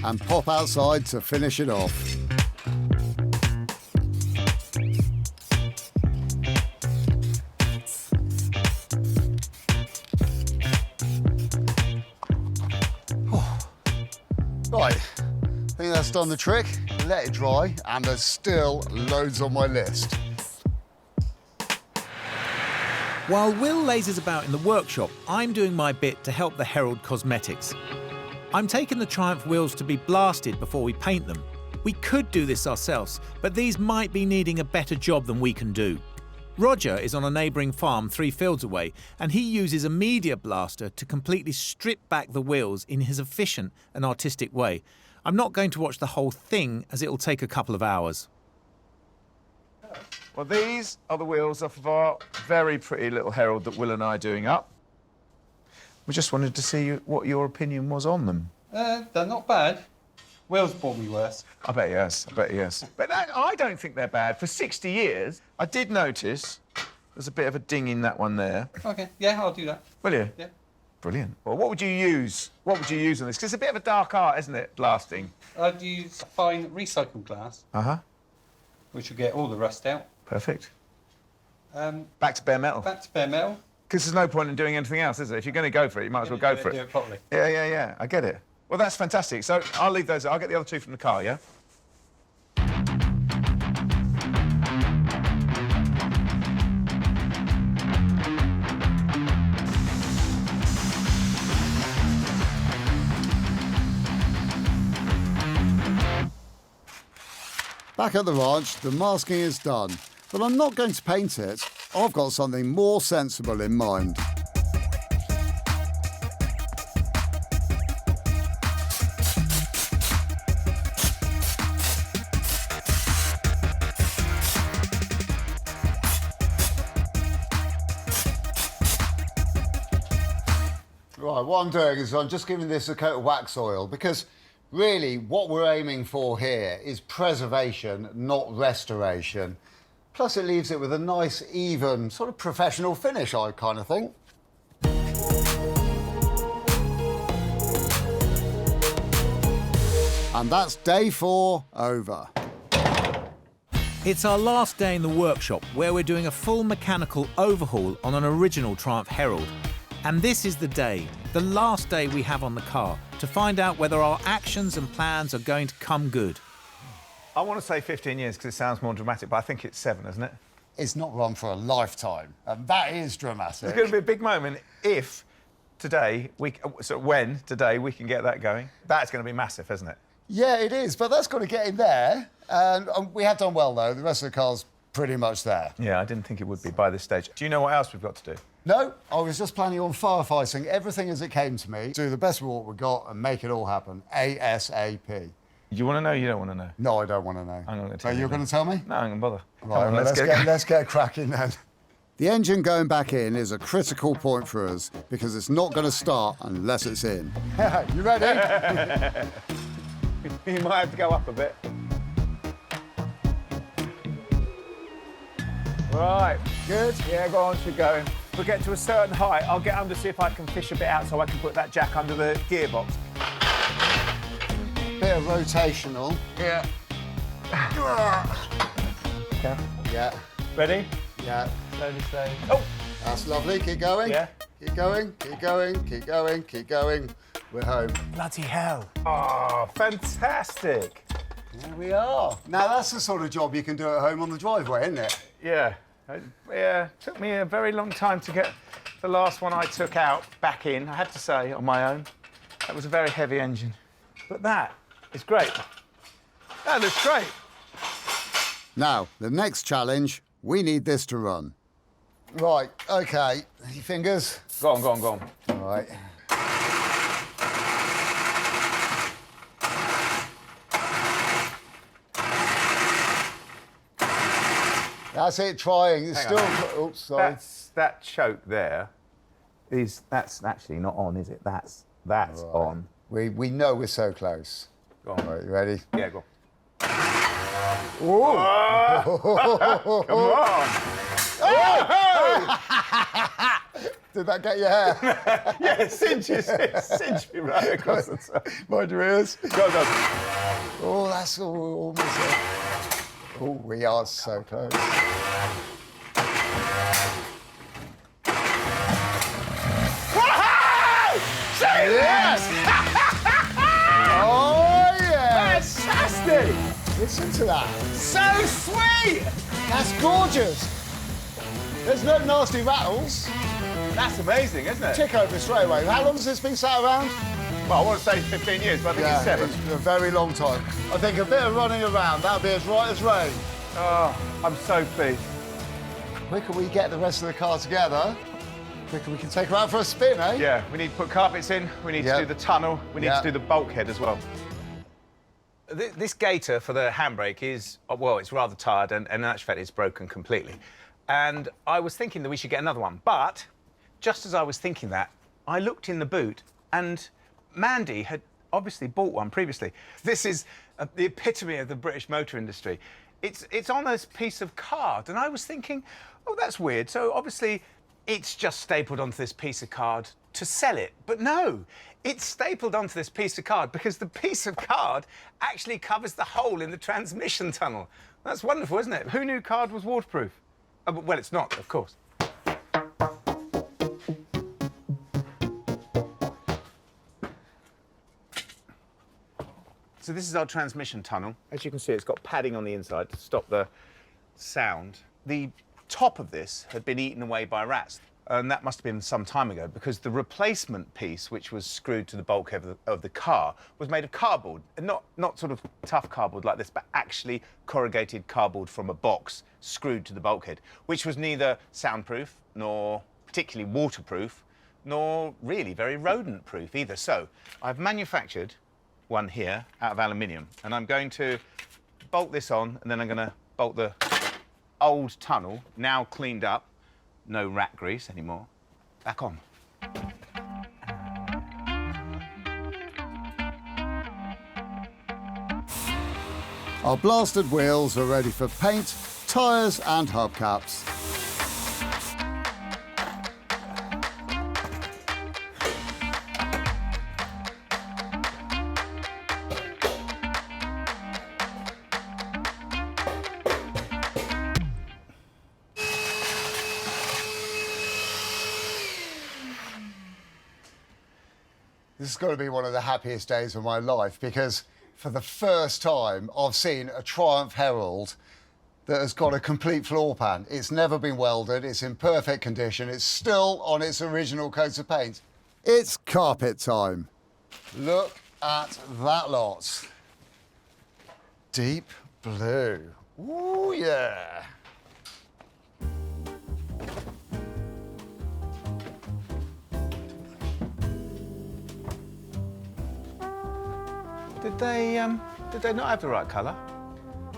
and pop outside to finish it off. Right, I think that's done the trick. Let it dry, and there's still loads on my list. While Will lazes about in the workshop, I'm doing my bit to help the Herald Cosmetics. I'm taking the Triumph wheels to be blasted before we paint them. We could do this ourselves, but these might be needing a better job than we can do. Roger is on a neighbouring farm 3 fields away, and he uses a media blaster to completely strip back the wheels in his efficient and artistic way. I'm not going to watch the whole thing, as it'll take a couple of hours. Well, these are the wheels off of our very pretty little Herald that Will and I are doing up. We just wanted to see what your opinion was on them. They're not bad. Will's bought me worse. I bet he has, I bet he has. But I don't think they're bad. For 60 years, I did notice there's a bit of a ding in that one there. OK, yeah, I'll do that. Will you? Yeah. Brilliant. Well, what would you use? What would you use on this? Because it's a bit of a dark art, isn't it, blasting? I'd use fine recycled glass. Uh-huh. Which will get all the rust out. Perfect. Back to bare metal. Back to bare metal. Because there's no point in doing anything else, is there? If you're going to go for it, you might as well go for it. Do it properly. Yeah, I get it. Well, that's fantastic. So I'll leave those. I'll get the other 2 from the car, yeah? Back at the ranch, the masking is done, but I'm not going to paint it. I've got something more sensible in mind. Right, what I'm doing is I'm just giving this a coat of wax oil because really what we're aiming for here is preservation, not restoration. Plus it leaves it with a nice, even, sort of professional finish, I kind of think. And that's day 4 over. It's our last day in the workshop where we're doing a full mechanical overhaul on an original Triumph Herald. And this is the day, the last day we have on the car, to find out whether our actions and plans are going to come good. I want to say 15 years because it sounds more dramatic, but I think it's 7, isn't it? It's not run for a lifetime, and that is dramatic. It's going to be a big moment if today, when today we can get that going. That's going to be massive, isn't it? Yeah, it is, but that's got to get in there. And we have done well, though. The rest of the car's pretty much there. Yeah, I didn't think it would be by this stage. Do you know what else we've got to do? No, I was just planning on firefighting everything as it came to me, do the best with what we got and make it all happen ASAP. Do you want to know? You don't want to know? No, I don't want to know. I'm not going to tell you. you. You're going to tell me? No, I'm going to bother. Right, on, well, let's get cracking then. The engine going back in is a critical point for us because it's not going to start unless it's in. You ready? You might have to go up a bit. Right. Good? Yeah, go on, should go. If we get to a certain height, I'll get under to see if I can fish a bit out so I can put that jack under the gearbox. Bit of rotational. Yeah. Okay. Yeah. Ready? Yeah. Slowly, slowly. Oh! That's lovely. Keep going. Yeah. Keep going, keep going, keep going, keep going. We're home. Bloody hell. Oh, fantastic. There we are. Now, that's the sort of job you can do at home on the driveway, isn't it? Yeah. Yeah, it took me a very long time to get the last one I took out back in, I had to say, on my own. That was a very heavy engine. But that is great. That looks great. Now, the next challenge, we need this to run. Right, OK. Your fingers. Go on, go on, go on. All right. That's it, trying. It's still... Oops, sorry. That choke there that's actually not on, is it? That's right. On. We know we're so close. Go on. All right, you ready? Yeah, go on. Oh! Come on! Oh! Did that get your hair? Yeah, it cinches me right across the top. Mind your ears. Go, go. Oh, that's almost it. Oh, we are so close. Yes! Oh, yes! Fantastic! Listen to that. So sweet! That's gorgeous. There's no nasty rattles. That's amazing, isn't it? Tick over straight away. How long has this been sat around? Well, I want to say 15 years, but I think it's 7. It's a very long time. I think a bit of running around, that'll be as right as rain. Oh, I'm so pleased. Quicker we get the rest of the car together, quicker we can take her out for a spin, eh? Yeah, we need to put carpets in, we need to do the tunnel, we need to do the bulkhead as well. This gaiter for the handbrake is, well, it's rather tired, and in actual fact, it's broken completely. And I was thinking that we should get another one, but just as I was thinking that, I looked in the boot, and Mandy had obviously bought one previously. This is the epitome of the British motor industry. It's on this piece of card, and I was thinking, oh, that's weird. So obviously, it's just stapled onto this piece of card to sell it. But no, it's stapled onto this piece of card because the piece of card actually covers the hole in the transmission tunnel. That's wonderful, isn't it? Who knew card was waterproof? Oh, well, it's not, of course. So this is our transmission tunnel. As you can see, it's got padding on the inside to stop the sound. The top of this had been eaten away by rats, and that must have been some time ago because the replacement piece, which was screwed to the bulkhead of the car, was made of cardboard. Not sort of tough cardboard like this, but actually corrugated cardboard from a box screwed to the bulkhead, which was neither soundproof nor particularly waterproof, nor really very rodent-proof either. So I've manufactured one here out of aluminium, and I'm going to bolt this on, and then I'm going to bolt the old tunnel, now cleaned up, no rat grease anymore, back on. Our blasted wheels are ready for paint, tyres and hubcaps. This is going to be one of the happiest days of my life because for the first time I've seen a Triumph Herald that has got a complete floor pan. It's never been welded, it's in perfect condition, it's still on its original coat of paint. It's carpet time. Look at that lot. Deep blue. Ooh, yeah. Did they not have the right colour?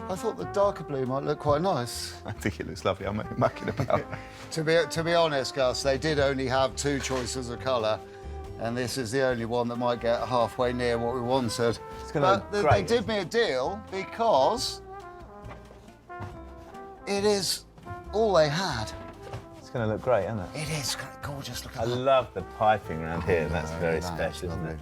I thought the darker blue might look quite nice. I think it looks lovely. I'm mucking about. To be honest, Gus, they did only have 2 choices of colour, and this is the only one that might get halfway near what we wanted. But they did me a deal because it is all they had. It's going to look great, isn't it? It is gorgeous. Look at I that. love the piping around here. That's very special, isn't it?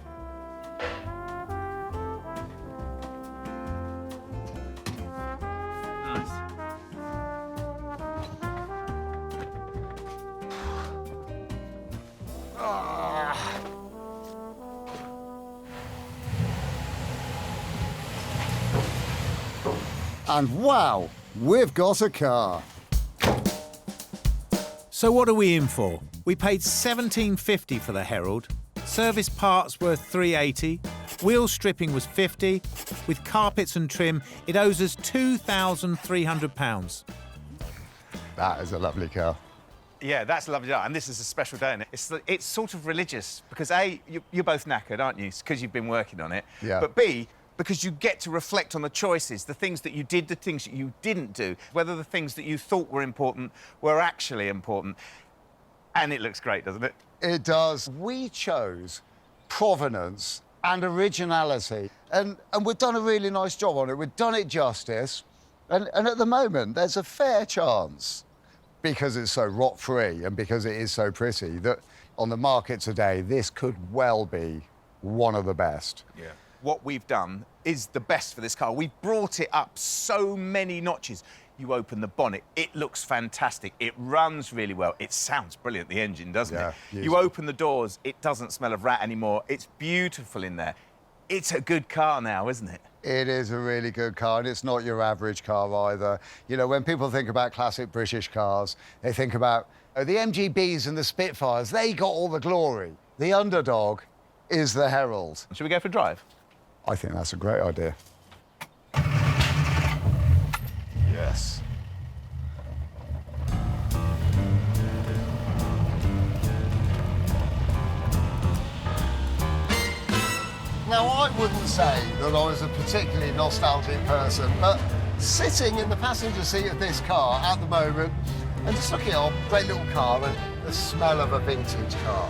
And wow, we've got a car. So what are we in for? We paid $17.50 for the Herald. Service parts were $3.80. Wheel stripping was $50. With carpets and trim, it owes us £2,300. That is a lovely car. Yeah, that's a lovely day, and this is a special day, isn't it? It's sort of religious, because A, you're both knackered, aren't you? Because you've been working on it. Yeah. But B, because you get to reflect on the choices, the things that you did, the things that you didn't do, whether the things that you thought were important were actually important. And it looks great, doesn't it? It does. We chose provenance and originality, and we've done a really nice job on it. We've done it justice, and at the moment, there's a fair chance, because it's so rot-free and because it is so pretty, that on the market today, this could well be one of the best. Yeah. What we've done is the best for this car. We've brought it up so many notches. You open the bonnet, it looks fantastic. It runs really well. It sounds brilliant, the engine, doesn't it? You open the doors, it doesn't smell of rat anymore. It's beautiful in there. It's a good car now, isn't it? It is a really good car, and it's not your average car either. You know, when people think about classic British cars, they think about the MGBs and the Spitfires. They got all the glory. The underdog is the Herald. Should we go for a drive? I think that's a great idea. Yes. Now, I wouldn't say that I was a particularly nostalgic person, but sitting in the passenger seat of this car at the moment and just looking at our great little car and the smell of a vintage car,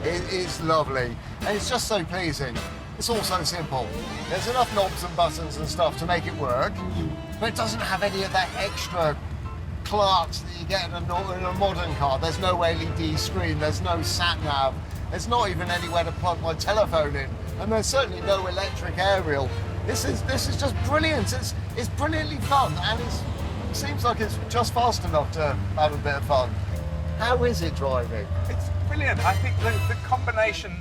it is lovely. And it's just so pleasing. It's all so simple. There's enough knobs and buttons and stuff to make it work, but it doesn't have any of that extra clarks that you get in a modern car. There's no LED screen, there's no sat-nav, there's not even anywhere to plug my telephone in, and there's certainly no electric aerial. This is just brilliant. It's brilliantly fun, and it seems like it's just fast enough to have a bit of fun. How is it driving? It's brilliant. I think the combination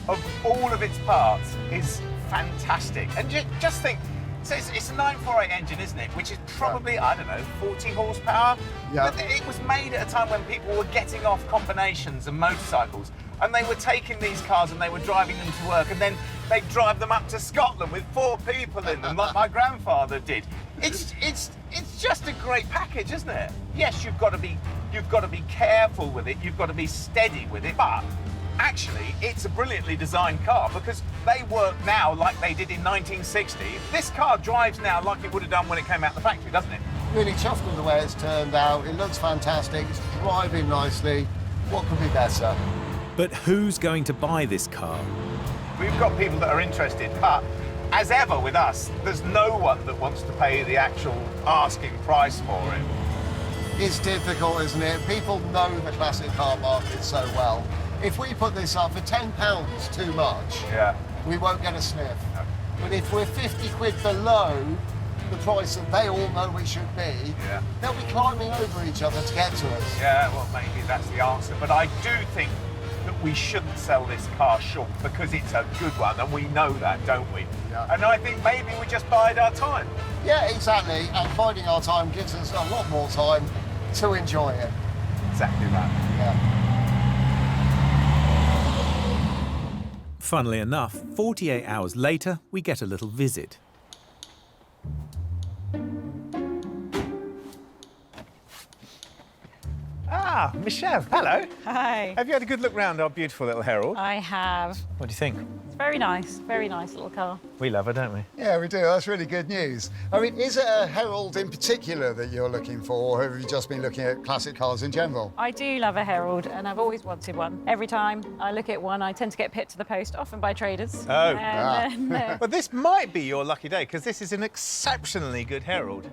of all of its parts is fantastic. And just think, so it's a 948 engine, isn't it? Which is probably, I don't know, 40 horsepower. Yeah. But it was made at a time when people were getting off combinations and motorcycles, and they were taking these cars and they were driving them to work, and then they'd drive them up to Scotland with 4 people in them, like my grandfather did. It's just a great package, isn't it? Yes, you've got to be careful with it, you've got to be steady with it, but actually, it's a brilliantly designed car because they work now like they did in 1960. This car drives now like it would have done when it came out the factory, doesn't it? Really chuffed with the way it's turned out. It looks fantastic. It's driving nicely. What could be better? But who's going to buy this car? We've got people that are interested, but as ever with us, there's no one that wants to pay the actual asking price for it. It's difficult, isn't it? People know the classic car market so well. If we put this up for £10 too much, we won't get a sniff. No. But if we're 50 quid below the price that they all know we should be, they'll be climbing over each other to get to us. Yeah, well, maybe that's the answer. But I do think that we shouldn't sell this car short because it's a good one, and we know that, don't we? Yeah. And I think maybe we just bide our time. Yeah, exactly. And biding our time gives us a lot more time to enjoy it. Exactly that. Yeah. Funnily enough, 48 hours later, we get a little visit. Ah, Michelle, hello. Hi. Have you had a good look round our beautiful little Herald? I have. What do you think? It's very nice little car. We love her, don't we? Yeah, we do. That's really good news. I mean, is it a Herald in particular that you're looking for, or have you just been looking at classic cars in general? I do love a Herald, and I've always wanted one. Every time I look at one, I tend to get pipped to the post, often by traders. Oh. Well, this might be your lucky day, because this is an exceptionally good Herald.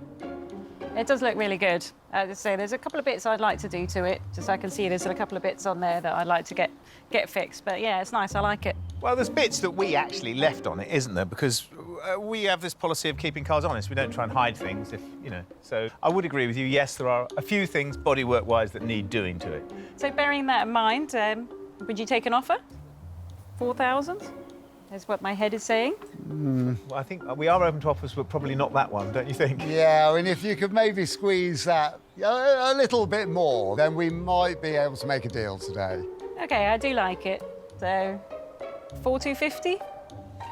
It does look really good. As I say, there's a couple of bits I'd like to do to it. Just I can see there's a couple of bits on there that I'd like to get fixed. But yeah, it's nice. I like it. Well, there's bits that we actually left on it, isn't there? Because we have this policy of keeping cars honest. We don't try and hide things, if you know. So I would agree with you. Yes, there are a few things bodywork-wise that need doing to it. So bearing that in mind, would you take an offer? 4,000? Is what my head is saying. Well, I think we are open to offers, but probably not that one, don't you think? Yeah, I mean, if you could maybe squeeze that a little bit more, then we might be able to make a deal today. Okay, I do like it. So, 4,250? You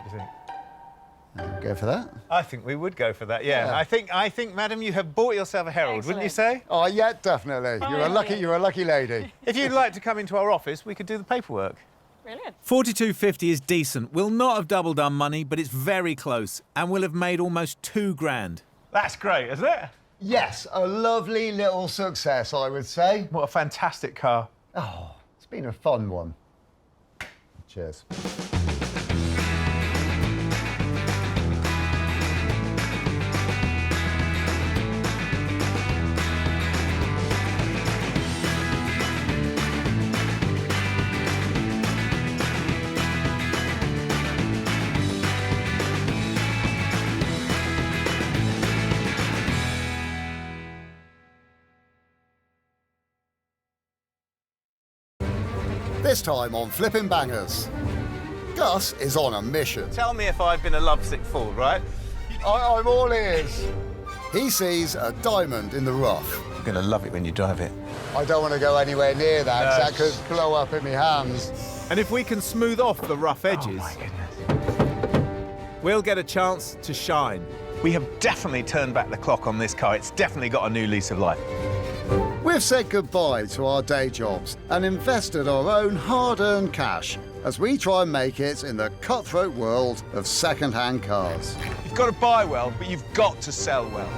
think? Go for that? I think we would go for that. Yeah. I think, madam, you have bought yourself a Herald, wouldn't you say? Oh, yeah, definitely. You're a lucky lady. If you'd like to come into our office, we could do the paperwork. Brilliant. 42.50 is decent. We'll not have doubled our money, but it's very close, and we'll have made almost £2,000. That's great, isn't it? Yes, a lovely little success, I would say. What a fantastic car. Oh, it's been a fun one. Cheers. This time on Flipping Bangers, Gus is on a mission. Tell me if I've been a lovesick fool, right? I'm all ears. He sees a diamond in the rough. You're going to love it when you drive it. I don't want to go anywhere near that, because that could blow up in my hands. And if we can smooth off the rough edges, we'll get a chance to shine. We have definitely turned back the clock on this car. It's definitely got a new lease of life. We've said goodbye to our day jobs and invested our own hard-earned cash as we try and make it in the cutthroat world of second-hand cars. You've got to buy well, but you've got to sell well.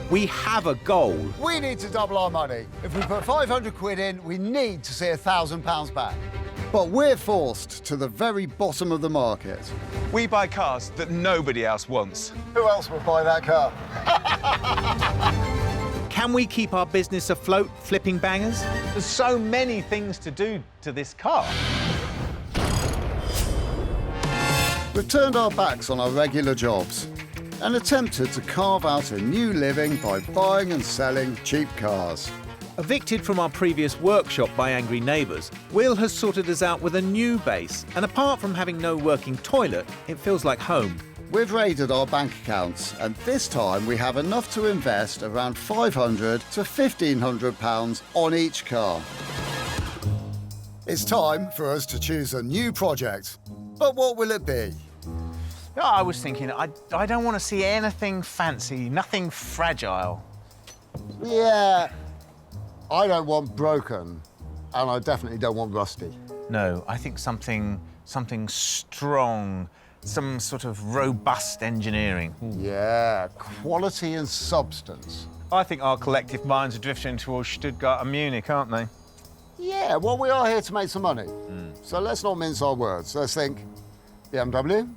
We have a goal. We need to double our money. If we put 500 quid in, we need to see £1,000 back. But we're forced to the very bottom of the market. We buy cars that nobody else wants. Who else would buy that car? Can we keep our business afloat, flipping bangers? There's so many things to do to this car. We've turned our backs on our regular jobs and attempted to carve out a new living by buying and selling cheap cars. Evicted from our previous workshop by angry neighbours, Will has sorted us out with a new base, and apart from having no working toilet, it feels like home. We've raided our bank accounts, and this time we have enough to invest around £500 to £1,500 on each car. It's time for us to choose a new project. But what will it be? No, I was thinking, I don't want to see anything fancy, nothing fragile. Yeah, I don't want broken, and I definitely don't want rusty. No, I think something strong, some sort of robust engineering. Yeah, quality and substance. I think our collective minds are drifting towards Stuttgart and Munich, aren't they? Yeah, well, we are here to make some money. So let's not mince our words. Let's think BMW,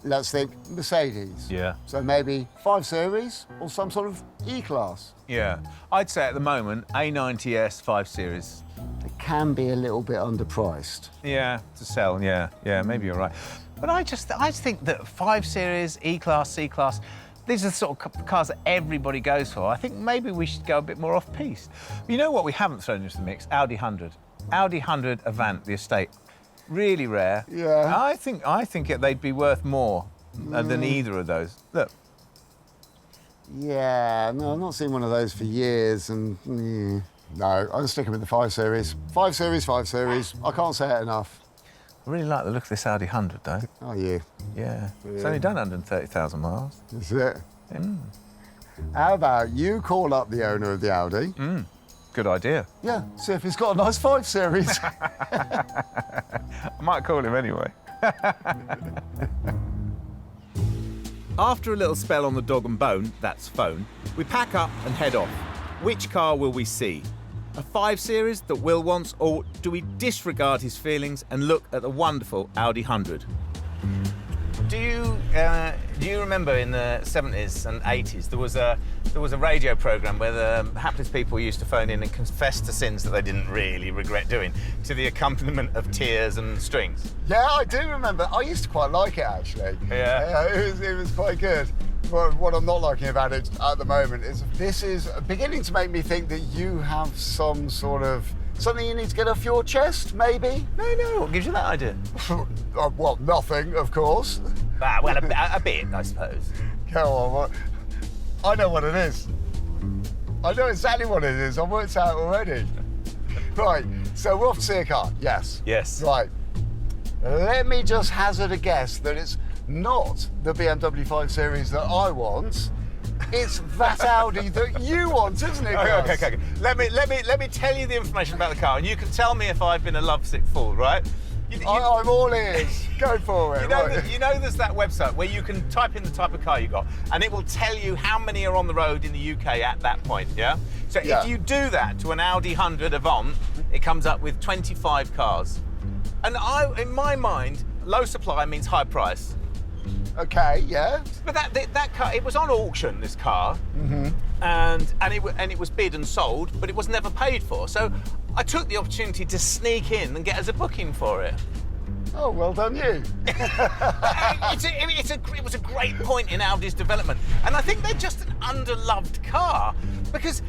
let's think Mercedes. Yeah. So maybe 5 Series or some sort of E-Class. Yeah. I'd say at the moment, A90S 5 Series. It can be a little bit underpriced. Yeah, to sell, yeah. Yeah, maybe you're right. But I just think that 5 Series, E-Class, C-Class, these are the sort of cars that everybody goes for. I think maybe we should go a bit more off-piste. You know what we haven't thrown into the mix? Audi 100. Audi 100 Avant, the estate. Really rare. Yeah. I think they'd be worth more than either of those. Look. Yeah, no, I've not seen one of those for years, and no, I'm sticking with the 5 Series. 5 Series, 5 Series. I can't say it enough. I really like the look of this Audi 100, though. Oh, yeah. Yeah. It's only done 130,000 miles. Is it? Mm. How about you call up the owner of the Audi? Mm. Good idea. Yeah, see if he's got a nice 5 Series. I might call him anyway. After a little spell on the dog and bone, that's phone, we pack up and head off. Which car will we see? A 5 Series that Will wants, or do we disregard his feelings and look at the wonderful Audi 100? Do you remember in the 70s and 80s there was a radio programme where the hapless people used to phone in and confess to sins that they didn't really regret doing, to the accompaniment of tears and strings? Yeah, I do remember. I used to quite like it, actually. Yeah. It was quite good. But what I'm not liking about it at the moment is this is beginning to make me think that you have some sort of something you need to get off your chest, maybe? No. What gives you that idea? Well, nothing, of course. Well, a bit, I suppose. Go on, I know what it is. I know exactly what it is. I've worked out already. Right, so we're off to see a car, yes? Yes. Right. Let me just hazard a guess that it's not the BMW 5 Series that I want. It's that Audi that you want, isn't it, Gus? Okay. Let me tell you the information about the car, and you can tell me if I've been a lovesick fool, right? I'm all ears. Go for it. You know there's that website where you can type in the type of car you got, and it will tell you how many are on the road in the UK at that point, yeah? So if you do that to an Audi 100 Avant, it comes up with 25 cars. And in my mind, low supply means high price. Okay, yeah. But that car, it was on auction, this car, and it was bid and sold, but it was never paid for. So I took the opportunity to sneak in and get us a booking for it. Oh, well done you. It was a great point in Audi's development, and I think they're just an underloved car because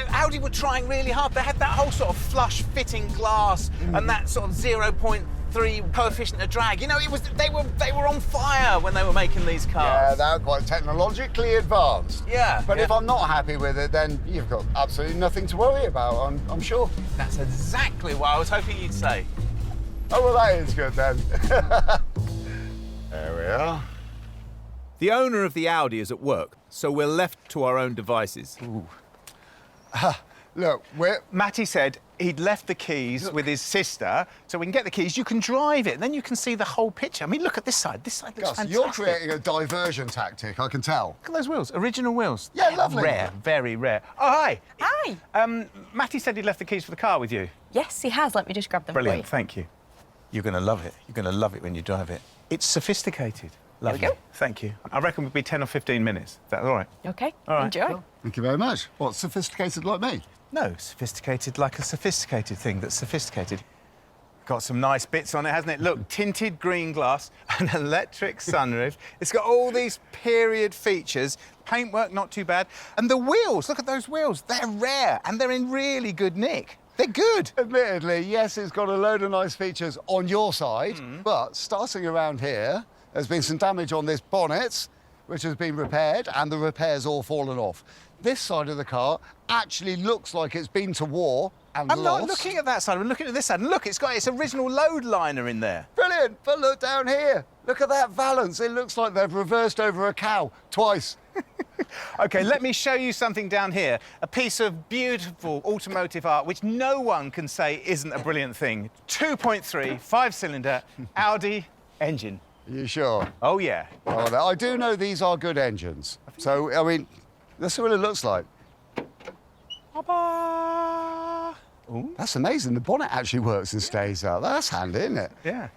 Audi were trying really hard. They had that whole sort of flush fitting glass and that sort of 0.3 coefficient of drag. You know, they were on fire when they were making these cars. Yeah, they were quite technologically advanced. Yeah. But if I'm not happy with it, then you've got absolutely nothing to worry about, I'm sure. That's exactly what I was hoping you'd say. Oh, well, that is good then. There we are. The owner of the Audi is at work, so we're left to our own devices. Ooh. Look, Matty said he'd left the keys with his sister, so we can get the keys, you can drive it, and then you can see the whole picture. I mean, look at this side. This side looks fantastic. You're creating a diversion tactic, I can tell. Look at those wheels, original wheels. Yeah, lovely. Rare, very rare. Oh, hi. Hi. Matty said he'd left the keys for the car with you. Yes, he has. Let me just grab them Brilliant, for you. thank you. You're going to love it. You're going to love it when you drive it. It's sophisticated. Lovely. There we go. Thank you. I reckon we'll be 10 or 15 minutes. Is that all right? OK, All right. enjoy. Cool. Thank you very much. What, sophisticated like me? No, sophisticated like a sophisticated thing that's sophisticated. Got some nice bits on it, hasn't it? Look, tinted green glass, an electric sunroof. It's got all these period features. Paintwork, not too bad. And the wheels, look at those wheels. They're rare and they're in really good nick. They're good. Admittedly, yes, it's got a load of nice features on your side, but starting around here, there's been some damage on this bonnet, which has been repaired, and the repair's all fallen off. This side of the car actually looks like it's been to war and I'm lost. not looking at that side, I'm looking at this side. And look, it's got its original load liner in there. Brilliant, but look down here. Look at that valance. It looks like they've reversed over a cow twice. OK, let me show you something down here. A piece of beautiful automotive art, which no one can say isn't a brilliant thing. 2.3, 5-cylinder Audi engine. Are you sure? Oh, yeah. Oh, I do know these are good engines. So, I mean, let's see what it looks like. Ooh. That's amazing. The bonnet actually works and stays out. That's handy, isn't it? Yeah.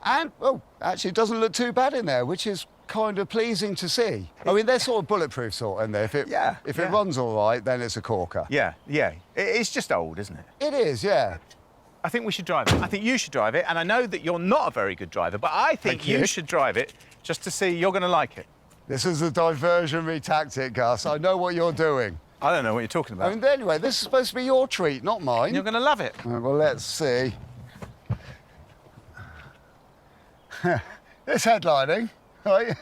And, oh, actually, it doesn't look too bad in there, which is kind of pleasing to see. I mean, they're sort of bulletproof sort, and if it runs all right, then it's a corker. Yeah. It's just old, isn't it? It is, yeah. I think we should drive it. I think you should drive it, and I know that you're not a very good driver, but I think you should drive it just to see you're going to like it. This is a diversionary tactic, Gus. I know what you're doing. I don't know what you're talking about. I mean, anyway, this is supposed to be your treat, not mine. You're going to love it. Well, let's see. It's headlining, right?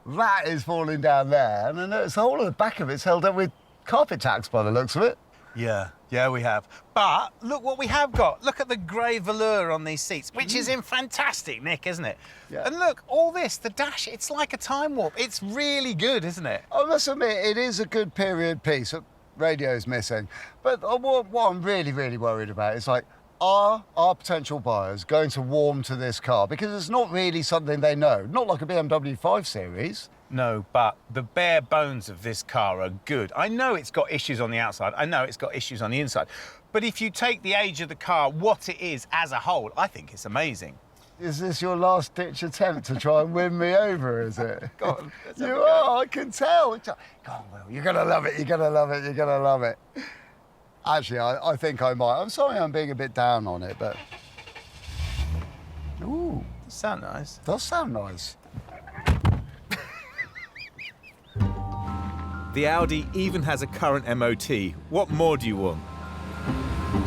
That is falling down there, and I notice the whole of the back of it's held up with carpet tacks by the looks of it. Yeah, we have. But look what we have got. Look at the grey velour on these seats, which is in fantastic nick, isn't it? Yeah. And look, all this, the dash, it's like a time warp. It's really good, isn't it? I must admit, it is a good period piece. Radio's missing. But what I'm really, really worried about is, like, are our potential buyers going to warm to this car? Because it's not really something they know. Not like a BMW 5 Series. No, but the bare bones of this car are good. I know it's got issues on the outside. I know it's got issues on the inside. But if you take the age of the car, what it is as a whole, I think it's amazing. Is this your last-ditch attempt to try and win me over, is it? Go on, let's have a You go. are, I can tell. Go on, Will, you're going to love it, you're going to love it, you're going to love it. Actually, I think I might. I'm sorry I'm being a bit down on it, but... Ooh. Does sound nice. Does sound nice. The Audi even has a current MOT. What more do you want?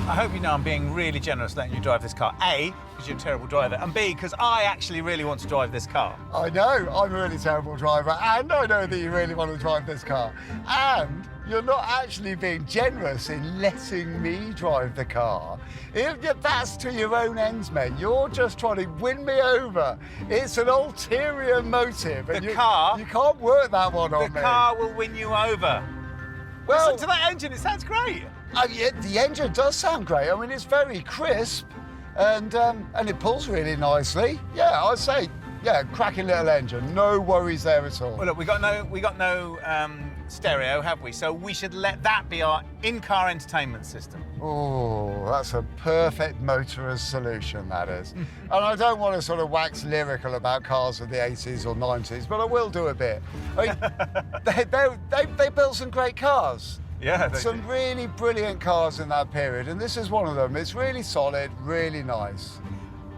I hope you know I'm being really generous letting you drive this car. A, because you're a terrible driver, and B, because I actually really want to drive this car. I know, I'm a really terrible driver, and I know that you really want to drive this car. And you're not actually being generous in letting me drive the car. That's to your own ends, mate. You're just trying to win me over. It's an ulterior motive. And you can't work that one on me. The car will win you over. Well, listen to that engine, it sounds great. Yeah, the engine does sound great. I mean, it's very crisp, and it pulls really nicely. Yeah, I'd say, yeah, cracking little engine. No worries there at all. Well, look, we got no stereo, have we? So we should let that be our in-car entertainment system. Oh, that's a perfect motorist solution, that is. And I don't want to sort of wax lyrical about cars of the 80s or 90s, but I will do a bit. I mean, they built some great cars. Yeah, some really brilliant cars in that period, and this is one of them. It's really solid, really nice.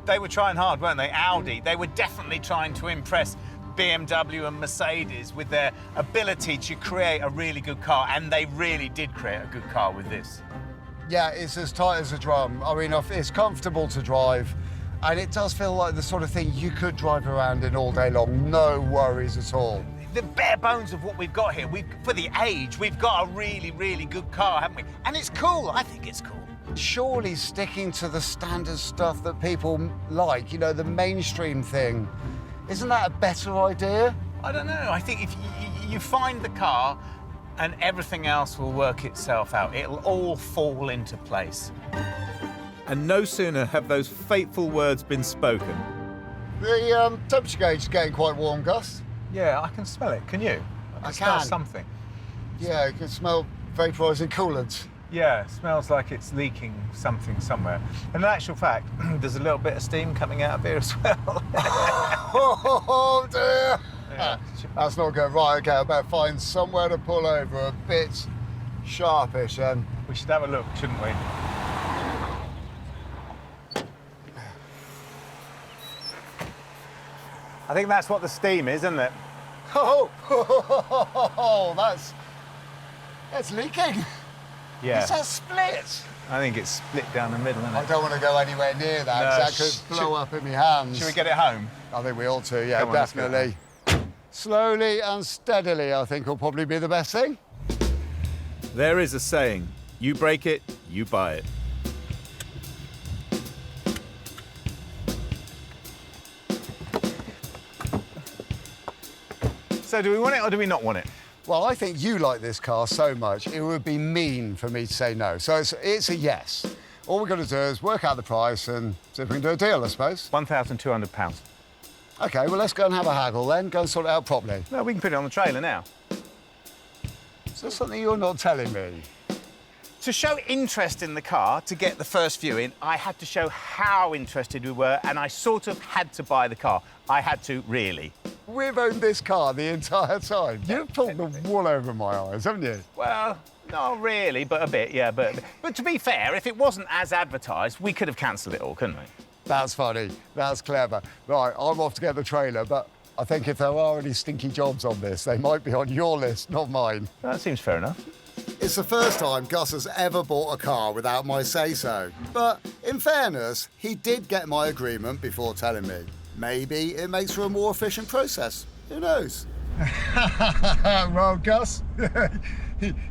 They were trying hard, weren't they? Audi, they were definitely trying to impress BMW and Mercedes with their ability to create a really good car, and they really did create a good car with this. Yeah, it's as tight as a drum. I mean, it's comfortable to drive, and it does feel like the sort of thing you could drive around in all day long. No worries at all. The bare bones of what we've got here, for the age, we've got a really, really good car, haven't we? And it's cool. I think it's cool. Surely sticking to the standard stuff that people like, you know, the mainstream thing, isn't that a better idea? I don't know. I think if you find the car and everything else will work itself out, it'll all fall into place. And no sooner have those fateful words been spoken. The temperature gauge is getting quite warm, Gus. Yeah, I can smell it. Can you? I can smell something. Yeah, you can smell vaporising coolant. Yeah, it smells like it's leaking something somewhere. And in actual fact, there's a little bit of steam coming out of here as well. Oh, dear. Yeah. That's not good. Right, OK, I better find somewhere to pull over a bit sharpish, then. We should have a look, shouldn't we? I think that's what the steam is, isn't it? Oh, that's leaking. Yeah. It's a split. I think it's split down the middle, isn't it? I don't want to go anywhere near that, because that could blow up in my hands. Should we get it home? I think we ought to, yeah, Come on, let's get it definitely. Slowly and steadily, I think, will probably be the best thing. There is a saying, you break it, you buy it. So do we want it or do we not want it? Well, I think you like this car so much, it would be mean for me to say no. So it's a yes. All we've got to do is work out the price and see if we can do a deal, I suppose. £1,200. OK, well, let's go and have a haggle then. Go and sort it out properly. Well, we can put it on the trailer now. Is there something you're not telling me? To show interest in the car, to get the first viewing, I had to show how interested we were, and I sort of had to buy the car. I had to, really. we've owned this car the entire time. You've pulled the wool over my eyes, haven't you? Well, not really, but a bit, yeah. But to be fair, if it wasn't as advertised, we could have cancelled it all, couldn't we? That's funny. That's clever. Right, I'm off to get the trailer, but I think if there are any stinky jobs on this, they might be on your list, not mine. That seems fair enough. It's the first time Gus has ever bought a car without my say-so. But in fairness, he did get my agreement before telling me. Maybe it makes for a more efficient process. Who knows? Well, Gus,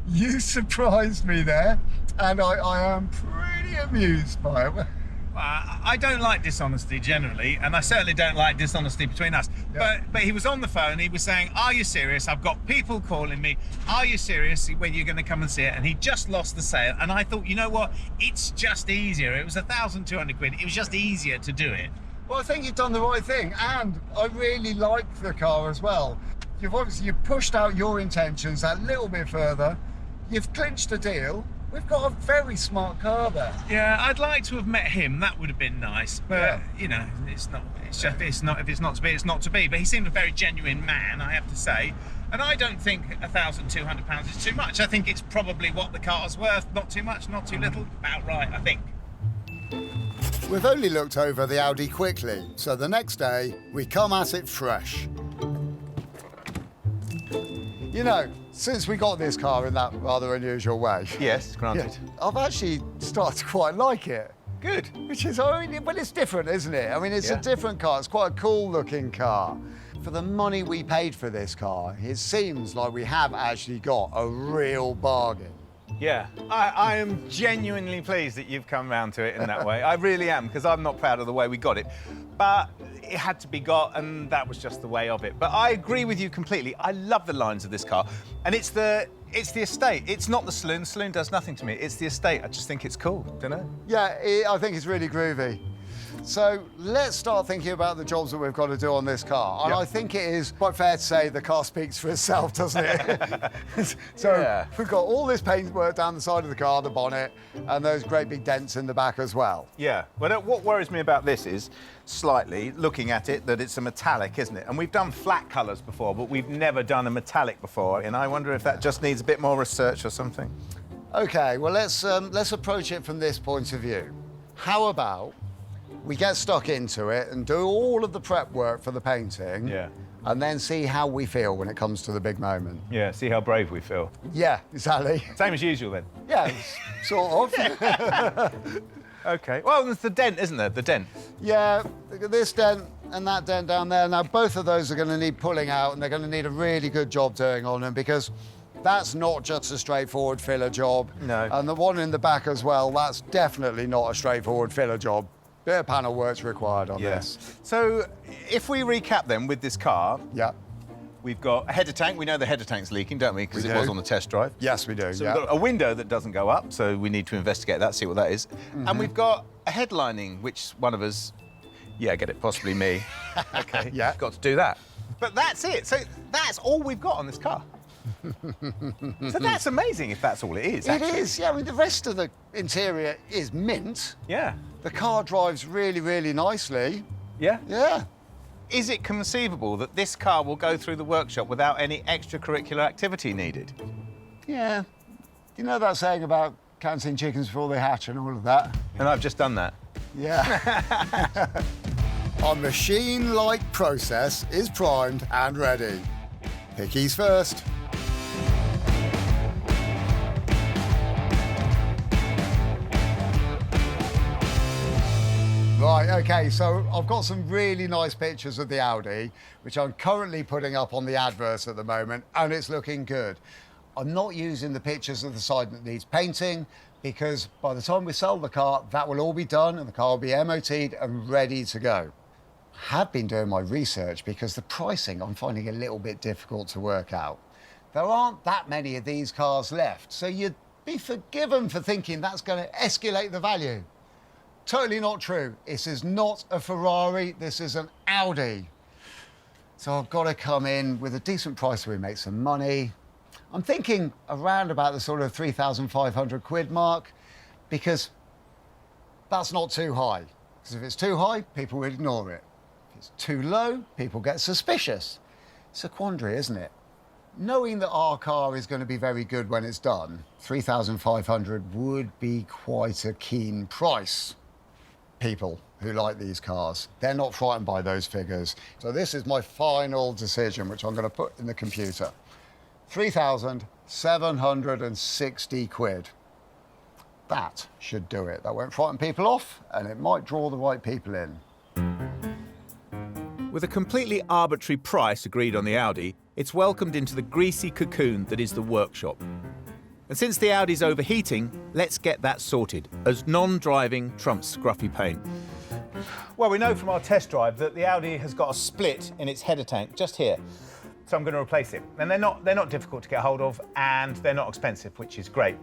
you surprised me there, and I am pretty amused by it. I don't like dishonesty generally, and I certainly don't like dishonesty between us. Yeah. But he was on the phone, he was saying, are you serious? I've got people calling me. Are you serious when you're going to come and see it? And he just lost the sale. And I thought, you know what? It's just easier. It was 1,200 quid. It was just easier to do it. Well, I think you've done the right thing, and I really like the car as well. You've pushed out your intentions that little bit further. You've clinched a deal. We've got a very smart car there. Yeah, I'd like to have met him. That would have been nice. But, you know, it's not. It's just, if it's not to be, it's not to be. But he seemed a very genuine man, I have to say. And I don't think £1,200 is too much. I think it's probably what the car's worth. Not too much, not too little. About right, I think. We've only looked over the Audi quickly, so the next day we come at it fresh. You know, since we got this car in that rather unusual way... Yes, granted. I've actually started to quite like it. Good. Which is, well, it's different, isn't it? I mean, it's a different car. It's quite a cool-looking car. For the money we paid for this car, it seems like we have actually got a real bargain. Yeah, I am genuinely pleased that you've come round to it in that way. I really am, because I'm not proud of the way we got it. But it had to be got, and that was just the way of it. But I agree with you completely. I love the lines of this car. And it's the estate. It's not the saloon. The saloon does nothing to me. It's the estate. I just think it's cool, don't know? Yeah, I think it's really groovy. So let's start thinking about the jobs that we've got to do on this car. And I think it is quite fair to say the car speaks for itself, doesn't it? So we've got all this paintwork down the side of the car, the bonnet, and those great big dents in the back as well. Yeah, well, what worries me about this is, slightly, looking at it, that it's a metallic, isn't it? And we've done flat colours before, but we've never done a metallic before. And I wonder if that just needs a bit more research or something. OK, well, let's approach it from this point of view. How about we get stuck into it and do all of the prep work for the painting, and then see how we feel when it comes to the big moment. Yeah, see how brave we feel. Yeah, exactly. Same as usual, then. Yeah, sort of. OK. Well, there's the dent, isn't there? The dent. Yeah, this dent and that dent down there. Now, both of those are going to need pulling out, and they're going to need a really good job doing on them, because that's not just a straightforward filler job. No. And the one in the back as well, that's definitely not a straightforward filler job. Bit of panel work's required on this. So, if we recap then with this car... We've got a header tank. We know the header tank's leaking, don't we? Because it was on the test drive. Yes, we do, So we've got a window that doesn't go up, so we need to investigate that, see what that is. And we've got a headlining, which one of us... Yeah, get it, possibly me. OK. Got to do that. But that's it. So that's all we've got on this car. So that's amazing if that's all it is. It is, yeah. I mean, the rest of the interior is mint. Yeah. The car drives really, really nicely. Yeah? Yeah. Is it conceivable that this car will go through the workshop without any extracurricular activity needed? Yeah. You know that saying about counting chickens before they hatch and all of that? And I've just done that. Yeah. Our machine-like process is primed and ready. Pickies first. Right, OK, so I've got some really nice pictures of the Audi, which I'm currently putting up on the advert at the moment, and it's looking good. I'm not using the pictures of the side that needs painting, because by the time we sell the car, that will all be done and the car will be MOT'd and ready to go. I have been doing my research because the pricing I'm finding a little bit difficult to work out. There aren't that many of these cars left, so you'd be forgiven for thinking that's going to escalate the value. Totally not true. This is not a Ferrari, this is an Audi. So I've got to come in with a decent price so we make some money. I'm thinking around about the sort of 3,500 quid mark, because that's not too high. Because if it's too high, people would ignore it. If it's too low, people get suspicious. It's a quandary, isn't it? Knowing that our car is going to be very good when it's done, 3,500 would be quite a keen price. People who like these cars, they're not frightened by those figures. So this is my final decision, which I'm going to put in the computer. 3,760 quid. That should do it. That won't frighten people off, and it might draw the right people in. With a completely arbitrary price agreed on the Audi, it's welcomed into the greasy cocoon that is the workshop. And since the Audi's overheating, let's get that sorted, as non-driving trumps scruffy paint. Well, we know from our test drive that the Audi has got a split in its header tank just here. So I'm going to replace it. And they're not difficult to get hold of, and they're not expensive, which is great.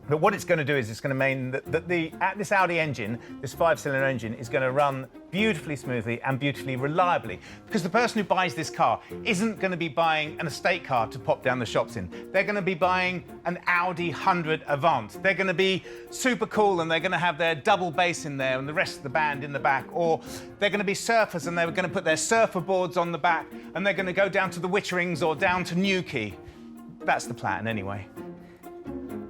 But what it's going to do is it's going to mean that this Audi engine, this 5-cylinder engine, is going to run beautifully smoothly and beautifully reliably. Because the person who buys this car isn't going to be buying an estate car to pop down the shops in. They're going to be buying an Audi 100 Avant. They're going to be super cool, and they're going to have their double bass in there and the rest of the band in the back. Or they're going to be surfers, and they're going to put their surfer boards on the back, and they're going to go down to the Witcherings or down to Newquay. That's the plan, anyway.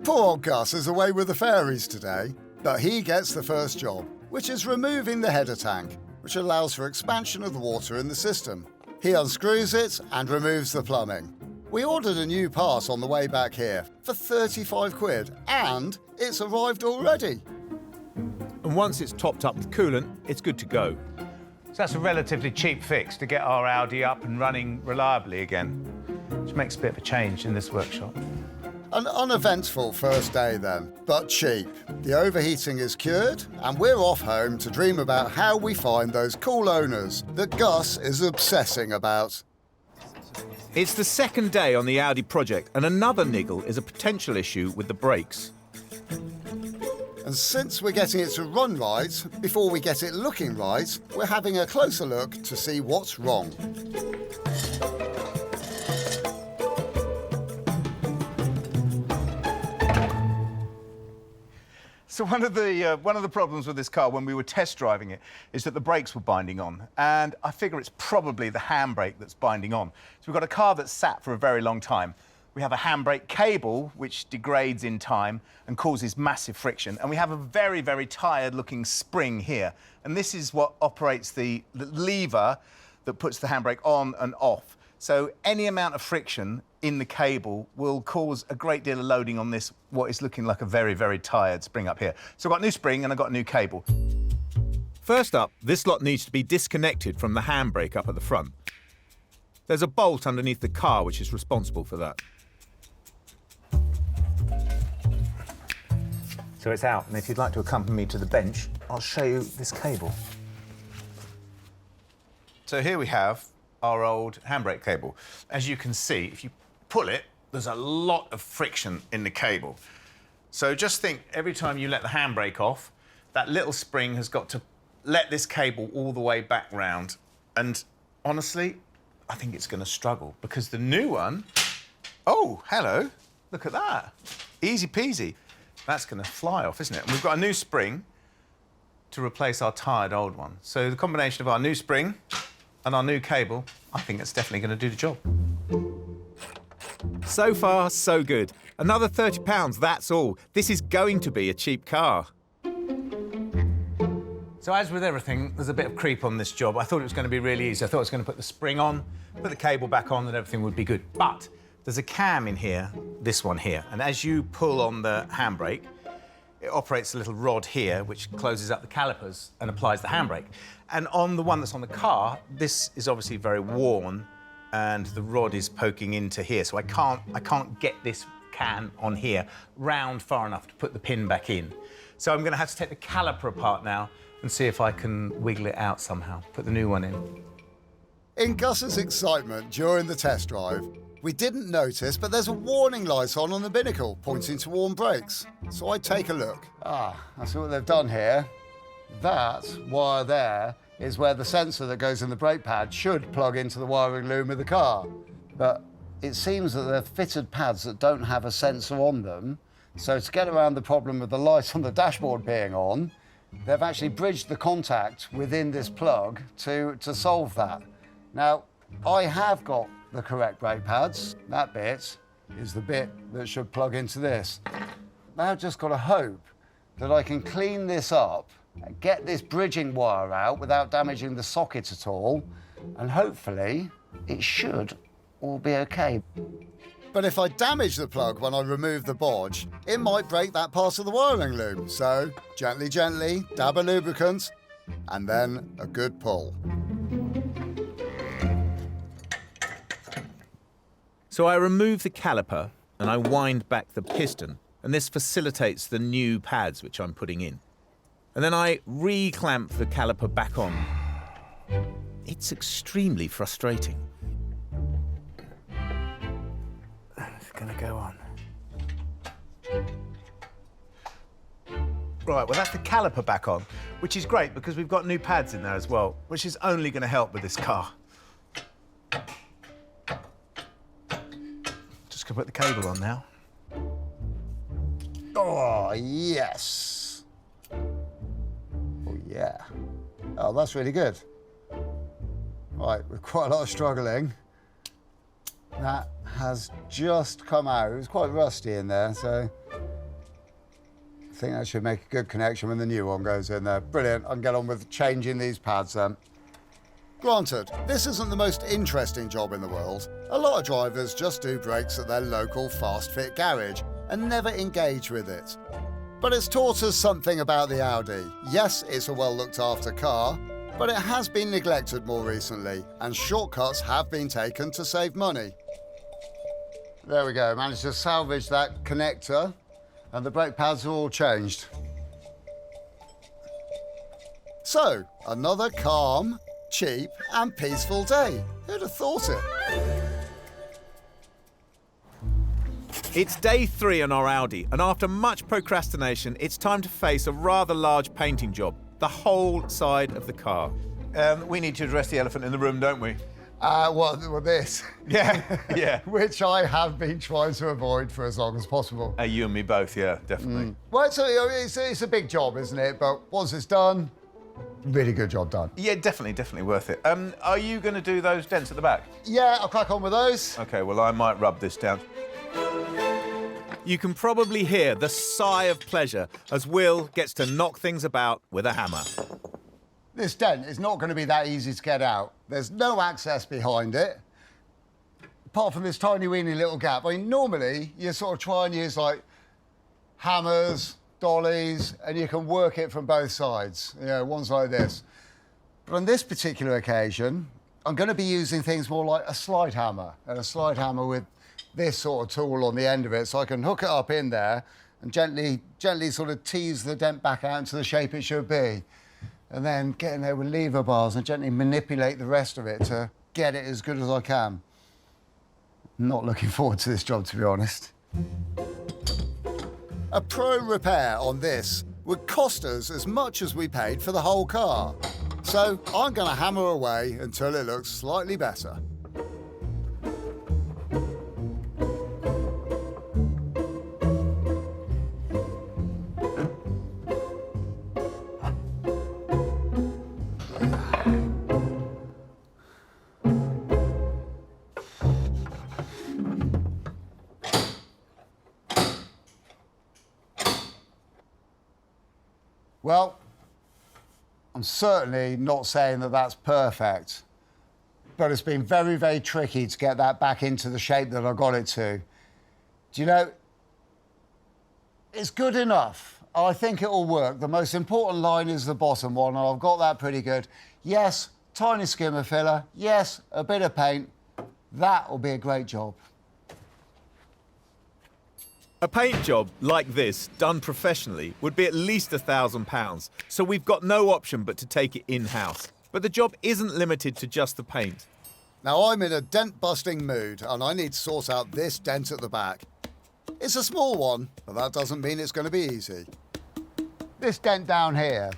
Poor old Gus is away with the fairies today, but he gets the first job, which is removing the header tank, which allows for expansion of the water in the system. He unscrews it and removes the plumbing. We ordered a new part on the way back here for 35 quid, and it's arrived already. And once it's topped up with coolant, it's good to go. So that's a relatively cheap fix to get our Audi up and running reliably again, which makes a bit of a change in this workshop. An uneventful first day then, but cheap. The overheating is cured, and we're off home to dream about how we find those cool owners that Gus is obsessing about. It's the second day on the Audi project, and another niggle is a potential issue with the brakes. And since we're getting it to run right, before we get it looking right, we're having a closer look to see what's wrong. So one of the problems with this car when we were test driving it is that the brakes were binding on, and I figure it's probably the handbrake that's binding on. So we've got a car that's sat for a very long time. We have a handbrake cable which degrades in time and causes massive friction, and we have a very, very tired-looking spring here, and this is what operates the lever that puts the handbrake on and off. So any amount of friction in the cable will cause a great deal of loading on this, what is looking like a very, very tired spring up here. So I've got a new spring and I've got a new cable. First up, this lot needs to be disconnected from the handbrake up at the front. There's a bolt underneath the car which is responsible for that. So it's out, and if you'd like to accompany me to the bench, I'll show you this cable. So here we have our old handbrake cable. As you can see, if you pull it, there's a lot of friction in the cable. So just think, every time you let the handbrake off, that little spring has got to let this cable all the way back round. And honestly, I think it's going to struggle, because the new one... Oh, hello. Look at that. Easy peasy. That's going to fly off, isn't it? And we've got a new spring to replace our tired old one. So the combination of our new spring and our new cable, I think it's definitely going to do the job. So far, so good. Another £30, that's all. This is going to be a cheap car. So as with everything, there's a bit of creep on this job. I thought it was going to be really easy. I thought I was going to put the spring on, put the cable back on, and everything would be good. But there's a cam in here, this one here, and as you pull on the handbrake, it operates a little rod here which closes up the calipers and applies the handbrake. And on the one that's on the car, this is obviously very worn, and the rod is poking into here, so I can't get this cam on here round far enough to put the pin back in. So I'm going to have to take the caliper apart now and see if I can wiggle it out somehow, put the new one in. In Gus's excitement during the test drive, we didn't notice, but there's a warning light on the binnacle pointing to warm brakes. So I take a look. I see what they've done here. That wire there is where the sensor that goes in the brake pad should plug into the wiring loom of the car. But it seems that they've fitted pads that don't have a sensor on them. So to get around the problem of the light on the dashboard being on, they've actually bridged the contact within this plug to solve that. Now, I have got the correct brake pads. That bit is the bit that should plug into this. Now I've just got to hope that I can clean this up and get this bridging wire out without damaging the socket at all, and hopefully it should all be okay. But if I damage the plug when I remove the bodge, it might break that part of the wiring loom. So gently, gently, dab a lubricant, and then a good pull. So I remove the caliper and I wind back the piston, and this facilitates the new pads which I'm putting in. And then I re-clamp the caliper back on. It's extremely frustrating. It's gonna go on. Right, well, that's the caliper back on, which is great because we've got new pads in there as well, which is only going to help with this car. Just gonna put the cable on now. Oh, yes. Oh, yeah. Oh, that's really good. Right, with quite a lot of struggling, that has just come out. It was quite rusty in there, so I think that should make a good connection when the new one goes in there. Brilliant. I can get on with changing these pads then. Granted, this isn't the most interesting job in the world. A lot of drivers just do brakes at their local fast fit garage and never engage with it. But it's taught us something about the Audi. Yes, it's a well looked after car, but it has been neglected more recently, and shortcuts have been taken to save money. There we go, managed to salvage that connector, and the brake pads are all changed. So, another calm, cheap and peaceful day. Who'd have thought it? It's day 3 on our Audi, and after much procrastination, it's time to face a rather large painting job. The whole side of the car. We need to address the elephant in the room, don't we? Well, this. Yeah, yeah. Which I have been trying to avoid for as long as possible. You and me both, yeah, definitely. Well, it's a big job, isn't it? But once it's done, really good job done. Yeah, definitely worth it. Are you going to do those dents at the back? Yeah, I'll crack on with those. OK, well, I might rub this down. You can probably hear the sigh of pleasure as Will gets to knock things about with a hammer. This dent is not going to be that easy to get out. There's no access behind it, apart from this tiny weeny little gap. I mean, normally you sort of try and use like hammers, dollies, and you can work it from both sides. You know, one's like this. But on this particular occasion, I'm going to be using things more like a slide hammer, and a slide hammer with this sort of tool on the end of it, so I can hook it up in there and gently sort of tease the dent back out into the shape it should be. And then get in there with lever bars and gently manipulate the rest of it to get it as good as I can. Not looking forward to this job, to be honest. A pro repair on this would cost us as much as we paid for the whole car. So I'm going to hammer away until it looks slightly better. Well, I'm certainly not saying that that's perfect, but it's been very, very tricky to get that back into the shape that I got it to. Do you know, it's good enough. I think it will work. The most important line is the bottom one, and I've got that pretty good. Yes, tiny skimmer filler. Yes, a bit of paint. That will be a great job. A paint job like this, done professionally, would be at least £1,000, so we've got no option but to take it in-house. But the job isn't limited to just the paint. Now, I'm in a dent-busting mood, and I need to sort out this dent at the back. It's a small one, but that doesn't mean it's going to be easy. This dent down here,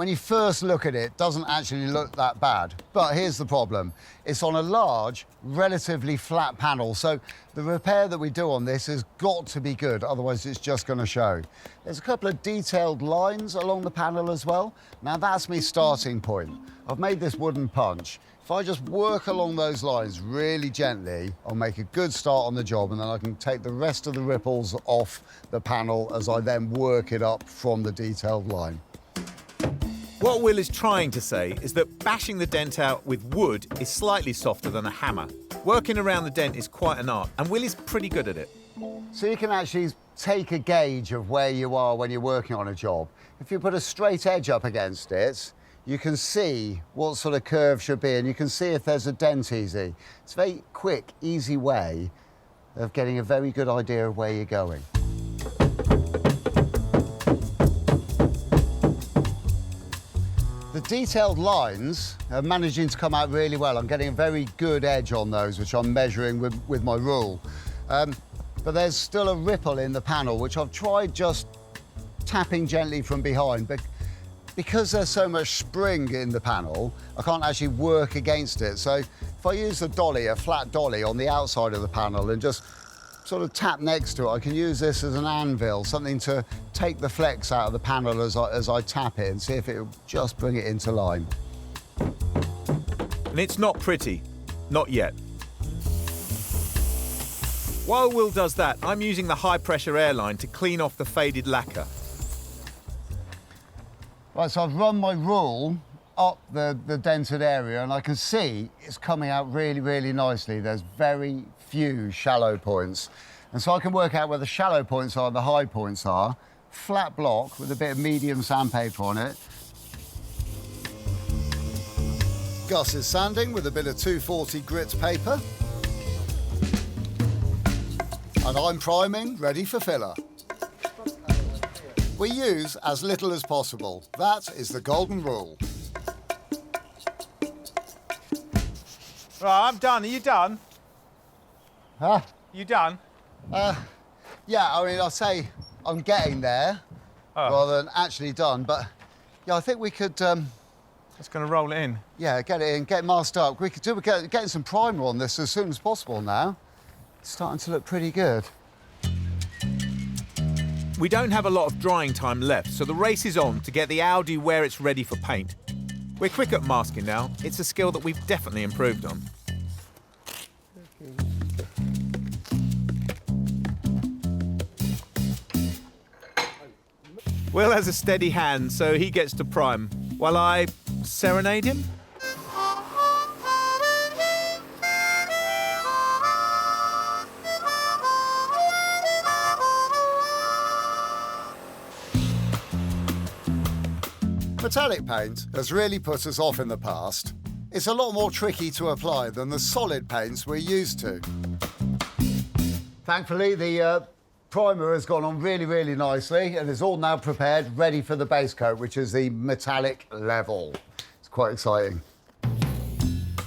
when you first look at it, it doesn't actually look that bad. But here's the problem. It's on a large, relatively flat panel, so the repair that we do on this has got to be good, otherwise it's just going to show. There's a couple of detailed lines along the panel as well. Now that's my starting point. I've made this wooden punch. If I just work along those lines really gently, I'll make a good start on the job, and then I can take the rest of the ripples off the panel as I then work it up from the detailed line. What Will is trying to say is that bashing the dent out with wood is slightly softer than a hammer. Working around the dent is quite an art, and Will is pretty good at it. So you can actually take a gauge of where you are when you're working on a job. If you put a straight edge up against it, you can see what sort of curve should be, and you can see if there's a dent easy. It's a very quick, easy way of getting a very good idea of where you're going. The detailed lines are managing to come out really well. I'm getting a very good edge on those, which I'm measuring with my rule. But there's still a ripple in the panel, which I've tried just tapping gently from behind. But because there's so much spring in the panel, I can't actually work against it. So if I use a dolly, a flat dolly on the outside of the panel and just sort of tap next to it, I can use this as an anvil, something to take the flex out of the panel as I tap it and see if it will just bring it into line. And it's not pretty. Not yet. While Will does that, I'm using the high-pressure airline to clean off the faded lacquer. Right, so I've run my rule up the dented area, and I can see it's coming out really, really nicely. There's very few shallow points. And so I can work out where the shallow points are and the high points are. Flat block with a bit of medium sandpaper on it. Gus is sanding with a bit of 240 grit paper. And I'm priming, ready for filler. We use as little as possible. That is the golden rule. Right, I'm done. Are you done? Huh? You done? Yeah, I mean, I'll say I'm getting there rather than actually done, but yeah, I think we could... Just going to roll it in? Yeah, get it in, get masked up. We could do getting some primer on this as soon as possible now. It's starting to look pretty good. We don't have a lot of drying time left, so the race is on to get the Audi where it's ready for paint. We're quick at masking now. It's a skill that we've definitely improved on. Will has a steady hand, so he gets to prime, while I serenade him. Metallic paint has really put us off in the past. It's a lot more tricky to apply than the solid paints we're used to. Thankfully, the primer has gone on really, really nicely and is all now prepared, ready for the base coat, which is the metallic level. It's quite exciting.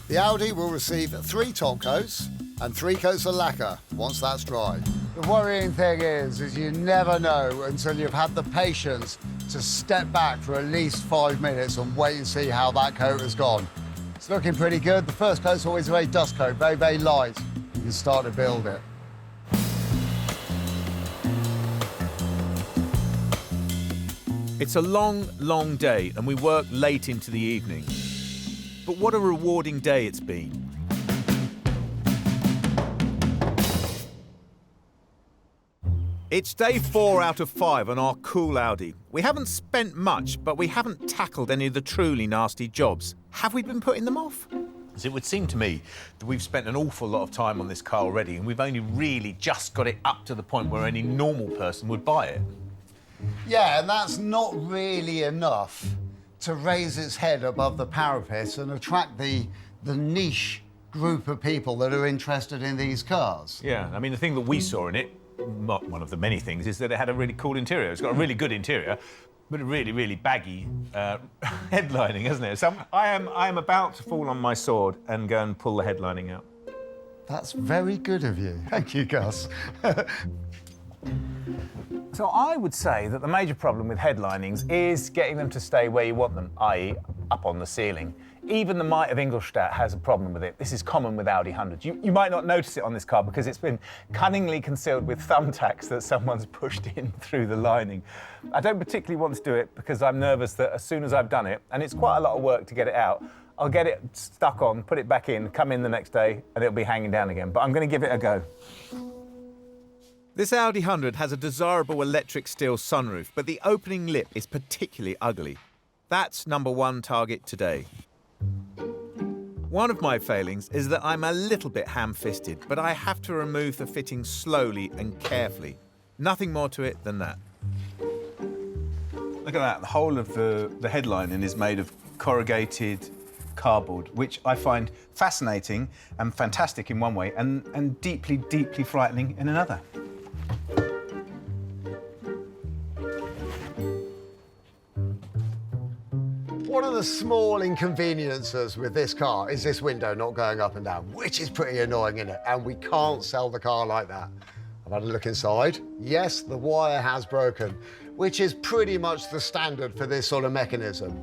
The Audi will receive 3 top coats and 3 coats of lacquer once that's dry. The worrying thing is you never know until you've had the patience to step back for at least 5 minutes and wait and see how that coat has gone. It's looking pretty good. The first coat's always a very dust coat, very, very light. You can start to build it. It's a long, long day, and we work late into the evening. But what a rewarding day it's been. It's day 4 out of 5 on our cool Audi. We haven't spent much, but we haven't tackled any of the truly nasty jobs. Have we been putting them off? As it would seem to me that we've spent an awful lot of time on this car already, and we've only really just got it up to the point where any normal person would buy it. Yeah, and that's not really enough to raise its head above the parapet and attract the niche group of people that are interested in these cars. Yeah, I mean, the thing that we saw in it, not one of the many things, is that it had a really cool interior. It's got a really good interior, but a really, really baggy headlining, hasn't it? So I am about to fall on my sword and go and pull the headlining out. That's very good of you. Thank you, Gus. So I would say that the major problem with headlinings is getting them to stay where you want them, i.e. up on the ceiling. Even the Might of Ingolstadt has a problem with it. This is common with Audi 100s. You might not notice it on this car because it's been cunningly concealed with thumbtacks that someone's pushed in through the lining. I don't particularly want to do it because I'm nervous that as soon as I've done it, and it's quite a lot of work to get it out, I'll get it stuck on, put it back in, come in the next day, and it'll be hanging down again. But I'm going to give it a go. This Audi 100 has a desirable electric steel sunroof, but the opening lip is particularly ugly. That's number one target today. One of my failings is that I'm a little bit ham-fisted, but I have to remove the fitting slowly and carefully. Nothing more to it than that. Look at that, the whole of the headlining is made of corrugated cardboard, which I find fascinating and fantastic in one way and deeply, deeply frightening in another. One of the small inconveniences with this car is this window not going up and down, which is pretty annoying, isn't it? And we can't sell the car like that. I've had a look inside. Yes, the wire has broken, which is pretty much the standard for this sort of mechanism.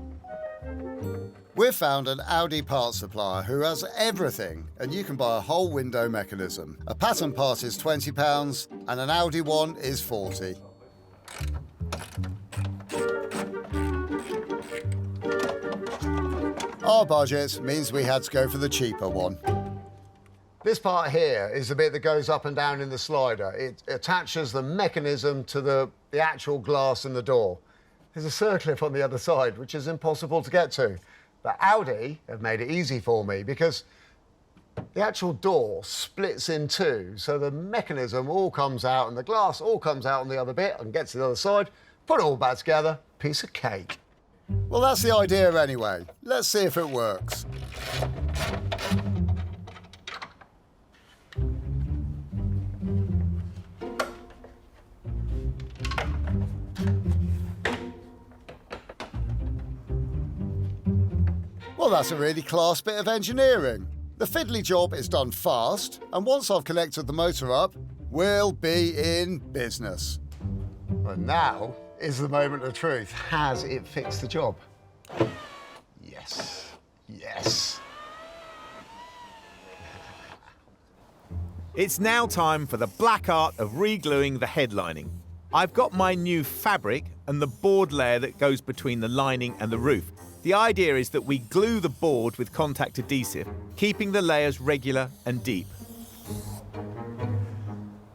We've found an Audi parts supplier who has everything, and you can buy a whole window mechanism. A pattern part is £20 and an Audi one is £40. Our budget means we had to go for the cheaper one. This part here is the bit that goes up and down in the slider. It attaches the mechanism to the actual glass in the door. There's a circlip on the other side, which is impossible to get to. But Audi have made it easy for me because the actual door splits in two, so the mechanism all comes out and the glass all comes out on the other bit and gets to the other side, put it all back together, piece of cake. Well, that's the idea anyway. Let's see if it works. Well, that's a really class bit of engineering. The fiddly job is done fast, and once I've connected the motor up, we'll be in business. And now is the moment of truth. Has it fixed the job? Yes. Yes. It's now time for the black art of re-gluing the headlining. I've got my new fabric and the board layer that goes between the lining and the roof. The idea is that we glue the board with contact adhesive, keeping the layers regular and deep.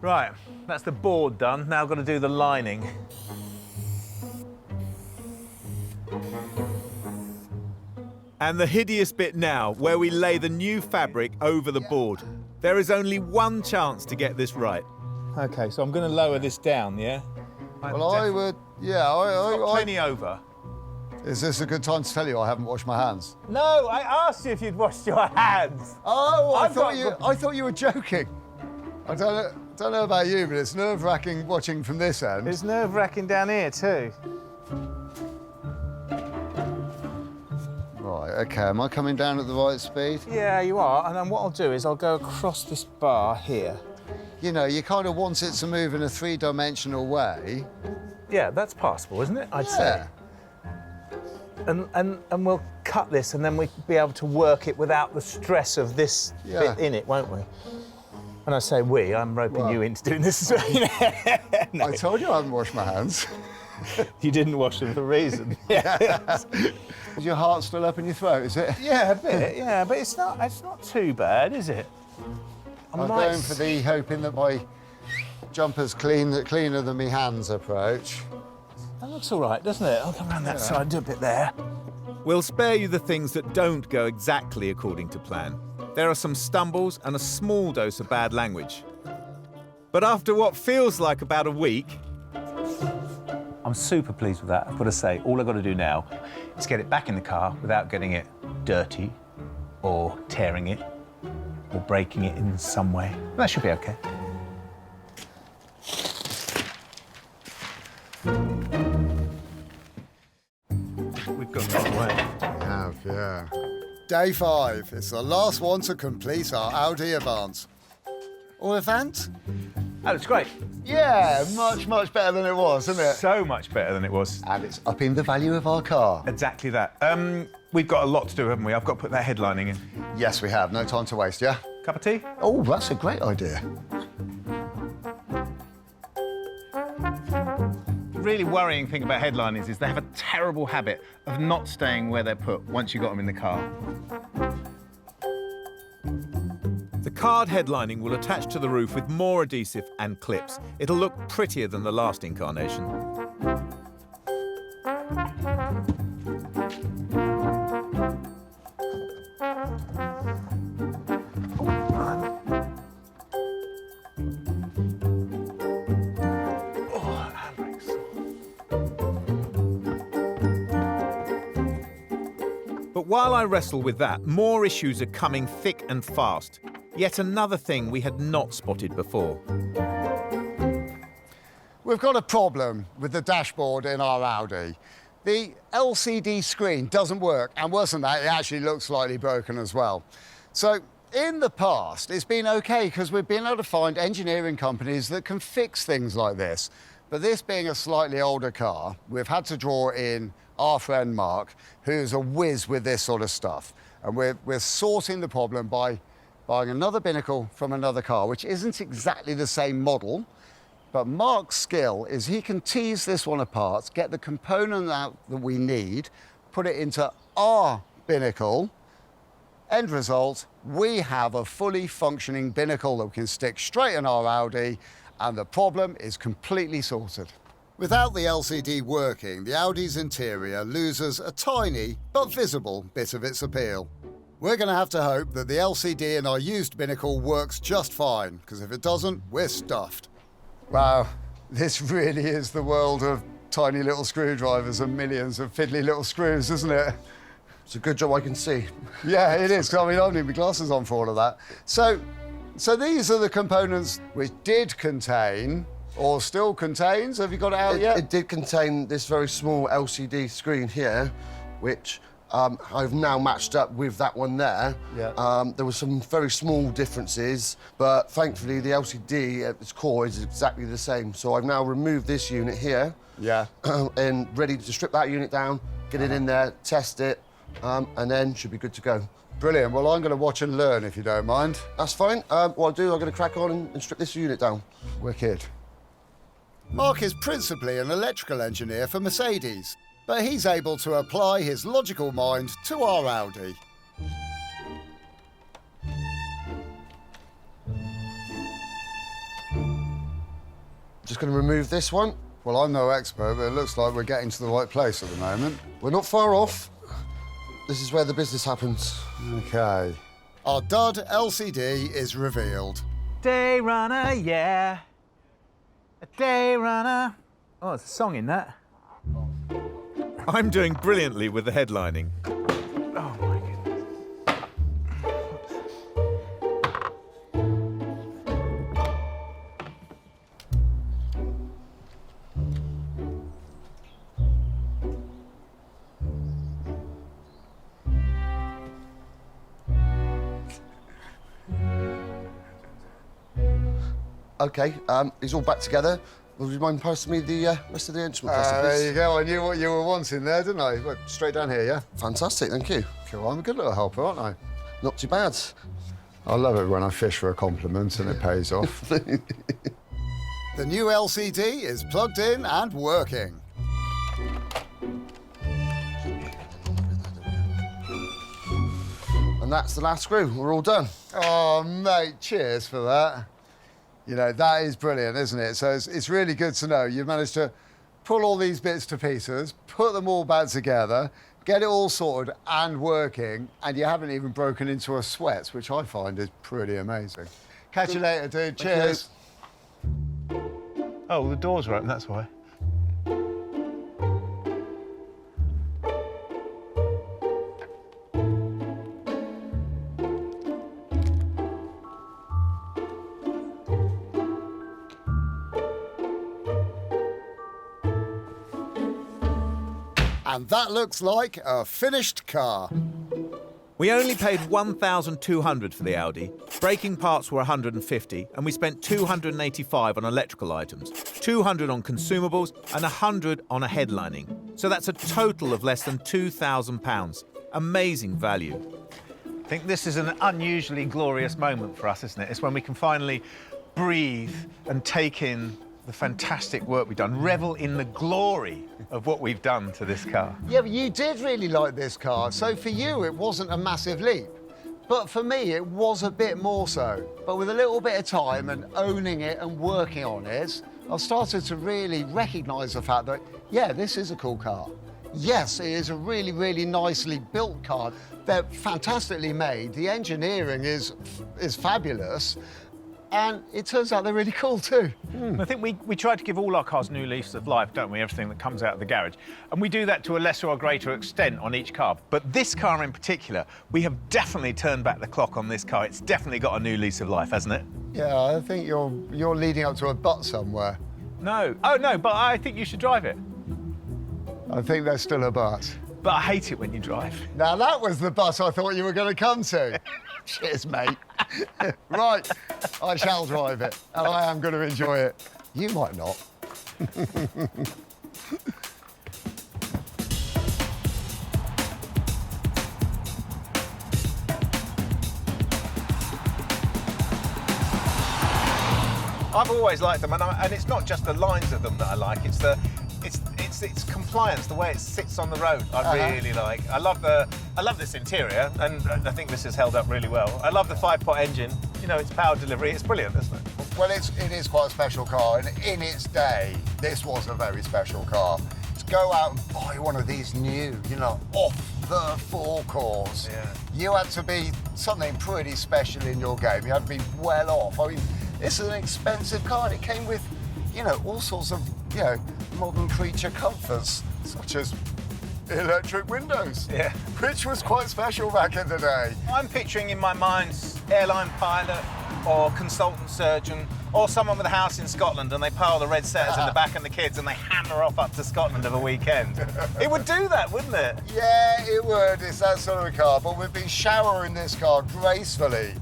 Right, that's the board done. Now I've got to do the lining. And the hideous bit now, where we lay the new fabric over the board. There is only one chance to get this right. OK, so I'm going to lower this down, yeah? Well, I would, yeah, I've got plenty over. Is this a good time to tell you I haven't washed my hands? No, I asked you if you'd washed your hands. Oh, I thought you were joking. I don't know about you, but it's nerve-wracking watching from this end. It's nerve-wracking down here too. Right, OK, am I coming down at the right speed? Yeah, you are, and then what I'll do is I'll go across this bar here. You know, you kind of want it to move in a three-dimensional way. Yeah, that's passable, isn't it? I'd say. And we'll cut this, and then we'll be able to work it without the stress of this bit in it, won't we? When I say we, I'm roping you into doing this as well. No. I told you I haven't washed my hands. You didn't wash them for a reason. Is your heart still up in your throat, is it? Yeah, a bit, yeah, but it's not too bad, is it? I'm going for the hoping that my jumper's cleaner than my hands approach. That looks all right, doesn't it? I'll come around that side, do a bit there. We'll spare you the things that don't go exactly according to plan. There are some stumbles and a small dose of bad language. But after what feels like about a week... I'm super pleased with that, I've got to say. All I've got to do now is get it back in the car without getting it dirty or tearing it or breaking it in some way. That should be OK. We've gone the wrong way. We have, yeah. Day 5. It's the last one to complete our Audi Avant. Or Avant? That looks great. Yeah, much, much better than it was, isn't it? So much better than it was. And it's upping the value of our car. Exactly that. We've got a lot to do, haven't we? I've got to put that headlining in. Yes, we have. No time to waste, yeah? Cup of tea? Oh, that's a great idea. The really worrying thing about headliners is they have a terrible habit of not staying where they're put once you've got them in the car. The card headlining will attach to the roof with more adhesive and clips. It'll look prettier than the last incarnation. But while I wrestle with that, more issues are coming thick and fast. Yet another thing we had not spotted before. We've got a problem with the dashboard in our Audi. The LCD screen doesn't work, and worse than that, it actually looks slightly broken as well. So in the past, it's been okay because we've been able to find engineering companies that can fix things like this. But this being a slightly older car, we've had to draw in our friend Mark, who's a whiz with this sort of stuff. And we're sorting the problem by buying another binnacle from another car, which isn't exactly the same model. But Mark's skill is he can tease this one apart, get the component out that we need, put it into our binnacle. End result, we have a fully functioning binnacle that we can stick straight in our Audi, and the problem is completely sorted. Without the LCD working, the Audi's interior loses a tiny but visible bit of its appeal. We're going to have to hope that the LCD in our used binnacle works just fine, because if it doesn't, we're stuffed. Wow, this really is the world of tiny little screwdrivers and millions of fiddly little screws, isn't it? It's a good job I can see. Yeah, it is. I mean, I need my glasses on for all of that. So these are the components which did contain, or still contains, have you got it out yet? It did contain this very small LCD screen here, which I've now matched up with that one there. Yeah. There were some very small differences, but thankfully the LCD at its core is exactly the same. So I've now removed this unit here. Yeah. And ready to strip that unit down, get it in there, test it, and then should be good to go. Brilliant. Well, I'm going to watch and learn, if you don't mind. That's fine. What I'll do, I'm going to crack on and strip this unit down. Wicked. Mark is principally an electrical engineer for Mercedes, but he's able to apply his logical mind to our Audi. Just going to remove this one. Well, I'm no expert, but it looks like we're getting to the right place at the moment. We're not far off. This is where the business happens. OK. Our dud LCD is revealed. Day runner, yeah. A day runner. Oh, there's a song in that. I'm doing brilliantly with the headlining. Oh, my goodness. OK, it's all back together. Would you mind passing me the rest of the instrument cluster, please? There you go. I knew what you were wanting there, didn't I? Well, straight down here, yeah? Fantastic, thank you. Cool. I'm a good little helper, aren't I? Not too bad. I love it when I fish for a compliment and it pays off. The new LCD is plugged in and working. And that's the last screw. We're all done. Oh, mate, cheers for that. You know, that is brilliant, isn't it? So it's really good to know you've managed to pull all these bits to pieces, put them all back together, get it all sorted and working, and you haven't even broken into a sweat, which I find is pretty amazing. Catch you later, dude. Cheers. Oh, the doors are open, that's why. And that looks like a finished car. We only paid $1,200 for the Audi, braking parts were $150, and we spent $285 on electrical items, $200 on consumables, and $100 on a headlining. So that's a total of less than £2,000. Amazing value. I think this is an unusually glorious moment for us, isn't it? It's when we can finally breathe and take in the fantastic work we've done, revel in the glory of what we've done to this car. Yeah, but you did really like this car, so for you it wasn't a massive leap. But for me, it was a bit more so. But with a little bit of time and owning it and working on it, I've started to really recognise the fact that, yeah, this is a cool car. Yes, it is a really, really nicely built car. They're fantastically made. The engineering is fabulous. And it turns out they're really cool too. I think we try to give all our cars new leases of life, don't we? Everything that comes out of the garage. And we do that to a lesser or greater extent on each car. But this car in particular, we have definitely turned back the clock on this car. It's definitely got a new lease of life, hasn't it? Yeah, I think you're leading up to a but somewhere. No. Oh, no, but I think you should drive it. I think there's still a but. But I hate it when you drive. Now, that was the but I thought you were going to come to. Cheers, mate. Right, I shall drive it, and I am going to enjoy it. You might not. I've always liked them, and it's not just the lines of them that I like. It's compliance, the way it sits on the road. I really like. I love this interior, and I think this has held up really well. I love the 5-pot engine. You know, its power delivery. It's brilliant, isn't it? Well, it is quite a special car, and in its day, this was a very special car. To go out and buy one of these new, you know, off the forecourts, you had to be something pretty special in your game. You had to be well off. I mean, this is an expensive car, and it came with, you know, all sorts of, you know, modern creature comforts, such as electric windows, which was quite special back in the day. I'm picturing in my mind airline pilot or consultant surgeon or someone with a house in Scotland, and they pile the red setters in the back and the kids and they hammer off up to Scotland of a weekend. It would do that, wouldn't it? Yeah, it would. It's that sort of car. But we've been showering this car gracefully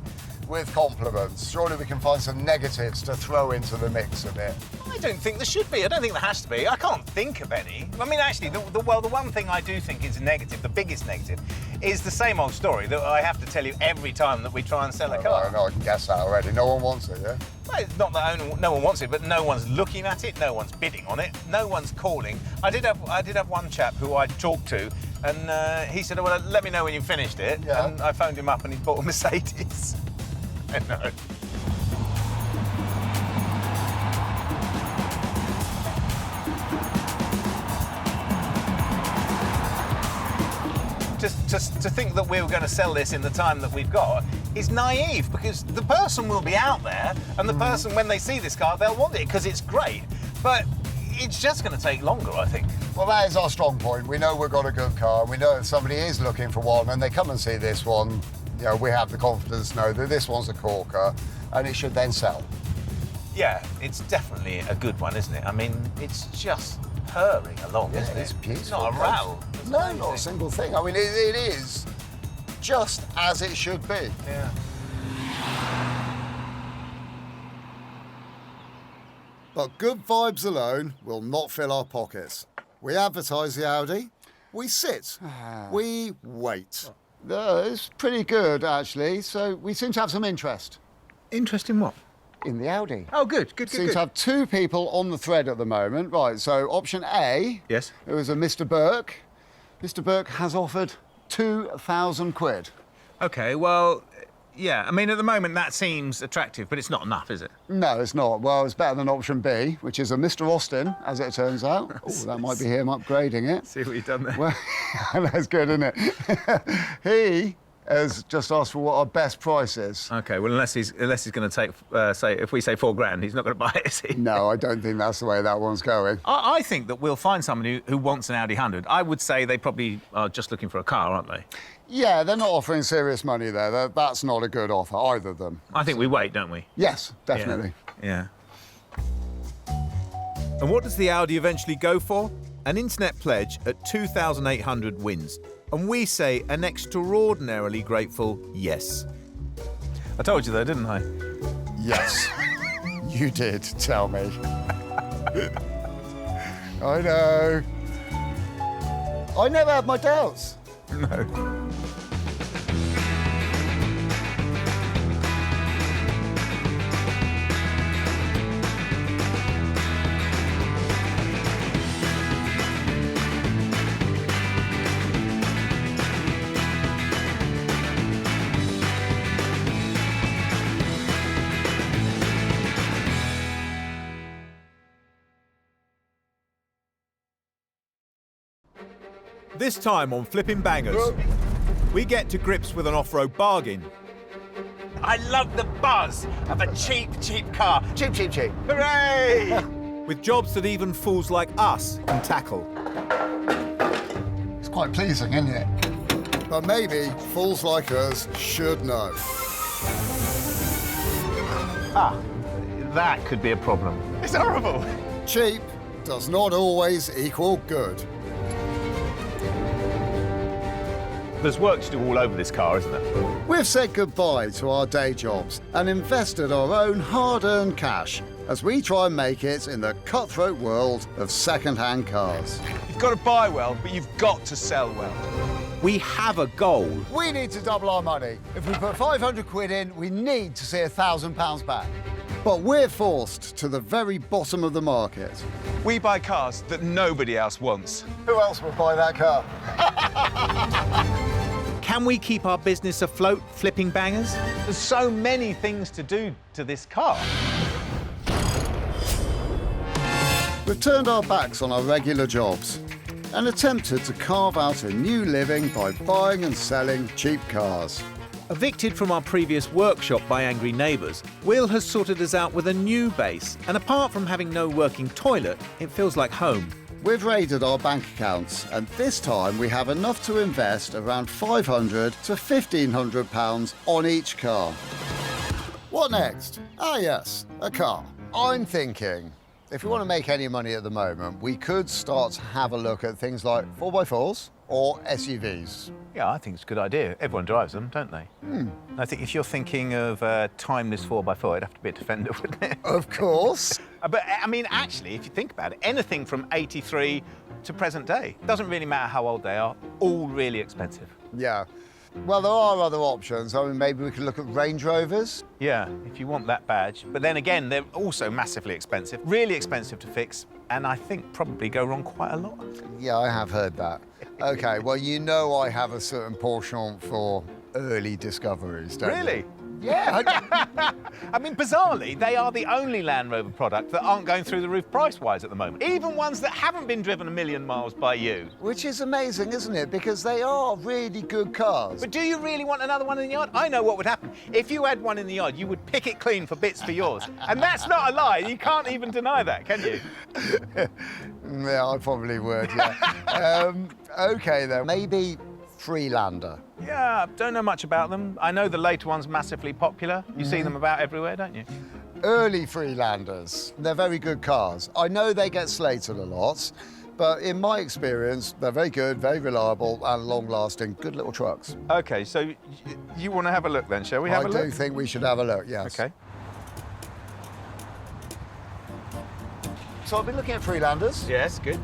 with compliments. Surely we can find some negatives to throw into the mix of it. I don't think there should be. I don't think there has to be. I can't think of any. I mean, actually, the one thing I do think is negative, the biggest negative, is the same old story that I have to tell you every time that we try and sell a car. No, I can guess that already. No one wants it, yeah? Well, it's not that no one wants it, but no one's looking at it, no one's bidding on it, no one's calling. I did have one chap who I talked to, and he said, well, let me know when you finished it. Yeah. And I phoned him up and he bought a Mercedes. I know. Just to think that we were going to sell this in the time that we've got is naive, because the person will be out there, and the person, when they see this car, they'll want it because it's great. But it's just going to take longer, I think. Well, that is our strong point. We know we've got a good car, and we know if somebody is looking for one and they come and see this one, you know, we have the confidence to know that this one's a corker, and it should then sell. Yeah, it's definitely a good one, isn't it? I mean, it's just purring along, isn't it? It's beautiful. It's not a rattle. No, not a single thing. I mean, it is just as it should be. Yeah. But good vibes alone will not fill our pockets. We advertise the Audi, we sit, we wait. It's pretty good, actually, so we seem to have some interest. Interest in what? In the Audi. Oh, good. Seem to have 2 people on the thread at the moment. Right, so option A. Yes. It was a Mr. Burke. Mr. Burke has offered 2,000 quid. OK, well, yeah, I mean, at the moment, that seems attractive, but it's not enough, is it? No, it's not. Well, it's better than option B, which is a Mr. Austin, as it turns out. Oh, that might be him upgrading it. See what you've done there. Well, that's good, isn't it? He has just asked for what our best price is. OK, well, unless he's going to take, say, if we say £4,000, he's not going to buy it, is he? No, I don't think that's the way that one's going. I think that we'll find someone who wants an Audi 100. I would say they probably are just looking for a car, aren't they? Yeah, they're not offering serious money there. That's not a good offer, either of them. I think we wait, don't we? Yes, definitely. Yeah. And what does the Audi eventually go for? An internet pledge at 2,800 wins. And we say an extraordinarily grateful yes. I told you though, didn't I? Yes, you did tell me. I know. I never had my doubts. No. This time on Flipping Bangers, we get to grips with an off-road bargain. I love the buzz of a cheap, cheap car. Cheap, cheap, cheap. Hooray! With jobs that even fools like us can tackle. It's quite pleasing, isn't it? But maybe fools like us should know. Ah, that could be a problem. It's horrible. Cheap does not always equal good. There's work to do all over this car, isn't there? We've said goodbye to our day jobs and invested our own hard-earned cash as we try and make it in the cutthroat world of second-hand cars. You've got to buy well, but you've got to sell well. We have a goal. We need to double our money. If we put 500 quid in, we need to see £1,000 back. But we're forced to the very bottom of the market. We buy cars that nobody else wants. Who else would buy that car? Can we keep our business afloat, Flipping Bangers? There's so many things to do to this car. We've turned our backs on our regular jobs and attempted to carve out a new living by buying and selling cheap cars. Evicted from our previous workshop by angry neighbours, Will has sorted us out with a new base, and apart from having no working toilet, it feels like home. We've raided our bank accounts, and this time we have enough to invest around £500 to £1,500 on each car. What next? Ah, yes, a car. I'm thinking, if we want to make any money at the moment, we could start to have a look at things like 4x4s or SUVs. Yeah, I think it's a good idea. Everyone drives them, don't they? I think if you're thinking of a timeless 4x4, it'd have to be a Defender, wouldn't it? Of course. But, I mean, actually, if you think about it, anything from 83 to present day, doesn't really matter how old they are, all really expensive. Yeah. Well, there are other options. I mean, maybe we could look at Range Rovers. Yeah, if you want that badge. But then again, they're also massively expensive, really expensive to fix, and I think probably go wrong quite a lot. Yeah, I have heard that. OK, well, you know I have a certain penchant for early discoveries, don't you? Really? Yeah. I mean, bizarrely, they are the only Land Rover product that aren't going through the roof price-wise at the moment. Even ones that haven't been driven 1,000,000 miles by you. Which is amazing, isn't it? Because they are really good cars. But do you really want another one in the yard? I know what would happen. If you had one in the yard, you would pick it clean for bits for yours. And that's not a lie. You can't even deny that, can you? Yeah, I probably would, yeah. OK, then. Maybe Freelander. Yeah, don't know much about them. I know the later one's massively popular. You see them about everywhere, don't you? Early Freelanders. They're very good cars. I know they get slated a lot, but in my experience, they're very good, very reliable and long-lasting. Good little trucks. OK, so you want to have a look then, shall we have a look? I do think we should have a look, yes. OK. So I've been looking at Freelanders. Yes, good.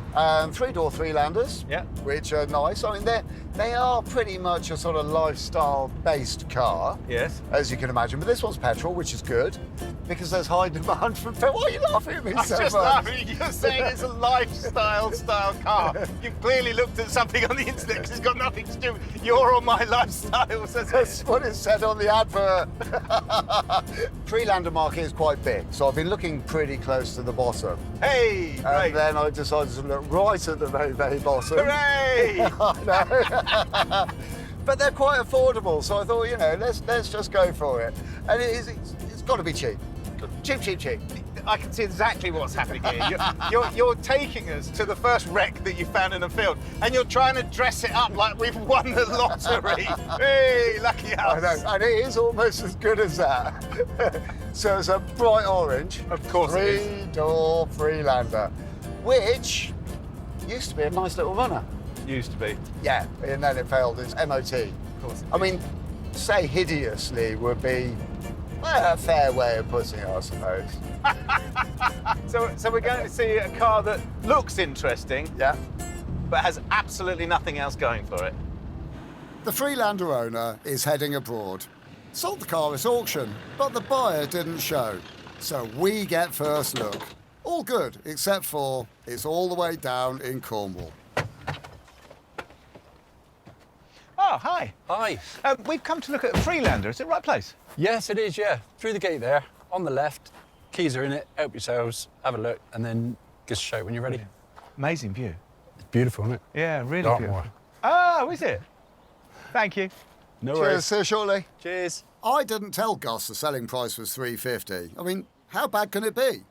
Three-door Freelanders. Yeah. Which are nice. I mean, they are pretty much a sort of lifestyle-based car. Yes. As you can imagine. But this one's petrol, which is good, because there's high demand for petrol. Why are you laughing at me I'm so just much? laughing. You're saying it's a lifestyle-style car. You've clearly looked at something on the internet because it's got nothing to do with your or my lifestyle. That's what it said on the advert. Freelander market is quite big, so I've been looking pretty close to the bottom. Hey! And Right. then I decided to look right at the very, very bottom. Hooray! I know. But they're quite affordable, so I thought, you know, let's just go for it. And it's got to be cheap. Cheap, cheap, cheap. I can see exactly what's happening here. You're taking us to the first wreck that you found in a field, and you're trying to dress it up like we've won the lottery. Hey, lucky us. I know, and it is almost as good as that. So it's a bright orange. Of course it is. Three-door Freelander, which used to be a nice little runner. Used to be. Yeah, and then it failed its MOT. Of course. I mean, say hideously would be a fair way of putting it, I suppose. So we're going to see a car that looks interesting, yeah, but has absolutely nothing else going for it. The Freelander owner is heading abroad. Sold the car at auction, but the buyer didn't show. So we get first look. All good, except for it's all the way down in Cornwall. Oh, hi. Hi. We've come to look at a Freelander. Is it the right place? Yes, it is, yeah. Through the gate there, on the left. Keys are in it. Help yourselves, have a look, and then give us a shout when you're ready. Brilliant. Amazing view. It's beautiful, isn't it? Yeah, really Dartmoor. beautiful. Oh, is it? Thank you. No Cheers, worries. see you shortly. Cheers. I didn't tell Gus the selling price was $350. I mean, how bad can it be?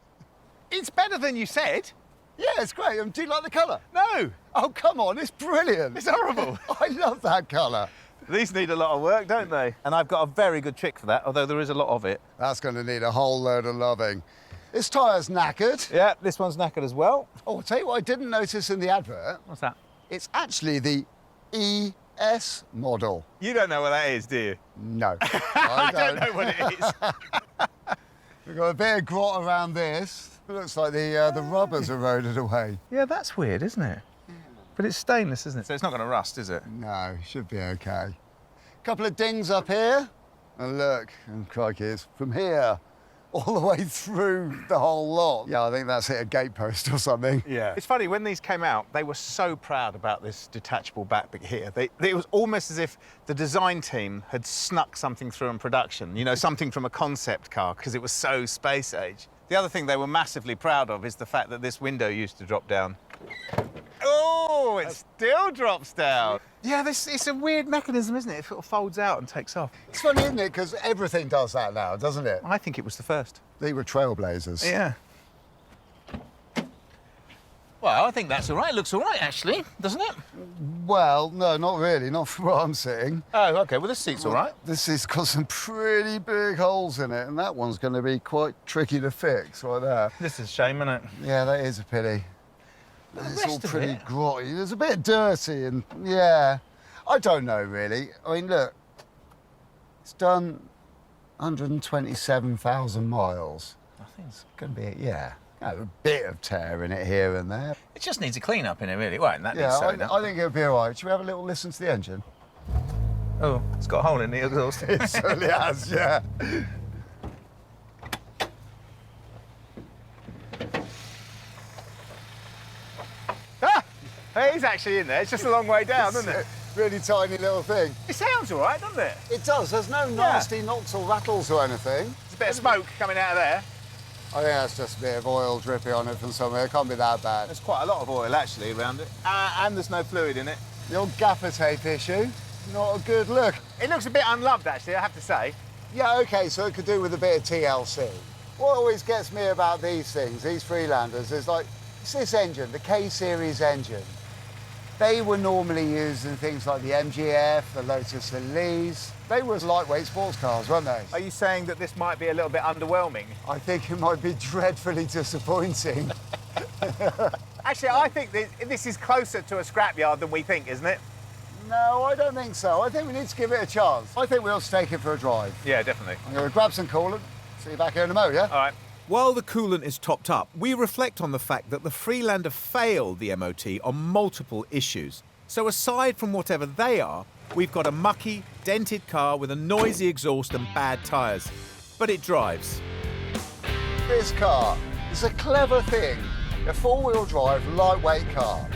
It's better than you said. Yeah, it's great. Do you like the colour? No. Oh, come on, it's brilliant. It's horrible. I love that colour. These need a lot of work, don't they? And I've got a very good trick for that, although there is a lot of it. That's going to need a whole load of loving. This tyre's knackered. Yeah, this one's knackered as well. Oh, I'll tell you what I didn't notice in the advert. What's that? It's actually the ES model. You don't know what that is, do you? No. I don't know what it is. We've got a bit of grot around this. It looks like the rubber's eroded away. Yeah, that's weird, isn't it? But it's stainless, isn't it? So it's not going to rust, is it? No, should be okay. Couple of dings up here. And look, and crikey, it's from here all the way through the whole lot. Yeah, I think that's hit a gatepost or something. Yeah. It's funny, when these came out, they were so proud about this detachable back bit here. It was almost as if the design team had snuck something through in production, you know, something from a concept car, because it was so space age. The other thing they were massively proud of is the fact that this window used to drop down. Oh, it still drops down. Yeah, it's a weird mechanism, isn't it? It sort of folds out and takes off. It's funny, isn't it? Because everything does that now, doesn't it? I think it was the first. They were trailblazers. Yeah. Well, I think that's all right. It looks all right, actually, doesn't it? Well, no, not really. Not from where I'm sitting. Oh, OK. Well, this seat's all right. This has got some pretty big holes in it, and that one's going to be quite tricky to fix right there. This is a shame, isn't it? Yeah, that is a pity. It's all pretty it? grotty. There's a bit dirty and, yeah. I don't know, really. I mean, look, it's done 127,000 miles. I think it's going to be, yeah, a bit of tear in it here and there. It just needs a clean-up in it, really. Well, that Yeah, needs sewing up. I think it'll be all right. Should we have a little listen to the engine? Oh, it's got a hole in the exhaust. It certainly has, yeah. It is actually in there. It's just a long way down, isn't it? Really tiny little thing. It sounds all right, doesn't it? It does. There's no nasty knocks or rattles or anything. There's a bit of smoke coming out of there. I think that's just a bit of oil dripping on it from somewhere. It can't be that bad. There's quite a lot of oil, actually, around it. And there's no fluid in it. The old gaffer tape issue. Not a good look. It looks a bit unloved, actually, I have to say. Yeah, OK, so it could do with a bit of TLC. What always gets me about these things, these Freelanders, is like, it's this engine, the K-Series engine. They were normally used in things like the MGF, the Lotus Elise. They were lightweight sports cars, weren't they? Are you saying that this might be a little bit underwhelming? I think it might be dreadfully disappointing. Actually, I think this is closer to a scrapyard than we think, isn't it? No, I don't think so. I think we need to give it a chance. I think we'll take it for a drive. Yeah, definitely. I'm going to grab some coolant. See you back here in a mo, yeah? All right. While the coolant is topped up, we reflect on the fact that the Freelander failed the MOT on multiple issues. So aside from whatever they are, we've got a mucky, dented car with a noisy exhaust and bad tyres. But it drives. This car is a clever thing. A four-wheel drive, lightweight car.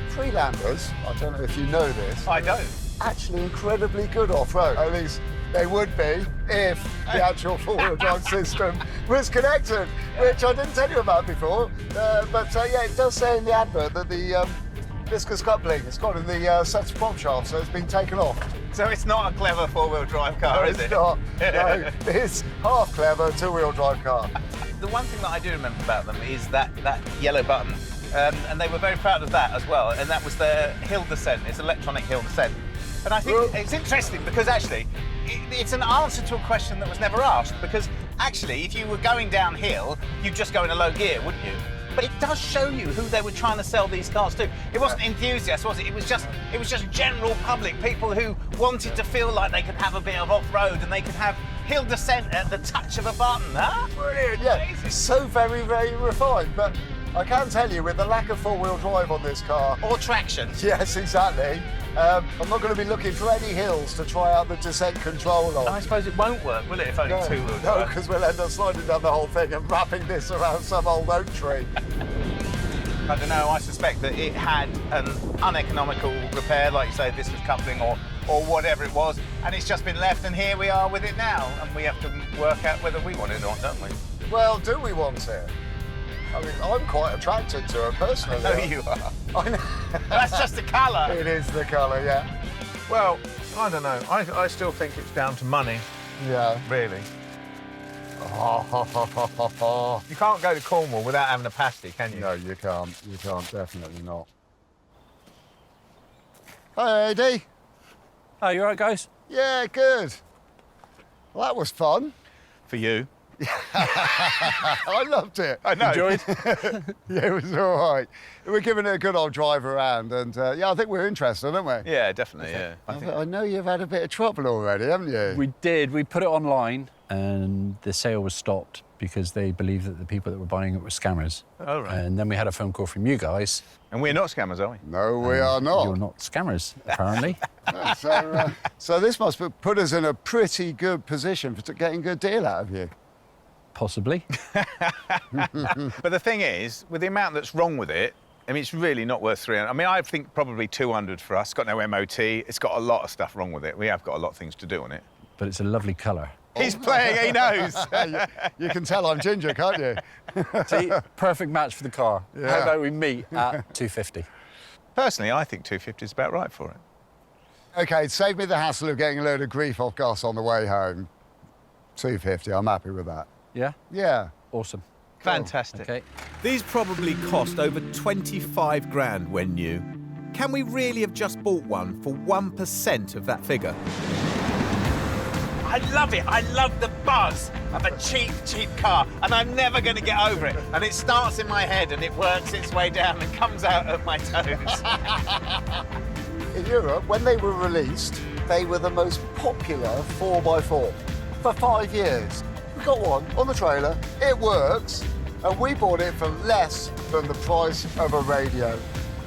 Freelanders, I don't know if you know this. I don't. Actually incredibly good off-road. At least they would be if the actual four-wheel drive system was connected, which I didn't tell you about before. But yeah, it does say in the advert that the viscous coupling has got in the centre prop shaft, so it's been taken off. So it's not a clever four-wheel drive car, is it? It's not. No, it's half clever two-wheel drive car. The one thing that I do remember about them is that yellow button. And they were very proud of that as well, and that was their hill descent. It's electronic hill descent. And I think it's interesting because actually it's an answer to a question that was never asked, because actually if you were going downhill, you'd just go in a low gear, wouldn't you? But it does show you who they were trying to sell these cars to. It wasn't enthusiasts, was it? It was just general public, people who wanted to feel like they could have a bit of off-road and they could have hill descent at the touch of a button, huh? Brilliant, yeah. It's so very, very refined, but I can tell you, with the lack of four-wheel drive on this car... Or traction. Yes, exactly. I'm not going to be looking for any hills to try out the descent control on. I suppose it won't work, will it, if only two-wheel drive? No, because we'll end up sliding down the whole thing and wrapping this around some old oak tree. I don't know, I suspect that it had an uneconomical repair, like you say, this was coupling or whatever it was, and it's just been left, and here we are with it now, and we have to work out whether we want it or not, don't we? Well, do we want it? I mean, I'm quite attracted to it personally. I know you are. I know. That's just the colour. It is the colour, yeah. Well, I don't know. I still think it's down to money. Yeah. Really. Oh. You can't go to Cornwall without having a pasty, can you? No, you can't. You can't, definitely not. Hi, AD. Oh, you all right, guys? Yeah, good. Well, that was fun. For you. I loved it. I know. Enjoyed? Yeah, it was all right. We're giving it a good old drive around, and yeah, I think we're interested, aren't we? Yeah, definitely, yeah. I know you've had a bit of trouble already, haven't you? We did. We put it online, and the sale was stopped because they believed that the people that were buying it were scammers. Oh, right. And then we had a phone call from you guys. And we're not scammers, are we? No, we are not. You're not scammers, apparently. So this must put us in a pretty good position for getting a good deal out of you. Possibly. But the thing is, with the amount that's wrong with it, I mean, it's really not worth 300. I mean, I think probably 200 for us. It's got no MOT. It's got a lot of stuff wrong with it. We have got a lot of things to do on it. But it's a lovely colour. He's playing, he knows. You can tell I'm ginger, can't you? See, perfect match for the car. Yeah. How about we meet at 250? Personally, I think 250 is about right for it. OK, save me the hassle of getting a load of grief off Gus on the way home. 250, I'm happy with that. Yeah? Yeah. Awesome. Fantastic. OK. These probably cost over 25 grand when new. Can we really have just bought one for 1% of that figure? I love it. I love the buzz of a cheap, cheap car, and I'm never going to get over it. And it starts in my head, and it works its way down and comes out of my toes. In Europe, when they were released, they were the most popular 4x4 for 5 years. We got one on the trailer, it works, and we bought it for less than the price of a radio.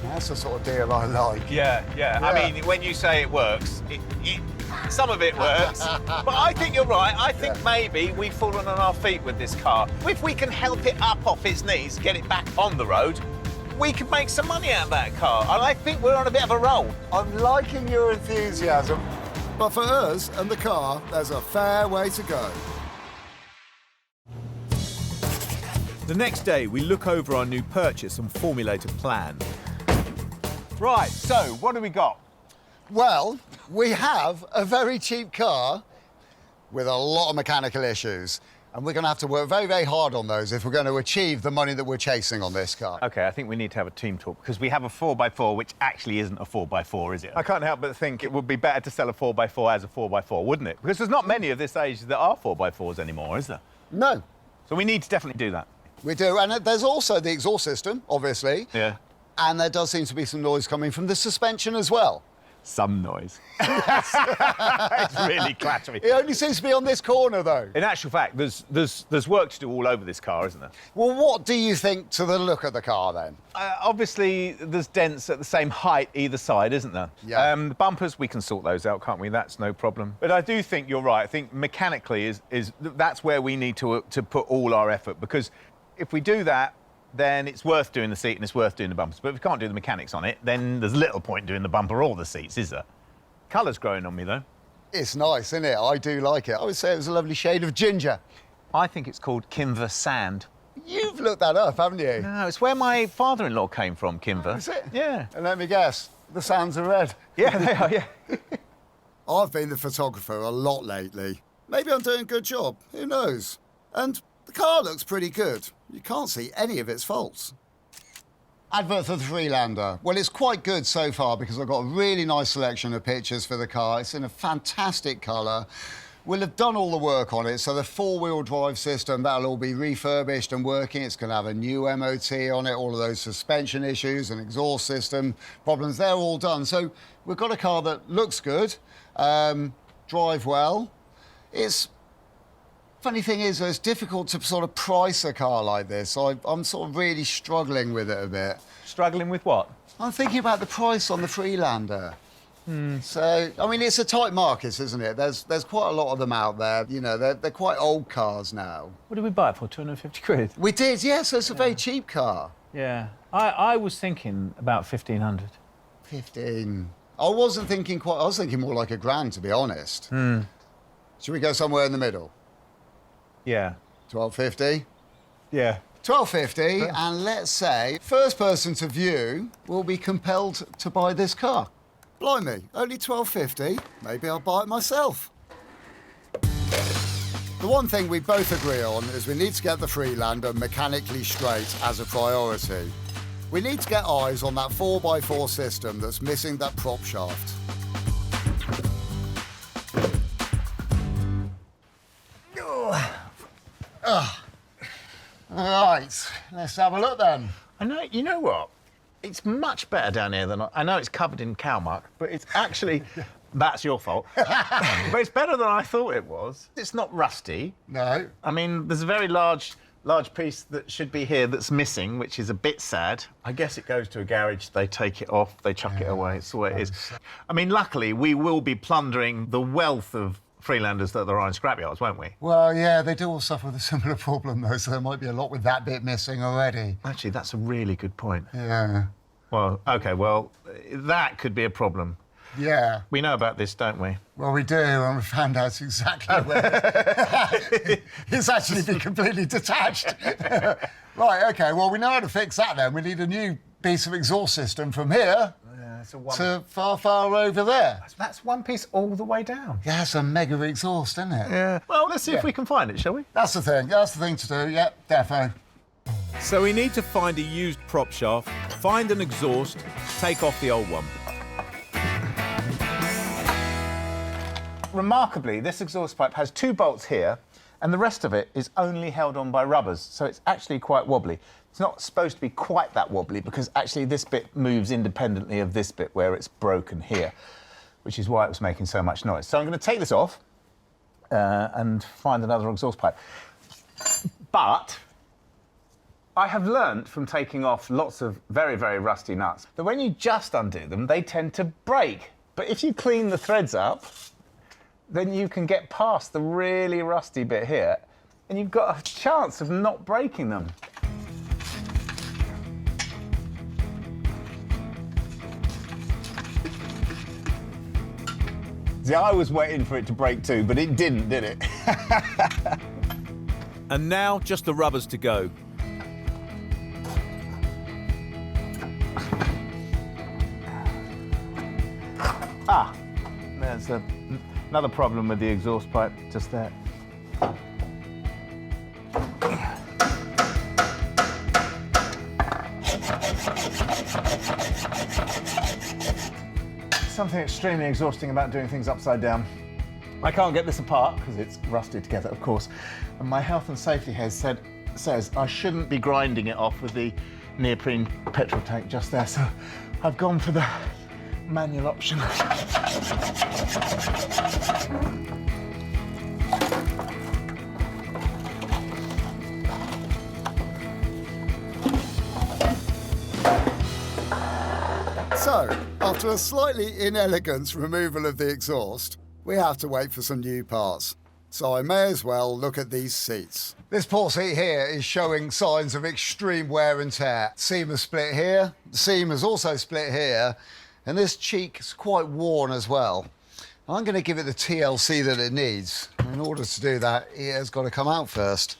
That's the sort of deal I like. Yeah. I mean, when you say it works, some of it works, but I think you're right. I think maybe we've fallen on our feet with this car. If we can help it up off its knees, get it back on the road, we could make some money out of that car. And I think we're on a bit of a roll. I'm liking your enthusiasm. But for us and the car, there's a fair way to go. The next day, we look over our new purchase and formulate a plan. Right, so what do we got? Well, we have a very cheap car with a lot of mechanical issues. And we're going to have to work very, very hard on those if we're going to achieve the money that we're chasing on this car. OK, I think we need to have a team talk, because we have a 4x4, which actually isn't a 4x4, is it? I can't help but think it would be better to sell a 4x4 as a 4x4, wouldn't it? Because there's not many of this age that are 4x4s anymore, is there? No. So we need to definitely do that. We do. And there's also the exhaust system, obviously. Yeah. And there does seem to be some noise coming from the suspension as well. Some noise. It's really clattery. It only seems to be on this corner, though. In actual fact, there's work to do all over this car, isn't there? Well, what do you think to the look of the car, then? Obviously, there's dents at the same height either side, isn't there? Yeah. The bumpers, we can sort those out, can't we? That's no problem. But I do think you're right. I think mechanically that's where we need to put all our effort, because if we do that, then it's worth doing the seat and it's worth doing the bumpers. But if we can't do the mechanics on it, then there's little point doing the bumper or the seats, is there? Colour's growing on me, though. It's nice, isn't it? I do like it. I would say it was a lovely shade of ginger. I think it's called Kinver Sand. You've looked that up, haven't you? No, it's where my father-in-law came from, Kinver. Is it? Yeah. And let me guess, the sands are red. Yeah, they are, yeah. I've been the photographer a lot lately. Maybe I'm doing a good job. Who knows? And the car looks pretty good. You can't see any of its faults. Advert for the Freelander. Well, it's quite good so far because I've got a really nice selection of pictures for the car. It's in a fantastic colour We'll have done all the work on it, so the four-wheel drive system, that'll all be refurbished and working. It's going to have a new MOT on it, all of those suspension issues and exhaust system problems, they're all done. So we've got a car that looks good, drive well. Funny thing is, it's difficult to sort of price a car like this. I'm sort of really struggling with it a bit. Struggling with what? I'm thinking about the price on the Freelander. So, I mean, it's a tight market, isn't it? There's quite a lot of them out there. You know, they're quite old cars now. What did we buy it for, 250 quid? We did, yes. It's a very cheap car. Yeah. I was thinking about 1,500. 15. I wasn't thinking quite... I was thinking more like £1,000, to be honest. Should we go somewhere in the middle? Yeah. 12.50? Yeah. 12.50, and let's say first person to view will be compelled to buy this car. Blimey, only 12.50. Maybe I'll buy it myself. The one thing we both agree on is we need to get the Freelander mechanically straight as a priority. We need to get eyes on that 4x4 system that's missing that prop shaft. Right, let's have a look then. I know, you know what? It's much better down here than I know it's covered in cow muck, but it's actually that's your fault. But it's better than I thought it was. It's not rusty. No. I mean, there's a very large piece that should be here that's missing, which is a bit sad. I guess it goes to a garage, they take it off, they chuck it away. It's the way it is. I mean, luckily, we will be plundering the wealth of Freelanders that there are in scrapyards, won't we? Well, yeah, they do all suffer with a similar problem, though, so there might be a lot with that bit missing already. Actually, that's a really good point. Yeah. Well, OK, well, that could be a problem. Yeah. We know about this, don't we? Well, we do, and we found out exactly where it's actually been completely detached. Right, OK, well, we know how to fix that then. We need a new piece of exhaust system from here to far over there. That's one piece all the way down. Yeah, it's a mega exhaust, isn't it? Yeah. Well, let's see if we can find it, shall we? That's the thing. That's the thing to do. Yep, defo. So we need to find a used prop shaft, find an exhaust, take off the old one. Remarkably, this exhaust pipe has 2 bolts here, and the rest of it is only held on by rubbers, so it's actually quite wobbly. It's not supposed to be quite that wobbly because actually this bit moves independently of this bit where it's broken here, which is why it was making so much noise. So I'm going to take this off and find another exhaust pipe. But I have learnt from taking off lots of very, very rusty nuts that when you just undo them, they tend to break. But if you clean the threads up, then you can get past the really rusty bit here, and you've got a chance of not breaking them. See, I was waiting for it to break too, but it didn't, did it? And now, just the rubbers to go. Ah, there's another problem with the exhaust pipe just there. Something extremely exhausting about doing things upside down. I can't get this apart because it's rusted together, of course, and my health and safety head says I shouldn't be grinding it off with the neoprene petrol tank just there, so I've gone for the manual option. So, after a slightly inelegant removal of the exhaust, we have to wait for some new parts. So I may as well look at these seats. This port seat here is showing signs of extreme wear and tear. Seam has split here, the seam has also split here, and this cheek is quite worn as well. I'm going to give it the TLC that it needs. In order to do that, it has got to come out first.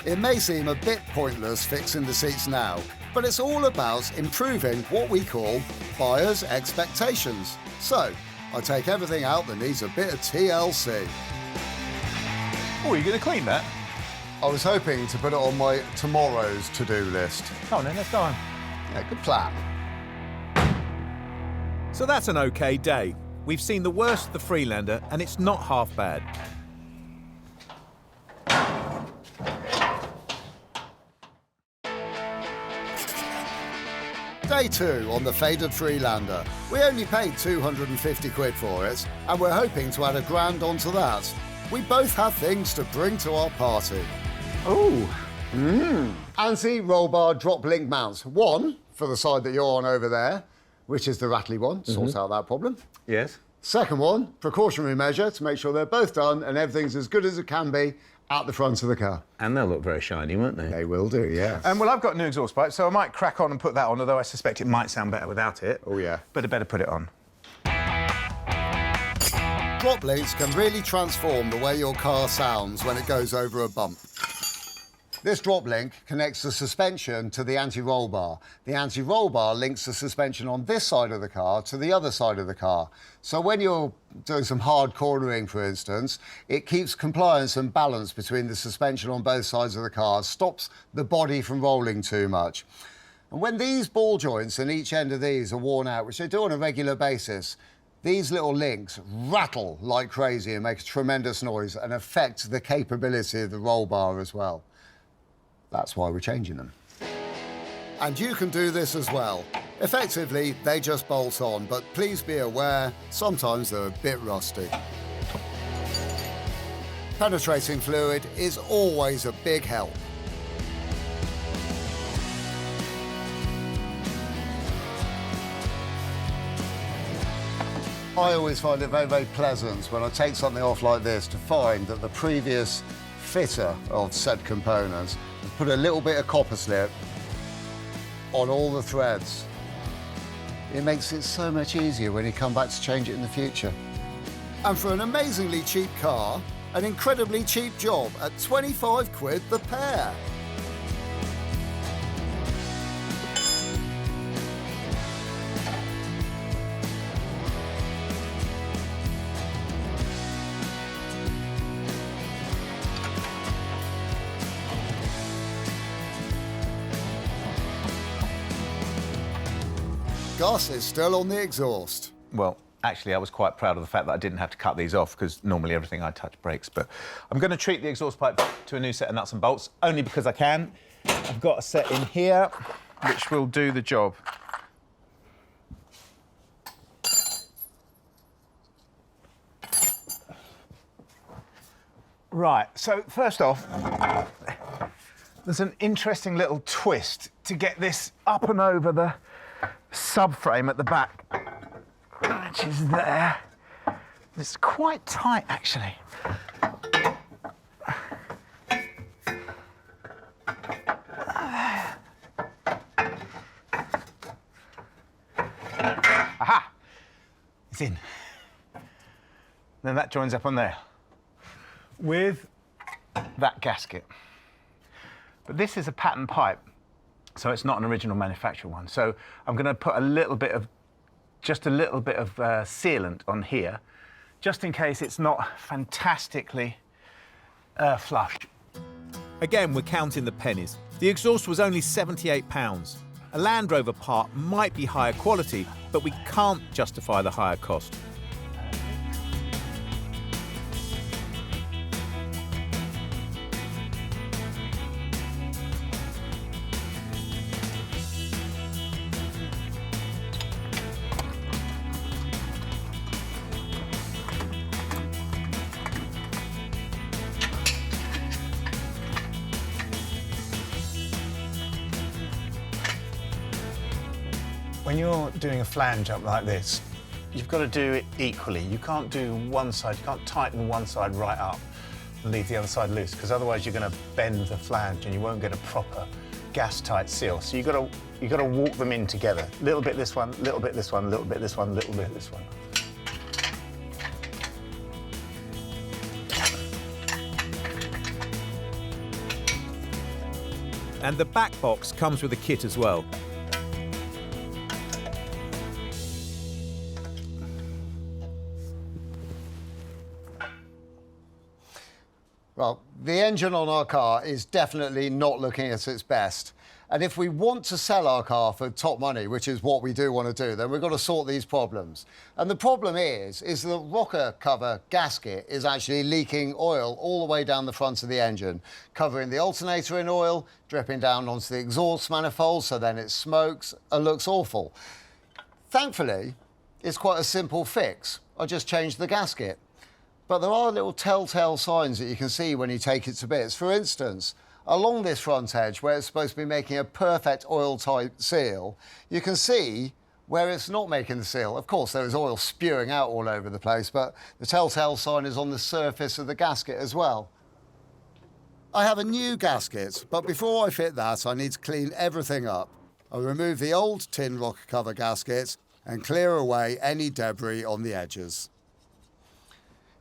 It may seem a bit pointless fixing the seats now, but it's all about improving what we call buyer's expectations. So, I take everything out that needs a bit of TLC. Oh, are you going to clean that? I was hoping to put it on my tomorrow's to-do list. Oh, no, let's go on. Yeah, good plan. So that's an okay day. We've seen the worst of the Freelander, and it's not half bad. Day 2 on the faded Freelander. We only paid 250 quid for it, and we're hoping to add a grand onto that. We both have things to bring to our party. Oh, ANSI roll bar drop link mounts. One for the side that you're on over there, which is the rattly one, sorts out that problem. Yes. Second one, precautionary measure to make sure they're both done and everything's as good as it can be at the front of the car. And they'll look very shiny, won't they? They will do, yes. Well, I've got new exhaust pipe, so I might crack on and put that on, although I suspect it might sound better without it. Oh, yeah. But I better put it on. Drop links can really transform the way your car sounds when it goes over a bump. This drop link connects the suspension to the anti-roll bar. The anti-roll bar links the suspension on this side of the car to the other side of the car. So when you're doing some hard cornering, for instance, it keeps compliance and balance between the suspension on both sides of the car, stops the body from rolling too much. And when these ball joints and each end of these are worn out, which they do on a regular basis, these little links rattle like crazy and make a tremendous noise and affect the capability of the roll bar as well. That's why we're changing them. And you can do this as well. Effectively, they just bolt on, but please be aware, sometimes they're a bit rusty. Penetrating fluid is always a big help. I always find it very, very pleasant when I take something off like this to find that the previous fitter of said components has put a little bit of copper slip on all the threads. It makes it so much easier when you come back to change it in the future. And for an amazingly cheap car, an incredibly cheap job at 25 quid the pair. Gus is still on the exhaust. Well, actually, I was quite proud of the fact that I didn't have to cut these off, because normally everything I touch breaks. But I'm going to treat the exhaust pipe to a new set of nuts and bolts, only because I can. I've got a set in here, which will do the job. Right, so first off, there's an interesting little twist to get this up and over the subframe at the back, which is there. It's quite tight, actually. Aha! It's in. Then that joins up on there with that gasket. But this is a pattern pipe, so it's not an original manufacturer one. So I'm going to put a little bit of, just a little bit of sealant on here, just in case it's not fantastically flush. Again, we're counting the pennies. The exhaust was only £78. A Land Rover part might be higher quality, but we can't justify the higher cost. When you're doing a flange up like this, you've got to do it equally. You can't do one side, you can't tighten one side right up and leave the other side loose, because otherwise you're going to bend the flange and you won't get a proper gas-tight seal. So you've got to walk them in together. A little bit this one, a little bit this one, a little bit this one, a little bit this one. And the back box comes with a kit as well. Well, the engine on our car is definitely not looking at its best. And if we want to sell our car for top money, which is what we do want to do, then we've got to sort these problems. And the problem is the rocker cover gasket is actually leaking oil all the way down the front of the engine, covering the alternator in oil, dripping down onto the exhaust manifold, so then it smokes and looks awful. Thankfully, it's quite a simple fix. I just changed the gasket. But there are little telltale signs that you can see when you take it to bits. For instance, along this front edge, where it's supposed to be making a perfect oil-tight seal, you can see where it's not making the seal. Of course, there is oil spewing out all over the place, but the telltale sign is on the surface of the gasket as well. I have a new gasket, but before I fit that, I need to clean everything up. I'll remove the old tin rocker cover gasket and clear away any debris on the edges.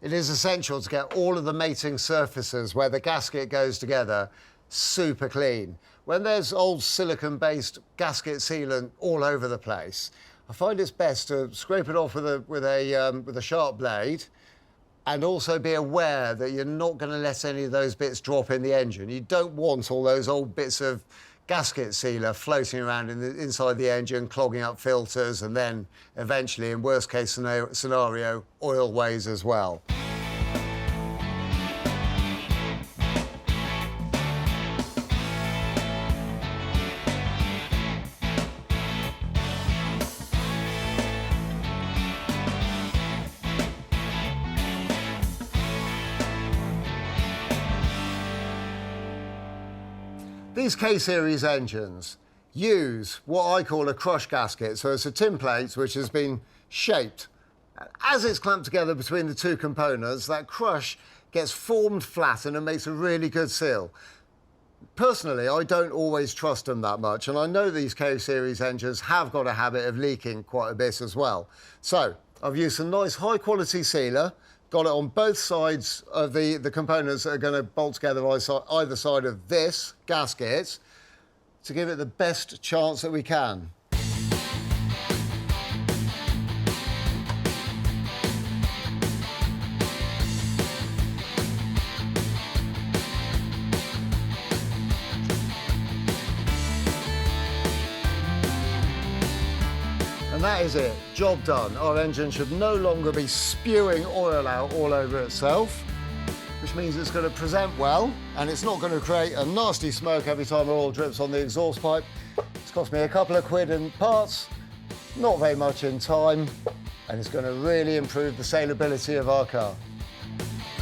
It is essential to get all of the mating surfaces where the gasket goes together super clean. When there's old silicone-based gasket sealant all over the place, I find it's best to scrape it off with a sharp blade, and also be aware that you're not going to let any of those bits drop in the engine. You don't want all those old bits of gasket sealer floating around inside the engine, clogging up filters, and then eventually, in worst case scenario, oil ways as well. These K-series engines use what I call a crush gasket. So it's a tin plate which has been shaped. As it's clamped together between the two components, that crush gets formed flat and it makes a really good seal. Personally, I don't always trust them that much, and I know these K-series engines have got a habit of leaking quite a bit as well. So I've used some nice high-quality sealer, got it on both sides of the components that are going to bolt together either side of this gasket to give it the best chance that we can. And that is it, job done. Our engine should no longer be spewing oil out all over itself, which means it's going to present well, and it's not going to create a nasty smoke every time oil drips on the exhaust pipe. It's cost me a couple of quid in parts, not very much in time, and it's going to really improve the saleability of our car.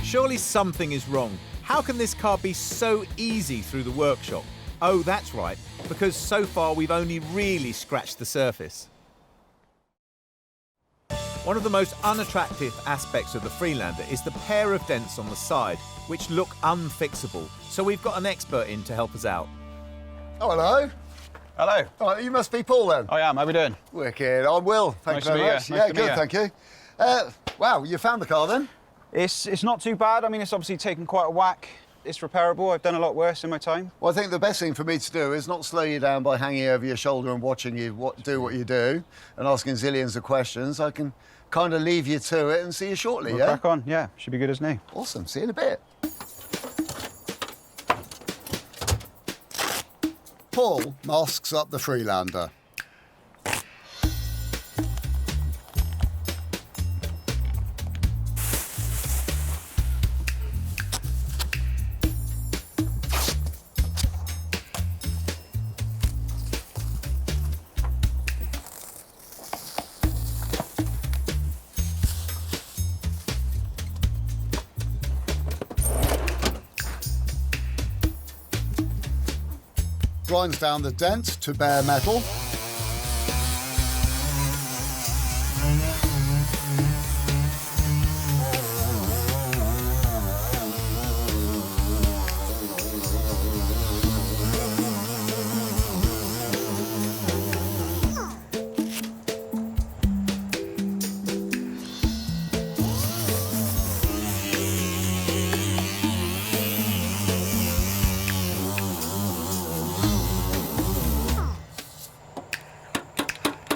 Surely something is wrong. How can this car be so easy through the workshop? Oh, that's right, because so far we've only really scratched the surface. One of the most unattractive aspects of the Freelander is the pair of dents on the side, which look unfixable. So we've got an expert in to help us out. Oh, hello. Hello. Oh, you must be Paul then. I am. How are we doing? Wicked. I'm Will. Thank you very much. Yeah, good, thank you. Wow, you found the car then? It's not too bad. I mean, it's obviously taken quite a whack. It's repairable. I've done a lot worse in my time. Well, I think the best thing for me to do is not slow you down by hanging over your shoulder and watching you do what you do and asking zillions of questions. I can kind of leave you to it and see you shortly, We'll yeah? crack on, yeah. Should be good as new. Awesome. See you in a bit. Paul masks up the Freelander. Grinds down the dent to bare metal.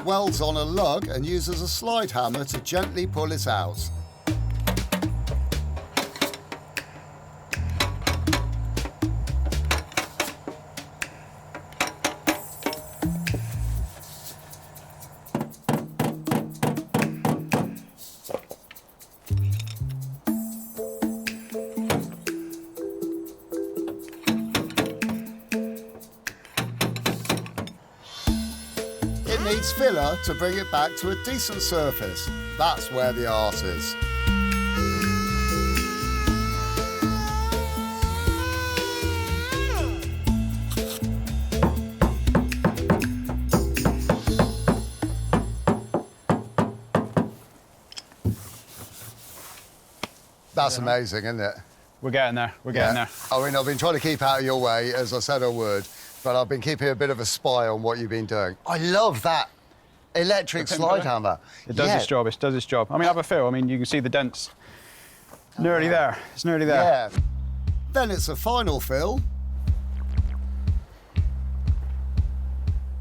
Welds on a lug and uses a slide hammer to gently pull it out. needs filler to bring it back to a decent surface. That's where the art is. That's amazing, isn't it? We're getting there, we're getting there. I mean, I've been trying to keep out of your way, as I said I would, but I've been keeping a bit of a spy on what you've been doing. I love that electric slide hammer. It does its job, it does its job. I mean, have a feel. I mean, you can see the dents. Nearly there, it's nearly there. Yeah. Then it's a final fill.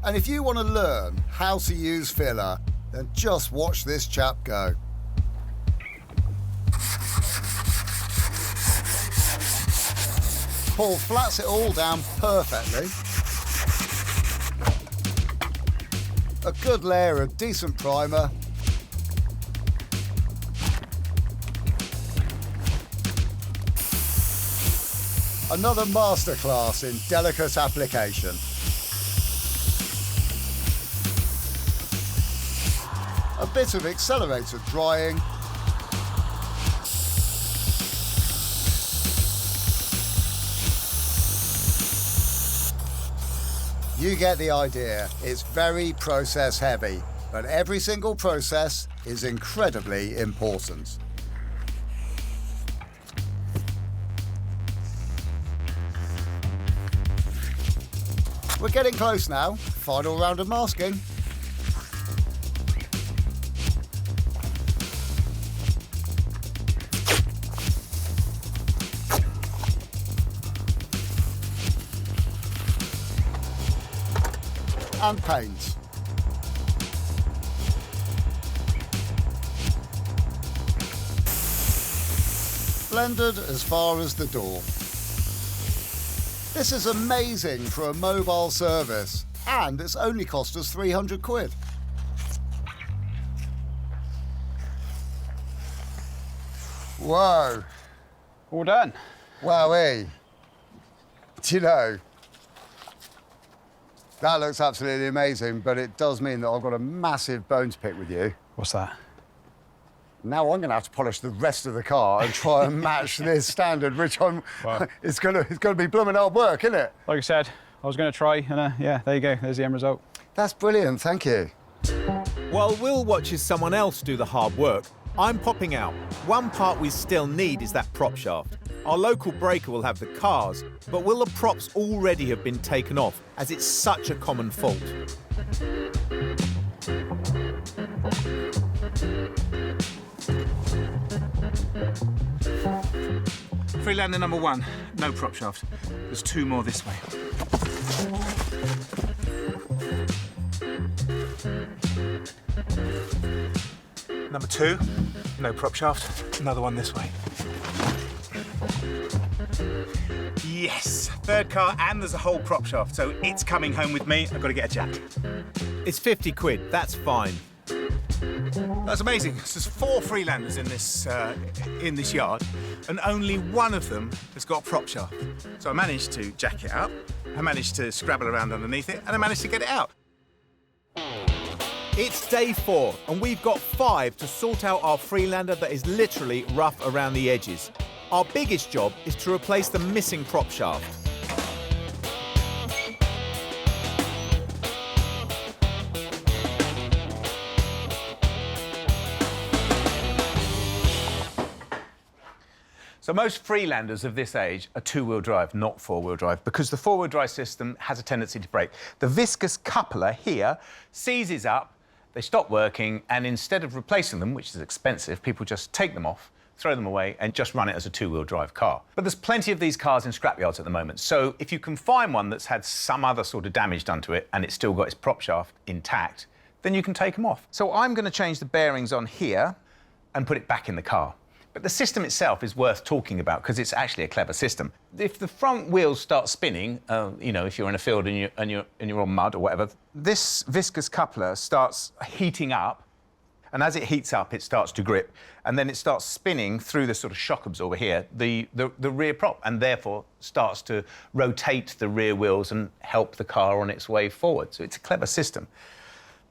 And if you want to learn how to use filler, then just watch this chap go. Paul flats it all down perfectly. A good layer of decent primer. Another masterclass in delicate application. A bit of accelerator drying. You get the idea. It's very process heavy, but every single process is incredibly important. We're getting close now. Final round of masking. And paint. Blended as far as the door. This is amazing for a mobile service, and it's only cost us 300 quid. Whoa. All done. Wowee. Do you know, that looks absolutely amazing, but it does mean that I've got a massive bone to pick with you. What's that? Now I'm going to have to polish the rest of the car and try and match this standard, which I'm. Wow. It's going to be blooming hard work, isn't it? Like I said, I was going to try, and yeah, there you go. There's the end result. That's brilliant. Thank you. While Will watches someone else do the hard work, I'm popping out. One part we still need is that prop shaft. Our local breaker will have the cars, but will the props already have been taken off, as it's such a common fault? Freelander number 1, no prop shaft. There's 2 more this way. Number 2, no prop shaft. Another one this way. Yes, 3rd car, and there's a whole prop shaft, so it's coming home with me. I've got to get a jack. It's 50 quid, that's fine. That's amazing. So there's 4 Freelanders in this yard, and only one of them has got a prop shaft. So I managed to jack it up, I managed to scrabble around underneath it, and I managed to get it out. It's day 4, and we've got 5 to sort out our Freelander that is literally rough around the edges. Our biggest job is to replace the missing prop shaft. So most Freelanders of this age are 2-wheel drive, not 4-wheel drive, because the 4-wheel drive system has a tendency to break. The viscous coupler here seizes up, they stop working, and instead of replacing them, which is expensive, people just take them off, throw them away, and just run it as a 2-wheel drive car. But there's plenty of these cars in scrapyards at the moment, so if you can find one that's had some other sort of damage done to it and it's still got its prop shaft intact, then you can take them off. So I'm going to change the bearings on here and put it back in the car. But the system itself is worth talking about because it's actually a clever system. If the front wheels start spinning, you know, if you're in a field and you're on mud or whatever, this viscous coupler starts heating up, and as it heats up, it starts to grip, and then it starts spinning through the sort of shock absorber here, the rear prop, and therefore starts to rotate the rear wheels and help the car on its way forward. So it's a clever system.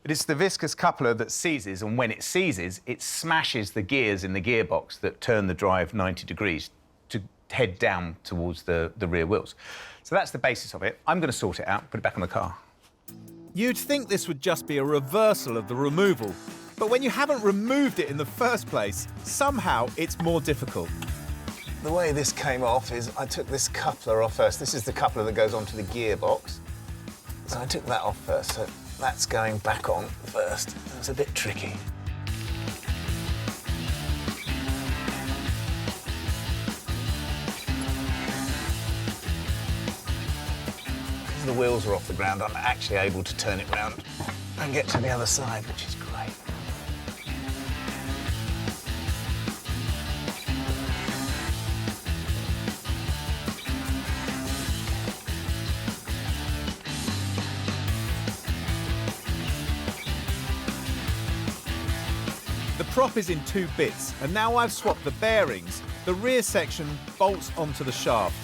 It's the viscous coupler that seizes, and when it seizes, it smashes the gears in the gearbox that turn the drive 90 degrees to head down towards the rear wheels. So that's the basis of it. I'm going to sort it out, put it back on the car. You'd think this would just be a reversal of the removal, but when you haven't removed it in the first place, somehow it's more difficult. The way this came off is I took this coupler off first. This is the coupler that goes onto the gearbox. So I took that off first, so that's going back on first. It's a bit tricky. Because the wheels are off the ground, I'm actually able to turn it round and get to the other side, which is great. The prop is in 2 bits, and now I've swapped the bearings, the rear section bolts onto the shaft.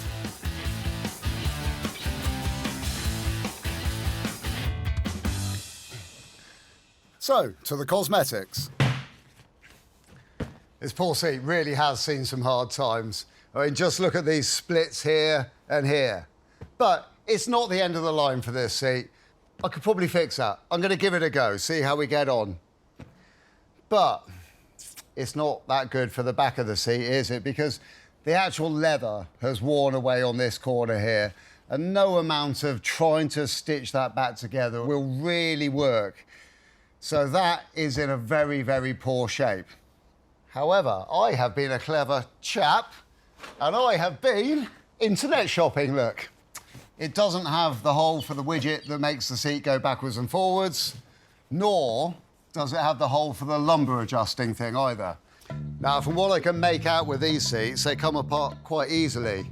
So, to the cosmetics. This poor seat really has seen some hard times. I mean, just look at these splits here and here. But it's not the end of the line for this seat. I could probably fix that. I'm going to give it a go, see how we get on. But it's not that good for the back of the seat, is it? Because the actual leather has worn away on this corner here, and no amount of trying to stitch that back together will really work. So that is in a very, very poor shape. However, I have been a clever chap, and I have been internet shopping, look. It doesn't have the hole for the widget that makes the seat go backwards and forwards, nor does it have the hole for the lumbar adjusting thing either. Now, from what I can make out with these seats, they come apart quite easily.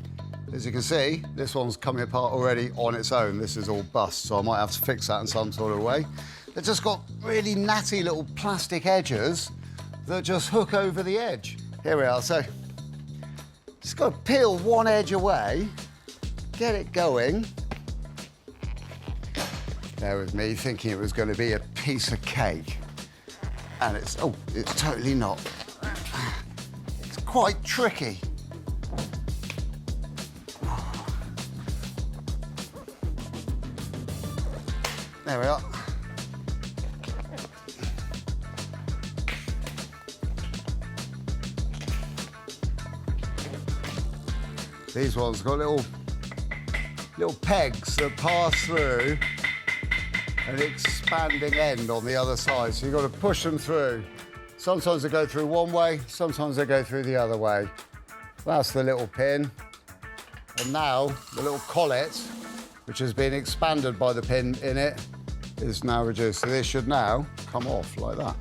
As you can see, this one's coming apart already on its own. This is all bust, so I might have to fix that in some sort of way. They've just got really natty little plastic edges that just hook over the edge. Here we are, so just got to peel one edge away, get it going. There was me thinking it was going to be a piece of cake. And it's totally not. It's quite tricky. There we are. These ones got little pegs that pass through an expanding end on the other side, so you've got to push them through. Sometimes they go through one way, sometimes they go through the other way. That's the little pin. And now the little collet, which has been expanded by the pin in it, is now reduced. So this should now come off like that.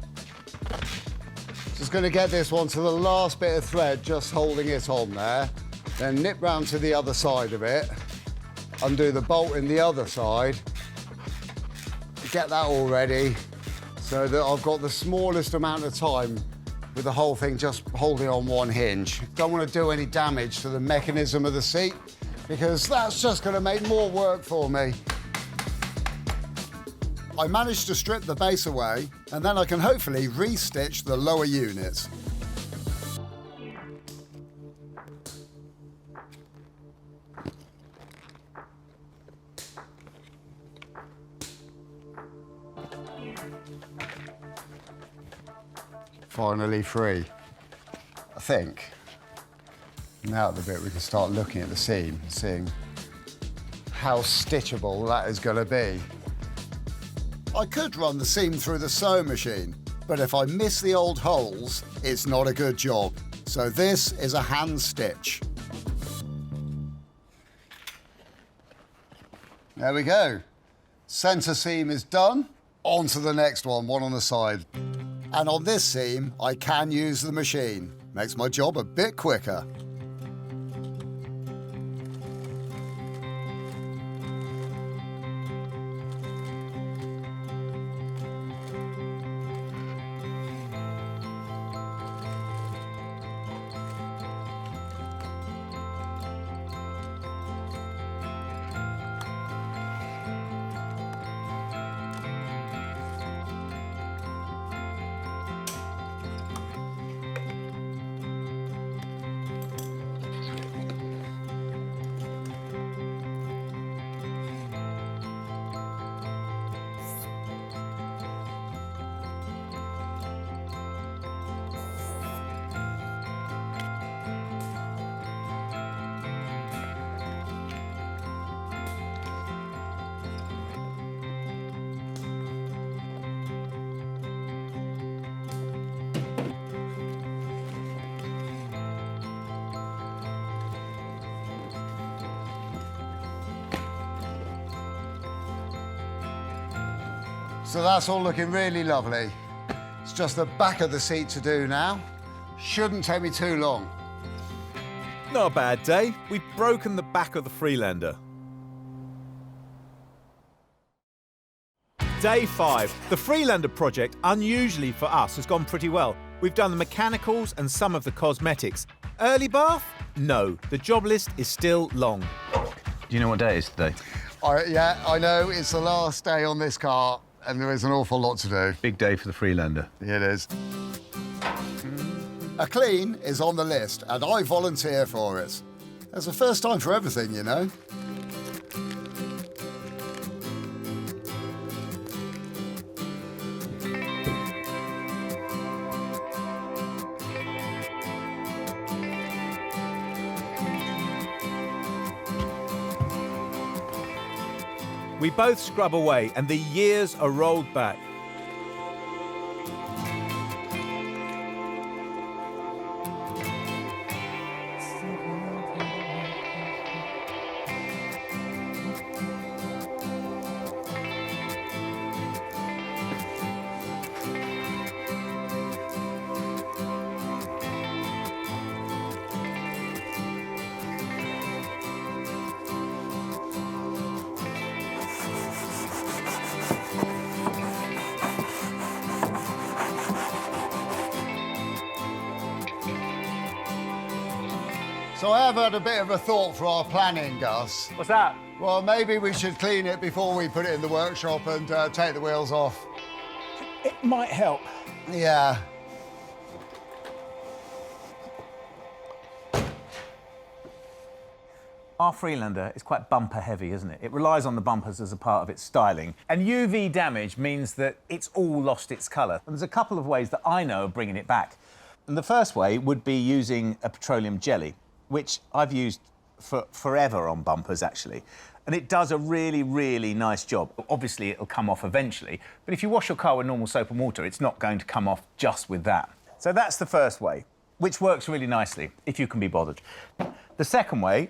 Just going to get this one to the last bit of thread, just holding it on there. Then nip round to the other side of it, undo the bolt in the other side, get that all ready so that I've got the smallest amount of time with the whole thing just holding on one hinge. Don't want to do any damage to the mechanism of the seat because that's just going to make more work for me. I managed to strip the base away and then I can hopefully re-stitch the lower units. Finally free, I think. Now at the bit we can start looking at the seam, seeing how stitchable that is going to be. I could run the seam through the sewing machine, but if I miss the old holes, it's not a good job. So this is a hand stitch. There we go. Centre seam is done. On to the next one on the side. And on this seam, I can use the machine. Makes my job a bit quicker. So that's all looking really lovely. It's just the back of the seat to do now. Shouldn't take me too long. Not a bad day. We've broken the back of the Freelander. Day 5. The Freelander project, unusually for us, has gone pretty well. We've done the mechanicals and some of the cosmetics. Early bath? No. The job list is still long. Do you know what day it is today? Yeah, I know. It's the last day on this car, and there is an awful lot to do. Big day for the Freelander. It is. A clean is on the list, and I volunteer for it. There's a first time for everything, you know. We both scrub away, and the years are rolled back. So I have had a bit of a thought for our planning, Gus. What's that? Well, maybe we should clean it before we put it in the workshop and take the wheels off. It might help. Yeah. Our Freelander is quite bumper heavy, isn't it? It relies on the bumpers as a part of its styling. And UV damage means that it's all lost its colour. And there's a couple of ways that I know of bringing it back. And the first way would be using a petroleum jelly, which I've used for forever on bumpers, actually. And it does a really, really nice job. Obviously, it'll come off eventually, but if you wash your car with normal soap and water, it's not going to come off just with that. So that's the first way, which works really nicely, if you can be bothered. The second way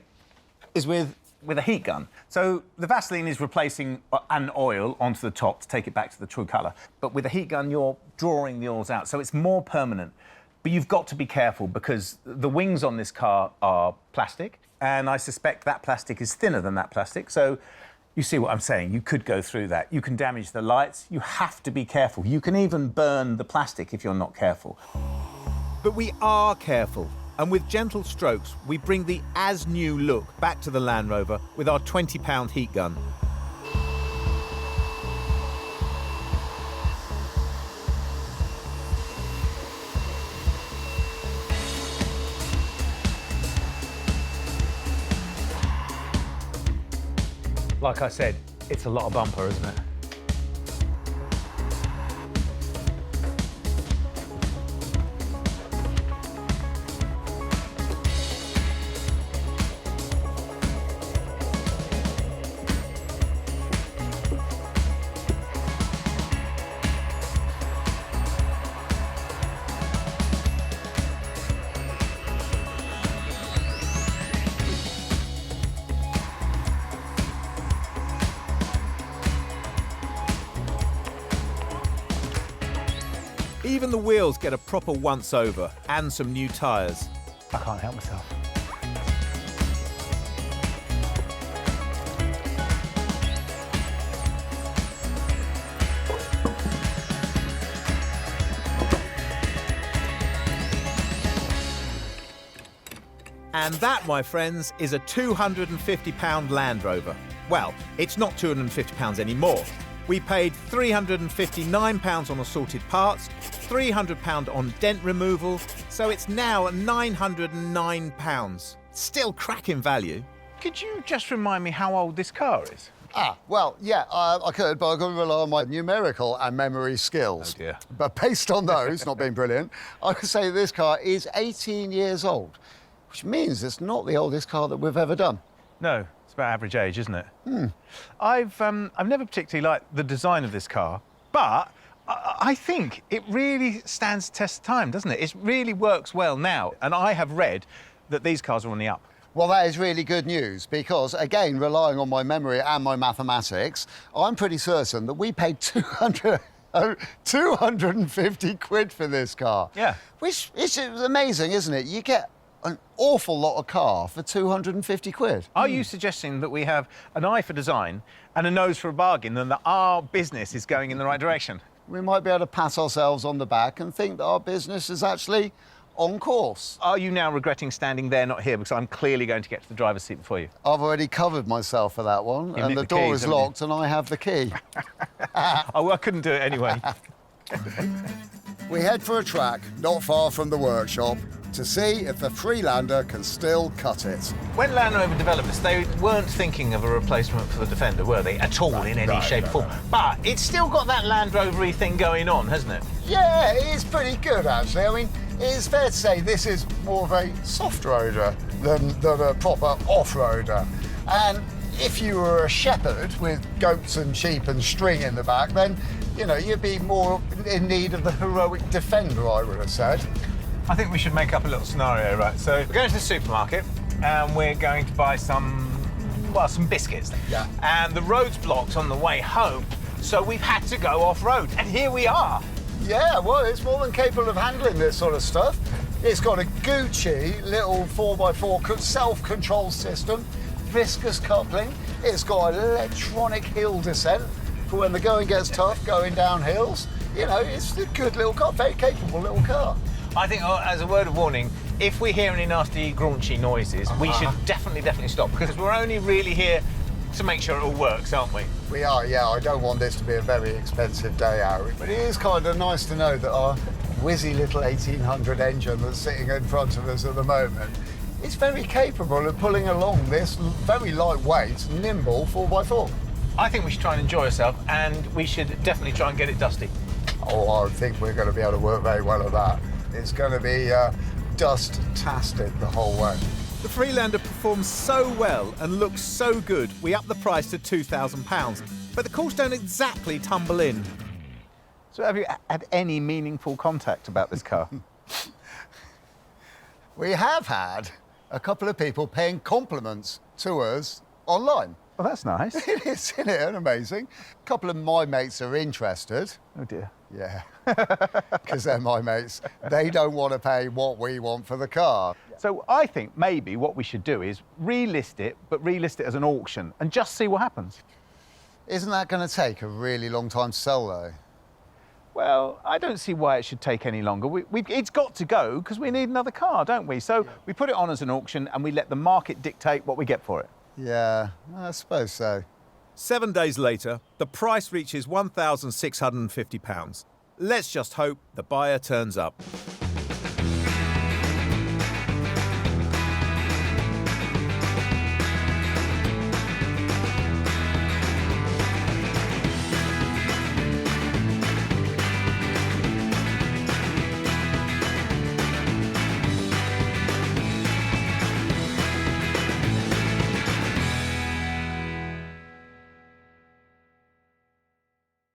is with a heat gun. So the Vaseline is replacing an oil onto the top to take it back to the true colour. But with a heat gun, you're drawing the oils out, so it's more permanent. But you've got to be careful because the wings on this car are plastic, and I suspect that plastic is thinner than that plastic. So you see what I'm saying? You could go through that. You can damage the lights. You have to be careful. You can even burn the plastic if you're not careful. But we are careful. And with gentle strokes, we bring the as-new look back to the Land Rover with our 20-pound heat gun. Like I said, it's a lot of bumper, isn't it? Even the wheels get a proper once-over and some new tyres. I can't help myself. And that, my friends, is a £250 Land Rover. Well, it's not £250 anymore. We paid £359 on assorted parts, £300 on dent removal, so it's now £909. Still cracking value. Could you just remind me how old this car is? Well, yeah, I could, but I've got to rely on my numerical and memory skills. Oh, dear. But based on those, not being brilliant, I would say this car is 18 years old, which means it's not the oldest car that we've ever done. No, it's about average age, isn't it? I've never particularly liked the design of this car, but I think it really stands the test of time, doesn't it? It really works well now, and I have read that these cars are on the up. Well, that is really good news because, again, relying on my memory and my mathematics, I'm pretty certain that we paid 250 quid for this car. Yeah. Which is amazing, isn't it? You get an awful lot of car for 250 quid. Are you suggesting that we have an eye for design and a nose for a bargain and that our business is going in the right direction? We might be able to pat ourselves on the back and think that our business is actually on course. Are you now regretting standing there, not here, because I'm clearly going to get to the driver's seat before you? I've already covered myself for that one, You and nicked the the door keys, is haven't you? locked and I have the key. Oh, I couldn't do it anyway. We head for a track not far from the workshop to see if the Freelander can still cut it. When Land Rover developers, they weren't thinking of a replacement for the Defender, were they, at all, in any shape or form? But it's still got that Land Rover-y thing going on, hasn't it? Yeah, it's pretty good, actually. I mean, it's fair to say this is more of a soft roader than a proper off-roader. And if you were a shepherd with goats and sheep and string in the back, then, you know, you'd be more in need of the heroic Defender, I would have said. I think we should make up a little scenario, right? So we're going to the supermarket and we're going to buy some biscuits. Yeah. And the road's blocked on the way home, so we've had to go off-road, and here we are. Yeah, well, it's more than capable of handling this sort of stuff. It's got a Gucci little 4x4 self-control system, viscous coupling. It's got electronic hill descent for when the going gets tough, going down hills. You know, it's a good little car, very capable little car. I think, as a word of warning, if we hear any nasty, graunchy noises, we should definitely stop, because we're only really here to make sure it all works, aren't we? We are, yeah. I don't want this to be a very expensive day out, but it is kind of nice to know that our whizzy little 1800 engine that's sitting in front of us at the moment is very capable of pulling along this very lightweight, nimble 4x4. I think we should try and enjoy ourselves, and we should definitely try and get it dusty. Oh, I think we're going to be able to work very well at that. It's going to be dust-tastic the whole way. The Freelander performs so well and looks so good, we up the price to £2,000. But the calls don't exactly tumble in. So have you had any meaningful contact about this car? We have had a couple of people paying compliments to us online. Well, that's nice. It is, isn't it? And amazing. A couple of my mates are interested. Oh, dear. Yeah, because they're my mates. They don't want to pay what we want for the car. So I think maybe what we should do is relist it, but relist it as an auction and just see what happens. Isn't that going to take a really long time to sell, though? Well, I don't see why it should take any longer. It's got to go because we need another car, don't we? So we put it on as an auction and we let the market dictate what we get for it. Yeah, I suppose so. 7 days later, the price reaches £1,650. Let's just hope the buyer turns up.